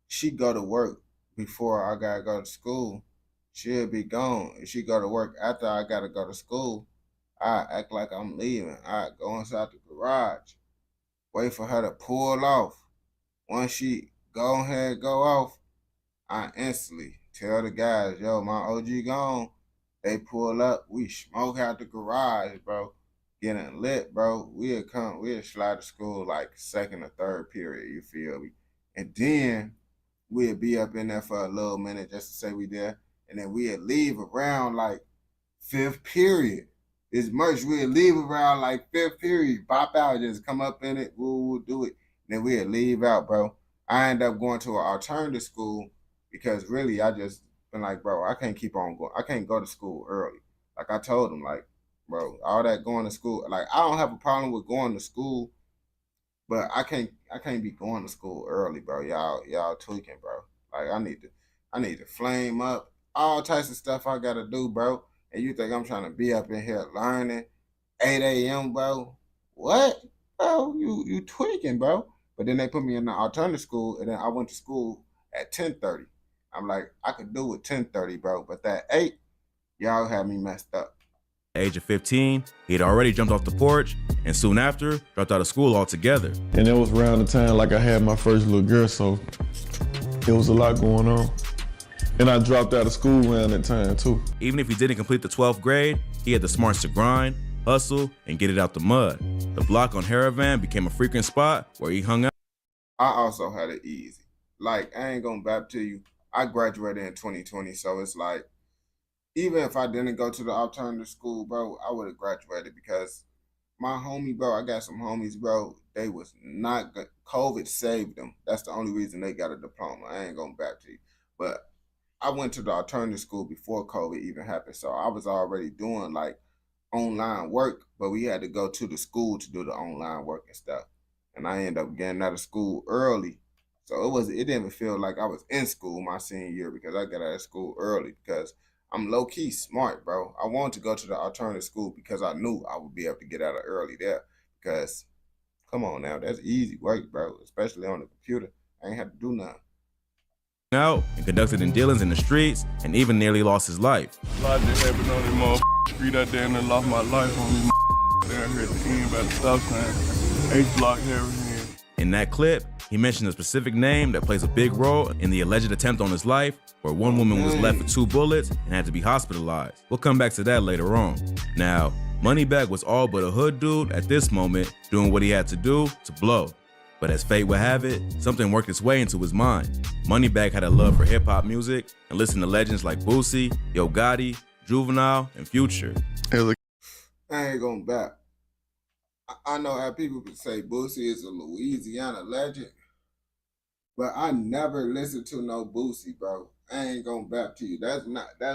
she go to work before I gotta go to school. She'll be gone. If she go to work after I gotta go to school, I act like I'm leaving. I go inside the garage, wait for her to pull off. Once she go ahead, go off, I instantly tell the guys, yo, my OG gone. They pull up, we smoke out the garage, bro. Getting lit, bro. We'll slide to school like 2nd or 3rd period, you feel me? And then we'll be up in there for a little minute just to say we there. And then we'll leave around like 5th period. It's merch, we'll leave around like 5th period. Pop out, just come up in it, we'll do it. And then we'll leave out, bro. I end up going to an alternative school because really I just been like, bro, I can't keep on going. I can't go to school early. Like I told him, like, bro, all that going to school, like I don't have a problem with going to school, but I can't be going to school early, bro. Y'all tweaking, bro. Like I need to flame up, all types of stuff I gotta do, bro. And you think I'm trying to be up in here learning 8 a.m., bro? What? Bro, you tweaking, bro. But then they put me in the alternative school, and then I went to school at 10:30. I'm like, I could do it 10:30, bro. But that 8, y'all had me messed up. At the age of 15, he had already jumped off the porch and soon after dropped out of school altogether. And it was around the time like I had my first little girl, so it was a lot going on. And I dropped out of school around that time too. Even if he didn't complete the 12th grade, he had the smarts to grind, hustle, and get it out the mud. The block on Haravan became a frequent spot where he hung out. I also had it easy. Like, I ain't gonna bap to you. I graduated in 2020, so it's like, even if I didn't go to the alternative school, bro, I would have graduated because my homie, bro, I got some homies, bro. They was not good. COVID saved them. That's the only reason they got a diploma. I ain't going back to you. But I went to the alternative school before COVID even happened. So I was already doing like online work, but we had to go to the school to do the online work and stuff. And I ended up getting out of school early. So it didn't even feel like I was in school my senior year because I got out of school early because I'm low-key smart, bro. I wanted to go to the alternative school because I knew I would be able to get out of early there because, come on now, that's easy work, bro, especially on the computer. I ain't have to do nothing. Out and conducted in dealings in the streets and even nearly lost his life. A lot that happened on that motherfucking street out there and I lost my life on these down here at the end by the stop sign. H-block everything. In that clip, he mentioned a specific name that plays a big role in the alleged attempt on his life, where one woman was left with 2 bullets and had to be hospitalized. We'll come back to that later on. Now, Moneybagg was all but a hood dude at this moment, doing what he had to do to blow. But as fate would have it, something worked its way into his mind. Moneybagg had a love for hip-hop music and listened to legends like Boosie, Yo Gotti, Juvenile, and Future. I ain't going back. I know how people could say Boosie is a Louisiana legend, but I never listened to no Boosie, bro. I ain't going back to you. That's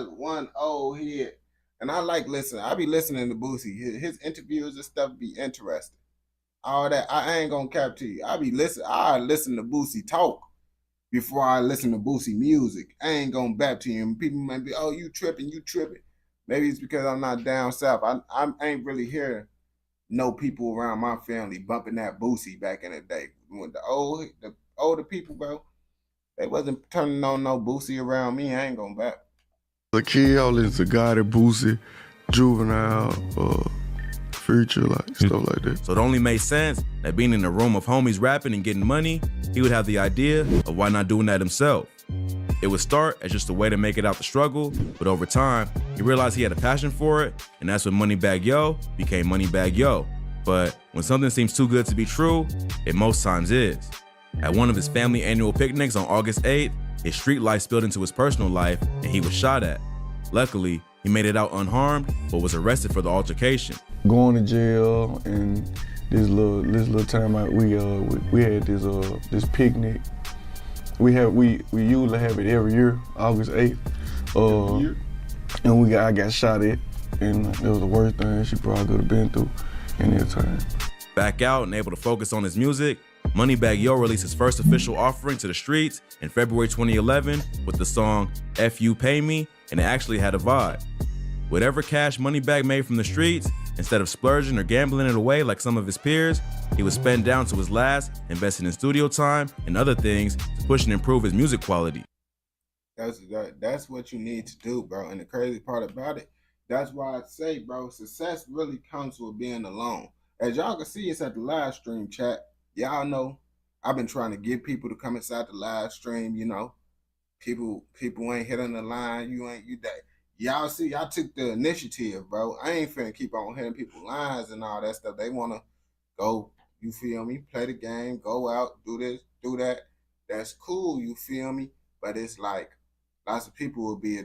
one old hit. And I like listening. I be listening to Boosie. His interviews and stuff be interesting. All that, I ain't gonna cap to you. I listen to Boosie talk before I listen to Boosie music. I ain't gonna back to you. And people might be, oh, you tripping. Maybe it's because I'm not down south. I ain't really hearing no people around my family bumping that Boosie back in the day. When the older people, bro, they wasn't turning on no Boosie around me. I ain't gonna back. The kid, I listen to Gotti, Boosie, Juvenile, Future, like stuff like that. So it only made sense that being in a room of homies rapping and getting money, he would have the idea of why not doing that himself. It would start as just a way to make it out the struggle, but over time, he realized he had a passion for it, and that's when Moneybagg Yo became Moneybagg Yo. But when something seems too good to be true, it most times is. At one of his family annual picnics on August 8th, his street life spilled into his personal life, and he was shot at. Luckily, he made it out unharmed, but was arrested for the altercation. Going to jail and this little time out, we had this picnic. We usually have it every year, August 8th. And I got shot at, and it was the worst thing she probably could have been through in that time. Back out and able to focus on his music, Moneybagg Yo released his first official offering to the streets in February 2011 with the song F You Pay Me, and it actually had a vibe. Whatever cash Moneybagg made from the streets, instead of splurging or gambling it away like some of his peers, he would spend down to his last, investing in studio time and other things to push and improve his music quality. That's what you need to do, bro. And the crazy part about it, that's why I say, bro, success really comes with being alone. As y'all can see, it's at the live stream chat. Y'all know I've been trying to get people to come inside the live stream, you know. People ain't hitting the line. Y'all see, I took the initiative, bro. I ain't finna keep on hitting people's lines and all that stuff. They wanna go, you feel me, play the game, go out, do this, do that. That's cool, you feel me? But it's like lots of people will be a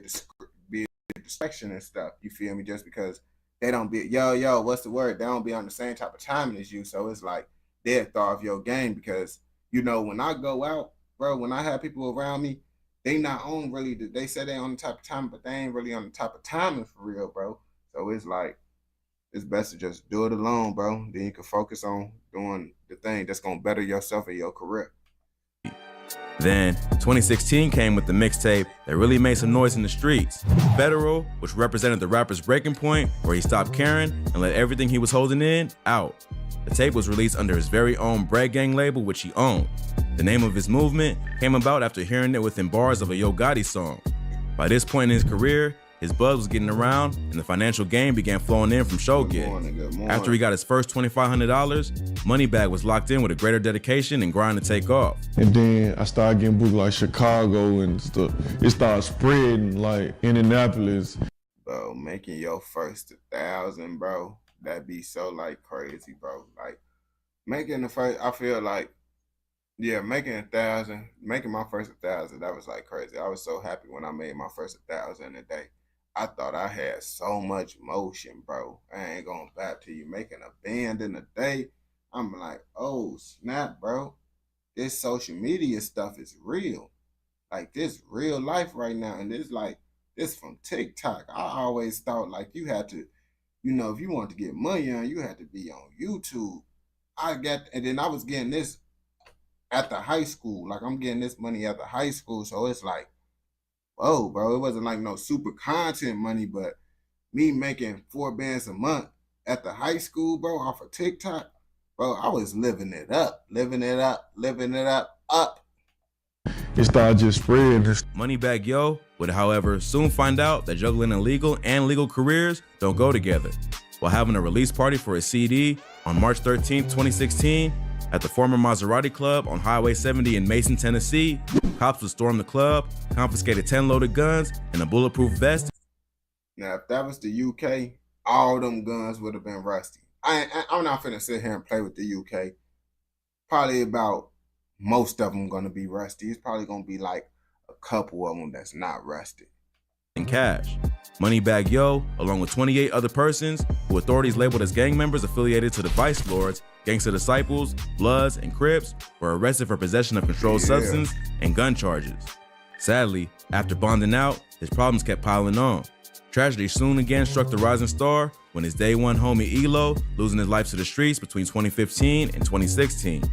distraction and stuff, you feel me? Just because they don't be, yo, what's the word? They don't be on the same type of timing as you. So it's like they'll throw off your game because, you know, when I go out, bro, when I have people around me, they not on really, they say they on the type of time, but they ain't really on the type of timing for real, bro. So it's like, it's best to just do it alone, bro. Then you can focus on doing the thing that's gonna better yourself and your career. Then, 2016 came with the mixtape that really made some noise in the streets. Federal, which represented the rapper's breaking point, where he stopped caring and let everything he was holding in out. The tape was released under his very own Bread Gang label, which he owned. The name of his movement came about after hearing it within bars of a Yo Gotti song. By this point in his career, his buzz was getting around and the financial gain began flowing in from show gigs. After he got his first $2,500, Moneybagg was locked in with a greater dedication and grind to take off. And then I started getting booked like Chicago and stuff. It started spreading like Indianapolis. Bro, making your first 1,000, bro, that'd be so like crazy, bro. Like making the first, I feel like, yeah, making 1,000, making my first 1,000, that was like crazy. I was so happy when I made my first 1,000 a day. I thought I had so much motion, bro. I ain't gonna back to you making a band in a day. I'm like, oh snap, bro. This social media stuff is real. Like this real life right now. And it's like this from TikTok. I always thought like you had to, you know, if you want to get money on, you had to be on YouTube. And then I was getting this at the high school. Like I'm getting this money at the high school. So it's like, whoa, bro. It wasn't like no super content money, but me making 4 bands a month at the high school, bro, off of TikTok, bro, I was living it up. It started just spreading. Moneybagg Yo would, however, soon find out that juggling illegal and legal careers don't go together. While having a release party for his CD on March 13, 2016, at the former Maserati Club on Highway 70 in Mason, Tennessee, cops would storm the club, confiscated 10 loaded guns and a bulletproof vest. Now, if that was the UK, all them guns would have been rusty. I'm not finna sit here and play with the UK. Probably about most of them gonna be rusty. It's probably gonna be like a couple of them that's not rusty. In cash. Moneybagg Yo, along with 28 other persons who authorities labeled as gang members affiliated to the Vice Lords, Gangsta Disciples, Bloods, and Crips, were arrested for possession of controlled substance and gun charges. Sadly, after bonding out, his problems kept piling on. Tragedy soon again struck the rising star when his day one homie Elo losing his life to the streets between 2015 and 2016.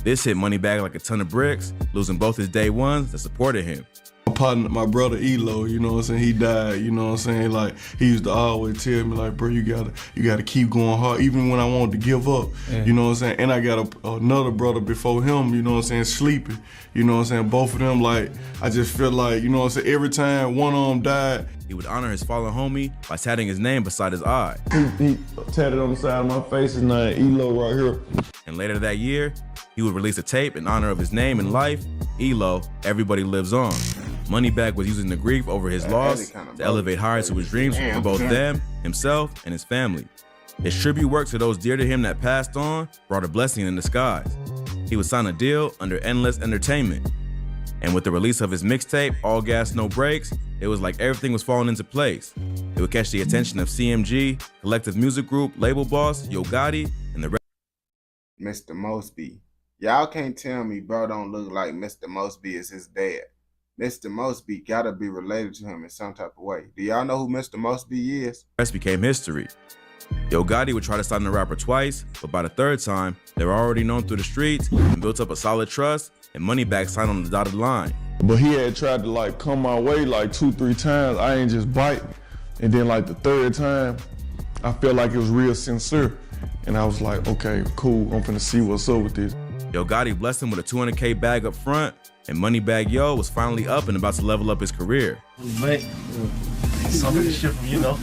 This hit Moneybagg like a ton of bricks, losing both his day ones that supported him. My partner, my brother Elo, you know what I'm saying, he died, you know what I'm saying, like, he used to always tell me, like, bro, you gotta keep going hard, even when I wanted to give up, you know what I'm saying, and I got another brother before him, you know what I'm saying, sleeping, you know what I'm saying, both of them, like, I just feel like, you know what I'm saying, every time one of them died, he would honor his fallen homie by tatting his name beside his eye. He tatted on the side of my face his name, Elo right here. And later that year, he would release a tape in honor of his name and life, Elo, Everybody Lives On. Moneybagg was using the grief over his loss to elevate higher to his dreams for both them, himself, and his family. His tribute work to those dear to him that passed on brought a blessing in disguise. He would sign a deal under Endless Entertainment. And with the release of his mixtape, All Gas No Brakes, it was like everything was falling into place. It would catch the attention of CMG, Collective Music Group, label boss, Yo Gotti, and the rest. Mr. Mosby. Y'all can't tell me bro don't look like Mr. Mosby is his dad. Mr. Mosby gotta be related to him in some type of way. Do y'all know who Mr. Mosby is? The rest became history. Yo Gotti would try to sign the rapper twice, but by the third time, they were already known through the streets and built up a solid trust, and Moneybagg signed on the dotted line. But he had tried to like come my way like 2-3 times. I ain't just bite. And then like the third time, I felt like it was real sincere. And I was like, okay, cool, I'm finna see what's up with this. Yo Gotti blessed him with a $200K bag up front, and Moneybagg Yo was finally up and about to level up his career. Some of the shit from, you know.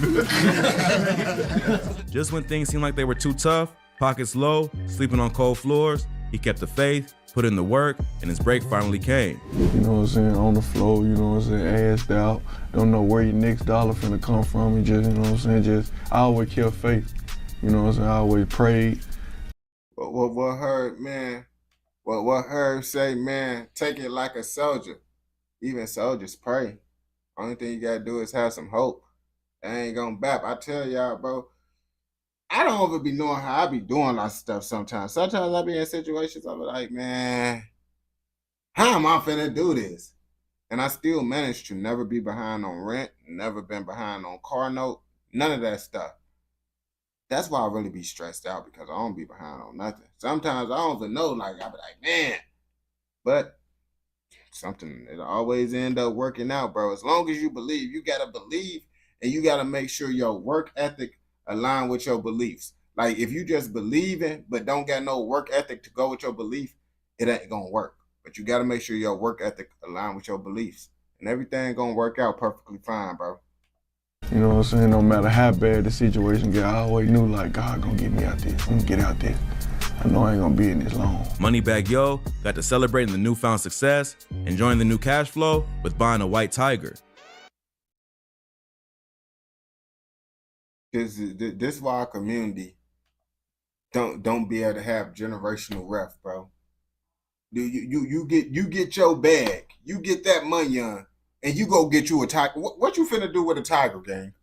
Just when things seemed like they were too tough, pockets low, sleeping on cold floors, he kept the faith, put in the work, and his break finally came. You know what I'm saying, on the floor, you know what I'm saying, assed out, don't know where your next dollar finna come from, and just, you know what I'm saying, I always kept faith, you know what I'm saying, I always prayed. What Herb, man, what Herb say, man, take it like a soldier. Even soldiers pray. Only thing you gotta do is have some hope. They ain't gonna bap. I tell y'all, bro, I don't ever be knowing how I be doing lots of stuff sometimes. Sometimes I be in situations I be like, man, how am I finna do this? And I still managed to never be behind on rent, never been behind on car note, none of that stuff. That's why I really be stressed out, because I don't be behind on nothing. Sometimes I don't even know, like, I be like, man. But something, it'll always end up working out, bro. As long as you believe, you gotta believe, and you gotta make sure your work ethic align with your beliefs. Like, if you just believing, but don't got no work ethic to go with your belief, it ain't gonna work. But you gotta make sure your work ethic align with your beliefs. And everything gonna work out perfectly fine, bro. You know what I'm saying? No matter how bad the situation get, I always knew like God gonna get me out there. I'm gonna get out there. I know I ain't gonna be in this long. Moneybagg Yo got to celebrating the newfound success, enjoying the new cash flow with buying a white Tiger. This why our community don't be able to have generational ref, bro. You get your bag. You get that money on. and you go get you a tiger. What you finna do with a tiger, gang?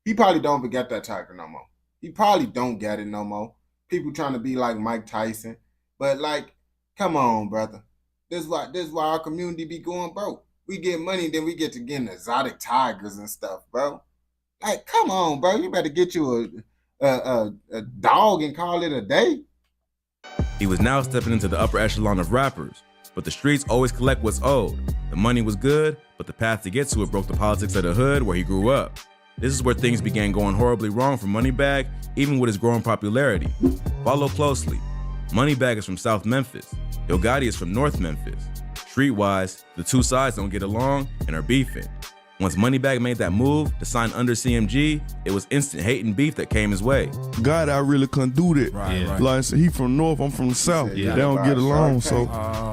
He probably don't even get that tiger no more. He probably don't get it no more. People trying to be like Mike Tyson. But like, come on, brother. This is why our community be going broke. We get money, then we get to getting exotic tigers and stuff, bro. Like, come on, bro. You better get you a dog and call it a day. He was now stepping into the upper echelon of rappers, but the streets always collect what's owed. The money was good, but the path to get to it broke the politics of the hood where he grew up. This is where things began going horribly wrong for Moneybagg, even with his growing popularity. Follow closely. Moneybagg is from South Memphis. Yo Gotti is from North Memphis. Streetwise, the two sides don't get along and are beefing. Once Moneybagg made that move to sign under CMG, it was instant hate and beef that came his way. God, I really couldn't do that. Right. Like, so he from North, I'm from the South. Yeah. They don't get along, so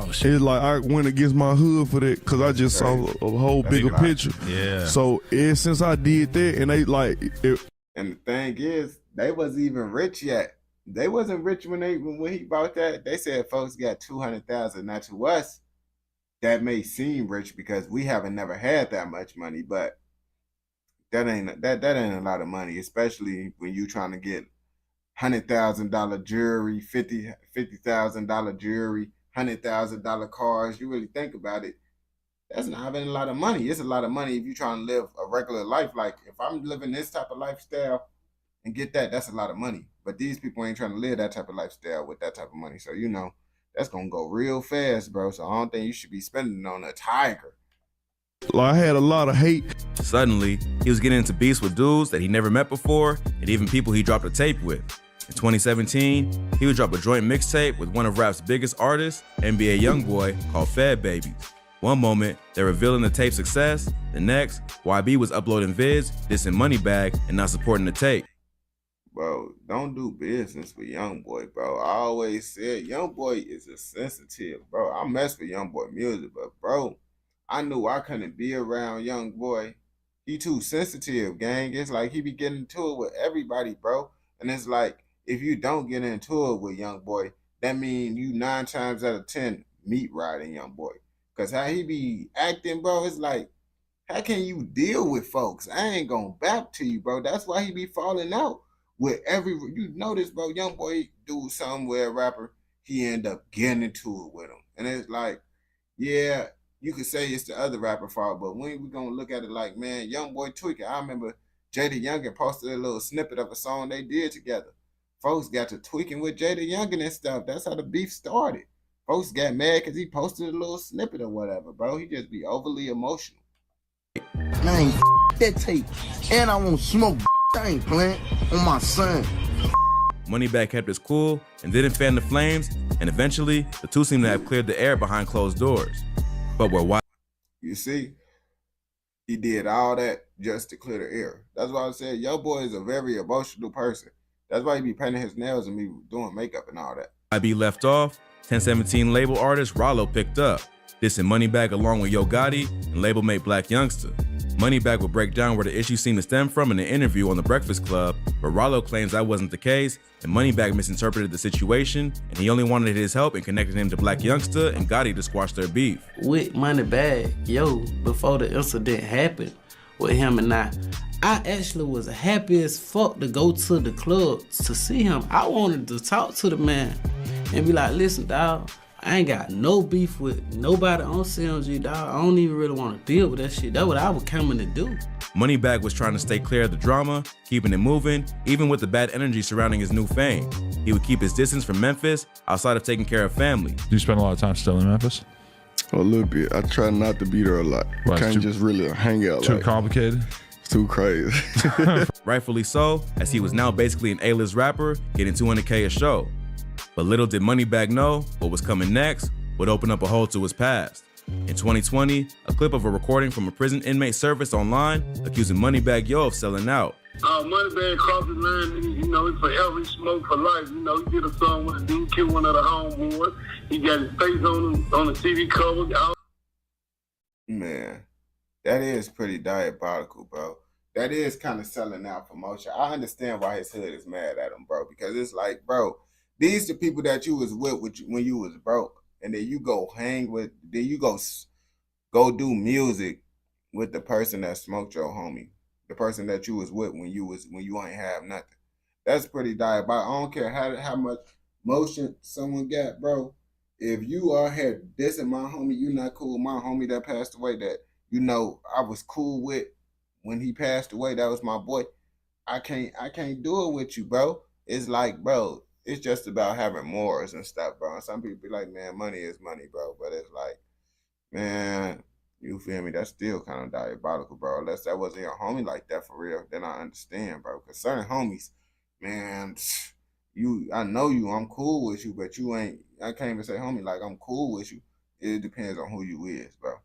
it's like I went against my hood for that because I just saw a whole bigger picture. Yeah. So ever since I did that, and they like it. And the thing is, they wasn't even rich yet. They wasn't rich when he bought that. They said folks got 200,000. Now to us, that may seem rich because we haven't never had that much money, but that ain't a lot of money, especially when you trying to get $100,000 jewelry, $50,000 jewelry, $100,000 cars. You really think about it, that's not even a lot of money. It's a lot of money if you trying to live a regular life. Like if I'm living this type of lifestyle and get that, that's a lot of money. But these people ain't trying to live that type of lifestyle with that type of money. So that's gonna go real fast, bro. So I don't think you should be spending on a tiger. Like, I had a lot of hate. Suddenly, he was getting into beefs with dudes that he never met before, and even people he dropped a tape with. In 2017, he would drop a joint mixtape with one of rap's biggest artists, NBA YoungBoy, called Fed Babies. One moment, they're revealing the tape's success. The next, YB was uploading vids, dissing Moneybagg, and not supporting the tape. Bro, don't do business with YoungBoy, bro. I always said YoungBoy is a sensitive, bro. I mess with YoungBoy music, but bro, I knew I couldn't be around YoungBoy. He too sensitive, gang. It's like he be getting into it with everybody, bro. And it's like, if you don't get into it with YoungBoy, that means you 9 times out of 10 meat riding YoungBoy. Cause how he be acting, bro, it's like, how can you deal with folks? I ain't gonna back to you, bro. That's why he be falling out with you notice, bro, YoungBoy do something with a rapper, he end up getting into it with him. And it's like, yeah, you could say it's the other rapper fault, but when we gonna look at it like, man, YoungBoy tweaking. I remember Jada Youngin posted a little snippet of a song they did together. Folks got to tweaking with Jada Youngin and stuff. That's how the beef started. Folks got mad because he posted a little snippet or whatever, bro. He just be overly emotional. Man, that tape. And I won't smoke. I ain't playing on my son. Moneybagg kept his cool and didn't fan the flames, and eventually, the two seemed to have cleared the air behind closed doors. But why? You see, he did all that just to clear the air. That's why I said, yo boy is a very emotional person. That's why he be painting his nails and be doing makeup and all that. YB left off, 1017 label artist Rollo picked up, dissing Moneybagg along with Yo Gotti and label mate Black Youngster. Moneybagg would break down where the issue seemed to stem from in an interview on The Breakfast Club, but Rollo claims that wasn't the case, and Moneybagg misinterpreted the situation, and he only wanted his help and connected him to Black Youngster and Gotti to squash their beef. With Moneybagg, before the incident happened with him and I actually was happy as fuck to go to the club to see him. I wanted to talk to the man and be like, listen, dawg, I ain't got no beef with nobody on CMG, dog. I don't even really want to deal with that shit. That's what I was coming to do. Moneybagg was trying to stay clear of the drama, keeping it moving, even with the bad energy surrounding his new fame. He would keep his distance from Memphis outside of taking care of family. Do you spend a lot of time still in Memphis? A little bit. I try not to be there a lot. Right, Can't just really hang out. Too complicated? It's too crazy. Rightfully so, as he was now basically an A-list rapper getting $200K a show. But little did Moneybagg know what was coming next would open up a hole to his past. In 2020, a clip of a recording from a prison inmate service online accusing Moneybagg Yo of selling out. Moneybagg crossed the line, he forever, he smoked for life. He did a song with a dude, killed one of the homeboys. He got his face on the CD cover. Man, that is pretty diabolical, bro. That is kind of selling out for Moshe. I understand why his hood is mad at him, bro, because it's like, bro, these the people that you was with when you was broke, and then you go hang with, then you go do music with the person that smoked your homie, the person that you was with when you ain't have nothing. That's pretty diabolical. I don't care how much motion someone got, bro. If you are here dissing my homie, you not cool with my homie that passed away that I was cool with when he passed away. That was my boy. I can't do it with you, bro. It's like, bro, it's just about having morals and stuff, bro. And some people be like, man, money is money, bro. But it's like, man, you feel me? That's still kind of diabolical, bro. Unless that wasn't your homie like that for real, then I understand, bro. Because certain homies, man, I know you, I'm cool with you, but you ain't, I can't even say homie like I'm cool with you. It depends on who you is, bro.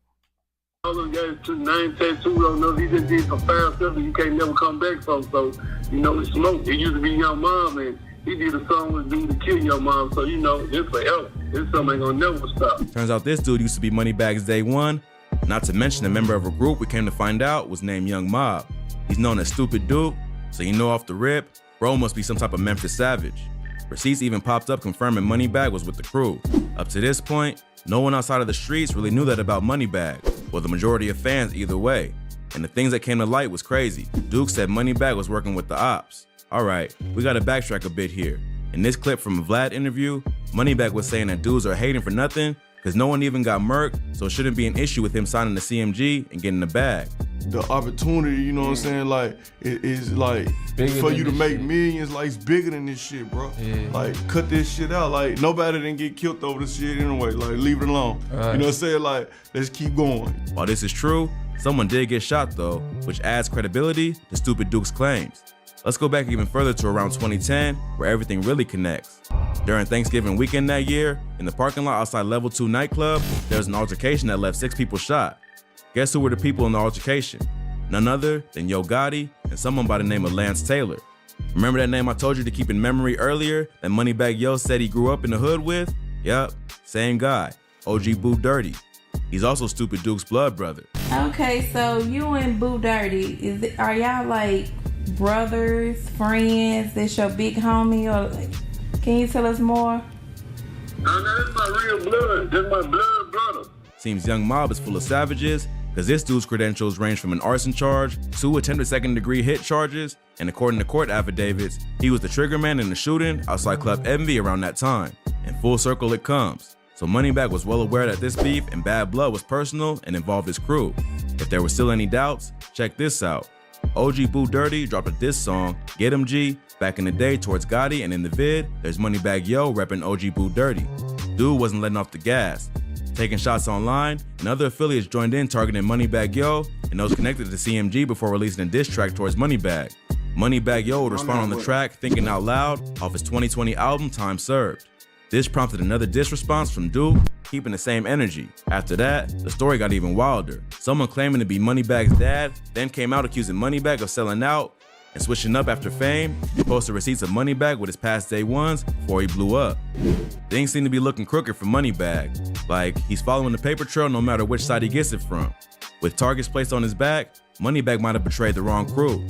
All those guys, 9 tattoos on those, he just did some foul stuff that you can't never come back from. So, it's smoke. It used to be Young Mom, and he did a song with dude to kill your mom. So, it's forever. This something ain't gonna never stop. Turns out this dude used to be Moneybag's day one. Not to mention a member of a group we came to find out was named Young Mob. He's known as Stupid Duke, so off the rip, bro must be some type of Memphis Savage. Receipts even popped up confirming Moneybag was with the crew. Up to this point, no one outside of the streets really knew that about Moneybag, well, the majority of fans either way. And the things that came to light was crazy. Duke said Moneybag was working with the ops. Alright, we gotta backtrack a bit here. In this clip from a Vlad interview, Moneybag was saying that dudes are hating for nothing because no one even got murked, so it shouldn't be an issue with him signing the CMG and getting the bag. The opportunity, you know what I'm saying? Like, it is like, Bigger for than you to this make shit. millions, like, it's bigger than this shit, bro. Yeah. Like, cut this shit out. Like, nobody didn't get killed over this shit anyway. Like, leave it alone. Right. You know what I'm saying? Like, let's keep going. While this is true, someone did get shot though, which adds credibility to Stupid Duke's claims. Let's go back even further to around 2010, where everything really connects. During Thanksgiving weekend that year, in the parking lot outside Level 2 nightclub, there was an altercation that left 6 people shot. Guess who were the people in the altercation? None other than Yo Gotti and someone by the name of Lance Taylor. Remember that name I told you to keep in memory earlier that Moneybag Yo said he grew up in the hood with? Yup, same guy, OG Boo Dirty. He's also Stupid Duke's blood brother. Okay, so you and Boo Dirty, are y'all like brothers, friends? This your big homie, or can you tell us more? No, that's my real blood. That's my blood brother. Seems Young Mob is full of savages, because this dude's credentials range from an arson charge, 2 attempted second-degree hit charges, and according to court affidavits, he was the triggerman in the shooting outside Club Envy around that time. And full circle it comes. So Moneybag was well aware that this beef and bad blood was personal and involved his crew. If there were still any doubts, check this out. OG Boo Dirty dropped a diss song, Get 'em G, back in the day towards Gotti, and in the vid, there's Moneybag Yo repping OG Boo Dirty. Dude wasn't letting off the gas. Taking shots online, and other affiliates joined in targeting Moneybag Yo and those connected to CMG before releasing a diss track towards Moneybag. Moneybag Yo would respond on the track Thinking Out Loud off his 2020 album Time Served. This prompted another diss response from Duke, keeping the same energy. After that, the story got even wilder. Someone claiming to be Moneybag's dad then came out accusing Moneybag of selling out and switching up after fame. He posted receipts of Moneybag with his past day ones before he blew up. Things seem to be looking crooked for Moneybag. Like, he's following the paper trail no matter which side he gets it from. With targets placed on his back, Moneybag might have betrayed the wrong crew.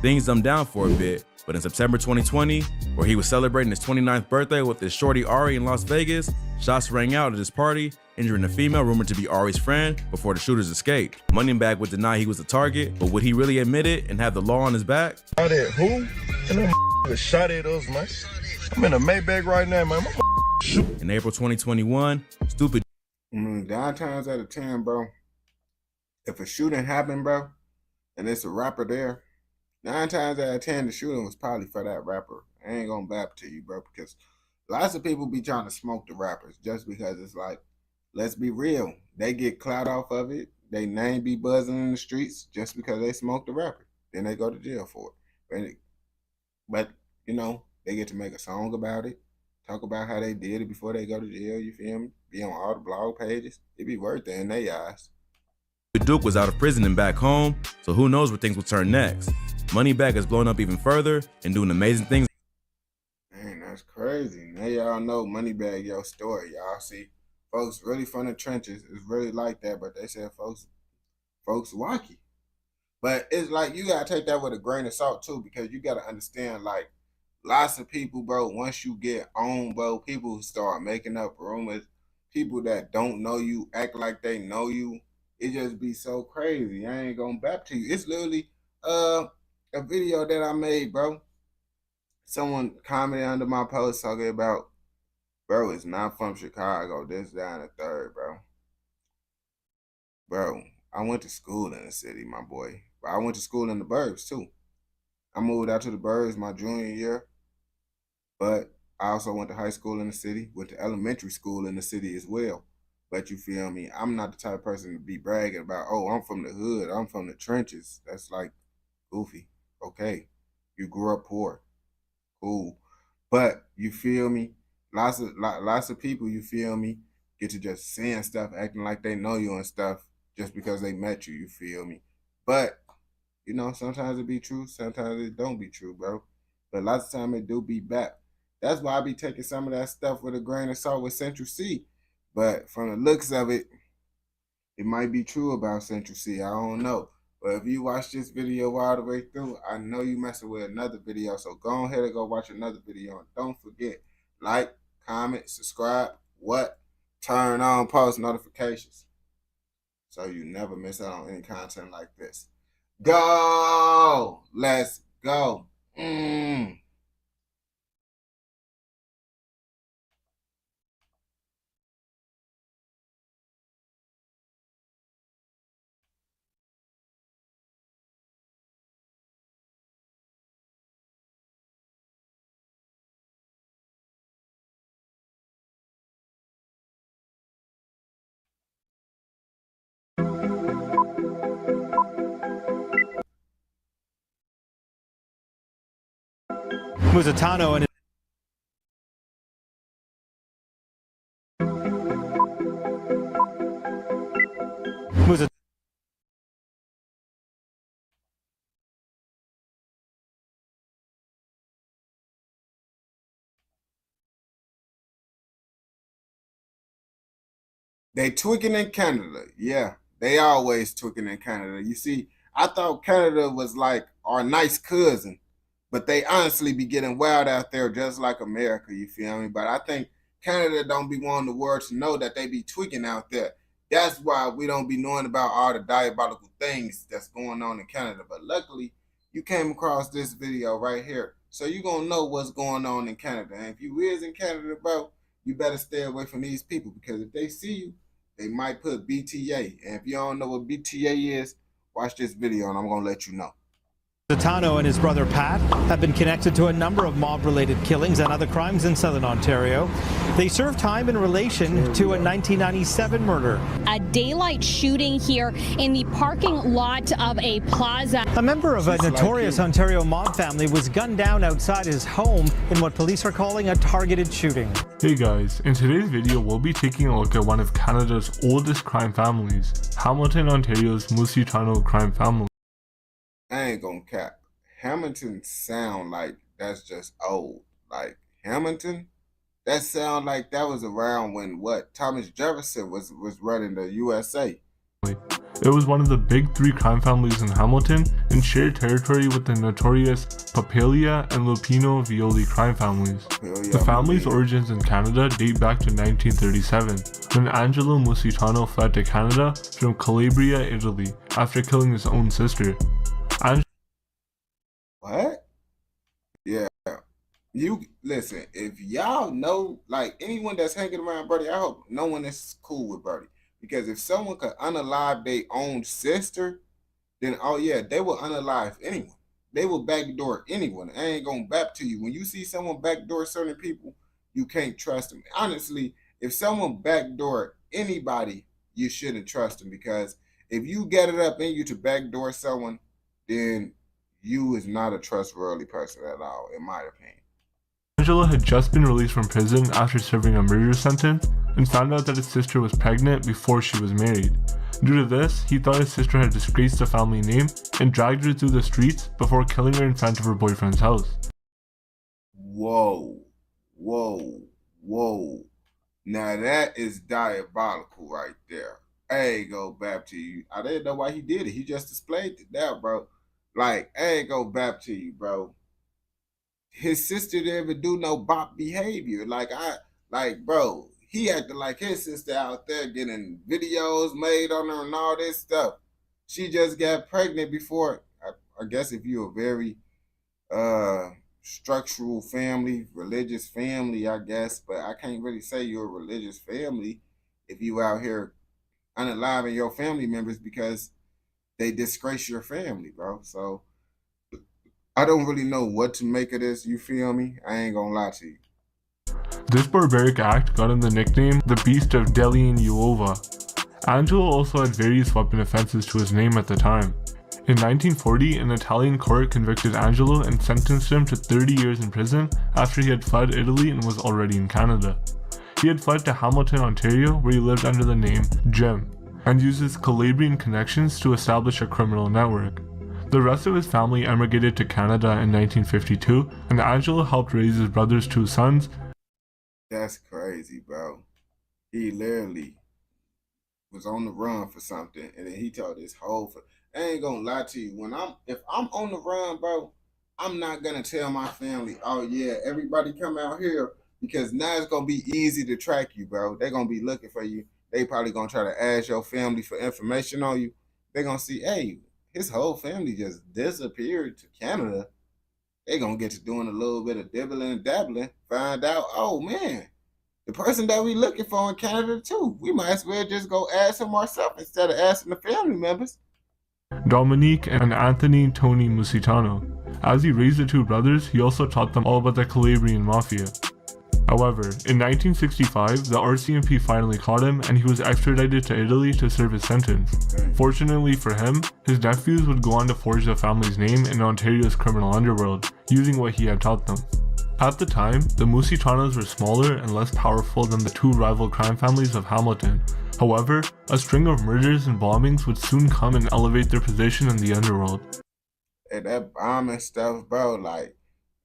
Things dumbed down for a bit, but in September 2020, where he was celebrating his 29th birthday with his shorty Ari in Las Vegas, shots rang out at his party, injuring a female rumored to be Ari's friend before the shooters escaped. Moneybag would deny he was the target, but would he really admit it and have the law on his back? Shot at who? And them shot at us, man. I'm in a Maybach right now, man. In April 2021, Stupid 9 times out of 10, bro, if a shooting happened, bro, and it's a rapper there, 9 times out of 10, the shooting was probably for that rapper. I ain't gonna bap to you, bro, because lots of people be trying to smoke the rappers just because it's like, let's be real. They get clout off of it. They name be buzzing in the streets just because they smoked the rapper. Then they go to jail for it. But you know, they get to make a song about it, talk about how they did it before they go to jail, you feel me? Be on all the blog pages. It be worth it in their eyes. Duke was out of prison and back home, so who knows where things will turn next. Moneybag has blown up even further and doing amazing things. Man, that's crazy. Now y'all know Moneybag Yo story. Y'all see, folks really from the trenches. It's really like that, but they said folks wacky. But it's like you gotta take that with a grain of salt too, because you gotta understand, like, lots of people, bro, once you get on, bro, people start making up rumors. People that don't know you act like they know you. it just be so crazy. I ain't gonna back to you. It's literally a video that I made, bro. Someone commented under my post talking about, bro, it's not from Chicago. This, down the third, bro. Bro, I went to school in the city, my boy. But I went to school in the burbs, too. I moved out to the burbs my junior year. But I also went to high school in the city, went to elementary school in the city as well. But you feel me? I'm not the type of person to be bragging about, oh, I'm from the hood. I'm from the trenches. That's like goofy. Okay. You grew up poor. Cool. But you feel me? Lots of people, you feel me, get to just saying stuff, acting like they know you and stuff just because they met you, you feel me? But, you know, sometimes it be true, sometimes it don't be true, bro. But lots of time it do be back. That's why I be taking some of that stuff with a grain of salt with Central C. But from the looks of it, it might be true about Central C. I don't know. But if you watch this video all the way through, I know you messing with another video. So go ahead and go watch another video. And don't forget, like, comment, subscribe, turn on post notifications. So you never miss out on any content like this. Go! Let's go. Musitano and They tweaking in Canada. Yeah, they always tweaking in Canada. You see, I thought Canada was like our nice cousin, but they honestly be getting wild out there just like America, you feel me? But I think Canada don't be wanting the world to know that they be tweaking out there. That's why we don't be knowing about all the diabolical things that's going on in Canada. But luckily, you came across this video right here. So you're going to know what's going on in Canada. And if you is in Canada, bro, you better stay away from these people because if they see you, they might put BTA. And if you don't know what BTA is, watch this video and I'm going to let you know. Musitano and his brother Pat have been connected to a number of mob-related killings and other crimes in southern Ontario. They serve time in relation to a 1997 murder. A daylight shooting here in the parking lot of a plaza. A member of a notorious Ontario mob family was gunned down outside his home in what police are calling a targeted shooting. Hey guys, in today's video we'll be taking a look at one of Canada's oldest crime families, Hamilton, Ontario's Musitano crime family. I ain't gonna cap. Hamilton sound like that's just old. Like Hamilton, that sound like that was around when Thomas Jefferson was running the USA. It was one of the big three crime families in Hamilton and shared territory with the notorious Papalia and Lupino Violi crime families. The family's origins in Canada date back to 1937, when Angelo Musitano fled to Canada from Calabria, Italy, after killing his own sister. What? Yeah. You listen, if y'all know, like anyone that's hanging around Birdie, I hope no one is cool with Birdie. Because if someone could unalive their own sister, then oh yeah, they will unalive anyone. They will backdoor anyone. I ain't gonna back to you. When you see someone backdoor certain people, you can't trust them. Honestly, if someone backdoor anybody, you shouldn't trust them because if you get it up in you to backdoor someone, then you is not a trustworthy person at all, in my opinion. Angelo had just been released from prison after serving a murder sentence and found out that his sister was pregnant before she was married. Due to this, he thought his sister had disgraced the family name and dragged her through the streets before killing her in front of her boyfriend's house. Whoa, whoa, whoa. Now that is diabolical right there. I ain't go back to you. I didn't know why he did it. He just displayed it there, bro. Like, I ain't go back to you, bro. His sister didn't even do no bop behavior. Like, bro, he acted like his sister out there getting videos made on her and all this stuff. She just got pregnant before. I guess if you're a very structural family, religious family, I guess, but I can't really say you're a religious family if you out here unaliving your family members because they disgrace your family, bro. So I don't really know what to make of this, you feel me? I ain't gonna lie to you. This barbaric act got him the nickname the Beast of Delian Uova. Angelo also had various weapon offenses to his name at the time. In 1940, an Italian court convicted Angelo and sentenced him to 30 years in prison after he had fled Italy and was already in Canada. He had fled to Hamilton, Ontario, where he lived under the name Jim, and used his Calabrian connections to establish a criminal network. The rest of his family emigrated to Canada in 1952, and Angelo helped raise his brother's 2 sons. That's crazy, bro. He literally was on the run for something, and then he told his whole... I ain't gonna lie to you. If I'm on the run, bro, I'm not gonna tell my family, oh yeah, everybody come out here, because now it's gonna be easy to track you, bro. They're gonna be looking for you. They probably gonna try to ask your family for information on you. They're gonna see, hey, his whole family just disappeared to Canada. They're gonna get to doing a little bit of dibbling and dabbling, find out, oh man, the person that we looking for in Canada too. We might as well just go ask him ourselves instead of asking the family members. Dominique and Anthony Tony Musitano. As he raised the 2 brothers, he also taught them all about the Calabrian Mafia. However, in 1965, the RCMP finally caught him and he was extradited to Italy to serve his sentence. Fortunately for him, his nephews would go on to forge the family's name in Ontario's criminal underworld, using what he had taught them. At the time, the Musitanos were smaller and less powerful than the 2 rival crime families of Hamilton. However, a string of murders and bombings would soon come and elevate their position in the underworld. And that bombing stuff, bro, like,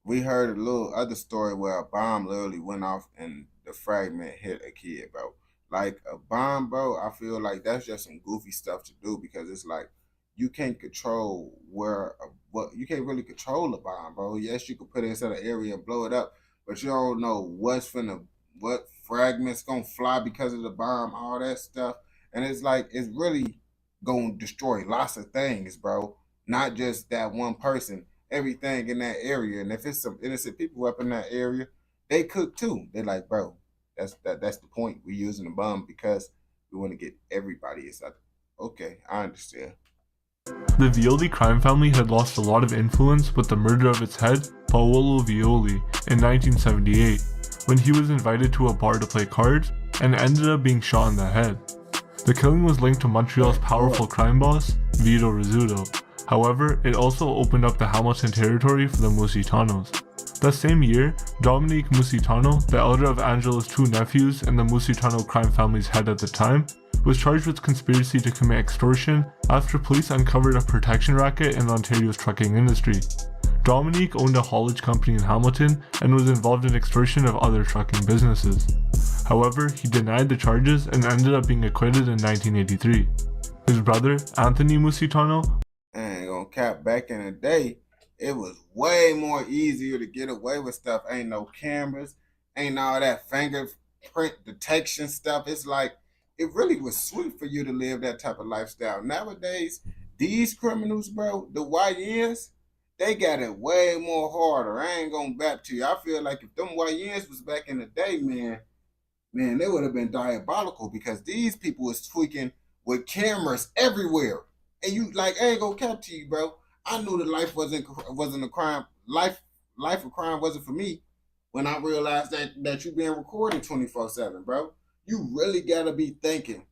we heard a little other story where a bomb literally went off and the fragment hit a kid, bro. Like, a bomb, bro, I feel like that's just some goofy stuff to do because it's like, you can't control you can't really control a bomb, bro. Yes, you can put it inside an area and blow it up, but you don't know what fragments gonna fly because of the bomb, all that stuff. And it's like, it's really gonna destroy lots of things, bro. Not just that one person, everything in that area. And if it's some innocent people up in that area, they cook too. They're like, bro, that's the point. We're using the bomb because we want to get everybody inside. Okay, I understand. The Violi crime family had lost a lot of influence with the murder of its head, Paolo Violi, in 1978, when he was invited to a bar to play cards and ended up being shot in the head. The killing was linked to Montreal's powerful crime boss, Vito Rizzuto. However, it also opened up the Hamilton territory for the Musitanos. That same year, Dominique Musitano, the elder of Angelo's 2 nephews and the Musitano crime family's head at the time, was charged with conspiracy to commit extortion after police uncovered a protection racket in Ontario's trucking industry. Dominique owned a haulage company in Hamilton and was involved in extortion of other trucking businesses. However, he denied the charges and ended up being acquitted in 1983. His brother, Anthony Musitano, I ain't gonna cap, back in the day, it was way more easier to get away with stuff. Ain't no cameras, ain't all that fingerprint detection stuff. It's like, it really was sweet for you to live that type of lifestyle. Nowadays, these criminals, bro, the YNs, they got it way more harder. I ain't gonna back to you. I feel like if them YNs was back in the day, man, they would have been diabolical because these people was tweaking with cameras everywhere. And you, like, I ain't gonna cap to you, bro. I knew that life wasn't a crime. Life of crime wasn't for me when I realized that you being recorded 24/7, bro. You really gotta be thinking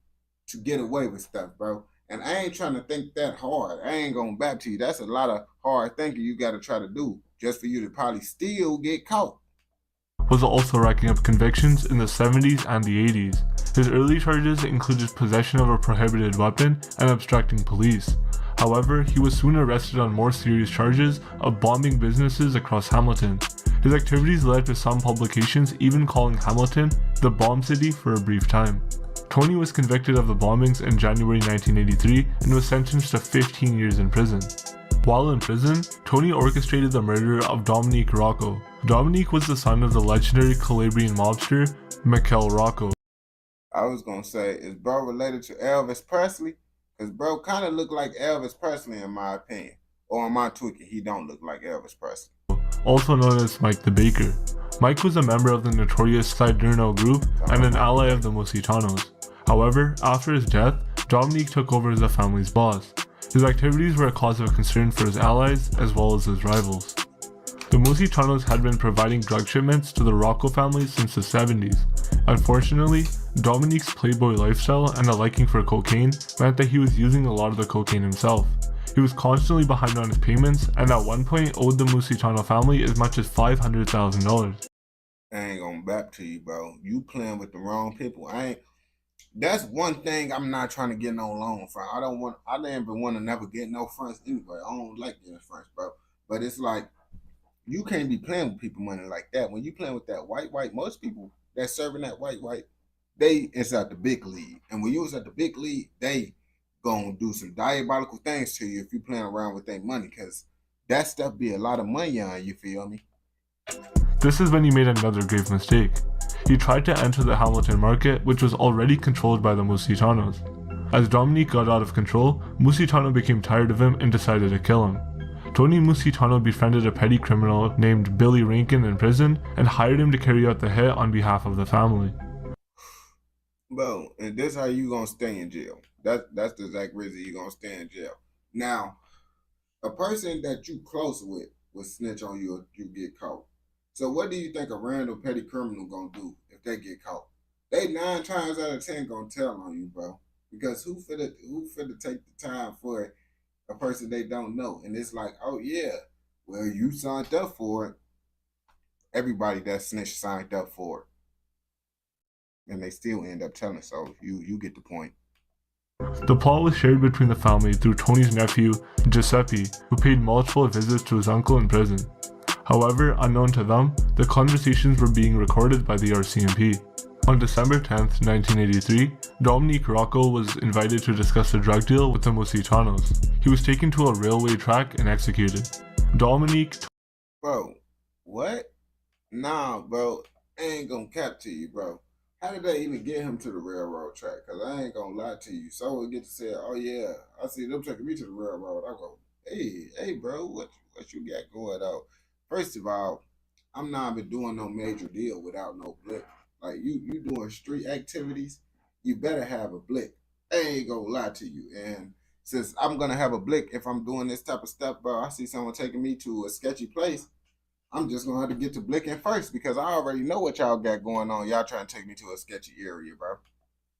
to get away with stuff, bro. And I ain't trying to think that hard. I ain't gonna back to you. That's a lot of hard thinking you gotta try to do just for you to probably still get caught. Was also racking up convictions in the 70s and the 80s. His early charges included possession of a prohibited weapon and obstructing police. However, he was soon arrested on more serious charges of bombing businesses across Hamilton. His activities led to some publications even calling Hamilton the bomb city for a brief time. Tony was convicted of the bombings in January 1983 and was sentenced to 15 years in prison. While in prison, Tony orchestrated the murder of Dominique Rocco. Dominique was the son of the legendary Calabrian mobster, Mikel Rocco. I was gonna say, is bro related to Elvis Presley? Cause bro kind of look like Elvis Presley in my opinion. Or am I tweaking? He don't look like Elvis Presley. Also known as Mike the Baker. Mike was a member of the notorious Siderno group and an ally of the Musitanos. However, after his death, Dominique took over as the family's boss. His activities were a cause of concern for his allies as well as his rivals. The Musitanos had been providing drug shipments to the Rocco family since the 70s. Unfortunately, Dominique's playboy lifestyle and a liking for cocaine meant that he was using a lot of the cocaine himself. He was constantly behind on his payments and at one point owed the Musitano family as much as $500,000. I ain't gonna back to you, bro. You playing with the wrong people. That's one thing I'm not trying to get no loan from. I didn't even want to never get no fronts anyway. I don't like getting fronts, bro. But it's like, you can't be playing with people money like that. When you playing with that white, most people that's serving that white, they is at the big league. And when you was at the big league, they gonna do some diabolical things to you if you playing around with their money, because that stuff be a lot of money on you, feel me? This is when he made another grave mistake. He tried to enter the Hamilton market, which was already controlled by the Musitanos. As Dominique got out of control, Musitano became tired of him and decided to kill him. Tony Musitano befriended a petty criminal named Billy Rankin in prison and hired him to carry out the hit on behalf of the family. Bro, and this how you gonna stay in jail. That's the exact reason you gonna stay in jail. Now, a person that you close with will snitch on you if you get caught. So what do you think a random petty criminal gonna do if they get caught? They 9 times out of 10 gonna tell on you, bro. Because who finna take the time for a person they don't know? And it's like, oh yeah, well, you signed up for it. Everybody that snitched signed up for it. And they still end up telling, so you get the point. The plot was shared between the family through Tony's nephew, Giuseppe, who paid multiple visits to his uncle in prison. However, unknown to them, the conversations were being recorded by the RCMP. On December 10th, 1983, Dominique Rocco was invited to discuss a drug deal with the Musitanos. He was taken to a railway track and executed. Dominique... Bro, what? Nah, bro, I ain't gonna cap to you, bro. How did they even get him to the railroad track? Because I ain't gonna lie to you. So we get to say, oh yeah, I see them taking me to the railroad. I go, hey, bro, what you got going on? First of all, I'm not even doing no major deal without no blick. Like, you doing street activities, you better have a blick. I ain't gonna lie to you. And since I'm gonna have a blick if I'm doing this type of stuff, bro, I see someone taking me to a sketchy place, I'm just gonna have to get to blicking first because I already know what y'all got going on. Y'all trying to take me to a sketchy area, bro.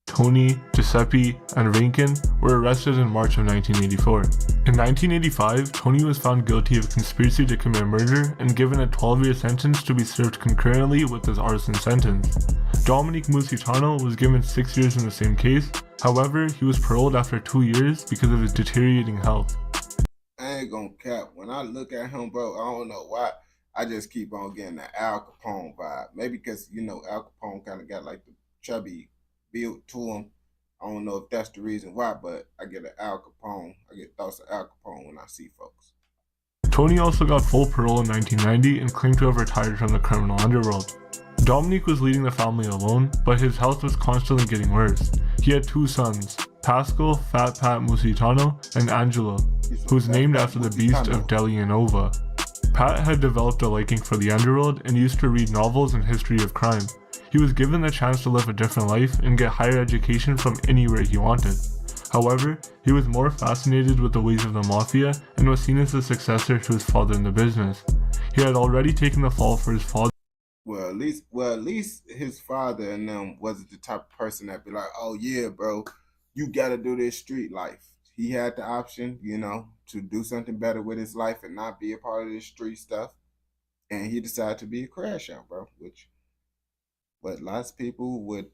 Tony, Giuseppe, and Rankin were arrested in March of 1984. In 1985, Tony was found guilty of conspiracy to commit murder and given a 12-year sentence to be served concurrently with his arson sentence. Dominique Musitano was given 6 years in the same case. However, he was paroled after 2 years because of his deteriorating health. I ain't gonna cap. When I look at him, bro, I don't know why. I just keep on getting the Al Capone vibe. Maybe because, Al Capone kind of got like the chubby built to him. I don't know if that's the reason why, but I get I get thoughts of Al Capone when I see folks. Tony also got full parole in 1990 and claimed to have retired from the criminal underworld. Dominique was leading the family alone, but his health was constantly getting worse. He had 2 sons, Pascal Fat Pat Musitano and Angelo, who was named after the beast of Delianova. Pat had developed a liking for the underworld and used to read novels and history of crime. He was given the chance to live a different life and get higher education from anywhere he wanted. However, he was more fascinated with the ways of the mafia and was seen as the successor to his father in the business. He had already taken the fall for his father. Well, at least his father and them wasn't the type of person that be like, oh yeah, bro, you gotta do this street life. He had the option, to do something better with his life and not be a part of this street stuff. And he decided to be a crash out, bro, which what lots of people would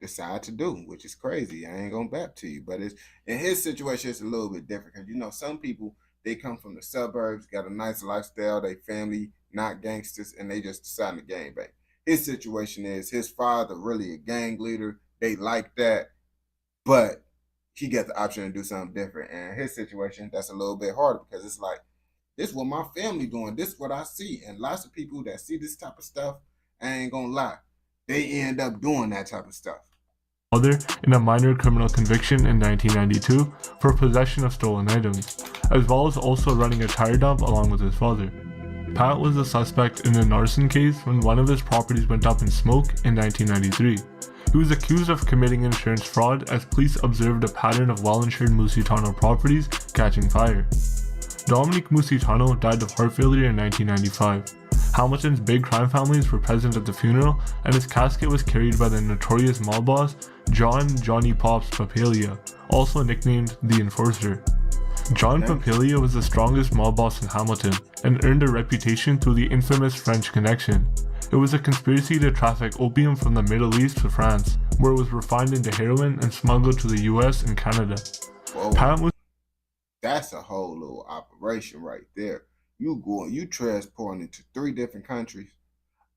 decide to do, which is crazy. I ain't gonna back to you, but in his situation, it's a little bit different because some people, they come from the suburbs, got a nice lifestyle, they family not gangsters, and they just decide to gang bang. His situation is his father really a gang leader. They like that, but he got the option to do something different. And his situation, that's a little bit harder because it's like, this is what my family doing. This is what I see. And lots of people that see this type of stuff, I ain't gonna lie, they end up doing that type of stuff. father in a minor criminal conviction in 1992 for possession of stolen items, as well as also running a tire dump along with his father. Pat was a suspect in an arson case when one of his properties went up in smoke in 1993. He was accused of committing insurance fraud as police observed a pattern of well-insured Musitano properties catching fire. Dominic Musitano died of heart failure in 1995. Hamilton's big crime families were present at the funeral, and his casket was carried by the notorious mob boss Johnny Pops Papalia, also nicknamed the Enforcer. John Papalia was the strongest mob boss in Hamilton and earned a reputation through the infamous French Connection. It was a conspiracy to traffic opium from the Middle East to France, where it was refined into heroin and smuggled to the US and Canada. That's a whole little operation right there. You transporting it to 3 different countries.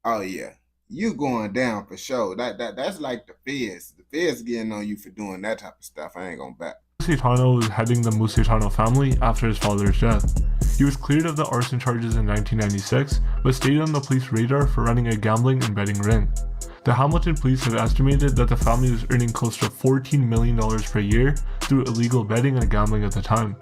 Oh yeah, you going down for sure. That's like the feds. The feds getting on you for doing that type of stuff. I ain't gonna back. Musitano was heading the Musitano family after his father's death. He was cleared of the arson charges in 1996, but stayed on the police radar for running a gambling and betting ring. The Hamilton police have estimated that the family was earning close to $14 million per year through illegal betting and gambling at the time.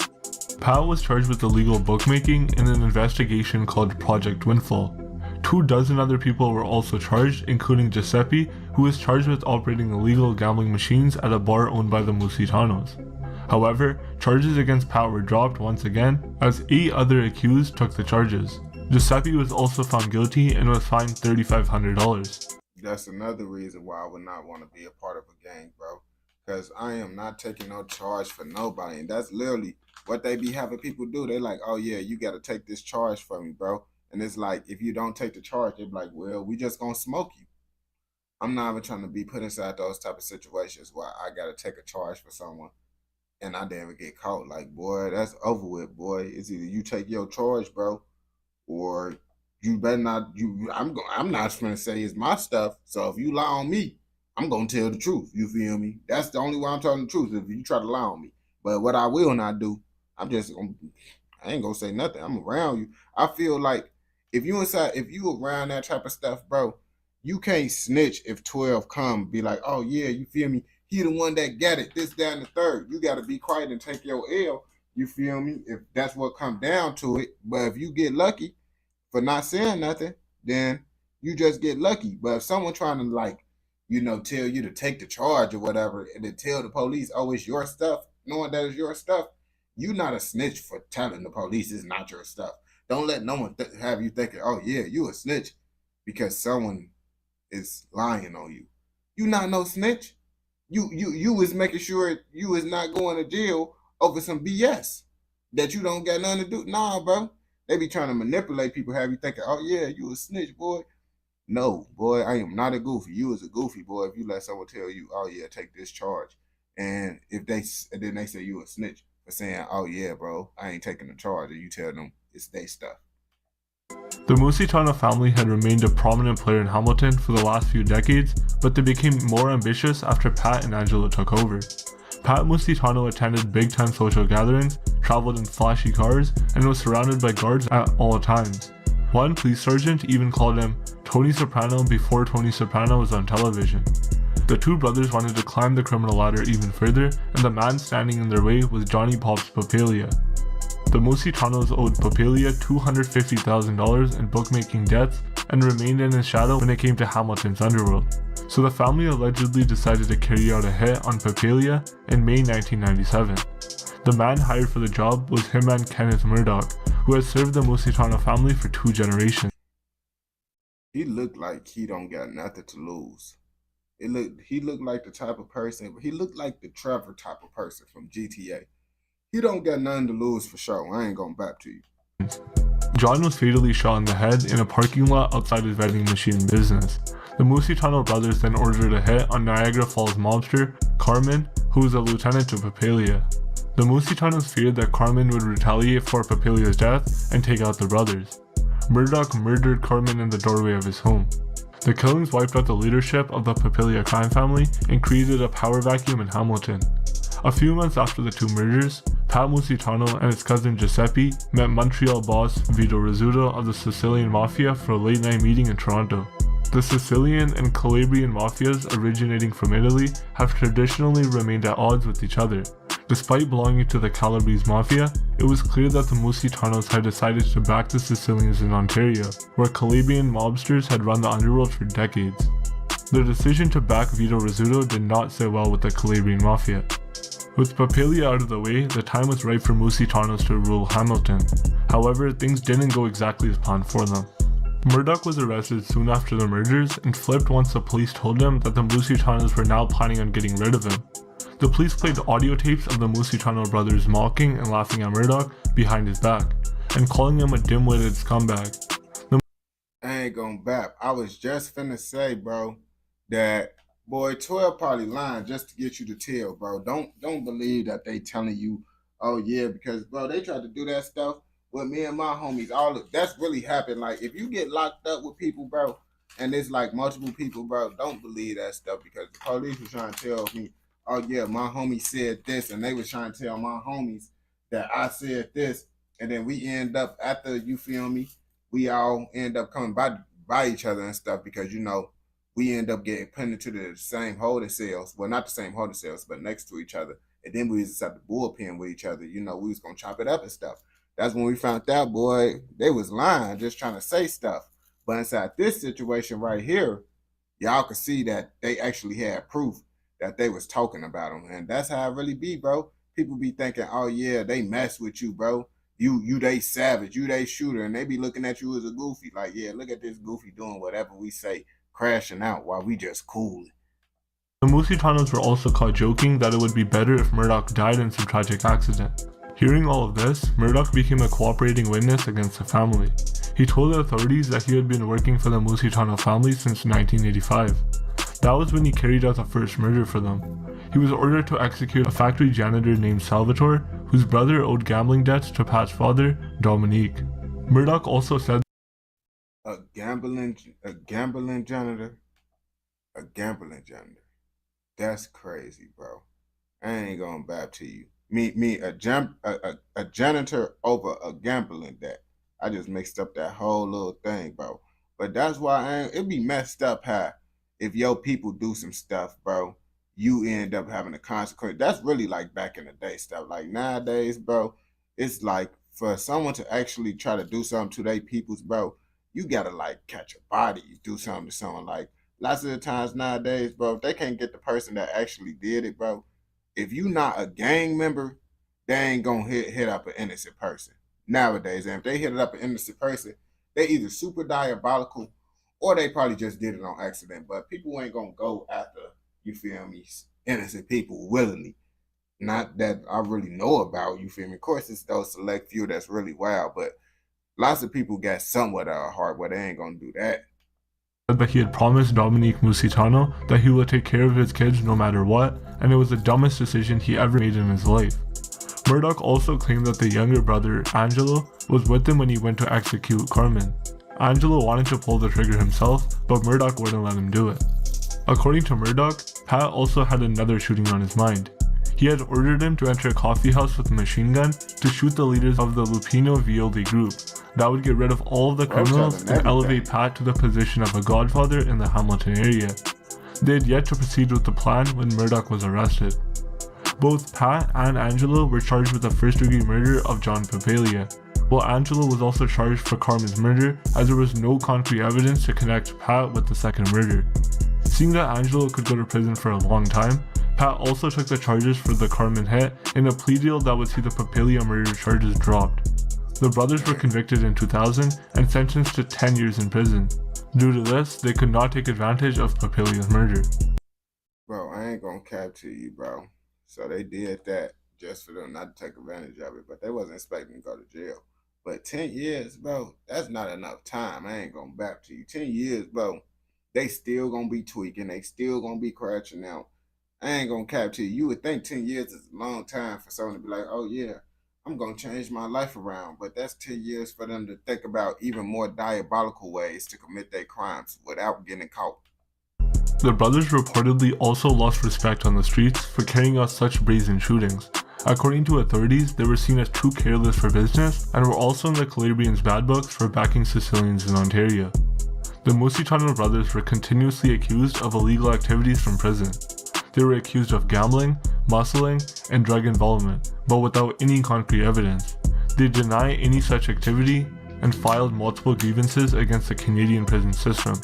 Pat was charged with illegal bookmaking in an investigation called Project Windfall. 24 other people were also charged, including Giuseppe, who was charged with operating illegal gambling machines at a bar owned by the Musitanos. However, charges against Pat were dropped once again, as 8 other accused took the charges. Giuseppe was also found guilty and was fined $3,500. That's another reason why I would not want to be a part of a gang, bro. Because I am not taking no charge for nobody. And that's literally what they be having people do. They like, oh yeah, you got to take this charge for me, bro. And it's like, if you don't take the charge, they be like, well, we just going to smoke you. I'm not even trying to be put inside those type of situations where I got to take a charge for someone and I didn't even get caught. Like, boy, that's over with, boy. It's either you take your charge, bro, or you better not. I'm not going to say it's my stuff. So if you lie on me, I'm going to tell the truth. You feel me? That's the only way I'm telling the truth, if you try to lie on me. But what I will not do, I ain't going to say nothing. I'm around you. I feel like if you around that type of stuff, bro, you can't snitch if 12 come be like, oh yeah, you feel me? He the one that got it, this, that, and the third. You got to be quiet and take your L, you feel me? If that's what come down to it. But if you get lucky for not saying nothing, then you just get lucky. But if someone trying to tell you to take the charge or whatever, and then tell the police, oh, it's your stuff, knowing that it's your stuff, you not a snitch for telling the police it's not your stuff. Don't let no one have you thinking, oh yeah, you a snitch because someone is lying on you. You not no snitch. You was making sure you was not going to jail over some BS that you don't got nothing to do. Nah, bro. They be trying to manipulate people, have you thinking, oh yeah, you a snitch, boy. No, boy, I am not a goofy. You is a goofy, boy, if you let someone tell you, oh yeah, take this charge. And then they say you a snitch for saying, oh yeah, bro, I ain't taking the charge, and you tell them it's their stuff. The Musitano family had remained a prominent player in Hamilton for the last few decades, but they became more ambitious after Pat and Angela took over. Pat Musitano attended big-time social gatherings, traveled in flashy cars, and was surrounded by guards at all times. One police sergeant even called him Tony Soprano before Tony Soprano was on television. The two brothers wanted to climb the criminal ladder even further, and the man standing in their way was Johnny Pops Papalia. The Musitanos owed Papalia $250,000 in bookmaking debts and remained in his shadow when it came to Hamilton's underworld. So the family allegedly decided to carry out a hit on Papalia in May 1997. The man hired for the job was hitman Kenneth Murdoch, who had served the Musitano family for 2 generations. He looked like he don't got nothing to lose. He looked like the type of person, he looked like the Trevor type of person from GTA. He don't got nothing to lose for sure. I ain't gonna back to you. John was fatally shot in the head in a parking lot outside his vending machine business. The Musitano brothers then ordered a hit on Niagara Falls mobster Carmen, who was a lieutenant to Papalia. The Musitanos feared that Carmen would retaliate for Papalia's death and take out the brothers. Murdoch murdered Carmen in the doorway of his home. The killings wiped out the leadership of the Papalia crime family and created a power vacuum in Hamilton. A few months after the 2 murders, Pat Musitano and his cousin Giuseppe met Montreal boss Vito Rizzuto of the Sicilian Mafia for a late-night meeting in Toronto. The Sicilian and Calabrian mafias originating from Italy have traditionally remained at odds with each other. Despite belonging to the Calabrese mafia, it was clear that the Musitanos had decided to back the Sicilians in Ontario, where Calabrian mobsters had run the underworld for decades. The decision to back Vito Rizzuto did not sit well with the Calabrian mafia. With Papilia out of the way, the time was right for Musitanos to rule Hamilton. However, things didn't go exactly as planned for them. Murdoch was arrested soon after the murders and flipped once the police told him that the Musitanos were now planning on getting rid of him. The police played audio tapes of the Musitano brothers mocking and laughing at Murdoch behind his back, and calling him a dim-witted scumbag. I ain't gonna bap. I was just finna say, bro, that boy 12 probably lying just to get you to tell, bro. Don't believe that they telling you, oh yeah, because bro, they tried to do that stuff with me and my homies. That's really happened. Like if you get locked up with people, bro, and it's like multiple people, bro, don't believe that stuff because the police was trying to tell me, oh yeah, my homie said this, and they was trying to tell my homies that I said this, and then we end up after, you feel me, we all end up coming by each other and stuff because, you know, we end up getting put into the same holding cells. Well, not the same holding cells, but next to each other. And then we was at the bullpen with each other. You know, we was going to chop it up and stuff. That's when we found out, boy, they was lying, just trying to say stuff. But inside this situation right here, y'all could see that they actually had proof that they was talking about them. And that's how it really be, bro. People be thinking, oh, yeah, they mess with you, bro. You they savage, you they shooter. And they be looking at you as a goofy. Like, yeah, look at this goofy doing whatever we say, crashing out while we just cool. The Musitanos were also caught joking that it would be better if Murdoch died in some tragic accident. Hearing all of this, Murdoch became a cooperating witness against the family. He told the authorities that he had been working for the Musitano family since 1985. That was when he carried out the first murder for them. He was ordered to execute a factory janitor named Salvatore, whose brother owed gambling debts to Pat's father, Dominique. Murdoch also said, A gambling janitor? A gambling janitor. That's crazy, bro. I ain't going back to you. A janitor over a gambling debt. I just mixed up that whole little thing, bro. But that's why it be messed up how if your people do some stuff, bro, you end up having a consequence. That's really like back in the day stuff. Like nowadays, bro, it's like for someone to actually try to do something to their peoples, bro, you gotta like catch a body, do something to someone. Like lots of the times nowadays, bro, if they can't get the person that actually did it, bro, if you not a gang member, they ain't gonna hit up an innocent person nowadays. And if they hit up an innocent person, they either super diabolical or they probably just did it on accident. But people ain't gonna go after, you feel me, innocent people willingly. Not that I really know about, you feel me. Of course, it's those select few that's really wild, but lots of people got somewhat of a heart where they ain't gonna do that. That he had promised Dominique Musitano that he would take care of his kids no matter what, and it was the dumbest decision he ever made in his life. Murdoch also claimed that the younger brother, Angelo, was with him when he went to execute Carmen. Angelo wanted to pull the trigger himself, but Murdoch wouldn't let him do it. According to Murdoch, Pat also had another shooting on his mind. He had ordered him to enter a coffee house with a machine gun to shoot the leaders of the Lupino Violi group. That would get rid of all of the criminals and elevate Pat to the position of a godfather in the Hamilton area. They had yet to proceed with the plan when Murdoch was arrested. Both Pat and Angelo were charged with the first-degree murder of John Papalia, while Angelo was also charged for Carmen's murder as there was no concrete evidence to connect Pat with the second murder. Seeing that Angelo could go to prison for a long time, Pat also took the charges for the Carmen hit in a plea deal that would see the Papalia murder charges dropped. The brothers were convicted in 2000 and sentenced to 10 years in prison. Due to this, they could not take advantage of Papalia's murder. Bro, I ain't gonna cap to you, bro. So they did that just for them not to take advantage of it, but they wasn't expecting to go to jail. But 10 years, bro, that's not enough time. I ain't gonna back to you. 10 years, bro, they still gonna be tweaking. They still gonna be crashing out. I ain't gonna cap to you. You would think 10 years is a long time for someone to be like, oh yeah, I'm gonna change my life around. But that's 10 years for them to think about even more diabolical ways to commit their crimes without getting caught. The brothers reportedly also lost respect on the streets for carrying out such brazen shootings. According to authorities, they were seen as too careless for business and were also in the Calabrians' bad books for backing Sicilians in Ontario. The Musitano brothers were continuously accused of illegal activities from prison. They were accused of gambling, muscling, and drug involvement, but without any concrete evidence. They deny any such activity and filed multiple grievances against the Canadian prison system.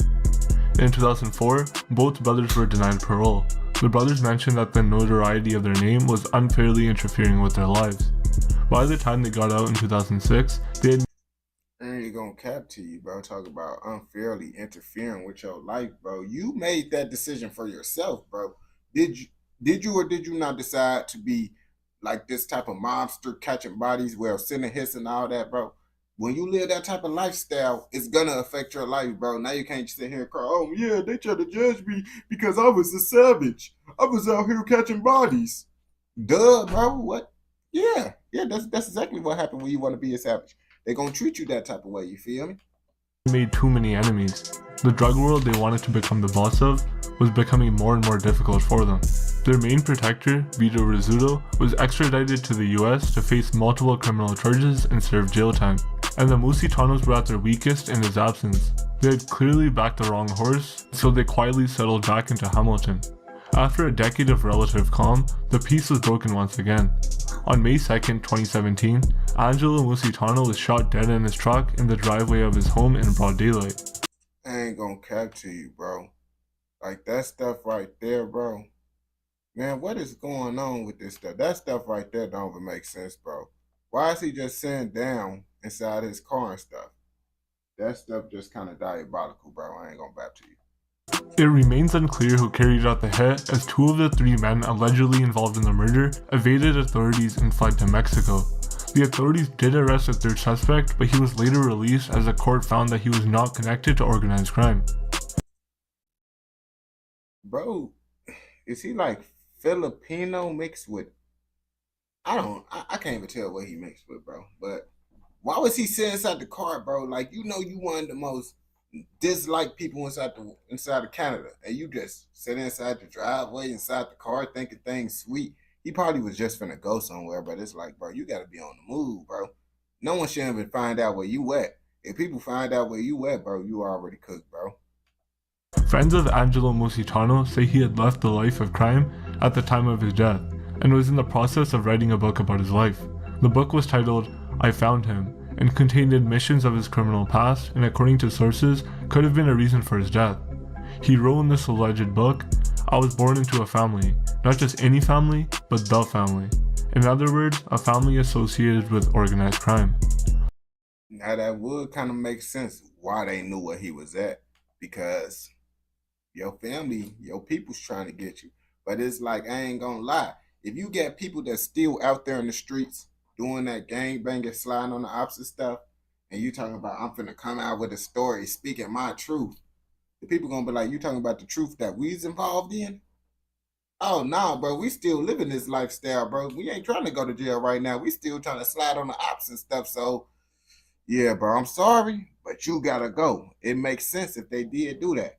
In 2004, both brothers were denied parole. The brothers mentioned that the notoriety of their name was unfairly interfering with their lives. By the time they got out in 2006, they had... I ain't gonna cap to you, bro. Talk about unfairly interfering with your life, bro. You made that decision for yourself, bro. Did you or did you not decide to be like this type of mobster catching bodies, well, sending hits and all that, bro? When you live that type of lifestyle, it's gonna affect your life, bro. Now you can't sit here and cry, oh yeah, they tried to judge me because I was a savage. I was out here catching bodies. Duh, bro. What? Yeah, that's exactly what happened when you want to be a savage. They're gonna treat you that type of way, you feel me? made too many enemies. The drug world they wanted to become the boss of was becoming more and more difficult for them. Their main protector, Vito Rizzuto, was extradited to the US to face multiple criminal charges and serve jail time. And the Musitanos were at their weakest in his absence. They had clearly backed the wrong horse, so they quietly settled back into Hamilton. After a decade of relative calm, the peace was broken once again. On May 2nd, 2017, Angelo Musitano was shot dead in his truck in the driveway of his home in broad daylight. I ain't gonna cap to you, bro. Like, that stuff right there, bro. Man, what is going on with this stuff? That stuff right there don't even make sense, bro. Why is he just sitting down inside his car and stuff? That stuff just kind of diabolical, bro. I ain't gonna bat to you. It remains unclear who carried out the hit, as 2 of the 3 men allegedly involved in the murder evaded authorities and fled to Mexico. The authorities did arrest a 3rd suspect, but he was later released as the court found that he was not connected to organized crime. Bro, is he like Filipino mixed with... I can't even tell what he mixed with, bro. But why was he sitting inside the car, bro? Like, you know, you one of the most disliked people inside of Canada, and you just sit inside the driveway, inside the car, thinking things sweet. He probably was just finna go somewhere, but it's like, bro, you gotta be on the move, bro. No one should even find out where you at. If people find out where you at, bro, you already cooked, bro. Friends of Angelo Musitano say he had left the life of crime at the time of his death, and was in the process of writing a book about his life. The book was titled, I Found Him, and contained admissions of his criminal past, and according to sources, could have been a reason for his death. He wrote in this alleged book, I was born into a family, not just any family, but the family. In other words, a family associated with organized crime. Now that would kind of make sense why they knew where he was at, because your family, your people's trying to get you. But it's like, I ain't gonna lie, if you get people that's still out there in the streets doing that gangbanging, sliding on the opposite stuff, and you talking about, I'm finna come out with a story, speaking my truth, the people gonna be like, you talking about the truth that we's involved in? Oh, nah, bro, we still living this lifestyle, bro. We ain't trying to go to jail right now. We still trying to slide on the opposite stuff. So, yeah, bro, I'm sorry, but you gotta go. It makes sense if they did do that.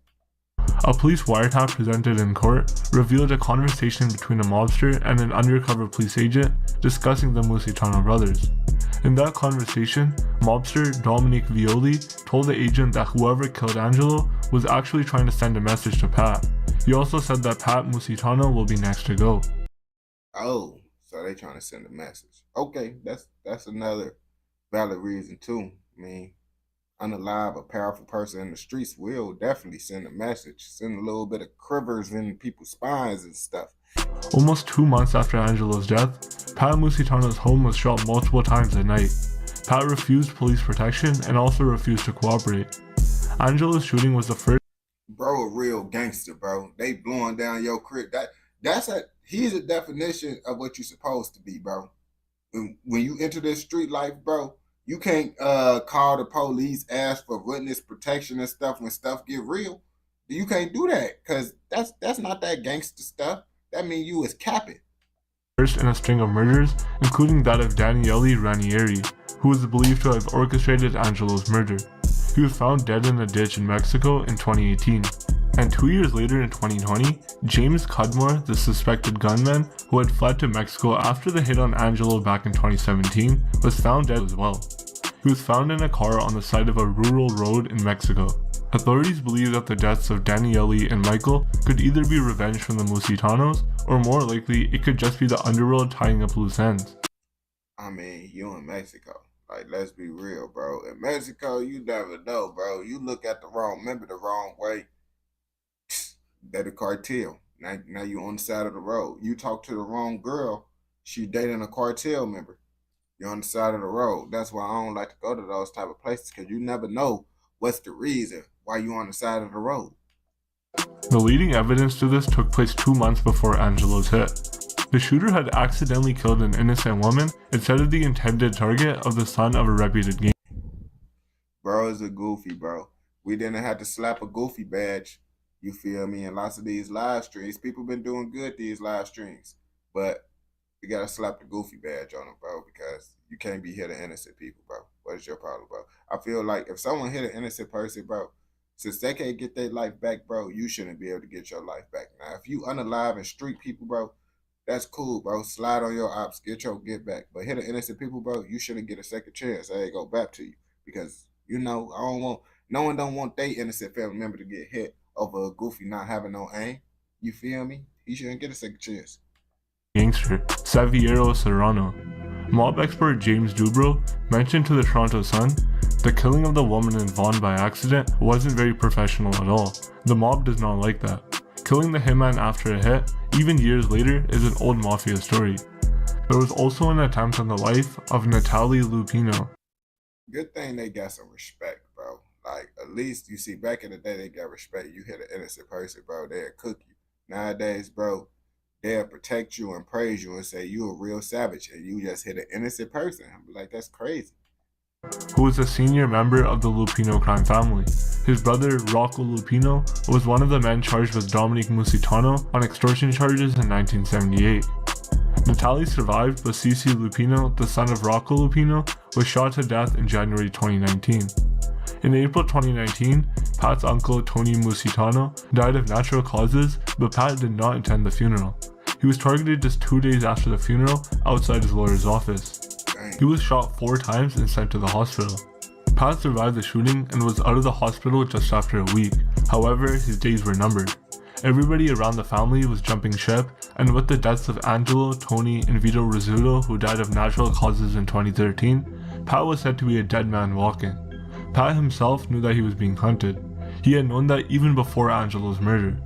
A police wiretap presented in court revealed a conversation between a mobster and an undercover police agent discussing the Musitano brothers. In that conversation, mobster Dominic Violi told the agent that whoever killed Angelo was actually trying to send a message to Pat. He also said that Pat Musitano will be next to go. Oh, so they trying to send a message. Okay, that's another valid reason too. I mean, unalive, a powerful person in the streets will definitely send a message, send a little bit of quivers in people's spines and stuff. Almost 2 months after Angelo's death, Pat Musitano's home was shot multiple times at night. Pat refused police protection and also refused to cooperate. Angelo's shooting was the first. Bro, a real gangster, bro. They blowing down your crib. He's a definition of what you're supposed to be, bro. When you enter this street life, bro, you can't call the police, ask for witness protection and stuff when stuff get real. You can't do that, because that's not that gangster stuff. That means you was capping. First in a string of murders, including that of Daniele Ranieri, who is believed to have orchestrated Angelo's murder. He was found dead in a ditch in Mexico in 2018. And 2 years later in 2020, James Cudmore, the suspected gunman who had fled to Mexico after the hit on Angelo back in 2017, was found dead as well. He was found in a car on the side of a rural road in Mexico. Authorities believe that the deaths of Daniele and Michael could either be revenge from the Musitanos, or more likely, it could just be the underworld tying up loose ends. I mean, you in Mexico. Like, let's be real, bro. In Mexico, you never know, bro. You look at the wrong member the wrong way, they're the cartel. Now you on the side of the road. You talk to the wrong girl, she dating a cartel member. You're on the side of the road. That's why I don't like to go to those type of places, because you never know what's the reason why you on the side of the road. The leading evidence to this took place 2 months before Angelo's hit. The shooter had accidentally killed an innocent woman instead of the intended target of the son of a reputed gang. Bro is a goofy, bro. We didn't have to slap a goofy badge. You feel me? And lots of these live streams, people been doing good these live streams, but you gotta slap the goofy badge on them, bro, because you can't be hitting innocent people, bro. What is your problem, bro? I feel like if someone hit an innocent person, bro, since they can't get their life back, bro, you shouldn't be able to get your life back. Now, if you unalive and street people, bro, that's cool, bro. Slide on your ops, get your get back. But hit an innocent people, bro, you shouldn't get a second chance. Hey, go back to you, because you know no one don't want their innocent family member to get hit over a goofy not having no aim. You feel me? He shouldn't get a second chance. Gangster Saviero Serrano. Mob expert James Dubrow mentioned to the Toronto Sun, the killing of the woman in Vaughan by accident wasn't very professional at all. The mob does not like that. Killing the hitman after a hit, even years later, is an old mafia story. There was also an attempt on the life of Natalie Lupino. Good thing they got some respect, bro. Like, at least, you see, back in the day, they got respect. You hit an innocent person, bro, they'll cook you. Nowadays, bro, they'll protect you and praise you and say you a real savage, and you just hit an innocent person. I'm like, that's crazy. Who was a senior member of the Lupino crime family. His brother, Rocco Lupino, was one of the men charged with Dominic Musitano on extortion charges in 1978. Natalie survived, but Cici Lupino, the son of Rocco Lupino, was shot to death in January 2019. In April 2019, Pat's uncle Tony Musitano died of natural causes, but Pat did not attend the funeral. He was targeted just 2 days after the funeral outside his lawyer's office. He was shot 4 times and sent to the hospital. Pat survived the shooting and was out of the hospital just after a week. However, his days were numbered. Everybody around the family was jumping ship, and with the deaths of Angelo, Tony, and Vito Rizzuto, who died of natural causes in 2013, Pat was said to be a dead man walking. Pat himself knew that he was being hunted. He had known that even before Angelo's murder.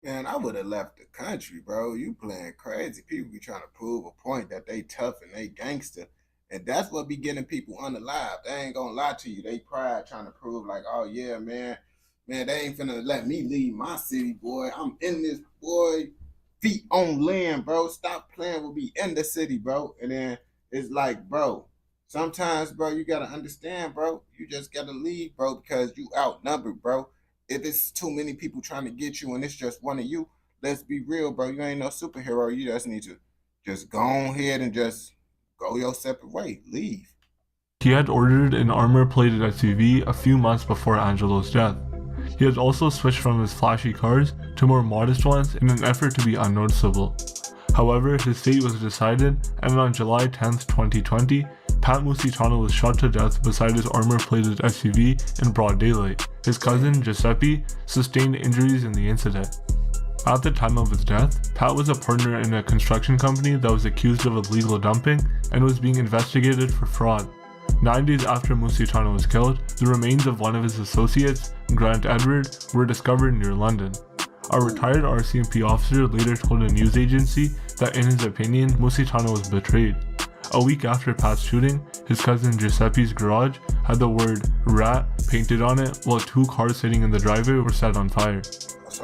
Man, I would have left the country, bro. You playing crazy. People be trying to prove a point that they tough and they gangster. And that's what be getting people unalive. They ain't gonna lie to you. They pride trying to prove like, oh yeah, man, they ain't finna let me leave my city, boy. I'm in this, boy. Feet on land, bro. Stop playing with me in the city, bro. And then it's like, bro, sometimes, bro, you gotta understand, bro. You just gotta leave, bro, because you outnumbered, bro. If it's too many people trying to get you and it's just one of you, let's be real, bro. You ain't no superhero. You just need to just go on ahead and just go your separate way. Leave. He had ordered an armor-plated SUV a few months before Angelo's death. He had also switched from his flashy cars to more modest ones in an effort to be unnoticeable. However, his fate was decided, and on July 10, 2020, Pat Musitano was shot to death beside his armor-plated SUV in broad daylight. His cousin, Giuseppe, sustained injuries in the incident. At the time of his death, Pat was a partner in a construction company that was accused of illegal dumping and was being investigated for fraud. 9 days after Musitano was killed, the remains of one of his associates, Grant Edward, were discovered near London. A retired RCMP officer later told a news agency that in his opinion, Musitano was betrayed. A week after Pat's shooting, his cousin Giuseppe's garage had the word "rat" painted on it, while 2 cars sitting in the driveway were set on fire.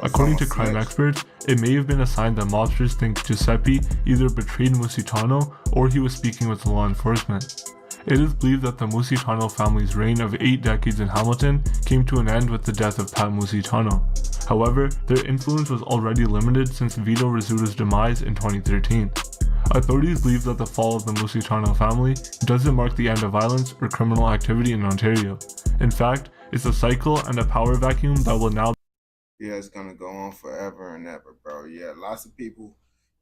According to crime experts, it may have been a sign that mobsters think Giuseppe either betrayed Musitano or he was speaking with law enforcement. It is believed that the Musitano family's reign of 8 decades in Hamilton came to an end with the death of Pat Musitano. However, their influence was already limited since Vito Rizzuto's demise in 2013. Authorities believe that the fall of the Musitano family doesn't mark the end of violence or criminal activity in Ontario. In fact, it's a cycle and a power vacuum that will now... Yeah, it's gonna go on forever and ever, bro. Yeah, lots of people,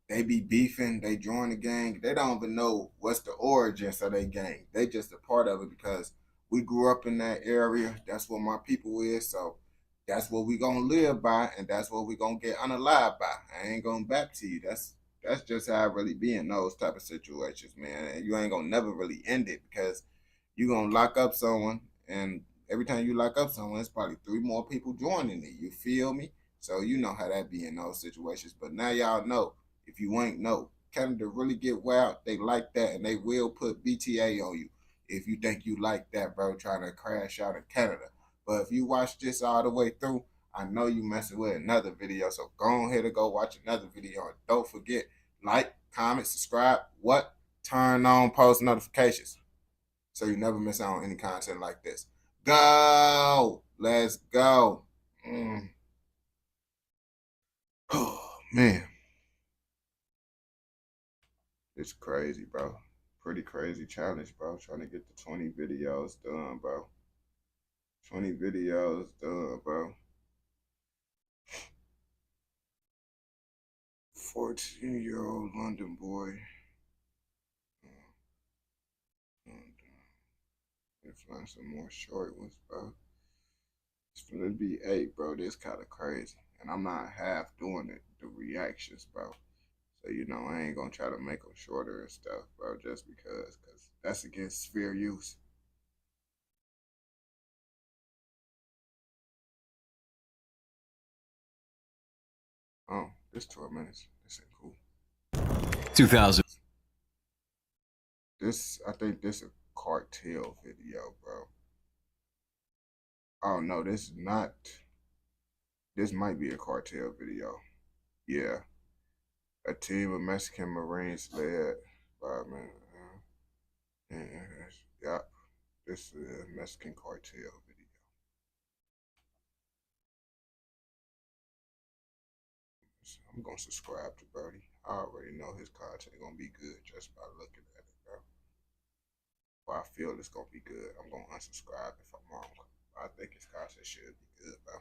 they be beefing, they join the gang, they don't even know what's the origins of their gang. They just a part of it because We grew up in that area. That's where my people is. So that's what we gonna live by, and that's what we gonna get unalive by. I ain't gonna back to you. That's just how I really be in those type of situations, man. And you ain't gonna never really end it because you gonna lock up someone, and every time you lock up someone, it's probably 3 more people joining it. You feel me? So you know how that be in those situations. But now y'all know. If you ain't know, Canada really get wild. They like that, and they will put BTA on you if you think you like that, bro, trying to crash out in Canada. But if you watch this all the way through, I know you messing with another video. So go ahead and go watch another video. And don't forget, like, comment, subscribe, turn on post notifications so you never miss out on any content like this. Go! Let's go. Oh, man. It's crazy, bro. Pretty crazy challenge, bro. Trying to get the 20 videos done, bro. 20 videos done, bro. 14-year-old London boy. Let's find some more short ones, bro. It's gonna be 8, bro. This kind of crazy. And I'm not half doing it, the reactions, bro. So, you know, I ain't gonna try to make them shorter and stuff, bro, just because that's against fair use. Oh, this 12 minutes. This ain't cool. 2000. I think this is a cartel video, bro. Oh, no, this is not. This might be a cartel video. Yeah. A team of Mexican Marines led by yeah, this is a Mexican cartel video. I'm gonna subscribe to Birdie. I already know his content gonna be good just by looking at it, bro. Well, I feel it's gonna be good. I'm gonna unsubscribe if I'm wrong. I think his content should be good, bro.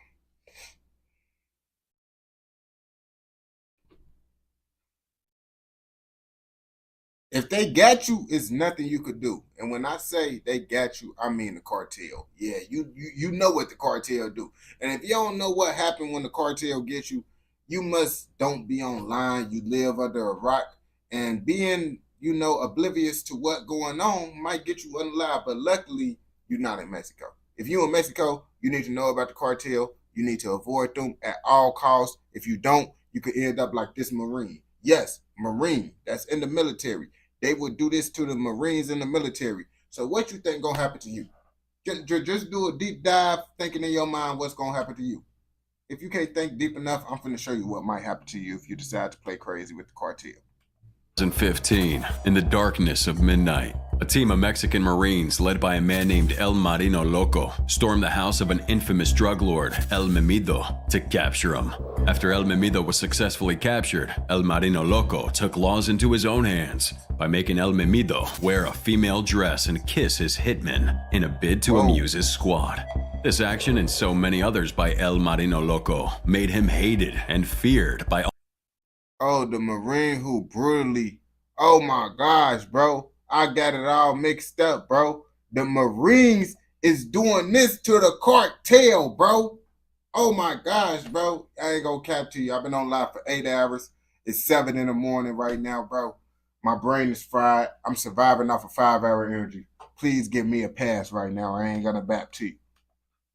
If they got you, it's nothing you could do. And when I say they got you, I mean the cartel. Yeah, you know what the cartel do. And if you don't know what happened when the cartel gets you, you must don't be online. You live under a rock. And being, you know, oblivious to what going on might get you unalive. But luckily, you're not in Mexico. If you're in Mexico, you need to know about the cartel. You need to avoid them at all costs. If you don't, you could end up like this Marine. Yes, Marine. That's in the military. They would do this to the Marines in the military. So what you think gonna happen to you? Just do a deep dive thinking in your mind what's gonna happen to you. If you can't think deep enough, I'm finna show you what might happen to you if you decide to play crazy with the cartel. 2015, in the darkness of midnight, a team of Mexican Marines led by a man named El Marino Loco stormed the house of an infamous drug lord, El Mimido, to capture him. After El Mimido was successfully captured, El Marino Loco took laws into his own hands by making El Mimido wear a female dress and kiss his hitman in a bid to amuse his squad. This action and so many others by El Marino Loco made him hated and feared by all. Oh, the Marine who brutally, oh my gosh, bro. I got it all mixed up, bro. The Marines is doing this to the cartel, bro. Oh my gosh, bro. I ain't gonna cap to you. I've been on live for 8 hours. It's 7 in the morning right now, bro. My brain is fried. I'm surviving off of 5-hour energy. Please give me a pass right now. I ain't gonna bap to you.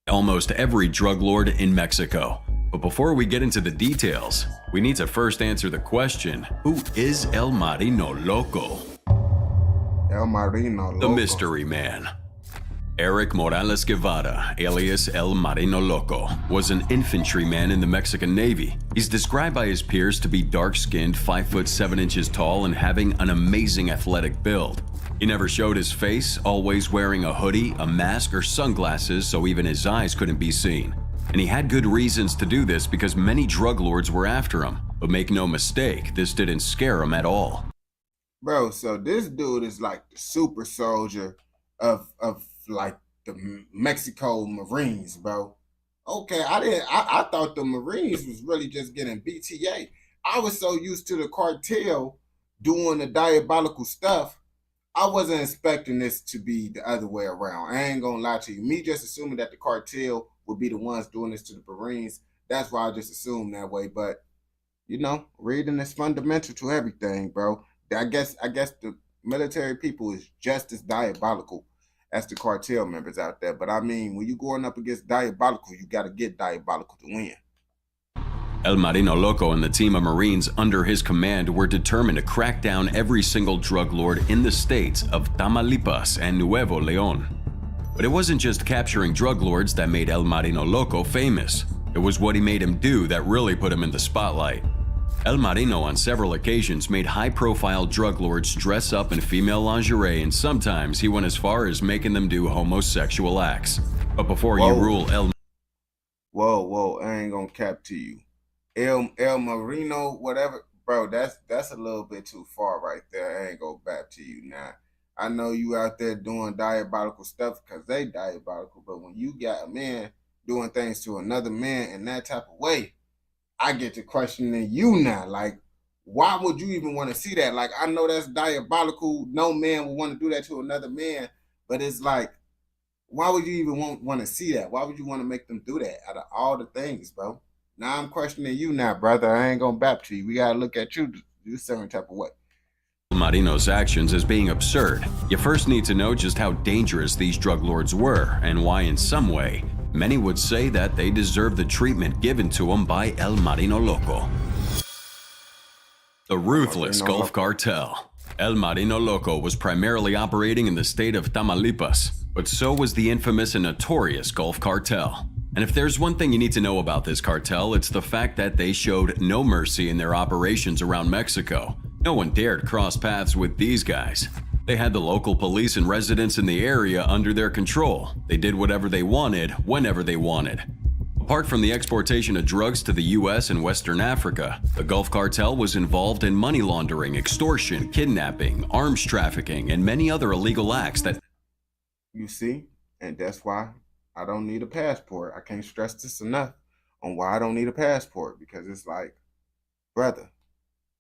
Almost every drug lord in Mexico. But before we get into the details, we need to first answer the question, who is El Marino Loco? El Marino Loco. The mystery man. Eric Morales Guevara, alias El Marino Loco, was an infantryman in the Mexican Navy. He's described by his peers to be dark-skinned, 5 foot 7 inches tall, and having an amazing athletic build. He never showed his face, always wearing a hoodie, a mask, or sunglasses so even his eyes couldn't be seen. And he had good reasons to do this because many drug lords were after him. But make no mistake, this didn't scare him at all. Bro, so this dude is like the super soldier of like the Mexico Marines, bro. Okay, I thought the Marines was really just getting BTA. I was so used to the cartel doing the diabolical stuff. I wasn't expecting this to be the other way around. I ain't gonna lie to you. Me just assuming that the cartel would be the ones doing this to the Marines, that's why I just assumed that way. But you know, reading is fundamental to everything, bro. I guess the military people is just as diabolical as the cartel members out there. But I mean, when you going up against diabolical, you got to get diabolical to win. El Marino Loco and the team of Marines under his command were determined to crack down every single drug lord in the states of Tamaulipas and Nuevo León. But it wasn't just capturing drug lords that made El Marino Loco famous. It was what he made him do that really put him in the spotlight. El Marino on several occasions made high-profile drug lords dress up in female lingerie, and sometimes he went as far as making them do homosexual acts. But before you rule El... Whoa, I ain't gonna cap to you. El Marino, whatever, bro, that's a little bit too far right there. I ain't gonna back to you now. I know you out there doing diabolical stuff because they diabolical, but when you got a man doing things to another man in that type of way, I get to questioning you now. Like, why would you even want to see that? Like, I know that's diabolical. No man would want to do that to another man, but it's like, why would you even want to see that? Why would you want to make them do that out of all the things, bro? Now I'm questioning you now, brother. I ain't gonna bap to you. We gotta look at you a certain type of way. Marino's actions as being absurd. You first need to know just how dangerous these drug lords were and why in some way many would say that they deserve the treatment given to them by El Marino Loco. The ruthless Gulf Cartel. El Marino Loco was primarily operating in the state of Tamaulipas, but so was the infamous and notorious Gulf Cartel. And if there's one thing you need to know about this cartel, it's the fact that they showed no mercy in their operations around Mexico. No one dared cross paths with these guys. They had the local police and residents in the area under their control. They did whatever they wanted, whenever they wanted. Apart from the exportation of drugs to the US and Western Africa, the Gulf Cartel was involved in money laundering, extortion, kidnapping, arms trafficking, and many other illegal acts that... You see? And that's why I don't need a passport. I can't stress this enough on why I don't need a passport, because it's like, brother,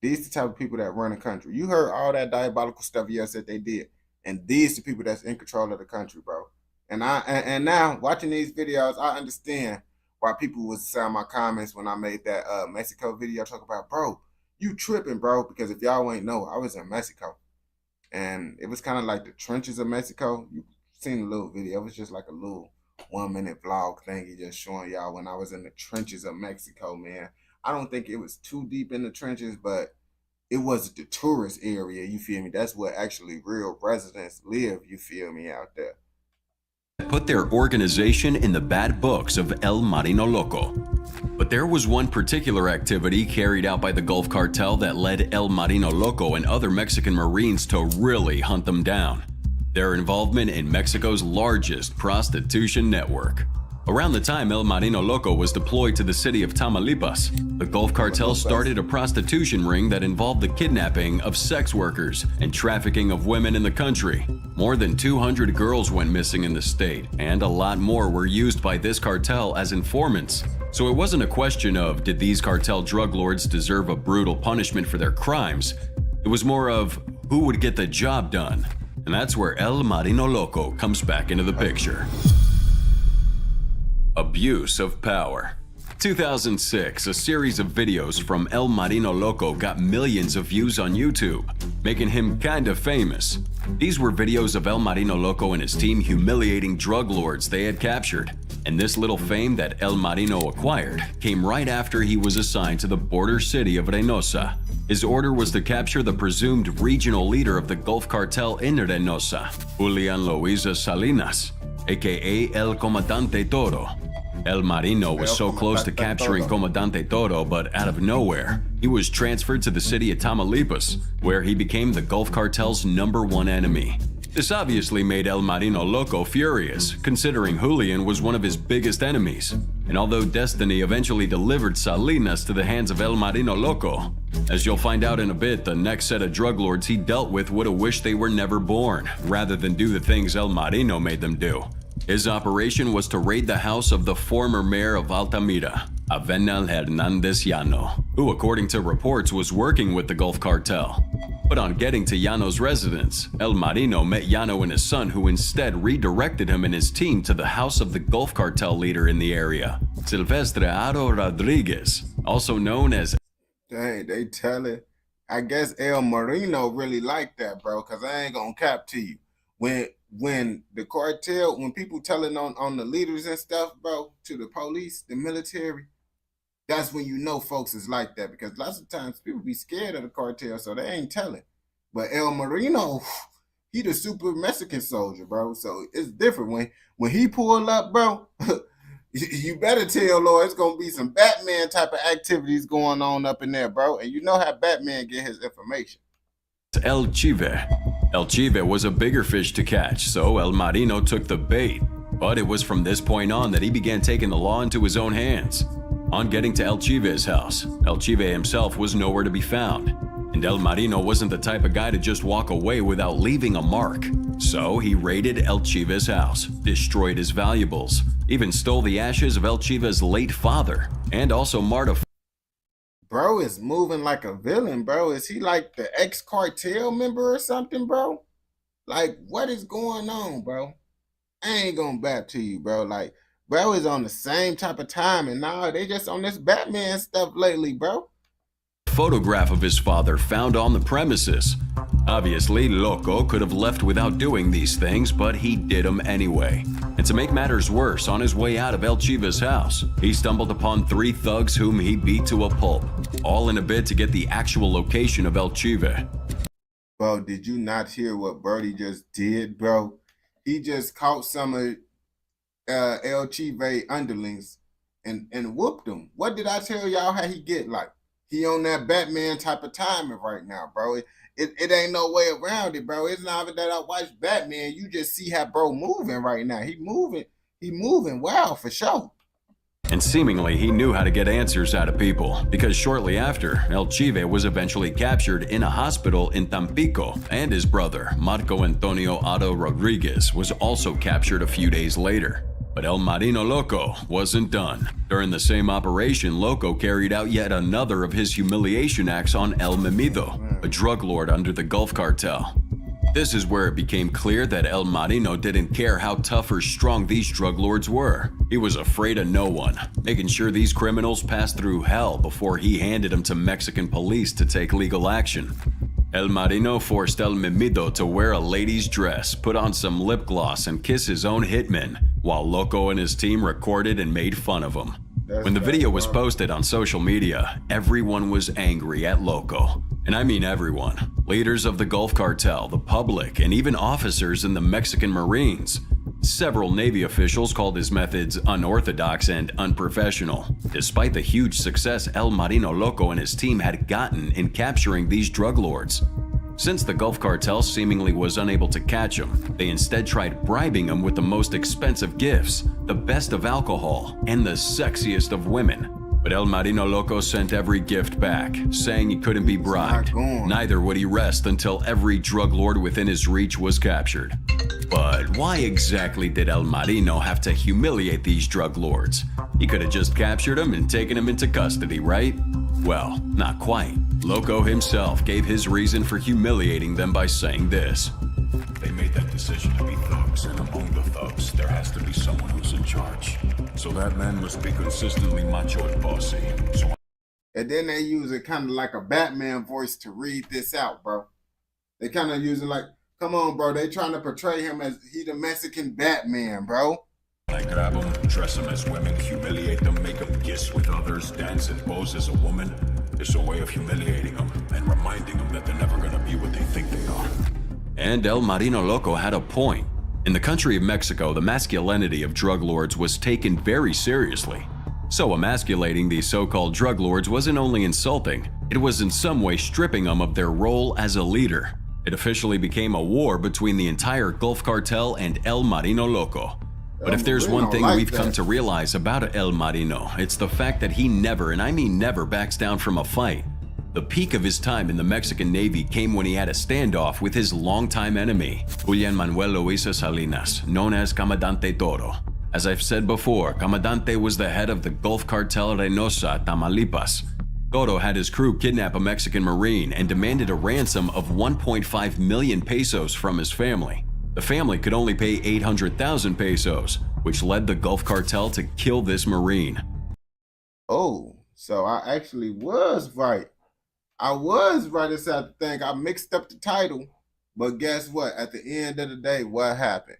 these the type of people that run a country. You heard all that diabolical stuff you said they did, and these the people that's in control of the country, bro. And now watching these videos, I understand why people would say in my comments when I made that Mexico video talk about, bro, you tripping, bro, because if y'all ain't know, I was in Mexico, and it was kind of like the trenches of Mexico. You seen the little video? It was just like a little 1-minute vlog thing, just showing y'all when I was in the trenches of Mexico, man. I don't think it was too deep in the trenches, but it was the tourist area, you feel me? That's where actually real residents live, you feel me, out there. Put their organization in the bad books of El Marino Loco. But there was one particular activity carried out by the Gulf Cartel that led El Marino Loco and other Mexican Marines to really hunt them down. Their involvement in Mexico's largest prostitution network. Around the time El Marino Loco was deployed to the city of Tamaulipas, the Gulf Cartel started a prostitution ring that involved the kidnapping of sex workers and trafficking of women in the country. More than 200 girls went missing in the state, and a lot more were used by this cartel as informants. So it wasn't a question of, did these cartel drug lords deserve a brutal punishment for their crimes? It was more of, who would get the job done? And that's where El Marino Loco comes back into the picture. Abuse of power. 2006, a series of videos from El Marino Loco got millions of views on YouTube, making him kinda famous. These were videos of El Marino Loco and his team humiliating drug lords they had captured. And this little fame that El Marino acquired came right after he was assigned to the border city of Reynosa. His order was to capture the presumed regional leader of the Gulf Cartel in Reynosa, Julian Luisa Salinas, aka El Comandante Toro. El Marino was so close to capturing Comandante Toro, but out of nowhere, he was transferred to the city of Tamaulipas, where he became the Gulf Cartel's #1 enemy. This obviously made El Marino Loco furious, considering Julian was one of his biggest enemies. And although destiny eventually delivered Salinas to the hands of El Marino Loco, as you'll find out in a bit, the next set of drug lords he dealt with would have wished they were never born, rather than do the things El Marino made them do. His operation was to raid the house of the former mayor of Altamira, Avenal Hernandez Llano, who according to reports was working with the Gulf Cartel. But on getting to Llano's residence, El Marino met Llano and his son, who instead redirected him and his team to the house of the Gulf Cartel leader in the area, Silvestre Aro Rodriguez, also known as... Dang, they tell it. I guess El Marino really liked that, bro, because I ain't gonna cap to you. When the cartel, when people telling on the leaders and stuff, bro, to the police, the military, that's when you know folks is like that, because lots of times people be scared of the cartel, so they ain't telling. But El Marino, he the super Mexican soldier, bro, so it's different. When he pull up, bro, you better tell Lord it's gonna be some Batman type of activities going on up in there, bro, and you know how Batman get his information. El Chive. El Chive was a bigger fish to catch, so El Marino took the bait. But it was from this point on that he began taking the law into his own hands. On getting to El Chive's house, El Chive himself was nowhere to be found, and El Marino wasn't the type of guy to just walk away without leaving a mark. So he raided El Chive's house, destroyed his valuables, even stole the ashes of El Chive's late father, and also marred a... Bro is moving like a villain, bro. Is he like the ex-cartel member or something, bro? Like, what is going on, bro? I ain't gonna bat to you, bro. Like, bro is on the same type of time, and now they just on this Batman stuff lately, bro. Photograph of his father found on the premises. Obviously, Loco could have left without doing these things, but he did them anyway. And to make matters worse, on his way out of El Chive's house, he stumbled upon 3 thugs whom he beat to a pulp, all in a bid to get the actual location of El Chive. Bro, did you not hear what Birdie just did, bro? He just caught some of El Chive underlings and whooped them. What did I tell y'all how he get? Like, he on that Batman type of timing right now, bro. It ain't no way around it, bro. It's not that I watch Batman. You just see how bro moving right now. He moving wow, for sure. And seemingly he knew how to get answers out of people, because shortly after, El Chive was eventually captured in a hospital in Tampico, and his brother, Marco Antonio Otto Rodriguez, was also captured a few days later. But El Marino Loco wasn't done. During the same operation, Loco carried out yet another of his humiliation acts on El Memido, a drug lord under the Gulf Cartel. This is where it became clear that El Marino didn't care how tough or strong these drug lords were. He was afraid of no one, making sure these criminals passed through hell before he handed them to Mexican police to take legal action. El Marino forced El Memido to wear a lady's dress, put on some lip gloss, and kiss his own hitman, while Loco and his team recorded and made fun of him. When the video was posted on social media, everyone was angry at Loco. And I mean everyone. Leaders of the Gulf Cartel, the public, and even officers in the Mexican Marines. Several Navy officials called his methods unorthodox and unprofessional, despite the huge success El Marino Loco and his team had gotten in capturing these drug lords. Since the Gulf Cartel seemingly was unable to catch him, they instead tried bribing him with the most expensive gifts, the best of alcohol, and the sexiest of women. But El Marino Loco sent every gift back, saying he couldn't be bribed. Neither would he rest until every drug lord within his reach was captured. But why exactly did El Marino have to humiliate these drug lords? He could have just captured them and taken them into custody, right? Well, not quite. Loco himself gave his reason for humiliating them by saying this. They made that decision to be thugs, and among the thugs, there has to be someone who's in charge. So that man must be consistently macho and bossy. And then they use it kind of like a Batman voice to read this out, bro. They kind of use it like, come on, bro. They trying to portray him as he the Mexican Batman, bro. They grab them, dress them as women, humiliate them, make them kiss with others, dance and pose as a woman. It's a way of humiliating them and reminding them that they're never going to be what they think they are. And El Marino Loco had a point. In the country of Mexico, the masculinity of drug lords was taken very seriously. So emasculating these so-called drug lords wasn't only insulting, it was in some way stripping them of their role as a leader. It officially became a war between the entire Gulf Cartel and El Marino Loco. But if there's one thing we've come to realize about El Marino, it's the fact that he never, and I mean never, backs down from a fight. The peak of his time in the Mexican Navy came when he had a standoff with his longtime enemy, Julian Manuel Loaiza Salinas, known as Comandante Toro. As I've said before, Comandante was the head of the Gulf Cartel Reynosa, Tamaulipas. Toro had his crew kidnap a Mexican Marine and demanded a ransom of 1.5 million pesos from his family. The family could only pay 800,000 pesos, which led the Gulf Cartel to kill this Marine. Oh, so I actually was right. I was right inside the thing. I mixed up the title. But guess what? At the end of the day, what happened?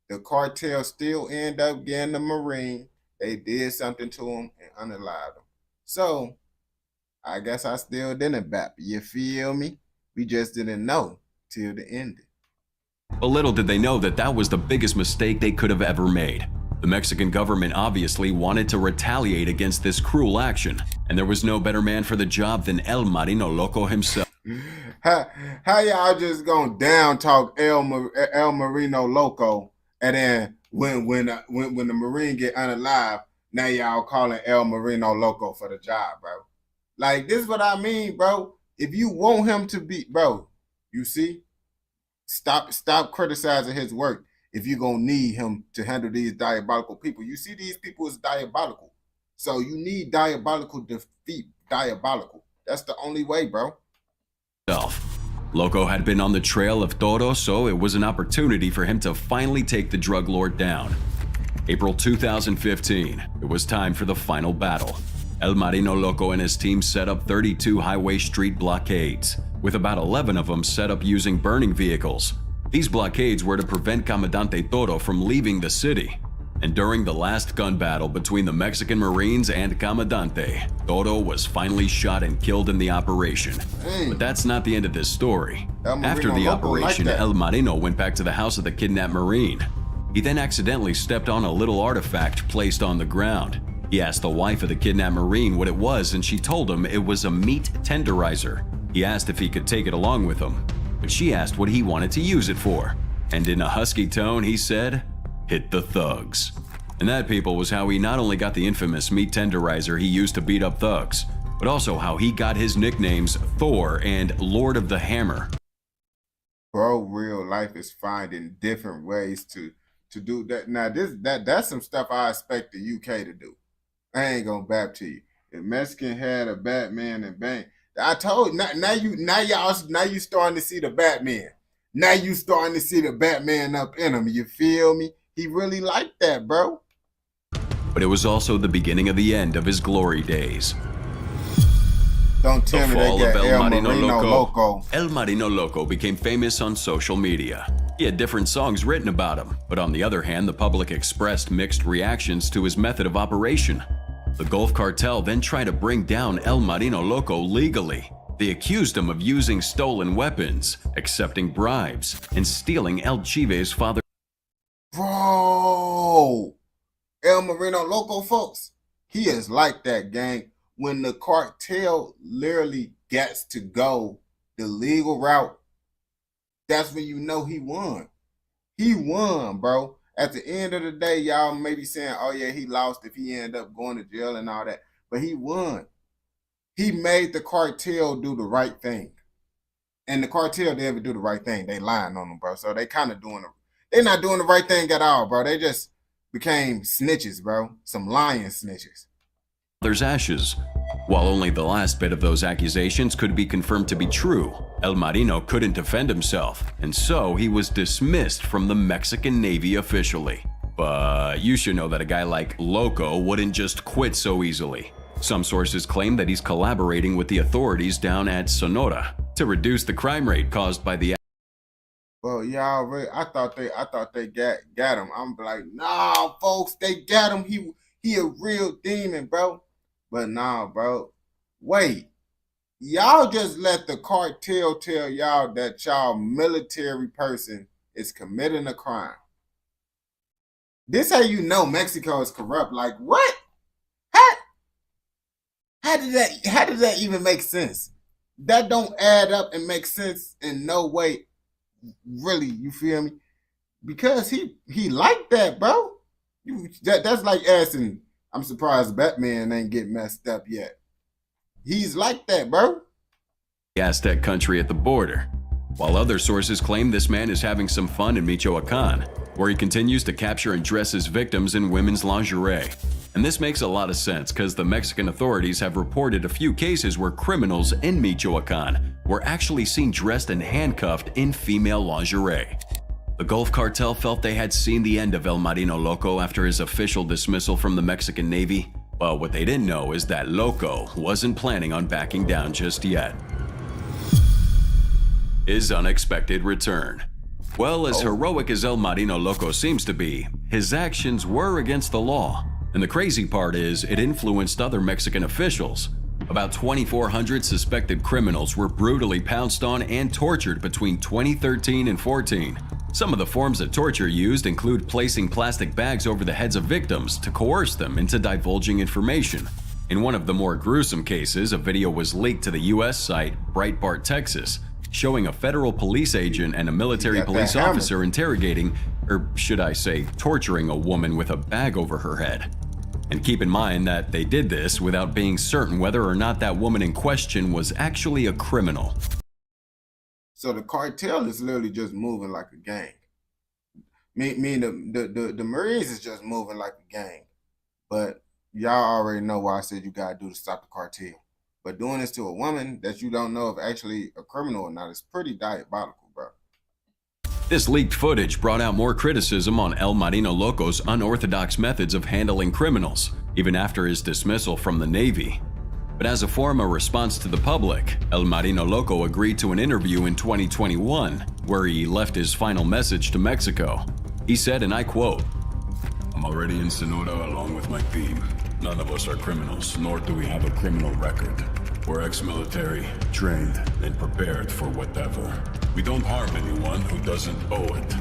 The cartel still end up getting the Marine. They did something to him and unalived him. So, I guess I still didn't bap. You feel me? We just didn't know till the ending. But little did they know that that was the biggest mistake they could have ever made. The Mexican government obviously wanted to retaliate against this cruel action, and there was no better man for the job than El Marino Loco himself. How y'all just gonna down talk El Marino Loco, and then when the Marine get unalive, now y'all calling El Marino Loco for the job, bro? Like, this is what I mean, bro. If you want him to be, bro, you see, stop criticizing his work. If you're gonna need him to handle these diabolical people, you see these people is diabolical. So you need diabolical to defeat diabolical. That's the only way, bro. Loco had been on the trail of Toro, so it was an opportunity for him to finally take the drug lord down. April 2015, it was time for the final battle. El Marino Loco and his team set up 32 highway street blockades, with about 11 of them set up using burning vehicles. These blockades were to prevent Comandante Toro from leaving the city. And during the last gun battle between the Mexican Marines and Comandante, Toro was finally shot and killed in the operation. But that's not the end of this story. After the operation, El Marino went back to the house of the kidnapped Marine. He then accidentally stepped on a little artifact placed on the ground. He asked the wife of the kidnapped Marine what it was, and she told him it was a meat tenderizer. He asked if he could take it along with him, but she asked what he wanted to use it for. And in a husky tone, he said, "Hit the thugs." And that, people, was how he not only got the infamous meat tenderizer he used to beat up thugs, but also how he got his nicknames Thor and Lord of the Hammer. Bro, real life is finding different ways to do that. Now, that's some stuff I expect the UK to do. I ain't gonna bap to you. If Mexican had a Batman and bang, I told now you starting to see the Batman. Now you starting to see the Batman up in him. You feel me? He really liked that, bro. But it was also the beginning of the end of his glory days. Don't tell me they got El Marino Loco. El Marino Loco became famous on social media. He had different songs written about him, but on the other hand, the public expressed mixed reactions to his method of operation. The Gulf Cartel then tried to bring down El Marino Loco legally. They accused him of using stolen weapons, accepting bribes, and stealing El Chive's father. Bro, El Marino Loco, folks, he is like that, gang. When the cartel literally gets to go the legal route, that's when you know he won. He won, bro. At the end of the day, y'all may be saying, oh yeah, he lost if he ended up going to jail and all that. But he won. He made the cartel do the right thing. And the cartel didn't ever do the right thing. They lying on them, bro. So they kind of they're not doing the right thing at all, bro. They just became snitches, bro. Some lying snitches. Father's ashes. While only the last bit of those accusations could be confirmed to be true, El Marino couldn't defend himself, and so he was dismissed from the Mexican Navy officially. But you should know that a guy like Loco wouldn't just quit so easily. Some sources claim that he's collaborating with the authorities down at Sonora to reduce the crime rate caused by the. Well, y'all, I thought they got him. I'm like, nah, folks, they got him. He a real demon, bro. But nah, bro. Wait. Y'all just let the cartel tell y'all that y'all military person is committing a crime. This how you know Mexico is corrupt. Like, what? How did that even make sense? That don't add up and make sense in no way. Really, you feel me? Because he liked that, bro. That's like asking, I'm surprised Batman ain't get messed up yet. He's like that, bro. The Aztec country at the border. while other sources claim this man is having some fun in Michoacan, where he continues to capture and dress his victims in women's lingerie. And this makes a lot of sense because the Mexican authorities have reported a few cases where criminals in Michoacan were actually seen dressed and handcuffed in female lingerie. The Gulf Cartel felt they had seen the end of El Marino Loco after his official dismissal from the Mexican Navy, but what they didn't know is that Loco wasn't planning on backing down just yet. His unexpected return. Well, as heroic as El Marino Loco seems to be, his actions were against the law. And the crazy part is, it influenced other Mexican officials. About 2,400 suspected criminals were brutally pounced on and tortured between 2013 and 14. Some of the forms of torture used include placing plastic bags over the heads of victims to coerce them into divulging information. In one of the more gruesome cases, a video was leaked to the US site Breitbart, Texas, showing a federal police agent and a military police officer interrogating, or should I say, torturing a woman with a bag over her head. And keep in mind that they did this without being certain whether or not that woman in question was actually a criminal. So the cartel is literally just moving like a gang. The Marines is just moving like a gang. But y'all already know what I said you gotta do to stop the cartel. But doing this to a woman that you don't know if actually a criminal or not is pretty diabolical, bro. This leaked footage brought out more criticism on El Marino Loco's unorthodox methods of handling criminals, even after his dismissal from the Navy. But as a form of response to the public, El Marino Loco agreed to an interview in 2021, where he left his final message to Mexico. He said, and I quote, "I'm already in Sonora along with my team. None of us are criminals, nor do we have a criminal record. We're ex-military, trained, and prepared for whatever. We don't harm anyone who doesn't owe it.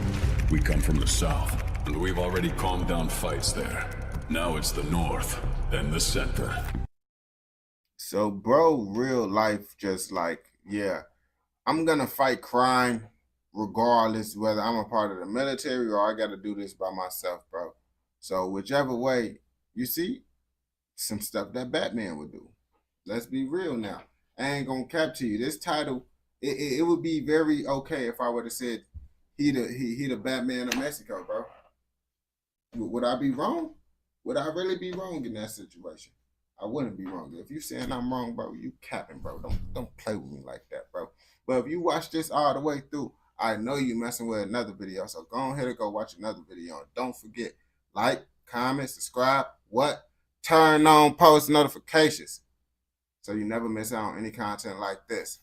We come from the south, and we've already calmed down fights there. Now it's the north, then the center." So, bro, real life, just like, yeah, I'm gonna fight crime regardless whether I'm a part of the military or I gotta do this by myself, bro. So, whichever way, you see, some stuff that Batman would do. Let's be real now. I ain't gonna cap to you. This title, it would be very okay if I would have said he the Batman of Mexico, bro. Would I be wrong? Would I really be wrong in that situation? I wouldn't be wrong. If you saying I'm wrong, bro, you capping, bro. Don't play with me like that, bro. But if you watch this all the way through, I know you messing with another video. So go ahead and go watch another video. And don't forget, like, comment, subscribe, what? Turn on post notifications so you never miss out on any content like this.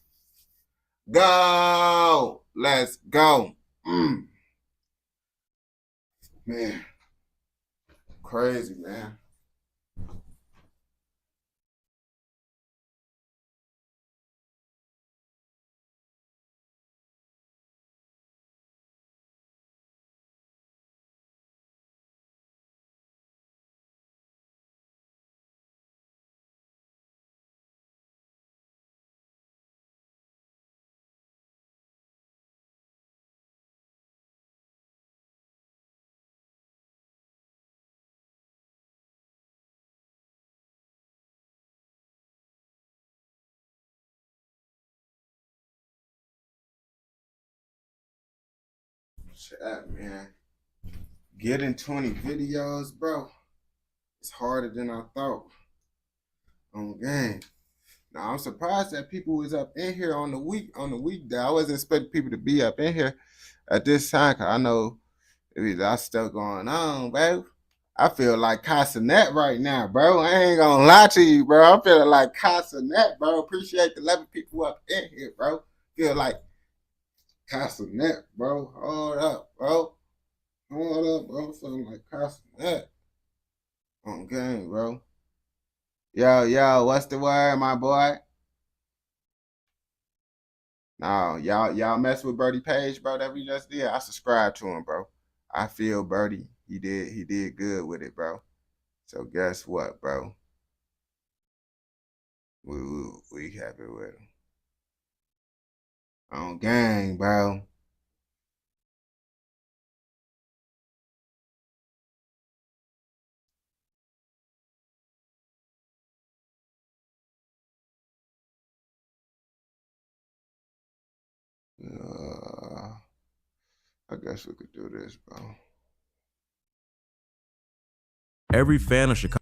Go! Let's go. Man. Crazy, man. Chat, man. Getting 20 videos, bro. It's harder than I thought. On game. Now I'm surprised that people was up in here on the weekday. I wasn't expecting people to be up in here at this time, cause I know there's a lot of stuff going on, bro. I feel like Casanet right now, bro. I ain't gonna lie to you, bro. I'm feeling like Casanet, bro. Appreciate the 11 people up in here, bro. Feel like Casanet, bro. Hold up, bro. Hold up, bro. Feeling like Casanet. On game, bro. Yo, what's the word, my boy? No, y'all mess with Birdie Page, bro, that we just did. I subscribed to him, bro. I feel Birdie, he did good with it, bro. So guess what, bro? We happy with him. On gang, bro. I guess we could do this, bro. Every fan of Chicago.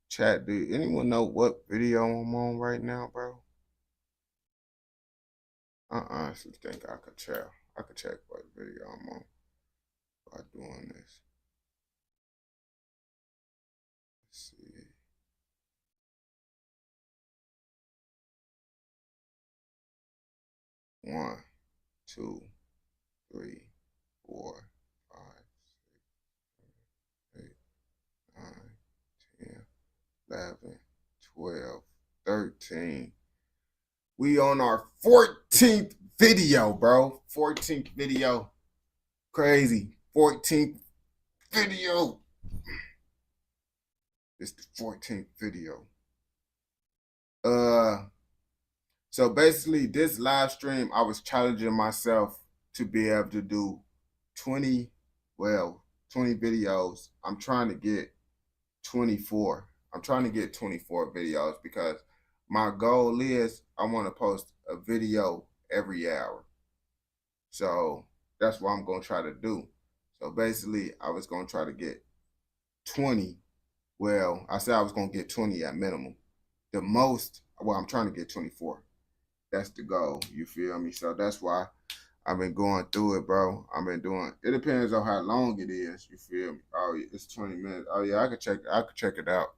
Chat, do anyone know what video I'm on right now, bro? I honestly think I could tell. I could check what video I'm on by doing this. Let's see. One, 2, 3, 4, 5, 6, 7, 8, 9, 10, 11, 12, 13. We on our 14th video, bro. 14th video. Crazy. 14th video. It's the 14th video. So basically this live stream, I was challenging myself to be able to do 20 videos. I'm trying to get 24. I'm trying to get 24 videos because my goal is I want to post a video every hour. So that's what I'm going to try to do. So basically I was going to try to get 20. Well, I said I was going to get 20 at minimum. The most, well, I'm trying to get 24. That's the goal. You feel me? So that's why I've been going through it, bro. I've been doing. It depends on how long it is. You feel me? Oh, it's 20 minutes. Oh yeah, I could check it out.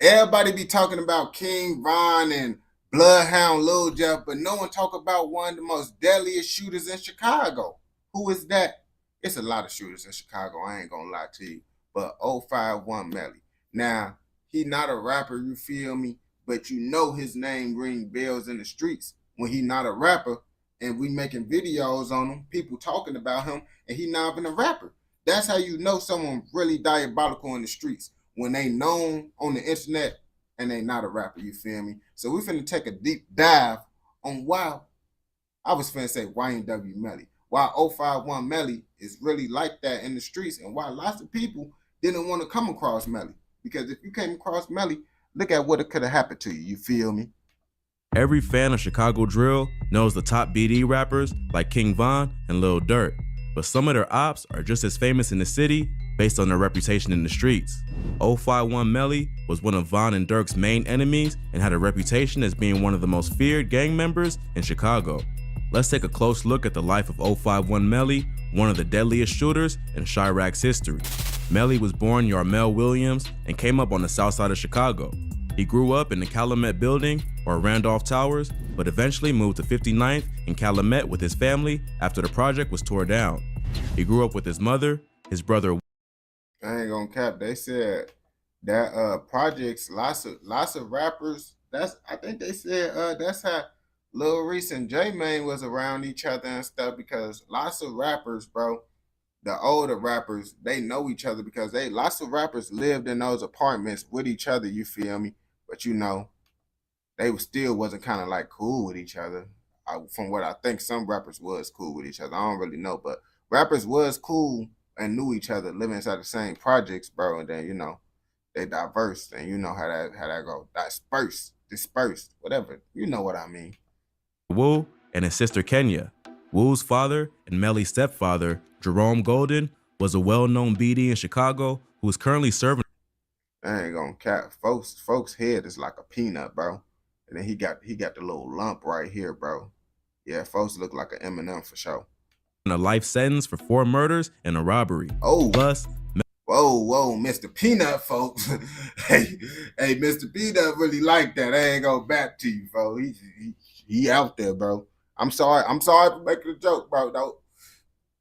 Everybody be talking about King Von and Bloodhound Lil Jeff, but no one talk about one of the most deadliest shooters in Chicago. Who is that? It's a lot of shooters in Chicago. I ain't gonna lie to you. But 051 Melly. Now, he not a rapper, you feel me? But you know his name ring bells in the streets when he not a rapper and we making videos on him, people talking about him, and he not even a rapper. That's how you know someone really diabolical in the streets, when they known on the internet and they not a rapper, you feel me? So we finna take a deep dive on why, I was finna say YNW Melly, why 051 Melly is really like that in the streets and why lots of people didn't want to come across Melly. Because if you came across Melly, look at what it could have happened to you. You feel me? Every fan of Chicago drill knows the top BD rappers like King Von and Lil Durk, but some of their ops are just as famous in the city based on their reputation in the streets. 051 Melly was one of Von and Durk's main enemies and had a reputation as being one of the most feared gang members in Chicago. Let's take a close look at the life of 051 Melly, one of the deadliest shooters in Chirac's history. Melly was born Yarmel Williams and came up on the south side of Chicago. He grew up in the Calumet building or Randolph Towers, but eventually moved to 59th in Calumet with his family after the project was tore down. He grew up with his mother, his brother. I ain't gonna cap. They said that projects, lots of rappers. I think they said that's how Lil Reese and J-Mane was around each other and stuff, because lots of rappers, bro, the older rappers, they know each other because lots of rappers lived in those apartments with each other, you feel me? But you know, they still wasn't kind of like cool with each other. From what I think, some rappers was cool with each other. I don't really know, but rappers was cool and knew each other, living inside the same projects, bro. And then, you know, they diverse, and you know how that go. Dispersed, whatever. You know what I mean. Wu and his sister Kenya. Wu's father and Melly's stepfather, Jerome Golden, was a well-known BD in Chicago who is currently serving. I ain't gonna cap. Folks' head is like a peanut, bro. And then he got the little lump right here, bro. Yeah, folks look like an M&M for sure. A life sentence for 4 murders and a robbery. Oh, plus, whoa, Mr. Peanut, folks. hey, Mr. Peanut really like that. I ain't gonna back to you, bro. He out there, bro. I'm sorry for making a joke, bro. Though,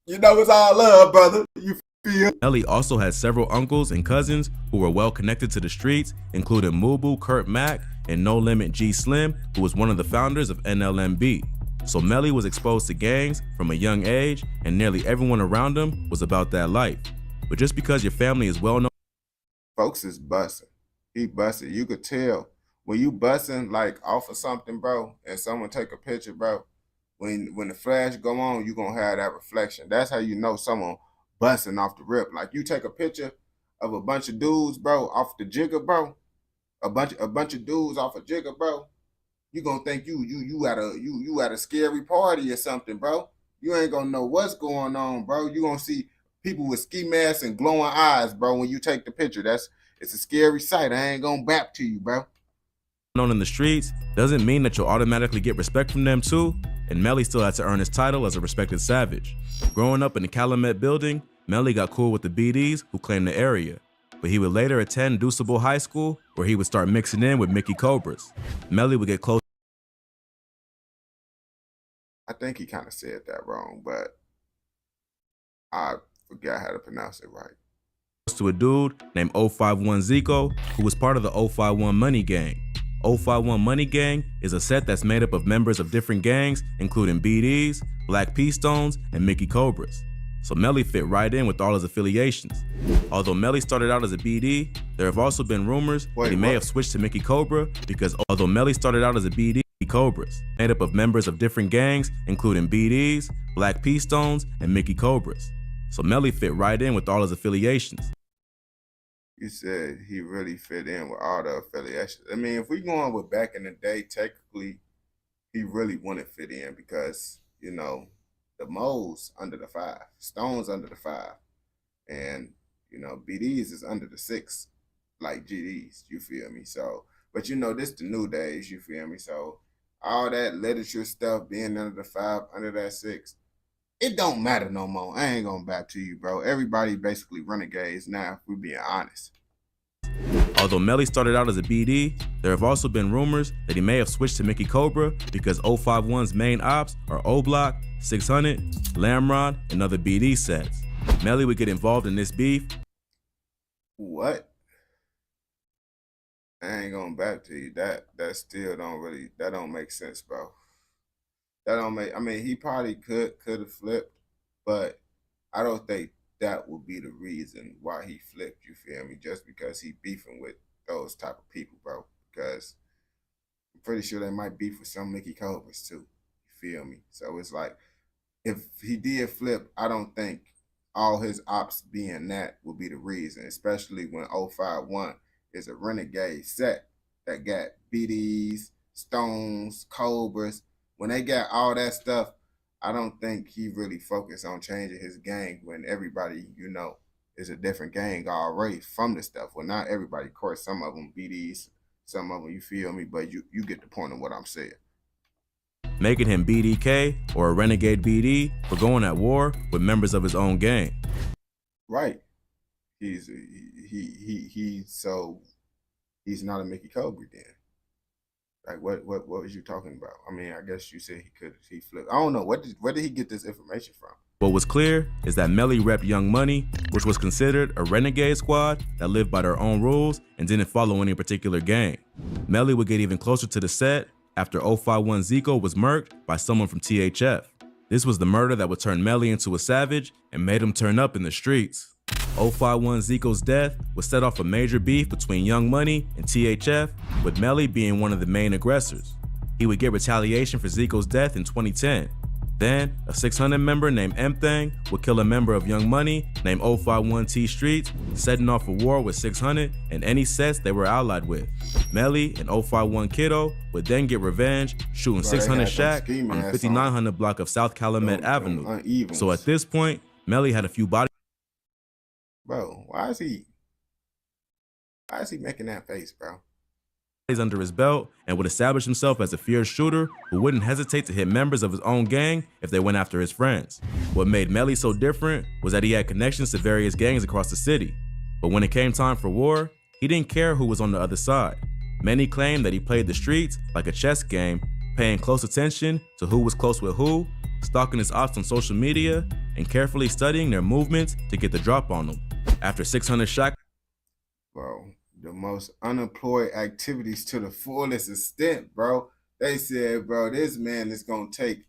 you know it's all love, brother. You feel? Melly also had several uncles and cousins who were well connected to the streets, including Mubu Kurt Mack and No Limit G Slim, who was one of the founders of NLMB. So Melly was exposed to gangs from a young age, and nearly everyone around him was about that life. But just because your family is well known, folks is busting. He busted. You could tell when you busting like off of something, bro, and someone take a picture, bro. When the flash go on, you gonna have that reflection. That's how you know someone busting off the rip. Like you take a picture of a bunch of dudes, bro, off the jigger, bro. A bunch of dudes off a jigger, bro. You gonna think you at a scary party or something, bro. You ain't gonna know what's going on, bro. You gonna see people with ski masks and glowing eyes, bro, when you take the picture. It's a scary sight. I ain't gonna bap to you, bro. Known in the streets doesn't mean that you'll automatically get respect from them too, and Melly still had to earn his title as a respected savage. Growing up in the Calumet building, Melly got cool with the BDs who claimed the area, but he would later attend Deuceable High School where he would start mixing in with Mickey Cobras. Melly would get close. I think he kind of said that wrong, but I forgot how to pronounce it right. To a dude named 051 Zico, who was part of the 051 Money Gang. 051 Money Gang is a set that's made up of members of different gangs, including BDs, Black P Stones, and Mickey Cobras. So Melly fit right in with all his affiliations. Although Melly started out as a BD, there have also been rumors that he may have switched to Mickey Cobra because although Melly started out as a BD, Cobras, made up of members of different gangs, including BDs, Black P Stones, and Mickey Cobras. So Melly fit right in with all his affiliations. You said he really fit in with all the affiliations. I mean, if we going with back in the day, technically, he really wouldn't fit in because, you know, the Mo's under the 5, Stones under the 5, and, you know, BDs is under the 6, like GDs, you feel me? So, but you know, this the new days, you feel me? So, all that literature stuff being under the 5, under that 6, it don't matter no more. I ain't gonna back to you, bro. Everybody basically renegades now, if we're being honest. Although Melly started out as a BD, there have also been rumors that he may have switched to Mickey Cobra because 051's main ops are O-Block, 600, Lamrod, and other BD sets. Melly would get involved in this beef. What? I ain't going back to you. That still don't make sense, bro. That don't make, I mean, he probably could have flipped, but I don't think that would be the reason why he flipped, you feel me? Just because he beefing with those type of people, bro. Because I'm pretty sure they might beef with some Mickey Cobras too, you feel me? So it's like, if he did flip, I don't think all his ops being that would be the reason, especially when 051 is a renegade set that got BDs, Stones, Cobras. When they got all that stuff, I don't think he really focused on changing his gang when everybody, you know, is a different gang already from the stuff. Well, not everybody, of course, some of them BDs, some of them, you feel me, but you get the point of what I'm saying. Making him BDK or a renegade BD for going at war with members of his own gang. Right. So he's not a Mickey Cobra then. Like what was you talking about? I mean, I guess you said he flipped. I don't know. Where did he get this information from? What was clear is that Melly repped Young Money, which was considered a renegade squad that lived by their own rules and didn't follow any particular gang. Melly would get even closer to the set after 051 Zico was murked by someone from THF. This was the murder that would turn Melly into a savage and made him turn up in the streets. 051 Zico's death would set off a major beef between Young Money and THF, with Melly being one of the main aggressors. He would get retaliation for Zico's death in 2010. Then, a 600 member named M-Thang would kill a member of Young Money named 051 T Streets, setting off a war with 600 and any sets they were allied with. Melly and 051 Kiddo would then get revenge, shooting 600 Shack on the 5900 block of South Calumet Avenue. So at this point, Melly had a few bodies. Bro, why is he making that face, bro? Under his belt and would establish himself as a fierce shooter who wouldn't hesitate to hit members of his own gang if they went after his friends. What made Melly so different was that he had connections to various gangs across the city. But when it came time for war, he didn't care who was on the other side. Many claim that he played the streets like a chess game, paying close attention to who was close with who, stalking his ops on social media, and carefully studying their movements to get the drop on them. After 600 Shack, bro, the most unemployed activities to the fullest extent, bro. They said, bro, this man is gonna take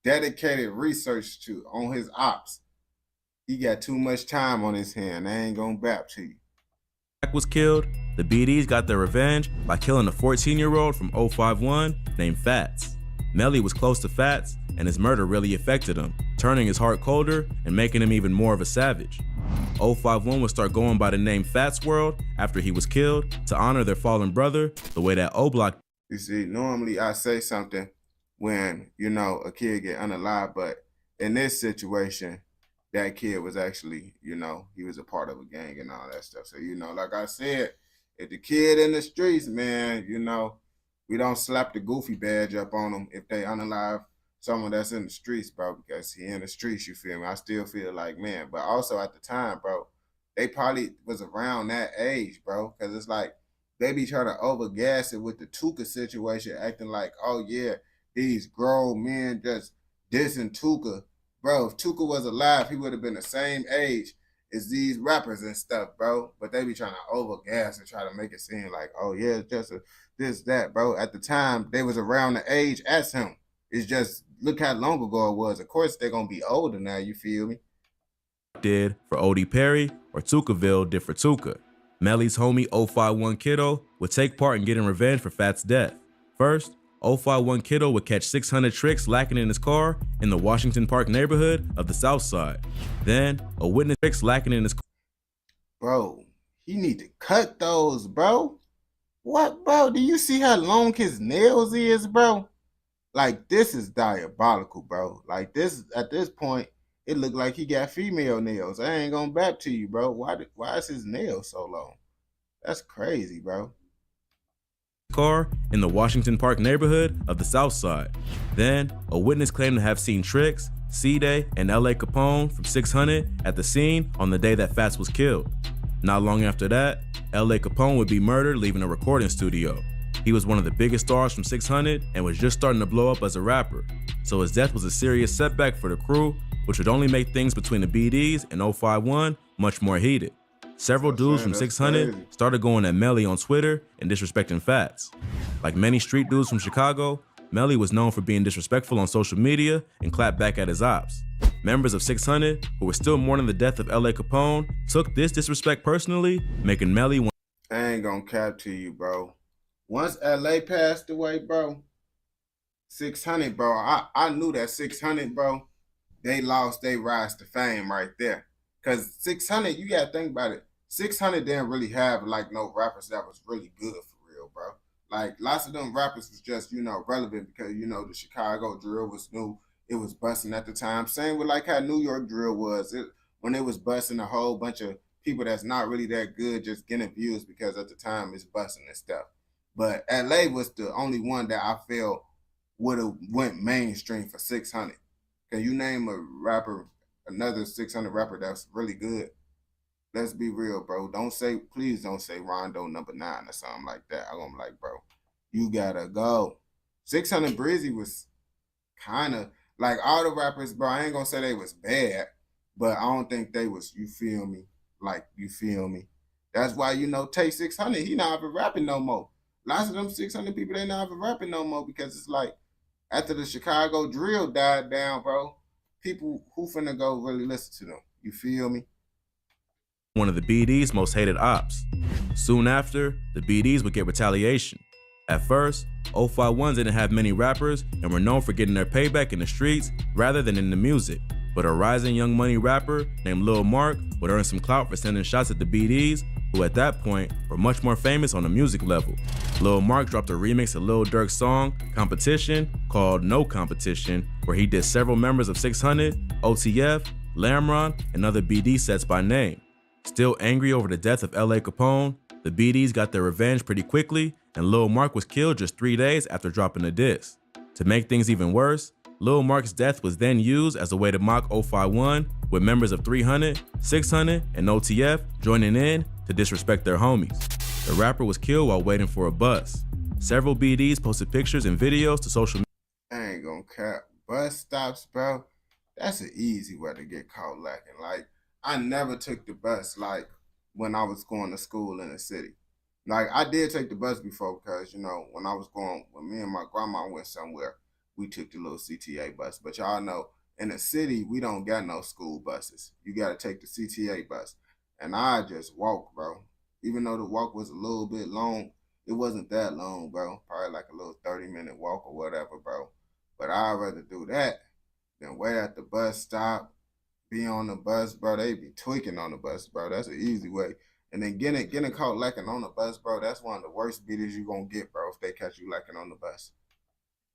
dedicated research on his ops. He got too much time on his hand. I ain't gonna bap to you. Was killed, the BDs got their revenge by killing a 14-year-old from 051 named Fats. Melly was close to Fats, and his murder really affected him, turning his heart colder and making him even more of a savage. 051 would start going by the name Fats World after he was killed to honor their fallen brother the way that O-Block. You see, normally I say something when, you know, a kid get unalived, but in this situation, that kid was actually, you know, he was a part of a gang and all that stuff. So, you know, like I said, if the kid in the streets, man, you know, we don't slap the goofy badge up on them if they unalive someone that's in the streets, bro, because he in the streets, you feel me? I still feel like, man, but also at the time, bro, they probably was around that age, bro, because it's like they be trying to overgas it with the Tuka situation, acting like, oh, yeah, these grown men just dissing Tuka. Bro, if Tuka was alive, he would have been the same age as these rappers and stuff, bro. But they be trying to overgas and try to make it seem like, oh, yeah, it's just this, that, bro. At the time, they was around the age as him. It's just, look how long ago it was. Of course, they're going to be older now, you feel me? Did for O.D. Perry or Tukaville did for Tuka. Melly's homie 051 Kiddo would take part in getting revenge for Fat's death. First, 051 Kiddo would catch 600 tricks lacking in his car in the Washington Park neighborhood of the South Side. Then, a witness tricks lacking in his car. Bro, he need to cut those, bro. What, bro? Do you see how long his nails is, bro? Like, this is diabolical, bro. Like, this, at this point, it looked like he got female nails. I ain't gonna back to you, bro. Why is his nails so long? That's crazy, bro. Car in the Washington Park neighborhood of the South Side. Then, a witness claimed to have seen Tricks, C-Day, and L.A. Capone from 600 at the scene on the day that Fats was killed. Not long after that, L.A. Capone would be murdered leaving a recording studio. He was one of the biggest stars from 600 and was just starting to blow up as a rapper. So his death was a serious setback for the crew, which would only make things between the BDs and 051 much more heated. Several dudes from 600 started going at Melly on Twitter and disrespecting Fats. Like many street dudes from Chicago, Melly was known for being disrespectful on social media and clapped back at his ops. Members of 600, who were still mourning the death of L.A. Capone, took this disrespect personally, making Melly one. I ain't gonna cap to you, bro. Once L.A. passed away, bro, 600, bro, I knew that 600, bro, they lost their rise to fame right there. Because 600, you gotta think about it. 600 didn't really have like no rappers that was really good for real, bro. Like lots of them rappers was just, you know, relevant because, you know, the Chicago drill was new. It was busting at the time. Same with like how New York drill was. When it was busting, a whole bunch of people that's not really that good just getting views because at the time it's busting and stuff. But LA was the only one that I feel would have went mainstream for 600. Can you name a rapper, another 600 rapper that's really good? Let's be real, bro. Please don't say Rondo number 9 or something like that. I'm gonna be like, bro, you gotta go. 600 Breezy was kind of like all the rappers, bro. I ain't gonna say they was bad, but I don't think they was, you feel me? Like, you feel me? That's why, you know, Tay 600, he not even rapping no more. Lots of them 600 people, they not even rapping no more because it's like, after the Chicago drill died down, bro, people who finna go really listen to them. You feel me? One of the BD's most hated ops. Soon after, the BD's would get retaliation. At first, 051 didn't have many rappers and were known for getting their payback in the streets rather than in the music. But a rising Young Money rapper named Lil Mark would earn some clout for sending shots at the BD's, who at that point were much more famous on a music level. Lil Mark dropped a remix of Lil Durk's song, Competition, called No Competition, where he did several members of 600, OTF, Lamron, and other BD sets by name. Still angry over the death of L.A. Capone, the BDs got their revenge pretty quickly, and Lil Mark was killed just 3 days after dropping the diss. To make things even worse, Lil Mark's death was then used as a way to mock 051, with members of 300, 600, and OTF joining in to disrespect their homies. The rapper was killed while waiting for a bus. Several BDs posted pictures and videos to social media. I ain't gonna cap. Bus stops, bro, that's an easy way to get caught lacking. Like, I never took the bus, like, when I was going to school in the city. Like, I did take the bus before because, you know, when I was going, when me and my grandma went somewhere, we took the little CTA bus. But y'all know, in the city, we don't got no school buses. You got to take the CTA bus. And I just walked, bro. Even though the walk was a little bit long, it wasn't that long, bro. Probably like a little 30-minute walk or whatever, bro. But I'd rather do that than wait at the bus stop, be on the bus, bro. They be tweaking on the bus, bro. That's an easy way. And then getting caught lacking on the bus, bro, that's one of the worst beaters you gonna get, bro, if they catch you lacking on the bus.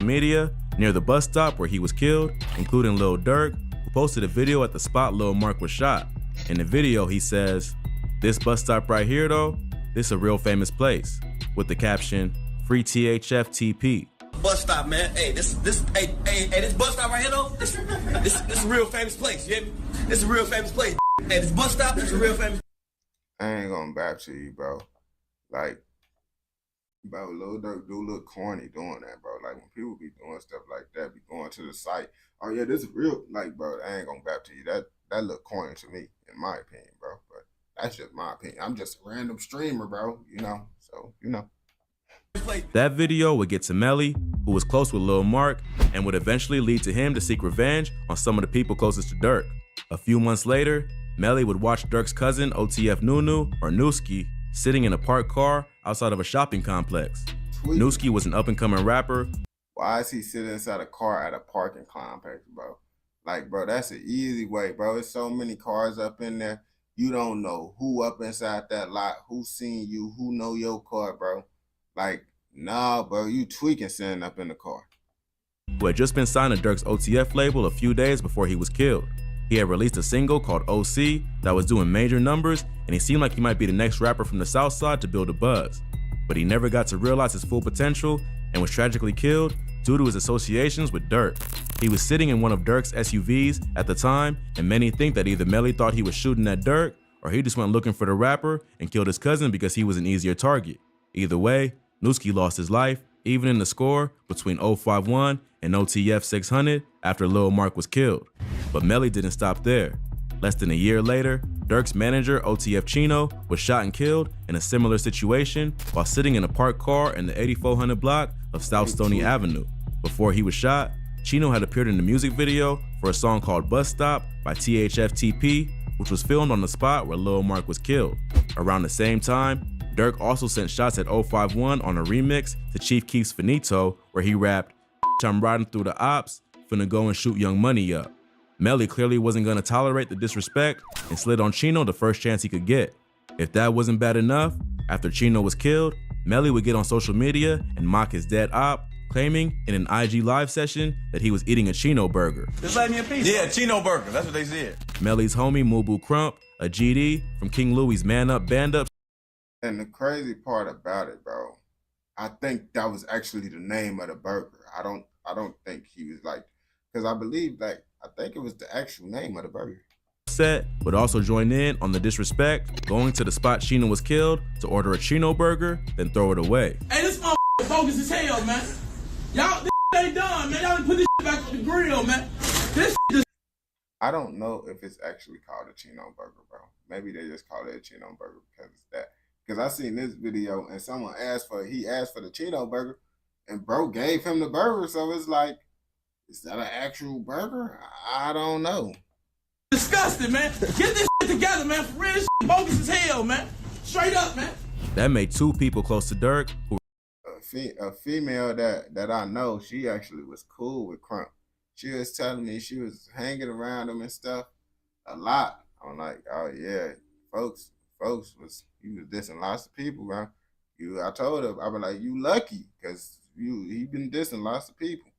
Media near the bus stop where he was killed, including Lil Durk, who posted a video at the spot Lil Mark was shot. In the video, he says, "This bus stop right here, though, this a real famous place," with the caption, "Free THF TP." Bus stop, man. Hey, this bus stop right here, though. This is a real famous place. You hear me? This is a real famous place. Hey, this bus stop is a real famous. I ain't gonna back to you, bro. Like, bro, Lil Durk do look corny doing that, bro. Like, when people be doing stuff like that, be going to the site, oh yeah, this is real. Like, bro, I ain't gonna back to you. That look corny to me, in my opinion, bro. But that's just my opinion. I'm just a random streamer, bro. You know, so you know. That video would get to Melly, who was close with Lil Mark, and would eventually lead to him to seek revenge on some of the people closest to Durk. A few months later, Melly would watch Durk's cousin, OTF Nunu, or Nooski, sitting in a parked car outside of a shopping complex. Nooski was an up-and-coming rapper. Why is he sitting inside a car at a parking complex, bro? Like, bro, that's an easy way, bro. There's so many cars up in there. You don't know who up inside that lot, who seen you, who know your car, bro. Like, nah, bro, you tweaking sitting up in the car. Who had just been signed to Durk's OTF label a few days before he was killed. He had released a single called OC that was doing major numbers, and he seemed like he might be the next rapper from the South Side to build a buzz. But he never got to realize his full potential and was tragically killed due to his associations with Durk. He was sitting in one of Durk's SUVs at the time, and many think that either Melly thought he was shooting at Durk, or he just went looking for the rapper and killed his cousin because he was an easier target. Either way, Nooski lost his life, even in the score between 051 and OTF 600 after Lil Mark was killed. But Melly didn't stop there. Less than a year later, Durk's manager, OTF Chino, was shot and killed in a similar situation while sitting in a parked car in the 8400 block of South Stony Avenue. Before he was shot, Chino had appeared in the music video for a song called Bus Stop by THF TP, which was filmed on the spot where Lil Mark was killed. Around the same time, Durk also sent shots at 051 on a remix to Chief Keef's Finito, where he rapped, "I'm riding through the ops, finna go and shoot Young Money up." Melly clearly wasn't gonna tolerate the disrespect and slid on Chino the first chance he could get. If that wasn't bad enough, after Chino was killed, Melly would get on social media and mock his dead op, claiming in an IG live session that he was eating a Chino burger. Just let me a piece. Yeah, Chino burger. That's what they said. Melly's homie, Mubu Crump, a GD from King Louie's Man Up Band Up. And the crazy part about it, bro, I think that was actually the name of the burger. I don't think he was like, because I believe I think it was the actual name of the burger. Set would also join in on the disrespect, going to the spot Chino was killed to order a Chino burger, then throw it away. Hey, this motherfucker bogus as hell, man. Y'all, this ain't done, man. Y'all done put this back on the grill, man. This just... I don't know if it's actually called a Chino burger, bro. Maybe they just call it a Chino burger because it's that. Because I seen this video and someone asked for the Chino burger and bro gave him the burger. So it's like, is that an actual burger? I don't know. Disgusting, man. Get this shit together, man. For real, this shit bogus as hell, man. Straight up, man. That made two people close to Durk who a female that I know, she actually was cool with Crump. She was telling me she was hanging around him and stuff a lot. I'm like, oh yeah, folks was dissing lots of people, bro. I told her, I was like, you lucky, because he been dissing lots of people.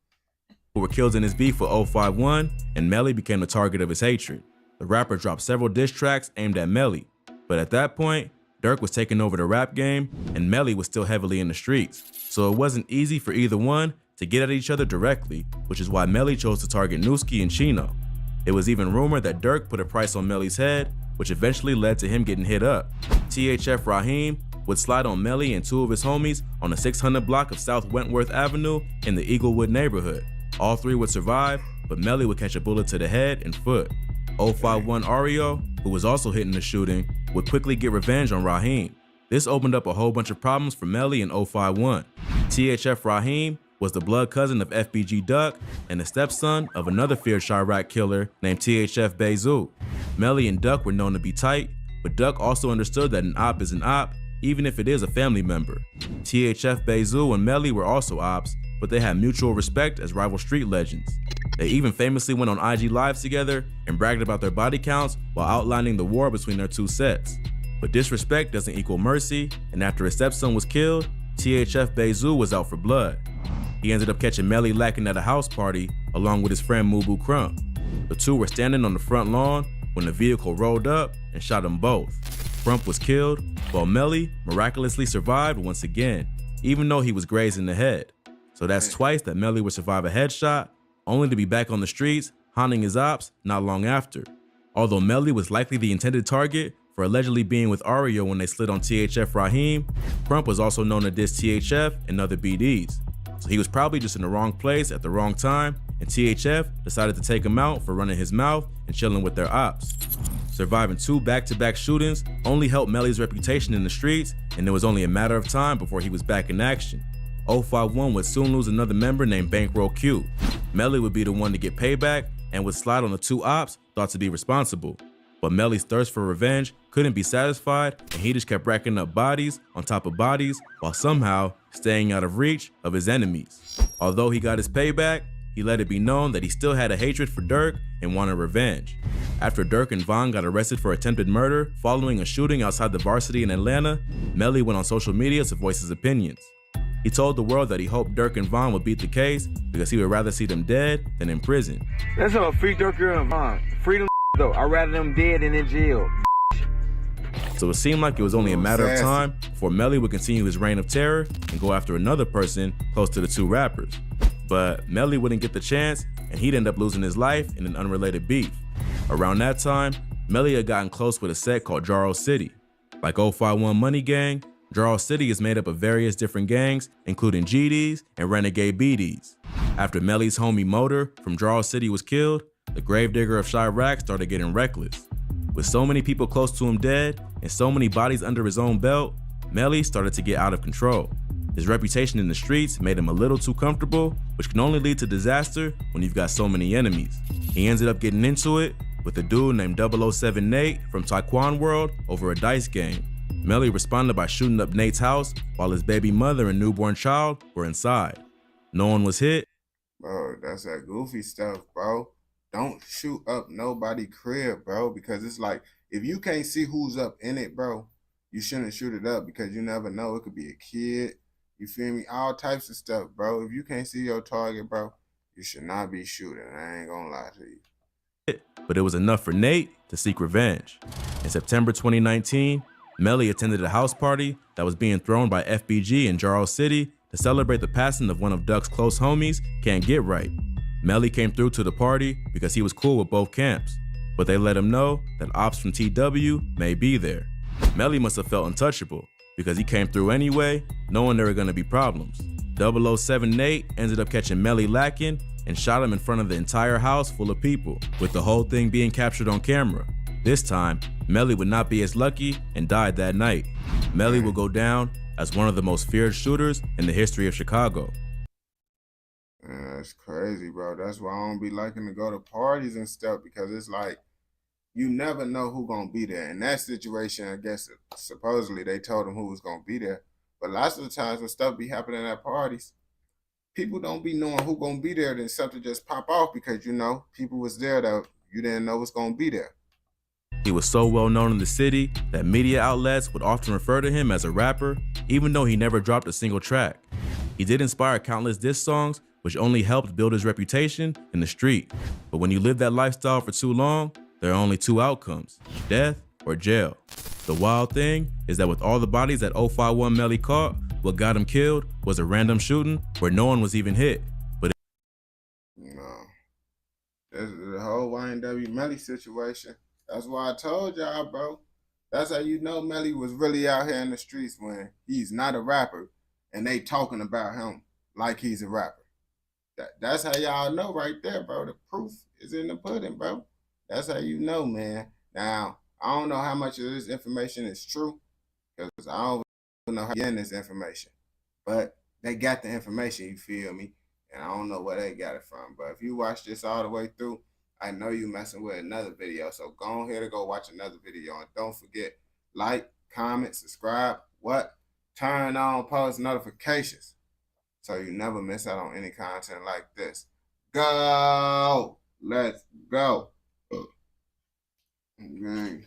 Who were killed in his beef with 051, and Melly became the target of his hatred. The rapper dropped several diss tracks aimed at Melly, but at that point, Durk was taking over the rap game, and Melly was still heavily in the streets. So it wasn't easy for either one to get at each other directly, which is why Melly chose to target Nooski and Chino. It was even rumored that Durk put a price on Melly's head, which eventually led to him getting hit up. THF Raheem would slide on Melly and two of his homies on the 600 block of South Wentworth Avenue in the Eaglewood neighborhood. All three would survive, but Melly would catch a bullet to the head and foot. 051 Ario, who was also hit in the shooting, would quickly get revenge on Raheem. This opened up a whole bunch of problems for Melly and 051. THF Raheem was the blood cousin of FBG Duck and the stepson of another feared Chirac killer named THF Bezu. Melly and Duck were known to be tight, but Duck also understood that an op is an op, even if it is a family member. THF Bezu and Melly were also ops, but they had mutual respect as rival street legends. They even famously went on IG Lives together and bragged about their body counts while outlining the war between their two sets. But disrespect doesn't equal mercy, and after his stepson was killed, THF Bezu was out for blood. He ended up catching Melly lacking at a house party along with his friend Mubu Crump. The two were standing on the front lawn when the vehicle rolled up and shot them both. Crump was killed, while Melly miraculously survived once again, even though he was grazed in the head. So that's twice that Melly would survive a headshot, only to be back on the streets, haunting his ops not long after. Although Melly was likely the intended target for allegedly being with Ario when they slid on THF Raheem, Crump was also known to diss THF and other BDs. So he was probably just in the wrong place at the wrong time, and THF decided to take him out for running his mouth and chilling with their ops. Surviving 2 back-to-back shootings only helped Melly's reputation in the streets, and it was only a matter of time before he was back in action. 051 would soon lose another member named Bankroll Q. Melly would be the one to get payback and would slide on the 2 ops thought to be responsible. But Melly's thirst for revenge couldn't be satisfied, and he just kept racking up bodies on top of bodies while somehow staying out of reach of his enemies. Although he got his payback, he let it be known that he still had a hatred for Dirk and wanted revenge. After Dirk and Von got arrested for attempted murder following a shooting outside the Varsity in Atlanta, Melly went on social media to voice his opinions. He told the world that he hoped Dirk and Von would beat the case because he would rather see them dead than in prison. That's all free Dirk and Von. Freedom though. I'd rather them dead than in jail. So it seemed like it was only a matter of time before Melly would continue his reign of terror and go after another person close to the 2 rappers. But Melly wouldn't get the chance, and he'd end up losing his life in an unrelated beef. Around that time, Melly had gotten close with a set called Jarro City. Like 051 Money Gang, Jarro City is made up of various different gangs, including GDs and Renegade BDs. After Melly's homie Motor from Jarro City was killed, the gravedigger of Chirac started getting reckless. With so many people close to him dead and so many bodies under his own belt, Melly started to get out of control. His reputation in the streets made him a little too comfortable, which can only lead to disaster when you've got so many enemies. He ended up getting into it with a dude named 007 Nate from Taekwon World over a dice game. Melly responded by shooting up Nate's house while his baby mother and newborn child were inside. No one was hit. Bro, that's that goofy stuff, bro. Don't shoot up nobody crib, bro, because it's like, if you can't see who's up in it, bro, you shouldn't shoot it up because you never know. It could be a kid. You feel me? All types of stuff, bro. If you can't see your target, bro, you should not be shooting. I ain't gonna lie to you. But it was enough for Nate to seek revenge. In September 2019, Melly attended a house party that was being thrown by FBG in Jarro City to celebrate the passing of one of Duck's close homies, Can't Get Right. Melly came through to the party because he was cool with both camps, but they let him know that ops from TW may be there. Melly must have felt untouchable because he came through anyway, knowing there were going to be problems. 007 Nate ended up catching Melly lacking and shot him in front of the entire house full of people, with the whole thing being captured on camera. This time, Melly would not be as lucky and died that night. Melly will go down as one of the most feared shooters in the history of Chicago. Man, that's crazy, bro. That's why I don't be liking to go to parties and stuff, because it's like, you never know who gonna be there. In that situation, I guess supposedly they told him who was gonna be there. But lots of the times when stuff be happening at parties, people don't be knowing who gonna be there, then something just pop off because, you know, people was there that you didn't know was gonna be there. He was so well known in the city that media outlets would often refer to him as a rapper, even though he never dropped a single track. He did inspire countless diss songs, which only helped build his reputation in the street. But when you live that lifestyle for too long, there are only 2 outcomes, death or jail. The wild thing is that with all the bodies that 051 Melly caught, what got him killed was a random shooting where no one was even hit. But no, this is the whole YNW Melly situation. That's why I told y'all, bro. That's how you know Melly was really out here in the streets, when he's not a rapper and they talking about him like he's a rapper. That's how y'all know right there, bro. The proof is in the pudding, bro. That's how you know, man. Now, I don't know how much of this information is true, because I don't know how to get this information. But they got the information, you feel me? And I don't know where they got it from. But if you watch this all the way through, I know you messing with another video. So go ahead and go watch another video. And don't forget, like, comment, subscribe, turn on post notifications. so you never miss out on any content like this. Go! Let's go. Okay.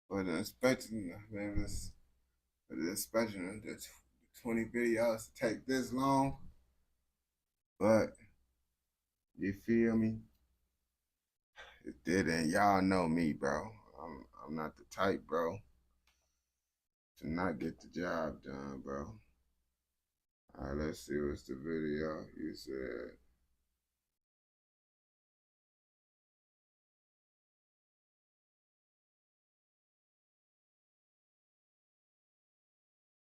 For the inspection, man, for the inspection of the 20 videos to take this long, but you feel me? It didn't. Y'all know me, bro. I'm not the type, bro, to not get the job done, bro. All right, let's see what's the video you said.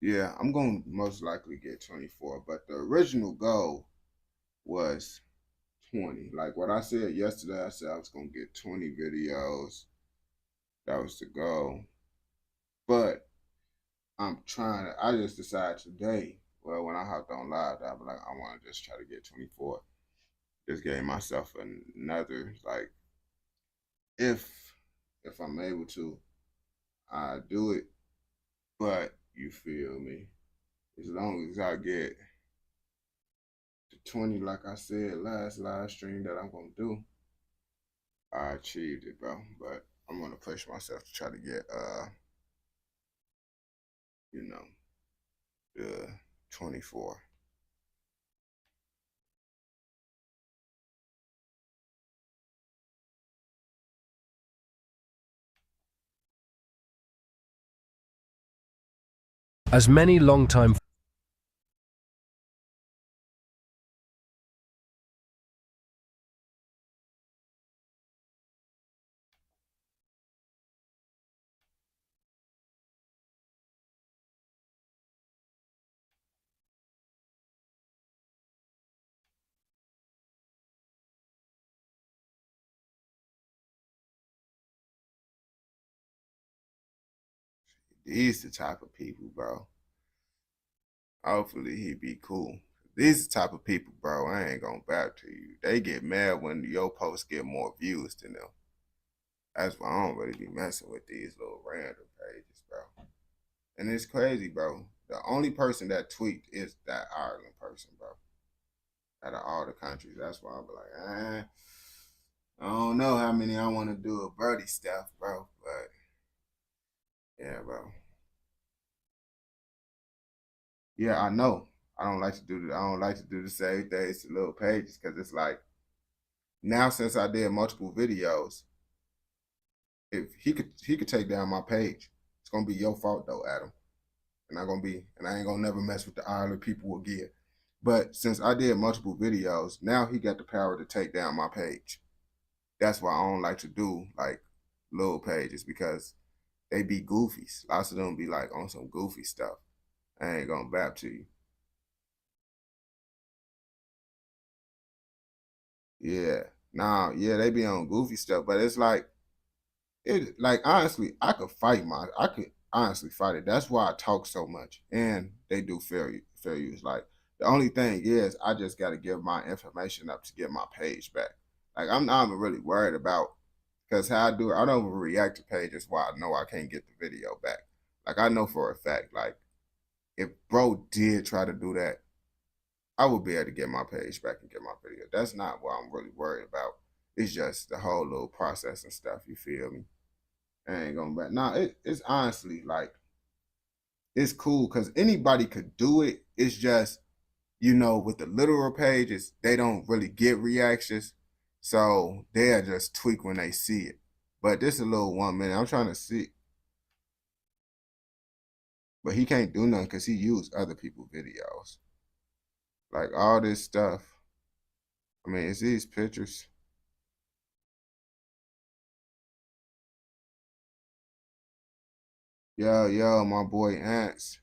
Yeah, I'm going to most likely get 24, but the original goal was 20. Like what I said yesterday, I said I was going to get 20 videos. That was the goal. But I just decided today, well, when I hopped on live, I'll be like, I want to just try to get 24. Just gave myself another, like, if I'm able to, I do it. But you feel me? As long as I get to 20, like I said last live stream that I'm gonna do, I achieved it, bro. But I'm gonna push myself to try to get the 24. As many long-time These the type of people, bro. Hopefully he be cool. These the type of people, bro, I ain't gonna back to you. They get mad when your posts get more views than them. That's why I don't really be messing with these little random pages, bro. And it's crazy, bro. The only person that tweaked is that Ireland person, bro. Out of all the countries. That's why I'll be like, I don't know how many I want to do a birdie stuff, bro. But yeah, bro. Yeah, I know. I don't like to do the same things to little pages because it's like now since I did multiple videos, if he could take down my page, it's gonna be your fault though, Adam. And I ain't gonna never mess with the Ireland people again. But since I did multiple videos, now he got the power to take down my page. That's why I don't like to do like little pages because they be goofies. Lots of them be like on some goofy stuff. I ain't gonna bap to you. Yeah. Nah, yeah, they be on goofy stuff, but it's like honestly, I could honestly fight it. That's why I talk so much. And they do fair use. Like the only thing is I just gotta give my information up to get my page back. Like I'm not even really worried about Because how I do it, I don't react to pages where I know I can't get the video back. Like, I know for a fact, like, if bro did try to do that, I would be able to get my page back and get my video. That's not what I'm really worried about. It's just the whole little process and stuff, you feel me? I ain't going back. Nah, it's honestly, like, it's cool because anybody could do it. It's just, you know, with the literal pages, they don't really get reactions. So they'll just tweak when they see it. But this is a little 1 minute. I'm trying to see. But he can't do nothing because he used other people's videos. Like all this stuff. I mean, it's these pictures. Yo, my boy Ants.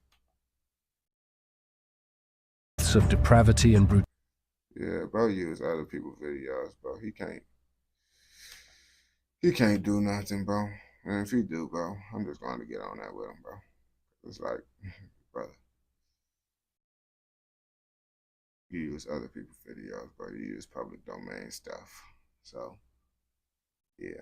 Of depravity and brutality. Yeah, bro, use other people's videos, bro. He can't do nothing, bro. And if he do, bro, I'm just going to get on that with him, bro. It's like, brother, you use other people's videos, bro. You use public domain stuff. So, yeah.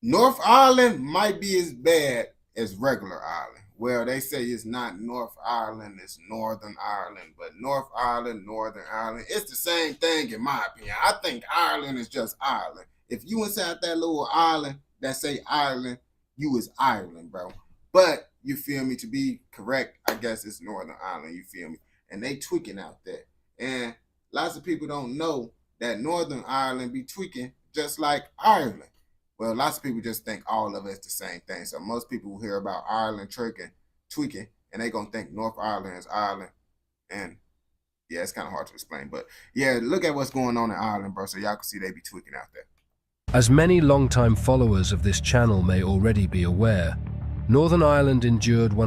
North Ireland might be as bad as regular Ireland. Well, they say it's not North Ireland, it's Northern Ireland. But North Ireland, Northern Ireland, it's the same thing in my opinion. I think Ireland is just Ireland. If you inside that little island that say Ireland, you is Ireland, bro. But, you feel me, to be correct, I guess it's Northern Ireland, you feel me? And they tweaking out there. And lots of people don't know that Northern Ireland be tweaking just like Ireland. Well, lots of people just think all of it's the same thing. So most people will hear about Ireland tweaking, and they gonna think North Ireland is Ireland. And yeah, it's kind of hard to explain. But yeah, look at what's going on in Ireland, bro. So y'all can see they be tweaking out there. As many longtime followers of this channel may already be aware, Northern Ireland endured one